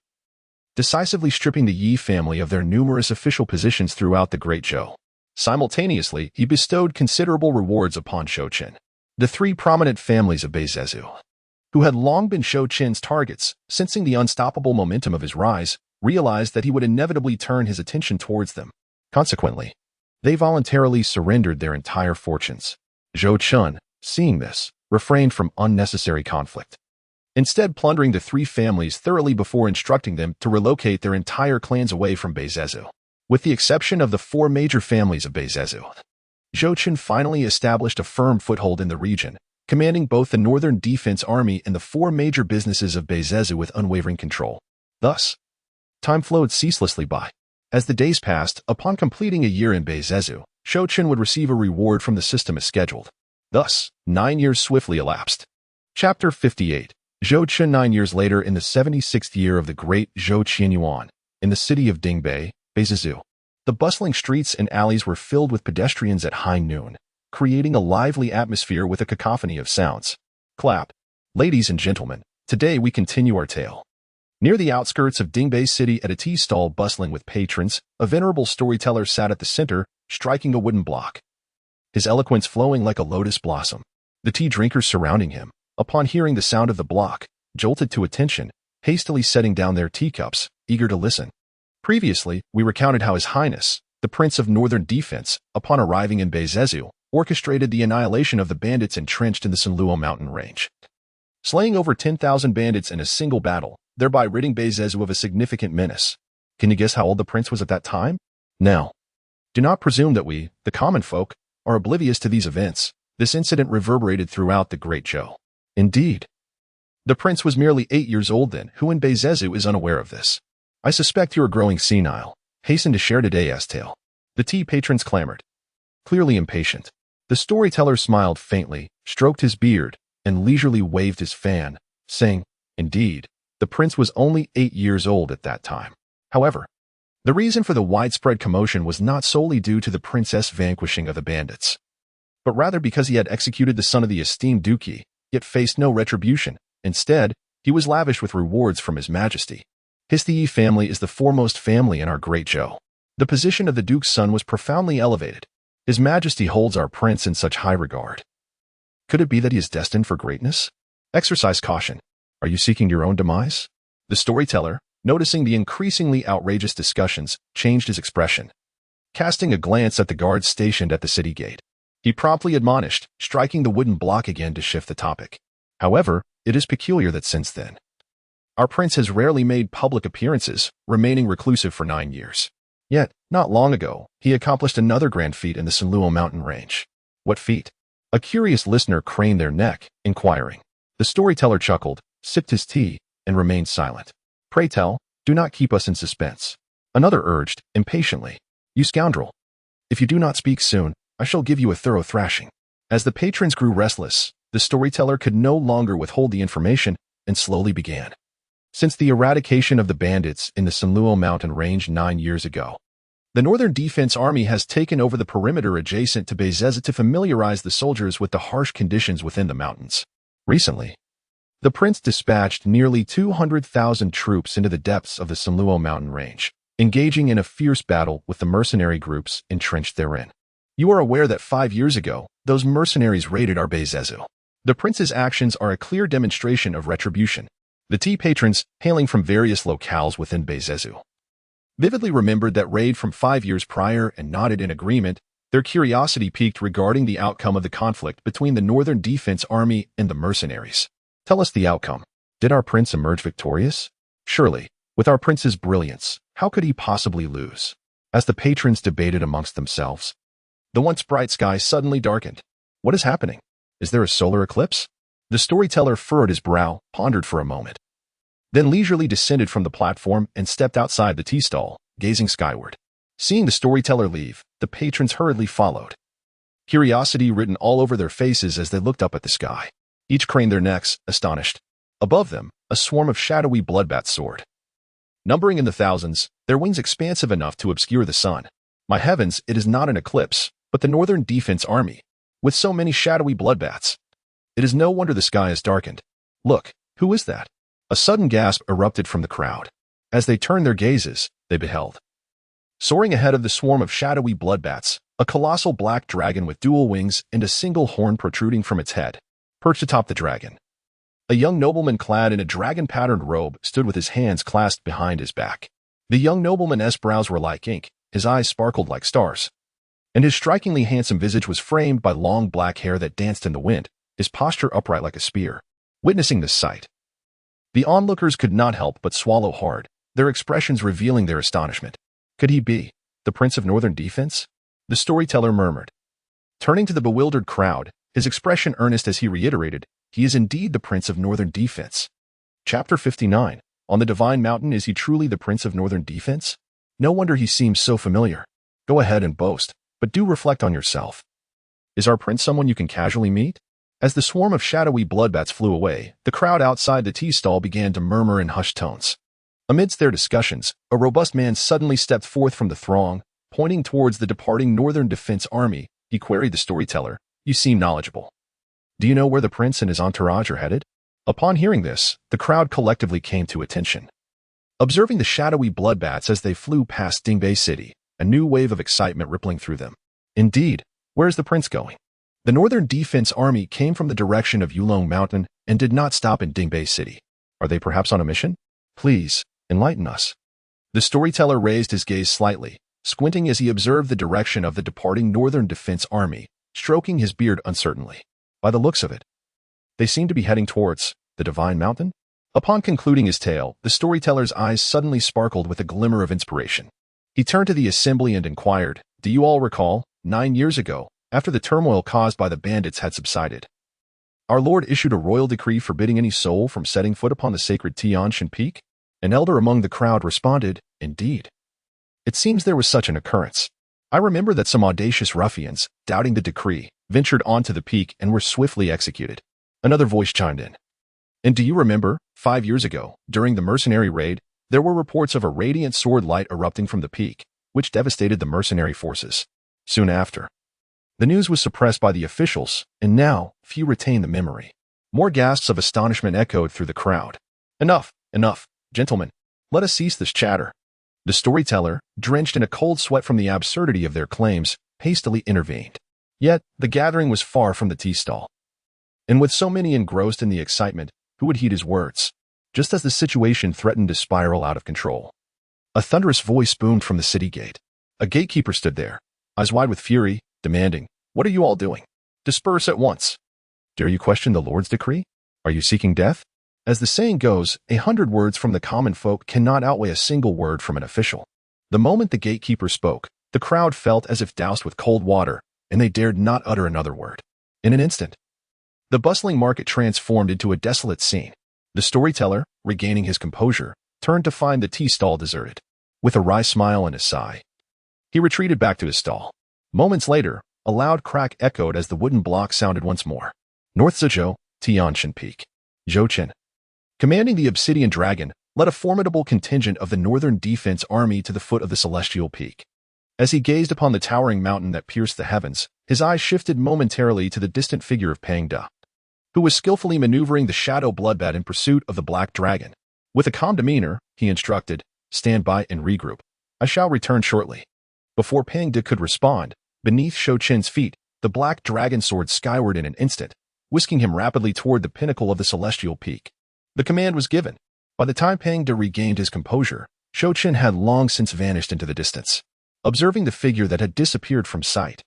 Speaker 1: decisively stripping the Ye family of their numerous official positions throughout the Great Zhou. Simultaneously, he bestowed considerable rewards upon Zhou Chen. The three prominent families of Zhou, who had long been Zhou Chen's targets, sensing the unstoppable momentum of his rise, realized that he would inevitably turn his attention towards them. Consequently, they voluntarily surrendered their entire fortunes. Zhou Chen, seeing this, refrained from unnecessary conflict, instead plundering the three families thoroughly before instructing them to relocate their entire clans away from Zhou. With the exception of the four major families of Zhou, Zhou Chen finally established a firm foothold in the region, commanding both the Northern Defense Army and the four major businesses of Zhou with unwavering control. Thus, time flowed ceaselessly by. As the days passed, upon completing a year in Zhou, Zhou Chen would receive a reward from the system as scheduled. Thus, 9 years swiftly elapsed. Chapter 58. Zhou Chen 9 years later in the 76th year of the Great Zhou Qianyuan, in the city of Dingbei, Zhou. The bustling streets and alleys were filled with pedestrians at high noon, creating a lively atmosphere with a cacophony of sounds. Clap. Ladies and gentlemen, today we continue our tale. Near the outskirts of Dingbei City at a tea stall bustling with patrons, a venerable storyteller sat at the center, striking a wooden block, his eloquence flowing like a lotus blossom. The tea drinkers surrounding him, upon hearing the sound of the block, jolted to attention, hastily setting down their teacups, eager to listen. Previously, we recounted how His Highness, the Prince of Northern Defense, upon arriving in Zhou, orchestrated the annihilation of the bandits entrenched in the Sanluo mountain range, slaying over 10,000 bandits in a single battle, thereby ridding Zhou of a significant menace. Can you guess how old the prince was at that time? Now, do not presume that we, the common folk, are oblivious to these events. This incident reverberated throughout the Great Zhou. Indeed, the prince was merely 8 years old then. Who in Zhou is unaware of this? I suspect you are growing senile. Hasten to share today's tale. The tea patrons clamored, clearly impatient. The storyteller smiled faintly, stroked his beard, and leisurely waved his fan, saying, Indeed, the prince was only 8 years old at that time. However, the reason for the widespread commotion was not solely due to the prince's vanquishing of the bandits, but rather because he had executed the son of the esteemed duke, yet faced no retribution. Instead, he was lavish with rewards from His Majesty. His Ye family is the foremost family in our Great Zhou. The position of the duke's son was profoundly elevated. His Majesty holds our prince in such high regard. Could it be that he is destined for greatness? Exercise caution. Are you seeking your own demise? The storyteller, noticing the increasingly outrageous discussions, changed his expression. Casting a glance at the guards stationed at the city gate, he promptly admonished, striking the wooden block again to shift the topic. However, it is peculiar that since then, Our prince has rarely made public appearances, remaining reclusive for 9 years. Yet, not long ago, he accomplished another grand feat in the Sanluo mountain range. What feat? A curious listener craned their neck, inquiring. The storyteller chuckled, sipped his tea, and remained silent. Pray tell, do not keep us in suspense. Another urged, impatiently. You scoundrel. If you do not speak soon, I shall give you a thorough thrashing. As the patrons grew restless, the storyteller could no longer withhold the information and slowly began. Since the eradication of the bandits in the Sanluo mountain range 9 years ago, the Northern Defense Army has taken over the perimeter adjacent to Bezeza to familiarize the soldiers with the harsh conditions within the mountains. Recently, the prince dispatched nearly 200,000 troops into the depths of the Sanluo mountain range, engaging in a fierce battle with the mercenary groups entrenched therein. You are aware that 5 years ago, those mercenaries raided our Bezezu. The prince's actions are a clear demonstration of retribution. The tea patrons, hailing from various locales within Bezezu, vividly remembered that raid from 5 years prior and nodded in agreement. Their curiosity piqued regarding the outcome of the conflict between the Northern Defense Army and the mercenaries. Tell us the outcome. Did our prince emerge victorious? Surely, with our prince's brilliance, how could he possibly lose? As the patrons debated amongst themselves, the once bright sky suddenly darkened. What is happening? Is there a solar eclipse? The storyteller furrowed his brow, pondered for a moment, then leisurely descended from the platform and stepped outside the tea stall, gazing skyward. Seeing the storyteller leave, the patrons hurriedly followed, curiosity written all over their faces as they looked up at the sky. Each craned their necks, astonished. Above them, a swarm of shadowy bloodbats soared. Numbering in the thousands, their wings expansive enough to obscure the sun. My heavens, it is not an eclipse, but the Northern Defense Army, with so many shadowy bloodbats. It is no wonder the sky is darkened. Look, who is that? A sudden gasp erupted from the crowd. As they turned their gazes, they beheld, soaring ahead of the swarm of shadowy bloodbats, a colossal black dragon with dual wings and a single horn protruding from its head. Perched atop the dragon, a young nobleman clad in a dragon-patterned robe stood with his hands clasped behind his back. The young nobleman's brows were like ink, his eyes sparkled like stars, and his strikingly handsome visage was framed by long black hair that danced in the wind, his posture upright like a spear. Witnessing this sight, the onlookers could not help but swallow hard, their expressions revealing their astonishment. Could he be the Prince of Northern Defense? The storyteller murmured. Turning to the bewildered crowd, his expression earnest as he reiterated, he is indeed the Prince of Northern Defense. Chapter 59. On the Divine Mountain, is he truly the Prince of Northern Defense? No wonder he seems so familiar. Go ahead and boast, but do reflect on yourself. Is our prince someone you can casually meet? As the swarm of shadowy bloodbats flew away, the crowd outside the tea stall began to murmur in hushed tones. Amidst their discussions, a robust man suddenly stepped forth from the throng, pointing towards the departing Northern Defense Army. He queried the storyteller, "You seem knowledgeable. Do you know where the prince and his entourage are headed?" Upon hearing this, the crowd collectively came to attention. Observing the shadowy bloodbats as they flew past Dingbei City, a new wave of excitement rippling through them. Indeed, where is the prince going? The Northern Defense Army came from the direction of Yulong Mountain and did not stop in Dingbei City. Are they perhaps on a mission? Please, enlighten us. The storyteller raised his gaze slightly, squinting as he observed the direction of the departing Northern Defense Army, stroking his beard uncertainly. By the looks of it, they seem to be heading towards the Divine Mountain. Upon concluding his tale, the storyteller's eyes suddenly sparkled with a glimmer of inspiration. He turned to the assembly and inquired, "Do you all recall, 9 years ago, after the turmoil caused by the bandits had subsided, our Lord issued a royal decree forbidding any soul from setting foot upon the sacred Tianshan Peak?" An elder among the crowd responded, "Indeed. It seems there was such an occurrence. I remember that some audacious ruffians, doubting the decree, ventured onto the peak and were swiftly executed." Another voice chimed in. "And do you remember, 5 years ago, during the mercenary raid, there were reports of a radiant sword light erupting from the peak, which devastated the mercenary forces. Soon after, the news was suppressed by the officials, and now few retain the memory." More gasps of astonishment echoed through the crowd. "Enough, enough, gentlemen. Let us cease this chatter." The storyteller, drenched in a cold sweat from the absurdity of their claims, hastily intervened. Yet, the gathering was far from the tea stall. And with so many engrossed in the excitement, who would heed his words? Just as the situation threatened to spiral out of control, a thunderous voice boomed from the city gate. A gatekeeper stood there, eyes wide with fury, demanding, "What are you all doing? Disperse at once. Dare you question the Lord's decree? Are you seeking death?" As the saying goes, 100 words from the common folk cannot outweigh a single word from an official. The moment the gatekeeper spoke, the crowd felt as if doused with cold water, and they dared not utter another word. In an instant, the bustling market transformed into a desolate scene. The storyteller, regaining his composure, turned to find the tea stall deserted. With a wry smile and a sigh, he retreated back to his stall. Moments later, a loud crack echoed as the wooden block sounded once more. North Zhou, Tianshan Peak. Zhou Chen, commanding the Obsidian Dragon, led a formidable contingent of the Northern Defense Army to the foot of the Celestial Peak. As he gazed upon the towering mountain that pierced the heavens, his eyes shifted momentarily to the distant figure of Pang De, who was skillfully maneuvering the shadow bloodbath in pursuit of the Black Dragon. With a calm demeanor, he instructed, "Stand by and regroup. I shall return shortly." Before Pang De could respond, beneath Zhou Chen's feet, the Black Dragon soared skyward in an instant, whisking him rapidly toward the pinnacle of the Celestial Peak. The command was given. By the time Pang De regained his composure, Zhou Chen had long since vanished into the distance. Observing the figure that had disappeared from sight,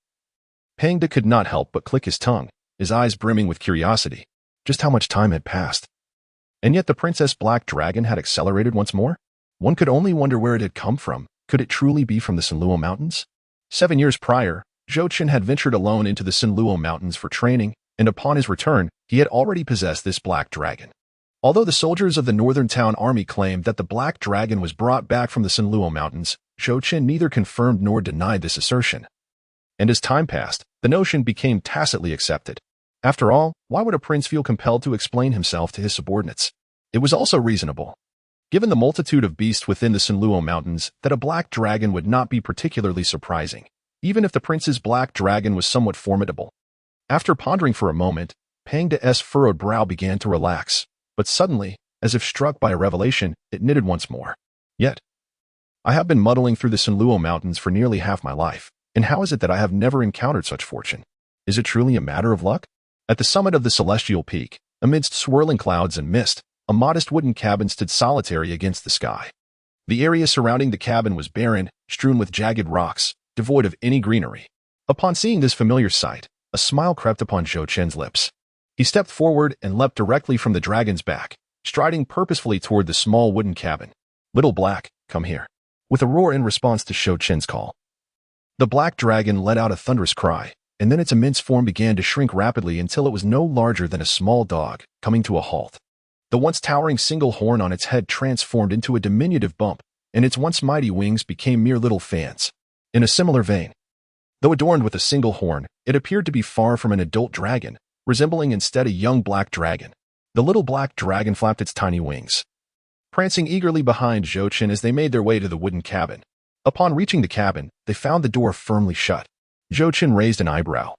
Speaker 1: Pang De could not help but click his tongue, his eyes brimming with curiosity. Just how much time had passed? And yet the Princess Black Dragon had accelerated once more? One could only wonder where it had come from. Could it truly be from the Sinluo Mountains? 7 years prior, Zhou Chen had ventured alone into the Sinluo Mountains for training, and upon his return, he had already possessed this Black Dragon. Although the soldiers of the Northern Town Army claimed that the Black Dragon was brought back from the Sinluo Mountains, Zhou Chen neither confirmed nor denied this assertion. And as time passed, the notion became tacitly accepted. After all, why would a prince feel compelled to explain himself to his subordinates? It was also reasonable, given the multitude of beasts within the Sinluo Mountains, that a Black Dragon would not be particularly surprising, even if the prince's Black Dragon was somewhat formidable. After pondering for a moment, Pang De's furrowed brow began to relax, but suddenly, as if struck by a revelation, it knitted once more. Yet, I have been muddling through the Sinluo Mountains for nearly half my life, and how is it that I have never encountered such fortune? Is it truly a matter of luck? At the summit of the Celestial Peak, amidst swirling clouds and mist, a modest wooden cabin stood solitary against the sky. The area surrounding the cabin was barren, strewn with jagged rocks, devoid of any greenery. Upon seeing this familiar sight, a smile crept upon Zhou Chen's lips. He stepped forward and leapt directly from the dragon's back, striding purposefully toward the small wooden cabin. "Little Black, come here." With a roar in response to Zhou Chen's call, the Black Dragon let out a thunderous cry, and then its immense form began to shrink rapidly until it was no larger than a small dog, coming to a halt. The once towering single horn on its head transformed into a diminutive bump, and its once mighty wings became mere little fans. In a similar vein, though adorned with a single horn, it appeared to be far from an adult dragon, resembling instead a young Black Dragon. The little Black Dragon flapped its tiny wings, prancing eagerly behind Zhou Chen as they made their way to the wooden cabin. Upon reaching the cabin, they found the door firmly shut. Zhou Chen raised an eyebrow,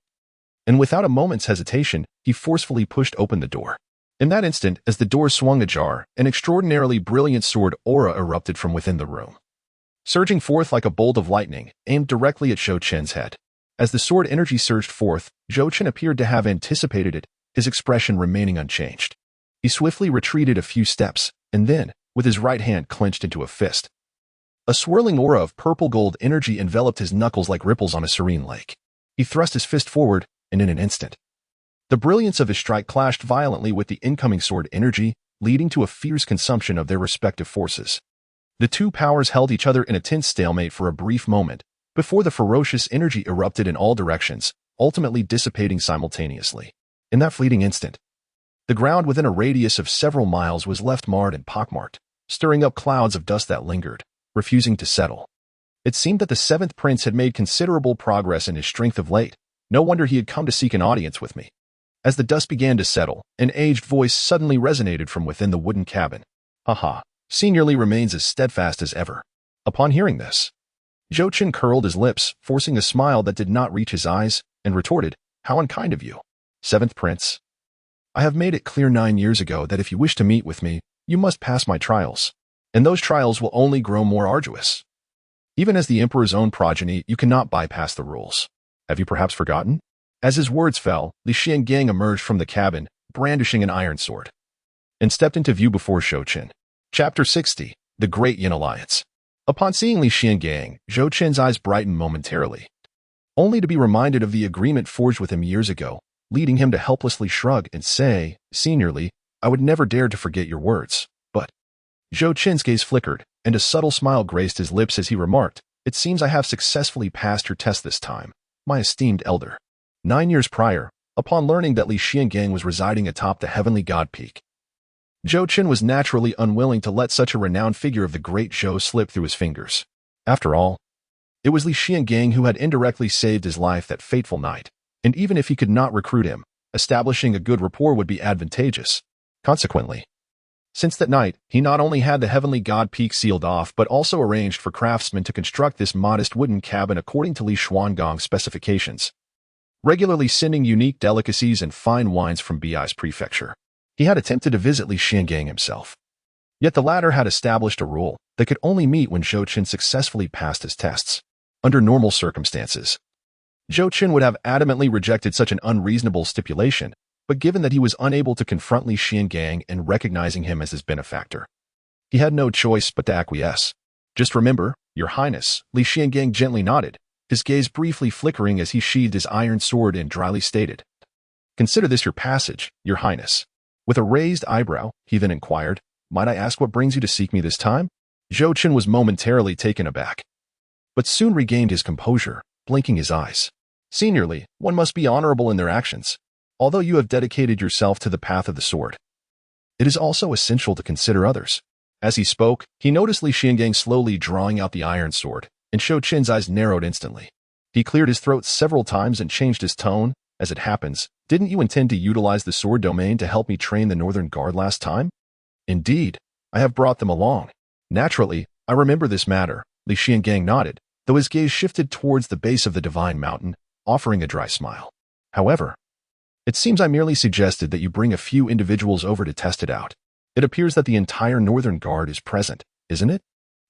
Speaker 1: and without a moment's hesitation, he forcefully pushed open the door. In that instant, as the door swung ajar, an extraordinarily brilliant sword aura erupted from within the room, surging forth like a bolt of lightning, aimed directly at Zhou Chen's head. As the sword energy surged forth, Zhou Chen appeared to have anticipated it, his expression remaining unchanged. He swiftly retreated a few steps, and then, with his right hand clenched into a fist, a swirling aura of purple-gold energy enveloped his knuckles like ripples on a serene lake. He thrust his fist forward, and in an instant, the brilliance of his strike clashed violently with the incoming sword energy, leading to a fierce consumption of their respective forces. The two powers held each other in a tense stalemate for a brief moment, before the ferocious energy erupted in all directions, ultimately dissipating simultaneously. In that fleeting instant, the ground within a radius of several miles was left marred and pockmarked, stirring up clouds of dust that lingered, refusing to settle. It seemed that the seventh prince had made considerable progress in his strength of late. No wonder he had come to seek an audience with me. As the dust began to settle, an aged voice suddenly resonated from within the wooden cabin. "Haha, seniorly remains as steadfast as ever." Upon hearing this, Zhou Chen curled his lips, forcing a smile that did not reach his eyes, and retorted, "How unkind of you, seventh prince. I have made it clear 9 years ago that if you wish to meet with me, you must pass my trials, and those trials will only grow more arduous. Even as the emperor's own progeny, you cannot bypass the rules. Have you perhaps forgotten?" As his words fell, Li Xiangang emerged from the cabin, brandishing an iron sword, and stepped into view before Zhou Chen. Chapter 60. The Great Yin Alliance. Upon seeing Li Xiangang, Zhou Chen's eyes brightened momentarily, only to be reminded of the agreement forged with him years ago, leading him to helplessly shrug and say, "Seniorly, I would never dare to forget your words. But Zhou Chen's gaze flickered, and a subtle smile graced his lips as he remarked, "It seems I have successfully passed your test this time, my esteemed elder." 9 years prior, upon learning that Li Xiangang was residing atop the heavenly god peak, Zhou Chen was naturally unwilling to let such a renowned figure of the Great Zhou slip through his fingers. After all, it was Li Xiangang who had indirectly saved his life that fateful night, and even if he could not recruit him, establishing a good rapport would be advantageous. Consequently, since that night, he not only had the heavenly god peak sealed off but also arranged for craftsmen to construct this modest wooden cabin according to Li Xuangong's specifications, regularly sending unique delicacies and fine wines from Bi's prefecture. He had attempted to visit Li Xiangang himself. Yet the latter had established a rule that could only meet when Zhou Chen successfully passed his tests. Under normal circumstances, Zhou Chen would have adamantly rejected such an unreasonable stipulation, but given that he was unable to confront Li Xiangang and recognizing him as his benefactor, he had no choice but to acquiesce. "Just remember, Your Highness," Li Xiangang gently nodded, his gaze briefly flickering as he sheathed his iron sword and dryly stated, "Consider this your passage, Your Highness." With a raised eyebrow, he then inquired, "Might I ask what brings you to seek me this time?" Zhou Chen was momentarily taken aback, but soon regained his composure, blinking his eyes. "Seniorly, one must be honorable in their actions. Although you have dedicated yourself to the path of the sword, it is also essential to consider others." As he spoke, he noticed Li Xiangang slowly drawing out the iron sword, and Zhou Chen's eyes narrowed instantly. He cleared his throat several times and changed his tone. "As it happens, didn't you intend to utilize the sword domain to help me train the Northern Guard last time?" "Indeed, I have brought them along." "Naturally, I remember this matter." Li Xiangang nodded, though his gaze shifted towards the base of the divine mountain, offering a dry smile. "However, it seems I merely suggested that you bring a few individuals over to test it out. It appears that the entire Northern Guard is present, isn't it?"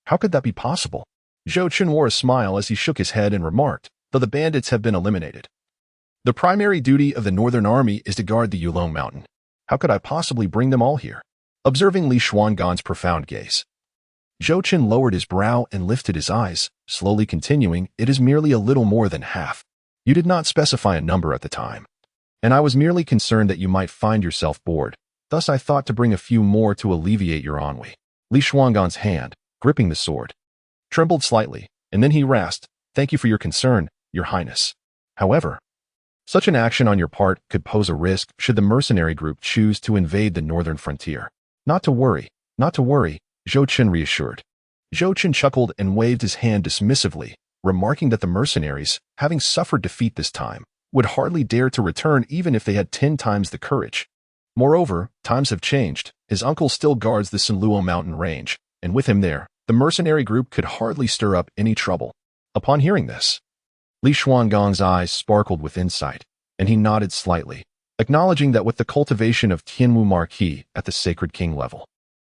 Speaker 1: "How could that be possible?" Zhou Chen wore a smile as he shook his head and remarked, "Though the bandits have been eliminated, the primary duty of the Northern Army is to guard the Yulong Mountain. How could I possibly bring them all here?" Observing Li Xuangong's profound gaze, Zhou Chen lowered his brow and lifted his eyes, slowly continuing, "It is merely a little more than half. You did not specify a number at the time, and I was merely concerned that you might find yourself bored. Thus I thought to bring a few more to alleviate your ennui." Li Xuangong's hand, gripping the sword, trembled slightly, and then he rasped, "Thank you for your concern, Your Highness. However, such an action on your part could pose a risk should the mercenary group choose to invade the northern frontier." Not to worry, Zhou Chen reassured. Zhou Chen chuckled and waved his hand dismissively, remarking that the mercenaries, having suffered defeat this time, would hardly dare to return even if they had 10 times the courage. Moreover, times have changed. His uncle still guards the Sanluo mountain range, and with him there, the mercenary group could hardly stir up any trouble. Upon hearing this, Li Xuangong's eyes sparkled with insight, and he nodded slightly, acknowledging that with the cultivation of Tianwu Marquis at the Sacred King level,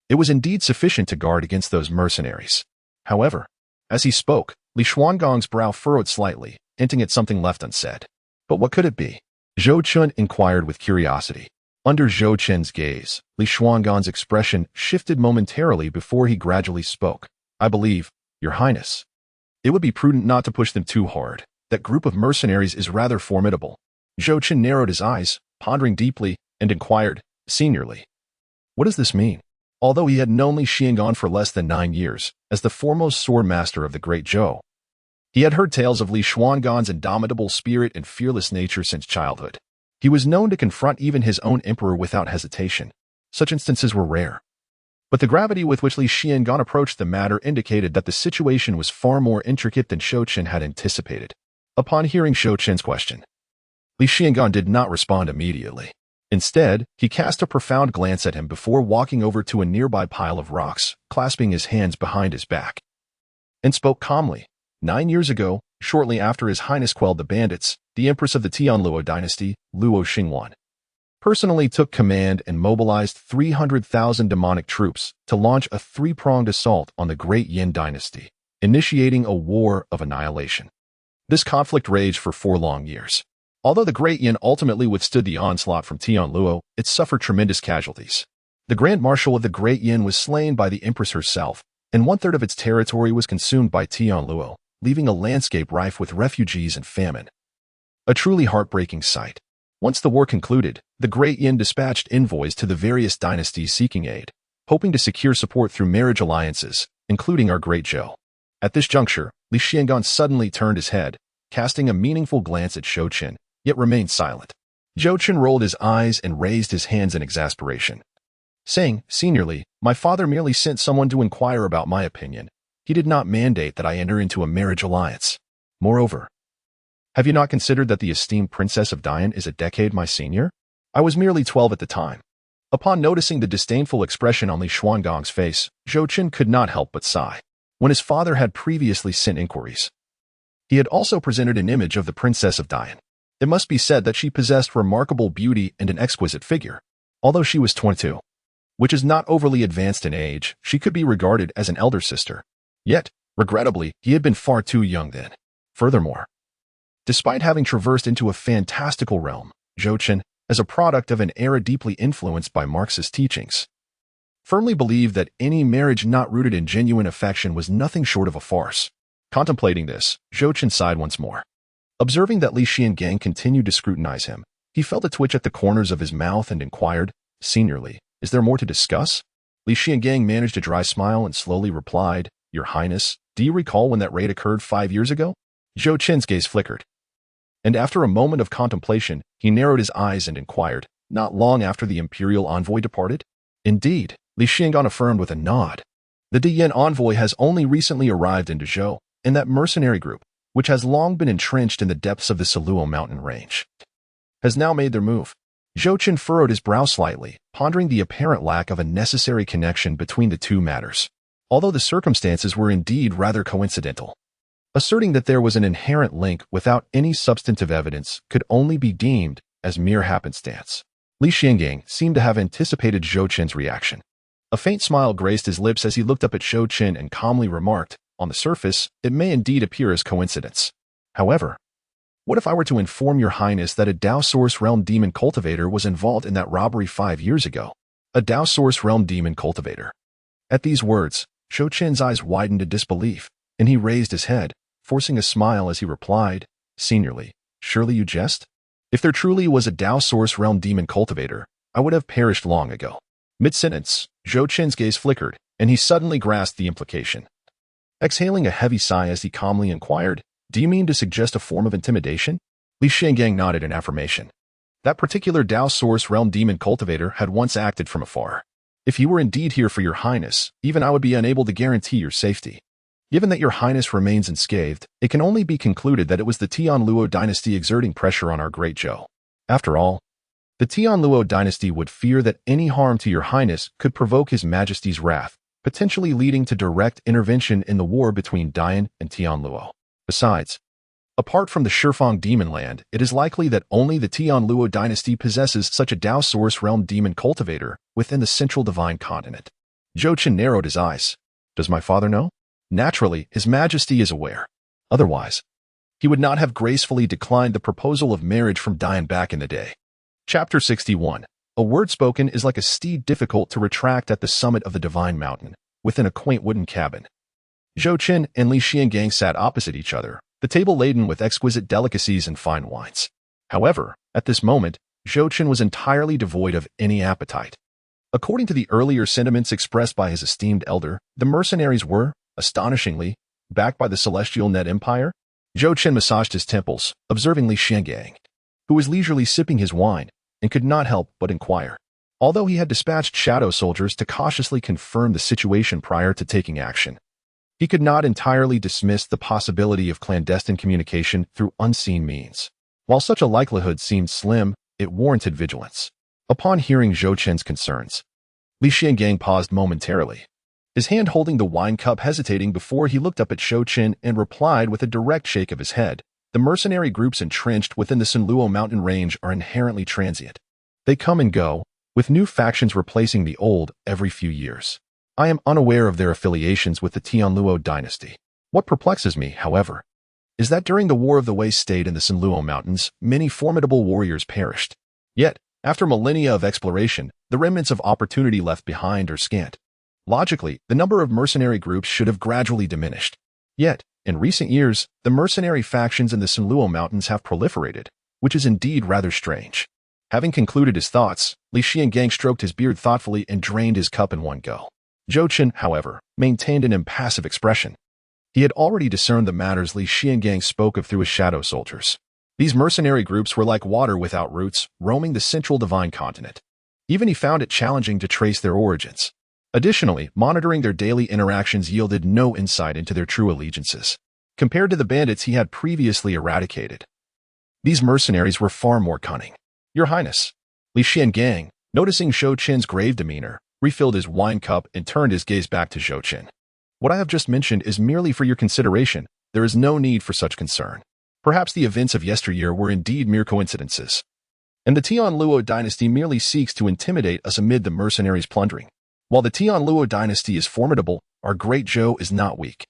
Speaker 1: it was indeed sufficient to guard against those mercenaries. However, as he spoke, Li Xuangong's brow furrowed slightly, hinting at something left unsaid. "But what could it be?" Zhou Chen inquired with curiosity. Under Zhou Chen's gaze, Li Xuangong's expression shifted momentarily before he gradually spoke. "I believe, Your Highness, it would be prudent not to push them too hard. That group of mercenaries is rather formidable." Zhou Chen narrowed his eyes, pondering deeply, and inquired, "Seniorly, what does this mean?" Although he had known Li Xiangang for less than 9 years, as the foremost sword master of the Great Zhou, he had heard tales of Li Xuangong's indomitable spirit and fearless nature since childhood. He was known to confront even his own emperor without hesitation. Such instances were rare. But the gravity with which Li Xiangang approached the matter indicated that the situation was far more intricate than Zhou Chen had anticipated. Upon hearing Zhou Chen's question, Li Xiangang did not respond immediately. Instead, he cast a profound glance at him before walking over to a nearby pile of rocks, clasping his hands behind his back, and spoke calmly. 9 years ago, shortly after His Highness quelled the bandits, the Empress of the Tianluo Dynasty, Luo Xingwan, personally took command and mobilized 300,000 demonic troops to launch a 3-pronged assault on the Great Zhou Dynasty, initiating a war of annihilation. This conflict raged for 4 long years. Although the Great Yin ultimately withstood the onslaught from Tianluo, it suffered tremendous casualties. The Grand Marshal of the Great Yin was slain by the Empress herself, and 1/3 of its territory was consumed by Tianluo, leaving a landscape rife with refugees and famine. A truly heartbreaking sight. Once the war concluded, the Great Yin dispatched envoys to the various dynasties seeking aid, hoping to secure support through marriage alliances, including our Great Zhou. At this juncture, Li Xiangang suddenly turned his head, casting a meaningful glance at Zhou Chen, yet remained silent. Zhou Chen rolled his eyes and raised his hands in exasperation, saying, "Seniorly, my father merely sent someone to inquire about my opinion. He did not mandate that I enter into a marriage alliance. Moreover, have you not considered that the esteemed Princess of Dian is a decade my senior? I was merely 12 at the time." Upon noticing the disdainful expression on Li Xuangang's face, Zhou Chen could not help but sigh. When his father had previously sent inquiries, he had also presented an image of the Princess of Dian. It must be said that she possessed remarkable beauty and an exquisite figure. Although she was 22, which is not overly advanced in age, she could be regarded as an elder sister. Yet, regrettably, he had been far too young then. Furthermore, despite having traversed into a fantastical realm, Zhou Chen, as a product of an era deeply influenced by Marxist teachings, firmly believed that any marriage not rooted in genuine affection was nothing short of a farce. Contemplating this, Zhou Chen sighed once more. Observing that Li Xiangang continued to scrutinize him, he felt a twitch at the corners of his mouth and inquired, "Seniorly, is there more to discuss?" Li Xiangang managed a dry smile and slowly replied, "Your Highness, do you recall when that raid occurred 5 years ago?" Zhou Chen's gaze flickered, and after a moment of contemplation, he narrowed his eyes and inquired, "Not long after the imperial envoy departed?" "Indeed," Li Xiangang affirmed with a nod. "The Dian envoy has only recently arrived into Zhou, and that mercenary group, which has long been entrenched in the depths of the Siluo mountain range, has now made their move." Zhou Chen furrowed his brow slightly, pondering the apparent lack of a necessary connection between the two matters, although the circumstances were indeed rather coincidental. Asserting that there was an inherent link without any substantive evidence could only be deemed as mere happenstance. Li Xiangang seemed to have anticipated Zhou Chen's reaction. A faint smile graced his lips as he looked up at Zhou Chen and calmly remarked, "On the surface, it may indeed appear as coincidence. However, what if I were to inform your Highness that a Dao Source Realm demon cultivator was involved in that robbery 5 years ago? A Dao Source Realm demon cultivator." At these words, Zhou Chen's eyes widened in disbelief, and he raised his head, forcing a smile as he replied, "Seniorly, surely you jest? If there truly was a Dao Source Realm demon cultivator, I would have perished long ago." Mid-sentence, Zhou Chen's gaze flickered, and he suddenly grasped the implication. Exhaling a heavy sigh as he calmly inquired, "Do you mean to suggest a form of intimidation?" Li Xiangang nodded in affirmation. That particular Dao Source Realm demon cultivator had once acted from afar. "If he were indeed here for your Highness, even I would be unable to guarantee your safety. Given that your Highness remains unscathed, it can only be concluded that it was the Tianluo dynasty exerting pressure on our Great Zhou. After all, the Tianluo dynasty would fear that any harm to your Highness could provoke His Majesty's wrath, potentially leading to direct intervention in the war between Dian and Tianluo. Besides, apart from the Shifang demon land, it is likely that only the Tianluo dynasty possesses such a Dao Source Realm demon cultivator within the central divine continent." Zhou Chen narrowed his eyes. "Does my father know?" "Naturally, His Majesty is aware. Otherwise, he would not have gracefully declined the proposal of marriage from Dian back in the day." Chapter 61. A word spoken is like a steed difficult to retract at the summit of the divine mountain, within a quaint wooden cabin. Zhou Chen and Li Xiangang sat opposite each other, the table laden with exquisite delicacies and fine wines. However, at this moment, Zhou Chen was entirely devoid of any appetite. According to the earlier sentiments expressed by his esteemed elder, the mercenaries were, astonishingly, backed by the Celestial Net Empire. Zhou Chen massaged his temples, observing Li Xiangang, who was leisurely sipping his wine, and could not help but inquire. Although he had dispatched shadow soldiers to cautiously confirm the situation prior to taking action, he could not entirely dismiss the possibility of clandestine communication through unseen means. While such a likelihood seemed slim, it warranted vigilance. Upon hearing Zhou Chen's concerns, Li Xiangang paused momentarily, his hand holding the wine cup hesitating before he looked up at Zhou Chen and replied with a direct shake of his head. "The mercenary groups entrenched within the Siluo mountain range are inherently transient. They come and go, with new factions replacing the old every few years. I am unaware of their affiliations with the Tianluo dynasty. What perplexes me, however, is that during the War of the Wei State in the Siluo Mountains, many formidable warriors perished. Yet, after millennia of exploration, the remnants of opportunity left behind are scant. Logically, the number of mercenary groups should have gradually diminished. Yet, in recent years, the mercenary factions in the Siluo Mountains have proliferated, which is indeed rather strange. Having concluded his thoughts, Li Xiangang stroked his beard thoughtfully and drained his cup in one go. Zhou Chen, however, maintained an impassive expression. He had already discerned the matters Li Xiangang spoke of through his shadow soldiers. These mercenary groups were like water without roots, roaming the central divine continent. Even he found it challenging to trace their origins. Additionally, monitoring their daily interactions yielded no insight into their true allegiances, compared to the bandits he had previously eradicated. These mercenaries were far more cunning. Your Highness. Li Xiangang, noticing Zhou Chen's grave demeanor, refilled his wine cup and turned his gaze back to Zhou Chen. What I have just mentioned is merely for your consideration. There is no need for such concern. Perhaps the events of yesteryear were indeed mere coincidences, and the Tianluo dynasty merely seeks to intimidate us amid the mercenaries' plundering. While the Tianluo dynasty is formidable, our Great Zhou is not weak.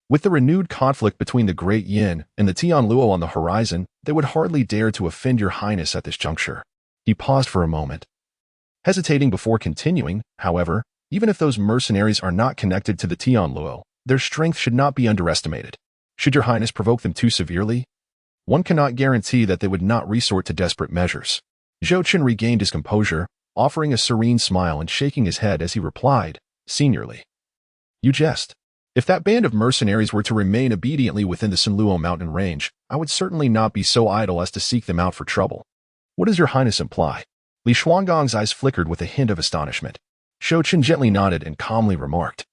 Speaker 1: With the renewed conflict between the Great Yin and the Tianluo on the horizon, they would hardly dare to offend your Highness at this juncture. He paused for a moment, hesitating before continuing. However, even if those mercenaries are not connected to the Tianluo, their strength should not be underestimated. Should your Highness provoke them too severely, one cannot guarantee that they would not resort to desperate measures. Zhou Chen regained his composure, offering a serene smile and shaking his head as he replied, seniorly. You jest. If that band of mercenaries were to remain obediently within the Sanluo mountain range, I would certainly not be so idle as to seek them out for trouble. What does your Highness imply? Li Shuangong's eyes flickered with a hint of astonishment. Zhou Chen gently nodded and calmly remarked,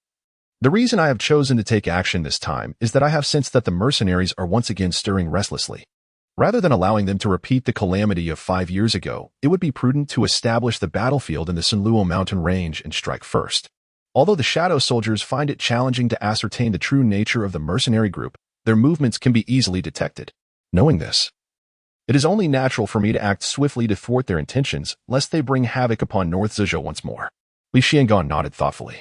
Speaker 1: the reason I have chosen to take action this time is that I have sensed that the mercenaries are once again stirring restlessly. Rather than allowing them to repeat the calamity of 5 years ago, it would be prudent to establish the battlefield in the Sanluo mountain range and strike first. Although the shadow soldiers find it challenging to ascertain the true nature of the mercenary group, their movements can be easily detected. Knowing this, it is only natural for me to act swiftly to thwart their intentions, lest they bring havoc upon North Zhou once more. Li Xiangang nodded thoughtfully.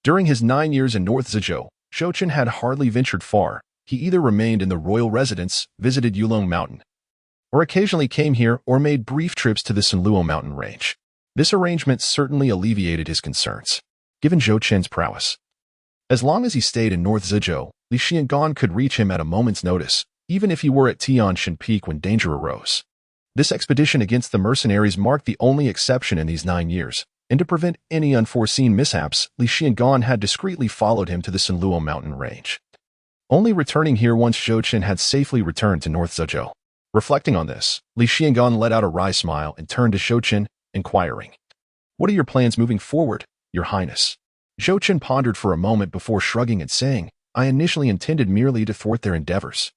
Speaker 1: During his 9 years in North Zhou, Zhou Chen had hardly ventured far. He either remained in the royal residence, visited Yulong Mountain, or occasionally came here or made brief trips to the Sanluo mountain range. This arrangement certainly alleviated his concerns, given Zhou Chen's prowess. As long as he stayed in North Zhou, Li Xiangang could reach him at a moment's notice, even if he were at Tianshan Peak when danger arose. This expedition against the mercenaries marked the only exception in these 9 years, and to prevent any unforeseen mishaps, Li Xiangang had discreetly followed him to the Sanluo mountain range, only returning here once Zhou Chen had safely returned to North Zhou. Reflecting on this, Li Xiangang let out a wry smile and turned to Zhou Chen, inquiring, what are your plans moving forward, your Highness? Zhou Chen pondered for a moment before shrugging and saying, I initially intended merely to thwart their endeavors.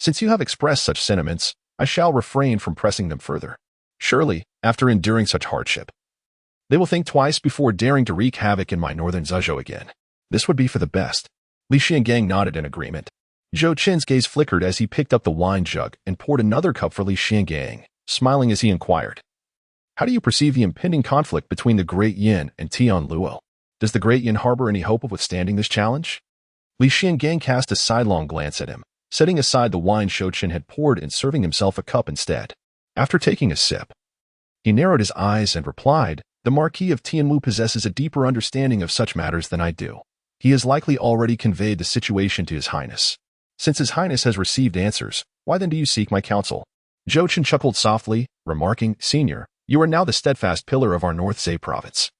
Speaker 1: Since you have expressed such sentiments, I shall refrain from pressing them further. Surely, after enduring such hardship, they will think twice before daring to wreak havoc in my northern Zhou again. This would be for the best. Li Xiangang nodded in agreement. Zhou Chen's gaze flickered as he picked up the wine jug and poured another cup for Li Xiangang, smiling as he inquired, how do you perceive the impending conflict between the Great Yin and Tianluo? Does the Great Yin harbor any hope of withstanding this challenge? Li Xiangang cast a sidelong glance at him, setting aside the wine Zhou Chen had poured and serving himself a cup instead. After taking a sip, he narrowed his eyes and replied, the Marquis of Tianwu possesses a deeper understanding of such matters than I do. He has likely already conveyed the situation to His Highness. Since His Highness has received answers, why then do you seek my counsel? Zhou Chen chuckled softly, remarking, Senior, you are now the steadfast pillar of our North Zhe province.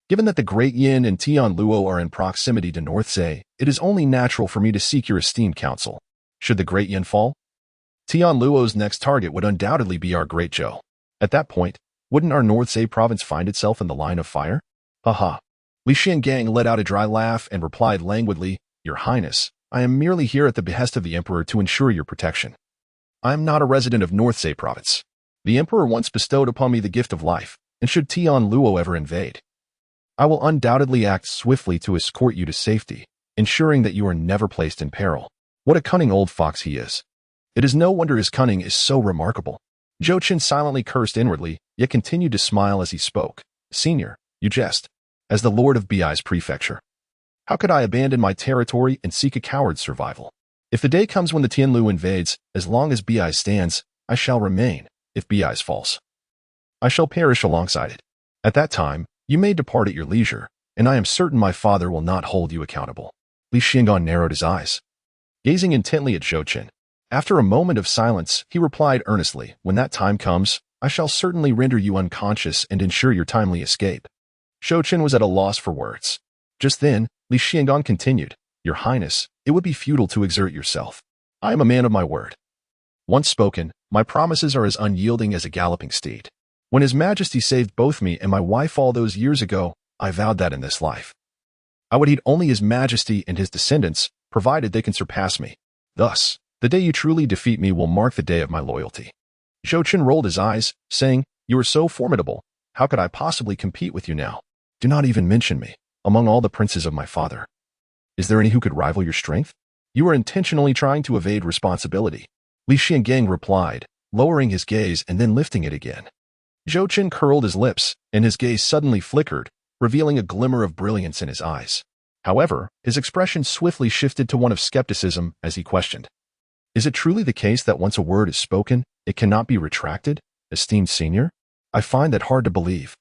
Speaker 1: Given that the Great Yin and Tianluo are in proximity to North Zhe, it is only natural for me to seek your esteemed counsel. Should the Great Yin fall, Tianluo's next target would undoubtedly be our Great Zhou. At that point, wouldn't our North Zhe province find itself in the line of fire? Haha. Li Xiangang let out a dry laugh and replied languidly, Your Highness, I am merely here at the behest of the Emperor to ensure your protection. I am not a resident of North Zhe province. The Emperor once bestowed upon me the gift of life, and should Tianluo ever invade, I will undoubtedly act swiftly to escort you to safety, ensuring that you are never placed in peril. What a cunning old fox he is. It is no wonder his cunning is so remarkable. Zhou Chen silently cursed inwardly, yet continued to smile as he spoke. Senior, you jest. As the Lord of Bei's prefecture, how could I abandon my territory and seek a coward's survival? If the day comes when the Tianlu invades, as long as Bei stands, I shall remain. If Bei falls, I shall perish alongside it. At that time, you may depart at your leisure, and I am certain my father will not hold you accountable. Li Xiangang narrowed his eyes, gazing intently at Zhou Chen. After a moment of silence, he replied earnestly, "When that time comes, I shall certainly render you unconscious and ensure your timely escape." Zhou Chen was at a loss for words. Just then, Li Xiangang continued, "Your Highness, it would be futile to exert yourself. I am a man of my word. Once spoken, my promises are as unyielding as a galloping steed. When His Majesty saved both me and my wife all those years ago, I vowed that in this life I would heed only His Majesty and his descendants, provided they can surpass me. Thus, the day you truly defeat me will mark the day of my loyalty." Zhou Chen rolled his eyes, saying, "You are so formidable. How could I possibly compete with you now? Do not even mention me, among all the princes of my father. Is there any who could rival your strength? You are intentionally trying to evade responsibility." Li Xiangang replied, lowering his gaze and then lifting it again. Zhou Chen curled his lips, and his gaze suddenly flickered, revealing a glimmer of brilliance in his eyes. However, his expression swiftly shifted to one of skepticism as he questioned, "Is it truly the case that once a word is spoken, it cannot be retracted, esteemed senior? I find that hard to believe."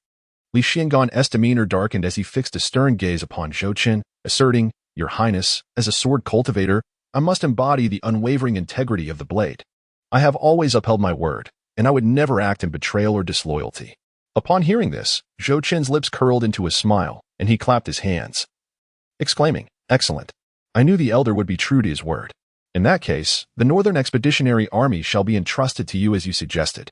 Speaker 1: Li Xiangang's demeanor darkened as he fixed a stern gaze upon Zhou Chen, asserting, "Your Highness, as a sword cultivator, I must embody the unwavering integrity of the blade. I have always upheld my word, and I would never act in betrayal or disloyalty." Upon hearing this, Zhou Chen's lips curled into a smile, and he clapped his hands, exclaiming, "Excellent! I knew the elder would be true to his word. In that case, the Northern Expeditionary Army shall be entrusted to you as you suggested.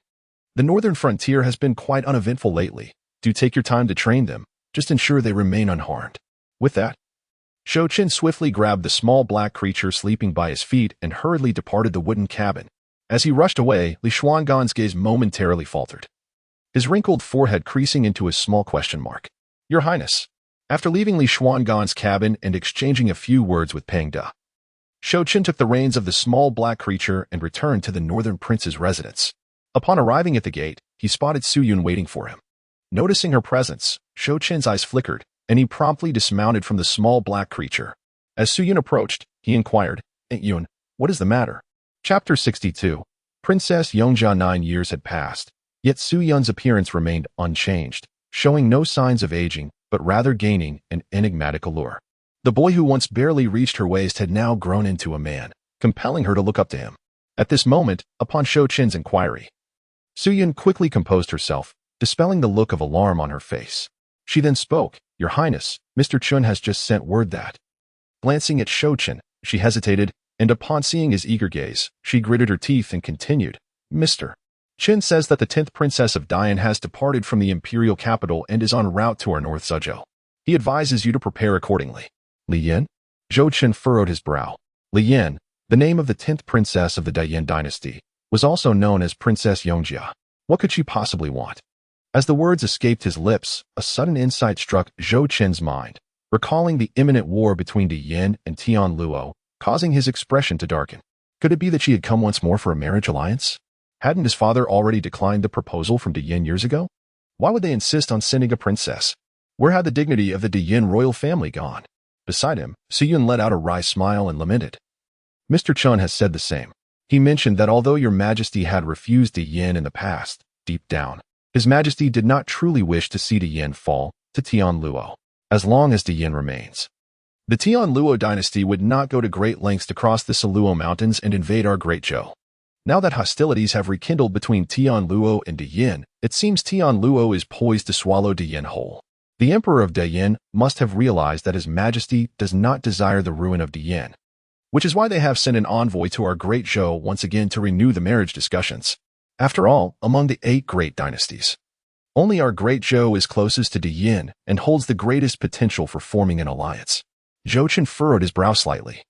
Speaker 1: The Northern Frontier has been quite uneventful lately. Do take your time to train them. Just ensure they remain unharmed." With that, Zhou Chen swiftly grabbed the small black creature sleeping by his feet and hurriedly departed the wooden cabin. As he rushed away, Li Xiangan's gaze momentarily faltered, his wrinkled forehead creasing into a small question mark. "Your Highness." After leaving Li Xiangan's cabin and exchanging a few words with Peng De, Zhou Chen took the reins of the small black creature and returned to the northern prince's residence. Upon arriving at the gate, he spotted Su Yun waiting for him. Noticing her presence, Zhou Chen's eyes flickered, and he promptly dismounted from the small black creature. As Su Yun approached, he inquired, "Aunt Yun, what is the matter?" Chapter 62. Princess Yongjia. 9 years had passed, yet Su Yun's appearance remained unchanged, showing no signs of aging, but rather gaining an enigmatic allure. The boy who once barely reached her waist had now grown into a man, compelling her to look up to him. At this moment, upon Zhou Chen's inquiry, Su Yun quickly composed herself, dispelling the look of alarm on her face. She then spoke, "Your Highness, Mr. Chun has just sent word that." Glancing at Zhou Chen, she hesitated, and upon seeing his eager gaze, she gritted her teeth and continued, "Mr. Chen says that the 10th Princess of Dian has departed from the imperial capital and is en route to our North Zhuzhou. He advises you to prepare accordingly." "Li Yan?" Zhou Chen furrowed his brow. Li Yan, the name of the 10th princess of the Dian dynasty, was also known as Princess Yongjia. What could she possibly want? As the words escaped his lips, a sudden insight struck Zhou Chen's mind, recalling the imminent war between Dian and Tian Luo, causing his expression to darken. Could it be that she had come once more for a marriage alliance? Hadn't his father already declined the proposal from Dian years ago? Why would they insist on sending a princess? Where had the dignity of the Dian royal family gone? Beside him, Su Yun let out a wry smile and lamented. "Mr. Chun has said the same. He mentioned that although your Majesty had refused Dian in the past, deep down, His Majesty did not truly wish to see Dian fall to Tian Luo, as long as Dian remains. The Tian Luo dynasty would not go to great lengths to cross the Luo Mountains and invade our Great Zhou. Now that hostilities have rekindled between Tian Luo and Dian, it seems Tian Luo is poised to swallow Dian whole. The Emperor of Dian must have realized that His Majesty does not desire the ruin of Dian, which is why they have sent an envoy to our Great Zhou once again to renew the marriage discussions. After all, among the 8 great dynasties, only our Great Zhou is closest to Dian and holds the greatest potential for forming an alliance." Zhou Chen furrowed his brow slightly,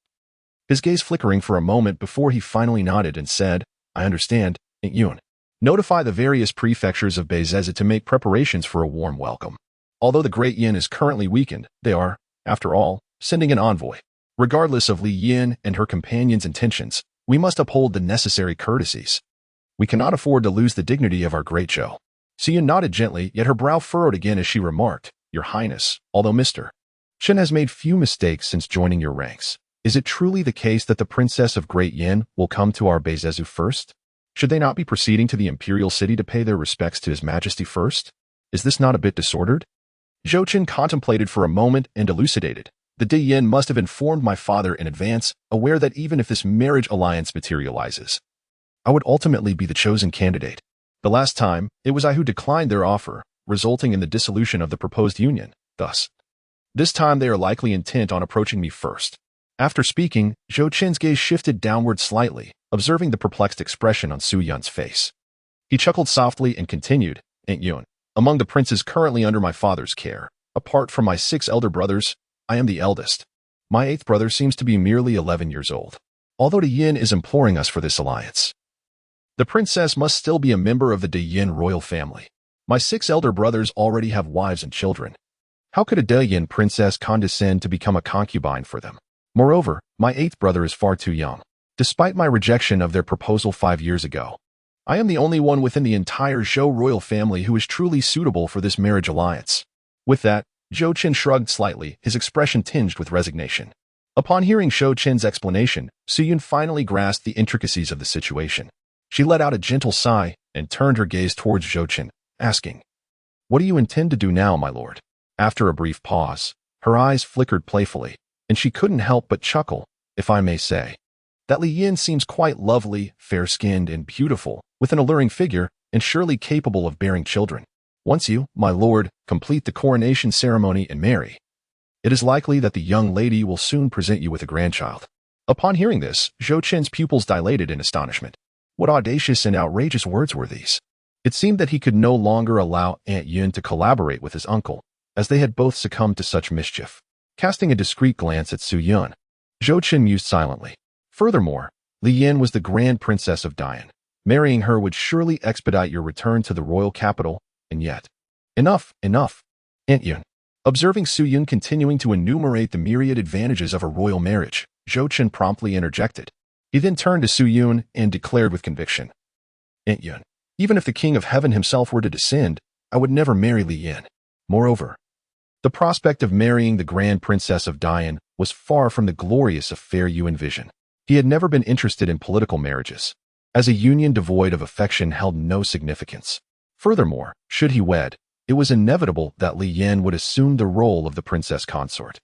Speaker 1: his gaze flickering for a moment before he finally nodded and said, "I understand, Aunt Yun. Notify the various prefectures of Beizeze to make preparations for a warm welcome. Although the Great Yin is currently weakened, they are, after all, sending an envoy. Regardless of Li Yin and her companion's intentions, we must uphold the necessary courtesies. We cannot afford to lose the dignity of our Great Zhou." Su Yun nodded gently, yet her brow furrowed again as she remarked, "Your Highness, although Mr. Chen has made few mistakes since joining your ranks, is it truly the case that the Princess of Great Yin will come to our Beizeze first? Should they not be proceeding to the imperial city to pay their respects to His Majesty first? Is this not a bit disordered?" Zhou Chen contemplated for a moment and elucidated, The Yin must have informed my father in advance, aware that even if this marriage alliance materializes, I would ultimately be the chosen candidate. The last time, it was I who declined their offer, resulting in the dissolution of the proposed union. Thus, this time they are likely intent on approaching me first. After speaking, Zhou Chen's gaze shifted downward slightly, observing the perplexed expression on Su Yun's face. He chuckled softly and continued, "Aunt Yun, among the princes currently under my father's care, apart from my 6 elder brothers, I am the eldest. My 8th brother seems to be merely 11 years old. Although the Yin is imploring us for this alliance, the princess must still be a member of the Yin royal family. My 6 elder brothers already have wives and children. How could a Yin princess condescend to become a concubine for them? Moreover, my 8th brother is far too young. Despite my rejection of their proposal 5 years ago, I am the only one within the entire Zhou royal family who is truly suitable for this marriage alliance." With that, Zhou Chen shrugged slightly, his expression tinged with resignation. Upon hearing Zhou Chen's explanation, Su Yun finally grasped the intricacies of the situation. She let out a gentle sigh and turned her gaze towards Zhou Chen, asking, "What do you intend to do now, my lord?" After a brief pause, her eyes flickered playfully, and she couldn't help but chuckle, if I may say. That Li Yin seems quite lovely, fair-skinned, and beautiful, with an alluring figure, and surely capable of bearing children. Once you, my lord, complete the coronation ceremony and marry, it is likely that the young lady will soon present you with a grandchild. Upon hearing this, Zhou Chen's pupils dilated in astonishment. What audacious and outrageous words were these? It seemed that he could no longer allow Aunt Yun to collaborate with his uncle, as they had both succumbed to such mischief. Casting a discreet glance at Su Yun, Zhou Chen mused silently. Furthermore, Li Yin was the Grand Princess of Dian. Marrying her would surely expedite your return to the royal capital, and yet... Enough, enough, Aunt Yun. Observing Su Yun continuing to enumerate the myriad advantages of a royal marriage, Zhou Chen promptly interjected. He then turned to Su Yun and declared with conviction, "Aunt Yun, even if the King of Heaven himself were to descend, I would never marry Li Yin. Moreover, the prospect of marrying the Grand Princess of Dian was far from the glorious affair you envision." He had never been interested in political marriages, as a union devoid of affection held no significance. Furthermore, should he wed, it was inevitable that Li Yin would assume the role of the princess consort.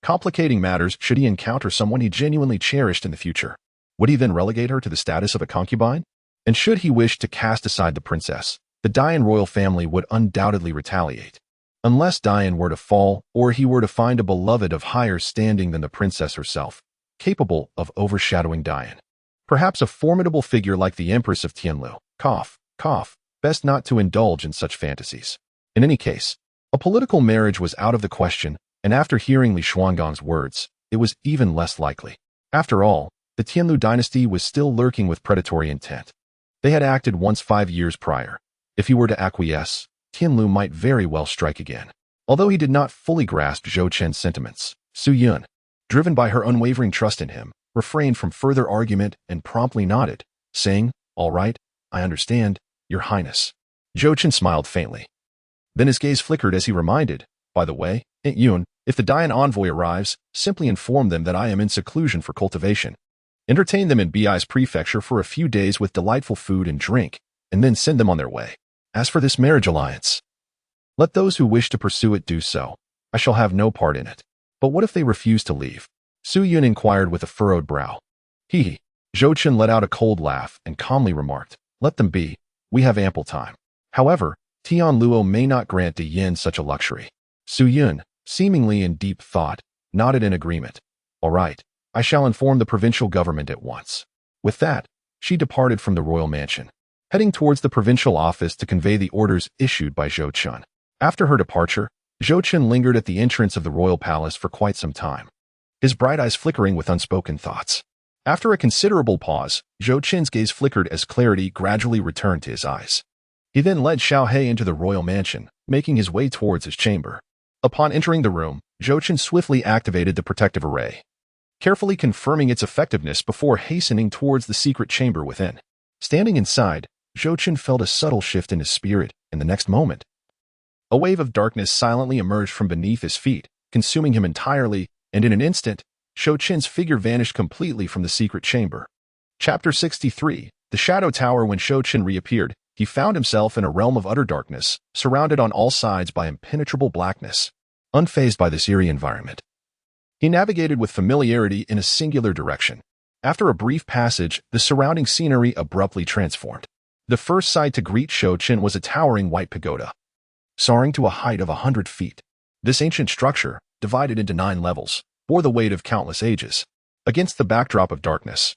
Speaker 1: Complicating matters, should he encounter someone he genuinely cherished in the future, would he then relegate her to the status of a concubine? And should he wish to cast aside the princess, the Dian royal family would undoubtedly retaliate. Unless Dian were to fall, or he were to find a beloved of higher standing than the princess herself, capable of overshadowing Dian. Perhaps a formidable figure like the Empress of Tianlu. Cough, cough, best not to indulge in such fantasies. In any case, a political marriage was out of the question, and after hearing Li Xuangong's words, it was even less likely. After all, the Tianlu dynasty was still lurking with predatory intent. They had acted once 5 years prior. If he were to acquiesce, Tianlu might very well strike again. Although he did not fully grasp Zhou Chen's sentiments, Su Yun, driven by her unwavering trust in him, refrained from further argument and promptly nodded, saying, "All right, I understand, Your Highness." Zhou Chen smiled faintly. Then his gaze flickered as he reminded, "By the way, Aunt Yun, if the Dian envoy arrives, simply inform them that I am in seclusion for cultivation. Entertain them in Bi's prefecture for a few days with delightful food and drink, and then send them on their way. As for this marriage alliance, let those who wish to pursue it do so. I shall have no part in it. But what if they refuse to leave?" Su Yun inquired with a furrowed brow. Hee. Zhou Chen let out a cold laugh and calmly remarked, "Let them be. We have ample time. However, Tian Luo may not grant De Yin such a luxury." Su Yun, seemingly in deep thought, nodded in agreement. "All right, I shall inform the provincial government at once." With that, she departed from the royal mansion, heading towards the provincial office to convey the orders issued by Zhou Chen. After her departure, Zhou Chen lingered at the entrance of the royal palace for quite some time, his bright eyes flickering with unspoken thoughts. After a considerable pause, Zhou Chen's gaze flickered as clarity gradually returned to his eyes. He then led Xiao He into the royal mansion, making his way towards his chamber. Upon entering the room, Zhou Chen swiftly activated the protective array, carefully confirming its effectiveness before hastening towards the secret chamber within. Standing inside, Zhou Chen felt a subtle shift in his spirit, and the next moment, a wave of darkness silently emerged from beneath his feet, consuming him entirely, and in an instant, Zhou Chen's figure vanished completely from the secret chamber. Chapter 63, The Shadow Tower. When Zhou Chen reappeared, he found himself in a realm of utter darkness, surrounded on all sides by impenetrable blackness. Unfazed by this eerie environment, He navigated with familiarity in a singular direction. After a brief passage, the surrounding scenery abruptly transformed. The first sight to greet Zhou Chen was a towering white pagoda, soaring to a height of 100 feet. This ancient structure, divided into 9 levels, bore the weight of countless ages. Against the backdrop of darkness,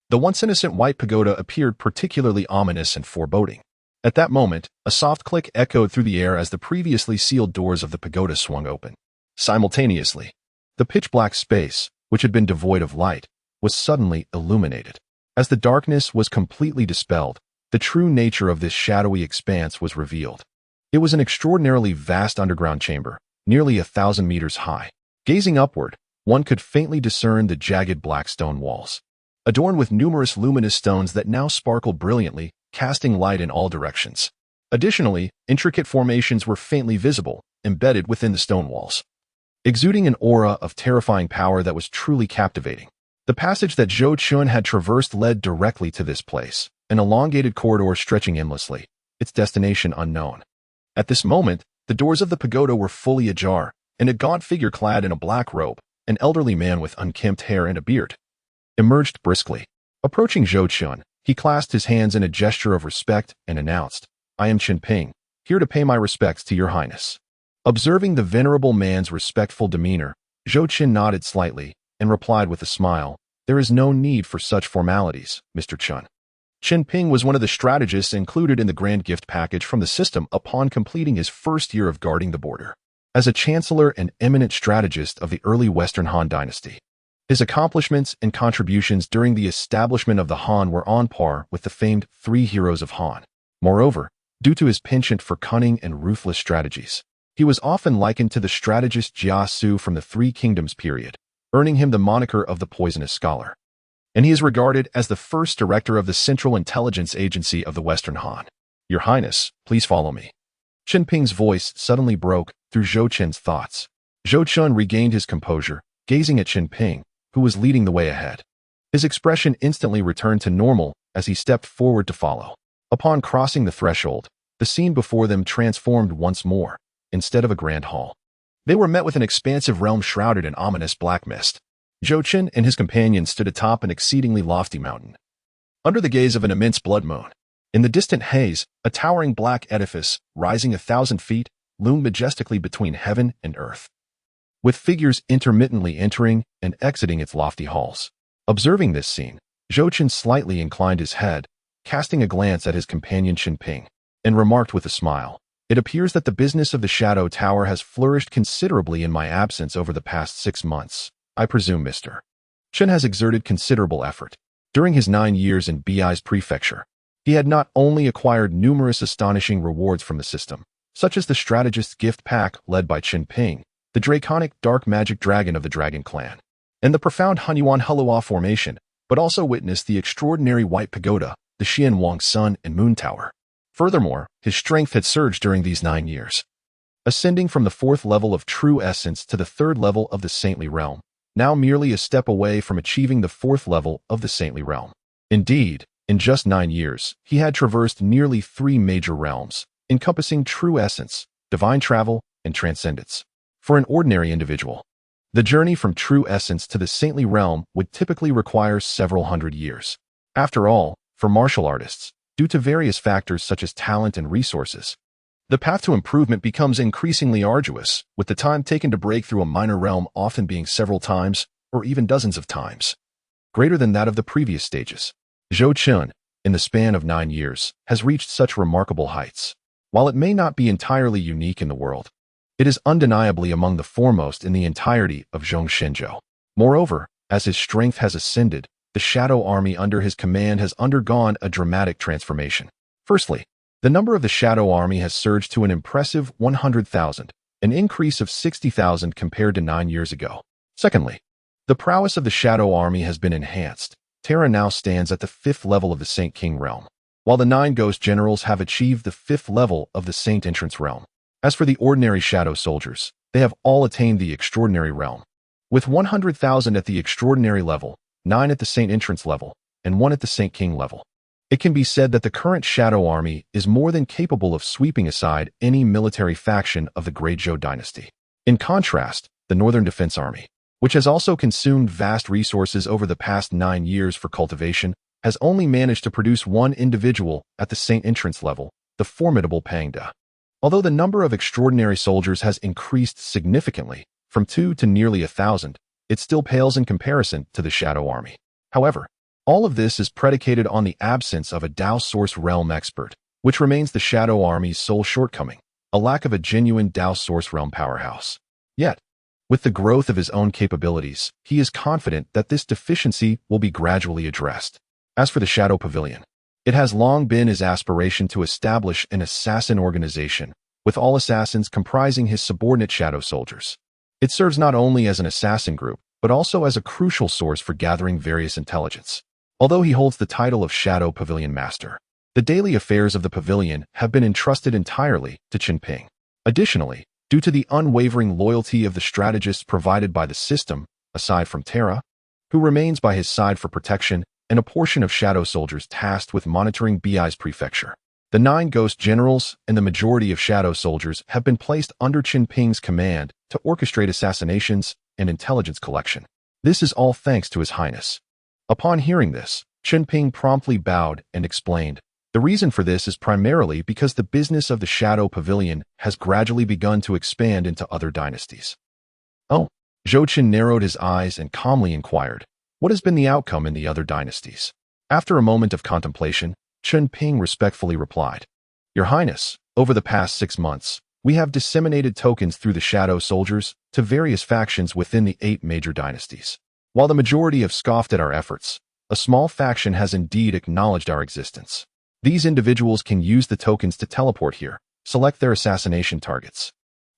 Speaker 1: the once innocent white pagoda appeared particularly ominous and foreboding. At that moment, a soft click echoed through the air as the previously sealed doors of the pagoda swung open. Simultaneously, the pitch-black space, which had been devoid of light, was suddenly illuminated. As the darkness was completely dispelled, the true nature of this shadowy expanse was revealed. It was an extraordinarily vast underground chamber, nearly 1,000 meters high. Gazing upward, one could faintly discern the jagged black stone walls, adorned with numerous luminous stones that now sparkled brilliantly, casting light in all directions. Additionally, intricate formations were faintly visible, embedded within the stone walls, exuding an aura of terrifying power that was truly captivating. The passage that Zhou Chen had traversed led directly to this place, an elongated corridor stretching endlessly, its destination unknown. At this moment, the doors of the pagoda were fully ajar, and a gaunt figure clad in a black robe, an elderly man with unkempt hair and a beard, emerged briskly. Approaching Zhou Chen, he clasped his hands in a gesture of respect and announced, "I am Chen Ping, here to pay my respects to your highness." Observing the venerable man's respectful demeanor, Zhou Chen nodded slightly and replied with a smile, "There is no need for such formalities, Mr. Chen." Chen Ping was one of the strategists included in the grand gift package from the system upon completing his first year of guarding the border. As a chancellor and eminent strategist of the early Western Han dynasty, his accomplishments and contributions during the establishment of the Han were on par with the famed 3 heroes of Han. Moreover, due to his penchant for cunning and ruthless strategies, he was often likened to the strategist Jia Su from the Three Kingdoms period, earning him the moniker of the Poisonous Scholar. And he is regarded as the first director of the Central Intelligence Agency of the Western Han. "Your Highness, please follow me." Chen Ping's voice suddenly broke through Zhou Chen's thoughts. Zhou Chen regained his composure, gazing at Chen Ping, who was leading the way ahead. His expression instantly returned to normal as he stepped forward to follow. Upon crossing the threshold, the scene before them transformed once more. Instead of a grand hall, they were met with an expansive realm shrouded in ominous black mist. Zhou Chen and his companions stood atop an exceedingly lofty mountain, under the gaze of an immense blood moon. In the distant haze, a towering black edifice, rising 1,000 feet, loomed majestically between heaven and earth, with figures intermittently entering and exiting its lofty halls. Observing this scene, Zhou Chen slightly inclined his head, casting a glance at his companion Chen Ping, and remarked with a smile, "It appears that the business of the Shadow Tower has flourished considerably in my absence over the past 6 months. I presume Mr. Chen has exerted considerable effort. During his 9 years in Bi's prefecture, he had not only acquired numerous astonishing rewards from the system, such as the strategist's gift pack led by Chen Ping, the draconic dark magic dragon of the Dragon Clan, and the profound Hunyuan Hulua formation, but also witnessed the extraordinary white pagoda, the Xian Wang Sun and Moon Tower. Furthermore, his strength had surged during these 9 years, ascending from the 4th level of true essence to the 3rd level of the saintly realm, now merely a step away from achieving the 4th level of the saintly realm. Indeed, in just 9 years, he had traversed nearly 3 major realms, encompassing true essence, divine travel, and transcendence. For an ordinary individual, the journey from true essence to the saintly realm would typically require several hundred years. After all, for martial artists, due to various factors such as talent and resources, the path to improvement becomes increasingly arduous, with the time taken to break through a minor realm often being several times, or even dozens of times, greater than that of the previous stages. Zhou Chen, in the span of 9 years, has reached such remarkable heights. While it may not be entirely unique in the world, it is undeniably among the foremost in the entirety of Zhongshenzhou. Moreover, as his strength has ascended, the shadow army under his command has undergone a dramatic transformation. Firstly, the number of the shadow army has surged to an impressive 100,000, an increase of 60,000 compared to 9 years ago. Secondly, the prowess of the shadow army has been enhanced. Terra now stands at the 5th level of the Saint King realm, while the 9 ghost generals have achieved the 5th level of the Saint Entrance realm. As for the ordinary shadow soldiers, they have all attained the extraordinary realm, with 100,000 at the extraordinary level, 9 at the Saint Entrance level, and 1 at the Saint King level. It can be said that the current shadow army is more than capable of sweeping aside any military faction of the Great Zhou Dynasty. In contrast, the Northern Defense Army, which has also consumed vast resources over the past 9 years for cultivation, has only managed to produce one individual at the Saint Entrance level, the formidable Pangda. Although the number of extraordinary soldiers has increased significantly, from 2 to nearly 1,000, it still pales in comparison to the Shadow Army. However, all of this is predicated on the absence of a Dao Source Realm expert, which remains the Shadow Army's sole shortcoming, a lack of a genuine Dao Source Realm powerhouse. Yet, with the growth of his own capabilities, he is confident that this deficiency will be gradually addressed. As for the Shadow Pavilion, it has long been his aspiration to establish an assassin organization, with all assassins comprising his subordinate shadow soldiers. It serves not only as an assassin group, but also as a crucial source for gathering various intelligence. Although he holds the title of Shadow Pavilion Master, the daily affairs of the pavilion have been entrusted entirely to Chen Ping. Additionally, due to the unwavering loyalty of the strategists provided by the system, aside from Terra, who remains by his side for protection, and a portion of shadow soldiers tasked with monitoring Bei's prefecture, the 9 ghost generals and the majority of shadow soldiers have been placed under Chen Ping's command to orchestrate assassinations and intelligence collection. This is all thanks to His Highness. Upon hearing this, Chen Ping promptly bowed and explained, the reason for this is primarily because the business of the Shadow Pavilion has gradually begun to expand into other dynasties. Oh, Zhou Chen narrowed his eyes and calmly inquired, what has been the outcome in the other dynasties? After a moment of contemplation, Chen Ping respectfully replied, Your Highness, over the past 6 months, we have disseminated tokens through the shadow soldiers to various factions within the 8 major dynasties. While the majority have scoffed at our efforts, a small faction has indeed acknowledged our existence. These individuals can use the tokens to teleport here, select their assassination targets.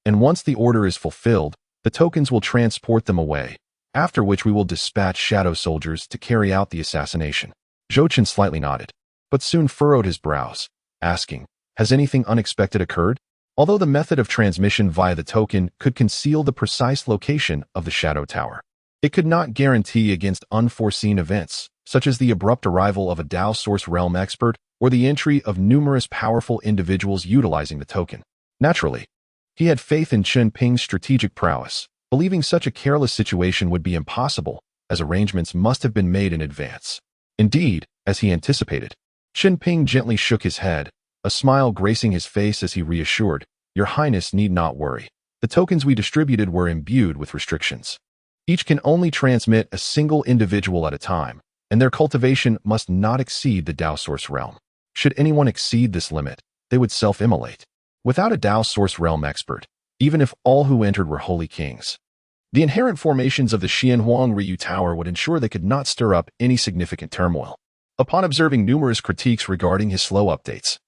Speaker 1: And once the order is fulfilled, the tokens will transport them away, after which we will dispatch shadow soldiers to carry out the assassination. Zhou Chen slightly nodded, but soon furrowed his brows, asking, Has anything unexpected occurred? Although the method of transmission via the token could conceal the precise location of the Shadow Tower, it could not guarantee against unforeseen events, such as the abrupt arrival of a Dao Source Realm expert or the entry of numerous powerful individuals utilizing the token. Naturally, he had faith in Chen Ping's strategic prowess, believing such a careless situation would be impossible, as arrangements must have been made in advance. Indeed, as he anticipated, Chen Ping gently shook his head, a smile gracing his face as he reassured, Your Highness need not worry. The tokens we distributed were imbued with restrictions. Each can only transmit a single individual at a time, and their cultivation must not exceed the Dao Source Realm. Should anyone exceed this limit, they would self-immolate. Without a Dao Source Realm expert, even if all who entered were holy kings, the inherent formations of the Xianhuang Ryu Tower would ensure they could not stir up any significant turmoil. Upon observing numerous critiques regarding his slow updates,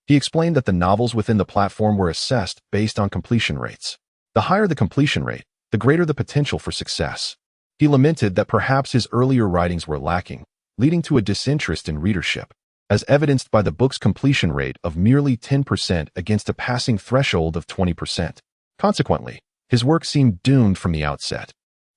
Speaker 1: he explained that the novels within the platform were assessed based on completion rates. The higher the completion rate, the greater the potential for success. He lamented that perhaps his earlier writings were lacking, leading to a disinterest in readership, as evidenced by the book's completion rate of merely 10% against a passing threshold of 20%. Consequently, his work seemed doomed from the outset,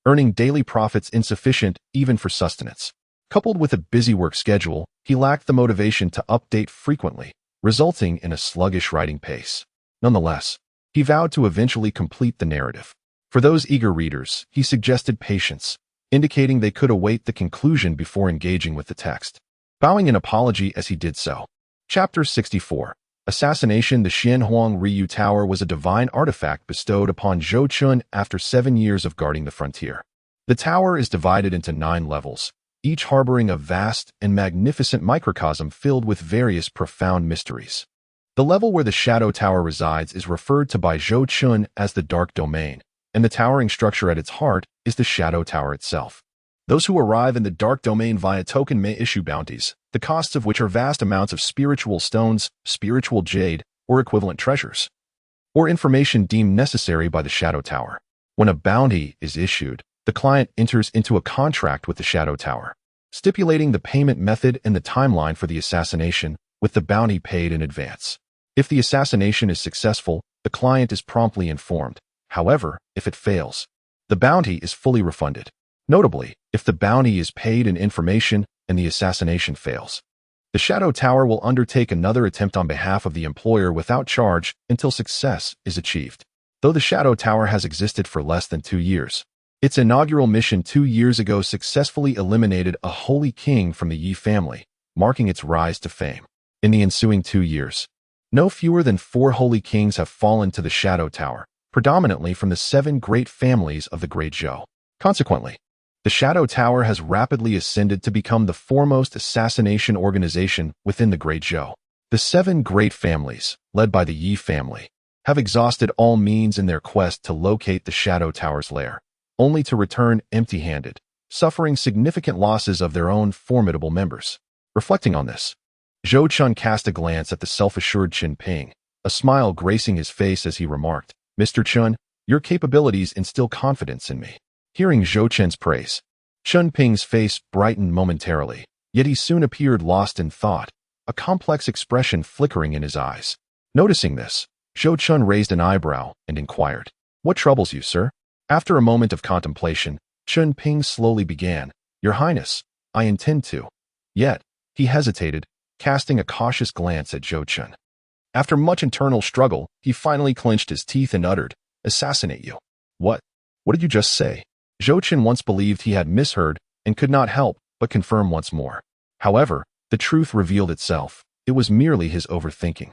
Speaker 1: earning daily profits insufficient even for sustenance. Coupled with a busy work schedule, he lacked the motivation to update frequently, resulting in a sluggish writing pace. Nonetheless, he vowed to eventually complete the narrative. For those eager readers, he suggested patience, indicating they could await the conclusion before engaging with the text. Bowing in apology as he did so. Chapter 64. Assassination. The Xianhuang Ryu Tower was a divine artifact bestowed upon Zhou Chen after 7 years of guarding the frontier. The tower is divided into 9 levels, each harboring a vast and magnificent microcosm filled with various profound mysteries. The level where the Shadow Tower resides is referred to by Zhou Chen as the Dark Domain, and the towering structure at its heart is the Shadow Tower itself. Those who arrive in the Dark Domain via token may issue bounties, the costs of which are vast amounts of spiritual stones, spiritual jade, or equivalent treasures, or information deemed necessary by the Shadow Tower. When a bounty is issued, the client enters into a contract with the Shadow Tower, stipulating the payment method and the timeline for the assassination, with the bounty paid in advance. If the assassination is successful, the client is promptly informed. However, if it fails, the bounty is fully refunded. Notably, if the bounty is paid in information and the assassination fails, the Shadow Tower will undertake another attempt on behalf of the employer without charge until success is achieved. Though the Shadow Tower has existed for less than 2 years, Its inaugural mission 2 years ago successfully eliminated a holy king from the Ye family, marking its rise to fame. In the ensuing 2 years, no fewer than 4 holy kings have fallen to the Shadow Tower, predominantly from the 7 great families of the Great Zhou. Consequently, the Shadow Tower has rapidly ascended to become the foremost assassination organization within the Great Zhou. The 7 great families, led by the Ye family, have exhausted all means in their quest to locate the Shadow Tower's lair, only to return empty-handed, suffering significant losses of their own formidable members. Reflecting on this, Zhou Chen cast a glance at the self-assured Chen Ping, a smile gracing his face as he remarked, "Mr. Chen, your capabilities instill confidence in me." Hearing Zhou Chen's praise, Chen Ping's face brightened momentarily, yet he soon appeared lost in thought, a complex expression flickering in his eyes. Noticing this, Zhou Chen raised an eyebrow and inquired, "What troubles you, sir?" After a moment of contemplation, Chen Ping slowly began, "Your Highness, I intend to." Yet, he hesitated, casting a cautious glance at Zhou Chen. After much internal struggle, he finally clenched his teeth and uttered, "Assassinate you." What? What did you just say?" Zhou Chen once believed he had misheard and could not help but confirm once more. However, the truth revealed itself. It was merely his overthinking.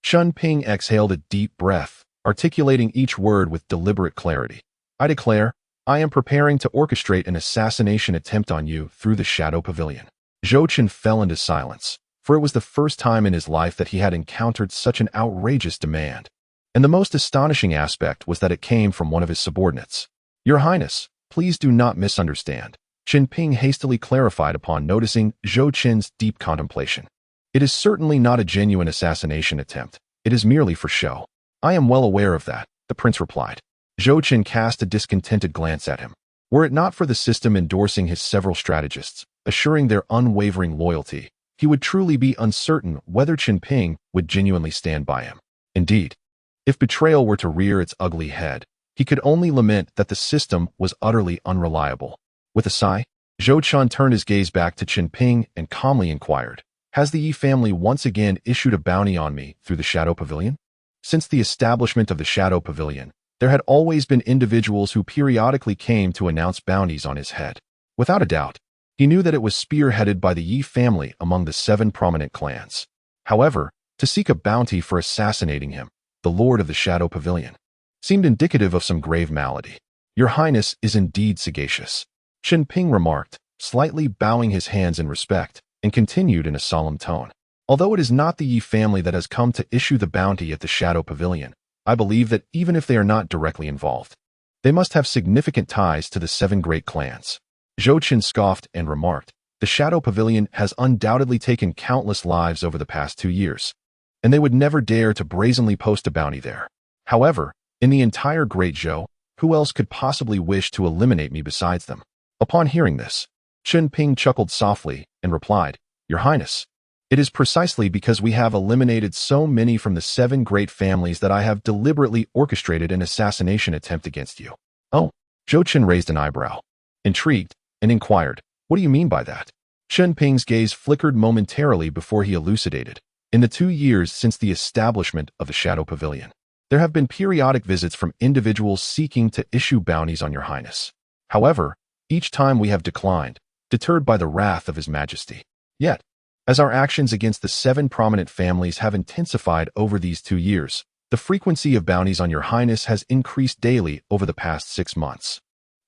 Speaker 1: Chen Ping exhaled a deep breath, articulating each word with deliberate clarity. "I declare, I am preparing to orchestrate an assassination attempt on you through the Shadow Pavilion." Zhou Chen fell into silence, for it was the first time in his life that he had encountered such an outrageous demand. And the most astonishing aspect was that it came from one of his subordinates. "Your Highness, please do not misunderstand," Chen Ping hastily clarified upon noticing Zhou Chen's deep contemplation. "It is certainly not a genuine assassination attempt. It is merely for show." "I am well aware of that," the prince replied. Zhou Chen cast a discontented glance at him. Were it not for the system endorsing his several strategists, assuring their unwavering loyalty, he would truly be uncertain whether Chen Ping would genuinely stand by him. Indeed, if betrayal were to rear its ugly head, he could only lament that the system was utterly unreliable. With a sigh, Zhou Chen turned his gaze back to Chen Ping and calmly inquired, "Has the Yi family once again issued a bounty on me through the Shadow Pavilion?" Since the establishment of the Shadow Pavilion, there had always been individuals who periodically came to announce bounties on his head. Without a doubt, he knew that it was spearheaded by the Yi family among the 7 prominent clans. However, to seek a bounty for assassinating him, the Lord of the Shadow Pavilion, seemed indicative of some grave malady. "Your Highness is indeed sagacious," Chen Ping remarked, slightly bowing his hands in respect, and continued in a solemn tone. "Although it is not the Yi family that has come to issue the bounty at the Shadow Pavilion, I believe that even if they are not directly involved, they must have significant ties to the 7 great clans." Zhou Chen scoffed and remarked, "The Shadow Pavilion has undoubtedly taken countless lives over the past 2 years, and they would never dare to brazenly post a bounty there. However, in the entire Great Zhou, who else could possibly wish to eliminate me besides them?" Upon hearing this, Chen Ping chuckled softly and replied, "Your Highness, it is precisely because we have eliminated so many from the 7 great families that I have deliberately orchestrated an assassination attempt against you." "Oh," Zhou Chen raised an eyebrow, intrigued, and inquired, "What do you mean by that?" Chen Ping's gaze flickered momentarily before he elucidated. "In the 2 years since the establishment of the Shadow Pavilion, there have been periodic visits from individuals seeking to issue bounties on your Highness. However, each time we have declined, deterred by the wrath of His Majesty. Yet, as our actions against the 7 prominent families have intensified over these 2 years, the frequency of bounties on your Highness has increased daily over the past 6 months.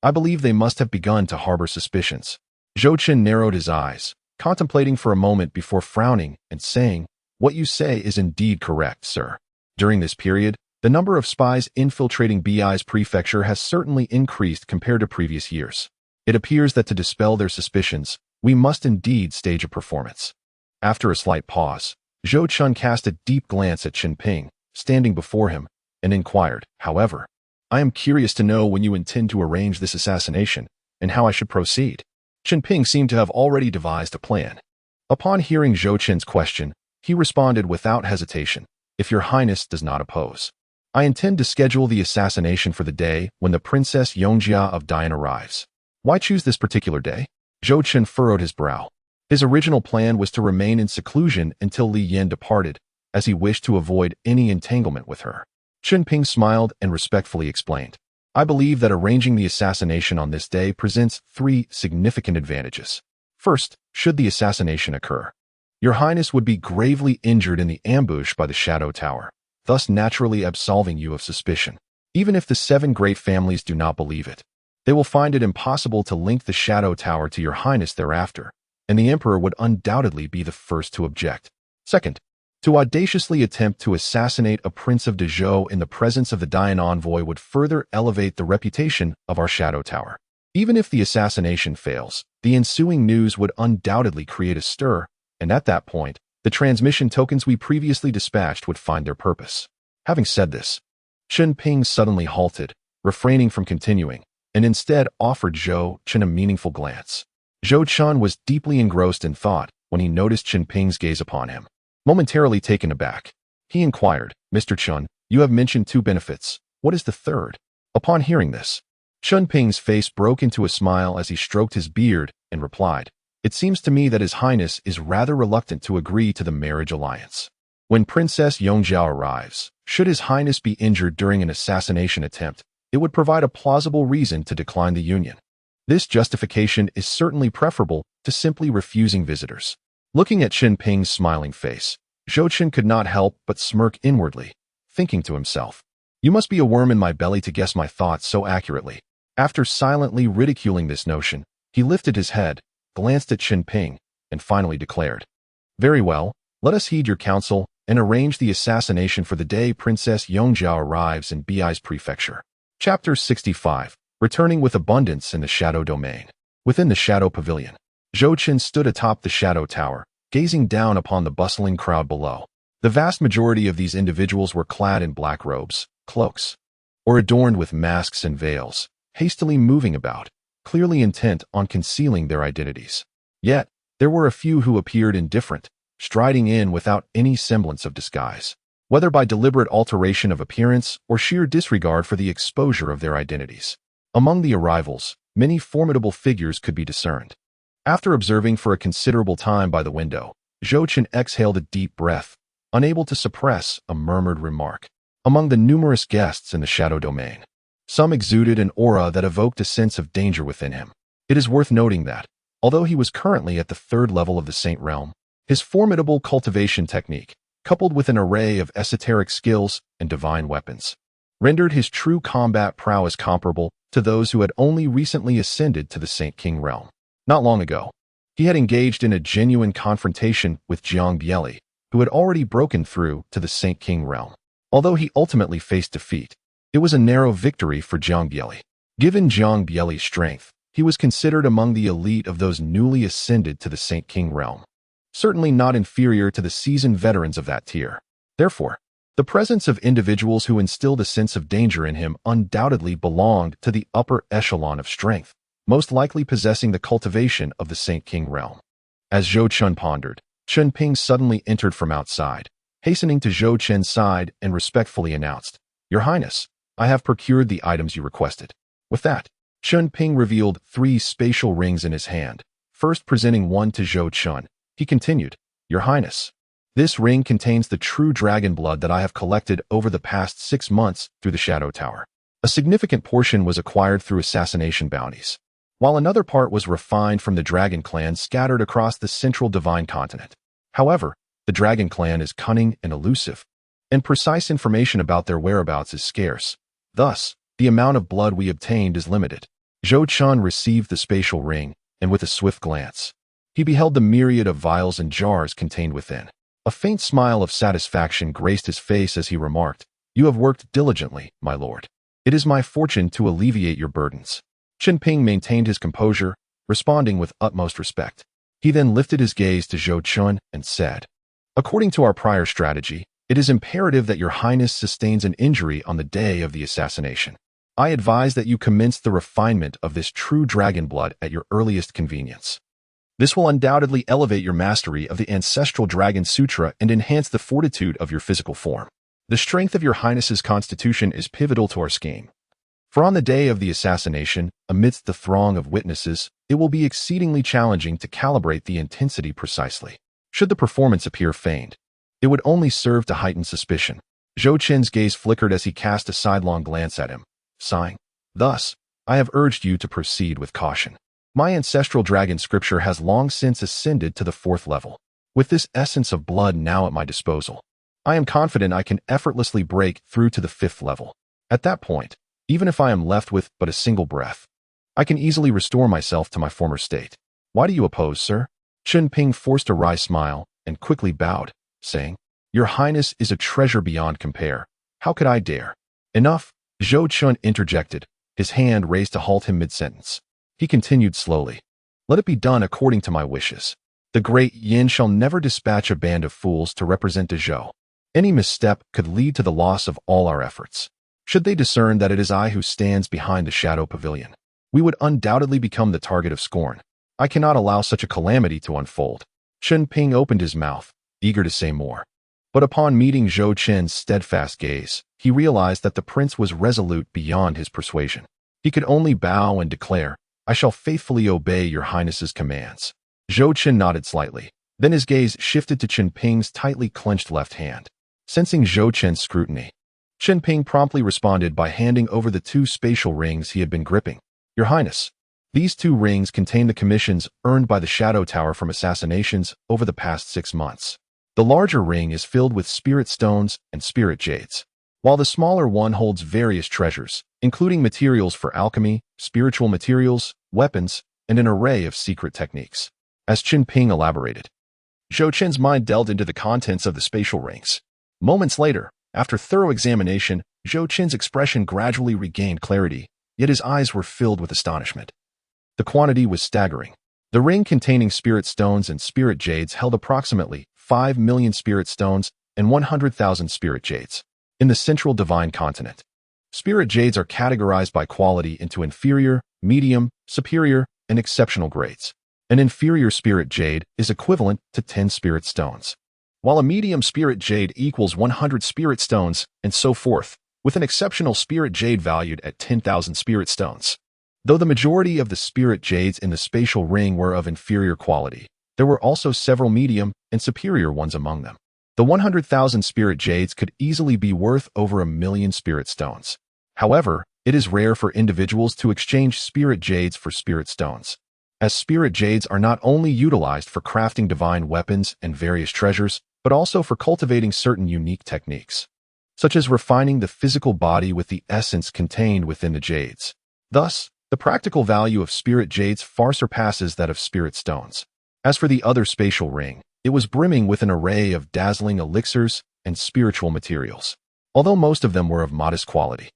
Speaker 1: I believe they must have begun to harbor suspicions." Zhou Chen narrowed his eyes, contemplating for a moment before frowning and saying, "What you say is indeed correct, sir. During this period, the number of spies infiltrating Bi's prefecture has certainly increased compared to previous years. It appears that to dispel their suspicions, we must indeed stage a performance." After a slight pause, Zhou Chen cast a deep glance at Chen Ping, standing before him, and inquired, "However, I am curious to know when you intend to arrange this assassination, and how I should proceed." Chen Ping seemed to have already devised a plan. Upon hearing Zhou Chen's question, he responded without hesitation, "If your Highness does not oppose, I intend to schedule the assassination for the day when the Princess Yongjia of Dian arrives." "Why choose this particular day?" Zhou Chen furrowed his brow. His original plan was to remain in seclusion until Li Yan departed, as he wished to avoid any entanglement with her. Chen Ping smiled and respectfully explained, I believe that arranging the assassination on this day presents three significant advantages. First, should the assassination occur, Your Highness would be gravely injured in the ambush by the Shadow Tower, thus naturally absolving you of suspicion. Even if the 7 great families do not believe it, they will find it impossible to link the Shadow Tower to Your Highness thereafter, and the Emperor would undoubtedly be the first to object. Second, to audaciously attempt to assassinate a Prince of Dezhou in the presence of the Dian envoy would further elevate the reputation of our Shadow Tower. Even if the assassination fails, the ensuing news would undoubtedly create a stir, and at that point, the transmission tokens we previously dispatched would find their purpose. Having said this, Chen Ping suddenly halted, refraining from continuing, and instead offered Zhou Chen a meaningful glance. Zhou Chen was deeply engrossed in thought when he noticed Chen Ping's gaze upon him. Momentarily taken aback, he inquired, "Mr. Chen, you have mentioned 2 benefits. What is the third?" Upon hearing this, Chen Ping's face broke into a smile as he stroked his beard and replied, "It seems to me that His Highness is rather reluctant to agree to the marriage alliance. When Princess Yongzhao arrives, should His Highness be injured during an assassination attempt, it would provide a plausible reason to decline the union. This justification is certainly preferable to simply refusing visitors." Looking at Chen Ping's smiling face, Zhou Chen could not help but smirk inwardly, thinking to himself, "You must be a worm in my belly to guess my thoughts so accurately." After silently ridiculing this notion, he lifted his head, glanced at Chen Ping, and finally declared, "Very well, let us heed your counsel and arrange the assassination for the day Princess Yongzhao arrives in Bi's prefecture." Chapter 65. Returning with abundance in the Shadow Domain. Within the Shadow Pavilion, Zhou Chen stood atop the Shadow Tower, gazing down upon the bustling crowd below. The vast majority of these individuals were clad in black robes, cloaks, or adorned with masks and veils, hastily moving about, clearly intent on concealing their identities. Yet, there were a few who appeared indifferent, striding in without any semblance of disguise, whether by deliberate alteration of appearance or sheer disregard for the exposure of their identities. Among the arrivals, many formidable figures could be discerned. After observing for a considerable time by the window, Zhou Chen exhaled a deep breath, unable to suppress a murmured remark. Among the numerous guests in the Shadow Domain, some exuded an aura that evoked a sense of danger within him. It is worth noting that, although he was currently at the 3rd level of the Saint Realm, his formidable cultivation technique, coupled with an array of esoteric skills and divine weapons, rendered his true combat prowess comparable to those who had only recently ascended to the Saint King realm. Not long ago, he had engaged in a genuine confrontation with Jiang Bieli, who had already broken through to the Saint King realm. Although he ultimately faced defeat, it was a narrow victory for Jiang Bieli. Given Jiang Bieli's strength, he was considered among the elite of those newly ascended to the Saint King realm, certainly not inferior to the seasoned veterans of that tier. Therefore, the presence of individuals who instilled a sense of danger in him undoubtedly belonged to the upper echelon of strength, most likely possessing the cultivation of the Saint King realm. As Zhou Chen pondered, Chen Ping suddenly entered from outside, hastening to Zhou Chen's side and respectfully announced, "Your Highness, I have procured the items you requested." With that, Chen Ping revealed 3 spatial rings in his hand. First presenting one to Zhou Chen, he continued, "Your Highness, this ring contains the true dragon blood that I have collected over the past 6 months through the Shadow Tower. A significant portion was acquired through assassination bounties, while another part was refined from the Dragon Clan scattered across the central divine continent. However, the Dragon Clan is cunning and elusive, and precise information about their whereabouts is scarce. Thus, the amount of blood we obtained is limited." Zhou Chen received the spatial ring, and with a swift glance, he beheld the myriad of vials and jars contained within. A faint smile of satisfaction graced his face as he remarked, "You have worked diligently, my lord. It is my fortune to alleviate your burdens." Chen Ping maintained his composure, responding with utmost respect. He then lifted his gaze to Zhou Chen and said, "According to our prior strategy, it is imperative that Your Highness sustains an injury on the day of the assassination. I advise that you commence the refinement of this true dragon blood at your earliest convenience. This will undoubtedly elevate your mastery of the ancestral Dragon Sutra and enhance the fortitude of your physical form. The strength of Your Highness's constitution is pivotal to our scheme. For on the day of the assassination, amidst the throng of witnesses, it will be exceedingly challenging to calibrate the intensity precisely. Should the performance appear feigned, it would only serve to heighten suspicion." Zhou Chen's gaze flickered as he cast a sidelong glance at him, sighing, Thus, I have urged you to proceed with caution. My ancestral dragon scripture has long since ascended to the 4th level. With this essence of blood now at my disposal, I am confident I can effortlessly break through to the 5th level. At that point, even if I am left with but a single breath, I can easily restore myself to my former state. Why do you oppose, sir? Chen Ping forced a wry smile and quickly bowed, saying, Your Highness is a treasure beyond compare. How could I dare? Enough, Zhou Chen interjected, his hand raised to halt him mid-sentence. He continued slowly. Let it be done according to my wishes. The great Yin shall never dispatch a band of fools to represent the Zhou. Any misstep could lead to the loss of all our efforts. Should they discern that it is I who stands behind the shadow pavilion, we would undoubtedly become the target of scorn. I cannot allow such a calamity to unfold. Chen Ping opened his mouth, eager to say more. But upon meeting Zhou Chen's steadfast gaze, he realized that the prince was resolute beyond his persuasion. He could only bow and declare, I shall faithfully obey your highness's commands. Zhou Chen nodded slightly. Then his gaze shifted to Chen Ping's tightly clenched left hand. Sensing Zhou Chen's scrutiny, Chen Ping promptly responded by handing over the 2 spatial rings he had been gripping. Your Highness, these 2 rings contain the commissions earned by the Shadow Tower from assassinations over the past 6 months. The larger ring is filled with spirit stones and spirit jades, while the smaller one holds various treasures, including materials for alchemy, spiritual materials, weapons, and an array of secret techniques. As Chen Ping elaborated, Zhou Chen's mind delved into the contents of the spatial rings. Moments later, after thorough examination, Zhou Chen's expression gradually regained clarity, yet his eyes were filled with astonishment. The quantity was staggering. The ring containing spirit stones and spirit jades held approximately 5 million spirit stones and 100,000 spirit jades. In the central divine continent, spirit jades are categorized by quality into inferior, medium, superior, and exceptional grades. An inferior spirit jade is equivalent to 10 spirit stones, while a medium spirit jade equals 100 spirit stones, and so forth, with an exceptional spirit jade valued at 10,000 spirit stones. Though the majority of the spirit jades in the spatial ring were of inferior quality, there were also several medium and superior ones among them. The 100,000 spirit jades could easily be worth over 1 million spirit stones. However, it is rare for individuals to exchange spirit jades for spirit stones, as spirit jades are not only utilized for crafting divine weapons and various treasures, but also for cultivating certain unique techniques, such as refining the physical body with the essence contained within the jades. Thus, the practical value of spirit jades far surpasses that of spirit stones. As for the other spatial ring, it was brimming with an array of dazzling elixirs and spiritual materials, although most of them were of modest quality.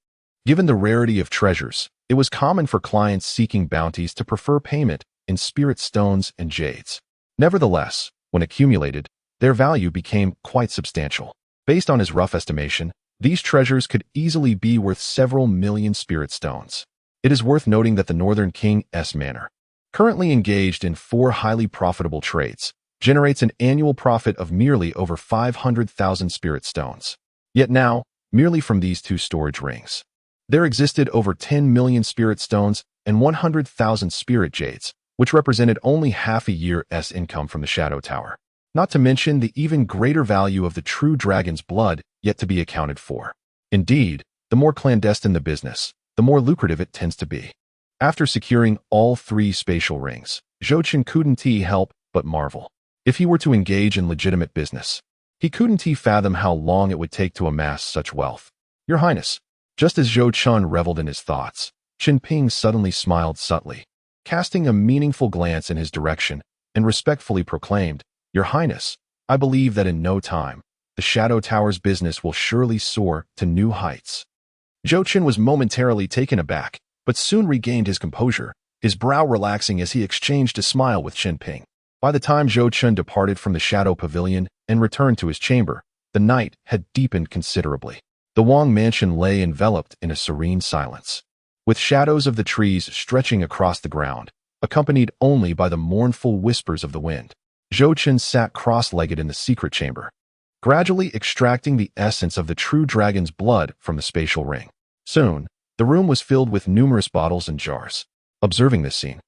Speaker 1: Given the rarity of treasures, it was common for clients seeking bounties to prefer payment in spirit stones and jades. Nevertheless, when accumulated, their value became quite substantial. Based on his rough estimation, these treasures could easily be worth several million spirit stones. It is worth noting that the Northern King's manor, currently engaged in 4 highly profitable trades, generates an annual profit of merely over 500,000 spirit stones. Yet now, merely from these 2 storage rings, there existed over 10 million spirit stones and 100,000 spirit jades, which represented only half a year's income from the Shadow Tower. Not to mention the even greater value of the true dragon's blood yet to be accounted for. Indeed, the more clandestine the business, the more lucrative it tends to be. After securing all 3 spatial rings, Zhou Chen couldn't help but marvel. If he were to engage in legitimate business, he couldn't fathom how long it would take to amass such wealth. Your Highness, just as Zhou Chen reveled in his thoughts, Chen Ping suddenly smiled subtly, casting a meaningful glance in his direction, and respectfully proclaimed, Your Highness, I believe that in no time, the Shadow Tower's business will surely soar to new heights. Zhou Chen was momentarily taken aback, but soon regained his composure, his brow relaxing as he exchanged a smile with Chen Ping. By the time Zhou Chen departed from the Shadow Pavilion and returned to his chamber, the night had deepened considerably. The Wang mansion lay enveloped in a serene silence, with shadows of the trees stretching across the ground, accompanied only by the mournful whispers of the wind. Zhou Chen sat cross-legged in the secret chamber, gradually extracting the essence of the true dragon's blood from the spatial ring. Soon, the room was filled with numerous bottles and jars. Observing this scene,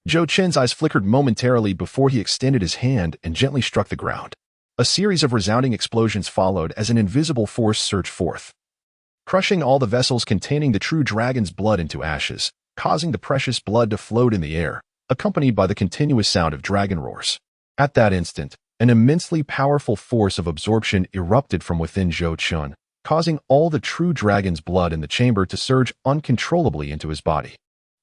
Speaker 1: Zhou Chen's eyes flickered momentarily before he extended his hand and gently struck the ground. A series of resounding explosions followed as an invisible force surged forth, crushing all the vessels containing the true dragon's blood into ashes, causing the precious blood to float in the air, accompanied by the continuous sound of dragon roars. At that instant, an immensely powerful force of absorption erupted from within Zhou Chen, causing all the true dragon's blood in the chamber to surge uncontrollably into his body.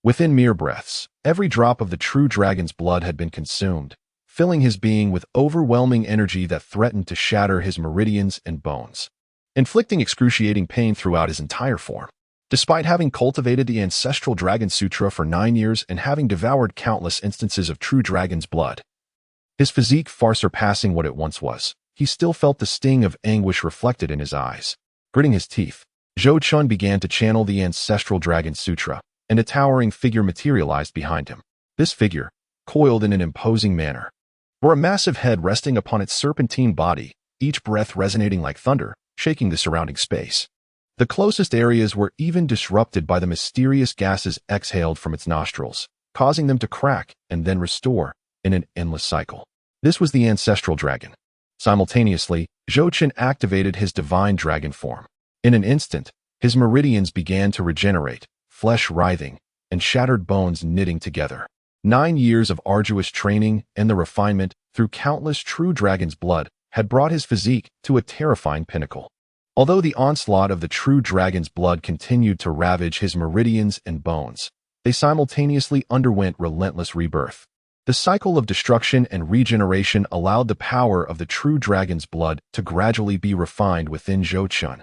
Speaker 1: Within mere breaths, every drop of the true dragon's blood had been consumed, filling his being with overwhelming energy that threatened to shatter his meridians and bones, inflicting excruciating pain throughout his entire form. Despite having cultivated the ancestral Dragon Sutra for 9 years and having devoured countless instances of true dragon's blood, his physique far surpassing what it once was, he still felt the sting of anguish reflected in his eyes. Gritting his teeth, Zhou Chen began to channel the ancestral Dragon Sutra, and a towering figure materialized behind him. This figure, coiled in an imposing manner, bore a massive head resting upon its serpentine body, each breath resonating like thunder, shaking the surrounding space. The closest areas were even disrupted by the mysterious gases exhaled from its nostrils, causing them to crack and then restore in an endless cycle. This was the ancestral dragon. Simultaneously, Zhou Chen activated his divine dragon form. In an instant, his meridians began to regenerate, flesh writhing, and shattered bones knitting together. 9 years of arduous training and the refinement through countless true dragon's blood had brought his physique to a terrifying pinnacle. Although the onslaught of the true dragon's blood continued to ravage his meridians and bones, they simultaneously underwent relentless rebirth. The cycle of destruction and regeneration allowed the power of the true dragon's blood to gradually be refined within Zhou Chen,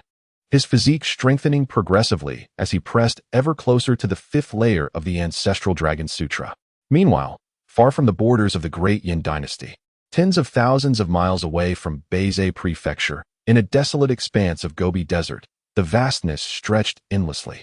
Speaker 1: his physique strengthening progressively as he pressed ever closer to the 5th layer of the ancestral Dragon Sutra. Meanwhile, far from the borders of the Great Zhou Dynasty, tens of thousands of miles away from Beizhe Prefecture, in a desolate expanse of Gobi Desert, the vastness stretched endlessly,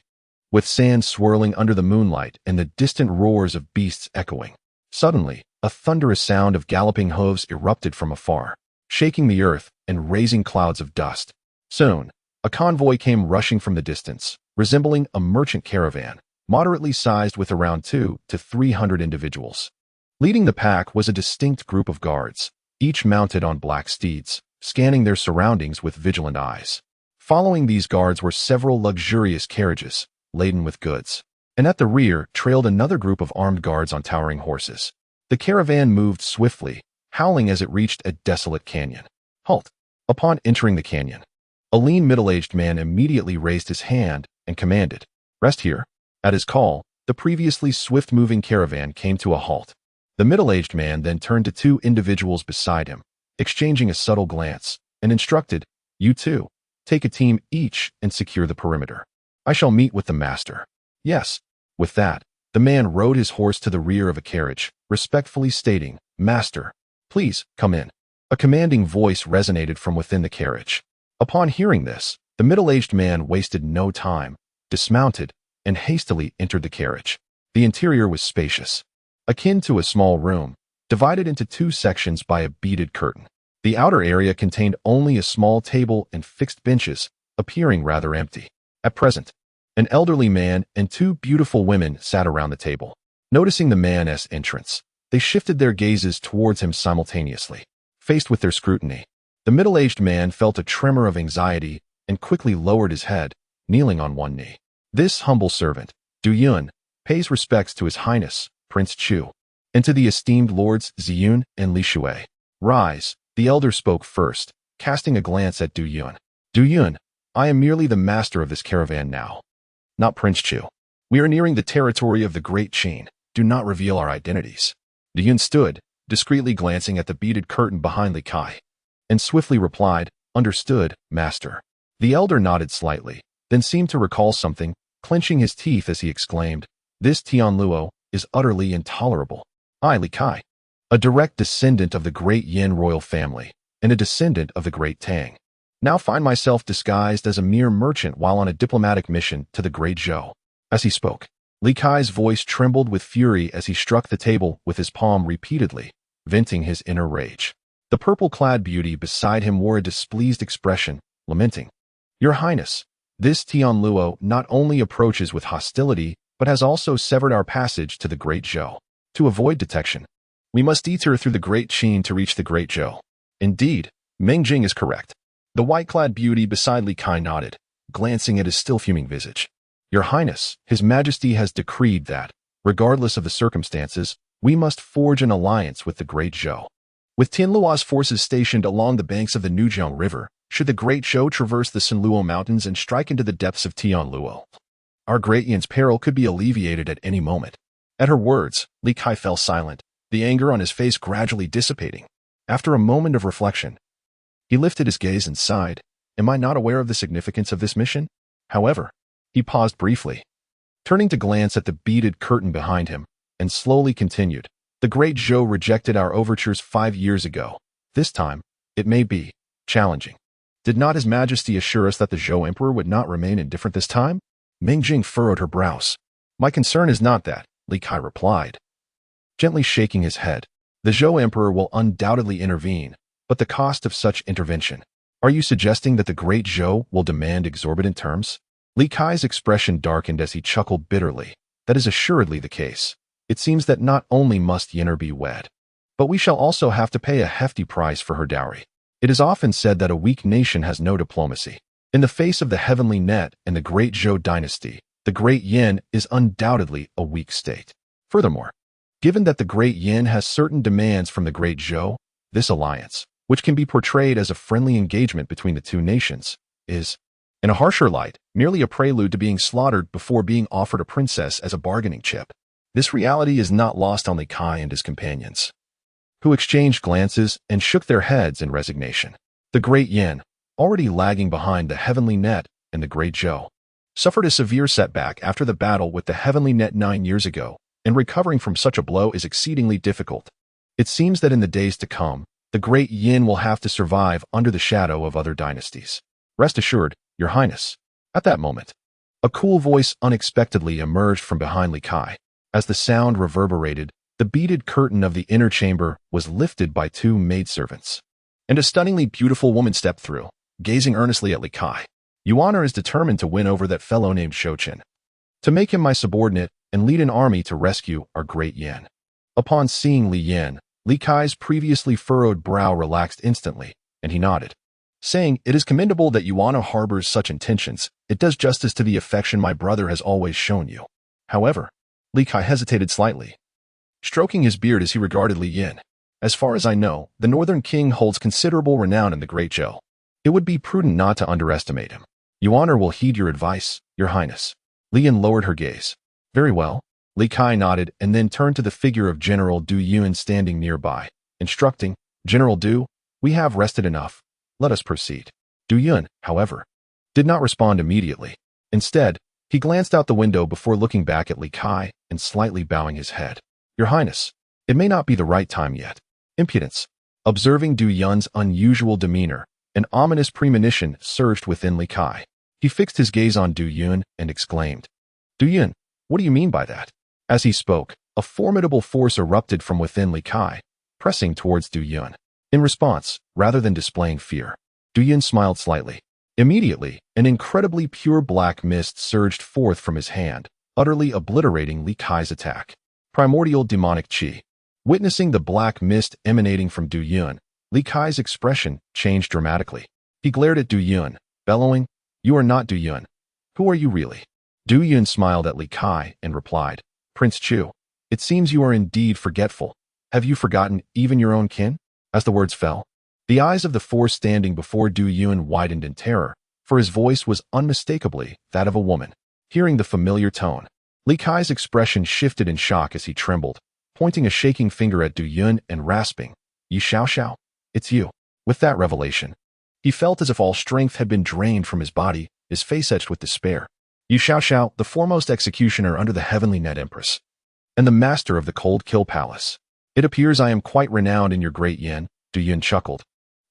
Speaker 1: with sand swirling under the moonlight and the distant roars of beasts echoing. Suddenly, a thunderous sound of galloping hooves erupted from afar, shaking the earth and raising clouds of dust. Soon, a convoy came rushing from the distance, resembling a merchant caravan, moderately sized with around 200 to 300 individuals. Leading the pack was a distinct group of guards, each mounted on black steeds, scanning their surroundings with vigilant eyes. Following these guards were several luxurious carriages, laden with goods, and at the rear trailed another group of armed guards on towering horses. The caravan moved swiftly, howling as it reached a desolate canyon. Halt! Upon entering the canyon, a lean middle-aged man immediately raised his hand and commanded, "Rest here." At his call, the previously swift-moving caravan came to a halt. The middle-aged man then turned to 2 individuals beside him, exchanging a subtle glance, and instructed, "You two, take a team each and secure the perimeter. I shall meet with the master." "Yes." With that, the man rode his horse to the rear of a carriage, respectfully stating, "Master, please, come in." A commanding voice resonated from within the carriage. Upon hearing this, the middle-aged man wasted no time, dismounted, and hastily entered the carriage. The interior was spacious, akin to a small room, divided into 2 sections by a beaded curtain. The outer area contained only a small table and fixed benches, appearing rather empty. At present, an elderly man and 2 beautiful women sat around the table. Noticing the man's entrance, they shifted their gazes towards him simultaneously. Faced with their scrutiny, the middle-aged man felt a tremor of anxiety and quickly lowered his head, kneeling on one knee. This humble servant, Du Yun, pays respects to His Highness, Prince Chu, and to the esteemed lords Ziyun and Li Shui. Rise, the elder spoke first, casting a glance at Du Yun. "Du Yun, I am merely the master of this caravan now, not Prince Chu. We are nearing the territory of the Great Chain. Do not reveal our identities." Du Yun stood, discreetly glancing at the beaded curtain behind Li Kai, and swiftly replied, "Understood, master." The elder nodded slightly, then seemed to recall something, clenching his teeth as he exclaimed, "This Tianluo is utterly intolerable. I, Li Kai, a direct descendant of the Great Yin royal family, and a descendant of the Great Tang, now find myself disguised as a mere merchant while on a diplomatic mission to the Great Zhou." As he spoke, Li Kai's voice trembled with fury as he struck the table with his palm repeatedly, venting his inner rage. The purple-clad beauty beside him wore a displeased expression, lamenting, "Your Highness, this Tianluo not only approaches with hostility, but has also severed our passage to the Great Zhou. To avoid detection, we must detour through the Great Qin to reach the Great Zhou." "Indeed, Meng Jing is correct." The white-clad beauty beside Li Kai nodded, glancing at his still fuming visage. "Your Highness, His Majesty has decreed that, regardless of the circumstances, we must forge an alliance with the Great Zhou. With Tianluo's forces stationed along the banks of the Nujiang River, should the Great Zhou traverse the Sanluo Mountains and strike into the depths of Tianluo, our Great Yan's peril could be alleviated at any moment." At her words, Li Kai fell silent, the anger on his face gradually dissipating. After a moment of reflection, he lifted his gaze and sighed. "Am I not aware of the significance of this mission?" However, he paused briefly, turning to glance at the beaded curtain behind him, and slowly continued. "The Great Zhou rejected our overtures 5 years ago. This time, it may be challenging. Did not His Majesty assure us that the Zhou Emperor would not remain indifferent this time?" Ming Jing furrowed her brows. "My concern is not that," Li Kai replied, gently shaking his head. "The Zhou Emperor will undoubtedly intervene, but the cost of such intervention. Are you suggesting that the Great Zhou will demand exorbitant terms?" Li Kai's expression darkened as he chuckled bitterly. "That is assuredly the case. It seems that not only must Yin'er be wed, but we shall also have to pay a hefty price for her dowry. It is often said that a weak nation has no diplomacy. In the face of the heavenly net and the Great Zhou Dynasty, the Great Yin is undoubtedly a weak state. Furthermore, given that the Great Yin has certain demands from the Great Zhou, this alliance, which can be portrayed as a friendly engagement between the two nations, is, in a harsher light, merely a prelude to being slaughtered before being offered a princess as a bargaining chip." This reality is not lost on Li Kai and his companions, who exchanged glances and shook their heads in resignation. The Great Yin, already lagging behind the Heavenly Net and the Great Zhou, suffered a severe setback after the battle with the Heavenly Net 9 years ago, and recovering from such a blow is exceedingly difficult. It seems that in the days to come, the Great Yin will have to survive under the shadow of other dynasties. "Rest assured, Your Highness." At that moment, a cool voice unexpectedly emerged from behind Li Kai. As the sound reverberated, the beaded curtain of the inner chamber was lifted by 2 maidservants, and a stunningly beautiful woman stepped through, gazing earnestly at Li Kai. "Yuan is determined to win over that fellow named Zhou Chen, to make him my subordinate and lead an army to rescue our Great Yin." Upon seeing Li Yin, Li Kai's previously furrowed brow relaxed instantly, and he nodded, saying, "It is commendable that Yuan harbors such intentions. It does justice to the affection my brother has always shown you." However, Li Kai hesitated slightly, stroking his beard as he regarded Li Yin. "As far as I know, the Northern King holds considerable renown in the Great Zhou. It would be prudent not to underestimate him. Yuan will heed your advice, Your Highness." Li Yin lowered her gaze. "Very well." Li Kai nodded and then turned to the figure of General Du Yun standing nearby, instructing, "General Du, we have rested enough. Let us proceed." Du Yun, however, did not respond immediately. Instead, he glanced out the window before looking back at Li Kai and slightly bowing his head. "Your Highness, it may not be the right time yet." Impudence. Observing Du Yun's unusual demeanor, an ominous premonition surged within Li Kai. He fixed his gaze on Du Yun and exclaimed, "Du Yun, what do you mean by that?" As he spoke, a formidable force erupted from within Li Kai, pressing towards Du Yun. In response, rather than displaying fear, Du Yun smiled slightly. Immediately, an incredibly pure black mist surged forth from his hand, utterly obliterating Li Kai's attack. Primordial demonic qi. Witnessing the black mist emanating from Du Yun, Li Kai's expression changed dramatically. He glared at Du Yun, bellowing, "You are not Du Yun. Who are you really?" Du Yun smiled at Li Kai and replied, "Prince Chu, it seems you are indeed forgetful. Have you forgotten even your own kin?" As the words fell, the eyes of the four standing before Du Yun widened in terror, for his voice was unmistakably that of a woman. Hearing the familiar tone, Li Kai's expression shifted in shock as he trembled, pointing a shaking finger at Du Yun and rasping, "Yi Xiao Xiao, it's you." With that revelation, he felt as if all strength had been drained from his body, his face etched with despair. "Yi Xiao Xiao, the foremost executioner under the heavenly net Empress, and the master of the Cold Kill Palace. It appears I am quite renowned in your Great Yin," Du Yun chuckled,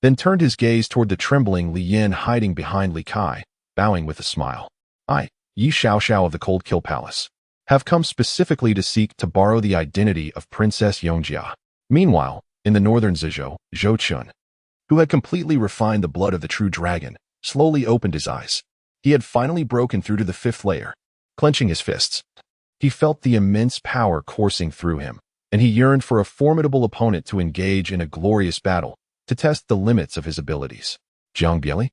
Speaker 1: then turned his gaze toward the trembling Li Yin hiding behind Li Kai, bowing with a smile. "I, Yi Xiao Xiao of the Cold Kill Palace, have come specifically to seek to borrow the identity of Princess Yongjia." Meanwhile, in the northern Zizhou, Zhou Chen, who had completely refined the blood of the true dragon, slowly opened his eyes. He had finally broken through to the 5th layer. Clenching his fists, he felt the immense power coursing through him, and he yearned for a formidable opponent to engage in a glorious battle, to test the limits of his abilities. "Jiang Bieli,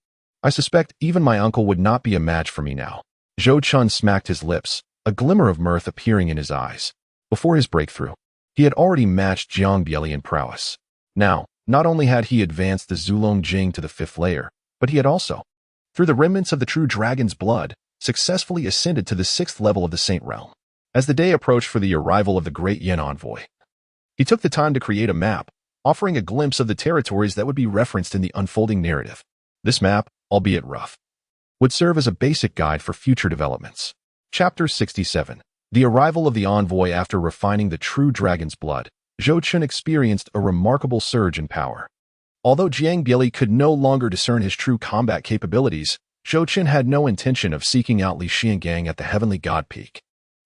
Speaker 1: I suspect even my uncle would not be a match for me now. Zhou Chen smacked his lips, a glimmer of mirth appearing in his eyes. Before his breakthrough, he had already matched Dingbei in prowess. Now, not only had he advanced the Zulong Jing to the 5th layer, but he had also, through the remnants of the true dragon's blood, successfully ascended to the 6th level of the Saint Realm. As the day approached for the arrival of the Great Yin envoy, he took the time to create a map, offering a glimpse of the territories that would be referenced in the unfolding narrative. This map, albeit rough, would serve as a basic guide for future developments. Chapter 67. The arrival of the envoy. After refining the true dragon's blood, Zhou Chen experienced a remarkable surge in power. Although Dingbei could no longer discern his true combat capabilities, Zhou Chen had no intention of seeking out Li Xiangang at the Heavenly God Peak.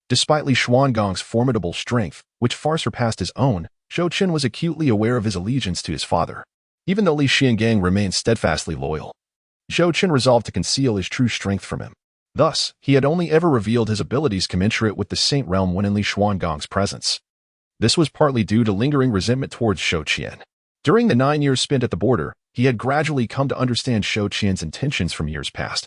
Speaker 1: Despite Li Xuangang's formidable strength, which far surpassed his own, Zhou Chen was acutely aware of his allegiance to his father. Even though Li Xiangang remained steadfastly loyal, Zhou Chen resolved to conceal his true strength from him. Thus, he had only ever revealed his abilities commensurate with the Saint Realm when in Li Xuangang's presence. This was partly due to lingering resentment towards Zhou Chen. During the 9 years spent at the border, he had gradually come to understand Zhou Chen's intentions from years past.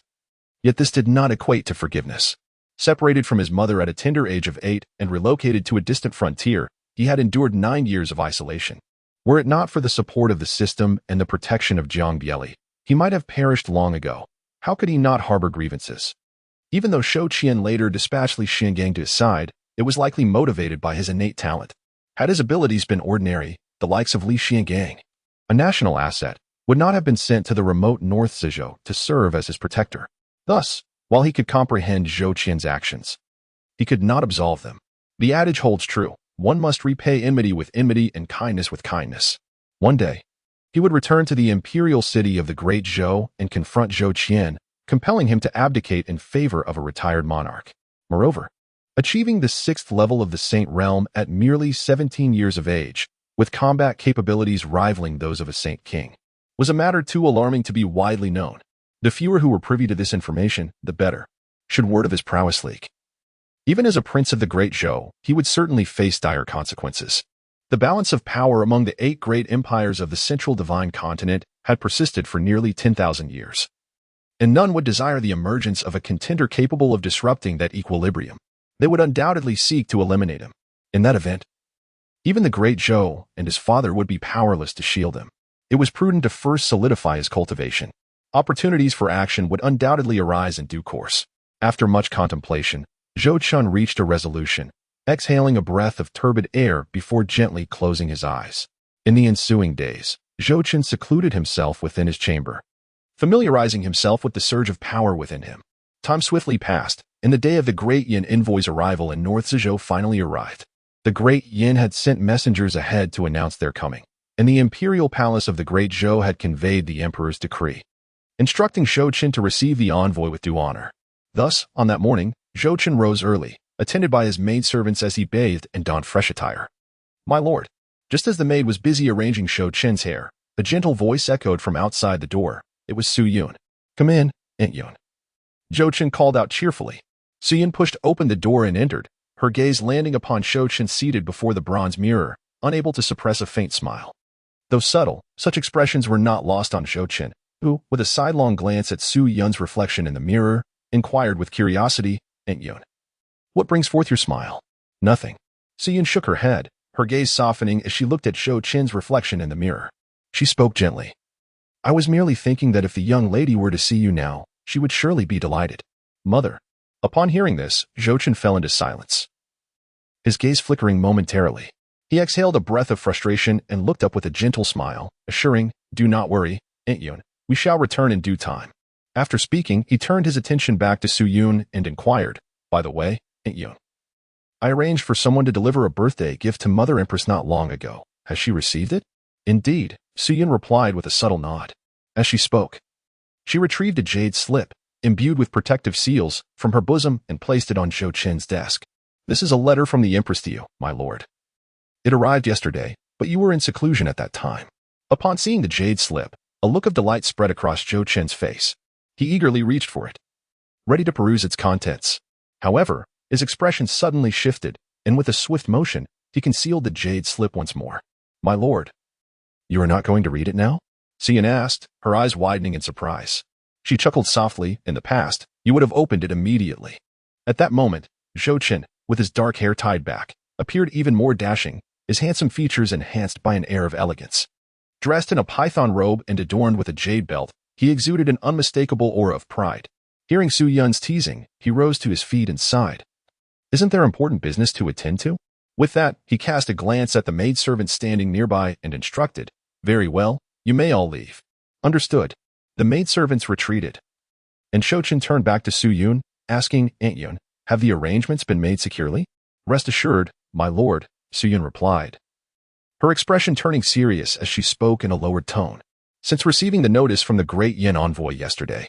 Speaker 1: Yet this did not equate to forgiveness. Separated from his mother at a tender age of 8 and relocated to a distant frontier, he had endured 9 years of isolation. Were it not for the support of the system and the protection of Dingbei, he might have perished long ago. How could he not harbor grievances? Even though Zhou Chen later dispatched Li Xiangang to his side, it was likely motivated by his innate talent. Had his abilities been ordinary, the likes of Li Xiangang, a national asset, would not have been sent to the remote North Zizhou to serve as his protector. Thus, while he could comprehend Zhou Chen's actions, he could not absolve them. The adage holds true: one must repay enmity with enmity and kindness with kindness. One day, he would return to the imperial city of the Great Zhou and confront Zhou Chen, compelling him to abdicate in favor of a retired monarch. Moreover, achieving the 6th level of the Saint Realm at merely 17 years of age, with combat capabilities rivaling those of a Saint King, was a matter too alarming to be widely known. The fewer who were privy to this information, the better. Should word of his prowess leak, even as a prince of the Great Zhou, he would certainly face dire consequences. The balance of power among the 8 great empires of the central divine continent had persisted for nearly 10,000 years, and none would desire the emergence of a contender capable of disrupting that equilibrium. They would undoubtedly seek to eliminate him. In that event, even the Great Zhou and his father would be powerless to shield him. It was prudent to first solidify his cultivation. Opportunities for action would undoubtedly arise in due course. After much contemplation, Zhou Chen reached a resolution, exhaling a breath of turbid air before gently closing his eyes. In the ensuing days, Zhou Chen secluded himself within his chamber, familiarizing himself with the surge of power within him. Time swiftly passed, and the day of the Great Yin envoy's arrival in North Zizhou finally arrived. The Great Yin had sent messengers ahead to announce their coming, and the imperial palace of the Great Zhou had conveyed the emperor's decree, instructing Zhou Chen to receive the envoy with due honor. Thus, on that morning, Zhou Chen rose early, attended by his maidservants as he bathed and donned fresh attire. "My lord." Just as the maid was busy arranging Zhou Chen's hair, a gentle voice echoed from outside the door. It was Su Yun. "Come in, Aunt Yun." Zhou Chen called out cheerfully. Su Yun pushed open the door and entered, her gaze landing upon Zhou Chen seated before the bronze mirror, unable to suppress a faint smile. Though subtle, such expressions were not lost on Zhou Chen, who, with a sidelong glance at Su Yun's reflection in the mirror, inquired with curiosity, "Aunt Yun, what brings forth your smile?" "Nothing." Su Yun shook her head, her gaze softening as she looked at Zhou Chen's reflection in the mirror. She spoke gently. "I was merely thinking that if the young lady were to see you now, she would surely be delighted." "Mother." Upon hearing this, Zhou Chen fell into silence, his gaze flickering momentarily. He exhaled a breath of frustration and looked up with a gentle smile, assuring, "Do not worry, Aunt Yun, we shall return in due time." After speaking, he turned his attention back to Su Yun and inquired, "By the way, Aunt Yun, I arranged for someone to deliver a birthday gift to Mother Empress not long ago. Has she received it?" "Indeed," Su Yun replied with a subtle nod. As she spoke, she retrieved a jade slip, imbued with protective seals, from her bosom and placed it on Zhou Chen's desk. "This is a letter from the Empress to you, my lord. It arrived yesterday, but you were in seclusion at that time." Upon seeing the jade slip, a look of delight spread across Zhou Chen's face. He eagerly reached for it, ready to peruse its contents. However, his expression suddenly shifted, and with a swift motion, he concealed the jade slip once more. "My lord, you are not going to read it now?" Su Yun asked, her eyes widening in surprise. She chuckled softly. In the past, you would have opened it immediately. At that moment, Zhou Chen, with his dark hair tied back, appeared even more dashing, his handsome features enhanced by an air of elegance. Dressed in a python robe and adorned with a jade belt, he exuded an unmistakable aura of pride. Hearing Su Yun's teasing, he rose to his feet and sighed. Isn't there important business to attend to? With that, he cast a glance at the maidservant standing nearby and instructed, Very well, you may all leave. Understood. The maidservants retreated. And Zhou Chen turned back to Su Yun, asking, Aunt Yun, have the arrangements been made securely? Rest assured, my lord, Su Yun replied, her expression turning serious as she spoke in a lowered tone. Since receiving the notice from the Great Yin envoy yesterday,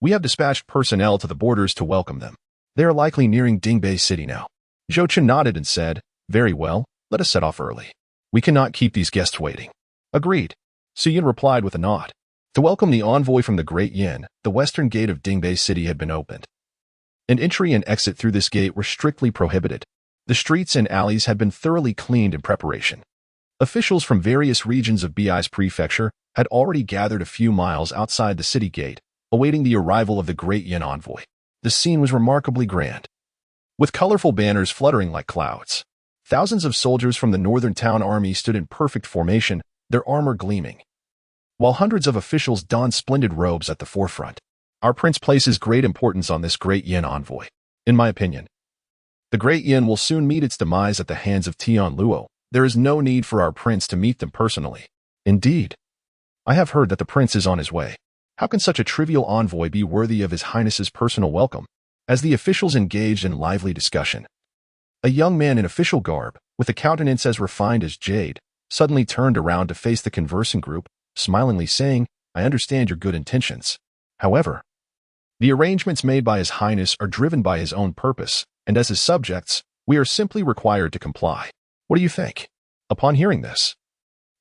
Speaker 1: we have dispatched personnel to the borders to welcome them. They are likely nearing Dingbei city now. Zhou Chen nodded and said, Very well, let us set off early. We cannot keep these guests waiting. Agreed. Su Yun replied with a nod. To welcome the envoy from the Great Yin, the western gate of Dingbei city had been opened. And entry and exit through this gate were strictly prohibited. The streets and alleys had been thoroughly cleaned in preparation. Officials from various regions of Bei's prefecture had already gathered a few miles outside the city gate, awaiting the arrival of the Great Yin envoy. The scene was remarkably grand, with colorful banners fluttering like clouds. Thousands of soldiers from the northern town army stood in perfect formation, their armor gleaming, while hundreds of officials donned splendid robes at the forefront. Our prince places great importance on this Great Yin envoy. In my opinion, the Great Yin will soon meet its demise at the hands of Tian Luo. There is no need for our prince to meet them personally. Indeed, I have heard that the prince is on his way. How can such a trivial envoy be worthy of His Highness's personal welcome? As the officials engaged in lively discussion, a young man in official garb, with a countenance as refined as jade, suddenly turned around to face the conversing group, smilingly saying, I understand your good intentions. However, the arrangements made by His Highness are driven by his own purpose, and as his subjects, we are simply required to comply. What do you think? Upon hearing this,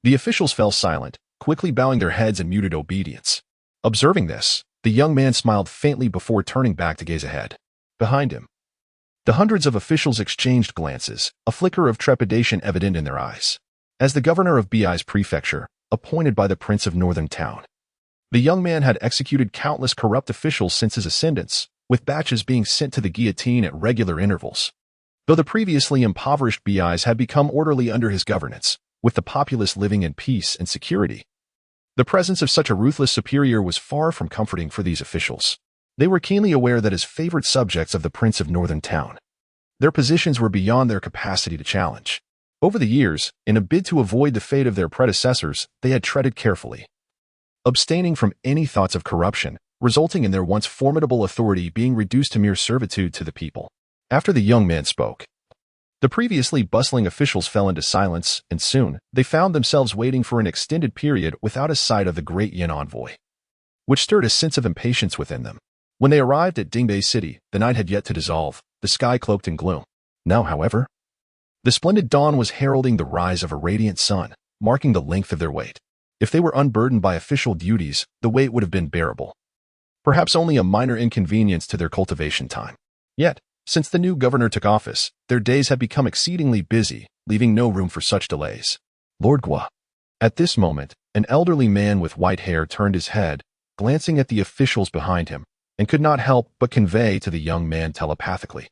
Speaker 1: the officials fell silent, quickly bowing their heads in muted obedience. Observing this, the young man smiled faintly before turning back to gaze ahead. Behind him, the hundreds of officials exchanged glances, a flicker of trepidation evident in their eyes. As the governor of Bei's prefecture, appointed by the prince of northern town, the young man had executed countless corrupt officials since his ascendance, with batches being sent to the guillotine at regular intervals. Though the previously impoverished Beis had become orderly under his governance, with the populace living in peace and security, the presence of such a ruthless superior was far from comforting for these officials. They were keenly aware that as favored subjects of the Prince of Northern Town, their positions were beyond their capacity to challenge. Over the years, in a bid to avoid the fate of their predecessors, they had treaded carefully, abstaining from any thoughts of corruption, resulting in their once formidable authority being reduced to mere servitude to the people. After the young man spoke, the previously bustling officials fell into silence, and soon, they found themselves waiting for an extended period without a sight of the Great Yin envoy, which stirred a sense of impatience within them. When they arrived at Dingbei city, the night had yet to dissolve, the sky cloaked in gloom. Now, however, the splendid dawn was heralding the rise of a radiant sun, marking the length of their wait. If they were unburdened by official duties, the wait would have been bearable. Perhaps only a minor inconvenience to their cultivation time. Yet, since the new governor took office, their days had become exceedingly busy, leaving no room for such delays. Lord Gua. At this moment, an elderly man with white hair turned his head, glancing at the officials behind him, and could not help but convey to the young man telepathically.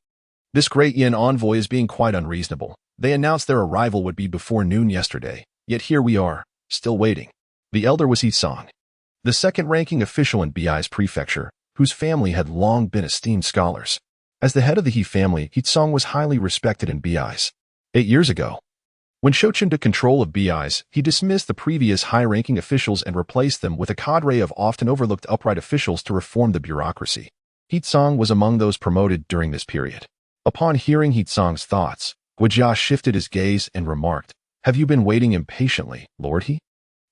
Speaker 1: This Great Yin envoy is being quite unreasonable. They announced their arrival would be before noon yesterday, yet here we are, still waiting. The elder was He Song, the second-ranking official in Bei's prefecture, whose family had long been esteemed scholars. As the head of the He family, He Song was highly respected in Bei's. 8 years ago, when Zhou Chen took control of Bei's, he dismissed the previous high-ranking officials and replaced them with a cadre of often overlooked upright officials to reform the bureaucracy. He Song was among those promoted during this period. Upon hearing He Song's thoughts, Guojia shifted his gaze and remarked, Have you been waiting impatiently, Lord He?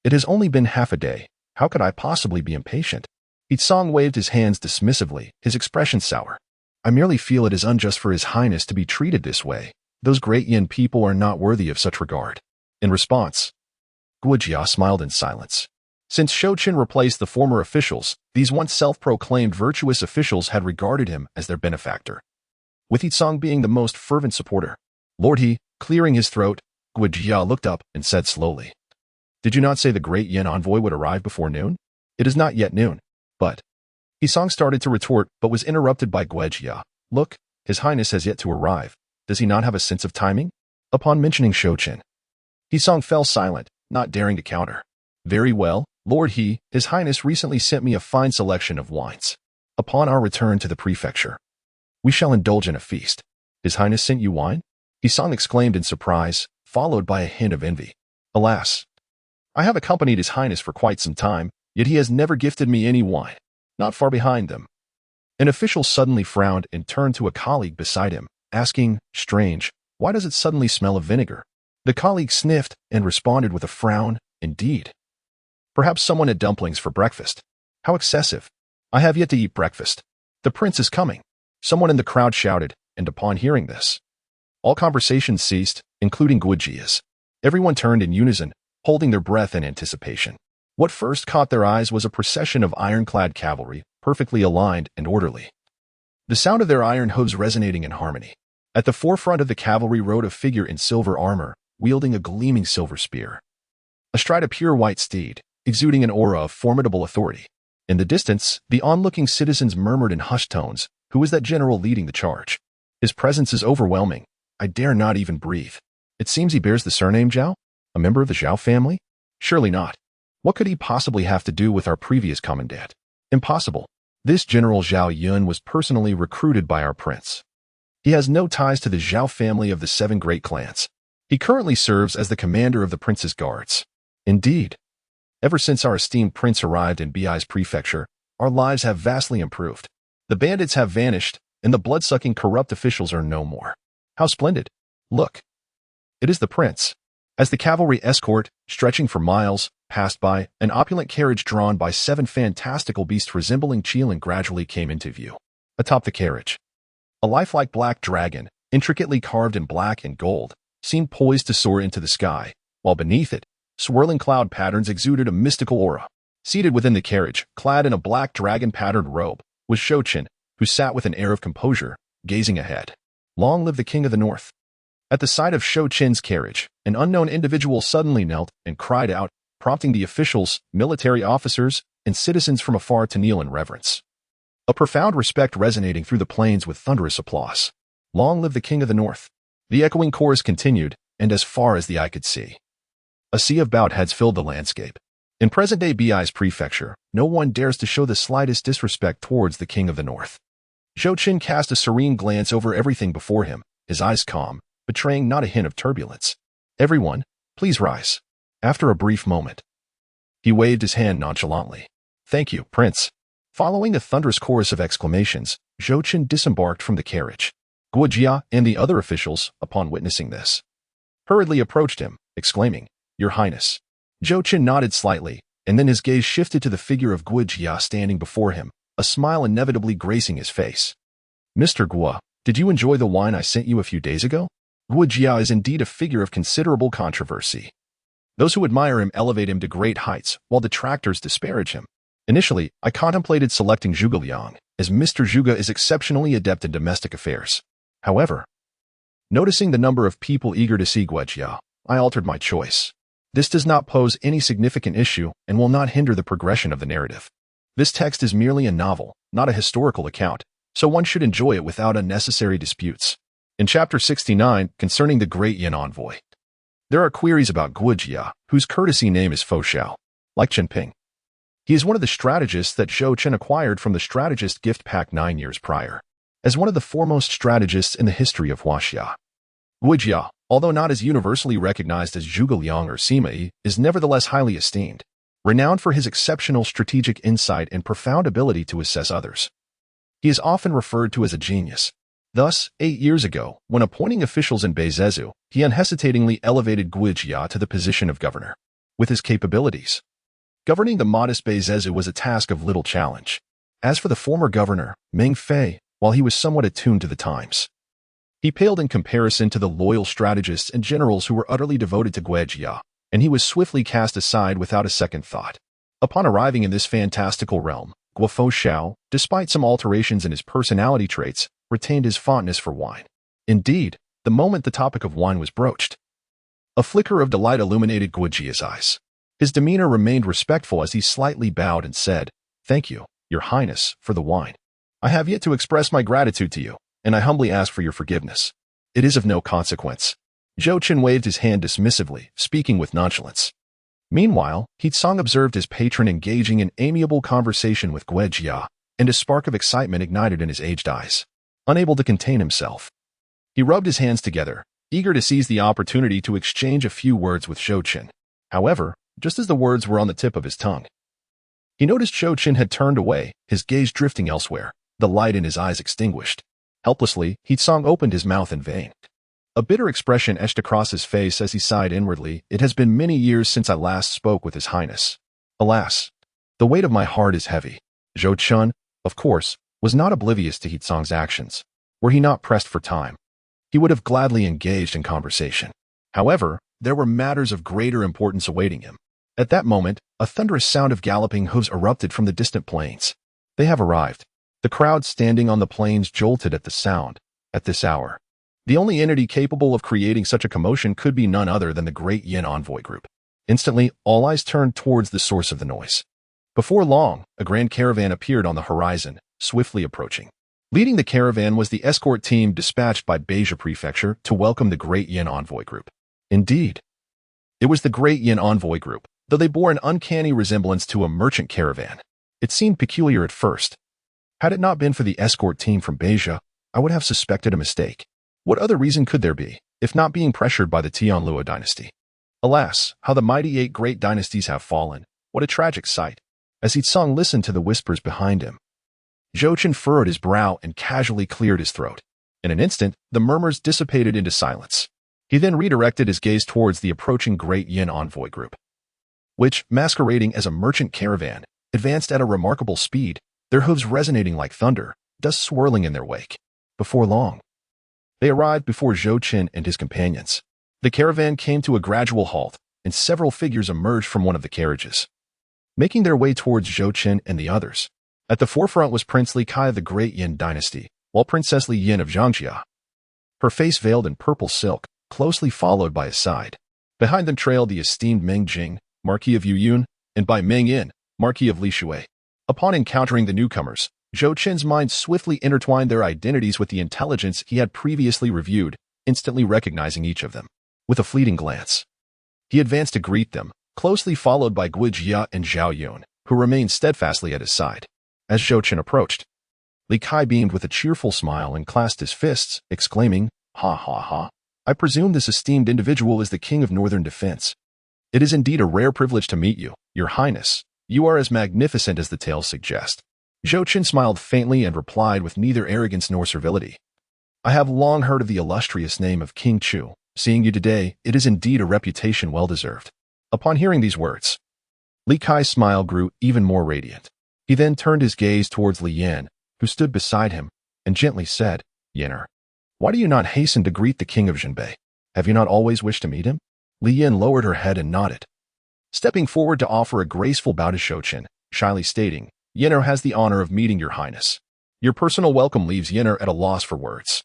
Speaker 1: It has only been half a day. How could I possibly be impatient? He Song waved his hands dismissively, his expression sour. I merely feel it is unjust for His Highness to be treated this way. Those Great Yin people are not worthy of such regard. In response, Guojia smiled in silence. Since Zhou Chen replaced the former officials, these once self-proclaimed virtuous officials had regarded him as their benefactor, with He Song being the most fervent supporter. Lord He, clearing his throat, Guojia looked up and said slowly, Did you not say the Great Yin envoy would arrive before noon? It is not yet noon, but Hisong started to retort, but was interrupted by Guejia. Look, His Highness has yet to arrive. Does he not have a sense of timing? Upon mentioning Zhou Chen, Hisong fell silent, not daring to counter. Very well, Lord His Highness recently sent me a fine selection of wines. Upon our return to the prefecture, we shall indulge in a feast. His Highness sent you wine? Hisong exclaimed in surprise, followed by a hint of envy. Alas, I have accompanied His Highness for quite some time, yet he has never gifted me any wine. Not far behind them. An official suddenly frowned and turned to a colleague beside him, asking, strange, why does it suddenly smell of vinegar? The colleague sniffed and responded with a frown, indeed. Perhaps someone had dumplings for breakfast. How excessive. I have yet to eat breakfast. The prince is coming. Someone in the crowd shouted, and upon hearing this, all conversations ceased, including Guejia's. Everyone turned in unison, holding their breath in anticipation. What first caught their eyes was a procession of ironclad cavalry, perfectly aligned and orderly. The sound of their iron hooves resonating in harmony. At the forefront of the cavalry rode a figure in silver armor, wielding a gleaming silver spear. Astride a pure white steed, exuding an aura of formidable authority. In the distance, the onlooking citizens murmured in hushed tones, who is that general leading the charge? His presence is overwhelming. I dare not even breathe. It seems he bears the surname Zhao? A member of the Zhao family? Surely not. What could he possibly have to do with our previous commandant? Impossible. This General Zhao Yun was personally recruited by our prince. He has no ties to the Zhao family of the 7 great clans. He currently serves as the commander of the prince's guards. Indeed. Ever since our esteemed prince arrived in Bei's prefecture, our lives have vastly improved. The bandits have vanished, and the blood-sucking corrupt officials are no more. How splendid. Look. It is the prince. As the cavalry escort, stretching for miles, passed by, an opulent carriage drawn by 7 fantastical beasts resembling Qilin gradually came into view. Atop the carriage, a lifelike black dragon, intricately carved in black and gold, seemed poised to soar into the sky, while beneath it, swirling cloud patterns exuded a mystical aura. Seated within the carriage, clad in a black dragon-patterned robe, was Zhou Chen, who sat with an air of composure, gazing ahead. Long live the King of the North. At the sight of Zhou Chen's carriage, an unknown individual suddenly knelt and cried out, prompting the officials, military officers, and citizens from afar to kneel in reverence. A profound respect resonating through the plains with thunderous applause. Long live the King of the North. The echoing chorus continued, and as far as the eye could see, a sea of bowed heads filled the landscape. In present-day Bei's prefecture, no one dares to show the slightest disrespect towards the King of the North. Zhou Chen cast a serene glance over everything before him, his eyes calm, betraying not a hint of turbulence. Everyone, please rise. After a brief moment, he waved his hand nonchalantly. Thank you, Prince. Following a thunderous chorus of exclamations, Zhou Chen disembarked from the carriage. Guojia and the other officials, upon witnessing this, hurriedly approached him, exclaiming, Your Highness. Zhou Chen nodded slightly, and then his gaze shifted to the figure of Guojia standing before him, a smile inevitably gracing his face. Mr. Guo, did you enjoy the wine I sent you a few days ago? Guojia is indeed a figure of considerable controversy. Those who admire him elevate him to great heights, while detractors disparage him. Initially, I contemplated selecting Zhuge Liang, as Mr. Zhuge is exceptionally adept in domestic affairs. However, noticing the number of people eager to see Guojia, I altered my choice. This does not pose any significant issue and will not hinder the progression of the narrative. This text is merely a novel, not a historical account, so one should enjoy it without unnecessary disputes. In Chapter 69, concerning the Great Yin Envoy, there are queries about Guojia, whose courtesy name is Fo Xiao, like Chenping. He is one of the strategists that Zhou Chen acquired from the strategist gift pack 9 years prior, as one of the foremost strategists in the history of Huaxia. Guojia, although not as universally recognized as Zhuge Liang or Sima Yi, is nevertheless highly esteemed, renowned for his exceptional strategic insight and profound ability to assess others. He is often referred to as a genius. Thus, 8 years ago, when appointing officials in Beizezhu, he unhesitatingly elevated Guojia to the position of governor. With his capabilities, governing the modest Beizezhu was a task of little challenge. As for the former governor, Meng Fei, while he was somewhat attuned to the times, he paled in comparison to the loyal strategists and generals who were utterly devoted to Guojia, and he was swiftly cast aside without a second thought. Upon arriving in this fantastical realm, Guofo Xiao, despite some alterations in his personality traits, retained his fondness for wine. Indeed, the moment the topic of wine was broached, a flicker of delight illuminated Guojia's eyes. His demeanor remained respectful as he slightly bowed and said, Thank you. Your Highness, for the wine. I have yet to express my gratitude to you, and I humbly ask for your forgiveness. It is of no consequence. Zhou Chen waved his hand dismissively, speaking with nonchalance. Meanwhile, Song observed his patron engaging in amiable conversation with Great Zhou, and a spark of excitement ignited in his aged eyes. Unable to contain himself, he rubbed his hands together, eager to seize the opportunity to exchange a few words with Zhou Chen. However, just as the words were on the tip of his tongue, he noticed Zhou Chen had turned away, his gaze drifting elsewhere, the light in his eyes extinguished. Helplessly, Song opened his mouth in vain. A bitter expression etched across his face as he sighed inwardly. It has been many years since I last spoke with His Highness. Alas, the weight of my heart is heavy. Zhou Chen, of course, was not oblivious to Song's actions. Were he not pressed for time, he would have gladly engaged in conversation. However, there were matters of greater importance awaiting him. At that moment, a thunderous sound of galloping hooves erupted from the distant plains. They have arrived. The crowd standing on the plains jolted at the sound. At this hour, the only entity capable of creating such a commotion could be none other than the Great Yin envoy group. Instantly, all eyes turned towards the source of the noise. Before long, a grand caravan appeared on the horizon, swiftly approaching. Leading the caravan was the escort team dispatched by Beija Prefecture to welcome the Great Yin envoy group. Indeed, it was the Great Yin envoy group, though they bore an uncanny resemblance to a merchant caravan. It seemed peculiar at first. Had it not been for the escort team from Beija, I would have suspected a mistake. What other reason could there be, if not being pressured by the Zhou Dynasty? Alas, how the mighty 8 great dynasties have fallen. What a tragic sight. As Song listened to the whispers behind him, Zhou Chen furrowed his brow and casually cleared his throat. In an instant, the murmurs dissipated into silence. He then redirected his gaze towards the approaching Great Yin envoy group, which, masquerading as a merchant caravan, advanced at a remarkable speed, their hooves resonating like thunder, dust swirling in their wake. Before long, they arrived before Zhou Chen and his companions. The caravan came to a gradual halt, and several figures emerged from one of the carriages, making their way towards Zhou Chen and the others. At the forefront was Prince Li Kai of the Great Yin Dynasty, while Princess Li Yin of Zhangjia, her face veiled in purple silk, closely followed by a side. Behind them trailed the esteemed Meng Jing, Marquis of Yuyun, and by Meng Yin, Marquis of Li Shui. Upon encountering the newcomers, Zhou Chen's mind swiftly intertwined their identities with the intelligence he had previously reviewed, instantly recognizing each of them. With a fleeting glance, he advanced to greet them, closely followed by Gui Jia and Zhao Yun, who remained steadfastly at his side. As Zhou Chen approached, Li Kai beamed with a cheerful smile and clasped his fists, exclaiming, "Ha ha ha! I presume this esteemed individual is the King of Northern Defense. It is indeed a rare privilege to meet you, Your Highness. You are as magnificent as the tales suggest." Zhou Chen smiled faintly and replied with neither arrogance nor servility. "I have long heard of the illustrious name of King Chu. Seeing you today, it is indeed a reputation well-deserved." Upon hearing these words, Li Kai's smile grew even more radiant. He then turned his gaze towards Li Yan, who stood beside him, and gently said, "Yanner, why do you not hasten to greet the King of Dingbei? Have you not always wished to meet him?" Li Yan lowered her head and nodded, stepping forward to offer a graceful bow to Zhou Chen, shyly stating, "Yanner has the honor of meeting Your Highness." Your personal welcome leaves Yanner at a loss for words.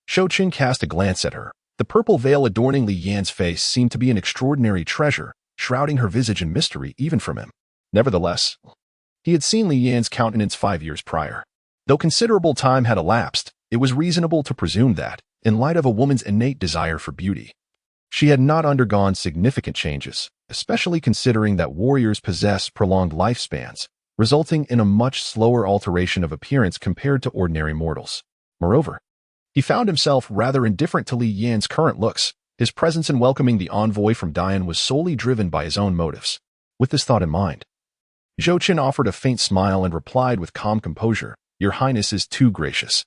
Speaker 1: Zhou Chen cast a glance at her. The purple veil adorning Li Yan's face seemed to be an extraordinary treasure, shrouding her visage in mystery even from him. Nevertheless, he had seen Li Yan's countenance 5 years prior. Though considerable time had elapsed, it was reasonable to presume that, in light of a woman's innate desire for beauty, she had not undergone significant changes, especially considering that warriors possess prolonged lifespans, resulting in a much slower alteration of appearance compared to ordinary mortals. Moreover, he found himself rather indifferent to Li Yan's current looks. His presence in welcoming the envoy from Dian was solely driven by his own motives. With this thought in mind, Zhou Chen offered a faint smile and replied with calm composure, "Your Highness is too gracious.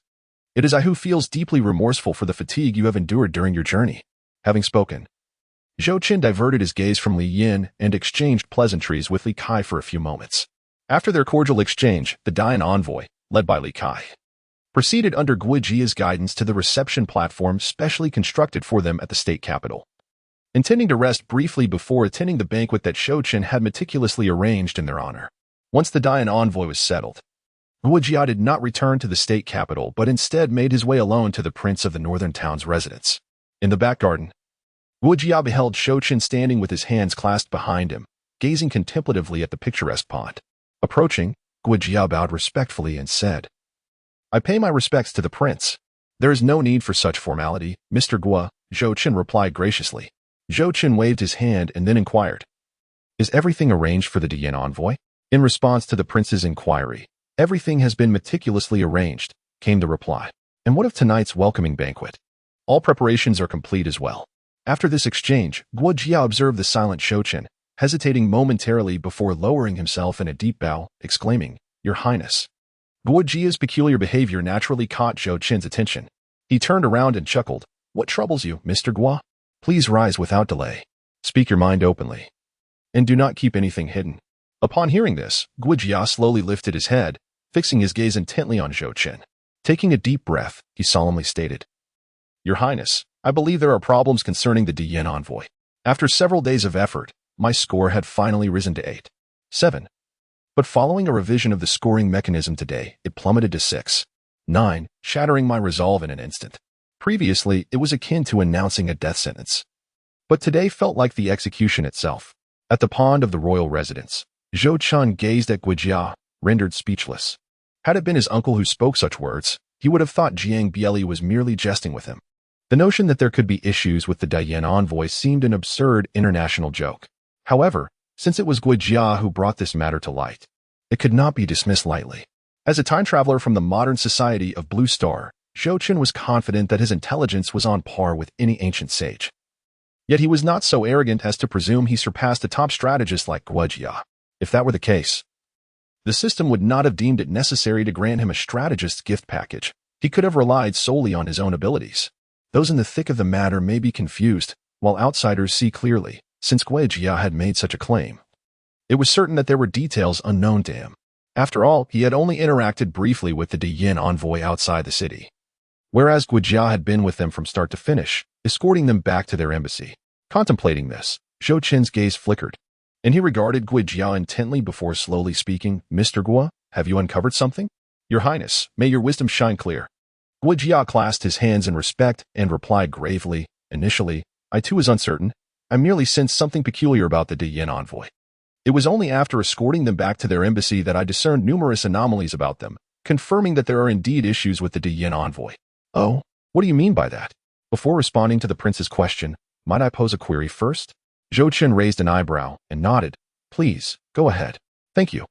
Speaker 1: It is I who feels deeply remorseful for the fatigue you have endured during your journey." Having spoken, Zhou Chen diverted his gaze from Li Yan and exchanged pleasantries with Li Kai for a few moments. After their cordial exchange, the Dian envoy, led by Li Kai, proceeded under Gui Jia's guidance to the reception platform specially constructed for them at the state capital. Intending to rest briefly before attending the banquet that Zhou Chen had meticulously arranged in their honor. Once the Dian envoy was settled, Gui Jia did not return to the state capital but instead made his way alone to the prince of the northern town's residence. In the back garden, Gui Jia beheld Zhou Chen standing with his hands clasped behind him, gazing contemplatively at the picturesque pond. Approaching, Guijia bowed respectfully and said, "I pay my respects to the prince. There is no need for such formality, Mr. Guo," Zhou Chen replied graciously. Zhou Chen waved his hand and then inquired, "Is everything arranged for the Diyin envoy?" In response to the prince's inquiry, "Everything has been meticulously arranged," came the reply. "And what of tonight's welcoming banquet?" "All preparations are complete as well." After this exchange, Guo Jia observed the silent Zhou Chen, hesitating momentarily before lowering himself in a deep bow, exclaiming, "Your Highness." Guo Jia's peculiar behavior naturally caught Zhou Chen's attention. He turned around and chuckled. "What troubles you, Mr. Guo? Please rise without delay. Speak your mind openly. And do not keep anything hidden." Upon hearing this, Guo Jia slowly lifted his head, fixing his gaze intently on Zhou Chen. Taking a deep breath, he solemnly stated, "Your Highness, I believe there are problems concerning the Diyin envoy. After several days of effort, my score had finally risen to 8.7. But following a revision of the scoring mechanism today, it plummeted to 6.9, shattering my resolve in an instant. Previously, it was akin to announcing a death sentence. But today felt like the execution itself. At the pond of the royal residence, Zhou Chen gazed at Guijia, rendered speechless. Had it been his uncle who spoke such words, he would have thought Jiang Bieli was merely jesting with him. The notion that there could be issues with the Diyin envoy seemed an absurd international joke. However, since it was Guijia who brought this matter to light, it could not be dismissed lightly. As a time traveler from the modern society of Blue Star, Zhou Chen was confident that his intelligence was on par with any ancient sage. Yet he was not so arrogant as to presume he surpassed a top strategist like Guijia. If that were the case, the system would not have deemed it necessary to grant him a strategist's gift package. He could have relied solely on his own abilities. Those in the thick of the matter may be confused, while outsiders see clearly, since Guijia had made such a claim. It was certain that there were details unknown to him. After all, he had only interacted briefly with the Diyin envoy outside the city, whereas Guijia had been with them from start to finish, escorting them back to their embassy. Contemplating this, Zhou Chen's gaze flickered, and he regarded Guijia intently before slowly speaking, "Mr. Guo, have you uncovered something?" "Your Highness, may your wisdom shine clear." Guijia clasped his hands in respect and replied gravely, "Initially, I too was uncertain. I merely sensed something peculiar about the Diyin envoy. It was only after escorting them back to their embassy that I discerned numerous anomalies about them, confirming that there are indeed issues with the Diyin envoy." "Oh, what do you mean by that?" Before responding to the prince's question, "Might I pose a query first?" Zhou Chen raised an eyebrow and nodded. "Please, go ahead." "Thank you."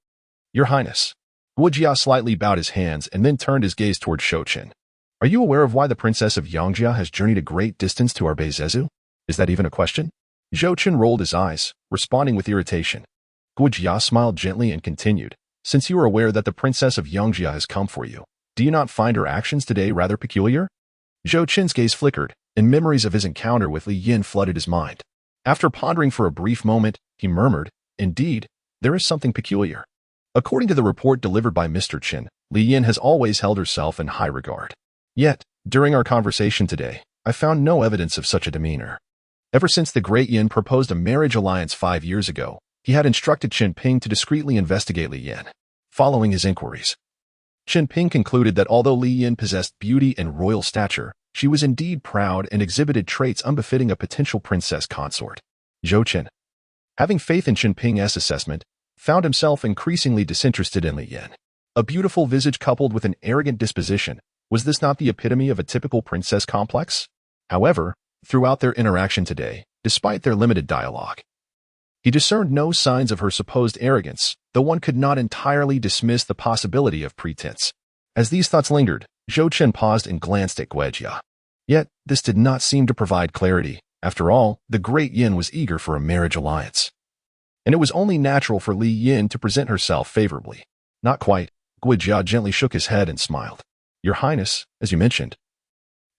Speaker 1: "Your Highness." Guijia slightly bowed his hands and then turned his gaze toward Zhou Chen. "Are you aware of why the princess of Yangjia has journeyed a great distance to our Beizezhu? Is that even a question?" Zhou Chen rolled his eyes, responding with irritation. Guijia smiled gently and continued, "Since you are aware that the princess of Yangjia has come for you, do you not find her actions today rather peculiar?" Zhou Chen's gaze flickered, and memories of his encounter with Li Yin flooded his mind. After pondering for a brief moment, he murmured, "Indeed, there is something peculiar. According to the report delivered by Mr. Chen, Li Yin has always held herself in high regard. Yet, during our conversation today, I found no evidence of such a demeanor. Ever since the Great Yin proposed a marriage alliance 5 years ago, he had instructed Chen Ping to discreetly investigate Li Yin. Following his inquiries, Chen Ping concluded that although Li Yin possessed beauty and royal stature, she was indeed proud and exhibited traits unbefitting a potential princess consort. Zhou Chen, having faith in Chen Ping's assessment, found himself increasingly disinterested in Li Yin. A beautiful visage coupled with an arrogant disposition, was this not the epitome of a typical princess complex? However, throughout their interaction today, despite their limited dialogue, he discerned no signs of her supposed arrogance, though one could not entirely dismiss the possibility of pretense. As these thoughts lingered, Zhou Chen paused and glanced at Guijia. Yet, this did not seem to provide clarity. After all, the Great Yin was eager for a marriage alliance, and it was only natural for Li Yin to present herself favorably. "Not quite." Guijia gently shook his head and smiled. "Your Highness, as you mentioned,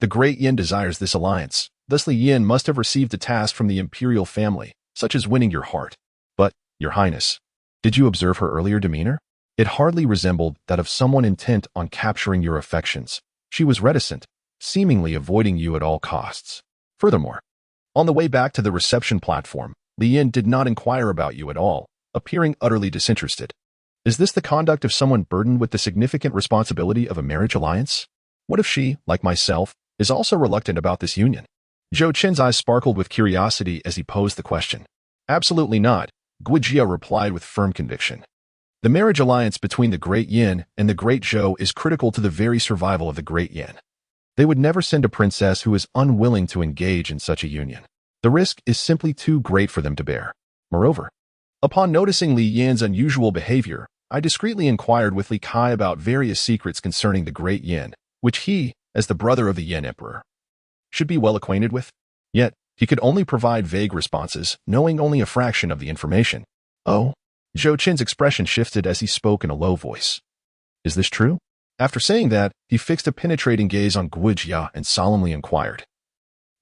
Speaker 1: the Great Yin desires this alliance. Thus Li Yin must have received a task from the imperial family, such as winning your heart. But, Your Highness, did you observe her earlier demeanor? It hardly resembled that of someone intent on capturing your affections. She was reticent, seemingly avoiding you at all costs. Furthermore, on the way back to the reception platform, Li Yin did not inquire about you at all, appearing utterly disinterested. Is this the conduct of someone burdened with the significant responsibility of a marriage alliance? What if she, like myself, is also reluctant about this union?" Zhou Chen's eyes sparkled with curiosity as he posed the question. "Absolutely not," Guijia replied with firm conviction. The marriage alliance between the Great Yin and the Great Zhou is critical to the very survival of the Great Yin. They would never send a princess who is unwilling to engage in such a union. The risk is simply too great for them to bear. Moreover, upon noticing Li Yan's unusual behavior, I discreetly inquired with Li Kai about various secrets concerning the Great Yin, which he, as the brother of the Yin Emperor, should be well acquainted with. Yet, he could only provide vague responses, knowing only a fraction of the information. Oh? Zhou Chen's expression shifted as he spoke in a low voice. Is this true? After saying that, he fixed a penetrating gaze on Guijia and solemnly inquired.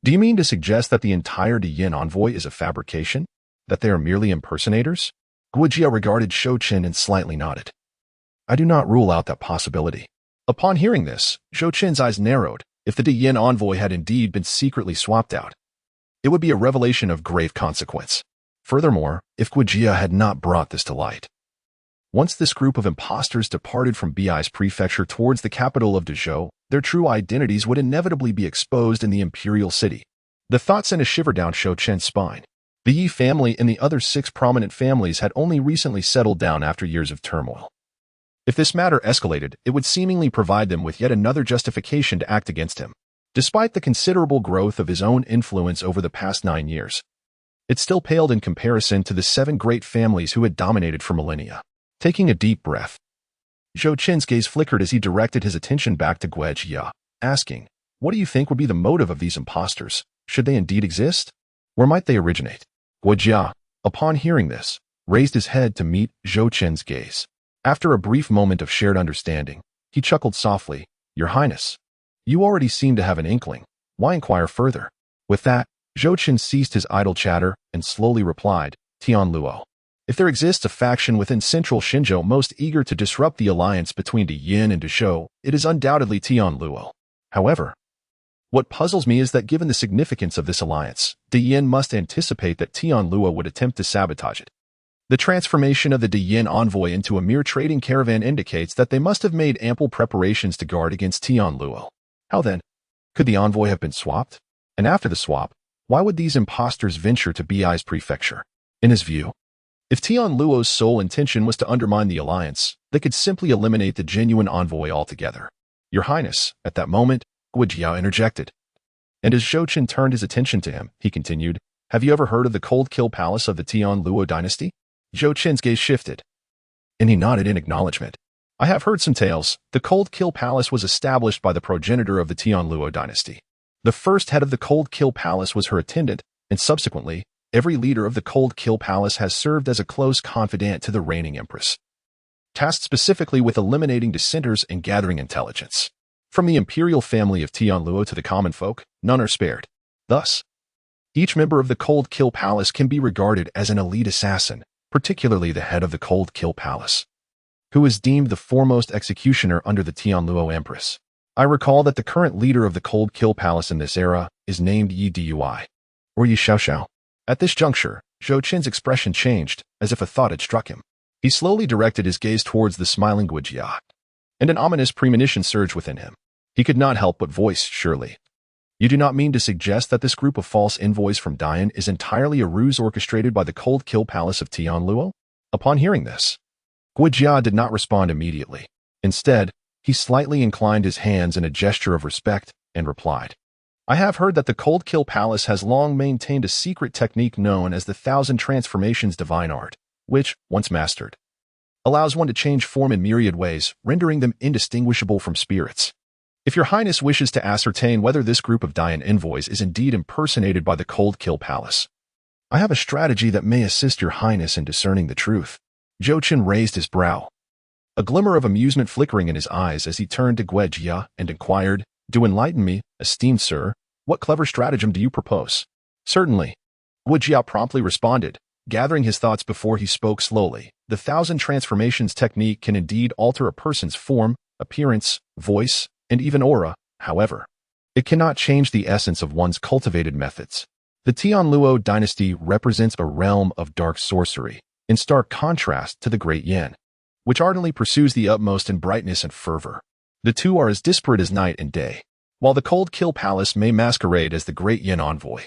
Speaker 1: Do you mean to suggest that the entire Yin envoy is a fabrication? That they are merely impersonators? Guijia regarded Zhou Chen and slightly nodded. I do not rule out that possibility. Upon hearing this, Zhou Chen's eyes narrowed. If the Yin envoy had indeed been secretly swapped out, it would be a revelation of grave consequence. Furthermore, if Guijia had not brought this to light. Once this group of impostors departed from Bei's prefecture towards the capital of Dezhou, their true identities would inevitably be exposed in the imperial city. The thought sent a shiver down Zhou Chen's spine. The Yi family and the other 6 prominent families had only recently settled down after years of turmoil. If this matter escalated, it would seemingly provide them with yet another justification to act against him. Despite the considerable growth of his own influence over the past 9 years, it still paled in comparison to the 7 great families who had dominated for millennia. Taking a deep breath, Zhou Chen's gaze flickered as he directed his attention back to Guijia, asking, what do you think would be the motive of these impostors? Should they indeed exist? Where might they originate? Guijia, upon hearing this, raised his head to meet Zhou Chen's gaze. After a brief moment of shared understanding, he chuckled softly, Your Highness, you already seem to have an inkling. Why inquire further? With that, Zhou Chen ceased his idle chatter and slowly replied, Tianluo. If there exists a faction within central Xinzhou most eager to disrupt the alliance between the Yin and Dezhou, it is undoubtedly Tianluo. However, what puzzles me is that given the significance of this alliance, the Yin must anticipate that Tianluo would attempt to sabotage it. The transformation of the Yin envoy into a mere trading caravan indicates that they must have made ample preparations to guard against Tianluo. How then? Could the envoy have been swapped? And after the swap, why would these impostors venture to Bei's prefecture? In his view, if Tianluo's sole intention was to undermine the alliance, they could simply eliminate the genuine envoy altogether. Your Highness, at that moment, Guijia interjected. And as Zhou Chen turned his attention to him, he continued, Have you ever heard of the Cold Kill Palace of the Tianluo Dynasty? Zhou Chen's gaze shifted, and he nodded in acknowledgement. I have heard some tales. The Cold Kill Palace was established by the progenitor of the Tianluo Dynasty. The first head of the Cold Kill Palace was her attendant, and subsequently, every leader of the Cold Kill Palace has served as a close confidant to the reigning Empress, tasked specifically with eliminating dissenters and gathering intelligence. From the imperial family of Tianluo to the common folk, none are spared. Thus, each member of the Cold Kill Palace can be regarded as an elite assassin, particularly the head of the Cold Kill Palace, who is deemed the foremost executioner under the Tianluo Empress. I recall that the current leader of the Cold Kill Palace in this era is named Yi Dui, or Yi Xiaoxiao. At this juncture, Zhou Chen's expression changed, as if a thought had struck him. He slowly directed his gaze towards the smiling Guijia, and an ominous premonition surged within him. He could not help but voice, surely. You do not mean to suggest that this group of false envoys from Dian is entirely a ruse orchestrated by the Cold Kill Palace of Tianluo? Upon hearing this, Guijia did not respond immediately. Instead, he slightly inclined his hands in a gesture of respect and replied, I have heard that the Cold Kill Palace has long maintained a secret technique known as the 1,000 Transformations divine art, which, once mastered, allows one to change form in myriad ways, rendering them indistinguishable from spirits. If your Highness wishes to ascertain whether this group of Dian envoys is indeed impersonated by the Cold Kill Palace, I have a strategy that may assist your Highness in discerning the truth. Zhou Chen raised his brow, a glimmer of amusement flickering in his eyes as he turned to Guijia and inquired, Do enlighten me, esteemed sir, what clever stratagem do you propose? Certainly. Guijia promptly responded, gathering his thoughts before he spoke slowly. The 1,000 Transformations technique can indeed alter a person's form, appearance, voice, and even aura. However, it cannot change the essence of one's cultivated methods. The Tianluo dynasty represents a realm of dark sorcery, in stark contrast to the Great Yin, which ardently pursues the utmost in brightness and fervor. The two are as disparate as night and day. While the Cold Kill Palace may masquerade as the Great Yin envoy,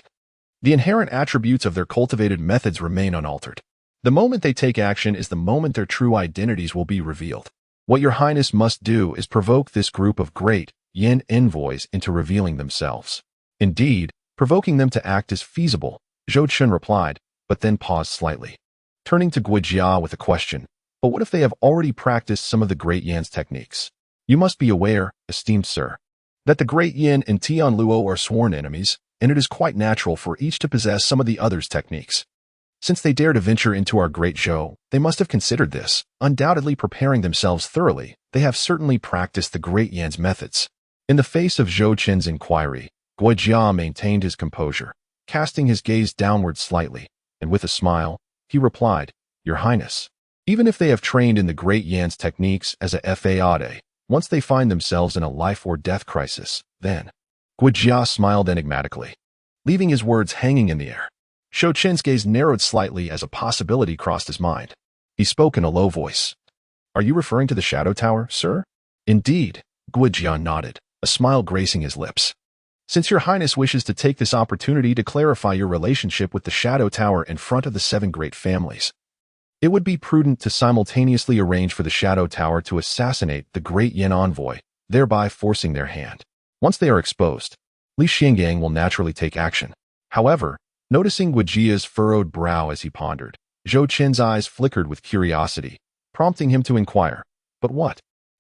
Speaker 1: the inherent attributes of their cultivated methods remain unaltered. The moment they take action is the moment their true identities will be revealed. What your highness must do is provoke this group of great yin envoys into revealing themselves. Indeed, provoking them to act is feasible, Zhou Chen replied, but then paused slightly, turning to Guijia with a question. But what if they have already practiced some of the Great Yan's techniques? You must be aware, esteemed sir, that the Great Yin and Tianluo are sworn enemies, and it is quite natural for each to possess some of the other's techniques. Since they dare to venture into our Great Zhou, they must have considered this, undoubtedly preparing themselves thoroughly. They have certainly practiced the Great Yan's methods. In the face of Zhou Chen's inquiry, Guijia maintained his composure, casting his gaze downward slightly, and with a smile, he replied, Your Highness, even if they have trained in the Great Yan's techniques as a faade, once they find themselves in a life-or-death crisis, then. Guijia smiled enigmatically, leaving his words hanging in the air. Zhou Chen's gaze narrowed slightly as a possibility crossed his mind. He spoke in a low voice. Are you referring to the Shadow Tower, sir? Indeed, Guijia nodded, a smile gracing his lips. Since your highness wishes to take this opportunity to clarify your relationship with the Shadow Tower in front of the 7 great families, it would be prudent to simultaneously arrange for the Shadow Tower to assassinate the Great Yin envoy, thereby forcing their hand. Once they are exposed, Li Xingyang will naturally take action. However, noticing Guijia's furrowed brow as he pondered, Zhou Chen's eyes flickered with curiosity, prompting him to inquire, But what?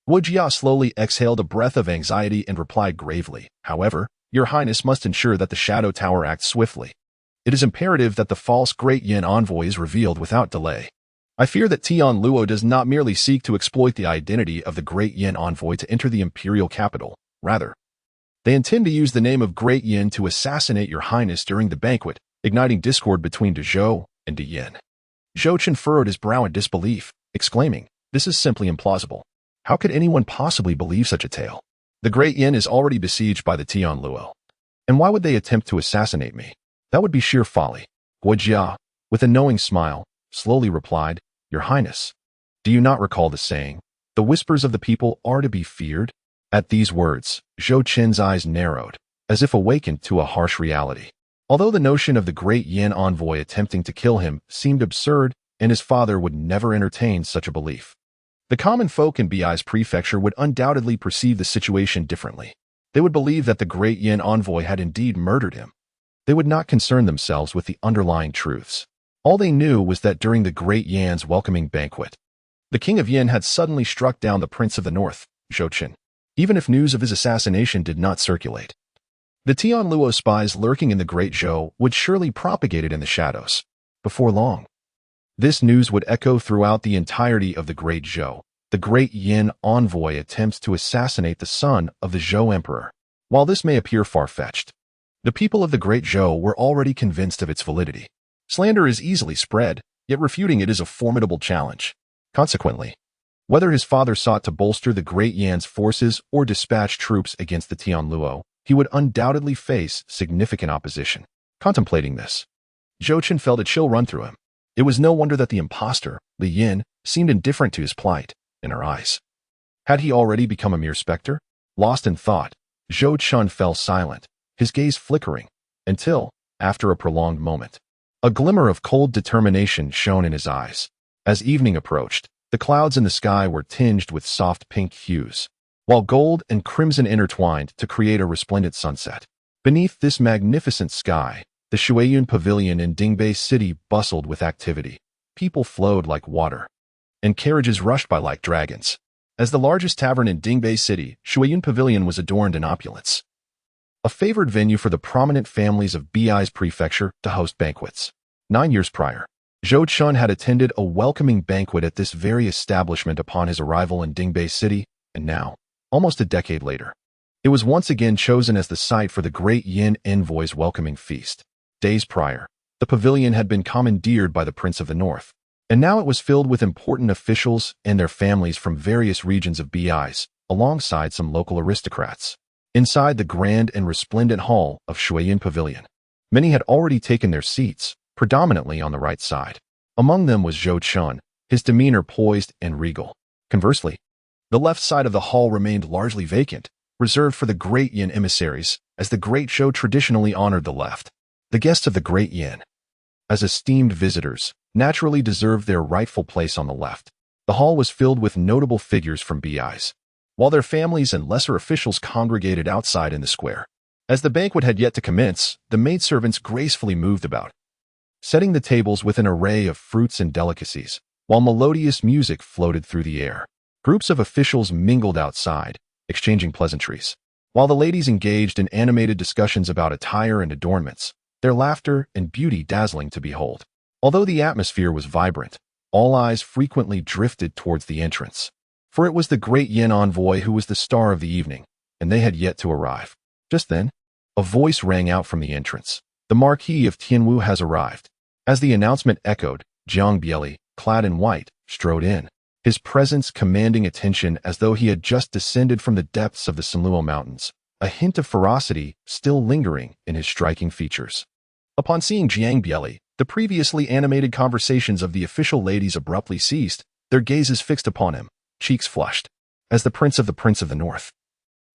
Speaker 1: Guijia slowly exhaled a breath of anxiety and replied gravely, However, your highness must ensure that the Shadow Tower acts swiftly. It is imperative that the false Great Yin envoy is revealed without delay. I fear that Tianluo does not merely seek to exploit the identity of the Great Yin envoy to enter the imperial capital. Rather, they intend to use the name of Great Yin to assassinate your highness during the banquet, igniting discord between De Zhou and De Yin. Zhou Chen furrowed his brow in disbelief, exclaiming, This is simply implausible. How could anyone possibly believe such a tale? The Great Yin is already besieged by the Tianluo. And why would they attempt to assassinate me? That would be sheer folly. Guijia, with a knowing smile, slowly replied, Your Highness, do you not recall the saying, The whispers of the people are to be feared? At these words, Zhou Chen's eyes narrowed, as if awakened to a harsh reality. Although the notion of the Great Yin envoy attempting to kill him seemed absurd, and his father would never entertain such a belief, the common folk in Bei's prefecture would undoubtedly perceive the situation differently. They would believe that the Great Yin envoy had indeed murdered him. They would not concern themselves with the underlying truths. All they knew was that during the Great Yan's welcoming banquet, the King of Yin had suddenly struck down the Prince of the North, Zhou Chen, even if news of his assassination did not circulate. The Tianluo spies lurking in the Great Zhou would surely propagate it in the shadows. Before long, this news would echo throughout the entirety of the Great Zhou. The Great Yin envoy attempts to assassinate the son of the Zhou Emperor. While this may appear far-fetched, the people of the Great Zhou were already convinced of its validity. Slander is easily spread, yet refuting it is a formidable challenge. Consequently, whether his father sought to bolster the Great Yan's forces or dispatch troops against the Tianluo, he would undoubtedly face significant opposition. Contemplating this, Zhou Chen felt a chill run through him. It was no wonder that the impostor, Li Yin, seemed indifferent to his plight. In her eyes, had he already become a mere specter? Lost in thought, Zhou Chen fell silent, his gaze flickering, until, after a prolonged moment, a glimmer of cold determination shone in his eyes. As evening approached, the clouds in the sky were tinged with soft pink hues, while gold and crimson intertwined to create a resplendent sunset. Beneath this magnificent sky, the Shuiyun Pavilion in Dingbei City bustled with activity. People flowed like water, and carriages rushed by like dragons. As the largest tavern in Dingbei City, Shuiyun Pavilion was adorned in opulence, a favored venue for the prominent families of Bei's prefecture to host banquets. 9 years prior, Zhou Chen had attended a welcoming banquet at this very establishment upon his arrival in Dingbei City, and now, almost a decade later, it was once again chosen as the site for the Great Yin envoy's welcoming feast. Days prior, the pavilion had been commandeered by the Prince of the North, and now it was filled with important officials and their families from various regions of Bei's, alongside some local aristocrats. Inside the grand and resplendent hall of Shuiyun Pavilion, many had already taken their seats, predominantly on the right side. Among them was Zhou Chen, his demeanor poised and regal. Conversely, the left side of the hall remained largely vacant, reserved for the Great Yin emissaries, as the Great Zhou traditionally honored the left. The guests of the Great Yin, as esteemed visitors, naturally deserved their rightful place on the left. The hall was filled with notable figures from BIs, while their families and lesser officials congregated outside in the square. As the banquet had yet to commence, the maidservants gracefully moved about, setting the tables with an array of fruits and delicacies, while melodious music floated through the air. Groups of officials mingled outside, exchanging pleasantries, while the ladies engaged in animated discussions about attire and adornments, their laughter and beauty dazzling to behold. Although the atmosphere was vibrant, all eyes frequently drifted towards the entrance, for it was the great Yin envoy who was the star of the evening, and they had yet to arrive. Just then, a voice rang out from the entrance. The Marquis of Tianwu has arrived. As the announcement echoed, Jiang Bieli, clad in white, strode in, his presence commanding attention as though he had just descended from the depths of the Sanluo Mountains, a hint of ferocity still lingering in his striking features. Upon seeing Jiang Bieli, the previously animated conversations of the official ladies abruptly ceased, their gazes fixed upon him, cheeks flushed. As the Prince of the North,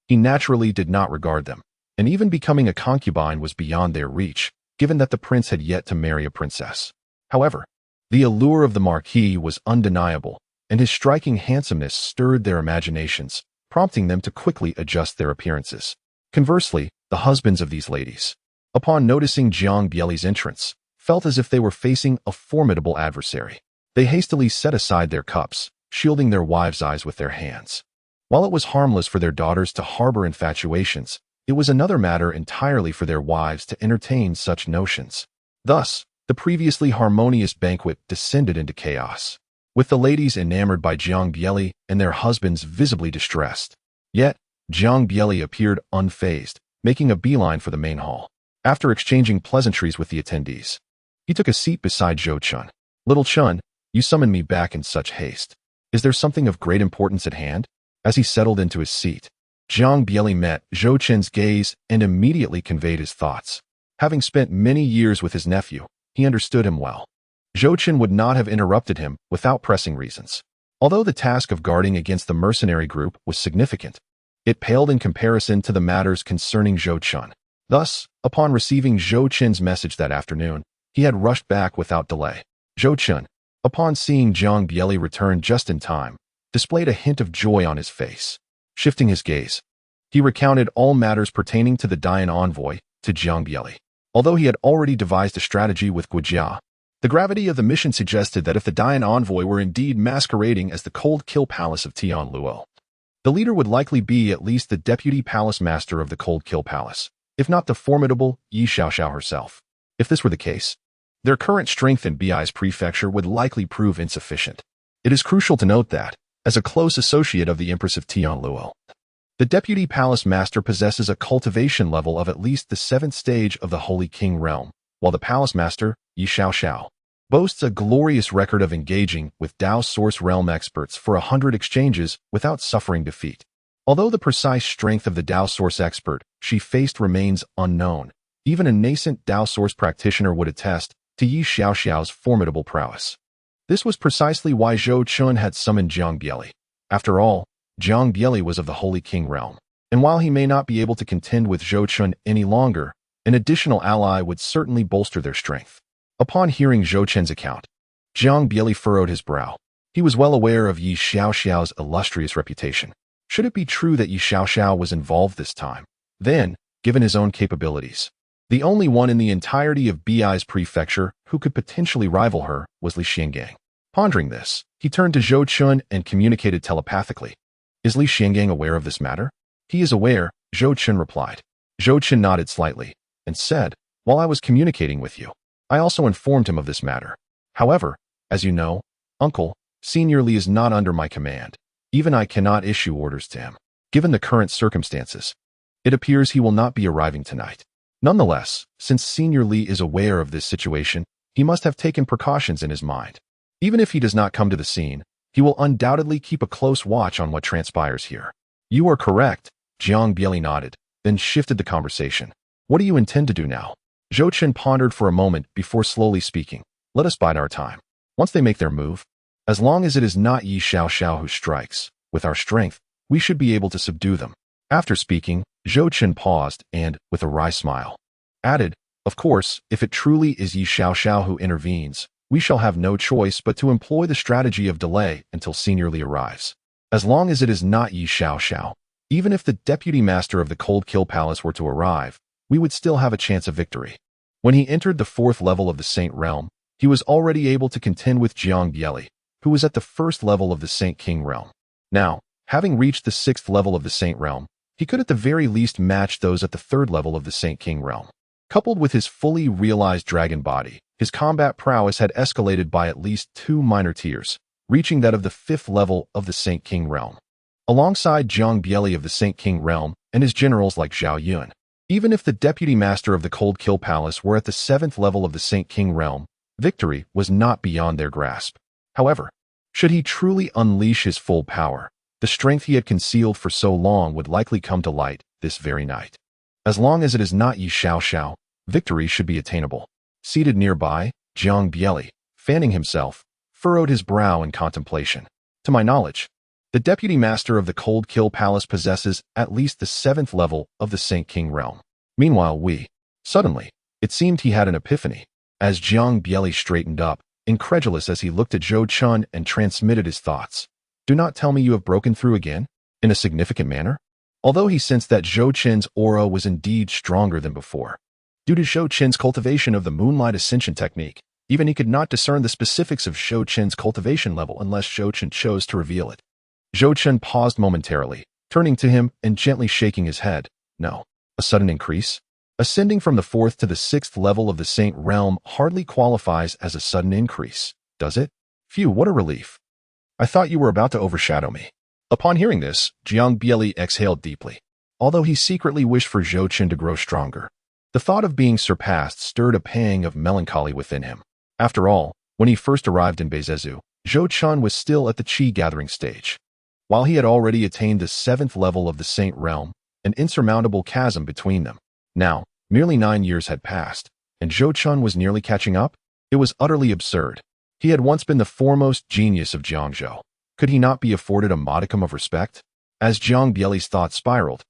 Speaker 1: he naturally did not regard them, and even becoming a concubine was beyond their reach, given that the prince had yet to marry a princess. However, the allure of the Marquis was undeniable, and his striking handsomeness stirred their imaginations, prompting them to quickly adjust their appearances. Conversely, the husbands of these ladies, upon noticing Jiang Bieli's entrance, felt as if they were facing a formidable adversary. They hastily set aside their cups, shielding their wives' eyes with their hands. While it was harmless for their daughters to harbor infatuations, it was another matter entirely for their wives to entertain such notions. Thus, the previously harmonious banquet descended into chaos, with the ladies enamored by Jiang Bieli and their husbands visibly distressed. Yet, Jiang Bieli appeared unfazed, making a beeline for the main hall. After exchanging pleasantries with the attendees, he took a seat beside Zhou Chen. "Little Chen, you summoned me back in such haste. Is there something of great importance at hand?" As he settled into his seat, Jiang Bieli met Zhou Chen's gaze and immediately conveyed his thoughts. Having spent many years with his nephew, he understood him well. Zhou Chen would not have interrupted him without pressing reasons. Although the task of guarding against the mercenary group was significant, it paled in comparison to the matters concerning Zhou Chen. Thus, upon receiving Zhou Chen's message that afternoon, he had rushed back without delay. Zhou Chen, upon seeing Jiang Bieli return just in time, displayed a hint of joy on his face. Shifting his gaze, he recounted all matters pertaining to the Dian envoy to Jiang Bieli. Although he had already devised a strategy with Guijia, the gravity of the mission suggested that if the Dian envoy were indeed masquerading as the cold kill palace of Tianluo, the leader would likely be at least the deputy palace master of the cold kill palace, if not the formidable Yi Xiaoxiao herself. If this were the case, their current strength in Bi's prefecture would likely prove insufficient. It is crucial to note that, as a close associate of the Empress of Tianluo, the deputy palace master possesses a cultivation level of at least the 7th stage of the Holy King realm, while the palace master, Yi Xiaoxiao, boasts a glorious record of engaging with Dao Source realm experts for 100 exchanges without suffering defeat. Although the precise strength of the Dao Source expert she faced remains unknown, even a nascent Dao Source practitioner would attest to Yi Xiaoxiao's formidable prowess. This was precisely why Zhou Chen had summoned Jiang Bieli. After all, Jiang Bieli was of the Holy King realm, and while he may not be able to contend with Zhou Chen any longer, an additional ally would certainly bolster their strength. Upon hearing Zhou Chen's account, Jiang Bieli furrowed his brow. He was well aware of Yi Xiaoxiao's illustrious reputation. Should it be true that Yi Xiaoxiao was involved this time, then, given his own capabilities, the only one in the entirety of Bi's prefecture who could potentially rival her was Li Xiangang. Pondering this, he turned to Zhou Chen and communicated telepathically. "Is Li Xiangang aware of this matter?" "He is aware," Zhou Chen replied. Zhou Chen nodded slightly and said, "While I was communicating with you, I also informed him of this matter. However, as you know, Uncle, Senior Li is not under my command. Even I cannot issue orders to him. Given the current circumstances, it appears he will not be arriving tonight. Nonetheless, since Senior Li is aware of this situation, he must have taken precautions in his mind. Even if he does not come to the scene, he will undoubtedly keep a close watch on what transpires here." "You are correct," Jiang Bieli nodded, then shifted the conversation. "What do you intend to do now?" Zhou Chen pondered for a moment before slowly speaking. "Let us bide our time. Once they make their move, as long as it is not Yi Xiaoxiao who strikes, with our strength, we should be able to subdue them." After speaking, Zhou Chen paused and, with a wry smile, added, "Of course, if it truly is Yi Xiaoxiao who intervenes, we shall have no choice but to employ the strategy of delay until seniorly arrives. As long as it is not Ye Xiao. Even if the deputy master of the Cold Kill Palace were to arrive, we would still have a chance of victory. When he entered the 4th level of the Saint Realm, he was already able to contend with Jiang Bieli, who was at the 1st level of the Saint King Realm. Now, having reached the 6th level of the Saint Realm, he could at the very least match those at the 3rd level of the Saint King Realm. Coupled with his fully realized dragon body, his combat prowess had escalated by at least 2 minor tiers, reaching that of the 5th level of the Saint King Realm. Alongside Jiang Bieli of the Saint King Realm and his generals like Zhao Yun, even if the deputy master of the Cold Kill Palace were at the 7th level of the Saint King Realm, victory was not beyond their grasp. However, should he truly unleash his full power, the strength he had concealed for so long would likely come to light this very night. As long as it is not Ye Xiao, victory should be attainable. Seated nearby, Jiang Bieli, fanning himself, furrowed his brow in contemplation. To my knowledge, the deputy master of the Cold Kill Palace possesses at least the 7th level of the Saint King Realm. Meanwhile, suddenly, it seemed he had an epiphany. As Jiang Bieli straightened up, incredulous as he looked at Zhou Chen and transmitted his thoughts. Do not tell me you have broken through again? In a significant manner? Although he sensed that Zhou Chen's aura was indeed stronger than before. Due to Zhou Chen's cultivation of the Moonlight Ascension technique, even he could not discern the specifics of Zhou Chen's cultivation level unless Zhou Chen chose to reveal it. Zhou Chen paused momentarily, turning to him and gently shaking his head. No. A sudden increase? Ascending from the 4th to the 6th level of the Saint Realm hardly qualifies as a sudden increase, does it? Phew, what a relief. I thought you were about to overshadow me. Upon hearing this, Jiang Bieli exhaled deeply. Although he secretly wished for Zhou Chen to grow stronger, the thought of being surpassed stirred a pang of melancholy within him. After all, when he first arrived in Beizezhu, Zhou Chen was still at the Qi gathering stage. While he had already attained the 7th level of the Saint Realm, an insurmountable chasm between them. Now, merely 9 years had passed, and Zhou Chen was nearly catching up? It was utterly absurd. He had once been the foremost genius of Jiangzhou. Could he not be afforded a modicum of respect? As Jiang Bieli's thoughts spiraled,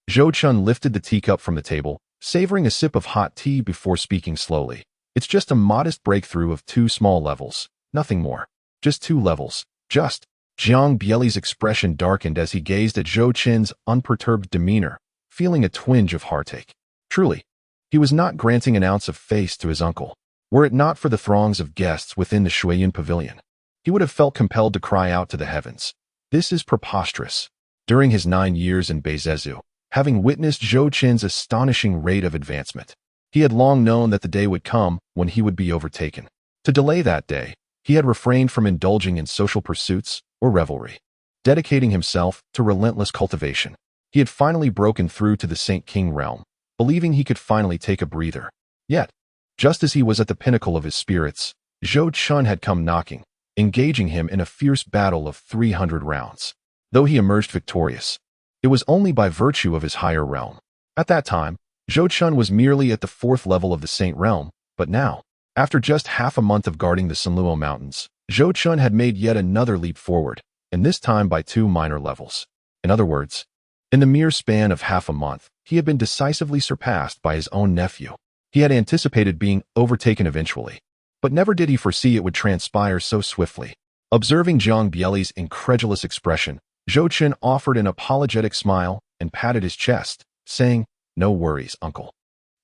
Speaker 1: Zhou Chen lifted the teacup from the table, savoring a sip of hot tea before speaking slowly. It's just a modest breakthrough of 2 small levels, nothing more. Just 2 levels, just. Jiang Bieli's expression darkened as he gazed at Zhou Chen's unperturbed demeanor, feeling a twinge of heartache. Truly, he was not granting an ounce of face to his uncle. Were it not for the throngs of guests within the Shuiyan Pavilion, he would have felt compelled to cry out to the heavens. This is preposterous. During his 9 years in Beizezhu, having witnessed Zhou Chen's astonishing rate of advancement, he had long known that the day would come when he would be overtaken. To delay that day, he had refrained from indulging in social pursuits or revelry, dedicating himself to relentless cultivation. He had finally broken through to the Saint King Realm, believing he could finally take a breather. Yet, just as he was at the pinnacle of his spirits, Zhou Chen had come knocking, engaging him in a fierce battle of 300 rounds. Though he emerged victorious, it was only by virtue of his higher realm. At that time, Zhou Chen was merely at the 4th level of the Saint Realm, but now, after just half a month of guarding the Sanluo Mountains, Zhou Chen had made yet another leap forward, and this time by 2 minor levels. In other words, in the mere span of half a month, he had been decisively surpassed by his own nephew. He had anticipated being overtaken eventually, but never did he foresee it would transpire so swiftly. Observing Jiang Bieli's incredulous expression, Zhou Chen offered an apologetic smile and patted his chest, saying, "No worries, uncle.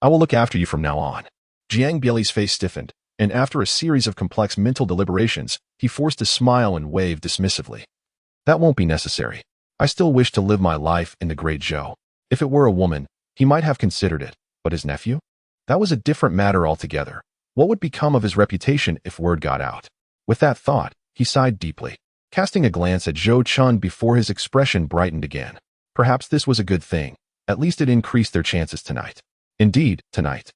Speaker 1: I will look after you from now on." Jiang Bieli's face stiffened, and after a series of complex mental deliberations, he forced a smile and waved dismissively. "That won't be necessary. I still wish to live my life in the Great Zhou. If it were a woman, he might have considered it, but his nephew? That was a different matter altogether. What would become of his reputation if word got out?" With that thought, he sighed deeply, casting a glance at Zhou Chen before his expression brightened again. Perhaps this was a good thing. At least it increased their chances tonight. Indeed, tonight.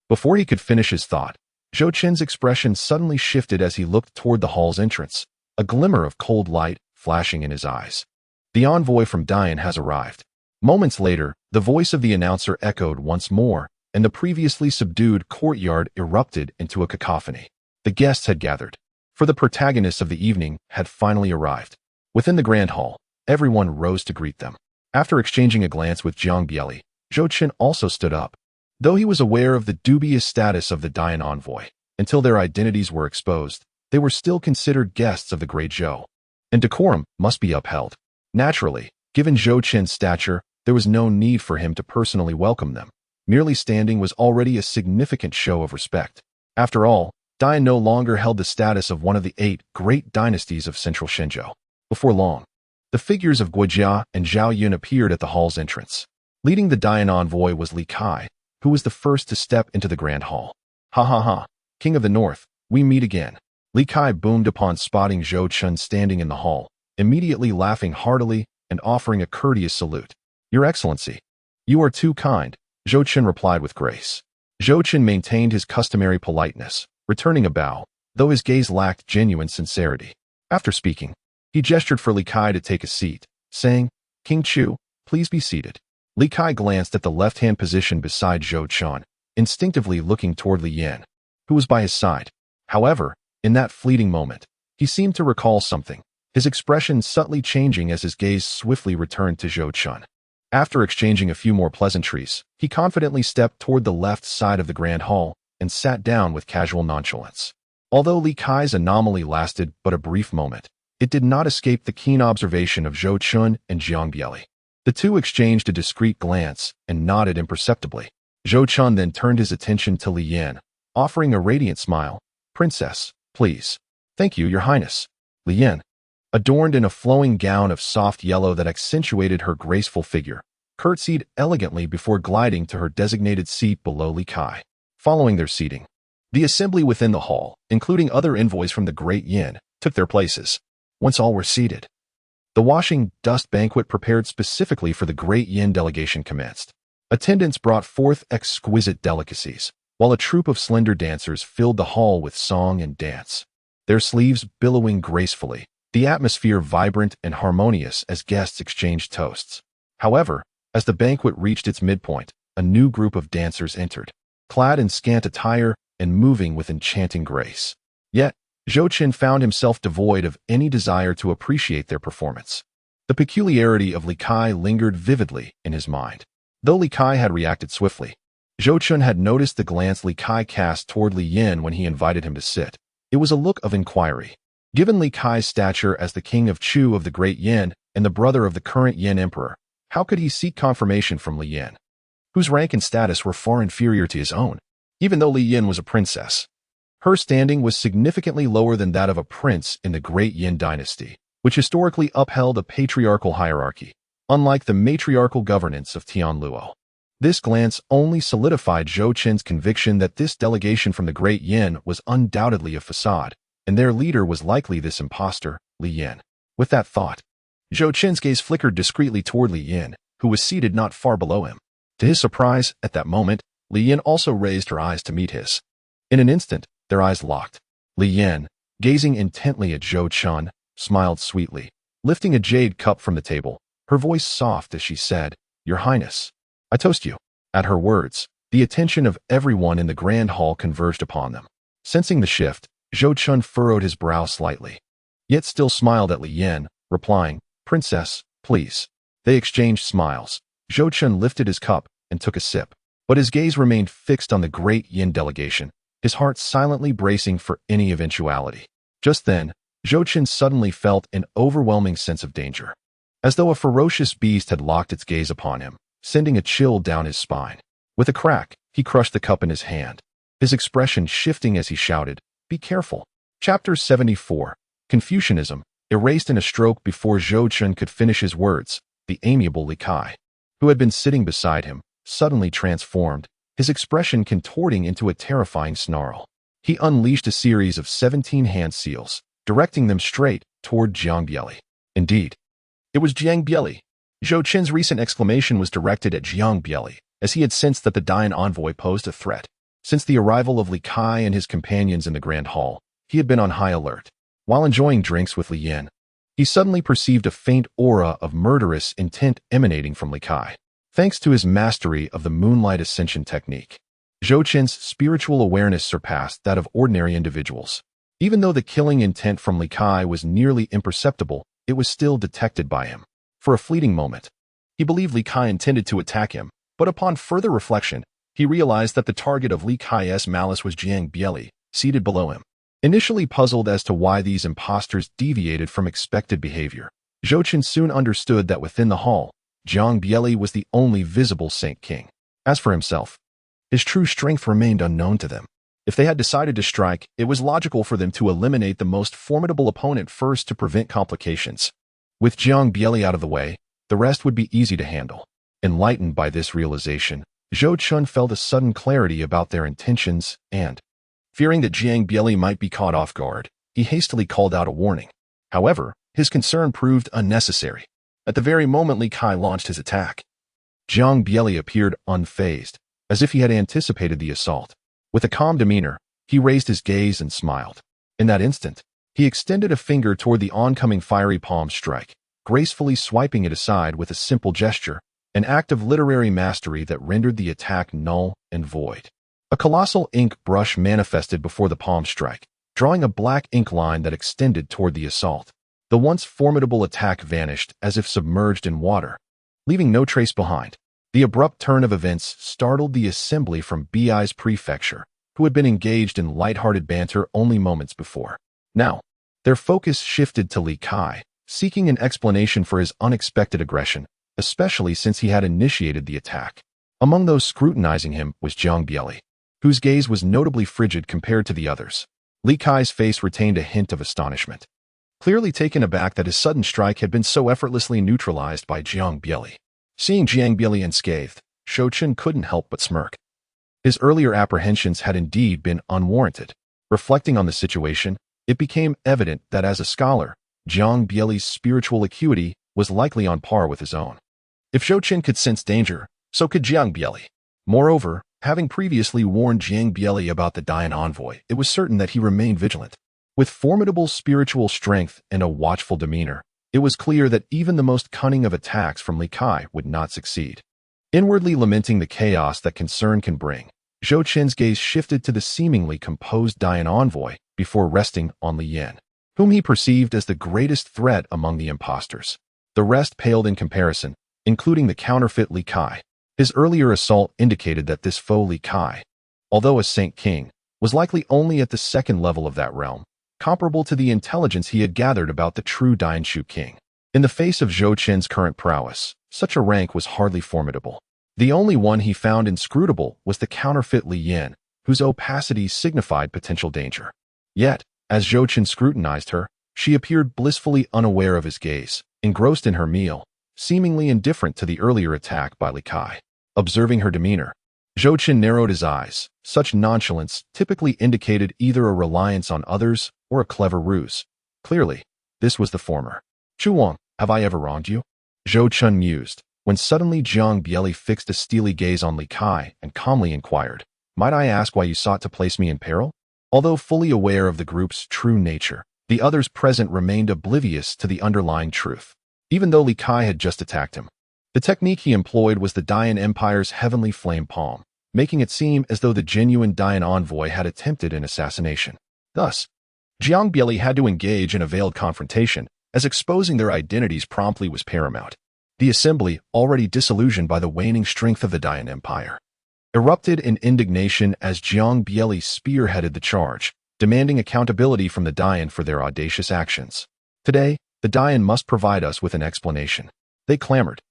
Speaker 1: Before he could finish his thought, Zhou Chen's expression suddenly shifted as he looked toward the hall's entrance, a glimmer of cold light flashing in his eyes. "The envoy from Dian has arrived." Moments later, the voice of the announcer echoed once more, and the previously subdued courtyard erupted into a cacophony. The guests had gathered, for the protagonists of the evening had finally arrived. Within the grand hall, everyone rose to greet them. After exchanging a glance with Jiang Bieli, Zhou Chen also stood up. Though he was aware of the dubious status of the Dian envoy, Until their identities were exposed, they were still considered guests of the Great Zhou, and decorum must be upheld. Naturally, given Zhou Chen's stature, there was no need for him to personally welcome them. Merely standing was already a significant show of respect. After all, Dian no longer held the status of one of the 8 great dynasties of central Shenzhou. Before long, the figures of Guojia and Zhao Yun appeared at the hall's entrance. Leading the Dian envoy was Li Kai, who was the first to step into the grand hall. Ha ha ha, King of the North, we meet again. Li Kai boomed upon spotting Zhou Chen standing in the hall, immediately laughing heartily and offering a courteous salute. Your Excellency. You are too kind, Zhou Chen replied with grace. Zhou Chen maintained his customary politeness, returning a bow, though his gaze lacked genuine sincerity. After speaking, he gestured for Li Kai to take a seat, saying, King Chu, please be seated. Li Kai glanced at the left-hand position beside Zhou Chen, instinctively looking toward Li Yan, who was by his side. However, in that fleeting moment, he seemed to recall something, his expression subtly changing as his gaze swiftly returned to Zhou Chen. After exchanging a few more pleasantries, he confidently stepped toward the left side of the grand hall and sat down with casual nonchalance. Although Li Kai's anomaly lasted but a brief moment, it did not escape the keen observation of Zhou Chen and Jiang Bieli. The two exchanged a discreet glance and nodded imperceptibly. Zhou Chen then turned his attention to Li Yan, offering a radiant smile. Princess, please. Thank you, Your Highness. Li Yan, adorned in a flowing gown of soft yellow that accentuated her graceful figure, curtsied elegantly before gliding to her designated seat below Li Kai. Following their seating, the assembly within the hall, including other envoys from the Great Yin, took their places. Once all were seated, the washing dust banquet prepared specifically for the Great Yin delegation commenced. Attendants brought forth exquisite delicacies, while a troupe of slender dancers filled the hall with song and dance, their sleeves billowing gracefully, the atmosphere vibrant and harmonious as guests exchanged toasts. However, as the banquet reached its midpoint, a new group of dancers entered, clad in scant attire and moving with enchanting grace. Yet, Zhou Chen found himself devoid of any desire to appreciate their performance. The peculiarity of Li Kai lingered vividly in his mind. Though Li Kai had reacted swiftly, Zhou Chen had noticed the glance Li Kai cast toward Li Yan when he invited him to sit. It was a look of inquiry. Given Li Kai's stature as the king of Chu of the Great Yin and the brother of the current Yin emperor, how could he seek confirmation from Li Yan, whose rank and status were far inferior to his own? Even though Li Yan was a princess, her standing was significantly lower than that of a prince in the Great Yin Dynasty, which historically upheld a patriarchal hierarchy, unlike the matriarchal governance of Tianluo. This glance only solidified Zhou Chen's conviction that this delegation from the Great Yin was undoubtedly a facade, and their leader was likely this impostor, Li Yan. With that thought, Zhou Chen's gaze flickered discreetly toward Li Yan, who was seated not far below him. To his surprise, at that moment, Li Yan also raised her eyes to meet his. In an instant, their eyes locked. Li Yan, gazing intently at Zhou Chen, smiled sweetly, lifting a jade cup from the table, her voice soft as she said, Your Highness, I toast you. At her words, the attention of everyone in the grand hall converged upon them. Sensing the shift, Zhou Chen furrowed his brow slightly, yet still smiled at Li Yan, replying, Princess, please. They exchanged smiles. Zhou Chen lifted his cup and took a sip, but his gaze remained fixed on the Great Yin delegation, his heart silently bracing for any eventuality. Just then, Zhou Chen suddenly felt an overwhelming sense of danger, as though a ferocious beast had locked its gaze upon him, sending a chill down his spine. With a crack, he crushed the cup in his hand, his expression shifting as he shouted, Be careful. Chapter 74. Confucianism. Erased in a stroke before Zhou Chen could finish his words, the amiable Li Kai, who had been sitting beside him, suddenly transformed, his expression contorting into a terrifying snarl. He unleashed a series of 17 hand seals, directing them straight toward Jiang Bieli. Indeed, it was Jiang Bieli. Zhou Chen's recent exclamation was directed at Jiang Bieli, as he had sensed that the Dian envoy posed a threat. Since the arrival of Li Kai and his companions in the Grand Hall, he had been on high alert. While enjoying drinks with Li Yan, he suddenly perceived a faint aura of murderous intent emanating from Li Kai. Thanks to his mastery of the moonlight ascension technique, Zhou Chen's spiritual awareness surpassed that of ordinary individuals. Even though the killing intent from Li Kai was nearly imperceptible, it was still detected by him. For a fleeting moment, he believed Li Kai intended to attack him, but upon further reflection, he realized that the target of Li Kai's malice was Jiang Bieli, seated below him. Initially puzzled as to why these impostors deviated from expected behavior, Zhou Chen soon understood that within the hall, Jiang Bieli was the only visible Saint King. As for himself, his true strength remained unknown to them. If they had decided to strike, it was logical for them to eliminate the most formidable opponent first to prevent complications. With Jiang Bieli out of the way, the rest would be easy to handle. Enlightened by this realization, Zhou Chen felt a sudden clarity about their intentions and, fearing that Jiang Bieli might be caught off guard, he hastily called out a warning. However, his concern proved unnecessary. At the very moment Li Kai launched his attack, Jiang Bieli appeared unfazed, as if he had anticipated the assault. With a calm demeanor, he raised his gaze and smiled. In that instant, he extended a finger toward the oncoming fiery palm strike, gracefully swiping it aside with a simple gesture, an act of literary mastery that rendered the attack null and void. A colossal ink brush manifested before the palm strike, drawing a black ink line that extended toward the assault. The once formidable attack vanished as if submerged in water, leaving no trace behind. The abrupt turn of events startled the assembly from Bi's prefecture, who had been engaged in light-hearted banter only moments before. Now, their focus shifted to Li Kai, seeking an explanation for his unexpected aggression, especially since he had initiated the attack. Among those scrutinizing him was Jiang Bieli, whose gaze was notably frigid compared to the others. Li Kai's face retained a hint of astonishment, clearly taken aback that his sudden strike had been so effortlessly neutralized by Jiang Bieli. Seeing Jiang Bieli unscathed, Zhou Chen couldn't help but smirk. His earlier apprehensions had indeed been unwarranted. Reflecting on the situation, it became evident that as a scholar, Jiang Bieli's spiritual acuity was likely on par with his own. If Zhou Chen could sense danger, so could Jiang Bieli. Moreover, having previously warned Jiang Bieli about the Dian envoy, it was certain that he remained vigilant. With formidable spiritual strength and a watchful demeanor, it was clear that even the most cunning of attacks from Li Kai would not succeed. Inwardly lamenting the chaos that concern can bring, Zhou Chen's gaze shifted to the seemingly composed Dian envoy before resting on Li Yan, whom he perceived as the greatest threat among the impostors. The rest paled in comparison, including the counterfeit Li Kai. His earlier assault indicated that this foe Li Kai, although a Saint King, was likely only at the second level of that realm, comparable to the intelligence he had gathered about the true Danshu king. In the face of Zhou Chen's current prowess, such a rank was hardly formidable. The only one he found inscrutable was the counterfeit Li Yan, whose opacity signified potential danger. Yet, as Zhou Chen scrutinized her, she appeared blissfully unaware of his gaze, engrossed in her meal, seemingly indifferent to the earlier attack by Li Kai. Observing her demeanor, Zhou Chen narrowed his eyes. Such nonchalance typically indicated either a reliance on others or a clever ruse. Clearly, this was the former. "Chu Wang, have I ever wronged you?" Zhou Chen mused, when suddenly Jiang Bieli fixed a steely gaze on Li Kai and calmly inquired, "Might I ask why you sought to place me in peril?" Although fully aware of the group's true nature, the others present remained oblivious to the underlying truth. Even though Li Kai had just attacked him, the technique he employed was the Dian Empire's heavenly flame palm, making it seem as though the genuine Dian envoy had attempted an assassination. Thus, Jiang Bieli had to engage in a veiled confrontation, as exposing their identities promptly was paramount. The assembly, already disillusioned by the waning strength of the Dian Empire, erupted in indignation as Jiang Bieli spearheaded the charge, demanding accountability from the Dian for their audacious actions. "Today, the Dian must provide us with an explanation," they clamored.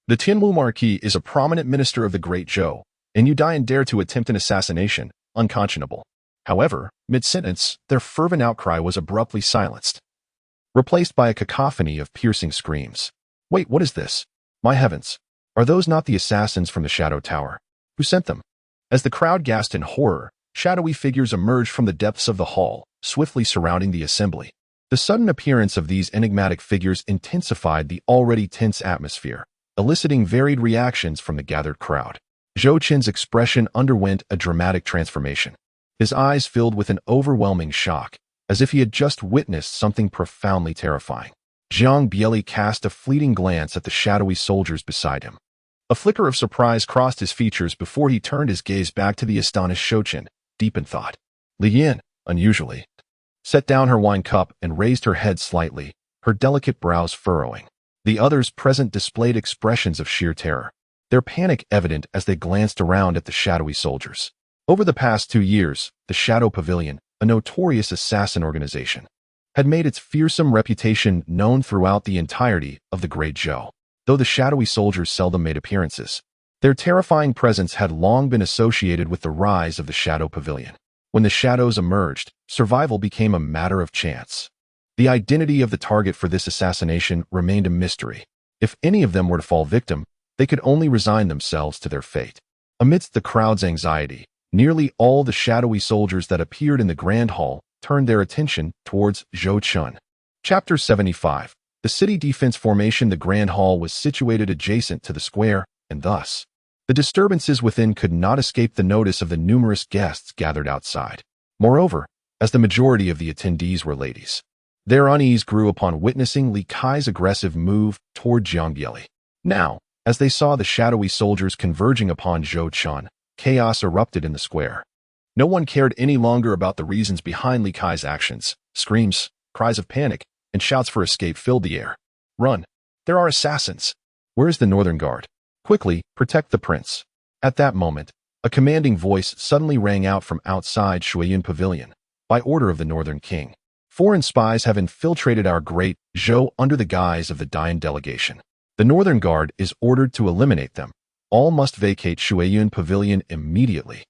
Speaker 1: "The Tianwu Marquis is a prominent minister of the Great Zhou, and you Dian dare to attempt an assassination, unconscionable." However, mid-sentence, their fervent outcry was abruptly silenced, replaced by a cacophony of piercing screams. "Wait, what is this? My heavens! Are those not the assassins from the Shadow Tower? Who sent them?" As the crowd gasped in horror, shadowy figures emerged from the depths of the hall, swiftly surrounding the assembly. The sudden appearance of these enigmatic figures intensified the already tense atmosphere, eliciting varied reactions from the gathered crowd. Zhou Chen's expression underwent a dramatic transformation. His eyes filled with an overwhelming shock, as if he had just witnessed something profoundly terrifying. Jiang Bieli cast a fleeting glance at the shadowy soldiers beside him. A flicker of surprise crossed his features before he turned his gaze back to the astonished Zhou Chen, deep in thought. Li Yan, unusually, set down her wine cup and raised her head slightly, her delicate brows furrowing. The others present displayed expressions of sheer terror, their panic evident as they glanced around at the shadowy soldiers. Over the past 2 years, the Shadow Pavilion, a notorious assassin organization, had made its fearsome reputation known throughout the entirety of the Great Zhou. Though the shadowy soldiers seldom made appearances, their terrifying presence had long been associated with the rise of the Shadow Pavilion. When the shadows emerged, survival became a matter of chance. The identity of the target for this assassination remained a mystery. If any of them were to fall victim, they could only resign themselves to their fate. Amidst the crowd's anxiety, nearly all the shadowy soldiers that appeared in the Grand Hall turned their attention towards Zhou Chen. Chapter 75. The city defense formation. The Grand Hall was situated adjacent to the square, and thus, the disturbances within could not escape the notice of the numerous guests gathered outside. Moreover, as the majority of the attendees were ladies, their unease grew upon witnessing Li Kai's aggressive move toward Jiangbieli. Now, as they saw the shadowy soldiers converging upon Zhou Chen, chaos erupted in the square. No one cared any longer about the reasons behind Li Kai's actions. Screams, cries of panic, and shouts for escape filled the air. "Run! There are assassins! Where is the Northern Guard? Quickly, protect the prince!" At that moment, a commanding voice suddenly rang out from outside Shuiyun Pavilion. "By order of the Northern King, foreign spies have infiltrated our Great Zhou under the guise of the Dian delegation. The Northern Guard is ordered to eliminate them. All must vacate Shuiyun Pavilion immediately.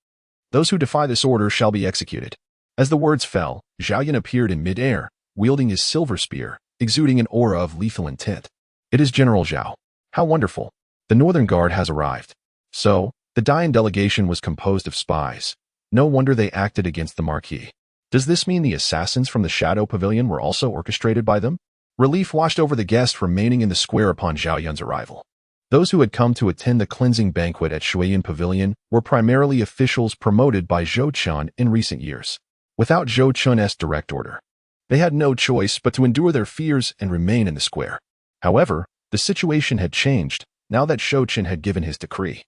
Speaker 1: Those who defy this order shall be executed." As the words fell, Zhao Yun appeared in mid-air, wielding his silver spear, exuding an aura of lethal intent. "It is General Zhao. How wonderful! The Northern Guard has arrived." So, the Dian delegation was composed of spies. No wonder they acted against the Marquis. Does this mean the assassins from the Shadow Pavilion were also orchestrated by them? Relief washed over the guests remaining in the square upon Zhao Yun's arrival. Those who had come to attend the cleansing banquet at Shuiyun Pavilion were primarily officials promoted by Zhou Chen in recent years. Without Zhou Chen's direct order, they had no choice but to endure their fears and remain in the square. However, the situation had changed now that Zhou Chen had given his decree.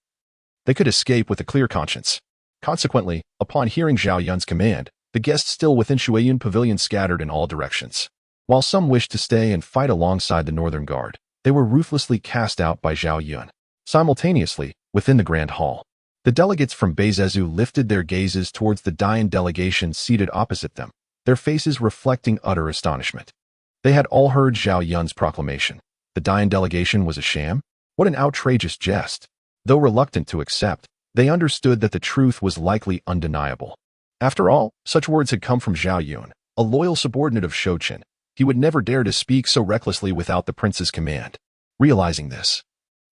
Speaker 1: They could escape with a clear conscience. Consequently, upon hearing Zhao Yun's command, the guests still within Shuiyun Pavilion scattered in all directions. While some wished to stay and fight alongside the Northern Guard, they were ruthlessly cast out by Zhao Yun. Simultaneously, within the Grand Hall, the delegates from Beizezhu lifted their gazes towards the Dian delegation seated opposite them, their faces reflecting utter astonishment. They had all heard Zhao Yun's proclamation. The Dian delegation was a sham? What an outrageous jest! Though reluctant to accept, they understood that the truth was likely undeniable. After all, such words had come from Zhao Yun, a loyal subordinate of Zhou Chen. He would never dare to speak so recklessly without the prince's command. Realizing this,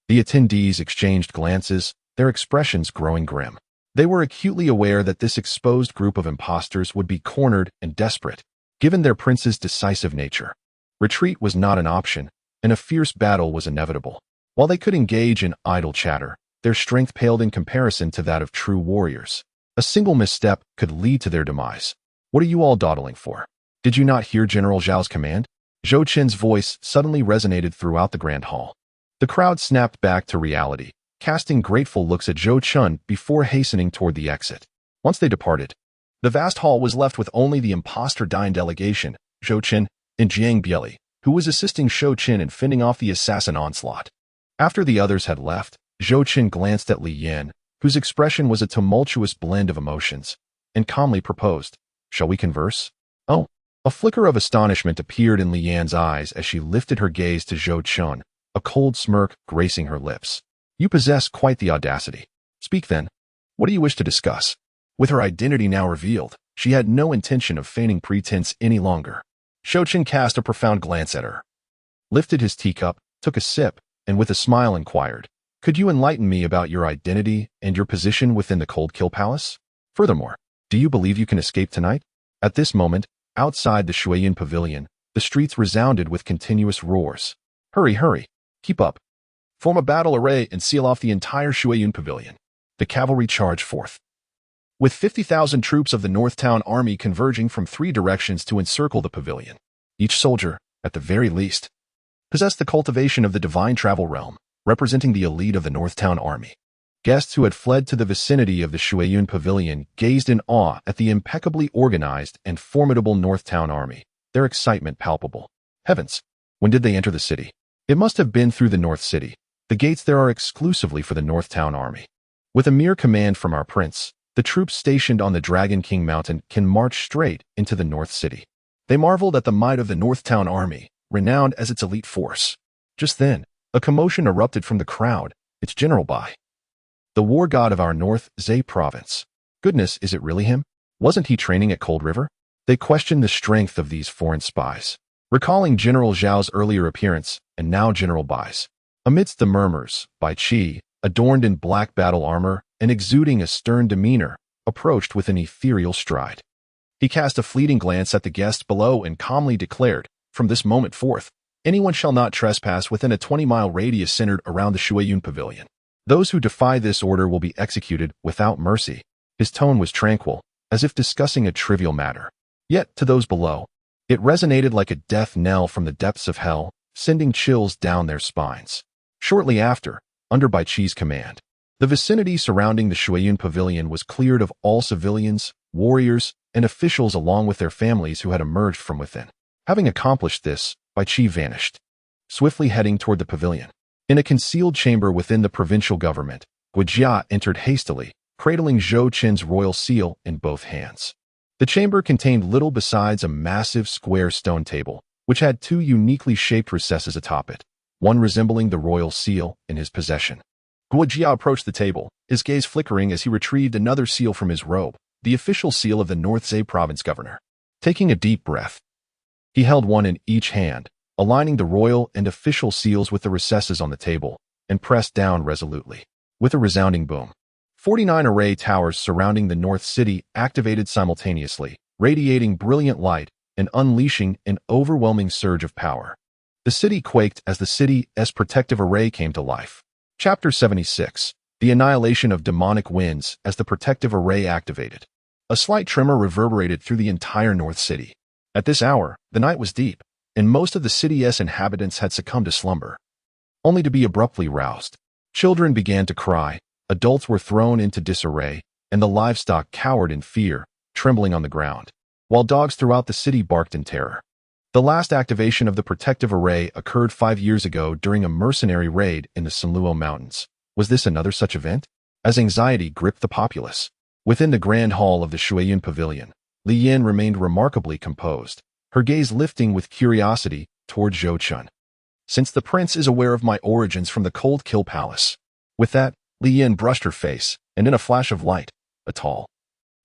Speaker 1: the attendees exchanged glances, their expressions growing grim. They were acutely aware that this exposed group of impostors would be cornered and desperate, given their prince's decisive nature. Retreat was not an option, and a fierce battle was inevitable. While they could engage in idle chatter, their strength paled in comparison to that of true warriors. A single misstep could lead to their demise. "What are you all dawdling for? Did you not hear General Zhao's command?" Zhou Chen's voice suddenly resonated throughout the Grand Hall. The crowd snapped back to reality, casting grateful looks at Zhou Chen before hastening toward the exit. Once they departed, the vast hall was left with only the imposter Dian delegation, Zhou Chen, and Jiangbieli, who was assisting Zhou Chen in fending off the assassin onslaught. After the others had left, Zhou Chen glanced at Li Yan, whose expression was a tumultuous blend of emotions, and calmly proposed, "Shall we converse?" "Oh." A flicker of astonishment appeared in Li Yan's eyes as she lifted her gaze to Zhou Chen, a cold smirk gracing her lips. "You possess quite the audacity. Speak then. What do you wish to discuss?" With her identity now revealed, she had no intention of feigning pretense any longer. Zhou Chen cast a profound glance at her, lifted his teacup, took a sip, and with a smile inquired, "Could you enlighten me about your identity and your position within the Cold Kill Palace? Furthermore, do you believe you can escape tonight?" At this moment, outside the Shuiyun Pavilion, the streets resounded with continuous roars. "Hurry, hurry! Keep up! Form a battle array and seal off the entire Shuiyun Pavilion." The cavalry charged forth, with 50,000 troops of the North Town Army converging from 3 directions to encircle the pavilion. Each soldier, at the very least, possessed the cultivation of the divine travel realm, representing the elite of the North Town Army. Guests who had fled to the vicinity of the Shuiyun Pavilion gazed in awe at the impeccably organized and formidable North Town Army, their excitement palpable. Heavens! When did they enter the city? It must have been through the North City. The gates there are exclusively for the North Town Army. With a mere command from our prince, The troops stationed on the Dragon King Mountain can march straight into the North City. They marveled at the might of the North Town army, renowned as its elite force. Just then, a commotion erupted from the crowd. It's General Bai, the war god of our North Zhe province. Goodness, is it really him? Wasn't he training at Cold River? They questioned the strength of these foreign spies, recalling General Zhao's earlier appearance and now General Bai's. Amidst the murmurs, Bai Qi, adorned in black battle armor and exuding a stern demeanor, approached with an ethereal stride. He cast a fleeting glance at the guests below and calmly declared, "From this moment forth, anyone shall not trespass within a 20-mile radius centered around the Shuiyun Pavilion. Those who defy this order will be executed without mercy." His tone was tranquil, as if discussing a trivial matter. Yet, to those below, it resonated like a death knell from the depths of hell, sending chills down their spines. Shortly after, under Bai Qi's command, the vicinity surrounding the Shuiyun Pavilion was cleared of all civilians, warriors, and officials along with their families who had emerged from within. Having accomplished this, Bai Qi vanished, swiftly heading toward the pavilion. In a concealed chamber within the provincial government, Guojia entered hastily, cradling Zhou Chen's royal seal in both hands. The chamber contained little besides a massive square stone table, which had two uniquely shaped recesses atop it, one resembling the royal seal in his possession. Guojia approached the table, his gaze flickering as he retrieved another seal from his robe, the official seal of the North Zhe province governor. Taking a deep breath, he held one in each hand, aligning the royal and official seals with the recesses on the table, and pressed down resolutely. With a resounding boom, 49 array towers surrounding the North City activated simultaneously, radiating brilliant light and unleashing an overwhelming surge of power. The city quaked as the city's protective array came to life. Chapter 76. The annihilation of demonic winds as the protective array activated. A slight tremor reverberated through the entire North City. At this hour, the night was deep, and most of the city's inhabitants had succumbed to slumber, only to be abruptly roused. Children began to cry, adults were thrown into disarray, and the livestock cowered in fear, trembling on the ground, while dogs throughout the city barked in terror. The last activation of the protective array occurred 5 years ago during a mercenary raid in the Sanluo Mountains. Was this another such event? As anxiety gripped the populace, within the grand hall of the Shuiyun Pavilion, Li Yin remained remarkably composed, her gaze lifting with curiosity toward Zhou Chen. "Since the prince is aware of my origins from the Cold Kill Palace." With that, Li Yin brushed her face, and in a flash of light, a tall,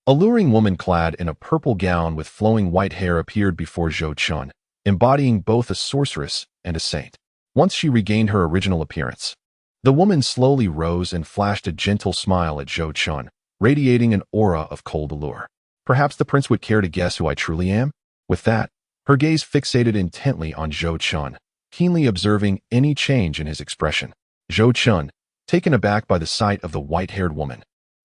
Speaker 1: alluring woman clad in a purple gown with flowing white hair appeared before Zhou Chen, embodying both a sorceress and a saint. Once she regained her original appearance, the woman slowly rose and flashed a gentle smile at Zhou Chen, radiating an aura of cold allure. "Perhaps the prince would care to guess who I truly am?" With that, her gaze fixated intently on Zhou Chen, keenly observing any change in his expression. Zhou Chen, taken aback by the sight of the white-haired woman,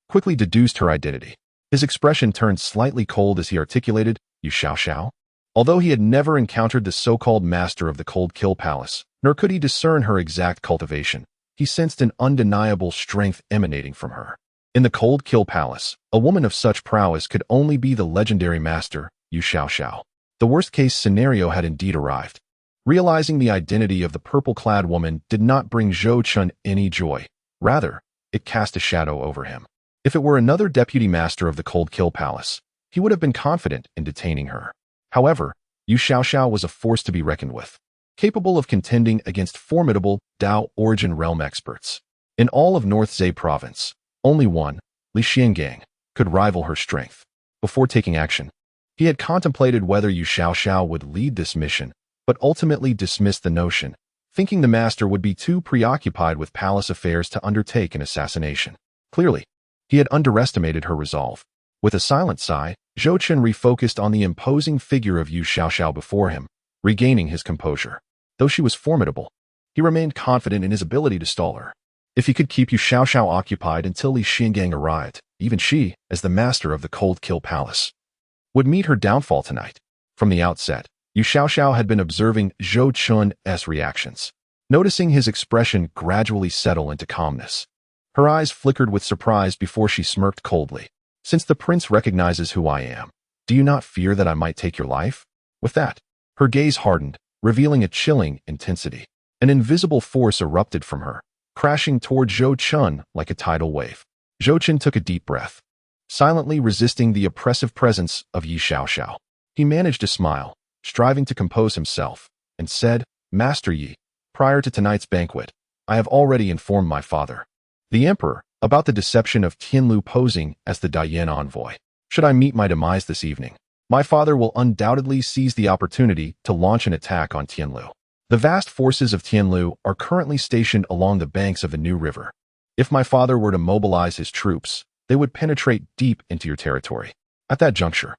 Speaker 1: quickly deduced her identity. His expression turned slightly cold as he articulated, "You Xiao." Although he had never encountered the so-called master of the Cold Kill Palace, nor could he discern her exact cultivation, he sensed an undeniable strength emanating from her. In the Cold Kill Palace, a woman of such prowess could only be the legendary master, Yu Xiao. The worst-case scenario had indeed arrived. Realizing the identity of the purple-clad woman did not bring Zhou Chen any joy. Rather, it cast a shadow over him. If it were another deputy master of the Cold Kill Palace, he would have been confident in detaining her. However, Yu Xiao was a force to be reckoned with, capable of contending against formidable Dao origin realm experts. In all of North Zhe province, only one, Li Xiangang, could rival her strength. Before taking action, he had contemplated whether Yu Xiao would lead this mission, but ultimately dismissed the notion, thinking the master would be too preoccupied with palace affairs to undertake an assassination. Clearly, he had underestimated her resolve. With a silent sigh, Zhou Chen refocused on the imposing figure of Yu Xiao before him, regaining his composure. Though she was formidable, he remained confident in his ability to stall her. If he could keep Yu Xiao occupied until Li Xiangang arrived, even she, as the master of the Cold Kill Palace, would meet her downfall tonight. From the outset, Yu Xiao had been observing Zhou Chen's reactions, noticing his expression gradually settle into calmness. Her eyes flickered with surprise before she smirked coldly. "Since the prince recognizes who I am, do you not fear that I might take your life?" With that, her gaze hardened, revealing a chilling intensity. An invisible force erupted from her, crashing toward Zhou Chen like a tidal wave. Zhou Chen took a deep breath, silently resisting the oppressive presence of Yi Xiaoxiao. He managed to smile, striving to compose himself, and said, Master Yi, prior to tonight's banquet, I have already informed my father, the emperor, about the deception of Tianlu posing as the Dian envoy. Should I meet my demise this evening, my father will undoubtedly seize the opportunity to launch an attack on Tianlu. The vast forces of Tianlu are currently stationed along the banks of the New River. If my father were to mobilize his troops, they would penetrate deep into your territory. At that juncture,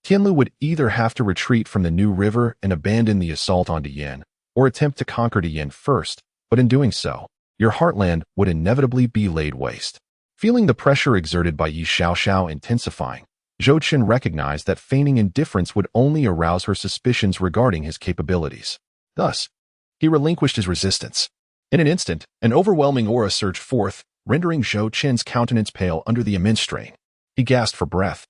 Speaker 1: Tianlu would either have to retreat from the New River and abandon the assault on Dian, or attempt to conquer Dian first, but in doing so, your heartland would inevitably be laid waste. Feeling the pressure exerted by Yi Xiaoxiao intensifying, Zhou Chen recognized that feigning indifference would only arouse her suspicions regarding his capabilities. Thus, he relinquished his resistance. In an instant, an overwhelming aura surged forth, rendering Zhou Chen's countenance pale under the immense strain. He gasped for breath,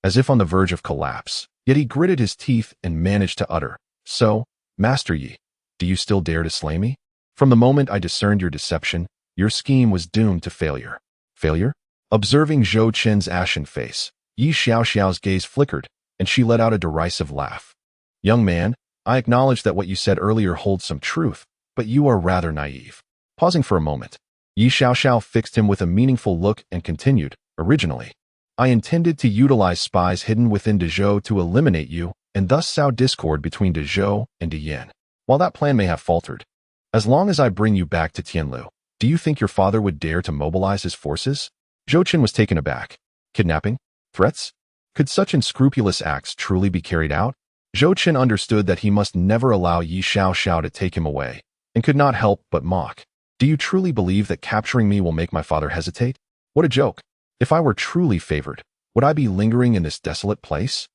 Speaker 1: as if on the verge of collapse, yet he gritted his teeth and managed to utter, So, Master Yi, do you still dare to slay me? From the moment I discerned your deception, your scheme was doomed to failure. Failure? Observing Zhou Chen's ashen face, Yi Xiaoxiao's gaze flickered, and she let out a derisive laugh. Young man, I acknowledge that what you said earlier holds some truth, but you are rather naive. Pausing for a moment, Yi Xiaoxiao fixed him with a meaningful look and continued, Originally, I intended to utilize spies hidden within Dezhou to eliminate you and thus sow discord between Dezhou and Dian. While that plan may have faltered, as long as I bring you back to Tianlu, do you think your father would dare to mobilize his forces? Zhou Chen was taken aback. Kidnapping? Threats? Could such unscrupulous acts truly be carried out? Zhou Chen understood that he must never allow Yi Xiaoxiao to take him away, and could not help but mock. Do you truly believe that capturing me will make my father hesitate? What a joke. If I were truly favored, would I be lingering in this desolate place?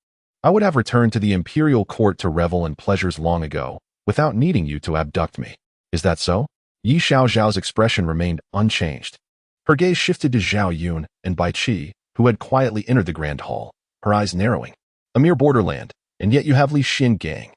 Speaker 1: I would have returned to the imperial court to revel in pleasures long ago, without needing you to abduct me. Is that so? Yi Xiaoxiao's expression remained unchanged. Her gaze shifted to Zhao Yun and Bai Qi, who had quietly entered the grand hall, her eyes narrowing. A mere borderland, and yet you have Li Xin Gang,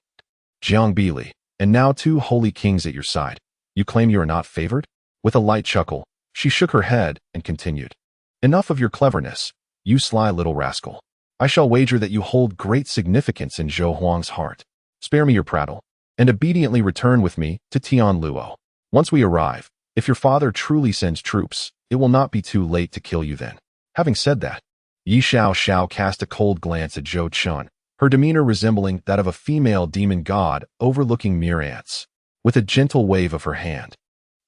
Speaker 1: Jiang Bili, and now 2 holy kings at your side. You claim you are not favored? With a light chuckle, she shook her head and continued. Enough of your cleverness, you sly little rascal. I shall wager that you hold great significance in Zhou Huang's heart. Spare me your prattle, and obediently return with me to Tianluo. Once we arrive, if your father truly sends troops, it will not be too late to kill you then. Having said that, Yi Xiaoxiao cast a cold glance at Zhou Chen, her demeanor resembling that of a female demon god overlooking mere ants. With a gentle wave of her hand,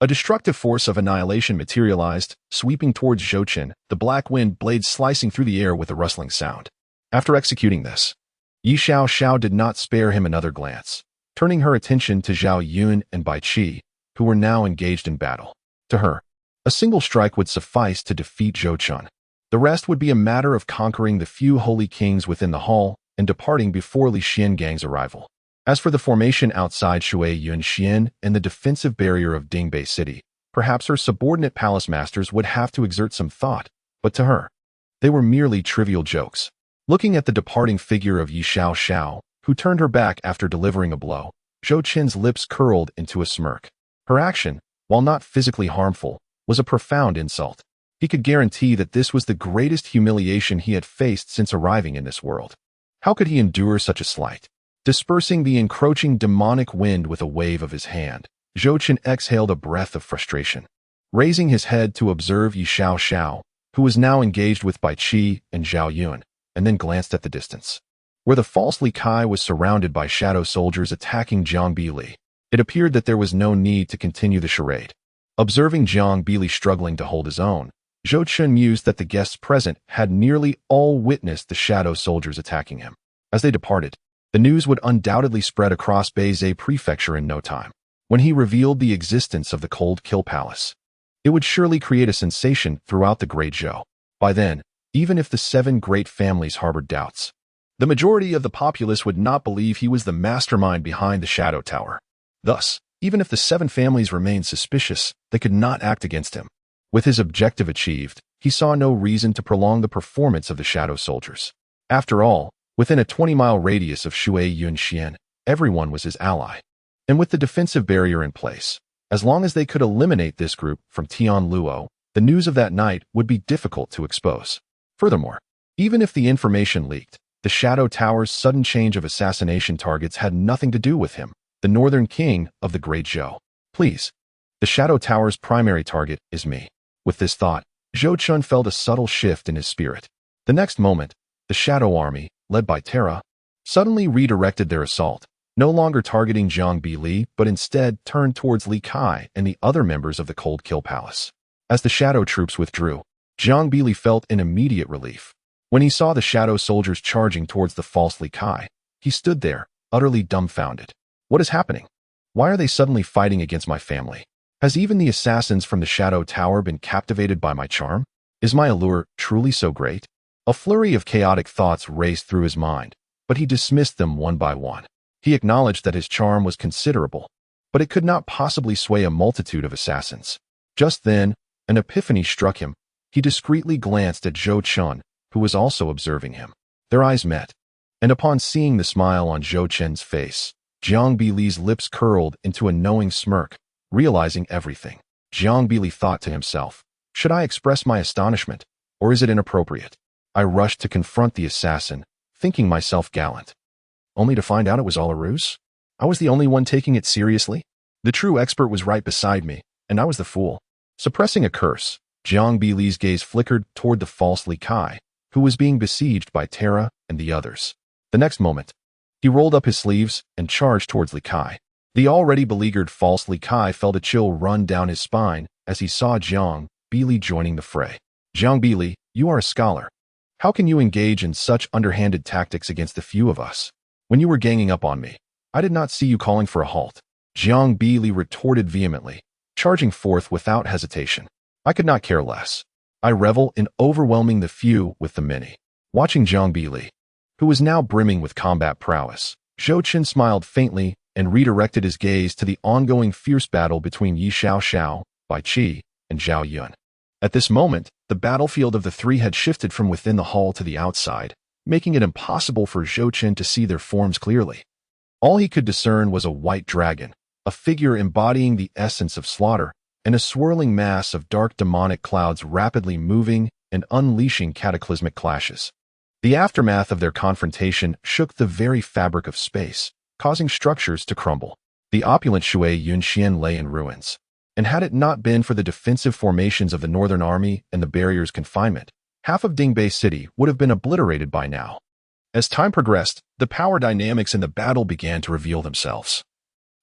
Speaker 1: a destructive force of annihilation materialized, sweeping towards Zhou Chen, the black wind blades slicing through the air with a rustling sound. After executing this, Yi Xiaoxiao did not spare him another glance, turning her attention to Zhao Yun and Bai Qi, who were now engaged in battle. To her, a single strike would suffice to defeat Zhou Chen. The rest would be a matter of conquering the few holy kings within the hall and departing before Li Xin Gang's arrival. As for the formation outside Shui Yun Xian and the defensive barrier of Dingbei City, perhaps her subordinate palace masters would have to exert some thought, but to her, they were merely trivial jokes. Looking at the departing figure of Yi Xiaoxiao, who turned her back after delivering a blow, Zhou Chen's lips curled into a smirk. Her action, while not physically harmful, was a profound insult. He could guarantee that this was the greatest humiliation he had faced since arriving in this world. How could he endure such a slight? Dispersing the encroaching demonic wind with a wave of his hand, Zhou Chen exhaled a breath of frustration. Raising his head to observe Yi Xiaoxiao, who was now engaged with Bai Qi and Zhao Yun, and then glanced at the distance, where the false Li Kai was surrounded by shadow soldiers attacking Jiang Bili. It appeared that there was no need to continue the charade. Observing Jiang Bili struggling to hold his own, Zhou Chen mused that the guests present had nearly all witnessed the shadow soldiers attacking him. As they departed, the news would undoubtedly spread across Beizhe Prefecture in no time. When he revealed the existence of the Cold Kill Palace, it would surely create a sensation throughout the Great Zhou. By then, even if the 7 great families harbored doubts, the majority of the populace would not believe he was the mastermind behind the Shadow Tower. Thus, even if the 7 families remained suspicious, they could not act against him. With his objective achieved, he saw no reason to prolong the performance of the shadow soldiers. After all, within a 20-mile radius of Shui Yun Xian, everyone was his ally. And with the defensive barrier in place, as long as they could eliminate this group from Tianluo, the news of that night would be difficult to expose. Furthermore, even if the information leaked, the Shadow Tower's sudden change of assassination targets had nothing to do with him, the Northern King of the Great Zhou. Please. The Shadow Tower's primary target is me. With this thought, Zhou Chen felt a subtle shift in his spirit. The next moment, the Shadow Army, led by Terra, suddenly redirected their assault, no longer targeting Zhang Bi but instead turned towards Li Kai and the other members of the Cold Kill Palace. As the Shadow troops withdrew, Zhang Bi felt an immediate relief. When he saw the Shadow soldiers charging towards the false Li Kai, he stood there, utterly dumbfounded. What is happening? Why are they suddenly fighting against my family? Has even the assassins from the Shadow Tower been captivated by my charm? Is my allure truly so great? A flurry of chaotic thoughts raced through his mind, but he dismissed them one by one. He acknowledged that his charm was considerable, but it could not possibly sway a multitude of assassins. Just then, an epiphany struck him. He discreetly glanced at Zhou Chen, who was also observing him. Their eyes met, and upon seeing the smile on Zhou Chen's face, Zhang Bili's lips curled into a knowing smirk. Realizing everything, Zhang Bili thought to himself, should I express my astonishment, or is it inappropriate? I rushed to confront the assassin, thinking myself gallant, only to find out it was all a ruse. I was the only one taking it seriously. The true expert was right beside me, and I was the fool. Suppressing a curse, Zhang Bili's gaze flickered toward the false Li Kai, who was being besieged by Terra and the others. The next moment, he rolled up his sleeves and charged towards Li Kai. The already beleaguered false Li Kai felt a chill run down his spine as he saw Zhang Bili joining the fray. Zhang Bili, you are a scholar. How can you engage in such underhanded tactics against the few of us? When you were ganging up on me, I did not see you calling for a halt. Zhang Bili retorted vehemently, charging forth without hesitation. I could not care less. I revel in overwhelming the few with the many. Watching Zhang Bili, who was now brimming with combat prowess, Zhou Chen smiled faintly and redirected his gaze to the ongoing fierce battle between Yi Xiaoxiao, Bai Qi, and Zhao Yun. At this moment, the battlefield of the three had shifted from within the hall to the outside, making it impossible for Zhou Chen to see their forms clearly. All he could discern was a white dragon, a figure embodying the essence of slaughter, and a swirling mass of dark demonic clouds rapidly moving and unleashing cataclysmic clashes. The aftermath of their confrontation shook the very fabric of space, causing structures to crumble. The opulent Shui Yunxian lay in ruins, and had it not been for the defensive formations of the Northern Army and the barrier's confinement, half of Dingbei City would have been obliterated by now. As time progressed, the power dynamics in the battle began to reveal themselves.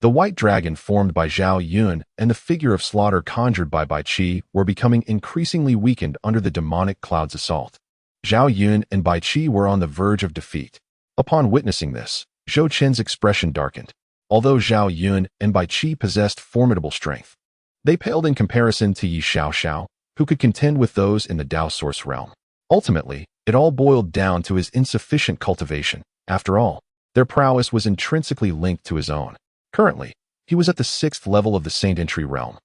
Speaker 1: The white dragon formed by Zhao Yun and the figure of slaughter conjured by Bai Qi were becoming increasingly weakened under the demonic cloud's assault. Zhao Yun and Bai Qi were on the verge of defeat. Upon witnessing this, Zhou Chen's expression darkened. Although Zhao Yun and Bai Qi possessed formidable strength, they paled in comparison to Yi Xiaoxiao, who could contend with those in the Dao Source realm. Ultimately, it all boiled down to his insufficient cultivation. After all, their prowess was intrinsically linked to his own. Currently, he was at the 6th level of the Saint Entry realm,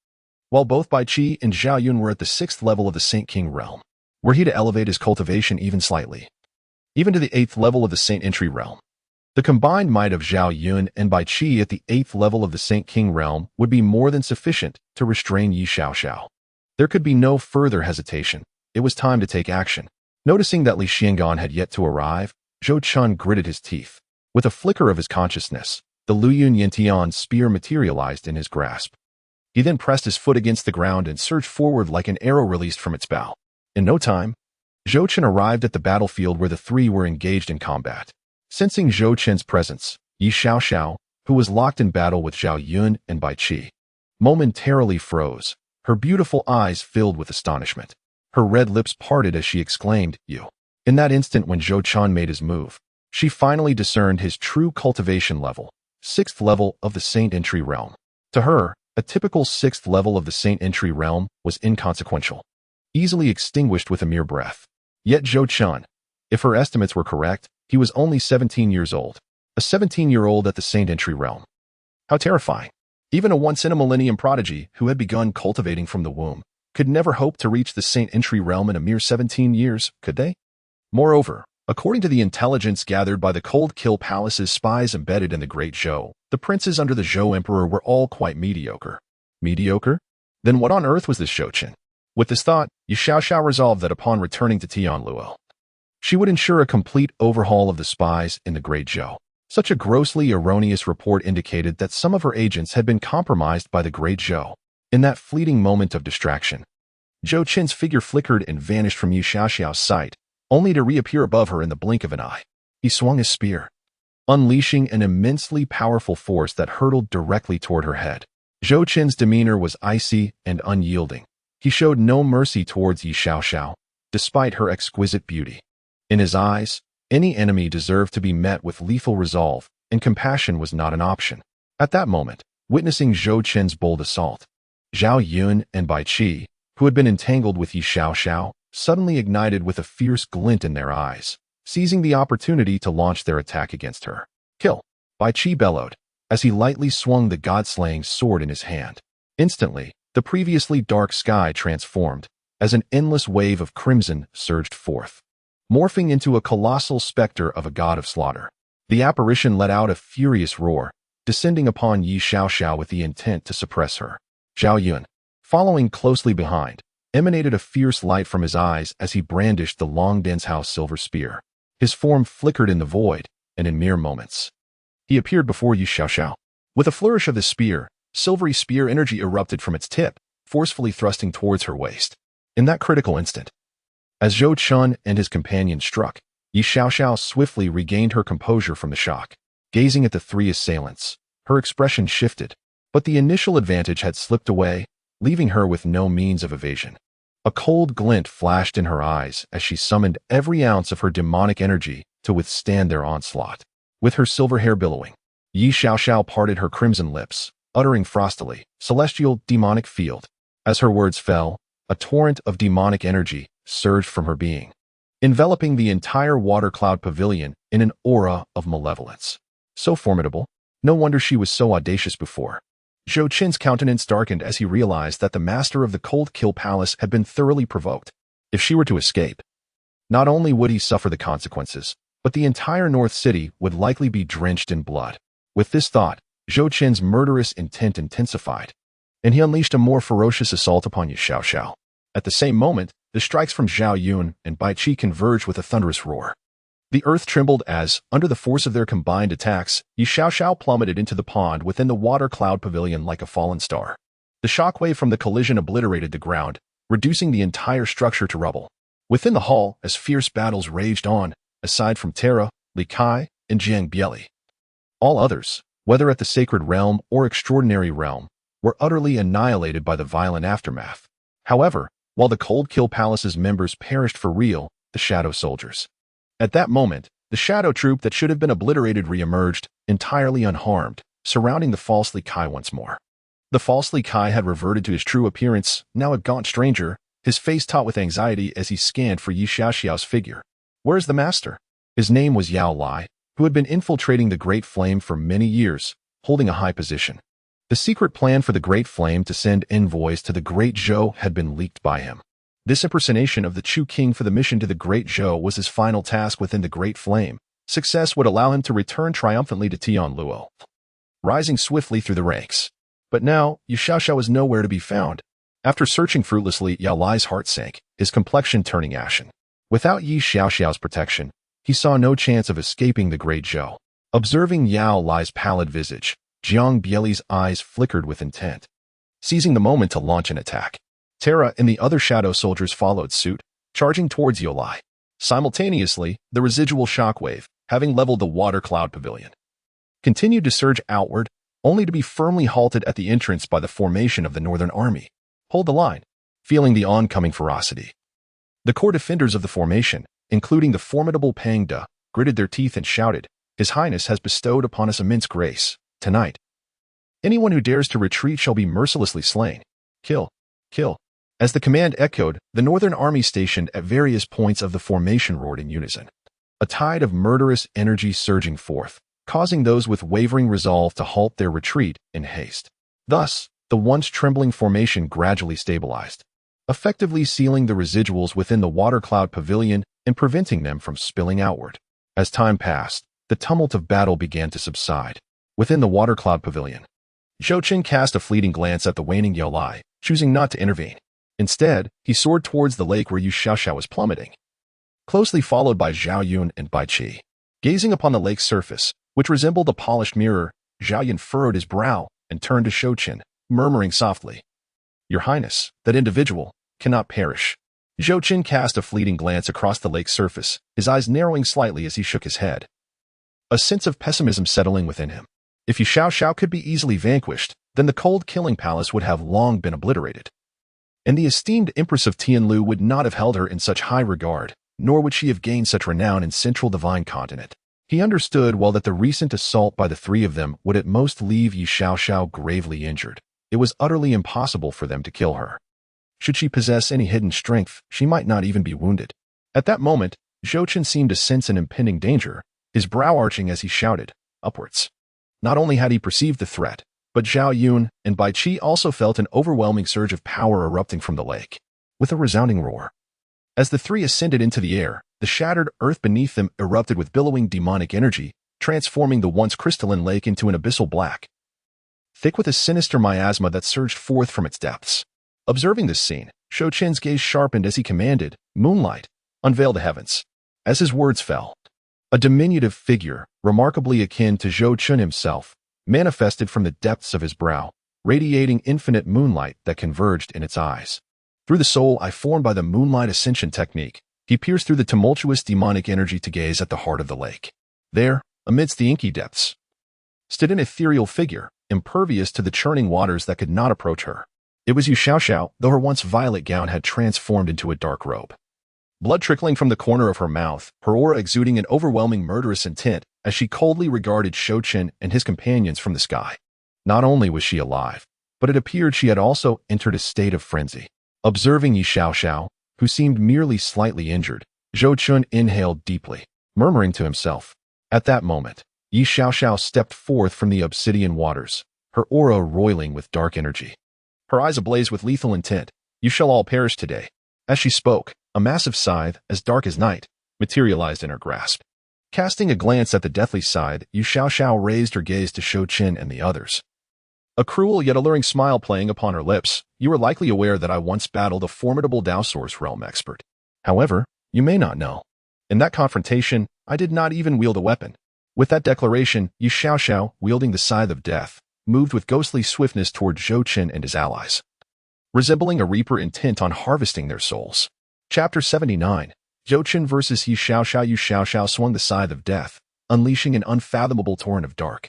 Speaker 1: while both Bai Qi and Zhao Yun were at the 6th level of the Saint King realm. Were he to elevate his cultivation even slightly, even to the 8th level of the Saint Entry realm, the combined might of Zhao Yun and Bai Qi at the 8th level of the Saint King realm would be more than sufficient to restrain Yi Xiaoxiao. There could be no further hesitation. It was time to take action. Noticing that Li Xiangan had yet to arrive, Zhou Chen gritted his teeth. With a flicker of his consciousness, the Luyun Yintian spear materialized in his grasp. He then pressed his foot against the ground and surged forward like an arrow released from its bow. In no time, Zhou Chen arrived at the battlefield where the three were engaged in combat. Sensing Zhou Chen's presence, Yi Xiaoxiao, who was locked in battle with Zhao Yun and Bai Qi, momentarily froze, her beautiful eyes filled with astonishment. Her red lips parted as she exclaimed, "You." In that instant when Zhou Chen made his move, she finally discerned his true cultivation level, 6th level of the Saint Entry realm. To her, a typical 6th level of the Saint Entry realm was inconsequential, easily extinguished with a mere breath. Yet Zhou Chen, if her estimates were correct, he was only 17 years old, a 17-year-old at the Saint Entry realm. How terrifying. Even a once-in-a-millennium prodigy who had begun cultivating from the womb could never hope to reach the Saint Entry realm in a mere 17 years, could they? Moreover, according to the intelligence gathered by the Cold Kill Palace's spies embedded in the Great Zhou, the princes under the Zhou Emperor were all quite mediocre. Mediocre? Then what on earth was this Zhou Chen? With this thought, Yi Xiaoxiao resolved that upon returning to Tianluo, She would ensure a complete overhaul of the spies in the Great Zhou. Such a grossly erroneous report indicated that some of her agents had been compromised by the Great Zhou. In that fleeting moment of distraction, Zhou Chen's figure flickered and vanished from Ye Xiaoxiao's sight, only to reappear above her in the blink of an eye. He swung his spear, unleashing an immensely powerful force that hurtled directly toward her head. Zhou Chen's demeanor was icy and unyielding. He showed no mercy towards Ye Xiaoxiao, despite her exquisite beauty. In his eyes, any enemy deserved to be met with lethal resolve, and compassion was not an option. At that moment, witnessing Zhou Chen's bold assault, Zhao Yun and Bai Qi, who had been entangled with Ye Xiaoxiao, suddenly ignited with a fierce glint in their eyes, seizing the opportunity to launch their attack against her. Kill! Bai Qi bellowed, as he lightly swung the god-slaying sword in his hand. Instantly, the previously dark sky transformed, as an endless wave of crimson surged forth, morphing into a colossal specter of a god of slaughter. The apparition let out a furious roar, descending upon Ye Xiaoxiao with the intent to suppress her. Zhao Yun, following closely behind, emanated a fierce light from his eyes as he brandished the long dense silver spear. His form flickered in the void, and in mere moments, he appeared before Ye Xiaoxiao. With a flourish of the spear, silvery spear energy erupted from its tip, forcefully thrusting towards her waist. In that critical instant, as Zhou Chen and his companion struck, Ye Xiaoxiao swiftly regained her composure from the shock. Gazing at the three assailants, her expression shifted, but the initial advantage had slipped away, leaving her with no means of evasion. A cold glint flashed in her eyes as she summoned every ounce of her demonic energy to withstand their onslaught. With her silver hair billowing, Ye Xiaoxiao parted her crimson lips, uttering frostily, "Celestial demonic field." As her words fell, a torrent of demonic energy surged from her being, enveloping the entire water cloud pavilion in an aura of malevolence. So formidable, no wonder she was so audacious before. Zhou Chen's countenance darkened as he realized that the master of the Cold Kill Palace had been thoroughly provoked. If she were to escape, not only would he suffer the consequences, but the entire North City would likely be drenched in blood. With this thought, Zhou Chen's murderous intent intensified, and he unleashed a more ferocious assault upon Ye Xiaoxiao. At the same moment, the strikes from Zhao Yun and Bai Qi converged with a thunderous roar. The earth trembled as, under the force of their combined attacks, Ye Xiaoxiao plummeted into the pond within the water cloud pavilion like a fallen star. The shockwave from the collision obliterated the ground, reducing the entire structure to rubble. Within the hall, as fierce battles raged on, aside from Terra, Li Kai, and Jiang Bieli, all others, whether at the sacred realm or extraordinary realm, were utterly annihilated by the violent aftermath. However, while the Cold Kill Palace's members perished for real, the Shadow Soldiers. At that moment, the Shadow Troop that should have been obliterated re-emerged, entirely unharmed, surrounding the false Li Kai once more. The false Li Kai had reverted to his true appearance, now a gaunt stranger, his face taut with anxiety as he scanned for Ye Xiaoxiao's figure. Where is the master? His name was Yao Lai, who had been infiltrating the Great Flame for many years, holding a high position. The secret plan for the Great Flame to send envoys to the Great Zhou had been leaked by him. This impersonation of the Chu King for the mission to the Great Zhou was his final task within the Great Flame. Success would allow him to return triumphantly to Tianluo, rising swiftly through the ranks. But now, Ye Xiaoxiao was nowhere to be found. After searching fruitlessly, Yao Lai's heart sank, his complexion turning ashen. Without Ye Xiaoxiao's protection, he saw no chance of escaping the Great Zhou. Observing Yao Lai's pallid visage, Jiang Bieli's eyes flickered with intent, seizing the moment to launch an attack. Terra and the other shadow soldiers followed suit, charging towards Yao Lai. Simultaneously, the residual shockwave, having leveled the water cloud pavilion, continued to surge outward, only to be firmly halted at the entrance by the formation of the Northern Army. Hold the line. Feeling the oncoming ferocity, the core defenders of the formation, including the formidable Pang De, gritted their teeth and shouted, "His Highness has bestowed upon us immense grace. Tonight, anyone who dares to retreat shall be mercilessly slain. Kill! Kill!" As the command echoed, the Northern Army stationed at various points of the formation roared in unison, a tide of murderous energy surging forth, causing those with wavering resolve to halt their retreat in haste. Thus, the once trembling formation gradually stabilized, effectively sealing the residuals within the water cloud pavilion and preventing them from spilling outward. As time passed, the tumult of battle began to subside. Within the water cloud pavilion, Zhou Chen cast a fleeting glance at the waning Yao Lai, choosing not to intervene. Instead, he soared towards the lake where Ye Xiaoxiao was plummeting. closely followed by Zhao Yun and Bai Qi. Gazing upon the lake's surface, which resembled a polished mirror, Zhao Yun furrowed his brow and turned to Zhou Chen, murmuring softly, "Your Highness, that individual cannot perish." Zhou Chen cast a fleeting glance across the lake's surface, his eyes narrowing slightly as he shook his head. A sense of pessimism settling within him. If Yi Xiaoxiao could be easily vanquished, then the cold killing palace would have long been obliterated. And the esteemed Empress of Tianlu would not have held her in such high regard, nor would she have gained such renown in Central Divine Continent. He understood well that the recent assault by the three of them would at most leave Yi Xiaoxiao gravely injured. It was utterly impossible for them to kill her. Should she possess any hidden strength, she might not even be wounded. At that moment, Zhou Chen seemed to sense an impending danger, his brow arching as he shouted, upwards. Not only had he perceived the threat, but Zhao Yun and Bai Qi also felt an overwhelming surge of power erupting from the lake. With a resounding roar. As the three ascended into the air, the shattered earth beneath them erupted with billowing demonic energy, transforming the once crystalline lake into an abyssal black, thick with a sinister miasma that surged forth from its depths. Observing this scene, Zhou Chen's gaze sharpened as he commanded, "Moonlight, unveil the heavens." As his words fell, a diminutive figure, remarkably akin to Zhou Chen himself, manifested from the depths of his brow, radiating infinite moonlight that converged in its eyes. Through the soul eye formed by the moonlight ascension technique, he pierced through the tumultuous demonic energy to gaze at the heart of the lake. There, amidst the inky depths, stood an ethereal figure, impervious to the churning waters that could not approach her. It was Yi Xiaoxiao, though her once violet gown had transformed into a dark robe. Blood trickling from the corner of her mouth, her aura exuding an overwhelming murderous intent as she coldly regarded Zhou Chen and his companions from the sky. Not only was she alive, but it appeared she had also entered a state of frenzy. Observing Yi Xiaoxiao, who seemed merely slightly injured, Zhou Chen inhaled deeply, murmuring to himself. At that moment, Yi Xiaoxiao stepped forth from the obsidian waters, her aura roiling with dark energy. Her eyes ablaze with lethal intent. "You shall all perish today." As she spoke, a massive scythe, as dark as night, materialized in her grasp. Casting a glance at the deathly scythe, Yi Xiaoxiao raised her gaze to Zhou Chen and the others. A cruel yet alluring smile playing upon her lips. "You are likely aware that I once battled a formidable Dao Source realm expert. However, you may not know. In that confrontation, I did not even wield a weapon." With that declaration, Yi Xiaoxiao, wielding the scythe of death, moved with ghostly swiftness toward Zhou Chen and his allies, resembling a reaper intent on harvesting their souls. Chapter 79. Zhou Chen vs. Yi Xiaoxiao. Yi Xiaoxiao swung the scythe of death, unleashing an unfathomable torrent of dark,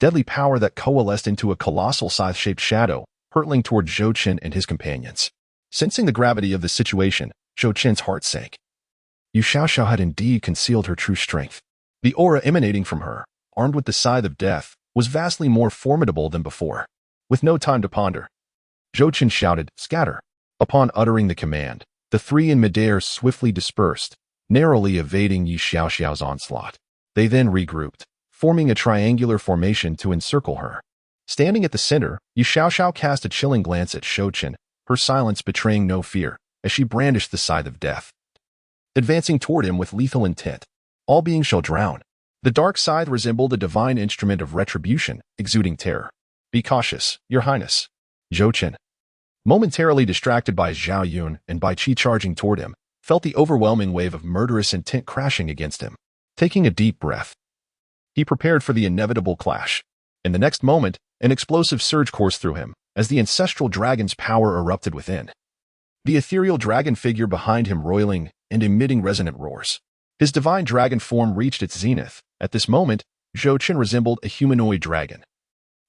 Speaker 1: deadly power that coalesced into a colossal scythe-shaped shadow, hurtling toward Zhou Chen and his companions. Sensing the gravity of the situation, Zhou Chen's heart sank. Yi Xiaoxiao had indeed concealed her true strength. The aura emanating from her, armed with the scythe of death, was vastly more formidable than before. With no time to ponder, Zhou Chen shouted, "Scatter." Upon uttering the command, the three in midair swiftly dispersed, narrowly evading Yi Xiaoxiao's onslaught. They then regrouped, forming a triangular formation to encircle her. Standing at the center, Yi Xiaoxiao cast a chilling glance at Zhou Chen, her silence betraying no fear, as she brandished the scythe of death, advancing toward him with lethal intent. All beings shall drown. The dark scythe resembled a divine instrument of retribution, exuding terror. "Be cautious, Your Highness." Zhou Chen, momentarily distracted by Zhao Yun and Bai Qi charging toward him, felt the overwhelming wave of murderous intent crashing against him. Taking a deep breath, he prepared for the inevitable clash. In the next moment, an explosive surge coursed through him, as the ancestral dragon's power erupted within. The ethereal dragon figure behind him roiling and emitting resonant roars. His divine dragon form reached its zenith. At this moment, Zhou Chen resembled a humanoid dragon,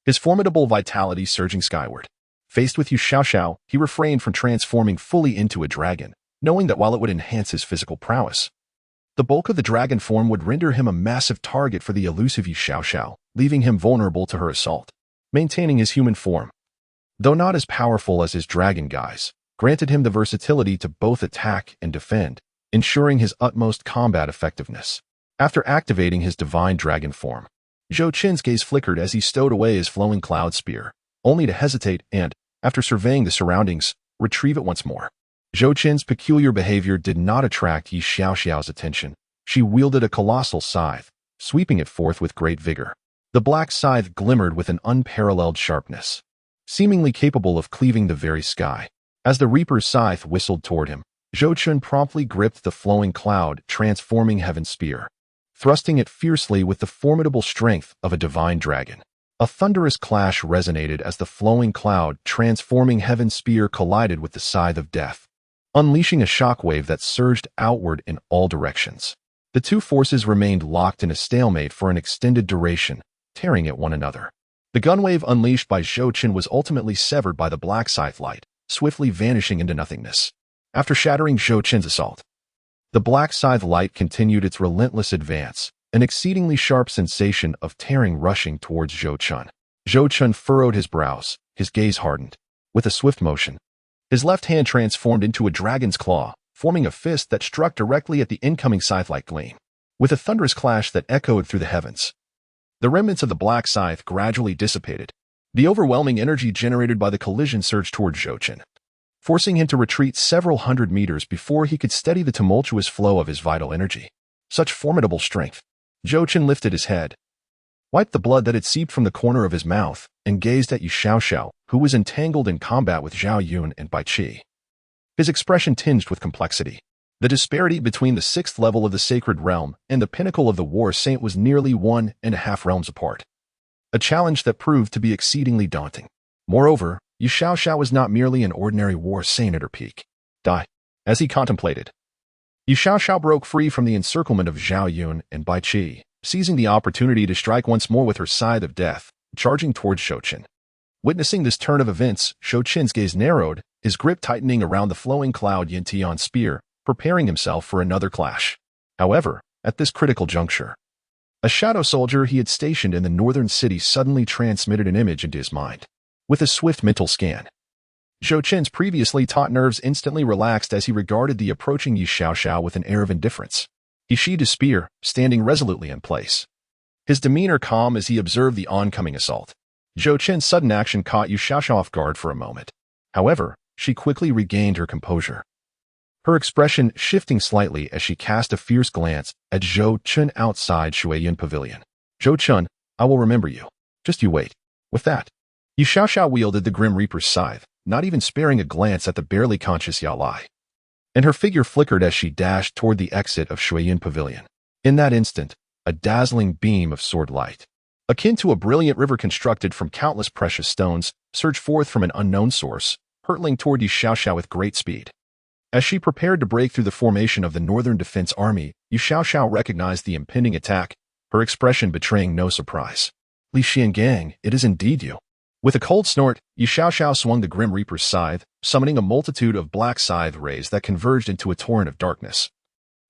Speaker 1: his formidable vitality surging skyward. Faced with Yi Xiaoxiao, he refrained from transforming fully into a dragon, knowing that while it would enhance his physical prowess, the bulk of the dragon form would render him a massive target for the elusive Yi Xiaoxiao, leaving him vulnerable to her assault. Maintaining his human form, though not as powerful as his dragon guise, granted him the versatility to both attack and defend, ensuring his utmost combat effectiveness. After activating his divine dragon form, Zhou Chen's gaze flickered as he stowed away his flowing cloud spear, only to hesitate and, after surveying the surroundings, retrieve it once more. Zhou Chen's peculiar behavior did not attract Yi Xiaoxiao's attention. She wielded a colossal scythe, sweeping it forth with great vigor. The black scythe glimmered with an unparalleled sharpness, seemingly capable of cleaving the very sky. As the reaper's scythe whistled toward him, Zhou Chen promptly gripped the flowing cloud, transforming heaven's spear, thrusting it fiercely with the formidable strength of a divine dragon. A thunderous clash resonated as the flowing cloud, transforming heaven's spear, collided with the scythe of death, unleashing a shockwave that surged outward in all directions. The two forces remained locked in a stalemate for an extended duration, tearing at one another. The gunwave unleashed by Zhou Chen was ultimately severed by the black scythe light, swiftly vanishing into nothingness. After shattering Zhou Chen's assault, the black scythe light continued its relentless advance, an exceedingly sharp sensation of tearing rushing towards Zhou Chen. Zhou Chen furrowed his brows, his gaze hardened. With a swift motion, his left hand transformed into a dragon's claw, forming a fist that struck directly at the incoming scythe-like gleam. With a thunderous clash that echoed through the heavens, the remnants of the black scythe gradually dissipated. The overwhelming energy generated by the collision surged towards Zhou Chen, forcing him to retreat several hundred meters before he could steady the tumultuous flow of his vital energy. Such formidable strength. Zhou Chen lifted his head, wiped the blood that had seeped from the corner of his mouth, and gazed at Yi Xiaoxiao, who was entangled in combat with Zhao Yun and Bai Qi. His expression tinged with complexity. The disparity between the sixth level of the sacred realm and the pinnacle of the war saint was nearly 1.5 realms apart. A challenge that proved to be exceedingly daunting. Moreover, Yi Xiaoxiao was not merely an ordinary war saint at her peak. As he contemplated, Yi Xiaoxiao broke free from the encirclement of Zhao Yun and Bai Qi, seizing the opportunity to strike once more with her scythe of death, charging towards Zhou Chen. Witnessing this turn of events, Zhou Chen's gaze narrowed, his grip tightening around the flowing cloud Yintian spear, preparing himself for another clash. However, at this critical juncture, a shadow soldier he had stationed in the northern city suddenly transmitted an image into his mind. With a swift mental scan, Zhou Chen's previously taut nerves instantly relaxed as he regarded the approaching Yi Xiaoxiao with an air of indifference. He sheathed his spear, standing resolutely in place, his demeanor calm as he observed the oncoming assault. Zhou Chen's sudden action caught Yi Xiaoxiao off guard for a moment. However, she quickly regained her composure, her expression shifting slightly as she cast a fierce glance at Zhou Chen outside Shuiyan Pavilion. "Zhou Chen, I will remember you. Just you wait." With that, Yi Xiaoxiao wielded the Grim Reaper's scythe, not even sparing a glance at the barely conscious Yao Lai. And her figure flickered as she dashed toward the exit of Shuiyan Pavilion. In that instant, a dazzling beam of sword light, akin to a brilliant river constructed from countless precious stones, surged forth from an unknown source, hurtling toward Yi Xiaoxiao with great speed. As she prepared to break through the formation of the Northern Defense Army, Yi Xiaoxiao recognized the impending attack, her expression betraying no surprise. "Li Xiangang, it is indeed you." With a cold snort, Yi Xiaoxiao swung the Grim Reaper's scythe, summoning a multitude of black scythe rays that converged into a torrent of darkness,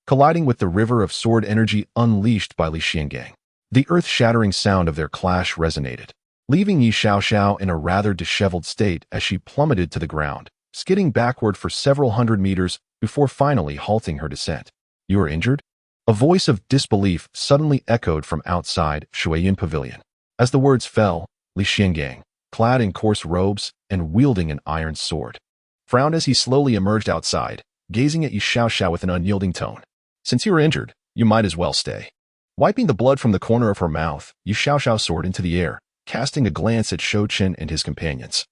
Speaker 1: colliding with the river of sword energy unleashed by Li Xiangang. The earth-shattering sound of their clash resonated, leaving Yi Xiaoxiao in a rather disheveled state as she plummeted to the ground, skidding backward for several hundred meters before finally halting her descent. "You are injured?" A voice of disbelief suddenly echoed from outside Shuiyan Pavilion. As the words fell, Li Xiangang, clad in coarse robes and wielding an iron sword, frowned as he slowly emerged outside, gazing at Yi Xiaoxiao with an unyielding tone. "Since you are injured, you might as well stay." Wiping the blood from the corner of her mouth, Yi Xiaoxiao soared into the air, casting a glance at Zhou Chen and his companions,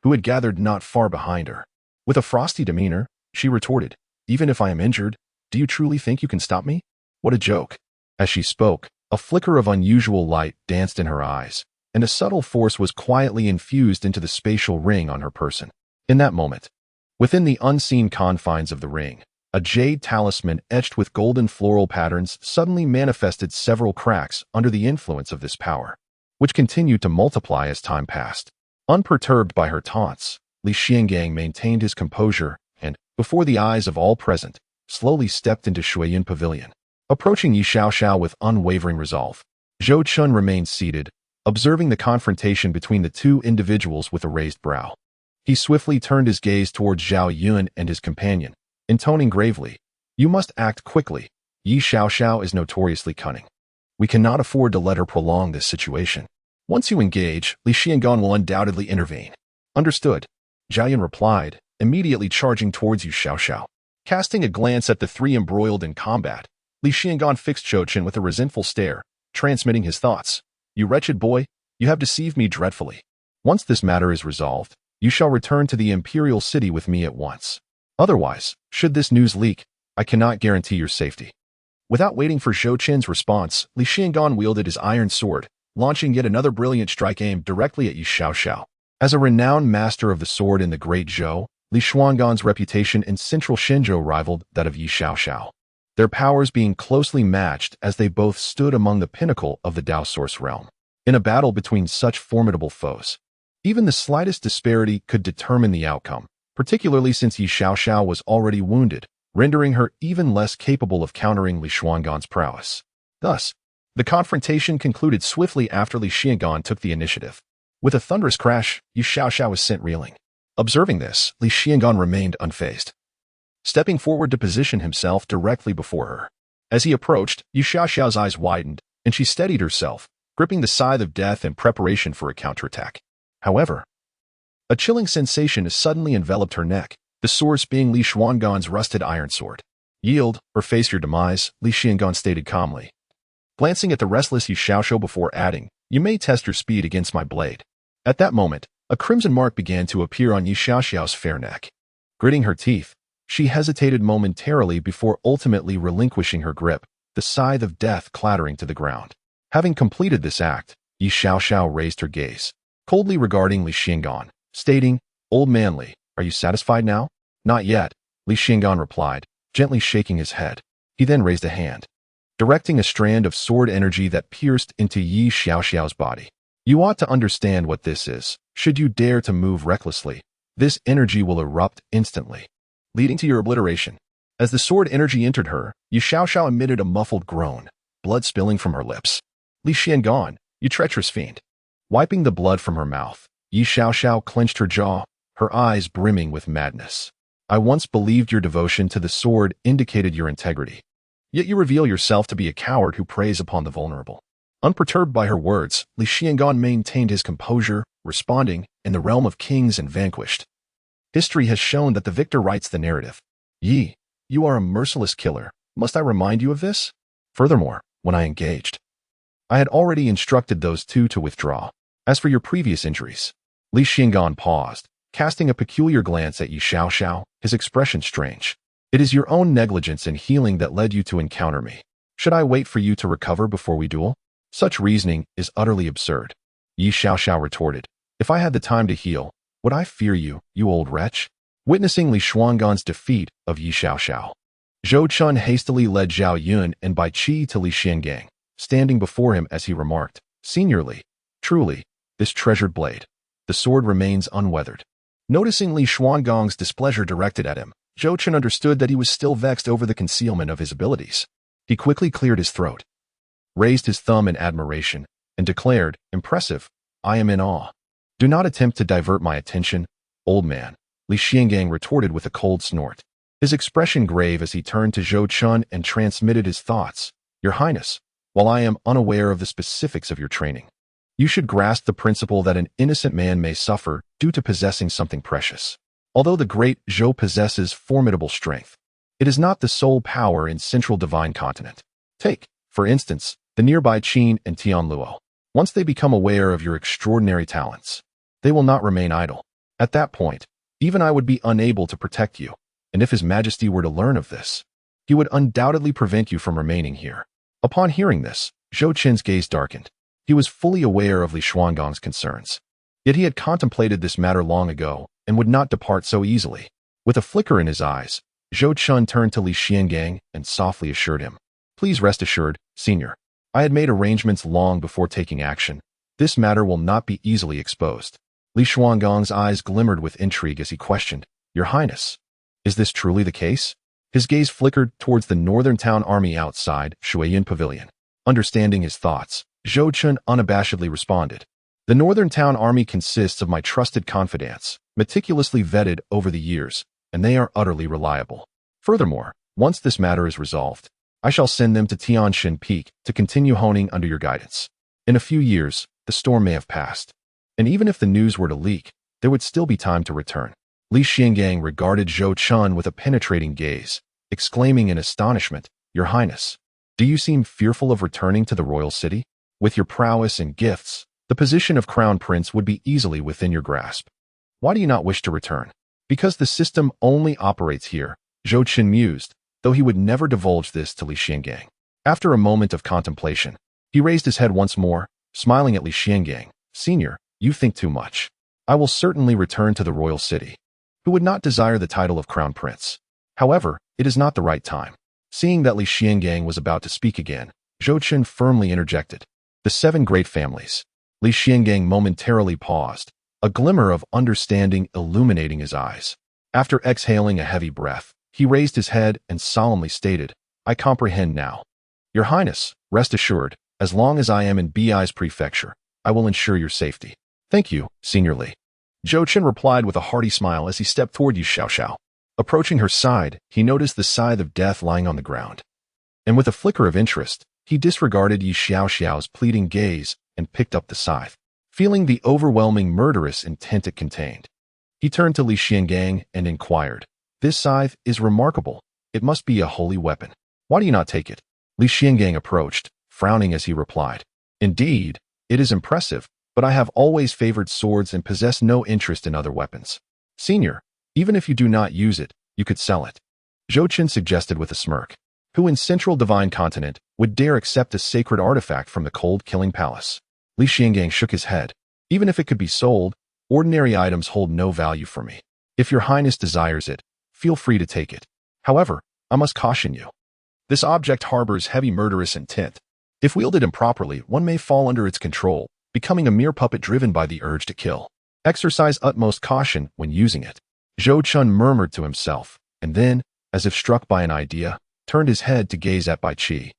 Speaker 1: who had gathered not far behind her. With a frosty demeanor, she retorted, "Even if I am injured, do you truly think you can stop me? What a joke." As she spoke, a flicker of unusual light danced in her eyes, and a subtle force was quietly infused into the spatial ring on her person. In that moment, within the unseen confines of the ring, a jade talisman etched with golden floral patterns suddenly manifested several cracks under the influence of this power, which continued to multiply as time passed. Unperturbed by her taunts, Li Xiangang maintained his composure and, before the eyes of all present, slowly stepped into Shuiyan Pavilion. Approaching Yi Xiaoxiao with unwavering resolve, Zhou Chen remained seated, observing the confrontation between the two individuals with a raised brow. He swiftly turned his gaze towards Zhao Yun and his companion, intoning gravely, "You must act quickly. Yi Xiaoxiao is notoriously cunning. We cannot afford to let her prolong this situation. Once you engage, Li Xiangang will undoubtedly intervene." "Understood," Zhao Yun replied, immediately charging towards Yi Xiaoxiao. Casting a glance at the three embroiled in combat, Li Xiangang fixed Zhou Chen with a resentful stare, transmitting his thoughts. "You wretched boy, you have deceived me dreadfully. Once this matter is resolved, you shall return to the imperial city with me at once." Otherwise, should this news leak, I cannot guarantee your safety." Without waiting for Zhou Chen's response, Li Xiangan wielded his iron sword, launching yet another brilliant strike aimed directly at Yi Xiaoxiao. As a renowned master of the sword in the Great Zhou, Li Xiangan's reputation in central Shenzhou rivaled that of Yi Xiaoxiao, their powers being closely matched as they both stood among the pinnacle of the Dao Source realm. In a battle between such formidable foes, even the slightest disparity could determine the outcome, particularly since Yi Xiaoxiao was already wounded, rendering her even less capable of countering Li Xiangan's prowess. Thus, the confrontation concluded swiftly after Li Xiangan took the initiative. With a thunderous crash, Yi Xiaoxiao was sent reeling. Observing this, Li Xiangan remained unfazed, stepping forward to position himself directly before her. As he approached, Yi Xiaoxiao's eyes widened, and she steadied herself, gripping the scythe of death in preparation for a counterattack. However, a chilling sensation suddenly enveloped her neck, the source being Li Xiangan's rusted iron sword. "Yield, or face your demise," Li Xiangan stated calmly, glancing at the restless Yi Xiaoxiao before adding, "You may test your speed against my blade." At that moment, a crimson mark began to appear on Yi Xiaoxiao's fair neck. Gritting her teeth, she hesitated momentarily before ultimately relinquishing her grip, the scythe of death clattering to the ground. Having completed this act, Yi Xiaoxiao raised her gaze, coldly regarding Li Xiangan, stating, "Old man Li, are you satisfied now?" "Not yet," Li Xiangan replied, gently shaking his head. He then raised a hand, directing a strand of sword energy that pierced into Yi Xiaoxiao's body. "You ought to understand what this is. Should you dare to move recklessly, this energy will erupt instantly, leading to your obliteration." As the sword energy entered her, Yi Xiaoxiao emitted a muffled groan, blood spilling from her lips. "Li Xiangan, you treacherous fiend." Wiping the blood from her mouth, Yi Xiaoxiao clenched her jaw, her eyes brimming with madness. "I once believed your devotion to the sword indicated your integrity. Yet you reveal yourself to be a coward who preys upon the vulnerable." Unperturbed by her words, Li Xiangan maintained his composure, responding, "In the realm of kings and vanquished, history has shown that the victor writes the narrative. Yi, you are a merciless killer. Must I remind you of this? Furthermore, when I engaged, I had already instructed those two to withdraw. As for your previous injuries." Li Xiangan paused, casting a peculiar glance at Yi Xiaoxiao, his expression strange. "It is your own negligence in healing that led you to encounter me. Should I wait for you to recover before we duel? Such reasoning is utterly absurd." Yi Xiaoxiao retorted, "If I had the time to heal, would I fear you, you old wretch?" Witnessing Li Xiangan's defeat of Yi Xiaoxiao, Zhou Chen hastily led Zhao Yun and Bai Qi to Li Xiangan, standing before him as he remarked, "Senior Li, truly, this treasured blade, the sword remains unweathered." Noticing Li Xiangan's displeasure directed at him, Zhou Chen understood that he was still vexed over the concealment of his abilities. He quickly cleared his throat, raised his thumb in admiration, and declared, "Impressive, I am in awe." "Do not attempt to divert my attention, old man," Li Xiangan retorted with a cold snort, his expression grave as he turned to Zhou Chen and transmitted his thoughts. "Your Highness, while I am unaware of the specifics of your training, you should grasp the principle that an innocent man may suffer due to possessing something precious. Although the Great Zhou possesses formidable strength, it is not the sole power in Central Divine Continent. Take, for instance, the nearby Qin and Tianluo. Once they become aware of your extraordinary talents, they will not remain idle. At that point, even I would be unable to protect you, and if His Majesty were to learn of this, he would undoubtedly prevent you from remaining here." Upon hearing this, Zhou Chen's gaze darkened. He was fully aware of Li Xiangan's concerns. Yet he had contemplated this matter long ago and would not depart so easily. With a flicker in his eyes, Zhou Chen turned to Li Xiangan and softly assured him, "Please rest assured, Senior. I had made arrangements long before taking action. This matter will not be easily exposed." Li Xiangan's eyes glimmered with intrigue as he questioned, "Your Highness, is this truly the case?" His gaze flickered towards the northern town army outside Shuiyin Pavilion. Understanding his thoughts, Zhou Chen unabashedly responded, "The northern town army consists of my trusted confidants, meticulously vetted over the years, and they are utterly reliable. Furthermore, once this matter is resolved, I shall send them to Tianshan Peak to continue honing under your guidance. In a few years, the storm may have passed, and even if the news were to leak, there would still be time to return." Li Xiangan regarded Zhou Chen with a penetrating gaze, exclaiming in astonishment, "Your Highness, do you seem fearful of returning to the royal city? With your prowess and gifts, the position of crown prince would be easily within your grasp. Why do you not wish to return?" Because the system only operates here, Zhou Chen mused, though he would never divulge this to Li Xiangang. After a moment of contemplation, he raised his head once more, smiling at Li Xiangang. Senior, you think too much. I will certainly return to the royal city. Who would not desire the title of crown prince? However, it is not the right time. Seeing that Li Xiangang was about to speak again, Zhou Chen firmly interjected. The 7 great families. Li Xiangang momentarily paused, a glimmer of understanding illuminating his eyes. After exhaling a heavy breath, he raised his head and solemnly stated, I comprehend now. Your Highness, rest assured, as long as I am in Bi's prefecture, I will ensure your safety. Thank you, Senior Li. Zhou Chen replied with a hearty smile as he stepped toward Yi Xiaoxiao. Approaching her side, he noticed the scythe of death lying on the ground. And with a flicker of interest, he disregarded Yi Xiaoxiao's pleading gaze and picked up the scythe, feeling the overwhelming murderous intent it contained. He turned to Li Xiangang and inquired, This scythe is remarkable. It must be a holy weapon. Why do you not take it? Li Xiangang approached, frowning as he replied, Indeed, it is impressive, but I have always favored swords and possess no interest in other weapons. Senior, even if you do not use it, you could sell it. Zhou Chen suggested with a smirk. Who in Central Divine Continent would dare accept a sacred artifact from the cold killing palace? Li Xiangang shook his head. Even if it could be sold, ordinary items hold no value for me. If your Highness desires it, feel free to take it. However, I must caution you. This object harbors heavy murderous intent. If wielded improperly, one may fall under its control, becoming a mere puppet driven by the urge to kill. Exercise utmost caution when using it. Zhou Chen murmured to himself, and then, as if struck by an idea, turned his head to gaze at Bai Qi,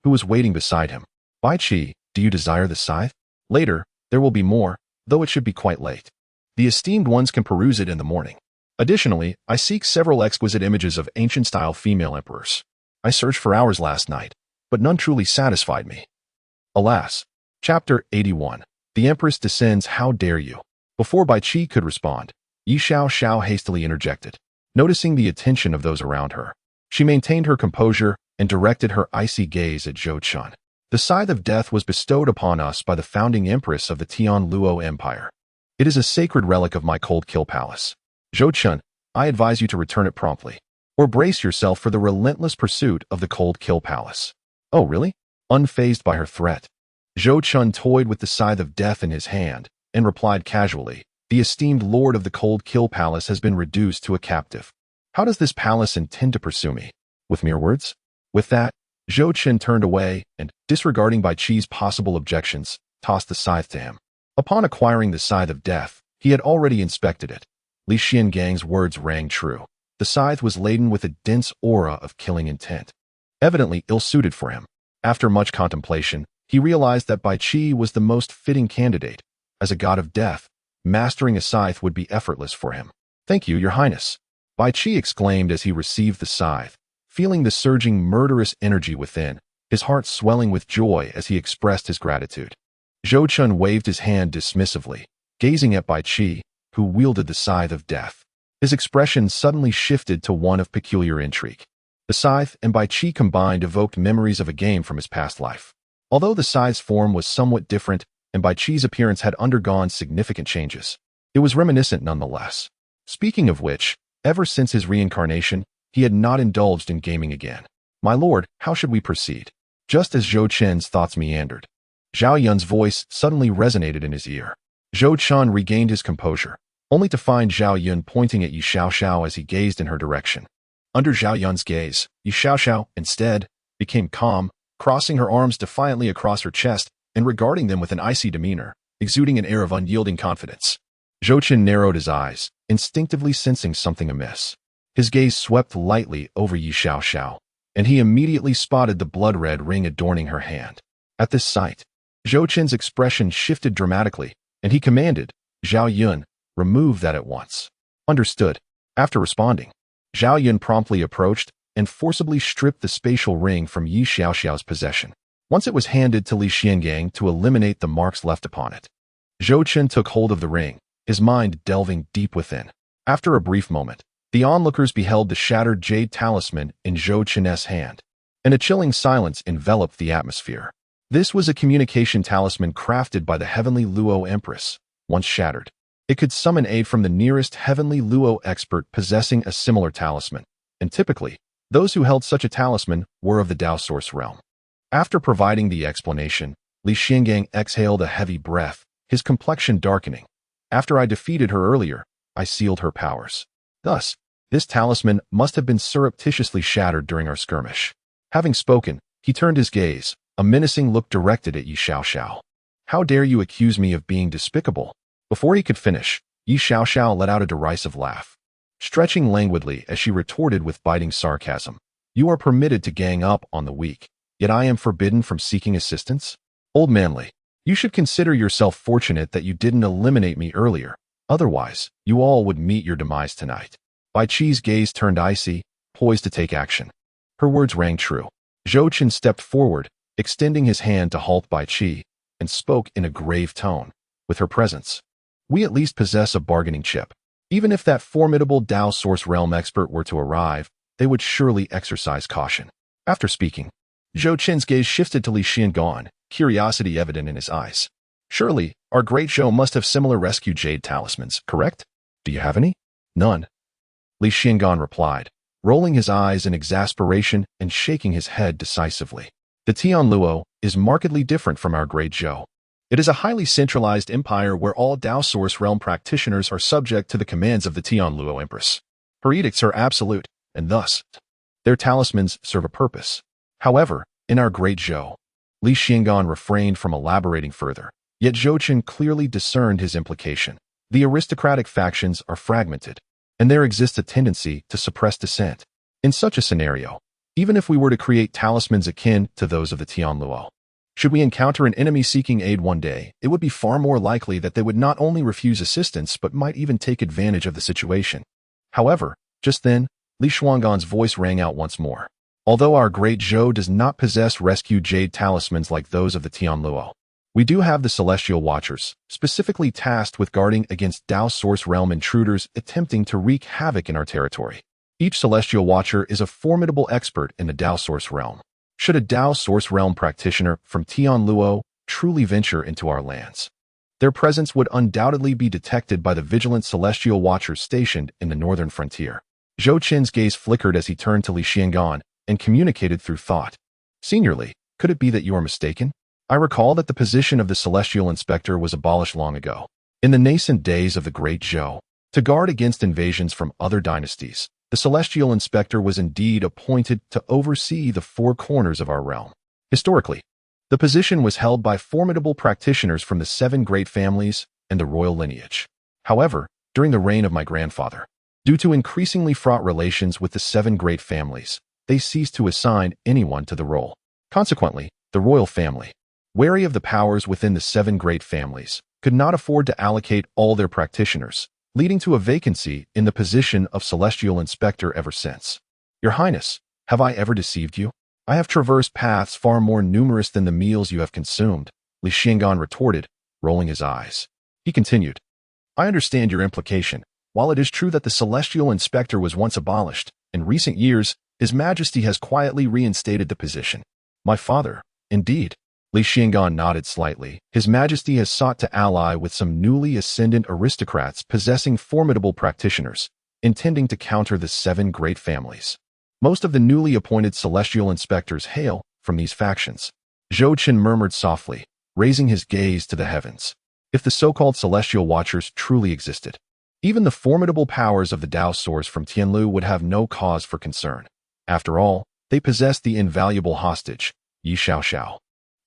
Speaker 1: who was waiting beside him. Bai Qi, do you desire the scythe? Later, there will be more, though it should be quite late. The esteemed ones can peruse it in the morning. Additionally, I seek several exquisite images of ancient-style female emperors. I searched for hours last night, but none truly satisfied me. Alas. Chapter 81. The Empress descends. How dare you? Before Bai Qi could respond, Yi Xiaoxiao hastily interjected. Noticing the attention of those around her, she maintained her composure and directed her icy gaze at Zhou Chen. The scythe of death was bestowed upon us by the founding empress of the Tian Luo Empire. It is a sacred relic of my cold kill palace. Zhou Chen, I advise you to return it promptly, or brace yourself for the relentless pursuit of the cold kill palace. Oh, really? Unfazed by her threat, Zhou Chen toyed with the scythe of death in his hand and replied casually, The esteemed lord of the cold kill palace has been reduced to a captive. How does this palace intend to pursue me? With mere words? With that, Zhou Chen turned away and, disregarding Bai Qi's possible objections, tossed the scythe to him. Upon acquiring the scythe of death, he had already inspected it. Li Xiangang's words rang true. The scythe was laden with a dense aura of killing intent, evidently ill-suited for him. After much contemplation, he realized that Bai Qi was the most fitting candidate. As a god of death, mastering a scythe would be effortless for him. Thank you, Your Highness. Bai Qi exclaimed as he received the scythe, feeling the surging murderous energy within, his heart swelling with joy as he expressed his gratitude. Zhou Chen waved his hand dismissively, gazing at Bai Qi, who wielded the scythe of death. His expression suddenly shifted to one of peculiar intrigue. The scythe and Bai Qi combined evoked memories of a game from his past life. Although the scythe's form was somewhat different and Bai Qi's appearance had undergone significant changes, it was reminiscent nonetheless. Speaking of which, ever since his reincarnation, he had not indulged in gaming again. My lord, how should we proceed? Just as Zhou Chen's thoughts meandered, Zhao Yun's voice suddenly resonated in his ear. Zhou Chen regained his composure, only to find Zhao Yun pointing at Yi Xiaoxiao as he gazed in her direction. Under Zhao Yun's gaze, Yi Xiaoxiao, instead, became calm, crossing her arms defiantly across her chest and regarding them with an icy demeanor, exuding an air of unyielding confidence. Zhou Chen narrowed his eyes, instinctively sensing something amiss. His gaze swept lightly over Yi Xiaoxiao, and he immediately spotted the blood-red ring adorning her hand. At this sight, Zhou Chen's expression shifted dramatically, and he commanded, Zhao Yun, remove that at once. Understood. After responding, Zhao Yun promptly approached and forcibly stripped the spatial ring from Yi Xiaoxiao's possession. Once it was handed to Li Xiangang to eliminate the marks left upon it. Zhou Chen took hold of the ring, his mind delving deep within. After a brief moment, the onlookers beheld the shattered jade talisman in Zhou Chen's hand, and a chilling silence enveloped the atmosphere. This was a communication talisman crafted by the heavenly Luo Empress, once shattered. It could summon aid from the nearest heavenly Luo expert possessing a similar talisman, and typically, those who held such a talisman were of the Dao source realm. After providing the explanation, Li Xiangang exhaled a heavy breath, his complexion darkening. After I defeated her earlier, I sealed her powers. Thus, this talisman must have been surreptitiously shattered during our skirmish. Having spoken, he turned his gaze, a menacing look directed at Yi Xiaoxiao. How dare you accuse me of being despicable? Before he could finish, Yi Xiaoxiao let out a derisive laugh, stretching languidly as she retorted with biting sarcasm. You are permitted to gang up on the weak, yet I am forbidden from seeking assistance? Old manly, you should consider yourself fortunate that you didn't eliminate me earlier. Otherwise, you all would meet your demise tonight. Bai Qi's gaze turned icy, poised to take action. Her words rang true. Zhou Chen stepped forward, extending his hand to halt Bai Qi, and spoke in a grave tone. With her presence, we at least possess a bargaining chip. Even if that formidable Dao Source Realm expert were to arrive, they would surely exercise caution. After speaking, Zhou Chen's gaze shifted to Li Xiangang, curiosity evident in his eyes. Surely, our Great Zhou must have similar rescue jade talismans, correct? Do you have any? None. Li Xiangang replied, rolling his eyes in exasperation and shaking his head decisively. The Tianluo is markedly different from our Great Zhou. It is a highly centralized empire where all Dao Source Realm practitioners are subject to the commands of the Tianluo Empress. Her edicts are absolute, and thus, their talismans serve a purpose. However, in our Great Zhou, Li Xiangang refrained from elaborating further, yet Zhou Chen clearly discerned his implication. The aristocratic factions are fragmented, and there exists a tendency to suppress dissent. In such a scenario, even if we were to create talismans akin to those of the Tianluo, should we encounter an enemy seeking aid one day, it would be far more likely that they would not only refuse assistance but might even take advantage of the situation. However, just then, Li Xianggang's voice rang out once more. Although our Great Zhou does not possess rescue jade talismans like those of the Tianluo, we do have the Celestial Watchers, specifically tasked with guarding against Dao Source Realm intruders attempting to wreak havoc in our territory. Each Celestial Watcher is a formidable expert in the Dao Source Realm. Should a Dao Source Realm practitioner from Tianluo truly venture into our lands, their presence would undoubtedly be detected by the vigilant Celestial Watchers stationed in the northern frontier. Zhou Chen's gaze flickered as he turned to Li Xiangang and communicated through thought. Seniorly, could it be that you are mistaken? I recall that the position of the Celestial Inspector was abolished long ago, in the nascent days of the Great Zhou. To guard against invasions from other dynasties, the Celestial Inspector was indeed appointed to oversee the four corners of our realm. Historically, the position was held by formidable practitioners from the 7 great families and the royal lineage. However, during the reign of my grandfather, due to increasingly fraught relations with the 7 great families, they ceased to assign anyone to the role. Consequently, the royal family, wary of the powers within the 7 great families, could not afford to allocate all their practitioners, leading to a vacancy in the position of Celestial Inspector ever since. Your Highness, have I ever deceived you? I have traversed paths far more numerous than the meals you have consumed, Li Xiangang retorted, rolling his eyes. He continued, I understand your implication. While it is true that the Celestial Inspector was once abolished, in recent years, His Majesty has quietly reinstated the position. My father, indeed. Li Xiangang nodded slightly. His Majesty has sought to ally with some newly ascendant aristocrats possessing formidable practitioners, intending to counter the 7 great families. Most of the newly appointed Celestial Inspectors hail from these factions. Zhou Chen murmured softly, raising his gaze to the heavens. If the so-called Celestial Watchers truly existed, even the formidable powers of the Dao Source from Tianlu would have no cause for concern. After all, they possess the invaluable hostage, Yi Xiaoxiao.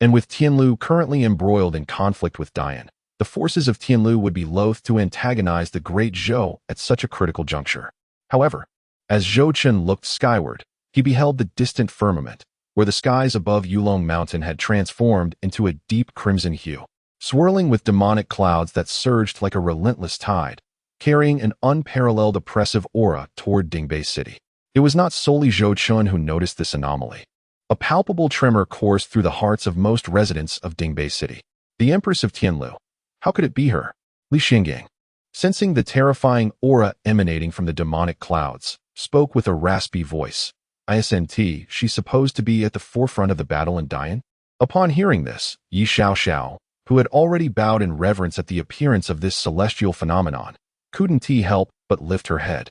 Speaker 1: And with Tianlu currently embroiled in conflict with Dian, the forces of Tianlu would be loath to antagonize the Great Zhou at such a critical juncture. However, as Zhou Chen looked skyward, he beheld the distant firmament, where the skies above Yulong Mountain had transformed into a deep crimson hue, swirling with demonic clouds that surged like a relentless tide, carrying an unparalleled oppressive aura toward Dingbei City. It was not solely Zhou Chen who noticed this anomaly. A palpable tremor coursed through the hearts of most residents of Dingbei City. The Empress of Tianlu. How could it be her? Li Xiangang, sensing the terrifying aura emanating from the demonic clouds, spoke with a raspy voice. Isn't she supposed to be at the forefront of the battle in Dian? Upon hearing this, Yi Xiaoxiao, who had already bowed in reverence at the appearance of this celestial phenomenon, couldn't help but lift her head.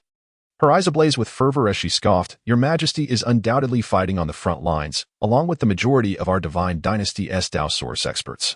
Speaker 1: Her eyes ablaze with fervor as she scoffed, "Your Majesty is undoubtedly fighting on the front lines, along with the majority of our Divine Dynasty's Dao source experts.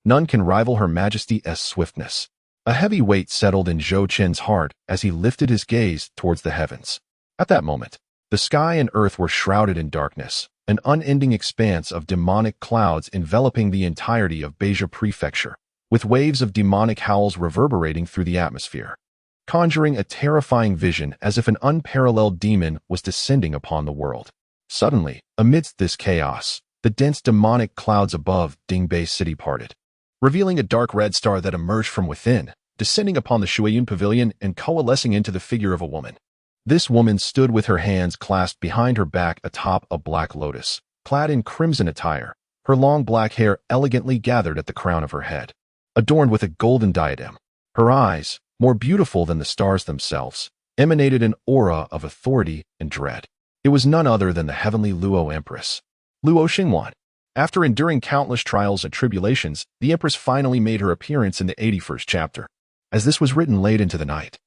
Speaker 1: None can rival Her Majesty's swiftness." A heavy weight settled in Zhou Chen's heart as he lifted his gaze towards the heavens. At that moment, the sky and earth were shrouded in darkness, an unending expanse of demonic clouds enveloping the entirety of Beja Prefecture, with waves of demonic howls reverberating through the atmosphere, conjuring a terrifying vision as if an unparalleled demon was descending upon the world. Suddenly, amidst this chaos, the dense demonic clouds above Dingbei city parted, revealing a dark red star that emerged from within, descending upon the Shuiyun pavilion and coalescing into the figure of a woman. This woman stood with her hands clasped behind her back atop a black lotus, clad in crimson attire, her long black hair elegantly gathered at the crown of her head, adorned with a golden diadem. Her eyes, more beautiful than the stars themselves, emanated an aura of authority and dread. It was none other than the heavenly Luo Empress, Luo Xingwan. After enduring countless trials and tribulations, the Empress finally made her appearance in the 81st chapter, as this was written late into the night.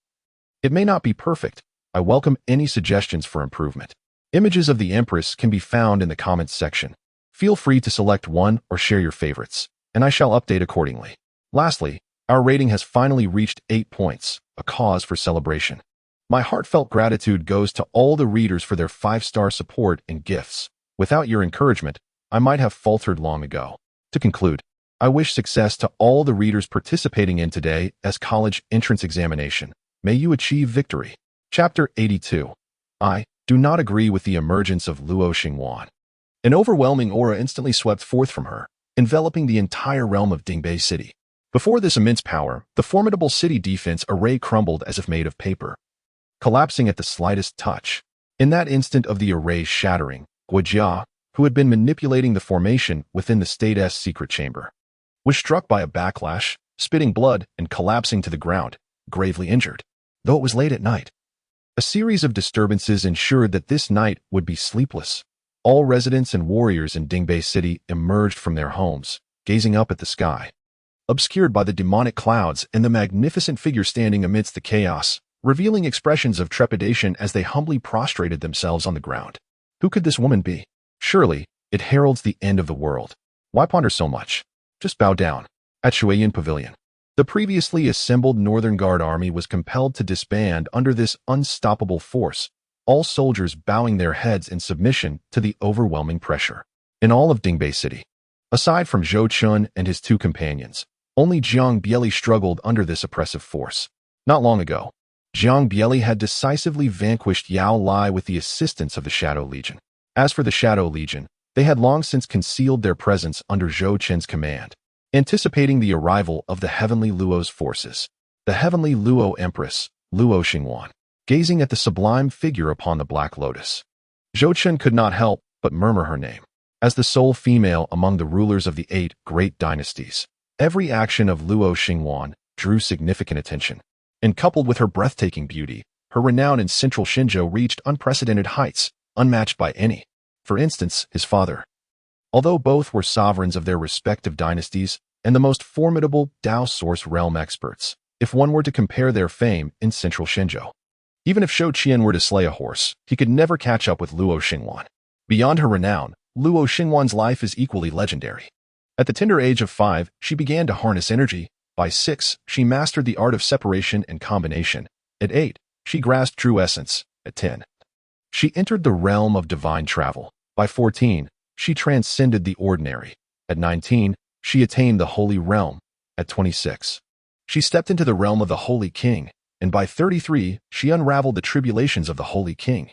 Speaker 1: It may not be perfect. I welcome any suggestions for improvement. Images of the Empress can be found in the comments section. Feel free to select one or share your favorites, and I shall update accordingly. Lastly, our rating has finally reached 8 points, a cause for celebration. My heartfelt gratitude goes to all the readers for their 5-star support and gifts. Without your encouragement, I might have faltered long ago. To conclude, I wish success to all the readers participating in today's college entrance examination. May you achieve victory. Chapter 82. I do not agree with the emergence of Luo Xingwan. An overwhelming aura instantly swept forth from her, enveloping the entire realm of Dingbei City. Before this immense power, the formidable city defense array crumbled as if made of paper, collapsing at the slightest touch. In that instant of the array's shattering, Guojia, who had been manipulating the formation within the state's secret chamber, was struck by a backlash, spitting blood and collapsing to the ground, gravely injured. Though it was late at night, a series of disturbances ensured that this night would be sleepless. All residents and warriors in Dingbei City emerged from their homes, gazing up at the sky, obscured by the demonic clouds and the magnificent figure standing amidst the chaos, revealing expressions of trepidation as they humbly prostrated themselves on the ground. Who could this woman be? Surely, it heralds the end of the world. Why ponder so much? Just bow down. At Shuiyun Pavilion, the previously assembled Northern Guard army was compelled to disband under this unstoppable force, all soldiers bowing their heads in submission to the overwhelming pressure. In all of Dingbei City, aside from Zhou Chen and his 2 companions, only Jiang Bieli struggled under this oppressive force. Not long ago, Jiang Bieli had decisively vanquished Yao Lai with the assistance of the Shadow Legion. As for the Shadow Legion, they had long since concealed their presence under Zhou Chen's command, anticipating the arrival of the heavenly Luo's forces. The heavenly Luo Empress, Luo Xingwan, gazing at the sublime figure upon the Black Lotus. Zhou Chen could not help but murmur her name. As the sole female among the rulers of the 8 great dynasties, every action of Luo Xingwan drew significant attention. And coupled with her breathtaking beauty, her renown in central Xinzhou reached unprecedented heights, unmatched by any. For instance, his father. Although both were sovereigns of their respective dynasties and the most formidable Dao source realm experts, if one were to compare their fame in central Xinzhou, even if Shou Qian were to slay a horse, he could never catch up with Luo Xingwan. Beyond her renown, Luo Xingwan's life is equally legendary. At the tender age of 5, she began to harness energy. By 6, she mastered the art of separation and combination. At 8, she grasped true essence. At 10, she entered the realm of divine travel. By 14, she transcended the ordinary. At 19, she attained the holy realm. At 26, she stepped into the realm of the Holy King, and by 33, she unraveled the tribulations of the Holy King,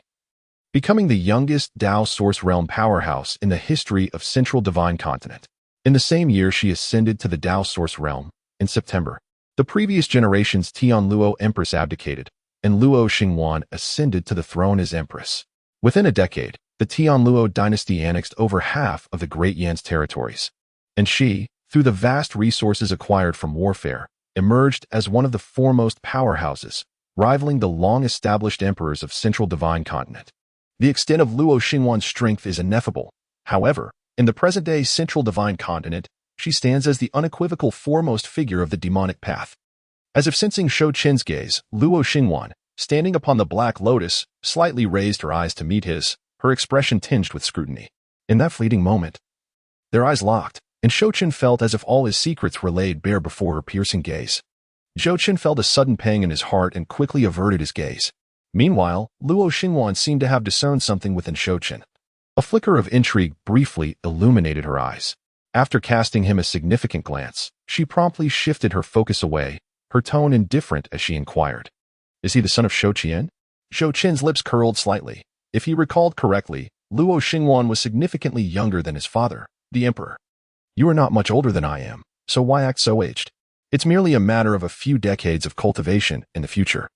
Speaker 1: becoming the youngest Dao source realm powerhouse in the history of Central Divine Continent. In the same year, she ascended to the Dao source realm. In September, the previous generation's Tian Luo Empress abdicated, and Luo Xingwan ascended to the throne as Empress. Within a decade, the Tian Luo dynasty annexed over half of the Great Yan's territories, and she, through the vast resources acquired from warfare, emerged as one of the foremost powerhouses, rivaling the long-established emperors of Central Divine Continent. The extent of Luo Xingwan's strength is ineffable. However, in the present-day Central Divine Continent, she stands as the unequivocal foremost figure of the demonic path. As if sensing Zhou Chen's gaze, Luo Xingwan, standing upon the black lotus, slightly raised her eyes to meet his, her expression tinged with scrutiny. In that fleeting moment, their eyes locked, and Zhou Chen felt as if all his secrets were laid bare before her piercing gaze. Zhou Chen felt a sudden pang in his heart and quickly averted his gaze. Meanwhile, Luo Xingwan seemed to have discerned something within Zhou Chen. A flicker of intrigue briefly illuminated her eyes. After casting him a significant glance, she promptly shifted her focus away, her tone indifferent as she inquired, "Is he the son of Zhou Chen?" Zhou Chen's lips curled slightly. If he recalled correctly, Luo Xingwan was significantly younger than his father, the emperor. "You are not much older than I am, so why act so aged? It's merely a matter of a few decades of cultivation in the future.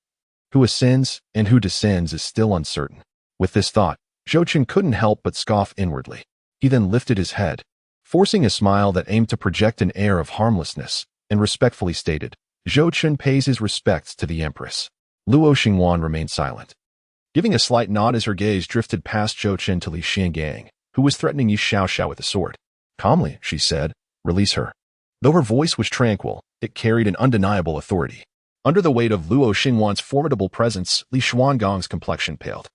Speaker 1: Who ascends and who descends is still uncertain." With this thought, Zhou Chen couldn't help but scoff inwardly. He then lifted his head, forcing a smile that aimed to project an air of harmlessness, and respectfully stated, "Zhou Chen pays his respects to the Empress." Luo Xingwan remained silent, giving a slight nod as her gaze drifted past Zhou Chen to Li Xiangang, who was threatening Yi Xiaoxiao with a sword. "Calmly," she said, "release her." Though her voice was tranquil, it carried an undeniable authority. Under the weight of Luo Xingwan's formidable presence, Li Xuangang's complexion paled.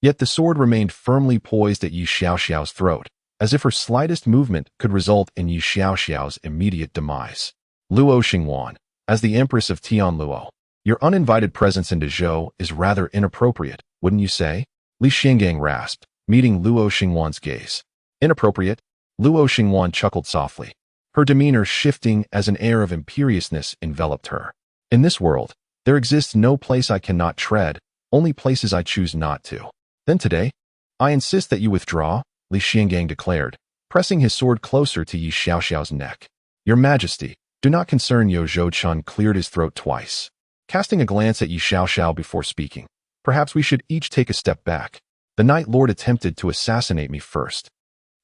Speaker 1: Yet the sword remained firmly poised at Yi Xiaoxiao's throat, as if her slightest movement could result in Yi Xiaoxiao's immediate demise. "Luo Xingwan, as the Empress of Tianluo, your uninvited presence in Dezhou is rather inappropriate, wouldn't you say?" Li Xiangang rasped, meeting Luo Xingwan's gaze. "Inappropriate?" Luo Xingwan chuckled softly, her demeanor shifting as an air of imperiousness enveloped her. "In this world, there exists no place I cannot tread, only places I choose not to. Then today, I insist that you withdraw," Li Xiangang declared, pressing his sword closer to Yi Xiaoxiao's neck. "Your Majesty, do not concern." Zhou Chen cleared his throat twice, casting a glance at Yi Xiaoxiao before speaking. "Perhaps we should each take a step back. The Night Lord attempted to assassinate me first,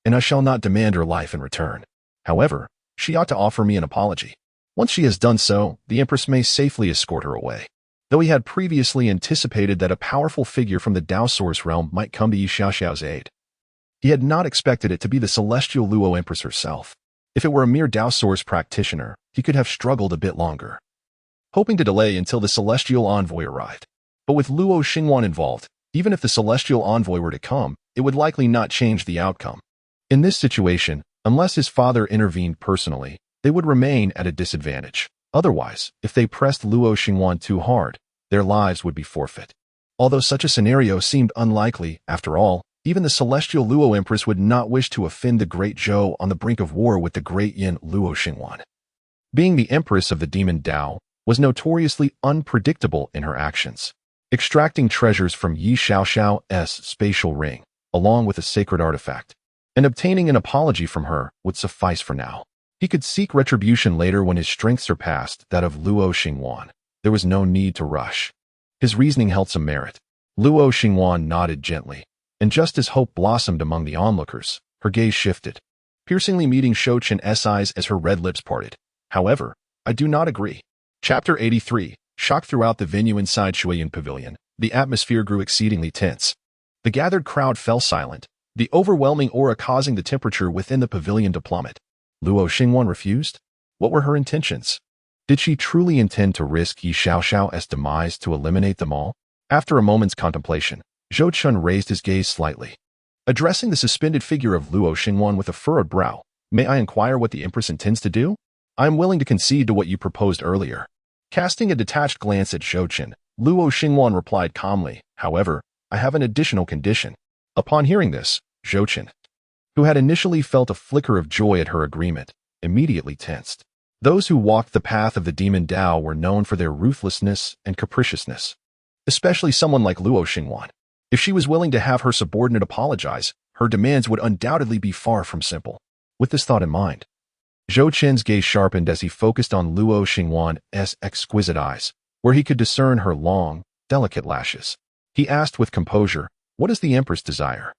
Speaker 1: and I shall not demand her life in return. However, she ought to offer me an apology. Once she has done so, the Empress may safely escort her away." Though he had previously anticipated that a powerful figure from the Dao Source realm might come to Yi Xiaoxiao's aid, he had not expected it to be the celestial Luo Empress herself. If it were a mere Dao Source practitioner, he could have struggled a bit longer, hoping to delay until the celestial envoy arrived. But with Luo Xingwan involved, even if the celestial envoy were to come, it would likely not change the outcome. In this situation, unless his father intervened personally, they would remain at a disadvantage. Otherwise, if they pressed Luo Xingwan too hard, their lives would be forfeit. Although such a scenario seemed unlikely, after all, even the celestial Luo Empress would not wish to offend the Great Zhou on the brink of war with the Great Yin Luo Xingwan. Being the Empress of the Demon Dao was notoriously unpredictable in her actions. Extracting treasures from Yi Xiaoxiao's spatial ring, along with a sacred artifact, and obtaining an apology from her would suffice for now. He could seek retribution later when his strength surpassed that of Luo Xingwan. There was no need to rush. His reasoning held some merit. Luo Xingwan nodded gently, and just as hope blossomed among the onlookers, her gaze shifted, piercingly meeting Zhou Chen's eyes as her red lips parted. "However, I do not agree." Chapter 83. Shock throughout the venue inside Shuiyan Pavilion. The atmosphere grew exceedingly tense. The gathered crowd fell silent, the overwhelming aura causing the temperature within the pavilion to plummet. Luo Xingwan refused? What were her intentions? Did she truly intend to risk Yi Xiaoxiao's demise to eliminate them all? After a moment's contemplation, Zhou Chen raised his gaze slightly, addressing the suspended figure of Luo Xingwan with a furrowed brow. "May I inquire what the Empress intends to do?" "I am willing to concede to what you proposed earlier." Casting a detached glance at Zhou Chen, Luo Xingwan replied calmly, "However, I have an additional condition." Upon hearing this, Zhou Chen, who had initially felt a flicker of joy at her agreement, immediately tensed. Those who walked the path of the Demon Dao were known for their ruthlessness and capriciousness, especially someone like Luo Xingwan. If she was willing to have her subordinate apologize, her demands would undoubtedly be far from simple. With this thought in mind, Zhou Chen's gaze sharpened as he focused on Luo Xingwan's exquisite eyes, where he could discern her long, delicate lashes. He asked with composure, "What does the Empress desire?"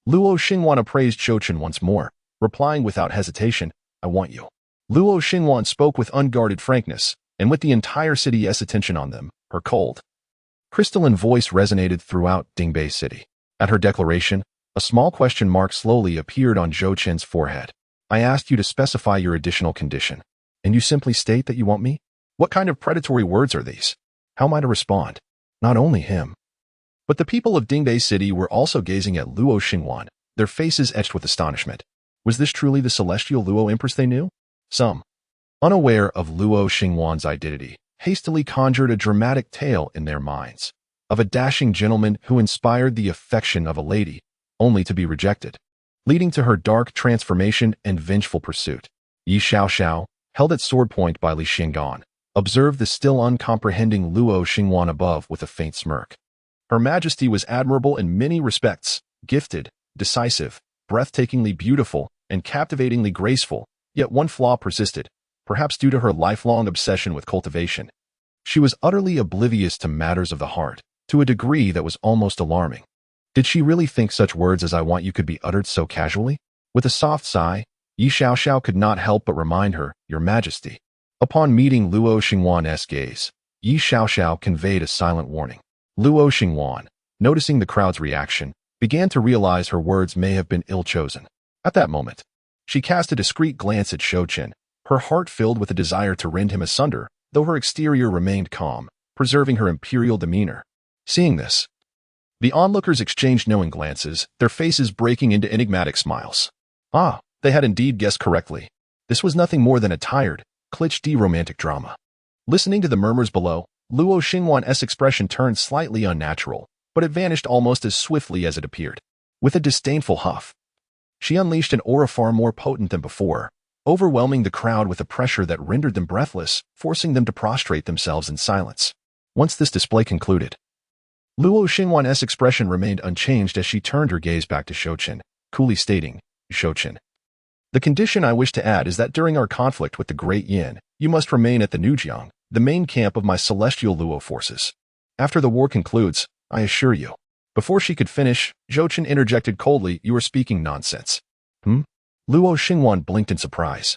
Speaker 1: Luo Xingwan appraised Zhou Chen once more, replying without hesitation, "I want you." Luo Xingwan spoke with unguarded frankness, and with the entire city's attention on them, her cold, crystalline voice resonated throughout Dingbei City. At her declaration, a small question mark slowly appeared on Zhou Chen's forehead. I asked you to specify your additional condition, and you simply state that you want me? What kind of predatory words are these? How am I to respond? Not only him, but the people of Dingbei City were also gazing at Luo Xingwan, their faces etched with astonishment. Was this truly the celestial Luo Empress they knew? Some, unaware of Luo Xingwan's identity, hastily conjured a dramatic tale in their minds of a dashing gentleman who inspired the affection of a lady, only to be rejected, leading to her dark transformation and vengeful pursuit. Yi Xiaoxiao, held at sword point by Li Xinggan, observed the still uncomprehending Luo Xingwan above with a faint smirk. Her Majesty was admirable in many respects, gifted, decisive, breathtakingly beautiful, and captivatingly graceful, yet one flaw persisted, perhaps due to her lifelong obsession with cultivation. She was utterly oblivious to matters of the heart, to a degree that was almost alarming. Did she really think such words as "I want you" could be uttered so casually? With a soft sigh, Yi Xiaoxiao could not help but remind her, "Your Majesty." Upon meeting Luo Xingwan's gaze, Yi Xiaoxiao conveyed a silent warning. Luo Xingwan, noticing the crowd's reaction, began to realize her words may have been ill-chosen. At that moment, she cast a discreet glance at Zhou Chen, her heart filled with a desire to rend him asunder, though her exterior remained calm, preserving her imperial demeanor. Seeing this, the onlookers exchanged knowing glances, their faces breaking into enigmatic smiles. Ah, they had indeed guessed correctly. This was nothing more than a tired, cliché romantic drama. Listening to the murmurs below, Luo Xingwan's expression turned slightly unnatural, but it vanished almost as swiftly as it appeared. With a disdainful huff, she unleashed an aura far more potent than before, overwhelming the crowd with a pressure that rendered them breathless, forcing them to prostrate themselves in silence. Once this display concluded, Luo Xingwan's expression remained unchanged as she turned her gaze back to Zhou Chen, coolly stating, "Zhou Chen, the condition I wish to add is that during our conflict with the Great Yin, you must remain at the Nujiang, the main camp of my celestial Luo forces. After the war concludes, I assure you." Before she could finish, Zhou Chen interjected coldly, "You are speaking nonsense." Luo Xingwan blinked in surprise,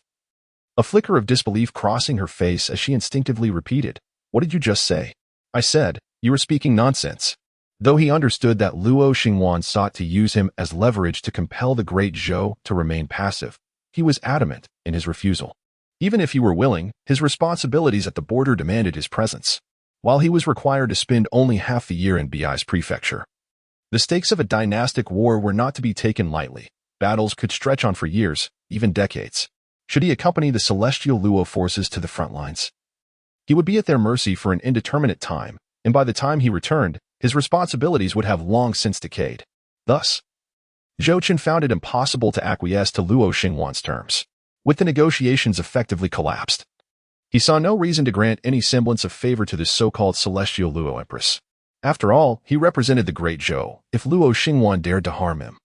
Speaker 1: a flicker of disbelief crossing her face as she instinctively repeated, "What did you just say?" "I said, you were speaking nonsense." Though he understood that Luo Xingwan sought to use him as leverage to compel the Great Zhou to remain passive, he was adamant in his refusal. Even if he were willing, his responsibilities at the border demanded his presence, while he was required to spend only half the year in Biai's prefecture. The stakes of a dynastic war were not to be taken lightly. Battles could stretch on for years, even decades. Should he accompany the celestial Luo forces to the front lines, he would be at their mercy for an indeterminate time, and by the time he returned, his responsibilities would have long since decayed. Thus, Zhou Chen found it impossible to acquiesce to Luo Xingwan's terms. With the negotiations effectively collapsed, he saw no reason to grant any semblance of favor to this so-called celestial Luo Empress. After all, he represented the Great Zhou. If Luo Xingwan dared to harm him,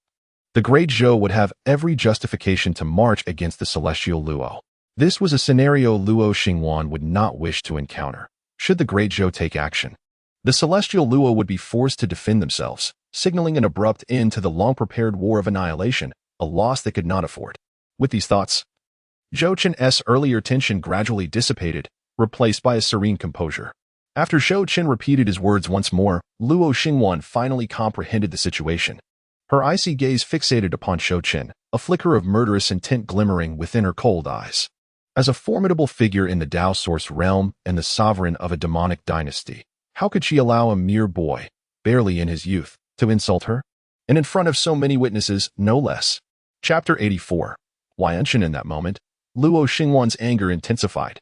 Speaker 1: the Great Zhou would have every justification to march against the celestial Luo. This was a scenario Luo Xingwan would not wish to encounter. Should the Great Zhou take action, the celestial Luo would be forced to defend themselves, signaling an abrupt end to the long-prepared war of annihilation, a loss they could not afford. With these thoughts, Zhou Chen's earlier tension gradually dissipated, replaced by a serene composure. After Zhou Chen repeated his words once more, Luo Xingwan finally comprehended the situation. Her icy gaze fixated upon Zhou Chen, a flicker of murderous intent glimmering within her cold eyes. As a formidable figure in the Dao Source realm and the sovereign of a demonic dynasty, how could she allow a mere boy, barely in his youth, to insult her? And in front of so many witnesses, no less. Chapter 84. Why Anshin in that moment, Luo Xingwan's anger intensified.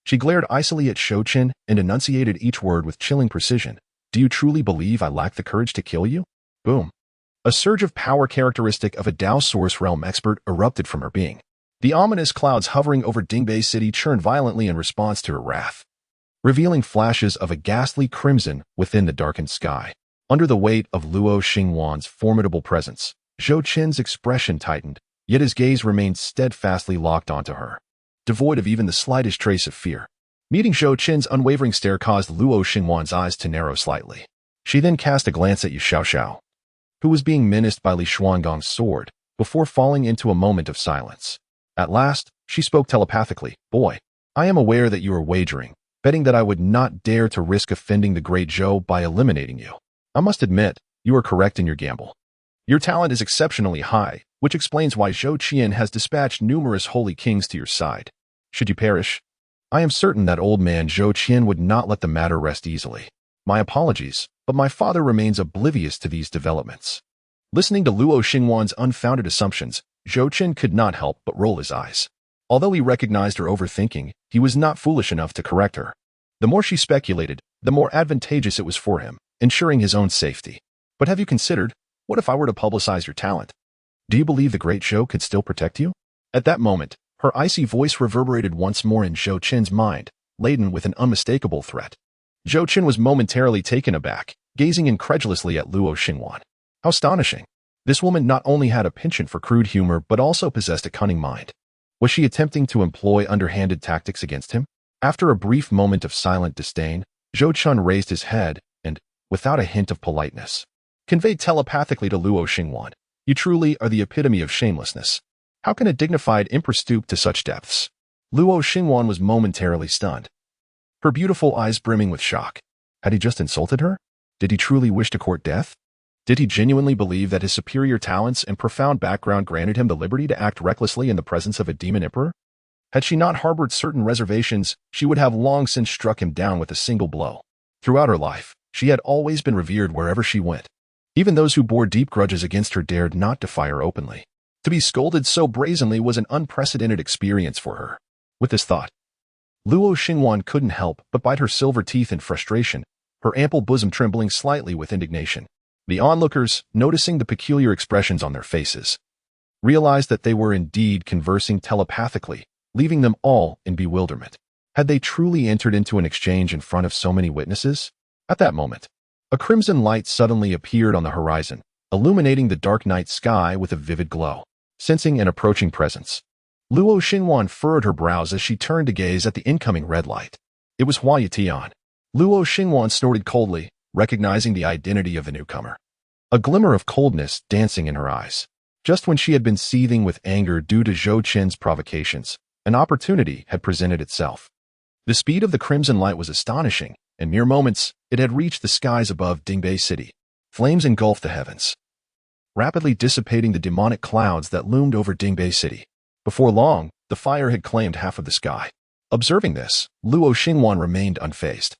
Speaker 1: She glared icily at Zhou Chen and enunciated each word with chilling precision. "Do you truly believe I lack the courage to kill you?" Boom. A surge of power characteristic of a Dao Source realm expert erupted from her being. The ominous clouds hovering over Dingbei City churned violently in response to her wrath, revealing flashes of a ghastly crimson within the darkened sky. Under the weight of Luo Xingwan's formidable presence, Zhou Chen's expression tightened, yet his gaze remained steadfastly locked onto her, devoid of even the slightest trace of fear. Meeting Zhou Chen's unwavering stare caused Luo Xingwan's eyes to narrow slightly. She then cast a glance at Yi Xiaoxiao, who was being menaced by Li Xuangong's sword, before falling into a moment of silence. At last, she spoke telepathically. "Boy, I am aware that you are wagering, betting that I would not dare to risk offending the Great Zhou by eliminating you. I must admit, you are correct in your gamble. Your talent is exceptionally high, which explains why Zhou Chen has dispatched numerous holy kings to your side. Should you perish, I am certain that old man Zhou Chen would not let the matter rest easily. My apologies, but my father remains oblivious to these developments. Listening to Luo Xingwan's unfounded assumptions, Zhou Chen could not help but roll his eyes. Although he recognized her overthinking, he was not foolish enough to correct her. The more she speculated, the more advantageous it was for him, ensuring his own safety. But have you considered, what if I were to publicize your talent? Do you believe the Great Zhou could still protect you? At that moment, her icy voice reverberated once more in Zhou Chen's mind, laden with an unmistakable threat. Zhou Chen was momentarily taken aback, gazing incredulously at Luo Xingwan. How astonishing! This woman not only had a penchant for crude humor but also possessed a cunning mind. Was she attempting to employ underhanded tactics against him? After a brief moment of silent disdain, Zhou Chen raised his head and, without a hint of politeness, conveyed telepathically to Luo Xingwan, "You truly are the epitome of shamelessness. How can a dignified empress stoop to such depths?" Luo Xingwan was momentarily stunned, her beautiful eyes brimming with shock. Had he just insulted her? Did he truly wish to court death? Did he genuinely believe that his superior talents and profound background granted him the liberty to act recklessly in the presence of a demon emperor? Had she not harbored certain reservations, she would have long since struck him down with a single blow. Throughout her life, she had always been revered wherever she went. Even those who bore deep grudges against her dared not defy her openly. To be scolded so brazenly was an unprecedented experience for her. With this thought, Luo Xingwan couldn't help but bite her silver teeth in frustration, her ample bosom trembling slightly with indignation. The onlookers, noticing the peculiar expressions on their faces, realized that they were indeed conversing telepathically, leaving them all in bewilderment. Had they truly entered into an exchange in front of so many witnesses? At that moment, a crimson light suddenly appeared on the horizon, illuminating the dark night sky with a vivid glow. Sensing an approaching presence, Luo Xingwan furrowed her brows as she turned to gaze at the incoming red light. It was Hua Yutian. Luo Xingwan snorted coldly, recognizing the identity of the newcomer. A glimmer of coldness dancing in her eyes. Just when she had been seething with anger due to Zhou Chen's provocations, an opportunity had presented itself. The speed of the crimson light was astonishing. In mere moments, it had reached the skies above Dingbei City. Flames engulfed the heavens, rapidly dissipating the demonic clouds that loomed over Dingbei City. Before long, the fire had claimed half of the sky. Observing this, Luo Xingwan remained unfazed.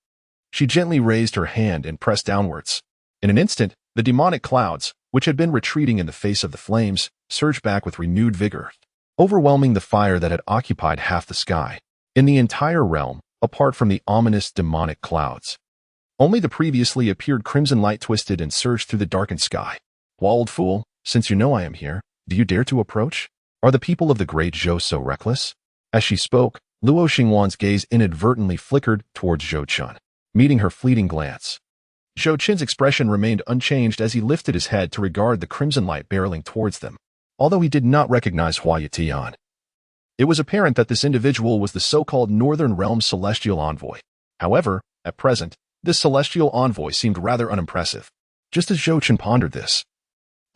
Speaker 1: She gently raised her hand and pressed downwards. In an instant, the demonic clouds, which had been retreating in the face of the flames, surged back with renewed vigor, overwhelming the fire that had occupied half the sky. In the entire realm, apart from the ominous demonic clouds, only the previously appeared crimson light twisted and surged through the darkened sky. "Well, old fool, since you know I am here, do you dare to approach? Are the people of the Great Zhou so reckless?" As she spoke, Luo Xingwan's gaze inadvertently flickered towards Zhou Chen, meeting her fleeting glance. Zhou Chen's expression remained unchanged as he lifted his head to regard the crimson light barreling towards them, although he did not recognize Hua Yutian. It was apparent that this individual was the so-called Northern Realm Celestial Envoy. However, at present, this Celestial Envoy seemed rather unimpressive. Just as Zhou Chen pondered this,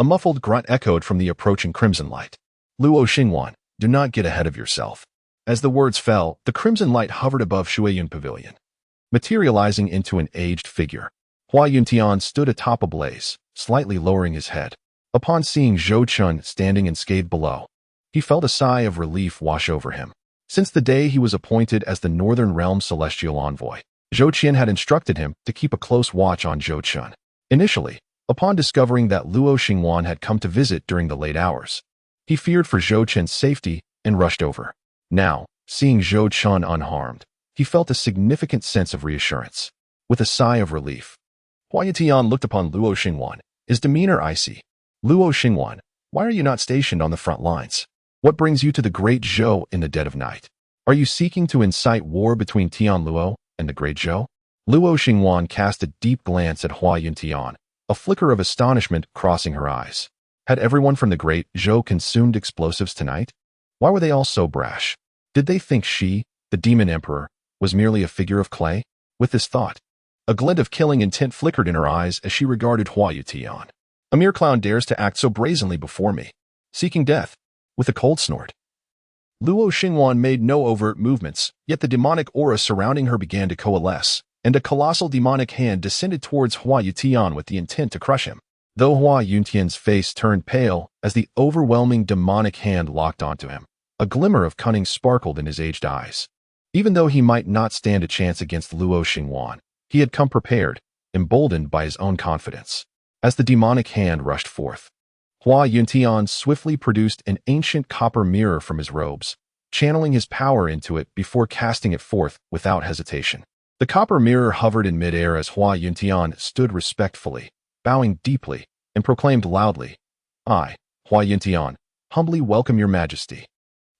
Speaker 1: a muffled grunt echoed from the approaching crimson light. "Luo Xingwan, do not get ahead of yourself." As the words fell, the crimson light hovered above Shuiyun Pavilion, materializing into an aged figure. Hua Yuntian stood atop a blaze, slightly lowering his head. Upon seeing Zhou Chen standing unscathed below, he felt a sigh of relief wash over him. Since the day he was appointed as the Northern Realm Celestial Envoy, Zhou Chen had instructed him to keep a close watch on Zhou Chen. Initially, upon discovering that Luo Xingwan had come to visit during the late hours, he feared for Zhou Chen's safety and rushed over. Now, seeing Zhou Chen unharmed, he felt a significant sense of reassurance. With a sigh of relief, Hua Yutian looked upon Luo Xingwan, his demeanor icy. "Luo Xingwan, why are you not stationed on the front lines? What brings you to the Great Zhou in the dead of night? Are you seeking to incite war between Tian Luo and the Great Zhou?" Luo Xingwan cast a deep glance at Hua Yuntian, a flicker of astonishment crossing her eyes. Had everyone from the Great Zhou consumed explosives tonight? Why were they all so brash? Did they think she, the demon emperor, was merely a figure of clay? With this thought, a glint of killing intent flickered in her eyes as she regarded Hua Yutian. "A mere clown dares to act so brazenly before me, seeking death." With a cold snort, Luo Xingwan made no overt movements, yet the demonic aura surrounding her began to coalesce, and a colossal demonic hand descended towards Hua Yutian with the intent to crush him. though Hua Yuntian's face turned pale as the overwhelming demonic hand locked onto him. A glimmer of cunning sparkled in his aged eyes. Even though he might not stand a chance against Luo Xingwan, he had come prepared, emboldened by his own confidence. As the demonic hand rushed forth, Hua Yuntian swiftly produced an ancient copper mirror from his robes, channeling his power into it before casting it forth without hesitation. The copper mirror hovered in midair as Hua Yuntian stood respectfully, bowing deeply, and proclaimed loudly, "I, Hua Yuntian, humbly welcome your majesty."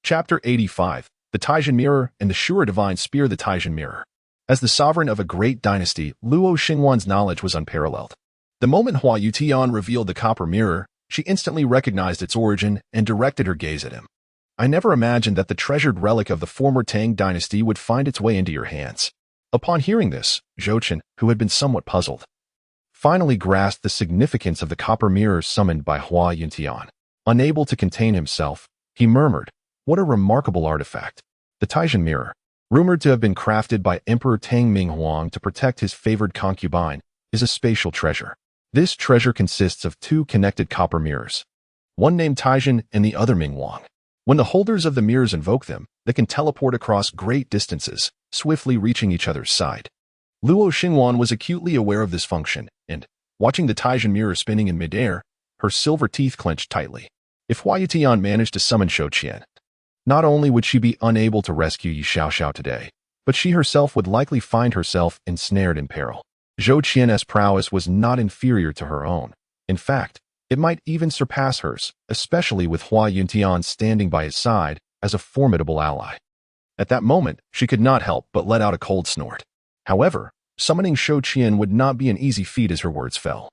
Speaker 1: Chapter 85, The Taizhen Mirror and the Shura Divine Spear. The Taizhen Mirror. As the sovereign of a great dynasty, Luo Xingwan's knowledge was unparalleled. The moment Hua Yuntian revealed the copper mirror, she instantly recognized its origin and directed her gaze at him. "I never imagined that the treasured relic of the former Tang dynasty would find its way into your hands." Upon hearing this, Zhou Chen, who had been somewhat puzzled, finally grasped the significance of the copper mirror summoned by Hua Yuntian. Unable to contain himself, he murmured, "What a remarkable artifact." The Taizhen Mirror, rumored to have been crafted by Emperor Tang Minghuang to protect his favored concubine, is a spatial treasure. This treasure consists of two connected copper mirrors, one named Taizhen and the other Minghuang. When the holders of the mirrors invoke them, they can teleport across great distances, swiftly reaching each other's side. Luo Xingwan was acutely aware of this function, and, watching the Taizhen mirror spinning in midair, her silver teeth clenched tightly. If Hua Yuntian managed to summon Shou Chen, not only would she be unable to rescue Yi Xiaoxiao today, but she herself would likely find herself ensnared in peril. Zhou Qian's prowess was not inferior to her own. In fact, it might even surpass hers, especially with Hua Yuntian standing by his side as a formidable ally. At that moment, she could not help but let out a cold snort. However, summoning Shou Qian would not be an easy feat as her words fell.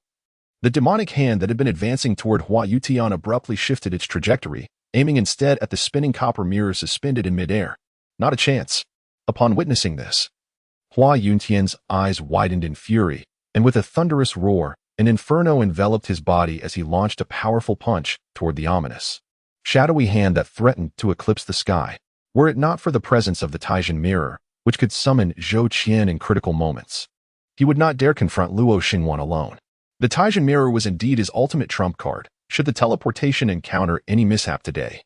Speaker 1: The demonic hand that had been advancing toward Hua Yuntian abruptly shifted its trajectory, aiming instead at the spinning copper mirror suspended in midair. Not a chance. Upon witnessing this, Hua Yuntian's eyes widened in fury, and with a thunderous roar, an inferno enveloped his body as he launched a powerful punch toward the ominous, shadowy hand that threatened to eclipse the sky. Were it not for the presence of the Taizhen Mirror, which could summon Zhou Qian in critical moments, he would not dare confront Luo Xingwan alone. The Taizhen Mirror was indeed his ultimate trump card, should the teleportation encounter any mishap today.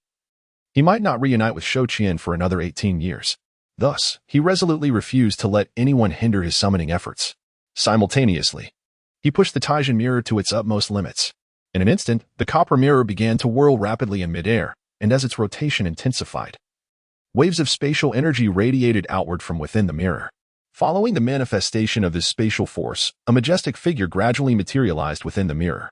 Speaker 1: He might not reunite with Shou Qian for another 18 years. Thus, he resolutely refused to let anyone hinder his summoning efforts. Simultaneously, he pushed the Taizhen Mirror to its utmost limits. In an instant, the copper mirror began to whirl rapidly in midair, and as its rotation intensified, waves of spatial energy radiated outward from within the mirror. Following the manifestation of this spatial force, a majestic figure gradually materialized within the mirror.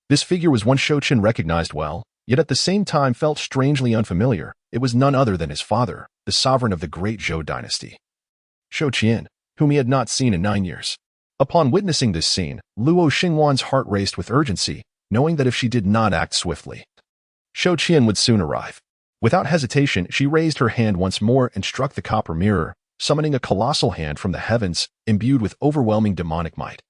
Speaker 1: This figure was one Shou Chen recognized well, yet at the same time felt strangely unfamiliar. It was none other than his father, the sovereign of the Great Zhou Dynasty, Shou Qian, whom he had not seen in 9 years. Upon witnessing this scene, Luo Xingwan's heart raced with urgency, knowing that if she did not act swiftly, Shou Qian would soon arrive. Without hesitation, she raised her hand once more and struck the copper mirror, summoning a colossal hand from the heavens, imbued with overwhelming demonic might.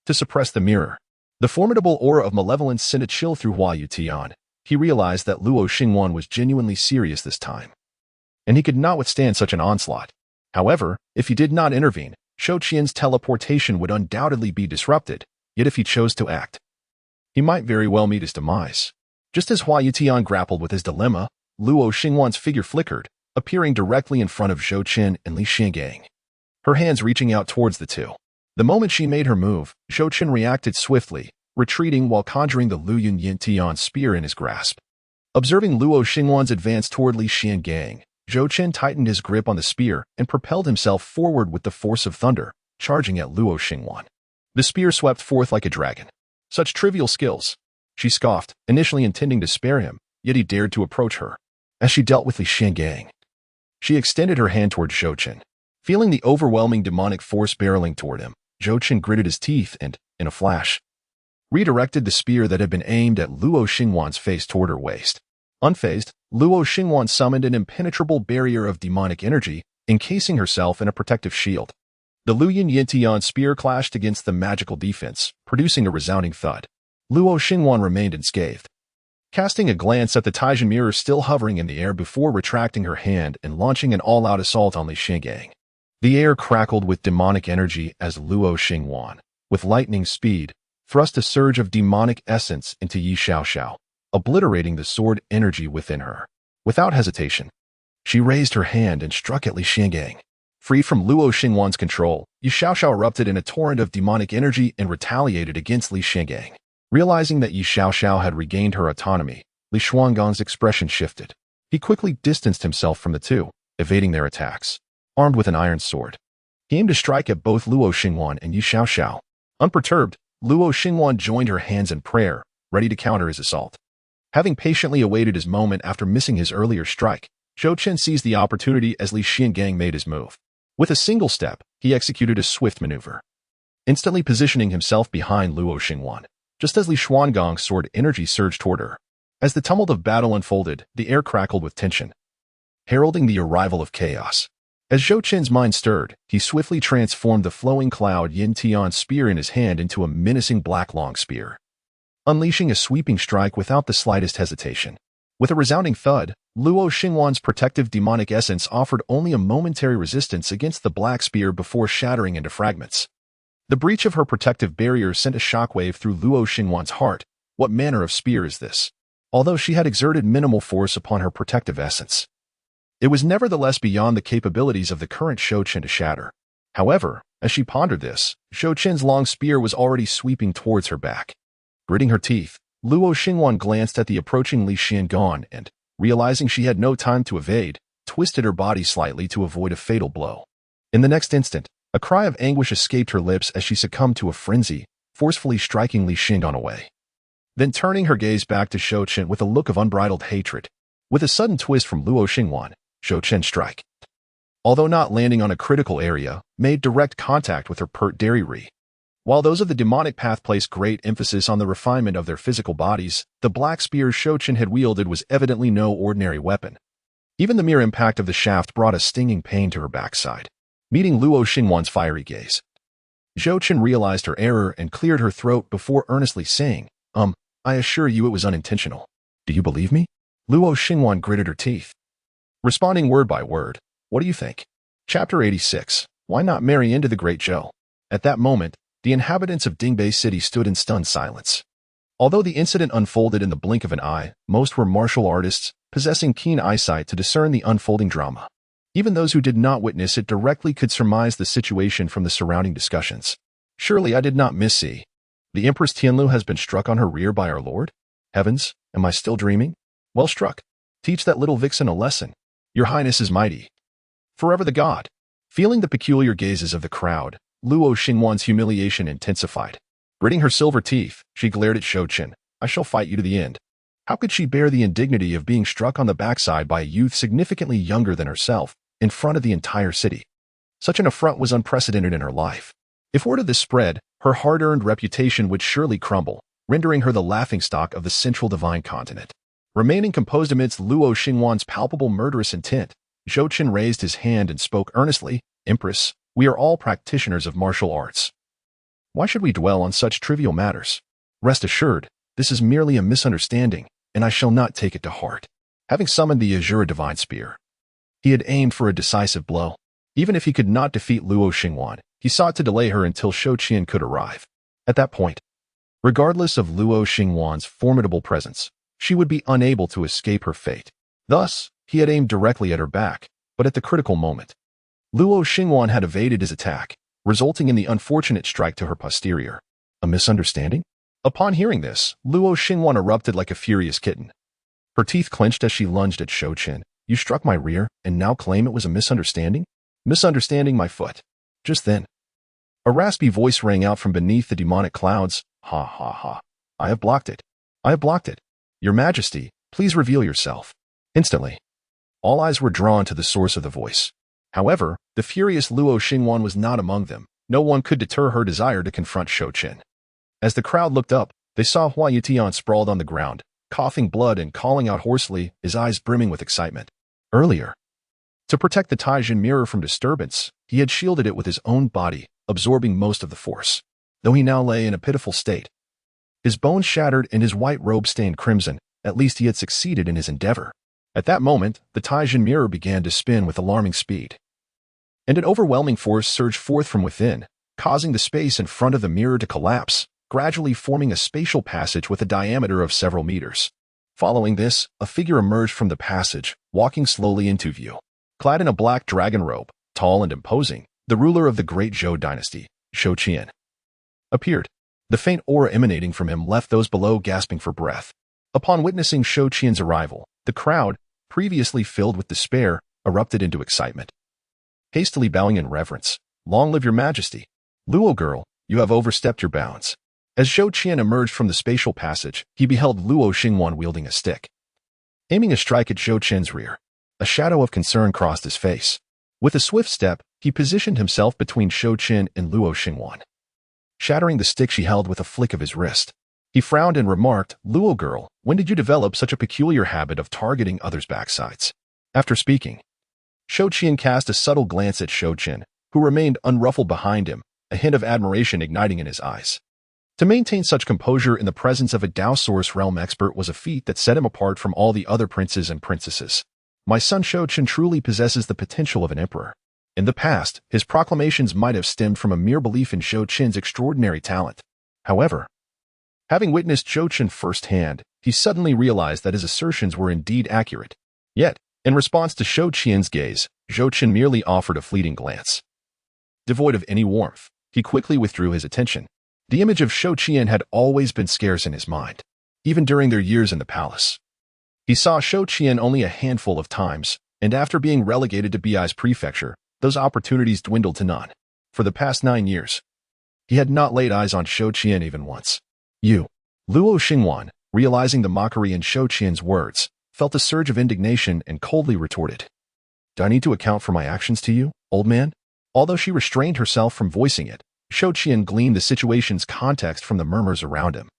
Speaker 1: To suppress the mirror, the formidable aura of malevolence sent a chill through Hua Yuntian. He realized that Luo Xingwan was genuinely serious this time, and he could not withstand such an onslaught. However, if he did not intervene, Shou Qian's teleportation would undoubtedly be disrupted, yet if he chose to act, he might very well meet his demise. Just as Hua Yuntian grappled with his dilemma, Luo Xingwan's figure flickered, appearing directly in front of Zhou Chen and Li Xiangang, her hands reaching out towards the two. The moment she made her move, Zhou Chen reacted swiftly, retreating while conjuring the Lu Yuntian spear in his grasp. Observing Luo Xingwan's advance toward Li Xiangang, Zhou Chen tightened his grip on the spear and propelled himself forward with the force of thunder, charging at Luo Xingwan. The spear swept forth like a dragon. Such trivial skills, she scoffed, initially intending to spare him, yet he dared to approach her. As she dealt with Li Xiangang, she extended her hand toward Zhou Chen. Feeling the overwhelming demonic force barreling toward him, Zhou Chen gritted his teeth and, in a flash, redirected the spear that had been aimed at Luo Xingwan's face toward her waist. Unfazed, Luo Xingwan summoned an impenetrable barrier of demonic energy, encasing herself in a protective shield. The Lu Yuntian spear clashed against the magical defense, producing a resounding thud. Luo Xingwan remained unscathed, casting a glance at the Taizhen mirror still hovering in the air before retracting her hand and launching an all-out assault on Li Xiangang. The air crackled with demonic energy as Luo Xingwan, with lightning speed, thrust a surge of demonic essence into Ye Xiaoxiao, obliterating the sword energy within her. Without hesitation, she raised her hand and struck at Li Xiangang. Free from Luo Xingwan's control, Ye Xiaoxiao erupted in a torrent of demonic energy and retaliated against Li Xiangang. Realizing that Ye Xiaoxiao had regained her autonomy, Li Xuangang's expression shifted. He quickly distanced himself from the two, evading their attacks. Armed with an iron sword, he aimed to strike at both Luo Xingwan and Ye Xiaoxiao. Unperturbed, Luo Xingwan joined her hands in prayer, ready to counter his assault. Having patiently awaited his moment after missing his earlier strike, Zhou Chen seized the opportunity as Li Xiangang made his move. With a single step, he executed a swift maneuver, instantly positioning himself behind Luo Xingwan, just as Li Xuangang's sword energy surged toward her. As the tumult of battle unfolded, the air crackled with tension, heralding the arrival of chaos. As Zhou Chen's mind stirred, he swiftly transformed the flowing cloud Yin Tian spear in his hand into a menacing black long spear, unleashing a sweeping strike without the slightest hesitation. With a resounding thud, Luo Xingwan's protective demonic essence offered only a momentary resistance against the black spear before shattering into fragments. The breach of her protective barrier sent a shockwave through Luo Xingwan's heart. What manner of spear is this? Although she had exerted minimal force upon her protective essence, it was nevertheless beyond the capabilities of the current Zhou Chen to shatter. However, as she pondered this, Zhou Chen's long spear was already sweeping towards her back. Gritting her teeth, Luo Xingwan glanced at the approaching Li Xiangang and, realizing she had no time to evade, twisted her body slightly to avoid a fatal blow. In the next instant, a cry of anguish escaped her lips as she succumbed to a frenzy, forcefully striking Li Xiangang away. Then turning her gaze back to Zhou Chen with a look of unbridled hatred. With a sudden twist from Luo Xingwan, Zhou Chen strike, although not landing on a critical area, made direct contact with her pert dairy. While those of the demonic path placed great emphasis on the refinement of their physical bodies, the black spear Zhou Chen had wielded was evidently no ordinary weapon. Even the mere impact of the shaft brought a stinging pain to her backside. Meeting Luo Xingwan's fiery gaze, Zhou Chen realized her error and cleared her throat before earnestly saying, I assure you it was unintentional. Do you believe me? Luo Xingwan gritted her teeth, responding word by word. What do you think? Chapter 86. Why not marry into the Great Zhou? At that moment, the inhabitants of Dingbei City stood in stunned silence. Although the incident unfolded in the blink of an eye, most were martial artists, possessing keen eyesight to discern the unfolding drama. Even those who did not witness it directly could surmise the situation from the surrounding discussions. Surely I did not missee. The Empress Tianlu has been struck on her rear by our lord? Heavens, am I still dreaming? Well struck. Teach that little vixen a lesson. Your Highness is mighty. Forever the god. Feeling the peculiar gazes of the crowd, Luo Xingwan's humiliation intensified. Gritting her silver teeth, she glared at Zhou Chen. I shall fight you to the end. How could she bear the indignity of being struck on the backside by a youth significantly younger than herself, in front of the entire city? Such an affront was unprecedented in her life. If word of this spread, her hard-earned reputation would surely crumble, rendering her the laughingstock of the central divine continent. Remaining composed amidst Luo Xingwan's palpable murderous intent, Zhou Chen raised his hand and spoke earnestly, Empress, we are all practitioners of martial arts. Why should we dwell on such trivial matters? Rest assured, this is merely a misunderstanding, and I shall not take it to heart. Having summoned the Shura Divine Spear, he had aimed for a decisive blow. Even if he could not defeat Luo Xingwan, he sought to delay her until Zhou Chen could arrive. At that point, regardless of Luo Xingwan's formidable presence, she would be unable to escape her fate. Thus, he had aimed directly at her back, but at the critical moment, Luo Xingwan had evaded his attack, resulting in the unfortunate strike to her posterior. A misunderstanding? Upon hearing this, Luo Xingwan erupted like a furious kitten. Her teeth clenched as she lunged at Zhou Chen. You struck my rear, and now claim it was a misunderstanding? Misunderstanding my foot. Just then, a raspy voice rang out from beneath the demonic clouds. Ha ha ha. I have blocked it. I have blocked it. Your Majesty, please reveal yourself. Instantly, all eyes were drawn to the source of the voice. However, the furious Luo Xingwan was not among them. No one could deter her desire to confront Zhou Chen. As the crowd looked up, they saw Hua Yutian sprawled on the ground, coughing blood and calling out hoarsely, his eyes brimming with excitement. Earlier, to protect the Taijin mirror from disturbance, he had shielded it with his own body, absorbing most of the force. Though he now lay in a pitiful state, his bones shattered and his white robe stained crimson, at least he had succeeded in his endeavor. At that moment, the Taijin mirror began to spin with alarming speed, and an overwhelming force surged forth from within, causing the space in front of the mirror to collapse. gradually forming a spatial passage with a diameter of several meters. Following this, a figure emerged from the passage, walking slowly into view. Clad in a black dragon robe, tall and imposing, the ruler of the Great Zhou Dynasty, Zhou Chen, appeared. The faint aura emanating from him left those below gasping for breath. Upon witnessing Zhou Chen's arrival, the crowd, previously filled with despair, erupted into excitement. Hastily bowing in reverence, "Long live your majesty. Luo girl, you have overstepped your bounds." As Zhou Chen emerged from the spatial passage, he beheld Luo Xingwan wielding a stick. Aiming a strike at Zhou Chen's rear, a shadow of concern crossed his face. With a swift step, he positioned himself between Zhou Chen and Luo Xingwan, shattering the stick she held with a flick of his wrist. He frowned and remarked, "Luo girl, when did you develop such a peculiar habit of targeting others' backsides?" After speaking, Zhou Chen cast a subtle glance at Zhou Chen, who remained unruffled behind him, a hint of admiration igniting in his eyes. To maintain such composure in the presence of a Dao Source realm expert was a feat that set him apart from all the other princes and princesses. My son Zhou Chen truly possesses the potential of an emperor. In the past, his proclamations might have stemmed from a mere belief in Zhou Chen's extraordinary talent. However, having witnessed Zhou Chen firsthand, he suddenly realized that his assertions were indeed accurate. Yet, in response to Zhou Chen's gaze, Zhou Chen merely offered a fleeting glance. Devoid of any warmth, he quickly withdrew his attention. The image of Zhou Chen had always been scarce in his mind, even during their years in the palace. He saw Zhou Chen only a handful of times, and after being relegated to Bi's prefecture, those opportunities dwindled to none. For the past 9 years, he had not laid eyes on Zhou Chen even once. "You." Luo Xingwan, realizing the mockery in Zhou Chen's words, felt a surge of indignation and coldly retorted, "Do I need to account for my actions to you, old man?" Although she restrained herself from voicing it, Zhou Chen gleaned the situation's context from the murmurs around him.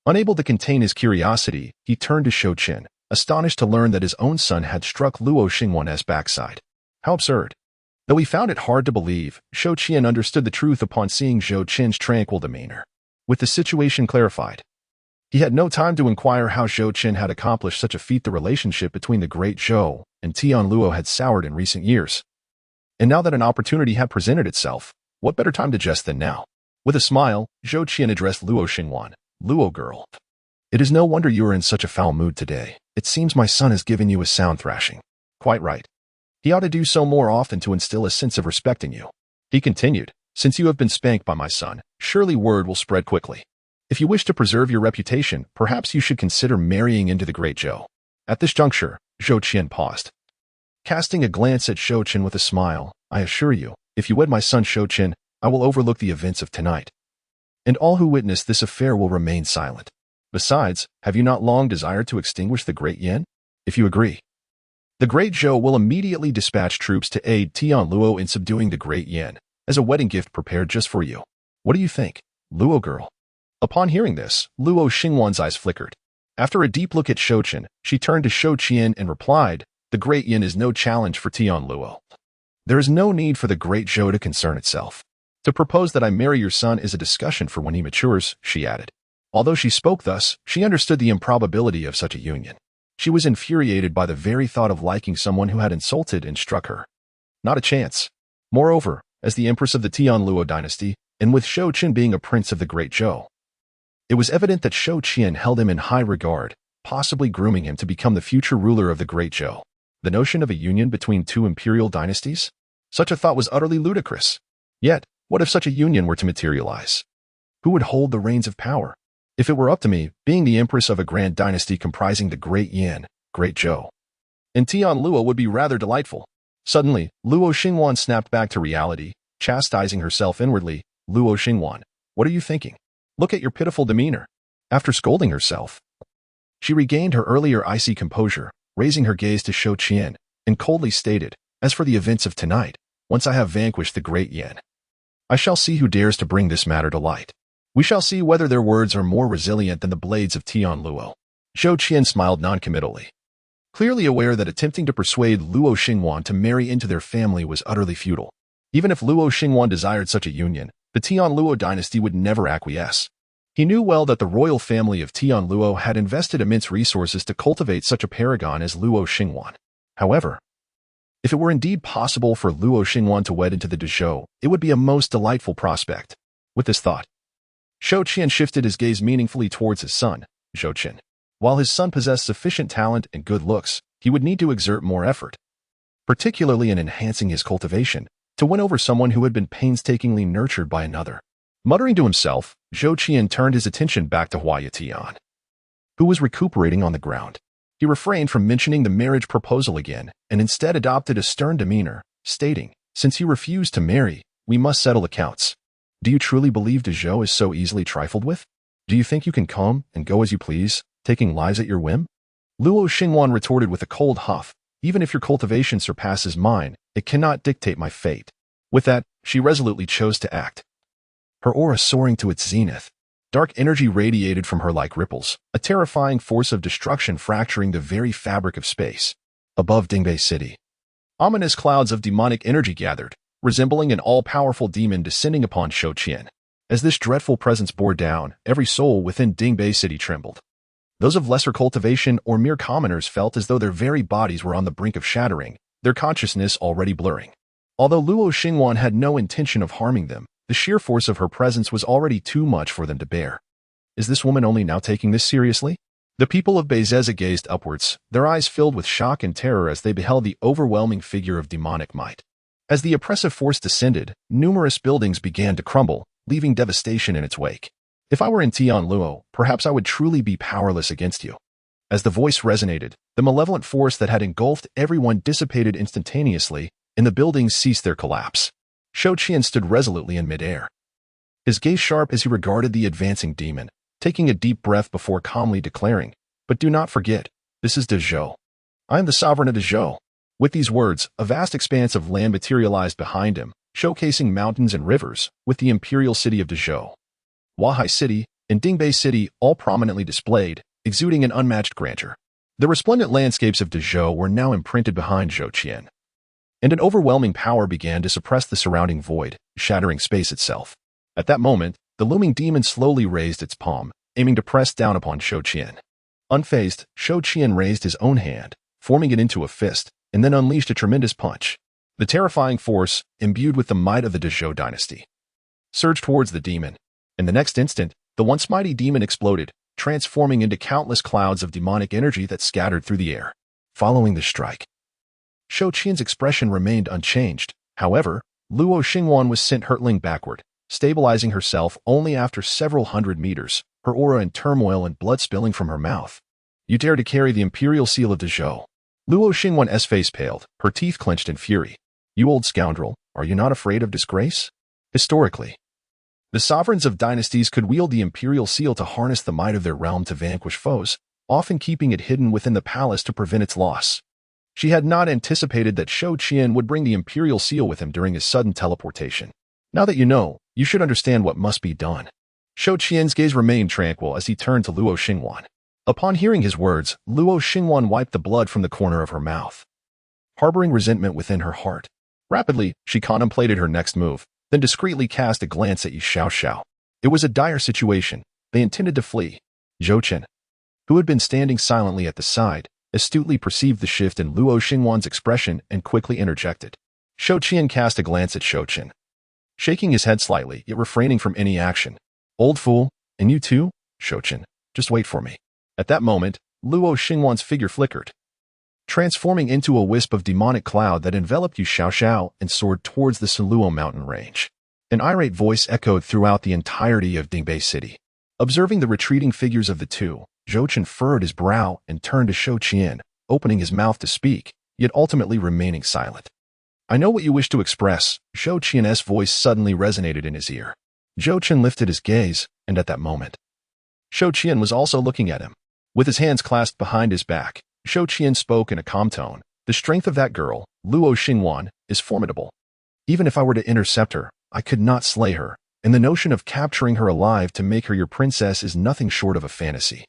Speaker 1: Unable to contain his curiosity, he turned to Zhou Chen, astonished to learn that his own son had struck Luo Xingwan's backside. How absurd. Though he found it hard to believe, Zhou Chen understood the truth upon seeing Zhou Chen's tranquil demeanor. With the situation clarified, he had no time to inquire how Zhou Chen had accomplished such a feat. The relationship between the Great Zhou and Tian Luo had soured in recent years. And now that an opportunity had presented itself, what better time to jest than now? With a smile, Zhou Chen addressed Luo Xingwan, "Luo girl, it is no wonder you are in such a foul mood today. It seems my son has given you a sound thrashing." "Quite right. He ought to do so more often to instill a sense of respect in you." He continued, "Since you have been spanked by my son, surely word will spread quickly. If you wish to preserve your reputation, perhaps you should consider marrying into the Great Zhou." At this juncture, Zhou Chen paused. Casting a glance at Zhou Chen with a smile, "I assure you, if you wed my son Zhou Chen, I will overlook the events of tonight. And all who witness this affair will remain silent. Besides, have you not long desired to extinguish the Great Yin? If you agree, the Great Zhou will immediately dispatch troops to aid Tian Luo in subduing the Great Yin, as a wedding gift prepared just for you. What do you think, Luo girl?" Upon hearing this, Luo Xingwan's eyes flickered. After a deep look at Zhou Chen, she turned to Zhou Chen and replied, "The Great Yin is no challenge for Tian Luo. There is no need for the Great Zhou to concern itself. To propose that I marry your son is a discussion for when he matures," she added. Although she spoke thus, she understood the improbability of such a union. She was infuriated by the very thought of liking someone who had insulted and struck her. Not a chance. Moreover, as the Empress of the Tian Luo dynasty, and with Zhou Chen being a prince of the Great Zhou, it was evident that Zhou Chen held him in high regard, possibly grooming him to become the future ruler of the Great Zhou. The notion of a union between two imperial dynasties? Such a thought was utterly ludicrous. Yet, what if such a union were to materialize? Who would hold the reins of power? If it were up to me, being the empress of a grand dynasty comprising the Great Yin, Great Zhou, and Tian Luo would be rather delightful. Suddenly, Luo Xingwan snapped back to reality, chastising herself inwardly. "Luo Xingwan, what are you thinking? Look at your pitiful demeanor." After scolding herself, she regained her earlier icy composure, raising her gaze to Zhou Chen, and coldly stated, "As for the events of tonight, once I have vanquished the Great Yin, I shall see who dares to bring this matter to light. We shall see whether their words are more resilient than the blades of Tian Luo." Zhou Chen smiled noncommittally, clearly aware that attempting to persuade Luo Xingwan to marry into their family was utterly futile. Even if Luo Xingwan desired such a union, the Tian Luo dynasty would never acquiesce. He knew well that the royal family of Tian Luo had invested immense resources to cultivate such a paragon as Luo Xingwan. However, if it were indeed possible for Luo Xingwan to wed into the Zhou, it would be a most delightful prospect. With this thought, Zhou Chen shifted his gaze meaningfully towards his son, Zhou Chen. While his son possessed sufficient talent and good looks, he would need to exert more effort, particularly in enhancing his cultivation, to win over someone who had been painstakingly nurtured by another. Muttering to himself, Zhou Chen turned his attention back to Hua Yatian, who was recuperating on the ground. He refrained from mentioning the marriage proposal again and instead adopted a stern demeanor, stating, "Since you refused to marry, we must settle accounts. Do you truly believe Zhou is so easily trifled with? Do you think you can come and go as you please, taking lives at your whim?" Luo Xingwan retorted with a cold huff, "Even if your cultivation surpasses mine, it cannot dictate my fate." With that, she resolutely chose to act. Her aura soaring to its zenith. Dark energy radiated from her like ripples, a terrifying force of destruction fracturing the very fabric of space. Above Dingbei City, ominous clouds of demonic energy gathered, resembling an all-powerful demon descending upon Zhou Chen. As this dreadful presence bore down, every soul within Dingbei City trembled. Those of lesser cultivation or mere commoners felt as though their very bodies were on the brink of shattering, their consciousness already blurring. Although Luo Xingwan had no intention of harming them, the sheer force of her presence was already too much for them to bear. Is this woman only now taking this seriously? The people of Beizeza gazed upwards, their eyes filled with shock and terror as they beheld the overwhelming figure of demonic might. As the oppressive force descended, numerous buildings began to crumble, leaving devastation in its wake. "If I were in Tian Luo, perhaps I would truly be powerless against you." As the voice resonated, the malevolent force that had engulfed everyone dissipated instantaneously, and the buildings ceased their collapse. Zhou Chen stood resolutely in midair, his gaze sharp as he regarded the advancing demon, taking a deep breath before calmly declaring, "But do not forget, this is Zhou. I am the sovereign of Zhou." With these words, a vast expanse of land materialized behind him, showcasing mountains and rivers, with the imperial city of Zhou, Wahai City, and Dingbei City all prominently displayed, exuding an unmatched grandeur. The resplendent landscapes of Zhou were now imprinted behind Zhou Chen, and an overwhelming power began to suppress the surrounding void, shattering space itself. At that moment, the looming demon slowly raised its palm, aiming to press down upon Zhou Chen. Unfazed, Zhou Chen raised his own hand, forming it into a fist, and then unleashed a tremendous punch. The terrifying force, imbued with the might of the Zhou Dynasty, surged towards the demon. In the next instant, the once mighty demon exploded, transforming into countless clouds of demonic energy that scattered through the air. Following the strike, Zhou Qian's expression remained unchanged. However, Luo Xingwan was sent hurtling backward, stabilizing herself only after several hundred meters, her aura in turmoil and blood spilling from her mouth. "You dare to carry the imperial seal of Zhou?" Luo Xingwan's face paled, her teeth clenched in fury. "You old scoundrel, are you not afraid of disgrace?" Historically, the sovereigns of dynasties could wield the imperial seal to harness the might of their realm to vanquish foes, often keeping it hidden within the palace to prevent its loss. She had not anticipated that Zhou Chen would bring the imperial seal with him during his sudden teleportation. "Now that you know, you should understand what must be done." Zhou Qian's gaze remained tranquil as he turned to Luo Xingwan. Upon hearing his words, Luo Xingwan wiped the blood from the corner of her mouth, harboring resentment within her heart. Rapidly, she contemplated her next move, then discreetly cast a glance at Yi Xiao. It was a dire situation. They intended to flee. Zhou Chen, who had been standing silently at the side, astutely perceived the shift in Luo Xingwan's expression and quickly interjected. Zhou Chen cast a glance at Zhou Chen, shaking his head slightly, yet refraining from any action. "Old fool, and you too, Zhou Chen, just wait for me." At that moment, Luo Xingwan's figure flickered, transforming into a wisp of demonic cloud that enveloped Yi Xiao and soared towards the Siluo mountain range. An irate voice echoed throughout the entirety of Dingbei City. Observing the retreating figures of the two, Zhou Chen furrowed his brow and turned to Zhou Chen, opening his mouth to speak, yet ultimately remaining silent. "I know what you wish to express." Zhou Qian's voice suddenly resonated in his ear. Zhou Chen lifted his gaze, and at that moment, Zhou Chen was also looking at him. With his hands clasped behind his back, Zhou Chen spoke in a calm tone. "The strength of that girl, Luo Xingwan, is formidable. Even if I were to intercept her, I could not slay her, and the notion of capturing her alive to make her your princess is nothing short of a fantasy.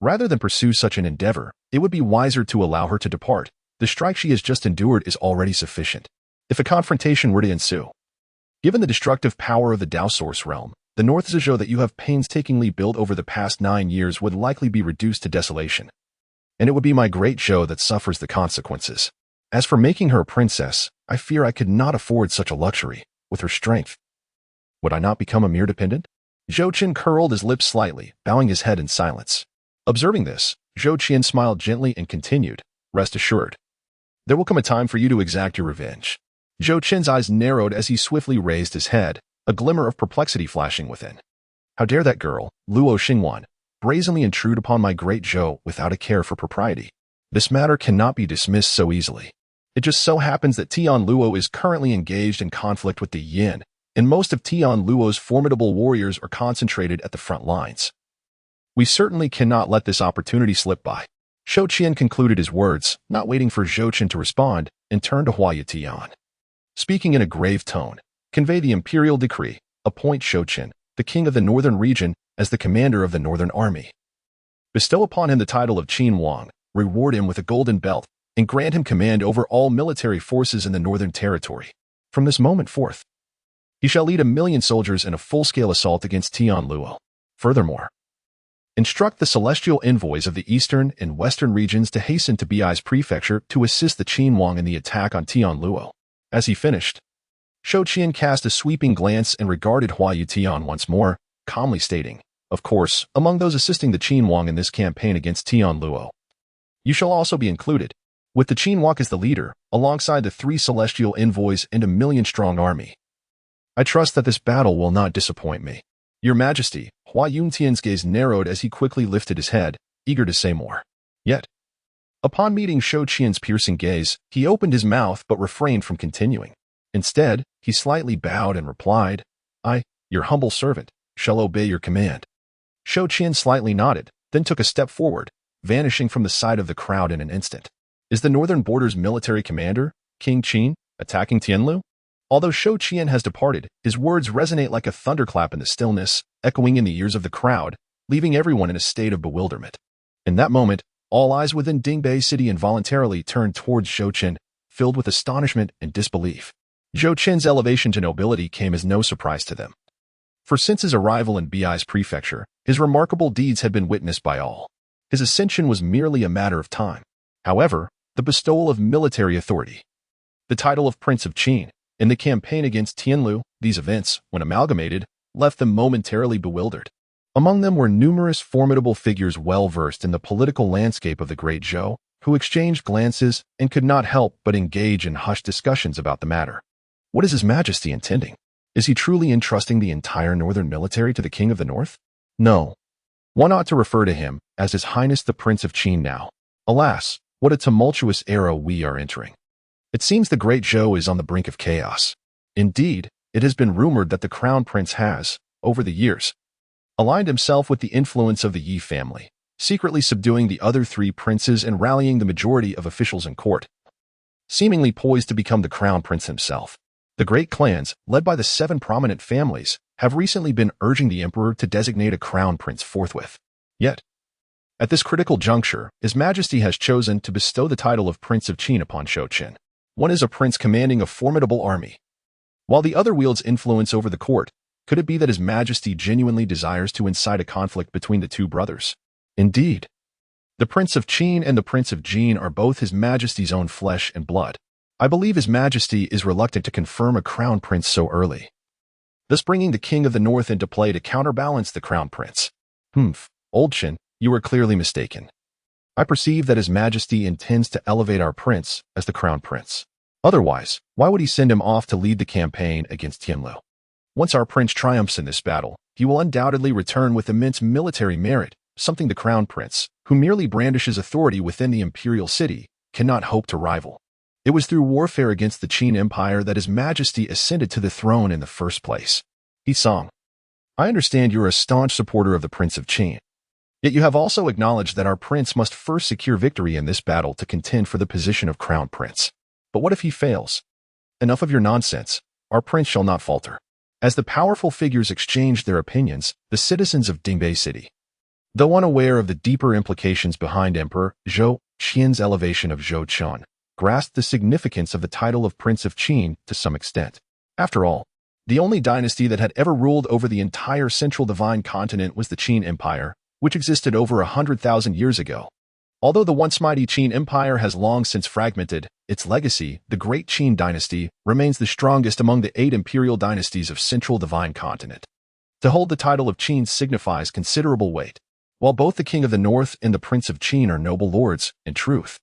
Speaker 1: Rather than pursue such an endeavor, it would be wiser to allow her to depart. The strike she has just endured is already sufficient. If a confrontation were to ensue, given the destructive power of the Dao Source realm, the North Zhou that you have painstakingly built over the past 9 years would likely be reduced to desolation. And it would be my Great Zhou that suffers the consequences. As for making her a princess, I fear I could not afford such a luxury. With her strength, would I not become a mere dependent?" Zhou Chen curled his lips slightly, bowing his head in silence. Observing this, Zhou Chen smiled gently and continued, "Rest assured. There will come a time for you to exact your revenge." Zhou Chen's eyes narrowed as he swiftly raised his head, a glimmer of perplexity flashing within. How dare that girl, Luo Xingwan, brazenly intrude upon my great Zhou without a care for propriety? This matter cannot be dismissed so easily. It just so happens that Tian Luo is currently engaged in conflict with the Yin, and most of Tian Luo's formidable warriors are concentrated at the front lines. We certainly cannot let this opportunity slip by. Shou Qian concluded his words, not waiting for Zhou Chen to respond, and turned to Hua Tian. Speaking in a grave tone, convey the imperial decree, appoint Zhou Chen, the king of the northern region, as the commander of the northern army. Bestow upon him the title of Qin Wang, reward him with a golden belt, and grant him command over all military forces in the northern territory. From this moment forth, he shall lead 1,000,000 soldiers in a full-scale assault against Tian Luo. Furthermore, instruct the celestial envoys of the eastern and western regions to hasten to Bei's prefecture to assist the Qin Wang in the attack on Tian Luo. As he finished, Shou Qian cast a sweeping glance and regarded Hua Tian once more, calmly stating, "Of course, among those assisting the Qin Wang in this campaign against Tian Luo, you shall also be included, with the Qin Wang as the leader, alongside the 3 celestial envoys and 1,000,000-strong army. I trust that this battle will not disappoint me." "Your Majesty," Hua Yuntian's gaze narrowed as he quickly lifted his head, eager to say more. Yet, upon meeting Shou Qian's piercing gaze, he opened his mouth but refrained from continuing. Instead, he slightly bowed and replied, "I, your humble servant, shall obey your command." Shou Qian slightly nodded, then took a step forward, vanishing from the sight of the crowd in an instant. Is the northern border's military commander, King Qin, attacking Tianlu? Although Shou Qian has departed, his words resonate like a thunderclap in the stillness, echoing in the ears of the crowd, leaving everyone in a state of bewilderment. In that moment, all eyes within Dingbei city involuntarily turned towards Zhou Chen, filled with astonishment and disbelief. Zhou Chen's elevation to nobility came as no surprise to them. For since his arrival in Bei's prefecture, his remarkable deeds had been witnessed by all. His ascension was merely a matter of time. However, the bestowal of military authority, the title of Prince of Qin, and the campaign against Tianlu, these events, when amalgamated, left them momentarily bewildered. Among them were numerous formidable figures well-versed in the political landscape of the Great Zhou, who exchanged glances and could not help but engage in hushed discussions about the matter. What is His Majesty intending? Is he truly entrusting the entire northern military to the King of the North? No. One ought to refer to him as His Highness the Prince of Qin now. Alas, what a tumultuous era we are entering. It seems the Great Zhou is on the brink of chaos. Indeed, it has been rumored that the Crown Prince has, over the years, aligned himself with the influence of the Ye family, secretly subduing the other 3 princes and rallying the majority of officials in court, seemingly poised to become the Crown Prince himself. The great clans, led by the 7 prominent families, have recently been urging the Emperor to designate a Crown Prince forthwith. Yet, at this critical juncture, His Majesty has chosen to bestow the title of Prince of Qin upon Zhou Chen. One is a prince commanding a formidable army, while the other wields influence over the court. Could it be that His Majesty genuinely desires to incite a conflict between the 2 brothers? Indeed, the Prince of Qin and the Prince of Jin are both His Majesty's own flesh and blood. I believe His Majesty is reluctant to confirm a crown prince so early, thus bringing the King of the North into play to counterbalance the crown prince. Old Chen, you are clearly mistaken. I perceive that His Majesty intends to elevate our prince as the crown prince. Otherwise, why would he send him off to lead the campaign against Tianlu? Once our prince triumphs in this battle, he will undoubtedly return with immense military merit, something the crown prince, who merely brandishes authority within the imperial city, cannot hope to rival. It was through warfare against the Qin Empire that His Majesty ascended to the throne in the first place. He sung, "I understand you're a staunch supporter of the Prince of Qin. Yet you have also acknowledged that our prince must first secure victory in this battle to contend for the position of crown prince. But what if he fails? Enough of your nonsense. Our prince shall not falter." As the powerful figures exchanged their opinions, the citizens of Dingbei city, though unaware of the deeper implications behind Emperor Zhou Qian's elevation of Zhou Chen, grasped the significance of the title of Prince of Qin to some extent. After all, the only dynasty that had ever ruled over the entire central divine continent was the Qin Empire, which existed over 100,000 years ago. Although the once mighty Qin Empire has long since fragmented, its legacy, the Great Zhou Dynasty, remains the strongest among the 8 imperial dynasties of central divine continent. To hold the title of Qin signifies considerable weight. While both the King of the North and the Prince of Qin are noble lords, in truth,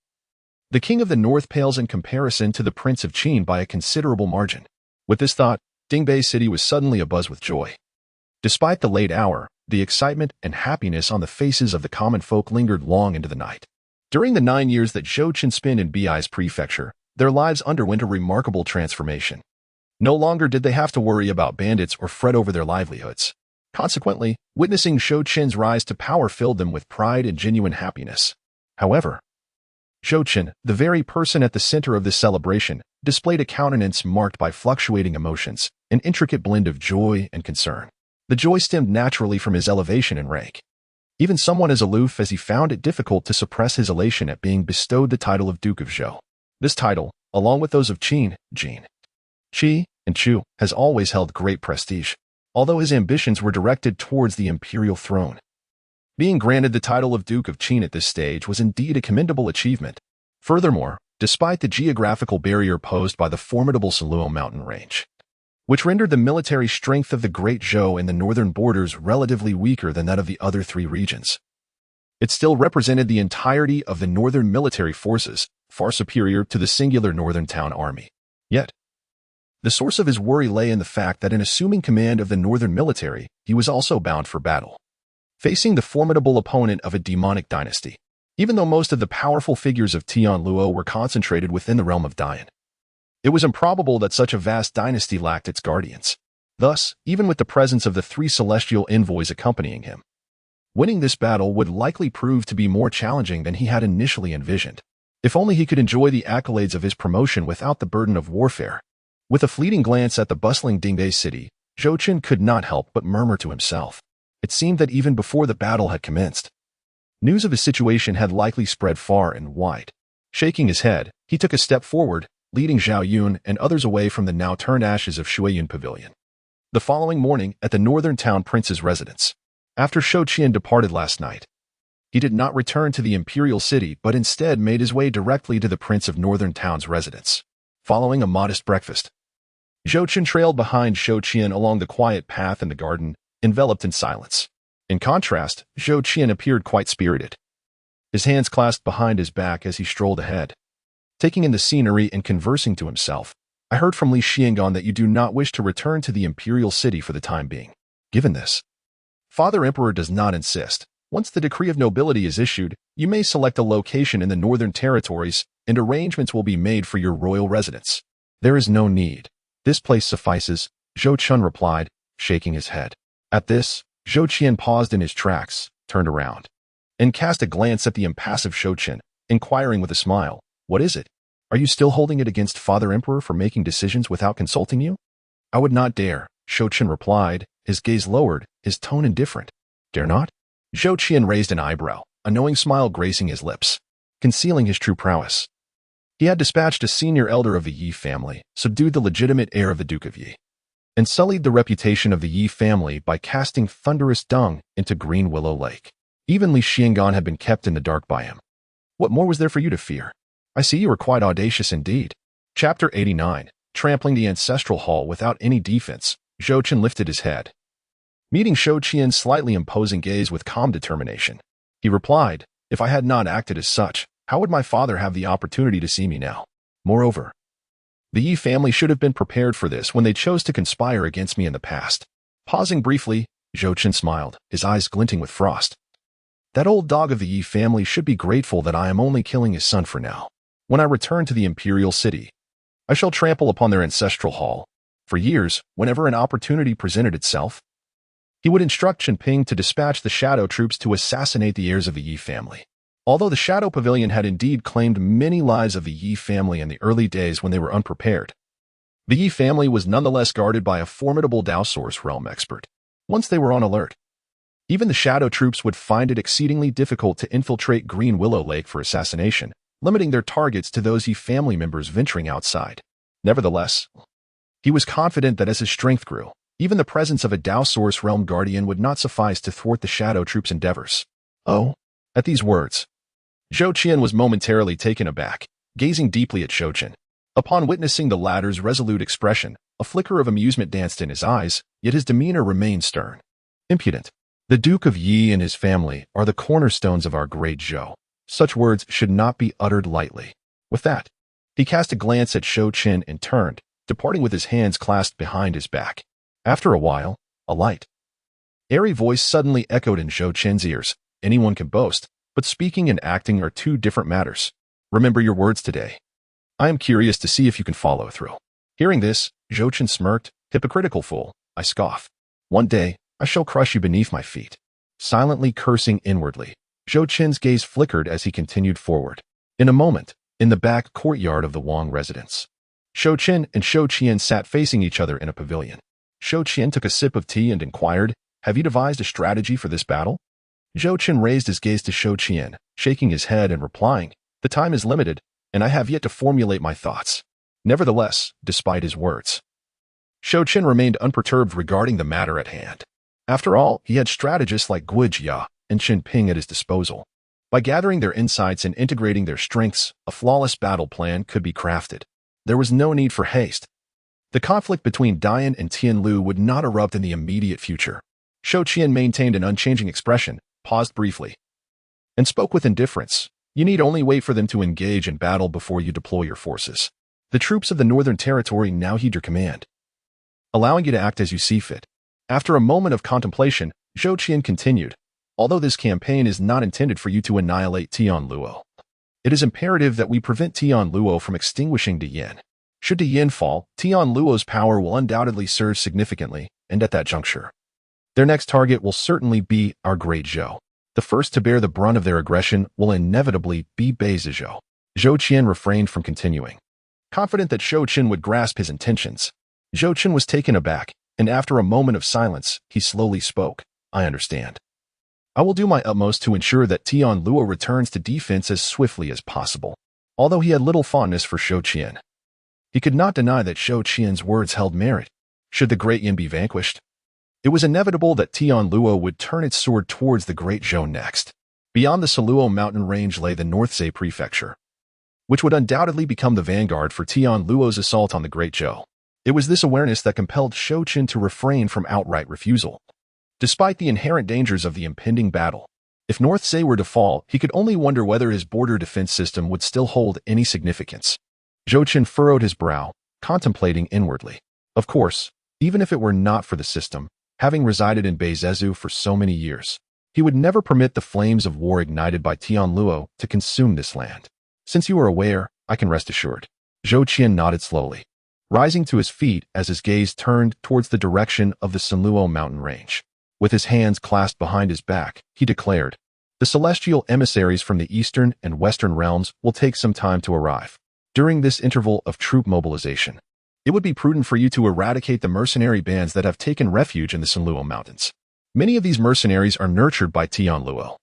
Speaker 1: the King of the North pales in comparison to the Prince of Qin by a considerable margin. With this thought, Dingbei City was suddenly abuzz with joy. Despite the late hour, the excitement and happiness on the faces of the common folk lingered long into the night. During the 9 years that Zhou Chen spent in Bei's prefecture, their lives underwent a remarkable transformation. No longer did they have to worry about bandits or fret over their livelihoods. Consequently, witnessing Zhou Chen's rise to power filled them with pride and genuine happiness. However, Zhou Chen, the very person at the center of this celebration, displayed a countenance marked by fluctuating emotions, an intricate blend of joy and concern. The joy stemmed naturally from his elevation in rank. Even someone as aloof as he found it difficult to suppress his elation at being bestowed the title of Duke of Zhou. This title, along with those of Qin, Jin, Qi, and Chu, has always held great prestige, although his ambitions were directed towards the imperial throne. Being granted the title of Duke of Qin at this stage was indeed a commendable achievement. Furthermore, despite the geographical barrier posed by the formidable Siluo mountain range, which rendered the military strength of the Great Zhou in the northern borders relatively weaker than that of the other three regions, it still represented the entirety of the northern military forces, far superior to the singular northern town army. Yet, the source of his worry lay in the fact that in assuming command of the northern military, he was also bound for battle, facing the formidable opponent of a demonic dynasty. Even though most of the powerful figures of Tianluo were concentrated within the realm of Dian, it was improbable that such a vast dynasty lacked its guardians. Thus, even with the presence of the 3 celestial envoys accompanying him, winning this battle would likely prove to be more challenging than he had initially envisioned. If only he could enjoy the accolades of his promotion without the burden of warfare. With a fleeting glance at the bustling Dingbei city, Zhou Chen could not help but murmur to himself. It seemed that even before the battle had commenced, news of his situation had likely spread far and wide. Shaking his head, he took a step forward, leading Zhao Yun and others away from the now turned ashes of Shuiyun Pavilion. The following morning, at the northern town prince's residence, after Shou Qian departed last night, he did not return to the imperial city but instead made his way directly to the prince of northern town's residence. Following a modest breakfast, Zhou Chen trailed behind Shou Qian along the quiet path in the garden, enveloped in silence. In contrast, Zhou Qian appeared quite spirited, his hands clasped behind his back as he strolled ahead. Taking in the scenery and conversing to himself, I heard from Li Xiangan that you do not wish to return to the imperial city for the time being. Given this, Father Emperor does not insist. Once the decree of nobility is issued, you may select a location in the northern territories and arrangements will be made for your royal residence. There is no need. This place suffices, Zhou Chen replied, shaking his head. At this, Zhou Qian paused in his tracks, turned around, and cast a glance at the impassive Zhou Chen, inquiring with a smile, "What is it? Are you still holding it against Father Emperor for making decisions without consulting you?" "I would not dare," Zhou Chen replied, his gaze lowered, his tone indifferent. "Dare not?" Zhou Qian raised an eyebrow, a knowing smile gracing his lips, concealing his true prowess. He had dispatched a senior elder of the Ye family, subdued the legitimate heir of the Duke of Ye, and sullied the reputation of the Ye family by casting thunderous dung into Green Willow Lake. Even Li Xiangan had been kept in the dark by him. What more was there for you to fear? I see you are quite audacious indeed. Chapter 89. Trampling the ancestral hall without any defense, Zhou Chen lifted his head, meeting Shou Qian's slightly imposing gaze with calm determination. He replied, "If I had not acted as such, how would my father have the opportunity to see me now? Moreover, the Yi family should have been prepared for this when they chose to conspire against me in the past." Pausing briefly, Zhou Chen smiled, his eyes glinting with frost. "That old dog of the Yi family should be grateful that I am only killing his son for now. When I return to the imperial city, I shall trample upon their ancestral hall." For years, whenever an opportunity presented itself, he would instruct Chenping to dispatch the shadow troops to assassinate the heirs of the Yi family. Although the Shadow Pavilion had indeed claimed many lives of the Yi family in the early days when they were unprepared, the Yi family was nonetheless guarded by a formidable Dao Source realm expert. Once they were on alert, even the shadow troops would find it exceedingly difficult to infiltrate Green Willow Lake for assassination, limiting their targets to those Yi family members venturing outside. Nevertheless, he was confident that as his strength grew, even the presence of a Dao Source realm guardian would not suffice to thwart the shadow troops' endeavors. Oh, at these words, Zhou Qian was momentarily taken aback, gazing deeply at Zhou Chen. Upon witnessing the latter's resolute expression, a flicker of amusement danced in his eyes, yet his demeanor remained stern. Impudent. The Duke of Yi and his family are the cornerstones of our Great Zhou. Such words should not be uttered lightly. With that, he cast a glance at Zhou Chen and turned, departing with his hands clasped behind his back. After a while, a light, airy voice suddenly echoed in Zhou Chen's ears. Anyone can boast, but speaking and acting are two different matters. Remember your words today. I am curious to see if you can follow through. Hearing this, Zhou Chen smirked. Hypocritical fool, I scoff. One day, I shall crush you beneath my feet. Silently cursing inwardly, Zhou Chen's gaze flickered as he continued forward. In a moment, in the back courtyard of the Wang residence, Zhou Chen and Zhou Qian sat facing each other in a pavilion. Zhou Qian took a sip of tea and inquired, "Have you devised a strategy for this battle?" Zhou Chen raised his gaze to Zhou Qian, shaking his head and replying, "The time is limited, and I have yet to formulate my thoughts." Nevertheless, despite his words, Zhou Chen remained unperturbed regarding the matter at hand. After all, he had strategists like Gui Jia and Chen Ping at his disposal. By gathering their insights and integrating their strengths, a flawless battle plan could be crafted. There was no need for haste. The conflict between Dian and Tian Lu would not erupt in the immediate future. Zhou Qian maintained an unchanging expression, paused briefly, and spoke with indifference. You need only wait for them to engage in battle before you deploy your forces. The troops of the Northern Territory now heed your command, allowing you to act as you see fit. After a moment of contemplation, Zhou Qian continued, although this campaign is not intended for you to annihilate Tian Luo, it is imperative that we prevent Tian Luo from extinguishing De Yin. Should De Yin fall, Tian Luo's power will undoubtedly surge significantly, and at that juncture, their next target will certainly be our Great Zhou. The first to bear the brunt of their aggression will inevitably be Beizhou. Zhou Qian refrained from continuing, confident that Zhou Chen would grasp his intentions. Zhou Chen was taken aback, and after a moment of silence, he slowly spoke, I understand. I will do my utmost to ensure that Tian Luo returns to defense as swiftly as possible. Although he had little fondness for Zhou Qian, he could not deny that Zhou Qian's words held merit. Should the Great Yin be vanquished, it was inevitable that Tian Luo would turn its sword towards the Great Zhou next. Beyond the Siluo mountain range lay the Northsei prefecture, which would undoubtedly become the vanguard for Tian Luo's assault on the Great Zhou. It was this awareness that compelled Zhou Chen to refrain from outright refusal. Despite the inherent dangers of the impending battle, if Northsei were to fall, he could only wonder whether his border defense system would still hold any significance. Zhou Chen furrowed his brow, contemplating inwardly. Of course, even if it were not for the system, having resided in Beizhou for so many years, he would never permit the flames of war ignited by Tian Luo to consume this land. Since you are aware, I can rest assured. Zhou Qian nodded slowly, rising to his feet as his gaze turned towards the direction of the Siluo mountain range. With his hands clasped behind his back, he declared, the celestial emissaries from the eastern and western realms will take some time to arrive. During this interval of troop mobilization, it would be prudent for you to eradicate the mercenary bands that have taken refuge in the Siluo mountains. Many of these mercenaries are nurtured by Tian Luo,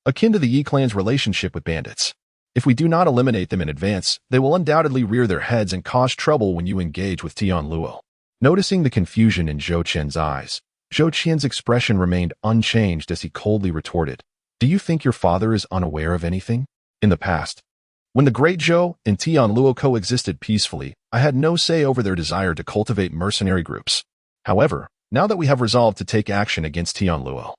Speaker 1: akin to the Yi clan's relationship with bandits. If we do not eliminate them in advance, they will undoubtedly rear their heads and cause trouble when you engage with Tian Luo. Noticing the confusion in Zhou Chen's eyes, Zhou Qian's expression remained unchanged as he coldly retorted, Do you think your father is unaware of anything? In the past, when the Great Zhou and Tian Luo coexisted peacefully, I had no say over their desire to cultivate mercenary groups. However, now that we have resolved to take action against Tian Luo,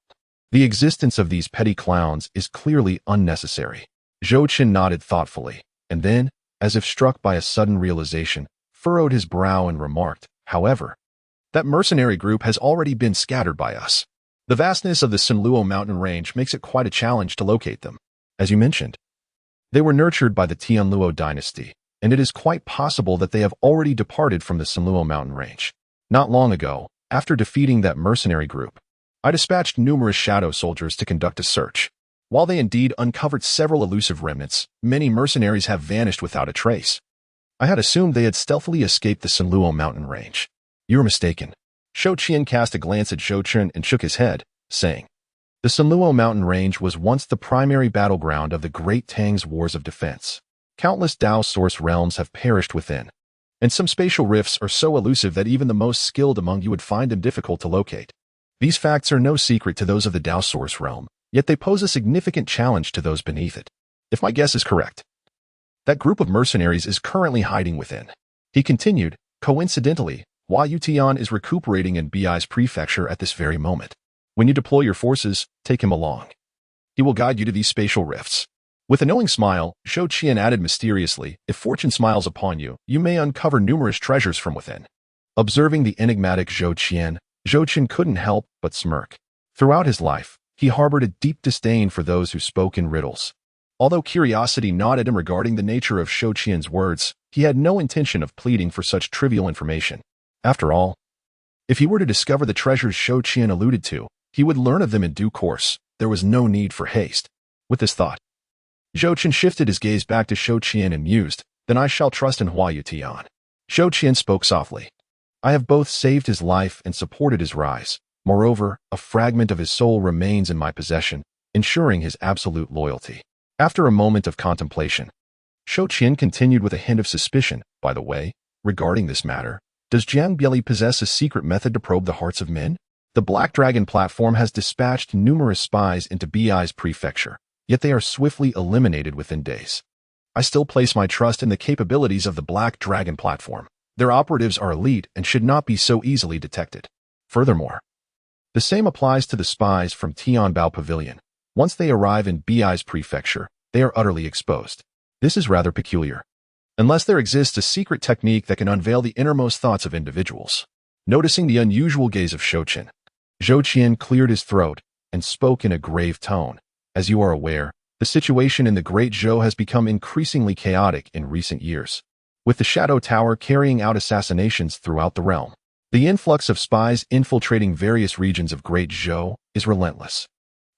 Speaker 1: the existence of these petty clowns is clearly unnecessary. Zhou Chen nodded thoughtfully, and then, as if struck by a sudden realization, furrowed his brow and remarked, However, that mercenary group has already been scattered by us. The vastness of the Siluo mountain range makes it quite a challenge to locate them. As you mentioned, they were nurtured by the Tian Luo dynasty, and it is quite possible that they have already departed from the Siluo mountain range. Not long ago, after defeating that mercenary group, I dispatched numerous shadow soldiers to conduct a search. While they indeed uncovered several elusive remnants, many mercenaries have vanished without a trace. I had assumed they had stealthily escaped the Siluo mountain range. You are mistaken. Zhou Qian cast a glance at Zhou Chen and shook his head, saying, The Siluo mountain range was once the primary battleground of the Great Tang's wars of defense. Countless Dao source realms have perished within, and some spatial rifts are so elusive that even the most skilled among you would find them difficult to locate. These facts are no secret to those of the Dao source realm, yet they pose a significant challenge to those beneath it. If my guess is correct, that group of mercenaries is currently hiding within. He continued, coincidentally, Hua Yutian is recuperating in Bi's prefecture at this very moment. When you deploy your forces, take him along. He will guide you to these spatial rifts. With a knowing smile, Zhou Chen added mysteriously, if fortune smiles upon you, you may uncover numerous treasures from within. Observing the enigmatic Zhou Chen couldn't help but smirk. Throughout his life, he harbored a deep disdain for those who spoke in riddles. Although curiosity gnawed at him regarding the nature of Zhou Chen's words, he had no intention of pleading for such trivial information. After all, if he were to discover the treasures Zhou Chen alluded to, he would learn of them in due course. There was no need for haste. With this thought, Zhou Chen shifted his gaze back to Zhou Chen and mused, then I shall trust in Huayu Tian. Zhou Chen spoke softly. I have both saved his life and supported his rise. Moreover, a fragment of his soul remains in my possession, ensuring his absolute loyalty. After a moment of contemplation, Zhou Chen continued with a hint of suspicion. By the way, regarding this matter, does Jiang Bieli possess a secret method to probe the hearts of men? The Black Dragon platform has dispatched numerous spies into Bi's prefecture, yet they are swiftly eliminated within days. I still place my trust in the capabilities of the Black Dragon platform. Their operatives are elite and should not be so easily detected. Furthermore, the same applies to the spies from Tianbao Pavilion. Once they arrive in Bi's prefecture, they are utterly exposed. This is rather peculiar. Unless there exists a secret technique that can unveil the innermost thoughts of individuals. Noticing the unusual gaze of Zhou Chen cleared his throat and spoke in a grave tone. As you are aware, the situation in the Great Zhou has become increasingly chaotic in recent years, with the Shadow Tower carrying out assassinations throughout the realm. The influx of spies infiltrating various regions of Great Zhou is relentless.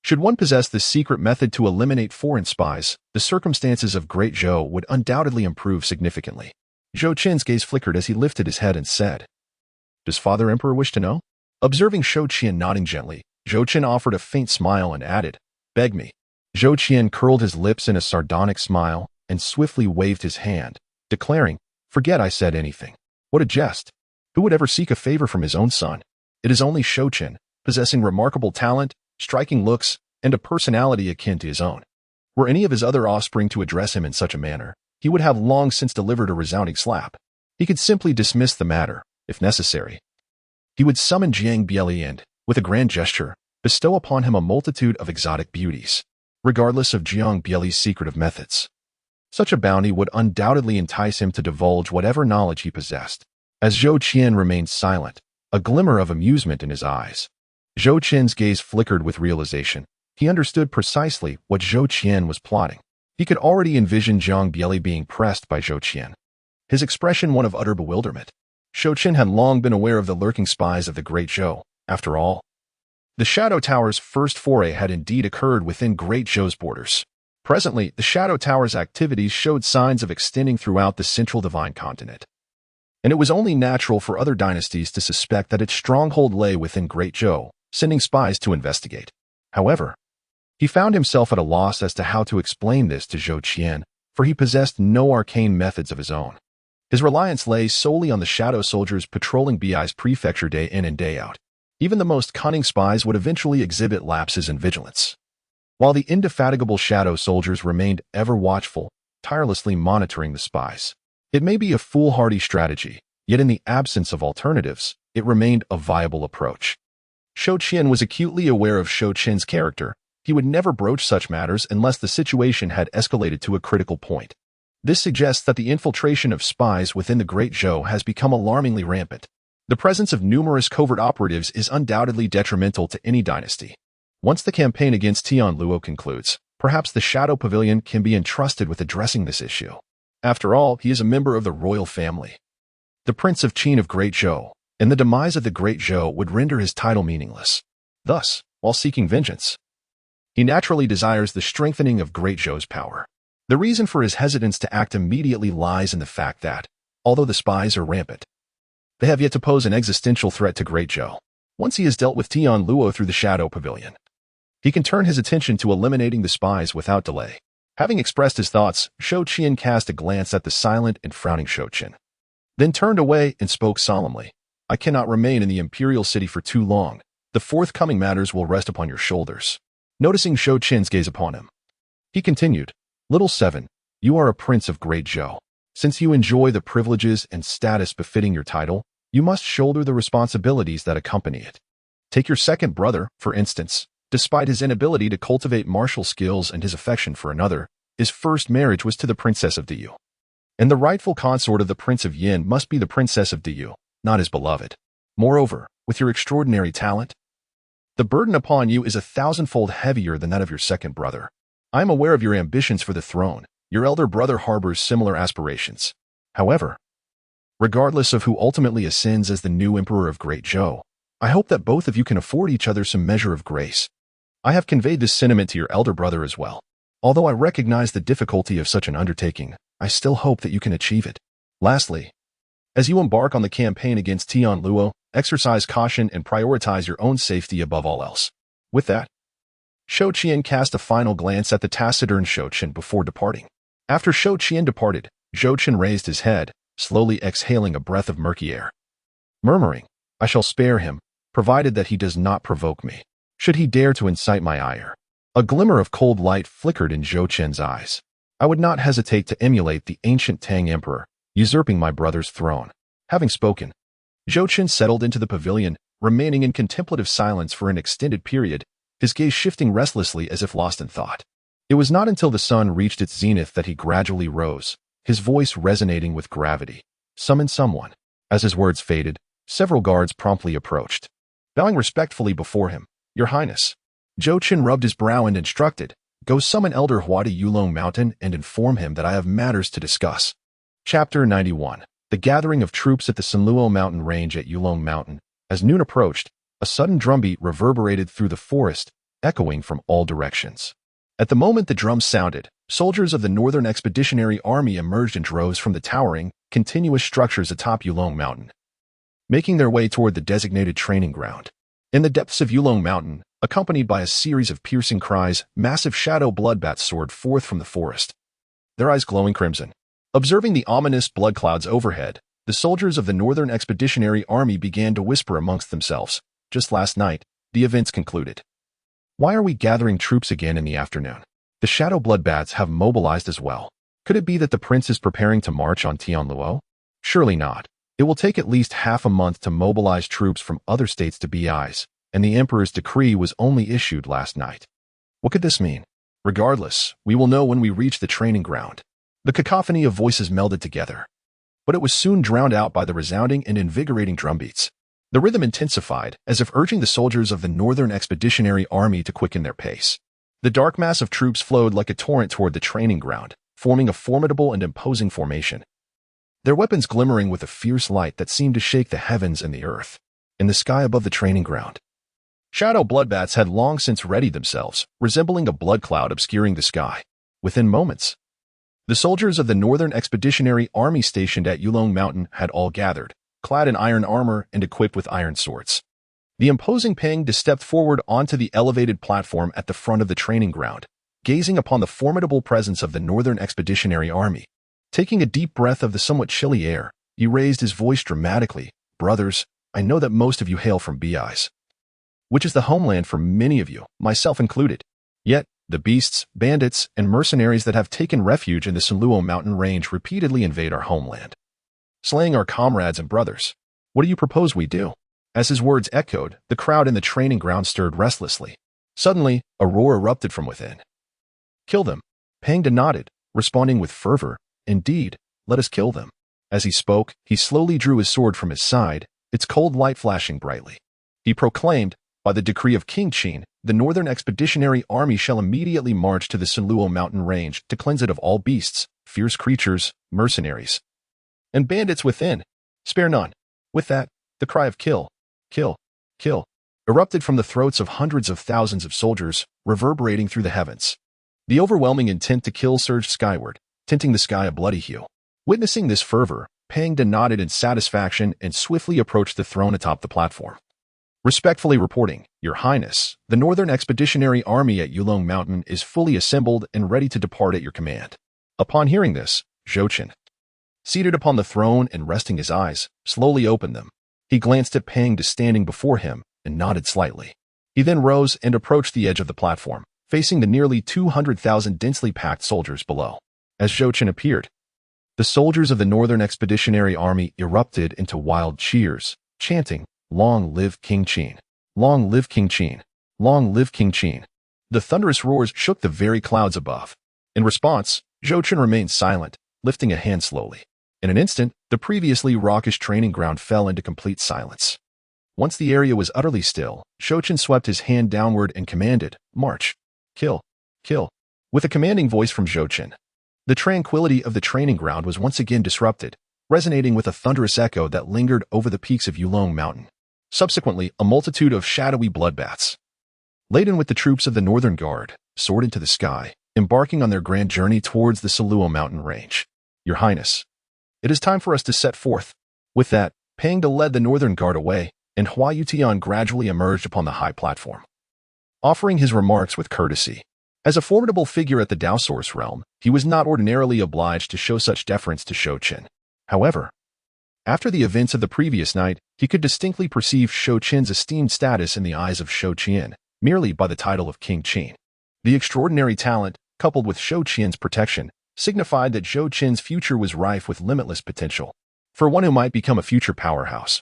Speaker 1: Should one possess this secret method to eliminate foreign spies, the circumstances of Great Zhou would undoubtedly improve significantly. Zhou Chen's gaze flickered as he lifted his head and said, Does Father Emperor wish to know? Observing Zhou Chen nodding gently, Zhou Chen offered a faint smile and added, Beg me. Zhou Chen curled his lips in a sardonic smile and swiftly waved his hand, declaring, Forget I said anything. What a jest. Who would ever seek a favor from his own son? It is only Zhou Chen, possessing remarkable talent, striking looks, and a personality akin to his own. Were any of his other offspring to address him in such a manner, he would have long since delivered a resounding slap. He could simply dismiss the matter, if necessary. He would summon Jiang Bieli and, with a grand gesture, bestow upon him a multitude of exotic beauties, regardless of Jiang Bieli's secretive methods. Such a bounty would undoubtedly entice him to divulge whatever knowledge he possessed. As Zhou Chen remained silent, a glimmer of amusement in his eyes. Zhou Chen's gaze flickered with realization. He understood precisely what Zhou Chen was plotting. He could already envision Jiang Bieli being pressed by Zhou Chen, his expression one of utter bewilderment. Zhou Chen had long been aware of the lurking spies of the Great Zhou. After all, the Shadow Tower's first foray had indeed occurred within Great Zhou's borders. Presently, the Shadow Tower's activities showed signs of extending throughout the central divine continent, and it was only natural for other dynasties to suspect that its stronghold lay within Great Zhou, sending spies to investigate. However, he found himself at a loss as to how to explain this to Zhou Chen, for he possessed no arcane methods of his own. His reliance lay solely on the shadow soldiers patrolling Bi's prefecture day in and day out. Even the most cunning spies would eventually exhibit lapses in vigilance, while the indefatigable shadow soldiers remained ever watchful, tirelessly monitoring the spies. It may be a foolhardy strategy, yet in the absence of alternatives, it remained a viable approach. Zhou Chen was acutely aware of Zhou Chen's character. He would never broach such matters unless the situation had escalated to a critical point. This suggests that the infiltration of spies within the Great Zhou has become alarmingly rampant. The presence of numerous covert operatives is undoubtedly detrimental to any dynasty. Once the campaign against Tianluo concludes, perhaps the Shadow Pavilion can be entrusted with addressing this issue. After all, he is a member of the royal family, the Prince of Qin of Great Zhou, and the demise of the Great Zhou would render his title meaningless. Thus, while seeking vengeance, he naturally desires the strengthening of Great Zhou's power. The reason for his hesitance to act immediately lies in the fact that, although the spies are rampant, they have yet to pose an existential threat to Great Zhou. Once he has dealt with Tianluo through the Shadow Pavilion, he can turn his attention to eliminating the spies without delay. Having expressed his thoughts, Zhou Chen cast a glance at the silent and frowning Zhou Chen, then turned away and spoke solemnly. I cannot remain in the imperial city for too long. The forthcoming matters will rest upon your shoulders. Noticing Zhou Chen's gaze upon him, he continued, Little 7, you are a prince of Great Zhou. Since you enjoy the privileges and status befitting your title, you must shoulder the responsibilities that accompany it. Take your second brother, for instance. Despite his inability to cultivate martial skills and his affection for another, his first marriage was to the Princess of Diyu. And the rightful consort of the Prince of Yin must be the Princess of Diyu, not his beloved. Moreover, with your extraordinary talent, the burden upon you is 1,000-fold heavier than that of your second brother. I am aware of your ambitions for the throne. Your elder brother harbors similar aspirations. However, regardless of who ultimately ascends as the new emperor of Great Zhou, I hope that both of you can afford each other some measure of grace. I have conveyed this sentiment to your elder brother as well. Although I recognize the difficulty of such an undertaking, I still hope that you can achieve it. Lastly, as you embark on the campaign against Tianluo, exercise caution and prioritize your own safety above all else. With that, Zhou Chen cast a final glance at the taciturn Zhou Chen before departing. After Zhou Chen departed, Zhou Chen raised his head, slowly exhaling a breath of murky air. Murmuring, I shall spare him, provided that he does not provoke me, should he dare to incite my ire. A glimmer of cold light flickered in Zhou Chen's eyes. I would not hesitate to emulate the ancient Tang emperor, usurping my brother's throne. Having spoken, Zhou Chen settled into the pavilion, remaining in contemplative silence for an extended period, his gaze shifting restlessly as if lost in thought. It was not until the sun reached its zenith that he gradually rose, his voice resonating with gravity. Summon someone. As his words faded, several guards promptly approached. Bowing respectfully before him, Your Highness. Zhou Chen rubbed his brow and instructed, Go summon Elder Hua to Yulong Mountain and inform him that I have matters to discuss. Chapter 91. The gathering of troops at the Sanluo mountain range at Yulong Mountain. As noon approached, a sudden drumbeat reverberated through the forest, echoing from all directions. At the moment the drums sounded, soldiers of the Northern Expeditionary Army emerged in droves from the towering, continuous structures atop Yulong Mountain, making their way toward the designated training ground. In the depths of Yulong Mountain, accompanied by a series of piercing cries, massive shadow bloodbats soared forth from the forest, their eyes glowing crimson. Observing the ominous blood clouds overhead, the soldiers of the Northern Expeditionary Army began to whisper amongst themselves. Just last night, the events concluded. Why are we gathering troops again in the afternoon? The shadow bloodbats have mobilized as well. Could it be that the prince is preparing to march on Tianluo? Surely not. It will take at least half a month to mobilize troops from other states to Beise, and the emperor's decree was only issued last night. What could this mean? Regardless, we will know when we reach the training ground. The cacophony of voices melded together, but it was soon drowned out by the resounding and invigorating drumbeats. The rhythm intensified, as if urging the soldiers of the Northern Expeditionary Army to quicken their pace. The dark mass of troops flowed like a torrent toward the training ground, forming a formidable and imposing formation, their weapons glimmering with a fierce light that seemed to shake the heavens and the earth. In the sky above the training ground, shadow bloodbats had long since readied themselves, resembling a blood cloud obscuring the sky. Within moments, the soldiers of the Northern Expeditionary Army stationed at Yulong Mountain had all gathered, clad in iron armor and equipped with iron swords. The imposing Peng De stepped forward onto the elevated platform at the front of the training ground, gazing upon the formidable presence of the Northern Expeditionary Army. Taking a deep breath of the somewhat chilly air, he raised his voice dramatically. Brothers, I know that most of you hail from Beise, which is the homeland for many of you, myself included. Yet, the beasts, bandits, and mercenaries that have taken refuge in the Sanluo mountain range repeatedly invade our homeland, slaying our comrades and brothers. What do you propose we do? As his words echoed, the crowd in the training ground stirred restlessly. Suddenly, a roar erupted from within. Kill them. Peng De nodded, responding with fervor. Indeed, let us kill them. As he spoke, he slowly drew his sword from his side, its cold light flashing brightly. He proclaimed, by the decree of King Qin, the Northern Expeditionary Army shall immediately march to the Sanluo mountain range to cleanse it of all beasts, fierce creatures, mercenaries, and bandits within. Spare none. With that, the cry of kill, kill, kill, erupted from the throats of hundreds of thousands of soldiers, reverberating through the heavens. The overwhelming intent to kill surged skyward, tinting the sky a bloody hue. Witnessing this fervor, Peng De nodded in satisfaction and swiftly approached the throne atop the platform. Respectfully reporting, Your Highness, the Northern Expeditionary Army at Yulong Mountain is fully assembled and ready to depart at your command. Upon hearing this, Zhou Chen, seated upon the throne and resting his eyes, slowly opened them. He glanced at Peng De standing before him and nodded slightly. He then rose and approached the edge of the platform, facing the nearly 200,000 densely packed soldiers below. As Zhou Chen appeared, the soldiers of the Northern Expeditionary Army erupted into wild cheers, chanting, Long live King Qin. Long live King Qin! Long live King Qin! The thunderous roars shook the very clouds above. In response, Zhou Chen remained silent, lifting a hand slowly. In an instant, the previously raucous training ground fell into complete silence. Once the area was utterly still, Zhou Chen swept his hand downward and commanded, "March! Kill! Kill!" With a commanding voice from Zhou Chen. The tranquility of the training ground was once again disrupted, resonating with a thunderous echo that lingered over the peaks of Yulong Mountain. Subsequently, a multitude of shadowy bloodbaths, laden with the troops of the Northern Guard, soared into the sky, embarking on their grand journey towards the Saluo mountain range. "Your Highness, it is time for us to set forth." With that, Pang De led the Northern Guard away, and Hua Yutian gradually emerged upon the high platform, offering his remarks with courtesy. As a formidable figure at the Dao Source realm, he was not ordinarily obliged to show such deference to Zhou Chen. However, after the events of the previous night, he could distinctly perceive Zhou Chen's esteemed status in the eyes of Zhou Qian, merely by the title of King Qin. The extraordinary talent, coupled with Zhou Qian's protection, signified that Zhou Chen's future was rife with limitless potential. For one who might become a future powerhouse,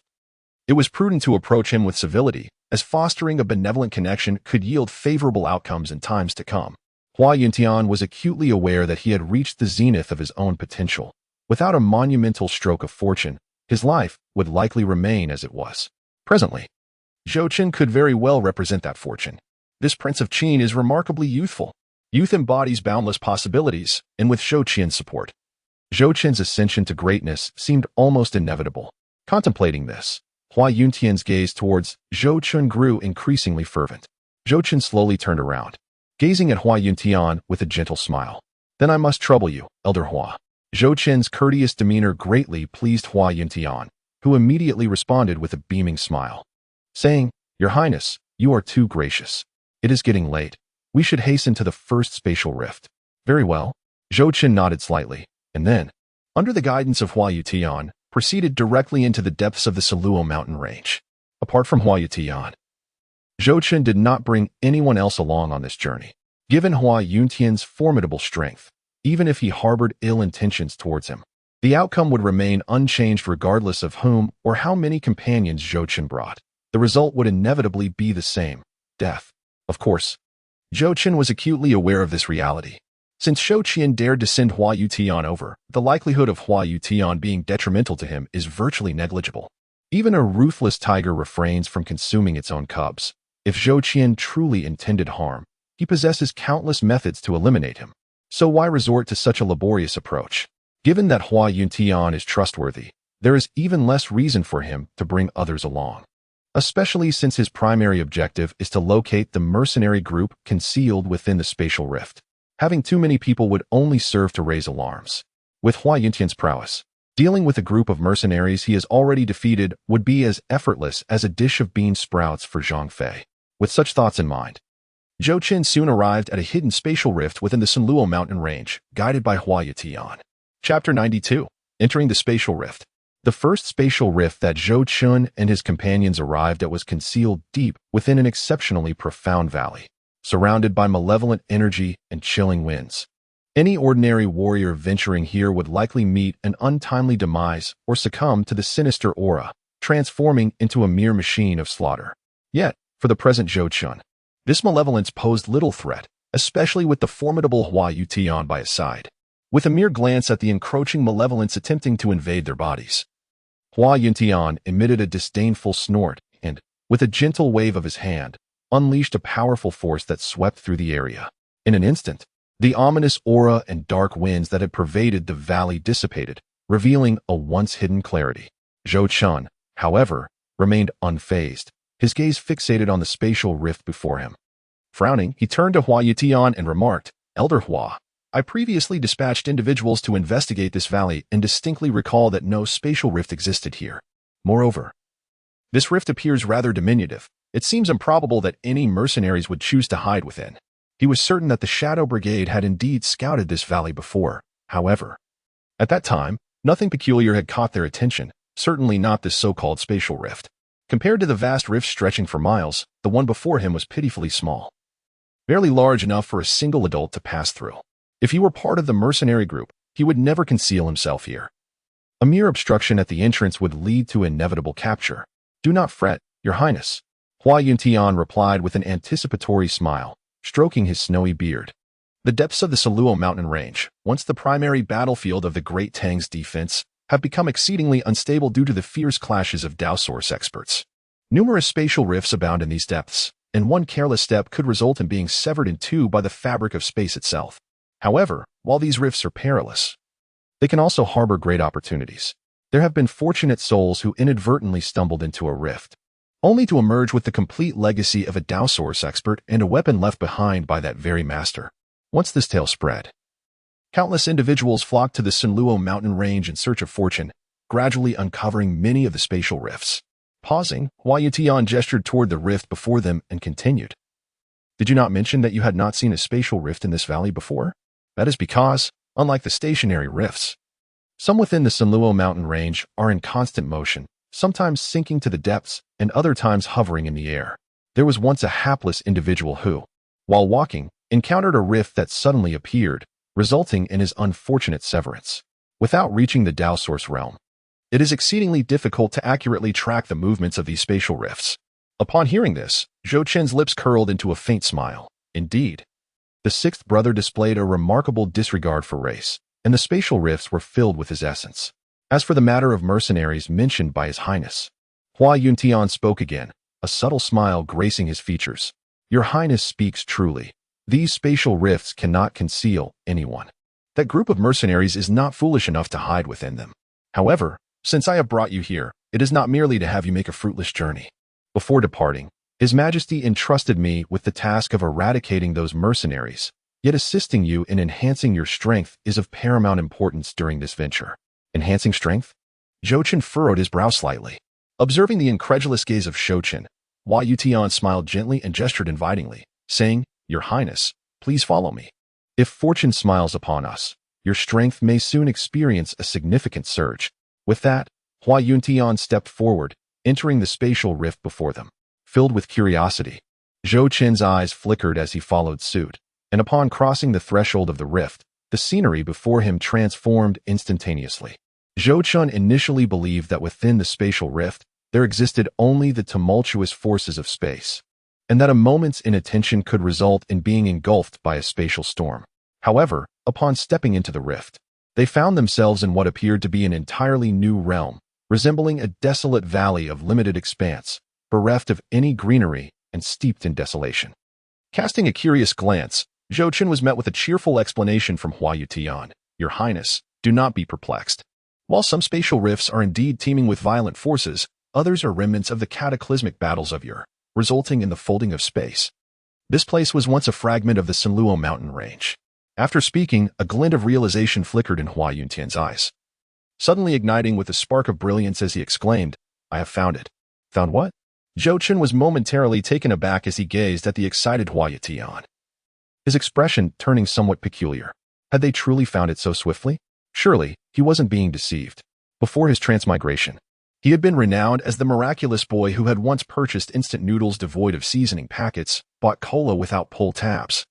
Speaker 1: it was prudent to approach him with civility, as fostering a benevolent connection could yield favorable outcomes in times to come. Hua Yuntian was acutely aware that he had reached the zenith of his own potential. Without a monumental stroke of fortune, his life would likely remain as it was. Presently, Zhou Chen could very well represent that fortune. This Prince of Qin is remarkably youthful. Youth embodies boundless possibilities, and with Zhou Qian's support, Zhou Chen's ascension to greatness seemed almost inevitable. Contemplating this, Hua Yuntian's gaze towards Zhou Chen grew increasingly fervent. Zhou Chen slowly turned around, gazing at Hua Yuntian with a gentle smile. "Then I must trouble you, Elder Hua." Zhou Chen's courteous demeanor greatly pleased Hua Yuntian, who immediately responded with a beaming smile, saying, "Your Highness, you are too gracious. It is getting late. We should hasten to the first spatial rift." "Very well." Zhou Chen nodded slightly, and then, under the guidance of Hua Yuntian, proceeded directly into the depths of the Saluo mountain range. Apart from Hua Yuntian, Zhou Chen did not bring anyone else along on this journey. Given Hua Yuntian's formidable strength, even if he harbored ill intentions towards him, the outcome would remain unchanged regardless of whom or how many companions Zhou Chen brought. The result would inevitably be the same: death. Of course, Zhou Chen was acutely aware of this reality. Since Zhou Qian dared to send Hua Yutian over, the likelihood of Hua Yutian being detrimental to him is virtually negligible. Even a ruthless tiger refrains from consuming its own cubs. If Zhou Qian truly intended harm, he possesses countless methods to eliminate him. So why resort to such a laborious approach? Given that Hua Yuntian is trustworthy, there is even less reason for him to bring others along, especially since his primary objective is to locate the mercenary group concealed within the spatial rift. Having too many people would only serve to raise alarms. With Hua Yuntian's prowess, dealing with a group of mercenaries he has already defeated would be as effortless as a dish of bean sprouts for Zhang Fei. With such thoughts in mind, Zhou Chen soon arrived at a hidden spatial rift within the Saluo mountain range, guided by Hua Yutian. Chapter 92. Entering the Spatial Rift. The first spatial rift that Zhou Chen and his companions arrived at was concealed deep within an exceptionally profound valley, surrounded by malevolent energy and chilling winds. Any ordinary warrior venturing here would likely meet an untimely demise or succumb to the sinister aura, transforming into a mere machine of slaughter. Yet, for the present Zhou Chen, this malevolence posed little threat, especially with the formidable Hua Yutian by his side. With a mere glance at the encroaching malevolence attempting to invade their bodies, Hua Yuntian emitted a disdainful snort and, with a gentle wave of his hand, unleashed a powerful force that swept through the area. In an instant, the ominous aura and dark winds that had pervaded the valley dissipated, revealing a once-hidden clarity. Zhou Chen, however, remained unfazed, his gaze fixated on the spatial rift before him. Frowning, he turned to Hua Yutian and remarked, "Elder Hua, I previously dispatched individuals to investigate this valley and distinctly recall that no spatial rift existed here. Moreover, this rift appears rather diminutive. It seems improbable that any mercenaries would choose to hide within." He was certain that the Shadow Brigade had indeed scouted this valley before. However, at that time, nothing peculiar had caught their attention, certainly not this so-called spatial rift. Compared to the vast rift stretching for miles, the one before him was pitifully small, barely large enough for a single adult to pass through. If he were part of the mercenary group, he would never conceal himself here. A mere obstruction at the entrance would lead to inevitable capture. "Do not fret, Your Highness," Hua Yuntian replied with an anticipatory smile, stroking his snowy beard. The depths of the Siluo mountain range, once the primary battlefield of the Great Tang's defense, have become exceedingly unstable due to the fierce clashes of Dao source experts. Numerous spatial rifts abound in these depths, and one careless step could result in being severed in two by the fabric of space itself. However, while these rifts are perilous, they can also harbor great opportunities. There have been fortunate souls who inadvertently stumbled into a rift, only to emerge with the complete legacy of a Dao source expert and a weapon left behind by that very master. Once this tale spread, countless individuals flocked to the Siluo mountain range in search of fortune, gradually uncovering many of the spatial rifts. Pausing, Hua Yutian gestured toward the rift before them and continued. Did you not mention that you had not seen a spatial rift in this valley before? That is because, unlike the stationary rifts, some within the Siluo mountain range are in constant motion, sometimes sinking to the depths and other times hovering in the air. There was once a hapless individual who, while walking, encountered a rift that suddenly appeared, resulting in his unfortunate severance. Without reaching the Dao source realm, it is exceedingly difficult to accurately track the movements of these spatial rifts. Upon hearing this, Zhou Chen's lips curled into a faint smile. Indeed, the sixth brother displayed a remarkable disregard for race, and the spatial rifts were filled with his essence. As for the matter of mercenaries mentioned by His Highness, Hua Yuntian spoke again, a subtle smile gracing his features. Your Highness speaks truly. These spatial rifts cannot conceal anyone. That group of mercenaries is not foolish enough to hide within them. However, since I have brought you here, it is not merely to have you make a fruitless journey. Before departing, His Majesty entrusted me with the task of eradicating those mercenaries, yet assisting you in enhancing your strength is of paramount importance during this venture. Enhancing strength? Zhou Chen furrowed his brow slightly. Observing the incredulous gaze of Zhou Chen, Hua Yutian smiled gently and gestured invitingly, saying, Your Highness, please follow me. If fortune smiles upon us, your strength may soon experience a significant surge. With that, Hua Yuntian stepped forward, entering the spatial rift before them. Filled with curiosity, Zhou Chen's eyes flickered as he followed suit, and upon crossing the threshold of the rift, the scenery before him transformed instantaneously. Zhou Chen initially believed that within the spatial rift, there existed only the tumultuous forces of space, and that a moment's inattention could result in being engulfed by a spatial storm. However, upon stepping into the rift, they found themselves in what appeared to be an entirely new realm, resembling a desolate valley of limited expanse, bereft of any greenery and steeped in desolation. Casting a curious glance, Zhou Chen was met with a cheerful explanation from Hua Yutian. Your Highness, do not be perplexed. While some spatial rifts are indeed teeming with violent forces, others are remnants of the cataclysmic battles of yore, resulting in the folding of space. This place was once a fragment of the Siluo mountain range. After speaking, a glint of realization flickered in Hua Yuntian's eyes, suddenly igniting with a spark of brilliance as he exclaimed, I have found it. Found what? Zhou Chen was momentarily taken aback as he gazed at the excited Hua Yutian, his expression turning somewhat peculiar. Had they truly found it so swiftly? Surely, he wasn't being deceived. Before his transmigration, he had been renowned as the miraculous boy who had once purchased instant noodles devoid of seasoning packets, bought cola without pull tabs,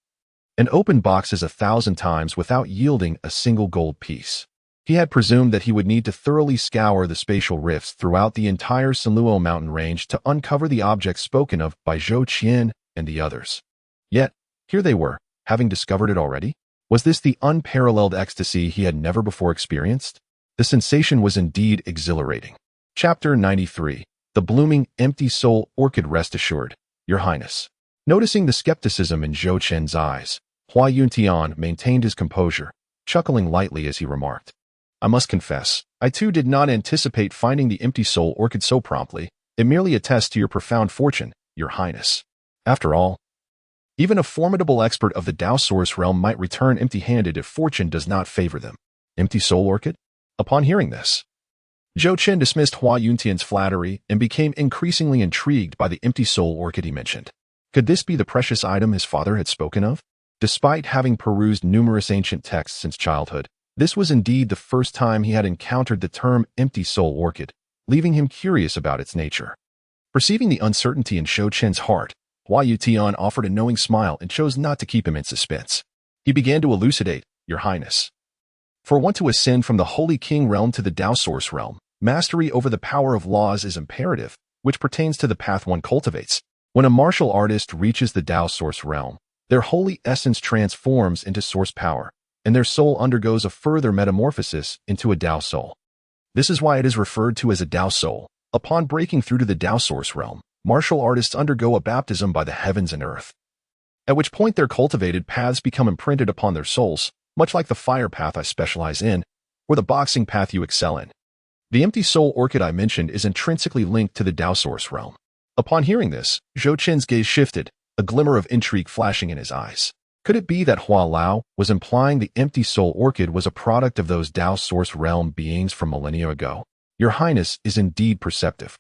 Speaker 1: and opened boxes 1,000 times without yielding a single gold piece. He had presumed that he would need to thoroughly scour the spatial rifts throughout the entire Siluo mountain range to uncover the objects spoken of by Zhou Chen and the others. Yet, here they were, having discovered it already? Was this the unparalleled ecstasy he had never before experienced? The sensation was indeed exhilarating. Chapter 93. The Blooming, Empty Soul Orchid. Rest assured, Your Highness. Noticing the skepticism in Zhou Chen's eyes, Hua Yuntian maintained his composure, chuckling lightly as he remarked, I must confess, I too did not anticipate finding the Empty Soul Orchid so promptly. It merely attests to your profound fortune, Your Highness. After all, even a formidable expert of the Dao source realm might return empty-handed if fortune does not favor them. Empty Soul Orchid? Upon hearing this, Zhou Chen dismissed Hua Yuntian's flattery and became increasingly intrigued by the Empty Soul Orchid he mentioned. Could this be the precious item his father had spoken of? Despite having perused numerous ancient texts since childhood, this was indeed the first time he had encountered the term Empty Soul Orchid, leaving him curious about its nature. Perceiving the uncertainty in Zhou Chen's heart, Hua Yutian offered a knowing smile and chose not to keep him in suspense. He began to elucidate, Your Highness. For one to ascend from the Holy King realm to the Dao source realm, mastery over the power of laws is imperative, which pertains to the path one cultivates. When a martial artist reaches the Tao source realm, their holy essence transforms into source power, and their soul undergoes a further metamorphosis into a Tao soul. This is why it is referred to as a Tao soul. Upon breaking through to the Tao source realm, martial artists undergo a baptism by the heavens and earth, at which point their cultivated paths become imprinted upon their souls, much like the fire path I specialize in, or the boxing path you excel in. The empty soul orchid I mentioned is intrinsically linked to the Tao source realm. Upon hearing this, Zhou Chen's gaze shifted, a glimmer of intrigue flashing in his eyes. Could it be that Hua Lao was implying the empty soul orchid was a product of those Tao source realm beings from millennia ago? Your Highness is indeed perceptive.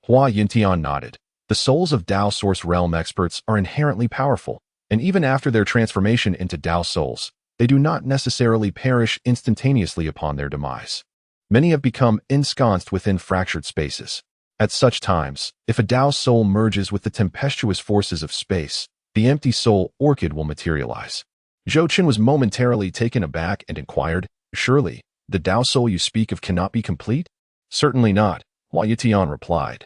Speaker 1: Hua Yuntian nodded. The souls of Tao source realm experts are inherently powerful, and even after their transformation into Tao souls, they do not necessarily perish instantaneously upon their demise. Many have become ensconced within fractured spaces. At such times, if a Tao soul merges with the tempestuous forces of space, the empty soul orchid will materialize. Zhou Chen was momentarily taken aback and inquired, "Surely, the Tao soul you speak of cannot be complete?" "Certainly not," Hua Yutian replied,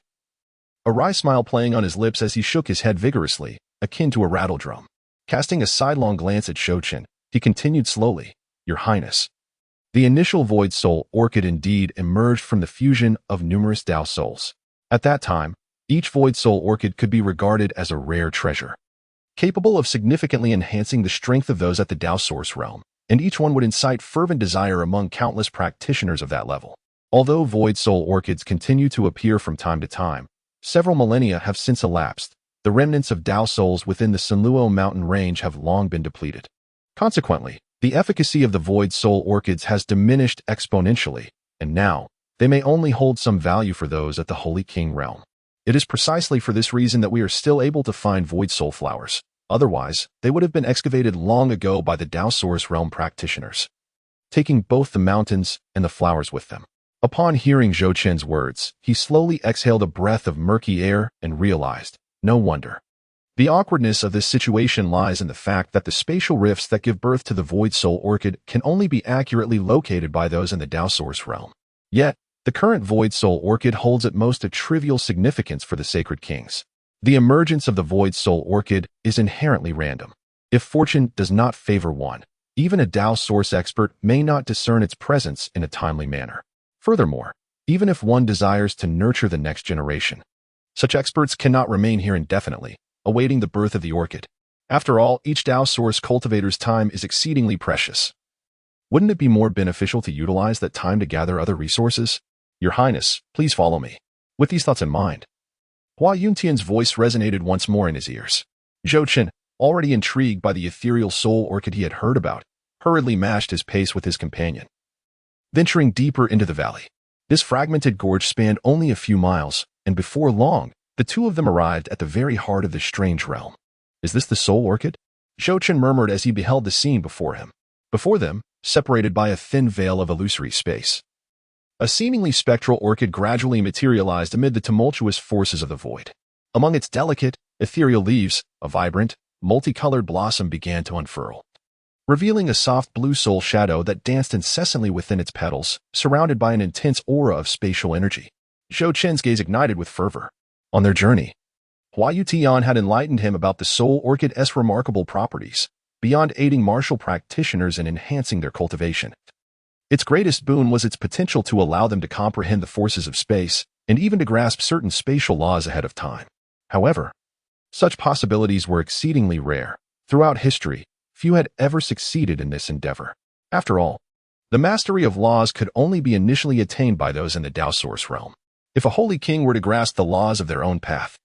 Speaker 1: a wry smile playing on his lips as he shook his head vigorously, akin to a rattle drum. Casting a sidelong glance at Zhou Chen, he continued slowly, "Your Highness, the initial void soul orchid indeed emerged from the fusion of numerous Tao souls. At that time, each void soul orchid could be regarded as a rare treasure, capable of significantly enhancing the strength of those at the Tao source realm, and each one would incite fervent desire among countless practitioners of that level. Although void soul orchids continue to appear from time to time, several millennia have since elapsed. The remnants of Tao souls within the Sanluo mountain range have long been depleted. Consequently, the efficacy of the void soul orchids has diminished exponentially, and now, they may only hold some value for those at the Holy King realm. It is precisely for this reason that we are still able to find void soul flowers. Otherwise, they would have been excavated long ago by the Tao source realm practitioners, taking both the mountains and the flowers with them. Upon hearing Zhou Chen's words, he slowly exhaled a breath of murky air and realized, no wonder. The awkwardness of this situation lies in the fact that the spatial rifts that give birth to the void soul orchid can only be accurately located by those in the Tao source realm. Yet, the current void soul orchid holds at most a trivial significance for the sacred kings. The emergence of the void soul orchid is inherently random. If fortune does not favor one, even a Tao source expert may not discern its presence in a timely manner. Furthermore, even if one desires to nurture the next generation, such experts cannot remain here indefinitely, awaiting the birth of the orchid. After all, each Tao source cultivator's time is exceedingly precious. Wouldn't it be more beneficial to utilize that time to gather other resources? Your Highness, please follow me. With these thoughts in mind, Hua Yuntian's voice resonated once more in his ears. Zhou Chen, already intrigued by the ethereal soul orchid he had heard about, hurriedly matched his pace with his companion. Venturing deeper into the valley, this fragmented gorge spanned only a few miles, and before long, the two of them arrived at the very heart of this strange realm. "Is this the soul orchid?" Zhou Chen murmured as he beheld the scene before him. Before them, separated by a thin veil of illusory space, a seemingly spectral orchid gradually materialized amid the tumultuous forces of the void. Among its delicate, ethereal leaves, a vibrant, multicolored blossom began to unfurl, revealing a soft blue soul shadow that danced incessantly within its petals, surrounded by an intense aura of spatial energy. Zhou Chen's gaze ignited with fervor. On their journey, Hua Yutian had enlightened him about the soul orchid's remarkable properties, beyond aiding martial practitioners in enhancing their cultivation. Its greatest boon was its potential to allow them to comprehend the forces of space, and even to grasp certain spatial laws ahead of time. However, such possibilities were exceedingly rare. Throughout history, few had ever succeeded in this endeavor. After all, the mastery of laws could only be initially attained by those in the Tao source realm. If a holy king were to grasp the laws of their own path,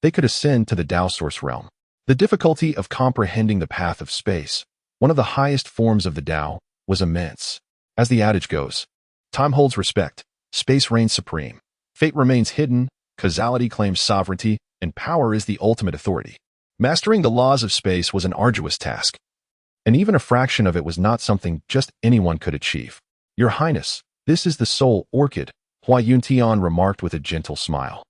Speaker 1: they could ascend to the Tao source realm. The difficulty of comprehending the path of space, one of the highest forms of the Tao, was immense. As the adage goes, time holds respect, space reigns supreme, fate remains hidden, causality claims sovereignty, and power is the ultimate authority. Mastering the laws of space was an arduous task, and even a fraction of it was not something just anyone could achieve. Your Highness, this is the soul orchid, Hua Yuntian remarked with a gentle smile,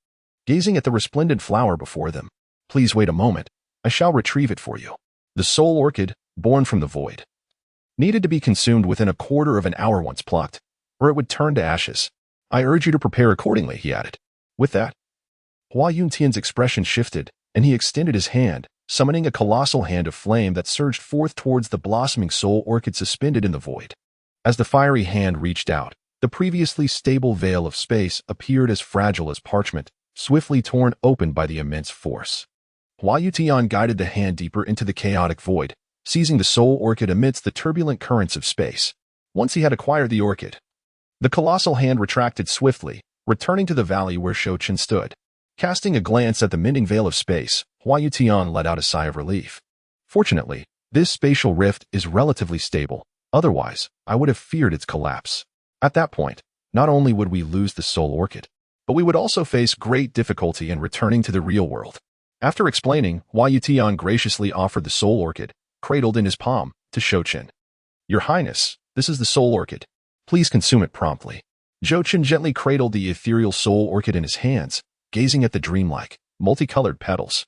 Speaker 1: gazing at the resplendent flower before them. Please wait a moment, I shall retrieve it for you. The soul orchid, born from the void, needed to be consumed within a quarter of an hour once plucked, or it would turn to ashes. I urge you to prepare accordingly, he added. With that, Hua Yuntian's expression shifted, and he extended his hand, summoning a colossal hand of flame that surged forth towards the blossoming soul orchid suspended in the void. As the fiery hand reached out, the previously stable veil of space appeared as fragile as parchment, swiftly torn open by the immense force. Hua Yutian guided the hand deeper into the chaotic void, seizing the soul orchid amidst the turbulent currents of space. Once he had acquired the orchid, the colossal hand retracted swiftly, returning to the valley where Zhou Chen stood. Casting a glance at the mending veil of space, Hua Yutian let out a sigh of relief. Fortunately, this spatial rift is relatively stable, otherwise, I would have feared its collapse. At that point, not only would we lose the soul orchid, but we would also face great difficulty in returning to the real world. After explaining, Hua Yutian graciously offered the soul orchid, cradled in his palm, to Zhou Chen. Your Highness, this is the soul orchid. Please consume it promptly. Zhou Chen gently cradled the ethereal soul orchid in his hands, gazing at the dreamlike, multicolored petals.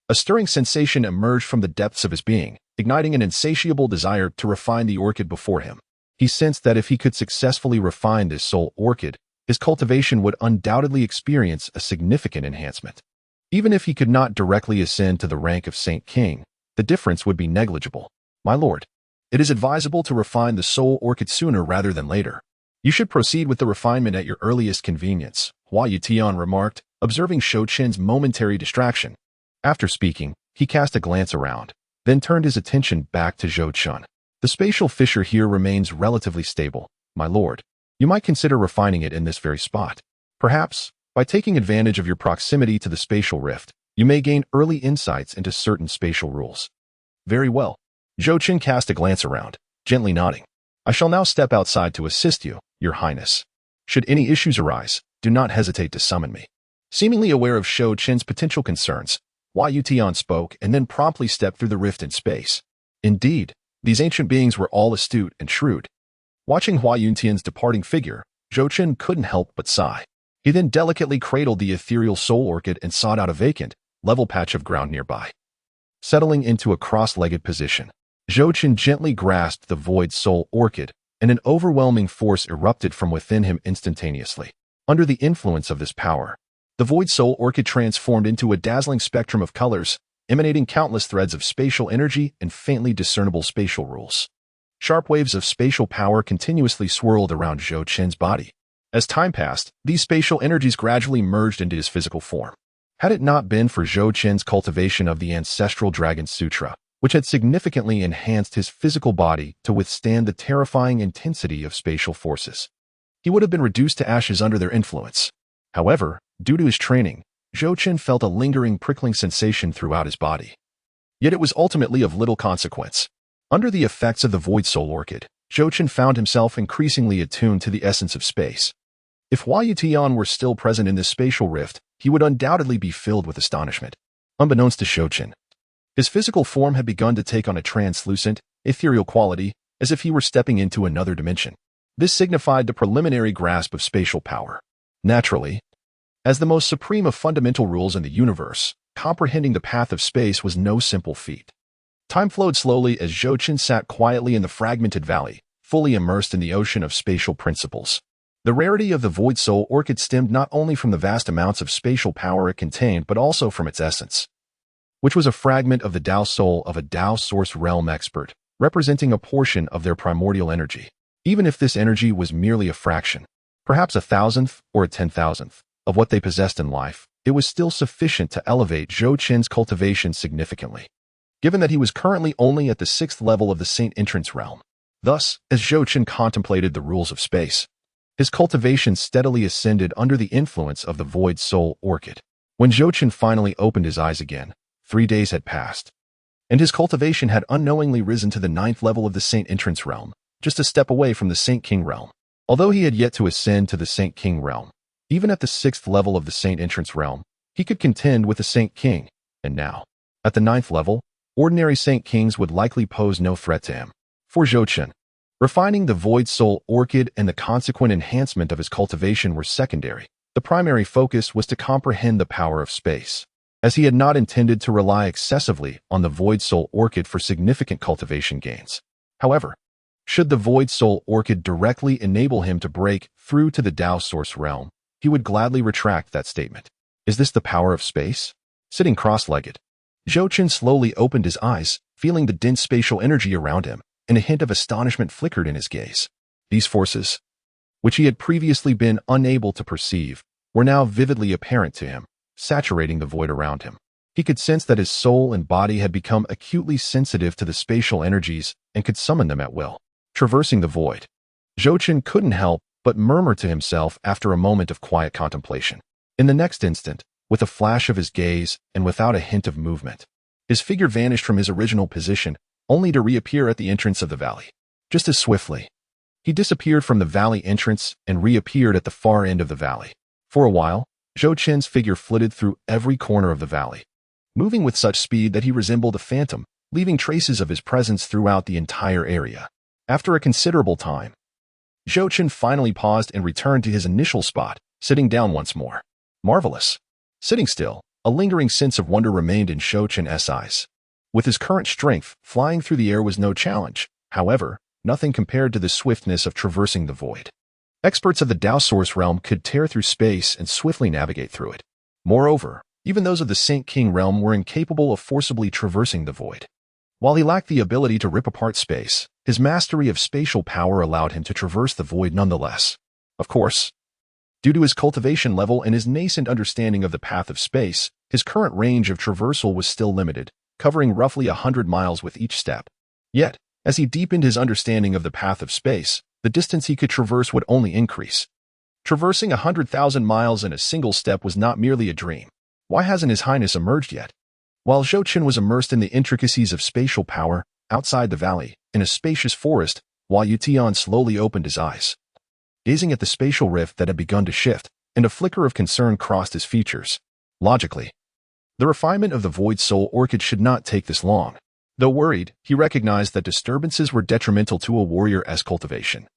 Speaker 1: A stirring sensation emerged from the depths of his being, igniting an insatiable desire to refine the orchid before him. He sensed that if he could successfully refine this soul orchid, his cultivation would undoubtedly experience a significant enhancement. Even if he could not directly ascend to the rank of Saint King, the difference would be negligible. My lord, it is advisable to refine the soul orchid sooner rather than later. You should proceed with the refinement at your earliest convenience, Hua Yutian remarked, observing Zhou Chen's momentary distraction. After speaking, he cast a glance around, then turned his attention back to Zhou Chen. The spatial fissure here remains relatively stable, my lord. You might consider refining it in this very spot. Perhaps, by taking advantage of your proximity to the spatial rift, you may gain early insights into certain spatial rules. Very well. Zhou Chen cast a glance around, gently nodding. I shall now step outside to assist you, your highness. Should any issues arise, do not hesitate to summon me. Seemingly aware of Zhou Chen's potential concerns, Hua Yutian spoke and then promptly stepped through the rift in space. Indeed, these ancient beings were all astute and shrewd. Watching Hua Yutian's departing figure, Zhou Chen couldn't help but sigh. He then delicately cradled the ethereal soul orchid and sought out a vacant, level patch of ground nearby. Settling into a cross-legged position, Zhou Chen gently grasped the void soul orchid, and an overwhelming force erupted from within him instantaneously. Under the influence of this power, the void soul orchid transformed into a dazzling spectrum of colors, emanating countless threads of spatial energy and faintly discernible spatial rules. Sharp waves of spatial power continuously swirled around Zhou Chen's body. As time passed, these spatial energies gradually merged into his physical form. Had it not been for Zhou Chen's cultivation of the ancestral Dragon Sutra, which had significantly enhanced his physical body to withstand the terrifying intensity of spatial forces, he would have been reduced to ashes under their influence. However, due to his training, Zhou Chen felt a lingering prickling sensation throughout his body. Yet it was ultimately of little consequence. Under the effects of the void soul orchid, Zhou Chen found himself increasingly attuned to the essence of space. If Hua Yutian were still present in this spatial rift, he would undoubtedly be filled with astonishment. Unbeknownst to Zhou Chen, his physical form had begun to take on a translucent, ethereal quality, as if he were stepping into another dimension. This signified the preliminary grasp of spatial power. Naturally, as the most supreme of fundamental rules in the universe, comprehending the path of space was no simple feat. Time flowed slowly as Zhou Chen sat quietly in the fragmented valley, fully immersed in the ocean of spatial principles. The rarity of the void soul orchid stemmed not only from the vast amounts of spatial power it contained but also from its essence, which was a fragment of the Tao soul of a Tao source realm expert, representing a portion of their primordial energy. Even if this energy was merely a fraction, perhaps 1,000th or 10,000th, of what they possessed in life, it was still sufficient to elevate Zhou Chen's cultivation significantly. Given that he was currently only at the 6th level of the Saint Entrance realm. Thus, as Zhou Chen contemplated the rules of space, his cultivation steadily ascended under the influence of the void soul orchid. When Zhou Chen finally opened his eyes again, 3 days had passed, and his cultivation had unknowingly risen to the 9th level of the Saint Entrance realm, just a step away from the Saint King realm. Although he had yet to ascend to the Saint King realm, even at the 6th level of the Saint Entrance realm, he could contend with the Saint King, and now, at the 9th level, ordinary Saint Kings would likely pose no threat to him. For Zhou Chen, refining the void soul orchid and the consequent enhancement of his cultivation were secondary. The primary focus was to comprehend the power of space, as he had not intended to rely excessively on the void soul orchid for significant cultivation gains. However, should the void soul orchid directly enable him to break through to the Tao source realm, he would gladly retract that statement. Is this the power of space? Sitting cross-legged, Zhou Chen slowly opened his eyes, feeling the dense spatial energy around him, and a hint of astonishment flickered in his gaze. These forces, which he had previously been unable to perceive, were now vividly apparent to him, saturating the void around him. He could sense that his soul and body had become acutely sensitive to the spatial energies and could summon them at will. Traversing the void, Zhou Chen couldn't help but murmur to himself after a moment of quiet contemplation. In the next instant, with a flash of his gaze and without a hint of movement, his figure vanished from his original position, only to reappear at the entrance of the valley. Just as swiftly, he disappeared from the valley entrance and reappeared at the far end of the valley. For a while, Zhou Chen's figure flitted through every corner of the valley, moving with such speed that he resembled a phantom, leaving traces of his presence throughout the entire area. After a considerable time, Zhou Chen finally paused and returned to his initial spot, sitting down once more. Marvelous. Sitting still, a lingering sense of wonder remained in Zhou Chen's eyes. With his current strength, flying through the air was no challenge. However, nothing compared to the swiftness of traversing the void. Experts of the Dao Source realm could tear through space and swiftly navigate through it. Moreover, even those of the Saint King realm were incapable of forcibly traversing the void. While he lacked the ability to rip apart space, his mastery of spatial power allowed him to traverse the void nonetheless. Of course, due to his cultivation level and his nascent understanding of the path of space, his current range of traversal was still limited, covering roughly 100 miles with each step. Yet, as he deepened his understanding of the path of space, the distance he could traverse would only increase. Traversing 100,000 miles in a single step was not merely a dream. Why hasn't His Highness emerged yet? While Zhou Chen was immersed in the intricacies of spatial power, outside the valley, in a spacious forest, Hua Yutian slowly opened his eyes. Gazing at the spatial rift that had begun to shift, and a flicker of concern crossed his features. Logically, the refinement of the Void Soul Orchid should not take this long. Though worried, he recognized that disturbances were detrimental to a warrior's cultivation.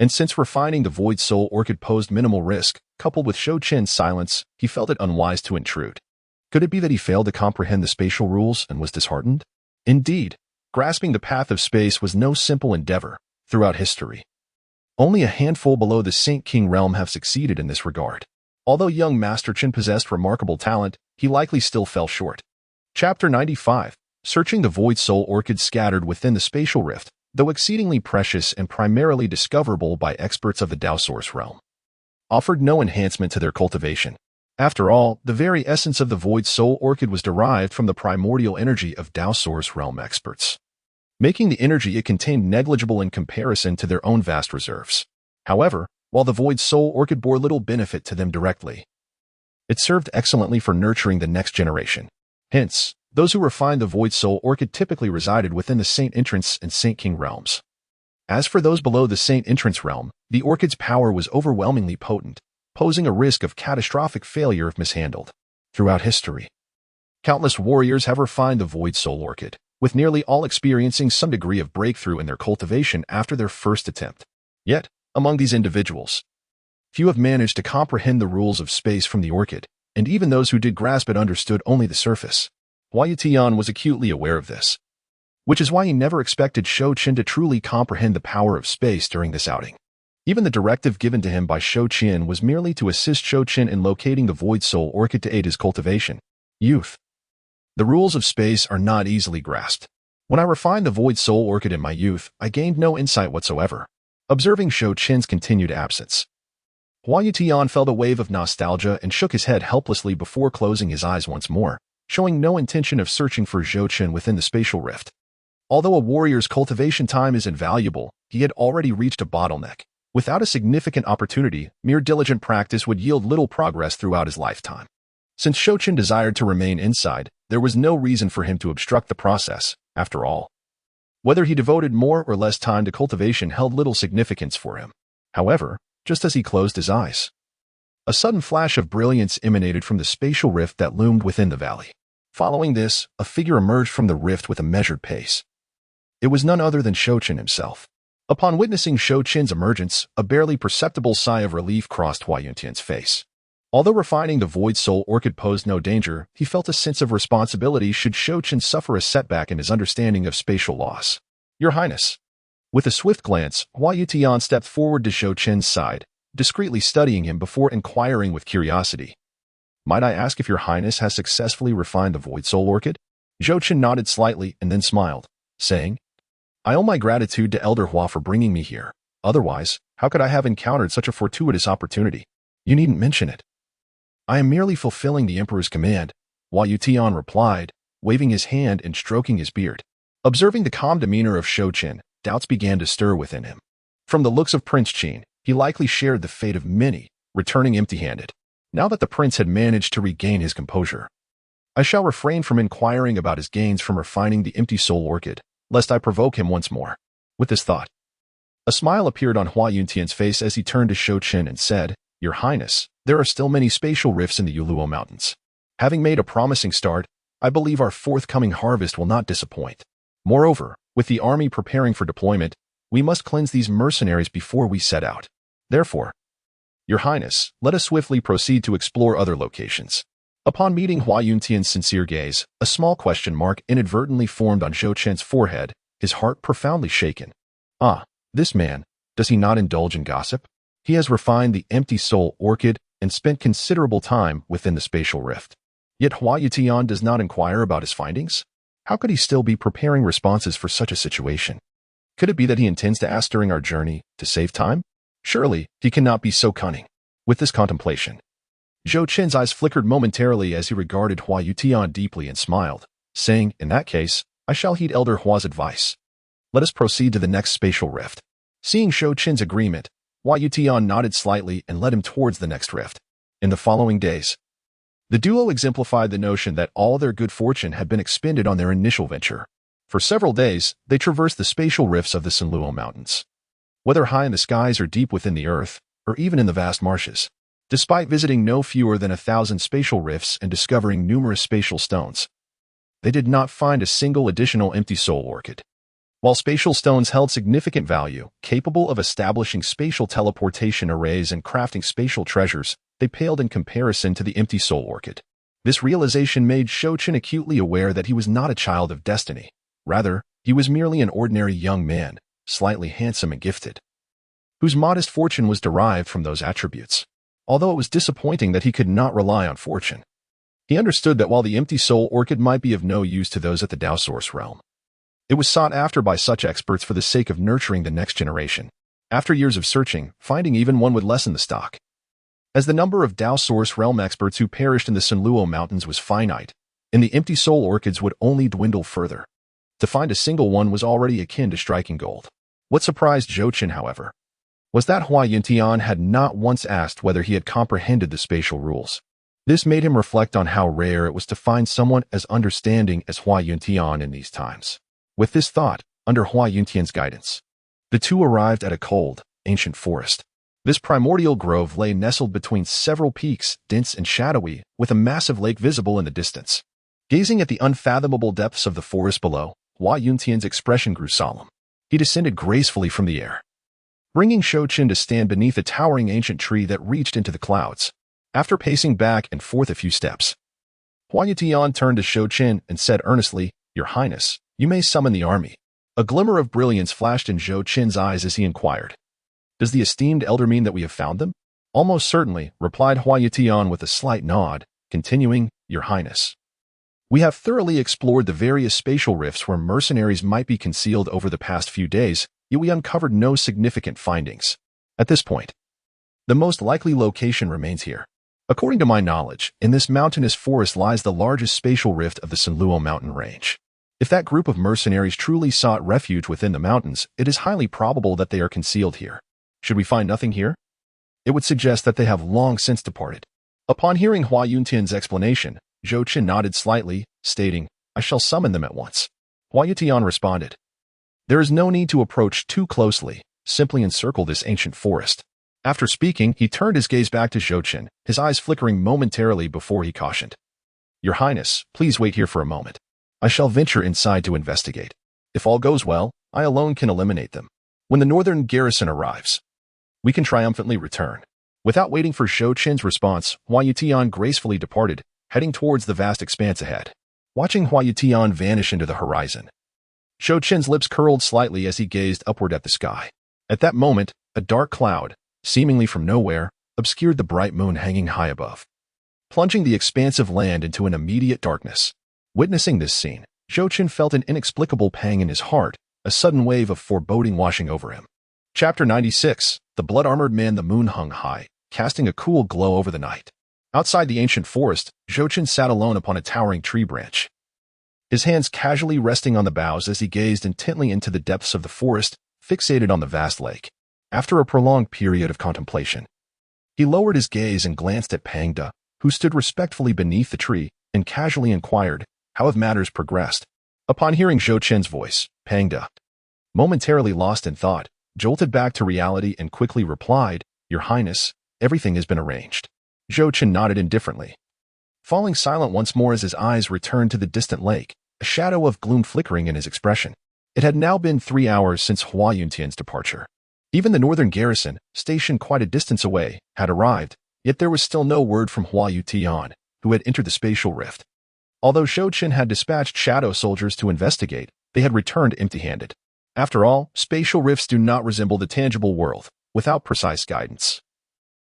Speaker 1: And since refining the Void Soul Orchid posed minimal risk, coupled with Zhou Chen's silence, he felt it unwise to intrude. Could it be that he failed to comprehend the spatial rules and was disheartened? Indeed, grasping the path of space was no simple endeavor throughout history. Only a handful below the Saint King realm have succeeded in this regard. Although young Master Chen possessed remarkable talent, he likely still fell short. Chapter 95. Searching the Void Soul Orchid scattered within the spatial rift, though exceedingly precious and primarily discoverable by experts of the Dao Source realm, offered no enhancement to their cultivation. After all, the very essence of the Void Soul Orchid was derived from the primordial energy of Dao Source realm experts, making the energy it contained negligible in comparison to their own vast reserves. However, while the Void Soul Orchid bore little benefit to them directly, it served excellently for nurturing the next generation. Hence, those who refined the Void Soul Orchid typically resided within the Saint Entrance and Saint King realms. As for those below the Saint Entrance realm, the Orchid's power was overwhelmingly potent, posing a risk of catastrophic failure if mishandled. Throughout history, countless warriors have refined the Void Soul Orchid, with nearly all experiencing some degree of breakthrough in their cultivation after their first attempt. Yet, among these individuals, few have managed to comprehend the rules of space from the orchid, and even those who did grasp it understood only the surface. Hua Yutian was acutely aware of this, which is why he never expected Zhou Chen to truly comprehend the power of space during this outing. Even the directive given to him by Zhou Chen was merely to assist Zhou Chen in locating the Void Soul Orchid to aid his cultivation. Youth. The rules of space are not easily grasped. When I refined the Void Soul Orchid in my youth, I gained no insight whatsoever. Observing Zhou Chen's continued absence, Hua Yutian felt a wave of nostalgia and shook his head helplessly before closing his eyes once more, showing no intention of searching for Zhou Chen within the spatial rift. Although a warrior's cultivation time is invaluable, he had already reached a bottleneck. Without a significant opportunity, mere diligent practice would yield little progress throughout his lifetime. Since Zhou Chen desired to remain inside, there was no reason for him to obstruct the process, after all. Whether he devoted more or less time to cultivation held little significance for him. However, just as he closed his eyes, a sudden flash of brilliance emanated from the spatial rift that loomed within the valley. Following this, a figure emerged from the rift with a measured pace. It was none other than Zhou Chen himself. Upon witnessing Zhou Chen's emergence, a barely perceptible sigh of relief crossed Hua Yutian's face. Although refining the Void Soul Orchid posed no danger, he felt a sense of responsibility should Zhou Chen suffer a setback in his understanding of spatial laws. Your Highness. With a swift glance, Hua Yutian stepped forward to Zhou Chen's side, discreetly studying him before inquiring with curiosity. Might I ask if your highness has successfully refined the void soul orchid? Zhou Chen nodded slightly and then smiled, saying, I owe my gratitude to Elder Hua for bringing me here. Otherwise, how could I have encountered such a fortuitous opportunity? You needn't mention it. I am merely fulfilling the Emperor's command, Hua Yutian replied, waving his hand and stroking his beard. Observing the calm demeanor of Zhou Chen, doubts began to stir within him. From the looks of Prince Qin, he likely shared the fate of many, returning empty-handed. Now that the prince had managed to regain his composure, I shall refrain from inquiring about his gains from refining the empty soul orchid, lest I provoke him once more. With this thought, a smile appeared on Hua Yuntian's face as he turned to Zhou Chen and said, Your Highness, there are still many spatial rifts in the Yuluo Mountains. Having made a promising start, I believe our forthcoming harvest will not disappoint. Moreover, with the army preparing for deployment, we must cleanse these mercenaries before we set out. Therefore, Your Highness, let us swiftly proceed to explore other locations. Upon meeting Hua Yuntian's sincere gaze, a small question mark inadvertently formed on Zhou Chen's forehead, his heart profoundly shaken. Ah, this man, does he not indulge in gossip? He has refined the empty soul orchid and spent considerable time within the spatial rift. Yet Hua Yutian does not inquire about his findings? How could he still be preparing responses for such a situation? Could it be that he intends to ask during our journey to save time? Surely, he cannot be so cunning. With this contemplation, Zhou Chen's eyes flickered momentarily as he regarded Hua Yutian deeply and smiled, saying, In that case, I shall heed Elder Hua's advice. Let us proceed to the next spatial rift. Seeing Zhou Chen's agreement, Hua Yutian nodded slightly and led him towards the next rift. In the following days, the duo exemplified the notion that all their good fortune had been expended on their initial venture. For several days, they traversed the spatial rifts of the Yuluo Mountains. Whether high in the skies or deep within the earth, or even in the vast marshes, despite visiting no fewer than 1,000 spatial rifts and discovering numerous spatial stones, they did not find a single additional empty soul orchid. While spatial stones held significant value, capable of establishing spatial teleportation arrays and crafting spatial treasures, they paled in comparison to the empty soul orchid. This realization made Zhou Chen acutely aware that he was not a child of destiny. Rather, he was merely an ordinary young man, slightly handsome and gifted, whose modest fortune was derived from those attributes. Although it was disappointing that he could not rely on fortune, he understood that while the empty soul orchid might be of no use to those at the Dao Source realm, it was sought after by such experts for the sake of nurturing the next generation. After years of searching, finding even one would lessen the stock, as the number of Dao Source realm experts who perished in the Yuluo Mountains was finite, and the empty soul orchids would only dwindle further. To find a single one was already akin to striking gold. What surprised Zhou Chen, however, was that Hua Yuntian had not once asked whether he had comprehended the spatial rules. This made him reflect on how rare it was to find someone as understanding as Hua Yuntian in these times. With this thought, under Hua Yuntian's guidance, the two arrived at a cold, ancient forest. This primordial grove lay nestled between several peaks, dense and shadowy, with a massive lake visible in the distance. Gazing at the unfathomable depths of the forest below, Hua Yuntian's expression grew solemn. He descended gracefully from the air, bringing Zhou Chen to stand beneath a towering ancient tree that reached into the clouds. After pacing back and forth a few steps, Hua Yuntian turned to Zhou Chen and said earnestly, Your Highness, you may summon the army. A glimmer of brilliance flashed in Zhou Chen's eyes as he inquired, Does the esteemed elder mean that we have found them? Almost certainly, replied Hua Yuntian with a slight nod, continuing, Your Highness, we have thoroughly explored the various spatial rifts where mercenaries might be concealed over the past few days, yet we uncovered no significant findings. At this point, the most likely location remains here. According to my knowledge, in this mountainous forest lies the largest spatial rift of the Yuluo mountain range. If that group of mercenaries truly sought refuge within the mountains, it is highly probable that they are concealed here. Should we find nothing here, it would suggest that they have long since departed. Upon hearing Hua Yuntian's explanation, Zhou Chen nodded slightly, stating, I shall summon them at once. Hua Yuntian responded, There is no need to approach too closely, simply encircle this ancient forest. After speaking, he turned his gaze back to Zhou Chen, his eyes flickering momentarily before he cautioned, Your Highness, please wait here for a moment. I shall venture inside to investigate. If all goes well, I alone can eliminate them. When the northern garrison arrives, we can triumphantly return. Without waiting for Zhou Chen's response, Hua Yuntian gracefully departed, heading towards the vast expanse ahead. Watching Hua Yuntian vanish into the horizon, Zhou Chen's lips curled slightly as he gazed upward at the sky. At that moment, a dark cloud, seemingly from nowhere, obscured the bright moon hanging high above. plunging the expansive land into an immediate darkness. Witnessing this scene, Zhou Chen felt an inexplicable pang in his heart, a sudden wave of foreboding washing over him. Chapter 96. The blood-armored man. The moon hung high, casting a cool glow over the night. Outside the ancient forest, Zhou Chen sat alone upon a towering tree branch, his hands casually resting on the boughs as he gazed intently into the depths of the forest, fixated on the vast lake. After a prolonged period of contemplation, he lowered his gaze and glanced at Pang De, who stood respectfully beneath the tree, and casually inquired, "How have matters progressed?" Upon hearing Zhou Chen's voice, Pang De, momentarily lost in thought, jolted back to reality and quickly replied, "Your Highness, everything has been arranged." Zhou Chen nodded indifferently, falling silent once more as his eyes returned to the distant lake, a shadow of gloom flickering in his expression. It had now been 3 hours since Hua Yuntian's departure. Even the northern garrison, stationed quite a distance away, had arrived, yet there was still no word from Hua Yuntian, who had entered the spatial rift. Although Zhou Chen had dispatched shadow soldiers to investigate, they had returned empty-handed. After all, spatial rifts do not resemble the tangible world. Without precise guidance,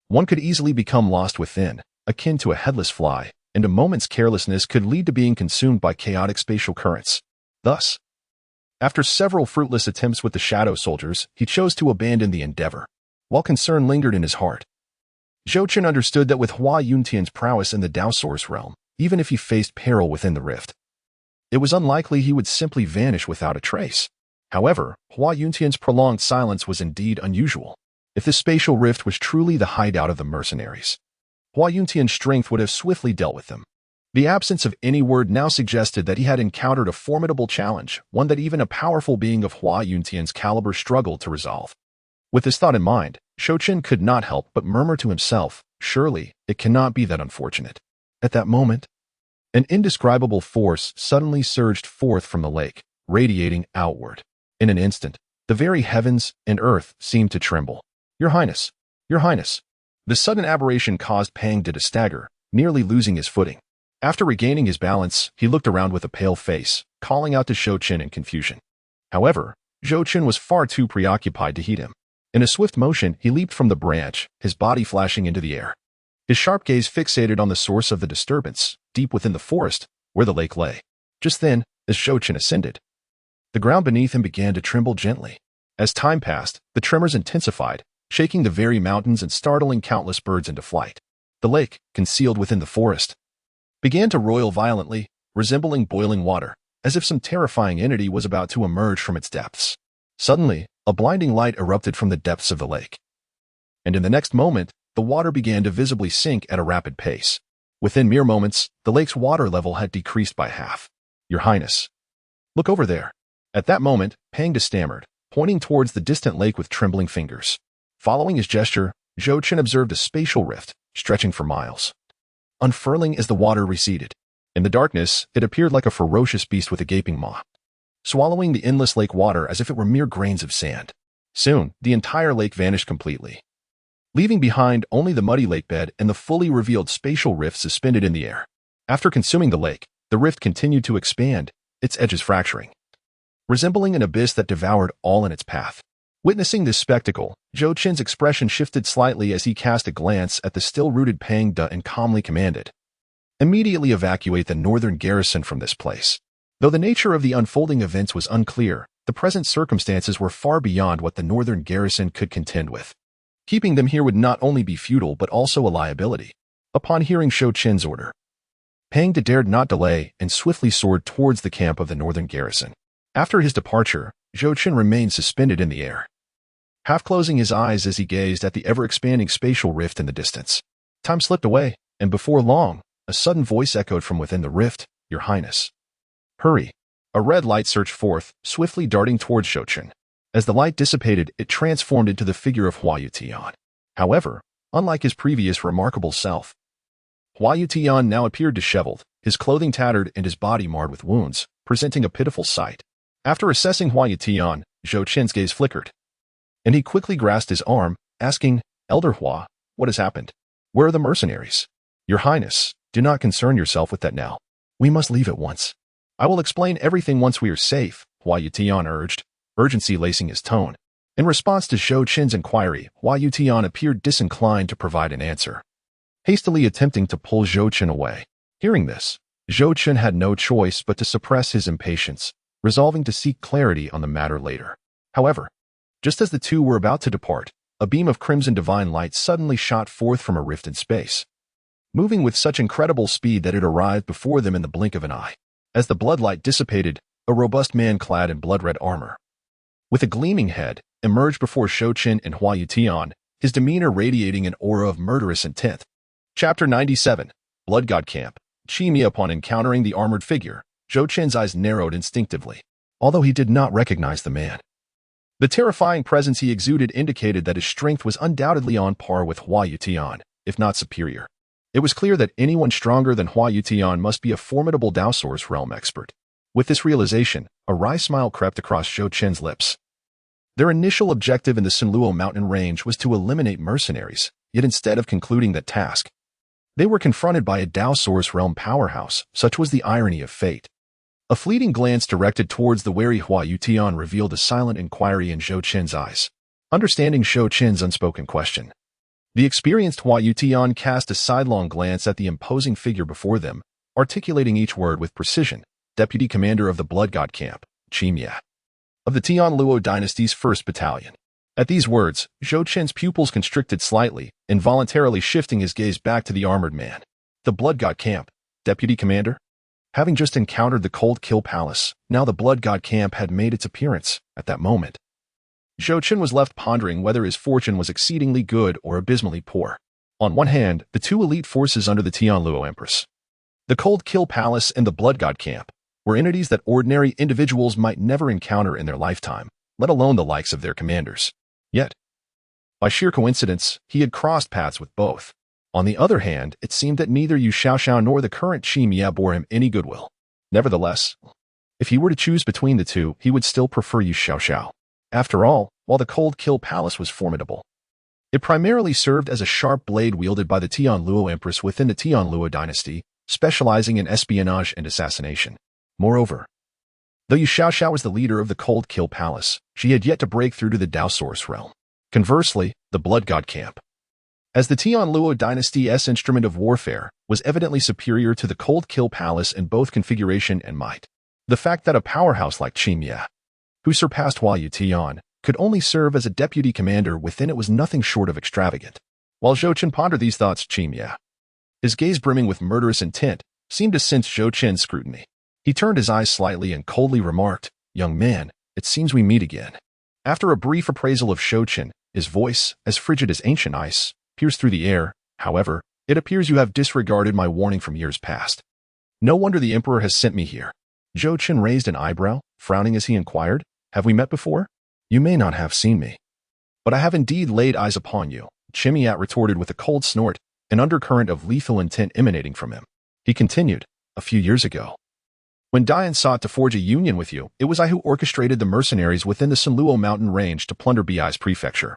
Speaker 1: one could easily become lost within, akin to a headless fly, and a moment's carelessness could lead to being consumed by chaotic spatial currents. Thus, after several fruitless attempts with the shadow soldiers, he chose to abandon the endeavor. While concern lingered in his heart, Zhou Chen understood that with Hua Yuntian's prowess in the Dao Source realm, even if he faced peril within the rift, it was unlikely he would simply vanish without a trace. However, Hua Yuntian's prolonged silence was indeed unusual. If this spatial rift was truly the hideout of the mercenaries, Hua Yuntian's strength would have swiftly dealt with them. The absence of any word now suggested that he had encountered a formidable challenge, one that even a powerful being of Hua Yuntian's caliber struggled to resolve. With this thought in mind, Zhou Chen could not help but murmur to himself, "Surely, it cannot be that unfortunate." At that moment, an indescribable force suddenly surged forth from the lake, radiating outward. In an instant, the very heavens and earth seemed to tremble. "Your Highness! Your Highness!" The sudden aberration caused Pang De to stagger, nearly losing his footing. After regaining his balance, he looked around with a pale face, calling out to Zhou Chen in confusion. However, Zhou Chen was far too preoccupied to heed him. In a swift motion, he leaped from the branch, his body flashing into the air. His sharp gaze fixated on the source of the disturbance, deep within the forest, where the lake lay. Just then, as Zhou Chen ascended, the ground beneath him began to tremble gently. As time passed, the tremors intensified, shaking the very mountains and startling countless birds into flight. The lake, concealed within the forest, began to roil violently, resembling boiling water, as if some terrifying entity was about to emerge from its depths. Suddenly, a blinding light erupted from the depths of the lake, and in the next moment, the water began to visibly sink at a rapid pace. Within mere moments, the lake's water level had decreased by half. "Your Highness, look over there." At that moment, Pang De stammered, pointing towards the distant lake with trembling fingers. Following his gesture, Zhou Chen observed a spatial rift, stretching for miles, unfurling as the water receded. In the darkness, it appeared like a ferocious beast with a gaping maw, swallowing the endless lake water as if it were mere grains of sand. Soon, the entire lake vanished completely, leaving behind only the muddy lake bed and the fully revealed spatial rift suspended in the air. After consuming the lake, the rift continued to expand, its edges fracturing, resembling an abyss that devoured all in its path. Witnessing this spectacle, Zhou Chen's expression shifted slightly as he cast a glance at the still-rooted Pang De and calmly commanded, "Immediately evacuate the northern garrison from this place." Though the nature of the unfolding events was unclear, the present circumstances were far beyond what the northern garrison could contend with. Keeping them here would not only be futile but also a liability. Upon hearing Zhou Chen's order, Pang De dared not delay and swiftly soared towards the camp of the northern garrison. After his departure, Zhou Chen remained suspended in the air, half closing his eyes as he gazed at the ever-expanding spatial rift in the distance. Time slipped away, and before long, a sudden voice echoed from within the rift, "Your Highness, hurry." A red light surged forth, swiftly darting towards Zhou Chen. As the light dissipated, it transformed into the figure of Hua Yuntian. However, unlike his previous remarkable self, Hua Yuntian now appeared disheveled, his clothing tattered and his body marred with wounds, presenting a pitiful sight. After assessing Hua Yuntian, Zhou Chen's gaze flickered, and he quickly grasped his arm, asking, "Elder Hua, what has happened? Where are the mercenaries?" "Your Highness, do not concern yourself with that now. We must leave at once." "I will explain everything once we are safe," Hua Yuntian urged, urgency lacing his tone. In response to Zhou Chen's inquiry, Hua Yuntian appeared disinclined to provide an answer. hastily attempting to pull Zhou Chen away. Hearing this, Zhou Chen had no choice but to suppress his impatience, resolving to seek clarity on the matter later. However, just as the two were about to depart, a beam of crimson divine light suddenly shot forth from a rift in space, moving with such incredible speed that it arrived before them in the blink of an eye. As the bloodlight dissipated, a robust man clad in blood-red armor, with a gleaming head, emerged before Zhou Chen and Hua Yutian, his demeanor radiating an aura of murderous intent. Chapter 97, Blood God Camp. Qimia. Upon encountering the armored figure, Zhou Chen's eyes narrowed instinctively, although he did not recognize the man. The terrifying presence he exuded indicated that his strength was undoubtedly on par with Hua Yutian, if not superior. It was clear that anyone stronger than Hua Yutian must be a formidable Dao Source realm expert. With this realization, a wry smile crept across Zhou Chen's lips. Their initial objective in the Sunluo mountain range was to eliminate mercenaries, yet instead of concluding that task, they were confronted by a Dao Source realm powerhouse. Such was the irony of fate. A fleeting glance directed towards the wary Hua Yutian revealed a silent inquiry in Zhou Chen's eyes. Understanding Zhou Chen's unspoken question, the experienced Hua Yutian cast a sidelong glance at the imposing figure before them, articulating each word with precision. Deputy Commander of the Blood God Camp, Qimia, of the Tianluo Dynasty's 1st Battalion. At these words, Zhou Chen's pupils constricted slightly, involuntarily shifting his gaze back to the armored man. The Blood God Camp, Deputy Commander? Having just encountered the Cold Kill Palace, now the Blood God Camp had made its appearance. At that moment, Zhou Chen was left pondering whether his fortune was exceedingly good or abysmally poor. On one hand, the two elite forces under the Tianluo Empress, the Cold Kill Palace and the Blood God Camp, were entities that ordinary individuals might never encounter in their lifetime, let alone the likes of their commanders. Yet, by sheer coincidence, he had crossed paths with both. On the other hand, it seemed that neither Yu Xiaoxiao nor the current Qimia bore him any goodwill. Nevertheless, if he were to choose between the two, he would still prefer Yu Xiaoxiao. After all, while the Cold Kill Palace was formidable, it primarily served as a sharp blade wielded by the Tianluo Empress within the Tianluo dynasty, specializing in espionage and assassination. Moreover, though Yu Xiaoxiao was the leader of the Cold Kill Palace, she had yet to break through to the Dao Source realm. Conversely, the Blood God Camp, as the Tianluo dynasty's instrument of warfare, was evidently superior to the Cold Kill Palace in both configuration and might. The fact that a powerhouse like Qimia, who surpassed Hua Yutian, could only serve as a deputy commander within it was nothing short of extravagant. While Zhou Chen pondered these thoughts, Qimia, his gaze brimming with murderous intent, seemed to sense Zhou Chen's scrutiny. He turned his eyes slightly and coldly remarked, "Young man, it seems we meet again." After a brief appraisal of Zhou Chen, his voice, as frigid as ancient ice, pierced through the air. "However, it appears you have disregarded my warning from years past. No wonder the Emperor has sent me here." Zhou Chen raised an eyebrow, frowning as he inquired, "Have we met before?" "You may not have seen me, but I have indeed laid eyes upon you," Qimia retorted with a cold snort, an undercurrent of lethal intent emanating from him. He continued, "A few years ago, when Dian sought to forge a union with you, it was I who orchestrated the mercenaries within the Sunluo mountain range to plunder Bi's prefecture,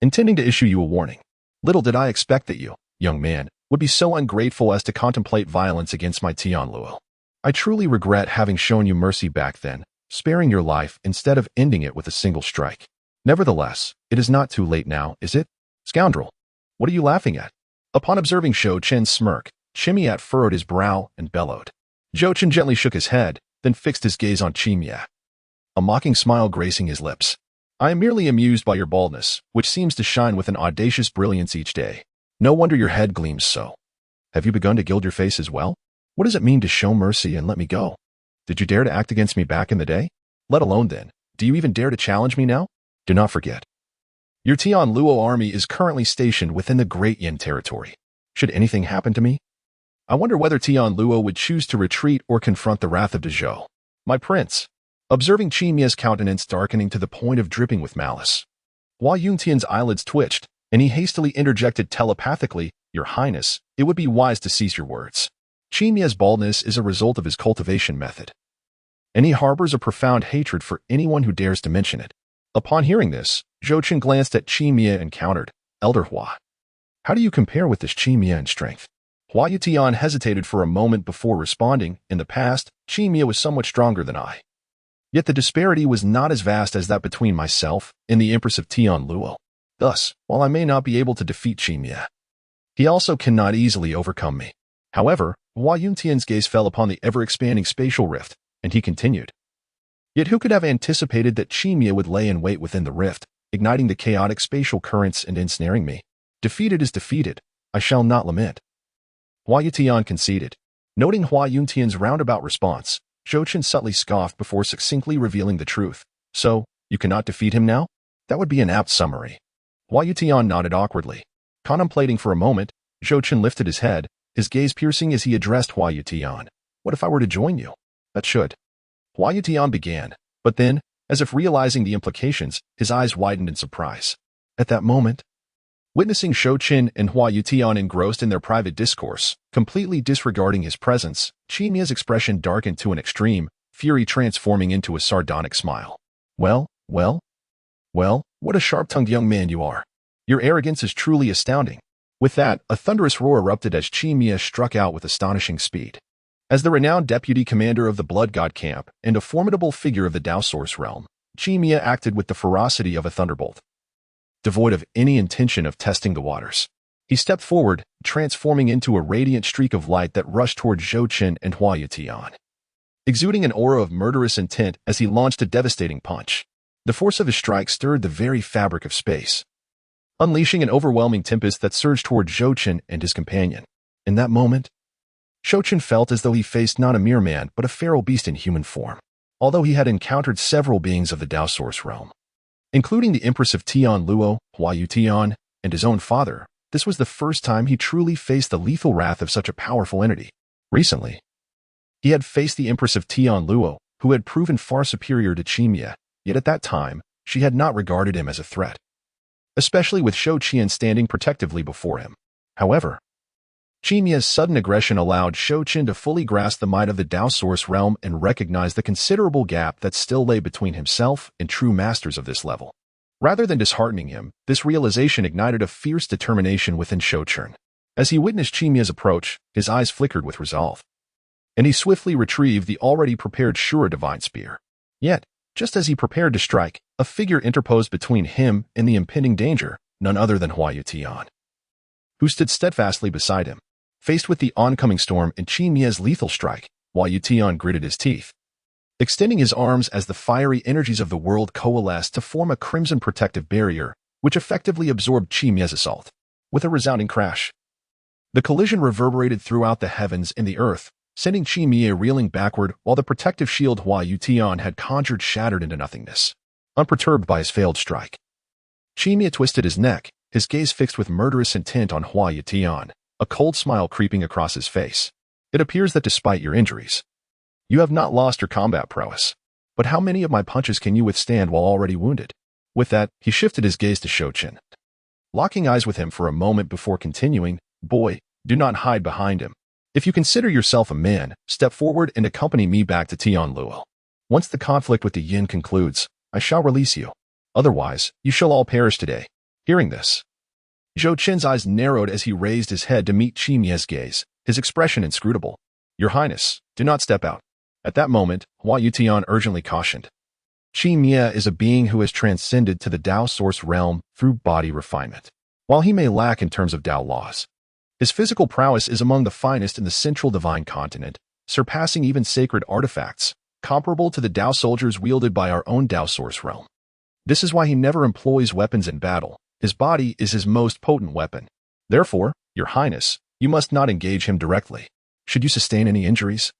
Speaker 1: intending to issue you a warning. Little did I expect that you, young man, would be so ungrateful as to contemplate violence against my Tianluo. I truly regret having shown you mercy back then, sparing your life instead of ending it with a single strike. Nevertheless, it is not too late now, is it? Scoundrel, what are you laughing at?" Upon observing Zhou Chen's smirk, Qimia furrowed his brow and bellowed. Zhou Chen gently shook his head, then fixed his gaze on Qimia, a mocking smile gracing his lips. "I am merely amused by your baldness, which seems to shine with an audacious brilliance each day. No wonder your head gleams so. Have you begun to gild your face as well? What does it mean to show mercy and let me go? Did you dare to act against me back in the day? Let alone then, do you even dare to challenge me now? Do not forget, your Tianluo army is currently stationed within the Great Yin territory. Should anything happen to me, I wonder whether Tianluo would choose to retreat or confront the wrath of Dezhou. My prince." Observing Qimia's countenance darkening to the point of dripping with malice, Hua Yuntian's eyelids twitched, and he hastily interjected telepathically, "Your Highness, it would be wise to cease your words. Qimia's baldness is a result of his cultivation method, and he harbors a profound hatred for anyone who dares to mention it." Upon hearing this, Zhou Chen glanced at Qimia and countered, "Elder Hua, how do you compare with this Qimia in strength?" Hua Yutian hesitated for a moment before responding. "In the past, Qimia was somewhat stronger than I. Yet the disparity was not as vast as that between myself and the Empress of Tianluo. Thus, while I may not be able to defeat Qimia, He also cannot easily overcome me. However, Hua Yuntian's gaze fell upon the ever-expanding spatial rift, and he continued. Yet who could have anticipated that Chimia would lay in wait within the rift, igniting the chaotic spatial currents and ensnaring me? Defeated is defeated. I shall not lament. Hua Yuntian conceded. Noting Hua Yuntian's roundabout response, Zhou Chen subtly scoffed before succinctly revealing the truth. So, you cannot defeat him now? That would be an apt summary. Hua Yuntian nodded awkwardly. Contemplating for a moment, Zhou Chen lifted his head, his gaze piercing as he addressed Hua Yuntian. What if I were to join you? That should. Hua Yuntian began, but then, as if realizing the implications, his eyes widened in surprise. At that moment, witnessing Zhou Chen and Hua Yuntian engrossed in their private discourse, completely disregarding his presence, Chimia's expression darkened to an extreme, fury transforming into a sardonic smile. Well, what a sharp-tongued young man you are. Your arrogance is truly astounding. With that, a thunderous roar erupted as Chimia struck out with astonishing speed. As the renowned deputy commander of the Blood God camp and a formidable figure of the Dao Source realm, Chimia acted with the ferocity of a thunderbolt. Devoid of any intention of testing the waters, he stepped forward, transforming into a radiant streak of light that rushed toward Zhou Chen and Hua Yuntian. Exuding an aura of murderous intent as he launched a devastating punch, the force of his strike stirred the very fabric of space, unleashing an overwhelming tempest that surged toward Zhou Chen and his companion. In that moment, Zhou Chen felt as though he faced not a mere man but a feral beast in human form. Although he had encountered several beings of the Dao Source realm, including the Empress of Tian Luo, Hua Yuntian, and his own father, this was the first time he truly faced the lethal wrath of such a powerful entity. Recently, he had faced the Empress of Tian Luo, who had proven far superior to Chimia, yet at that time, she had not regarded him as a threat, especially with Zhou Chen standing protectively before him. However, Chimia's sudden aggression allowed Zhou Chen to fully grasp the might of the Dao Source realm and recognize the considerable gap that still lay between himself and true masters of this level. Rather than disheartening him, this realization ignited a fierce determination within Zhou Chen. As he witnessed Chimia's approach, his eyes flickered with resolve, and he swiftly retrieved the already prepared Shura Divine Spear. Yet, just as he prepared to strike, a figure interposed between him and the impending danger, none other than Hua Yuntian, who stood steadfastly beside him. Faced with the oncoming storm and Chimia's lethal strike, Hua Yuntian gritted his teeth, extending his arms as the fiery energies of the world coalesced to form a crimson protective barrier, which effectively absorbed Chimia's assault. With a resounding crash, the collision reverberated throughout the heavens and the earth, sending Chimia reeling backward while the protective shield Hua Yuntian had conjured shattered into nothingness. Unperturbed by his failed strike, Chimia twisted his neck, his gaze fixed with murderous intent on Hua Yuntian, a cold smile creeping across his face. It appears that despite your injuries, you have not lost your combat prowess. But how many of my punches can you withstand while already wounded? With that, he shifted his gaze to Zhou Chen, locking eyes with him for a moment before continuing, Boy, do not hide behind him. If you consider yourself a man, step forward and accompany me back to Tian Luo. Once the conflict with the Yin concludes, I shall release you. Otherwise, you shall all perish today. Hearing this, Zhou Chen's eyes narrowed as he raised his head to meet Chimia's gaze, his expression inscrutable. Your Highness, do not step out. At that moment, Hua Yuntian urgently cautioned. Chimia is a being who has transcended to the Dao Source realm through body refinement. While he may lack in terms of Dao laws, his physical prowess is among the finest in the central divine continent, surpassing even sacred artifacts, comparable to the Dao soldiers wielded by our own Dao Source realm. This is why he never employs weapons in battle. His body is his most potent weapon. Therefore, Your Highness, you must not engage him directly. Should you sustain any injuries,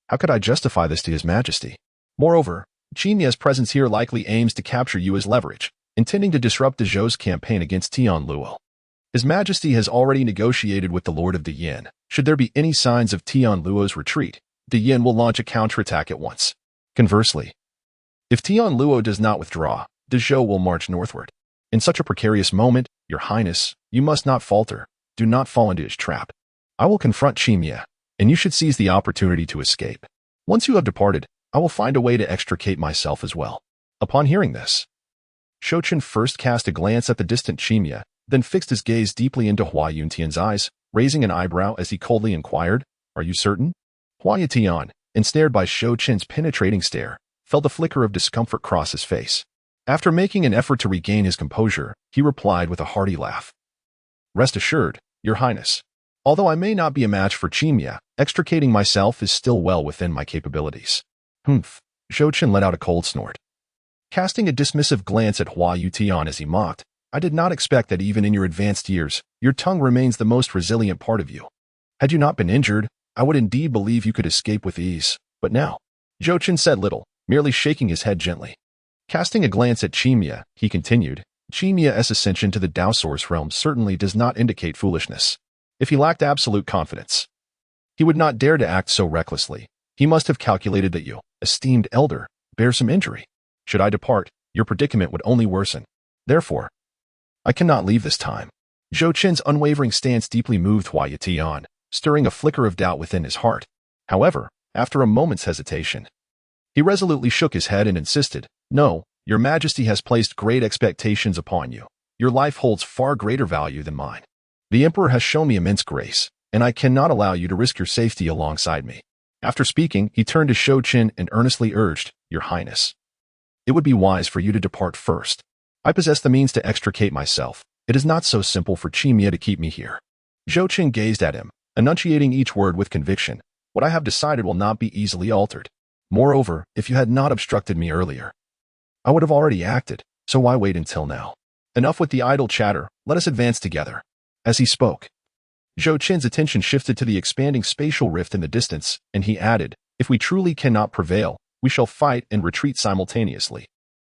Speaker 1: how could I justify this to His Majesty? Moreover, Chimia's presence here likely aims to capture you as leverage, intending to disrupt the Zhou's campaign against Tian Luo. His Majesty has already negotiated with the Lord of the Yin. Should there be any signs of Tian Luo's retreat, the Yin will launch a counterattack at once. Conversely, if Tian Luo does not withdraw, the Zhou will march northward. In such a precarious moment, Your Highness, you must not falter. Do not fall into his trap. I will confront Chimia, and you should seize the opportunity to escape. Once you have departed, I will find a way to extricate myself as well. Upon hearing this, Zhou Chen first cast a glance at the distant Chimia, then fixed his gaze deeply into Hua Yuntian's eyes, raising an eyebrow as he coldly inquired, Are you certain? Hua Yuntian, ensnared by Zhou Chen's penetrating stare, felt a flicker of discomfort cross his face. After making an effort to regain his composure, he replied with a hearty laugh. Rest assured, Your Highness. Although I may not be a match for Chimia, extricating myself is still well within my capabilities. Humph. Zhou Chen let out a cold snort. Casting a dismissive glance at Hua Yutian as he mocked, I did not expect that even in your advanced years, your tongue remains the most resilient part of you. Had you not been injured, I would indeed believe you could escape with ease, but now. Zhou Chen said little, merely shaking his head gently. Casting a glance at Chimia, he continued, Chimia's ascension to the Dao Source realm certainly does not indicate foolishness. If he lacked absolute confidence, he would not dare to act so recklessly. He must have calculated that you, esteemed elder, bear some injury. Should I depart, your predicament would only worsen. Therefore, I cannot leave this time. Zhou Chen's unwavering stance deeply moved Hua Yutian, stirring a flicker of doubt within his heart. However, after a moment's hesitation, he resolutely shook his head and insisted, No, your majesty has placed great expectations upon you. Your life holds far greater value than mine. The emperor has shown me immense grace, and I cannot allow you to risk your safety alongside me. After speaking, he turned to Zhou Chen and earnestly urged, Your Highness, it would be wise for you to depart first. I possess the means to extricate myself. It is not so simple for Chimia to keep me here. Zhou Chen gazed at him, enunciating each word with conviction. What I have decided will not be easily altered. Moreover, if you had not obstructed me earlier, I would have already acted, so why wait until now? Enough with the idle chatter, let us advance together. As he spoke, Zhou Chen's attention shifted to the expanding spatial rift in the distance, and he added, If we truly cannot prevail, we shall fight and retreat simultaneously.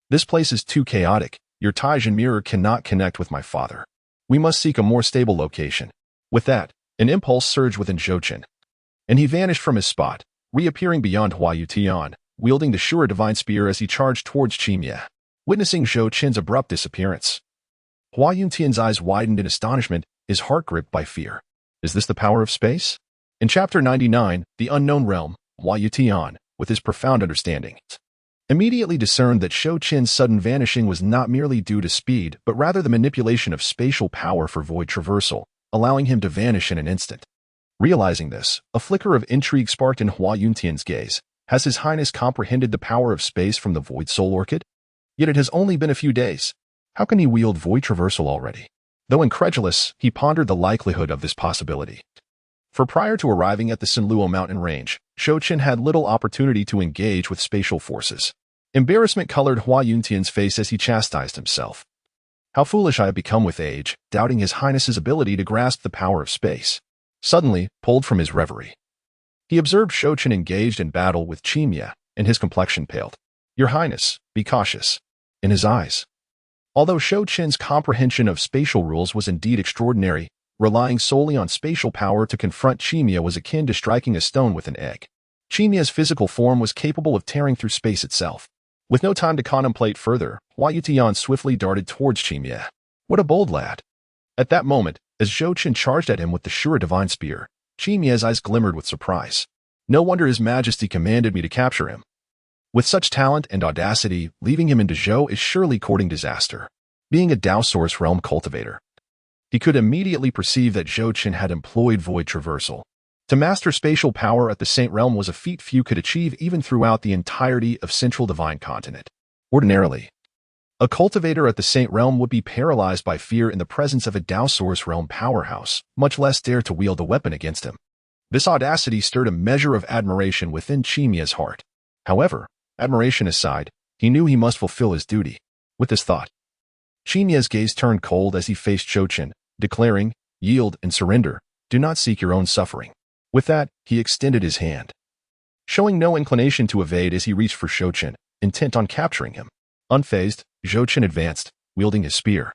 Speaker 1: This place is too chaotic. Your Taijin mirror cannot connect with my father. We must seek a more stable location. With that, an impulse surged within Zhou Chen, and he vanished from his spot, reappearing beyond Hua Yutian, wielding the Shura Divine Spear as he charged towards Chimia. Witnessing Zhou Chen's abrupt disappearance, Hua Yutian's eyes widened in astonishment, his heart gripped by fear. Is this the power of space? In Chapter 99, The Unknown Realm, Hua Yutian, with his profound understanding, immediately discerned that Zhou Chen's sudden vanishing was not merely due to speed, but rather the manipulation of spatial power for void traversal, allowing him to vanish in an instant. Realizing this, a flicker of intrigue sparked in Hua Yuntian's gaze. Has His Highness comprehended the power of space from the Void Soul Orchid? Yet it has only been a few days. How can he wield void traversal already? Though incredulous, he pondered the likelihood of this possibility. For prior to arriving at the Sinluo mountain range, Zhou Chen had little opportunity to engage with spatial forces. Embarrassment colored Hua Yuntian's face as he chastised himself. How foolish I have become with age, doubting His Highness's ability to grasp the power of space. Suddenly, pulled from his reverie, he observed Zhou Chen engaged in battle with Chimia, and his complexion paled. Your Highness, be cautious. In his eyes. Although Zhou Chen's comprehension of spatial rules was indeed extraordinary, relying solely on spatial power to confront Chimia was akin to striking a stone with an egg. Chimia's physical form was capable of tearing through space itself. With no time to contemplate further, Hua Yutian swiftly darted towards Chimia. What a bold lad! At that moment, as Zhou Chen charged at him with the Shura Divine Spear, Chimia's eyes glimmered with surprise. No wonder His Majesty commanded me to capture him. With such talent and audacity, leaving him in Dezhou is surely courting disaster. Being a Dao Source realm cultivator, he could immediately perceive that Zhou Chen had employed void traversal. To master spatial power at the Saint Realm was a feat few could achieve even throughout the entirety of Central Divine Continent. Ordinarily, a cultivator at the Saint Realm would be paralyzed by fear in the presence of a Dao Source realm powerhouse, much less dare to wield a weapon against him. This audacity stirred a measure of admiration within Chimia's heart. However, admiration aside, he knew he must fulfill his duty. With this thought, Chimia's gaze turned cold as he faced Zhou Chen, declaring, Yield and surrender, do not seek your own suffering. With that, he extended his hand, showing no inclination to evade as he reached for Zhou Chen, intent on capturing him. Unfazed, Zhou Chen advanced, wielding his spear,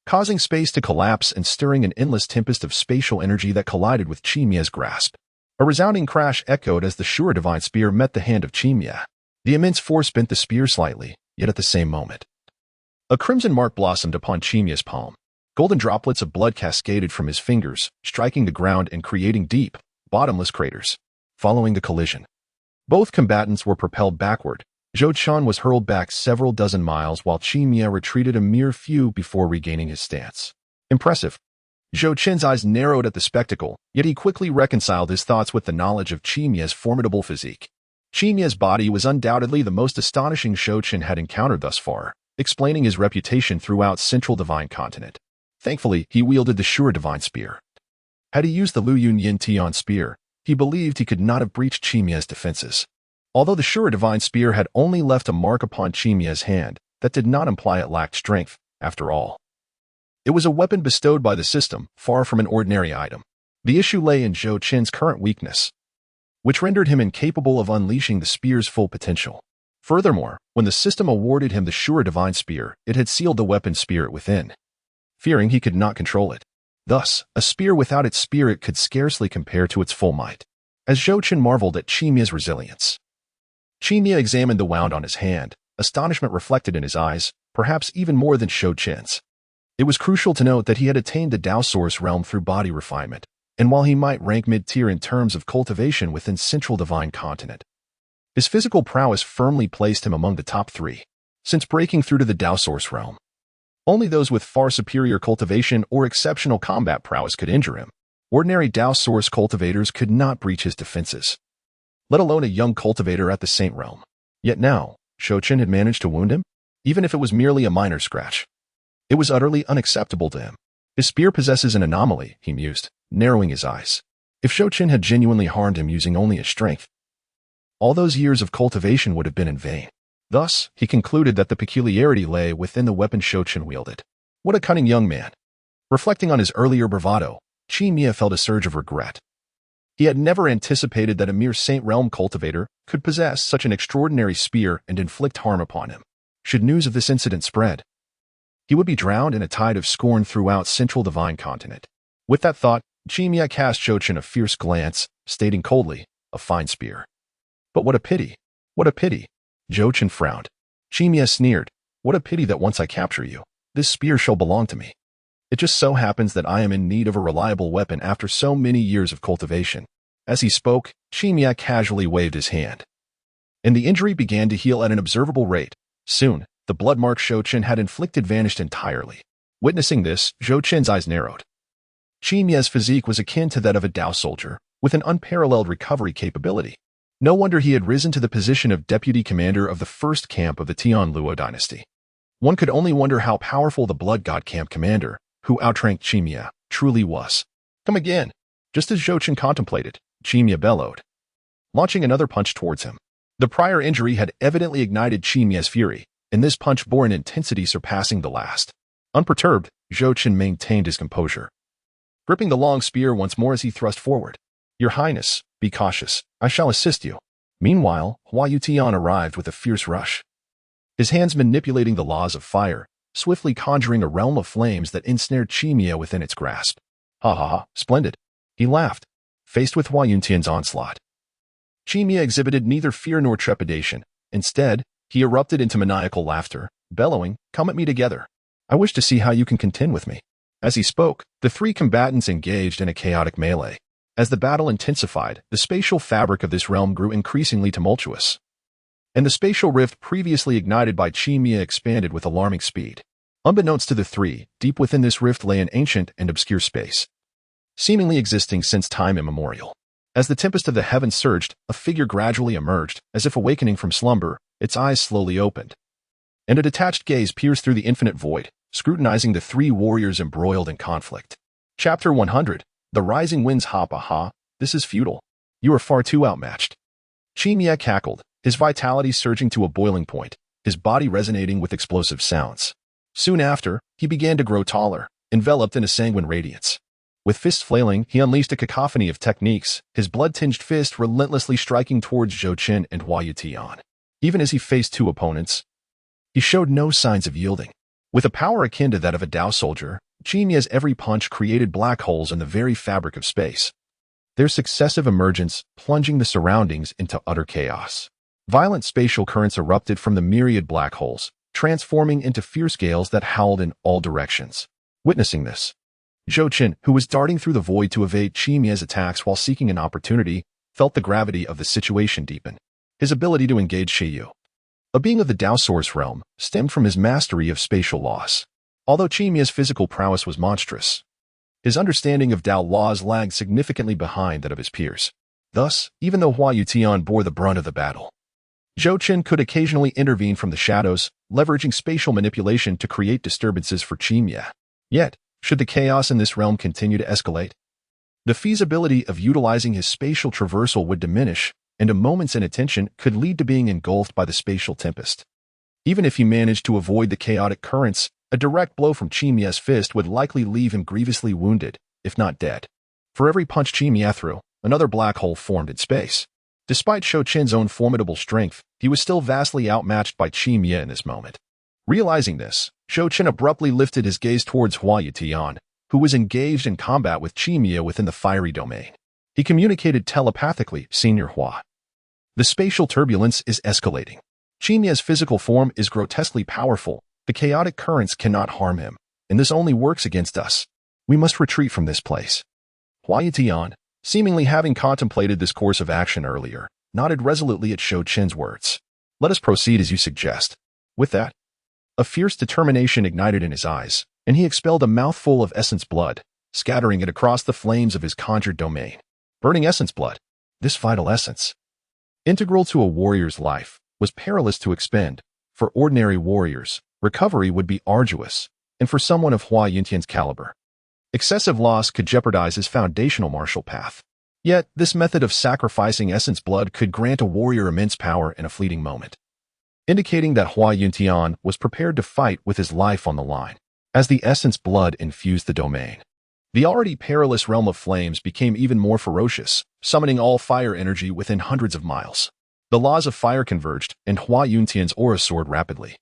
Speaker 1: causing space to collapse and stirring an endless tempest of spatial energy that collided with Chimia's grasp. A resounding crash echoed as the Shura Divine Spear met the hand of Chimia. The immense force bent the spear slightly, yet at the same moment, a crimson mark blossomed upon Chimia's palm. Golden droplets of blood cascaded from his fingers, striking the ground and creating deep, bottomless craters. Following the collision, both combatants were propelled backward. Zhou Chen was hurled back several dozen miles while Chimia retreated a mere few before regaining his stance. Impressive. Zhou Chen's eyes narrowed at the spectacle, yet he quickly reconciled his thoughts with the knowledge of Chimia's formidable physique. Chimia's body was undoubtedly the most astonishing Zhou Chen had encountered thus far, explaining his reputation throughout Central Divine Continent. Thankfully, he wielded the Shura Divine Spear, Had he used the Lu Yun Yin Tian Spear, he believed he could not have breached Qimia's defenses. Although the Shura Divine Spear had only left a mark upon Qimia's hand, that did not imply it lacked strength, after all. It was a weapon bestowed by the system, far from an ordinary item. The issue lay in Zhou Chen's current weakness, which rendered him incapable of unleashing the spear's full potential. Furthermore, when the system awarded him the Shura Divine Spear, it had sealed the weapon's spirit within, fearing he could not control it. Thus, a spear without its spirit could scarcely compare to its full might. As Zhou Chen marveled at Qimia's resilience, Qimia examined the wound on his hand, astonishment reflected in his eyes, perhaps even more than Zhou Chen's. It was crucial to note that he had attained the Dao Source realm through body refinement, and while he might rank mid-tier in terms of cultivation within Central Divine Continent, his physical prowess firmly placed him among the top 3. Since breaking through to the Dao Source realm, only those with far superior cultivation or exceptional combat prowess could injure him. Ordinary Dao Source cultivators could not breach his defenses, let alone a young cultivator at the Saint realm. Yet now, Zhou Chen had managed to wound him, even if it was merely a minor scratch. It was utterly unacceptable to him. His spear possesses an anomaly, he mused, narrowing his eyes. If Zhou Chen had genuinely harmed him using only his strength, all those years of cultivation would have been in vain. Thus, he concluded that the peculiarity lay within the weapon Zhou Chen wielded. What a cunning young man. Reflecting on his earlier bravado, Qimia felt a surge of regret. He had never anticipated that a mere Saint Realm cultivator could possess such an extraordinary spear and inflict harm upon him. Should news of this incident spread, he would be drowned in a tide of scorn throughout Central Divine Continent. With that thought, Qimia cast Zhou Chen a fierce glance, stating coldly, "A fine spear. But what a pity! What a pity!" Zhou Chen frowned. Qimia sneered, "What a pity that once I capture you, this spear shall belong to me. It just so happens that I am in need of a reliable weapon after so many years of cultivation." As he spoke, Qimia casually waved his hand, and the injury began to heal at an observable rate. Soon, the blood mark Zhou Chen had inflicted vanished entirely. Witnessing this, Zhou Chen's eyes narrowed. Qimia's physique was akin to that of a Dao soldier, with an unparalleled recovery capability. No wonder he had risen to the position of deputy commander of the first camp of the Tianluo dynasty. One could only wonder how powerful the blood god camp commander, who outranked Qimia, truly was. "Come again!" Just as Zhou Chen contemplated, Qimia bellowed, launching another punch towards him. The prior injury had evidently ignited Qimia's fury, and this punch bore an intensity surpassing the last. Unperturbed, Zhou Chen maintained his composure, gripping the long spear once more as he thrust forward. "Your Highness, be cautious. I shall assist you." Meanwhile, Hua Yutian arrived with a fierce rush, his hands manipulating the laws of fire, swiftly conjuring a realm of flames that ensnared Qimia within its grasp. "Ha ha ha, splendid." He laughed, faced with Hua Yutian's onslaught. Qimia exhibited neither fear nor trepidation. Instead, he erupted into maniacal laughter, bellowing, "Come at me together. I wish to see how you can contend with me." As he spoke, the 3 combatants engaged in a chaotic melee. As the battle intensified, the spatial fabric of this realm grew increasingly tumultuous, and the spatial rift previously ignited by Qimia expanded with alarming speed. Unbeknownst to the 3, deep within this rift lay an ancient and obscure space, seemingly existing since time immemorial. As the tempest of the heavens surged, a figure gradually emerged, as if awakening from slumber. Its eyes slowly opened, and a detached gaze pierced through the infinite void, scrutinizing the 3 warriors embroiled in conflict. Chapter 100. The Rising Winds. Ha ha ha, this is futile. You are far too outmatched. Qimia cackled, his vitality surging to a boiling point, his body resonating with explosive sounds. Soon after, he began to grow taller, enveloped in a sanguine radiance. With fists flailing, he unleashed a cacophony of techniques, his blood-tinged fist relentlessly striking towards Zhou Chen and Hua Yutian. Even as he faced 2 opponents, he showed no signs of yielding. With a power akin to that of a Dao soldier, Qimia's every punch created black holes in the very fabric of space, their successive emergence plunging the surroundings into utter chaos. Violent spatial currents erupted from the myriad black holes, transforming into fierce gales that howled in all directions. Witnessing this, Zhou Chen, who was darting through the void to evade Qimia's attacks while seeking an opportunity, felt the gravity of the situation deepen. His ability to engage Shiyu, a being of the Dao Source realm, stemmed from his mastery of spatial laws. Although Qimia's physical prowess was monstrous, his understanding of Dao laws lagged significantly behind that of his peers. Thus, even though Hua Yutian bore the brunt of the battle, Zhou Chen could occasionally intervene from the shadows, leveraging spatial manipulation to create disturbances for Qimia. Yet, should the chaos in this realm continue to escalate, The feasibility of utilizing his spatial traversal would diminish, and a moment's inattention could lead to being engulfed by the spatial tempest. Even if he managed to avoid the chaotic currents, a direct blow from Qimia's fist would likely leave him grievously wounded, if not dead. For every punch Qimia threw, another black hole formed in space. Despite Zhou Chen's own formidable strength, he was still vastly outmatched by Qimia in this moment. Realizing this, Zhou Chen abruptly lifted his gaze towards Hua Yutian, who was engaged in combat with Qimia within the fiery domain. He communicated telepathically, "Senior Hua. The spatial turbulence is escalating. Qimia's physical form is grotesquely powerful. The chaotic currents cannot harm him, and this only works against us. We must retreat from this place." Hua Yutian, seemingly having contemplated this course of action earlier, nodded resolutely at Zhou Chen's words. "Let us proceed as you suggest." With that, a fierce determination ignited in his eyes, and he expelled a mouthful of essence blood, scattering it across the flames of his conjured domain. Burning essence blood. This vital essence, integral to a warrior's life, was perilous to expend. For ordinary warriors, recovery would be arduous, and for someone of Hua Yuntian's caliber, excessive loss could jeopardize his foundational martial path. Yet, this method of sacrificing essence blood could grant a warrior immense power in a fleeting moment, indicating that Hua Yuntian was prepared to fight with his life on the line. As the essence blood infused the domain, the already perilous realm of flames became even more ferocious, summoning all fire energy within hundreds of miles. The laws of fire converged, and Hua Yuntian's aura soared rapidly,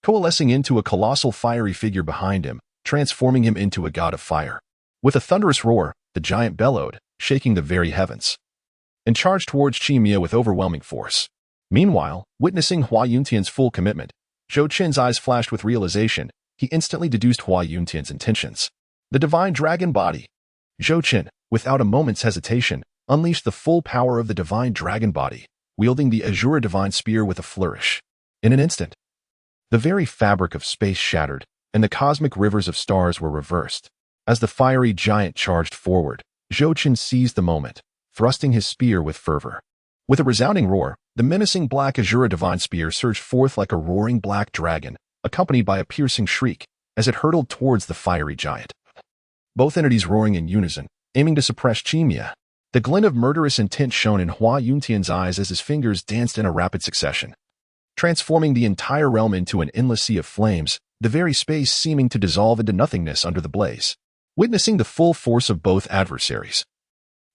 Speaker 1: coalescing into a colossal fiery figure behind him, transforming him into a god of fire. With a thunderous roar, the giant bellowed, shaking the very heavens, and charged towards Qimia with overwhelming force. Meanwhile, witnessing Hua Yuntian's full commitment, Zhou Chen's eyes flashed with realization. He instantly deduced Hua Yuntian's intentions. The divine dragon body. Zhou Chen, without a moment's hesitation, unleashed the full power of the divine dragon body, wielding the Shura Divine Spear with a flourish. In an instant, the very fabric of space shattered, and the cosmic rivers of stars were reversed. As the fiery giant charged forward, Zhou Chen seized the moment, thrusting his spear with fervor. With a resounding roar, the menacing black Shura Divine Spear surged forth like a roaring black dragon, accompanied by a piercing shriek as it hurtled towards the fiery giant. Both entities roaring in unison, aiming to suppress Qimia. The glint of murderous intent shone in Hua Yuntian's eyes as his fingers danced in a rapid succession, transforming the entire realm into an endless sea of flames, the very space seeming to dissolve into nothingness under the blaze. Witnessing the full force of both adversaries,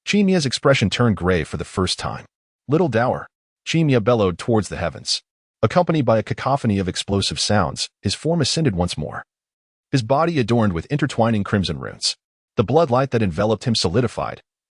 Speaker 1: Qimia's expression turned gray for the first time. "Little dower," Qimia bellowed towards the heavens. Accompanied by a cacophony of explosive sounds, his form ascended once more, his body adorned with intertwining crimson runes. The bloodlight that enveloped him solidified,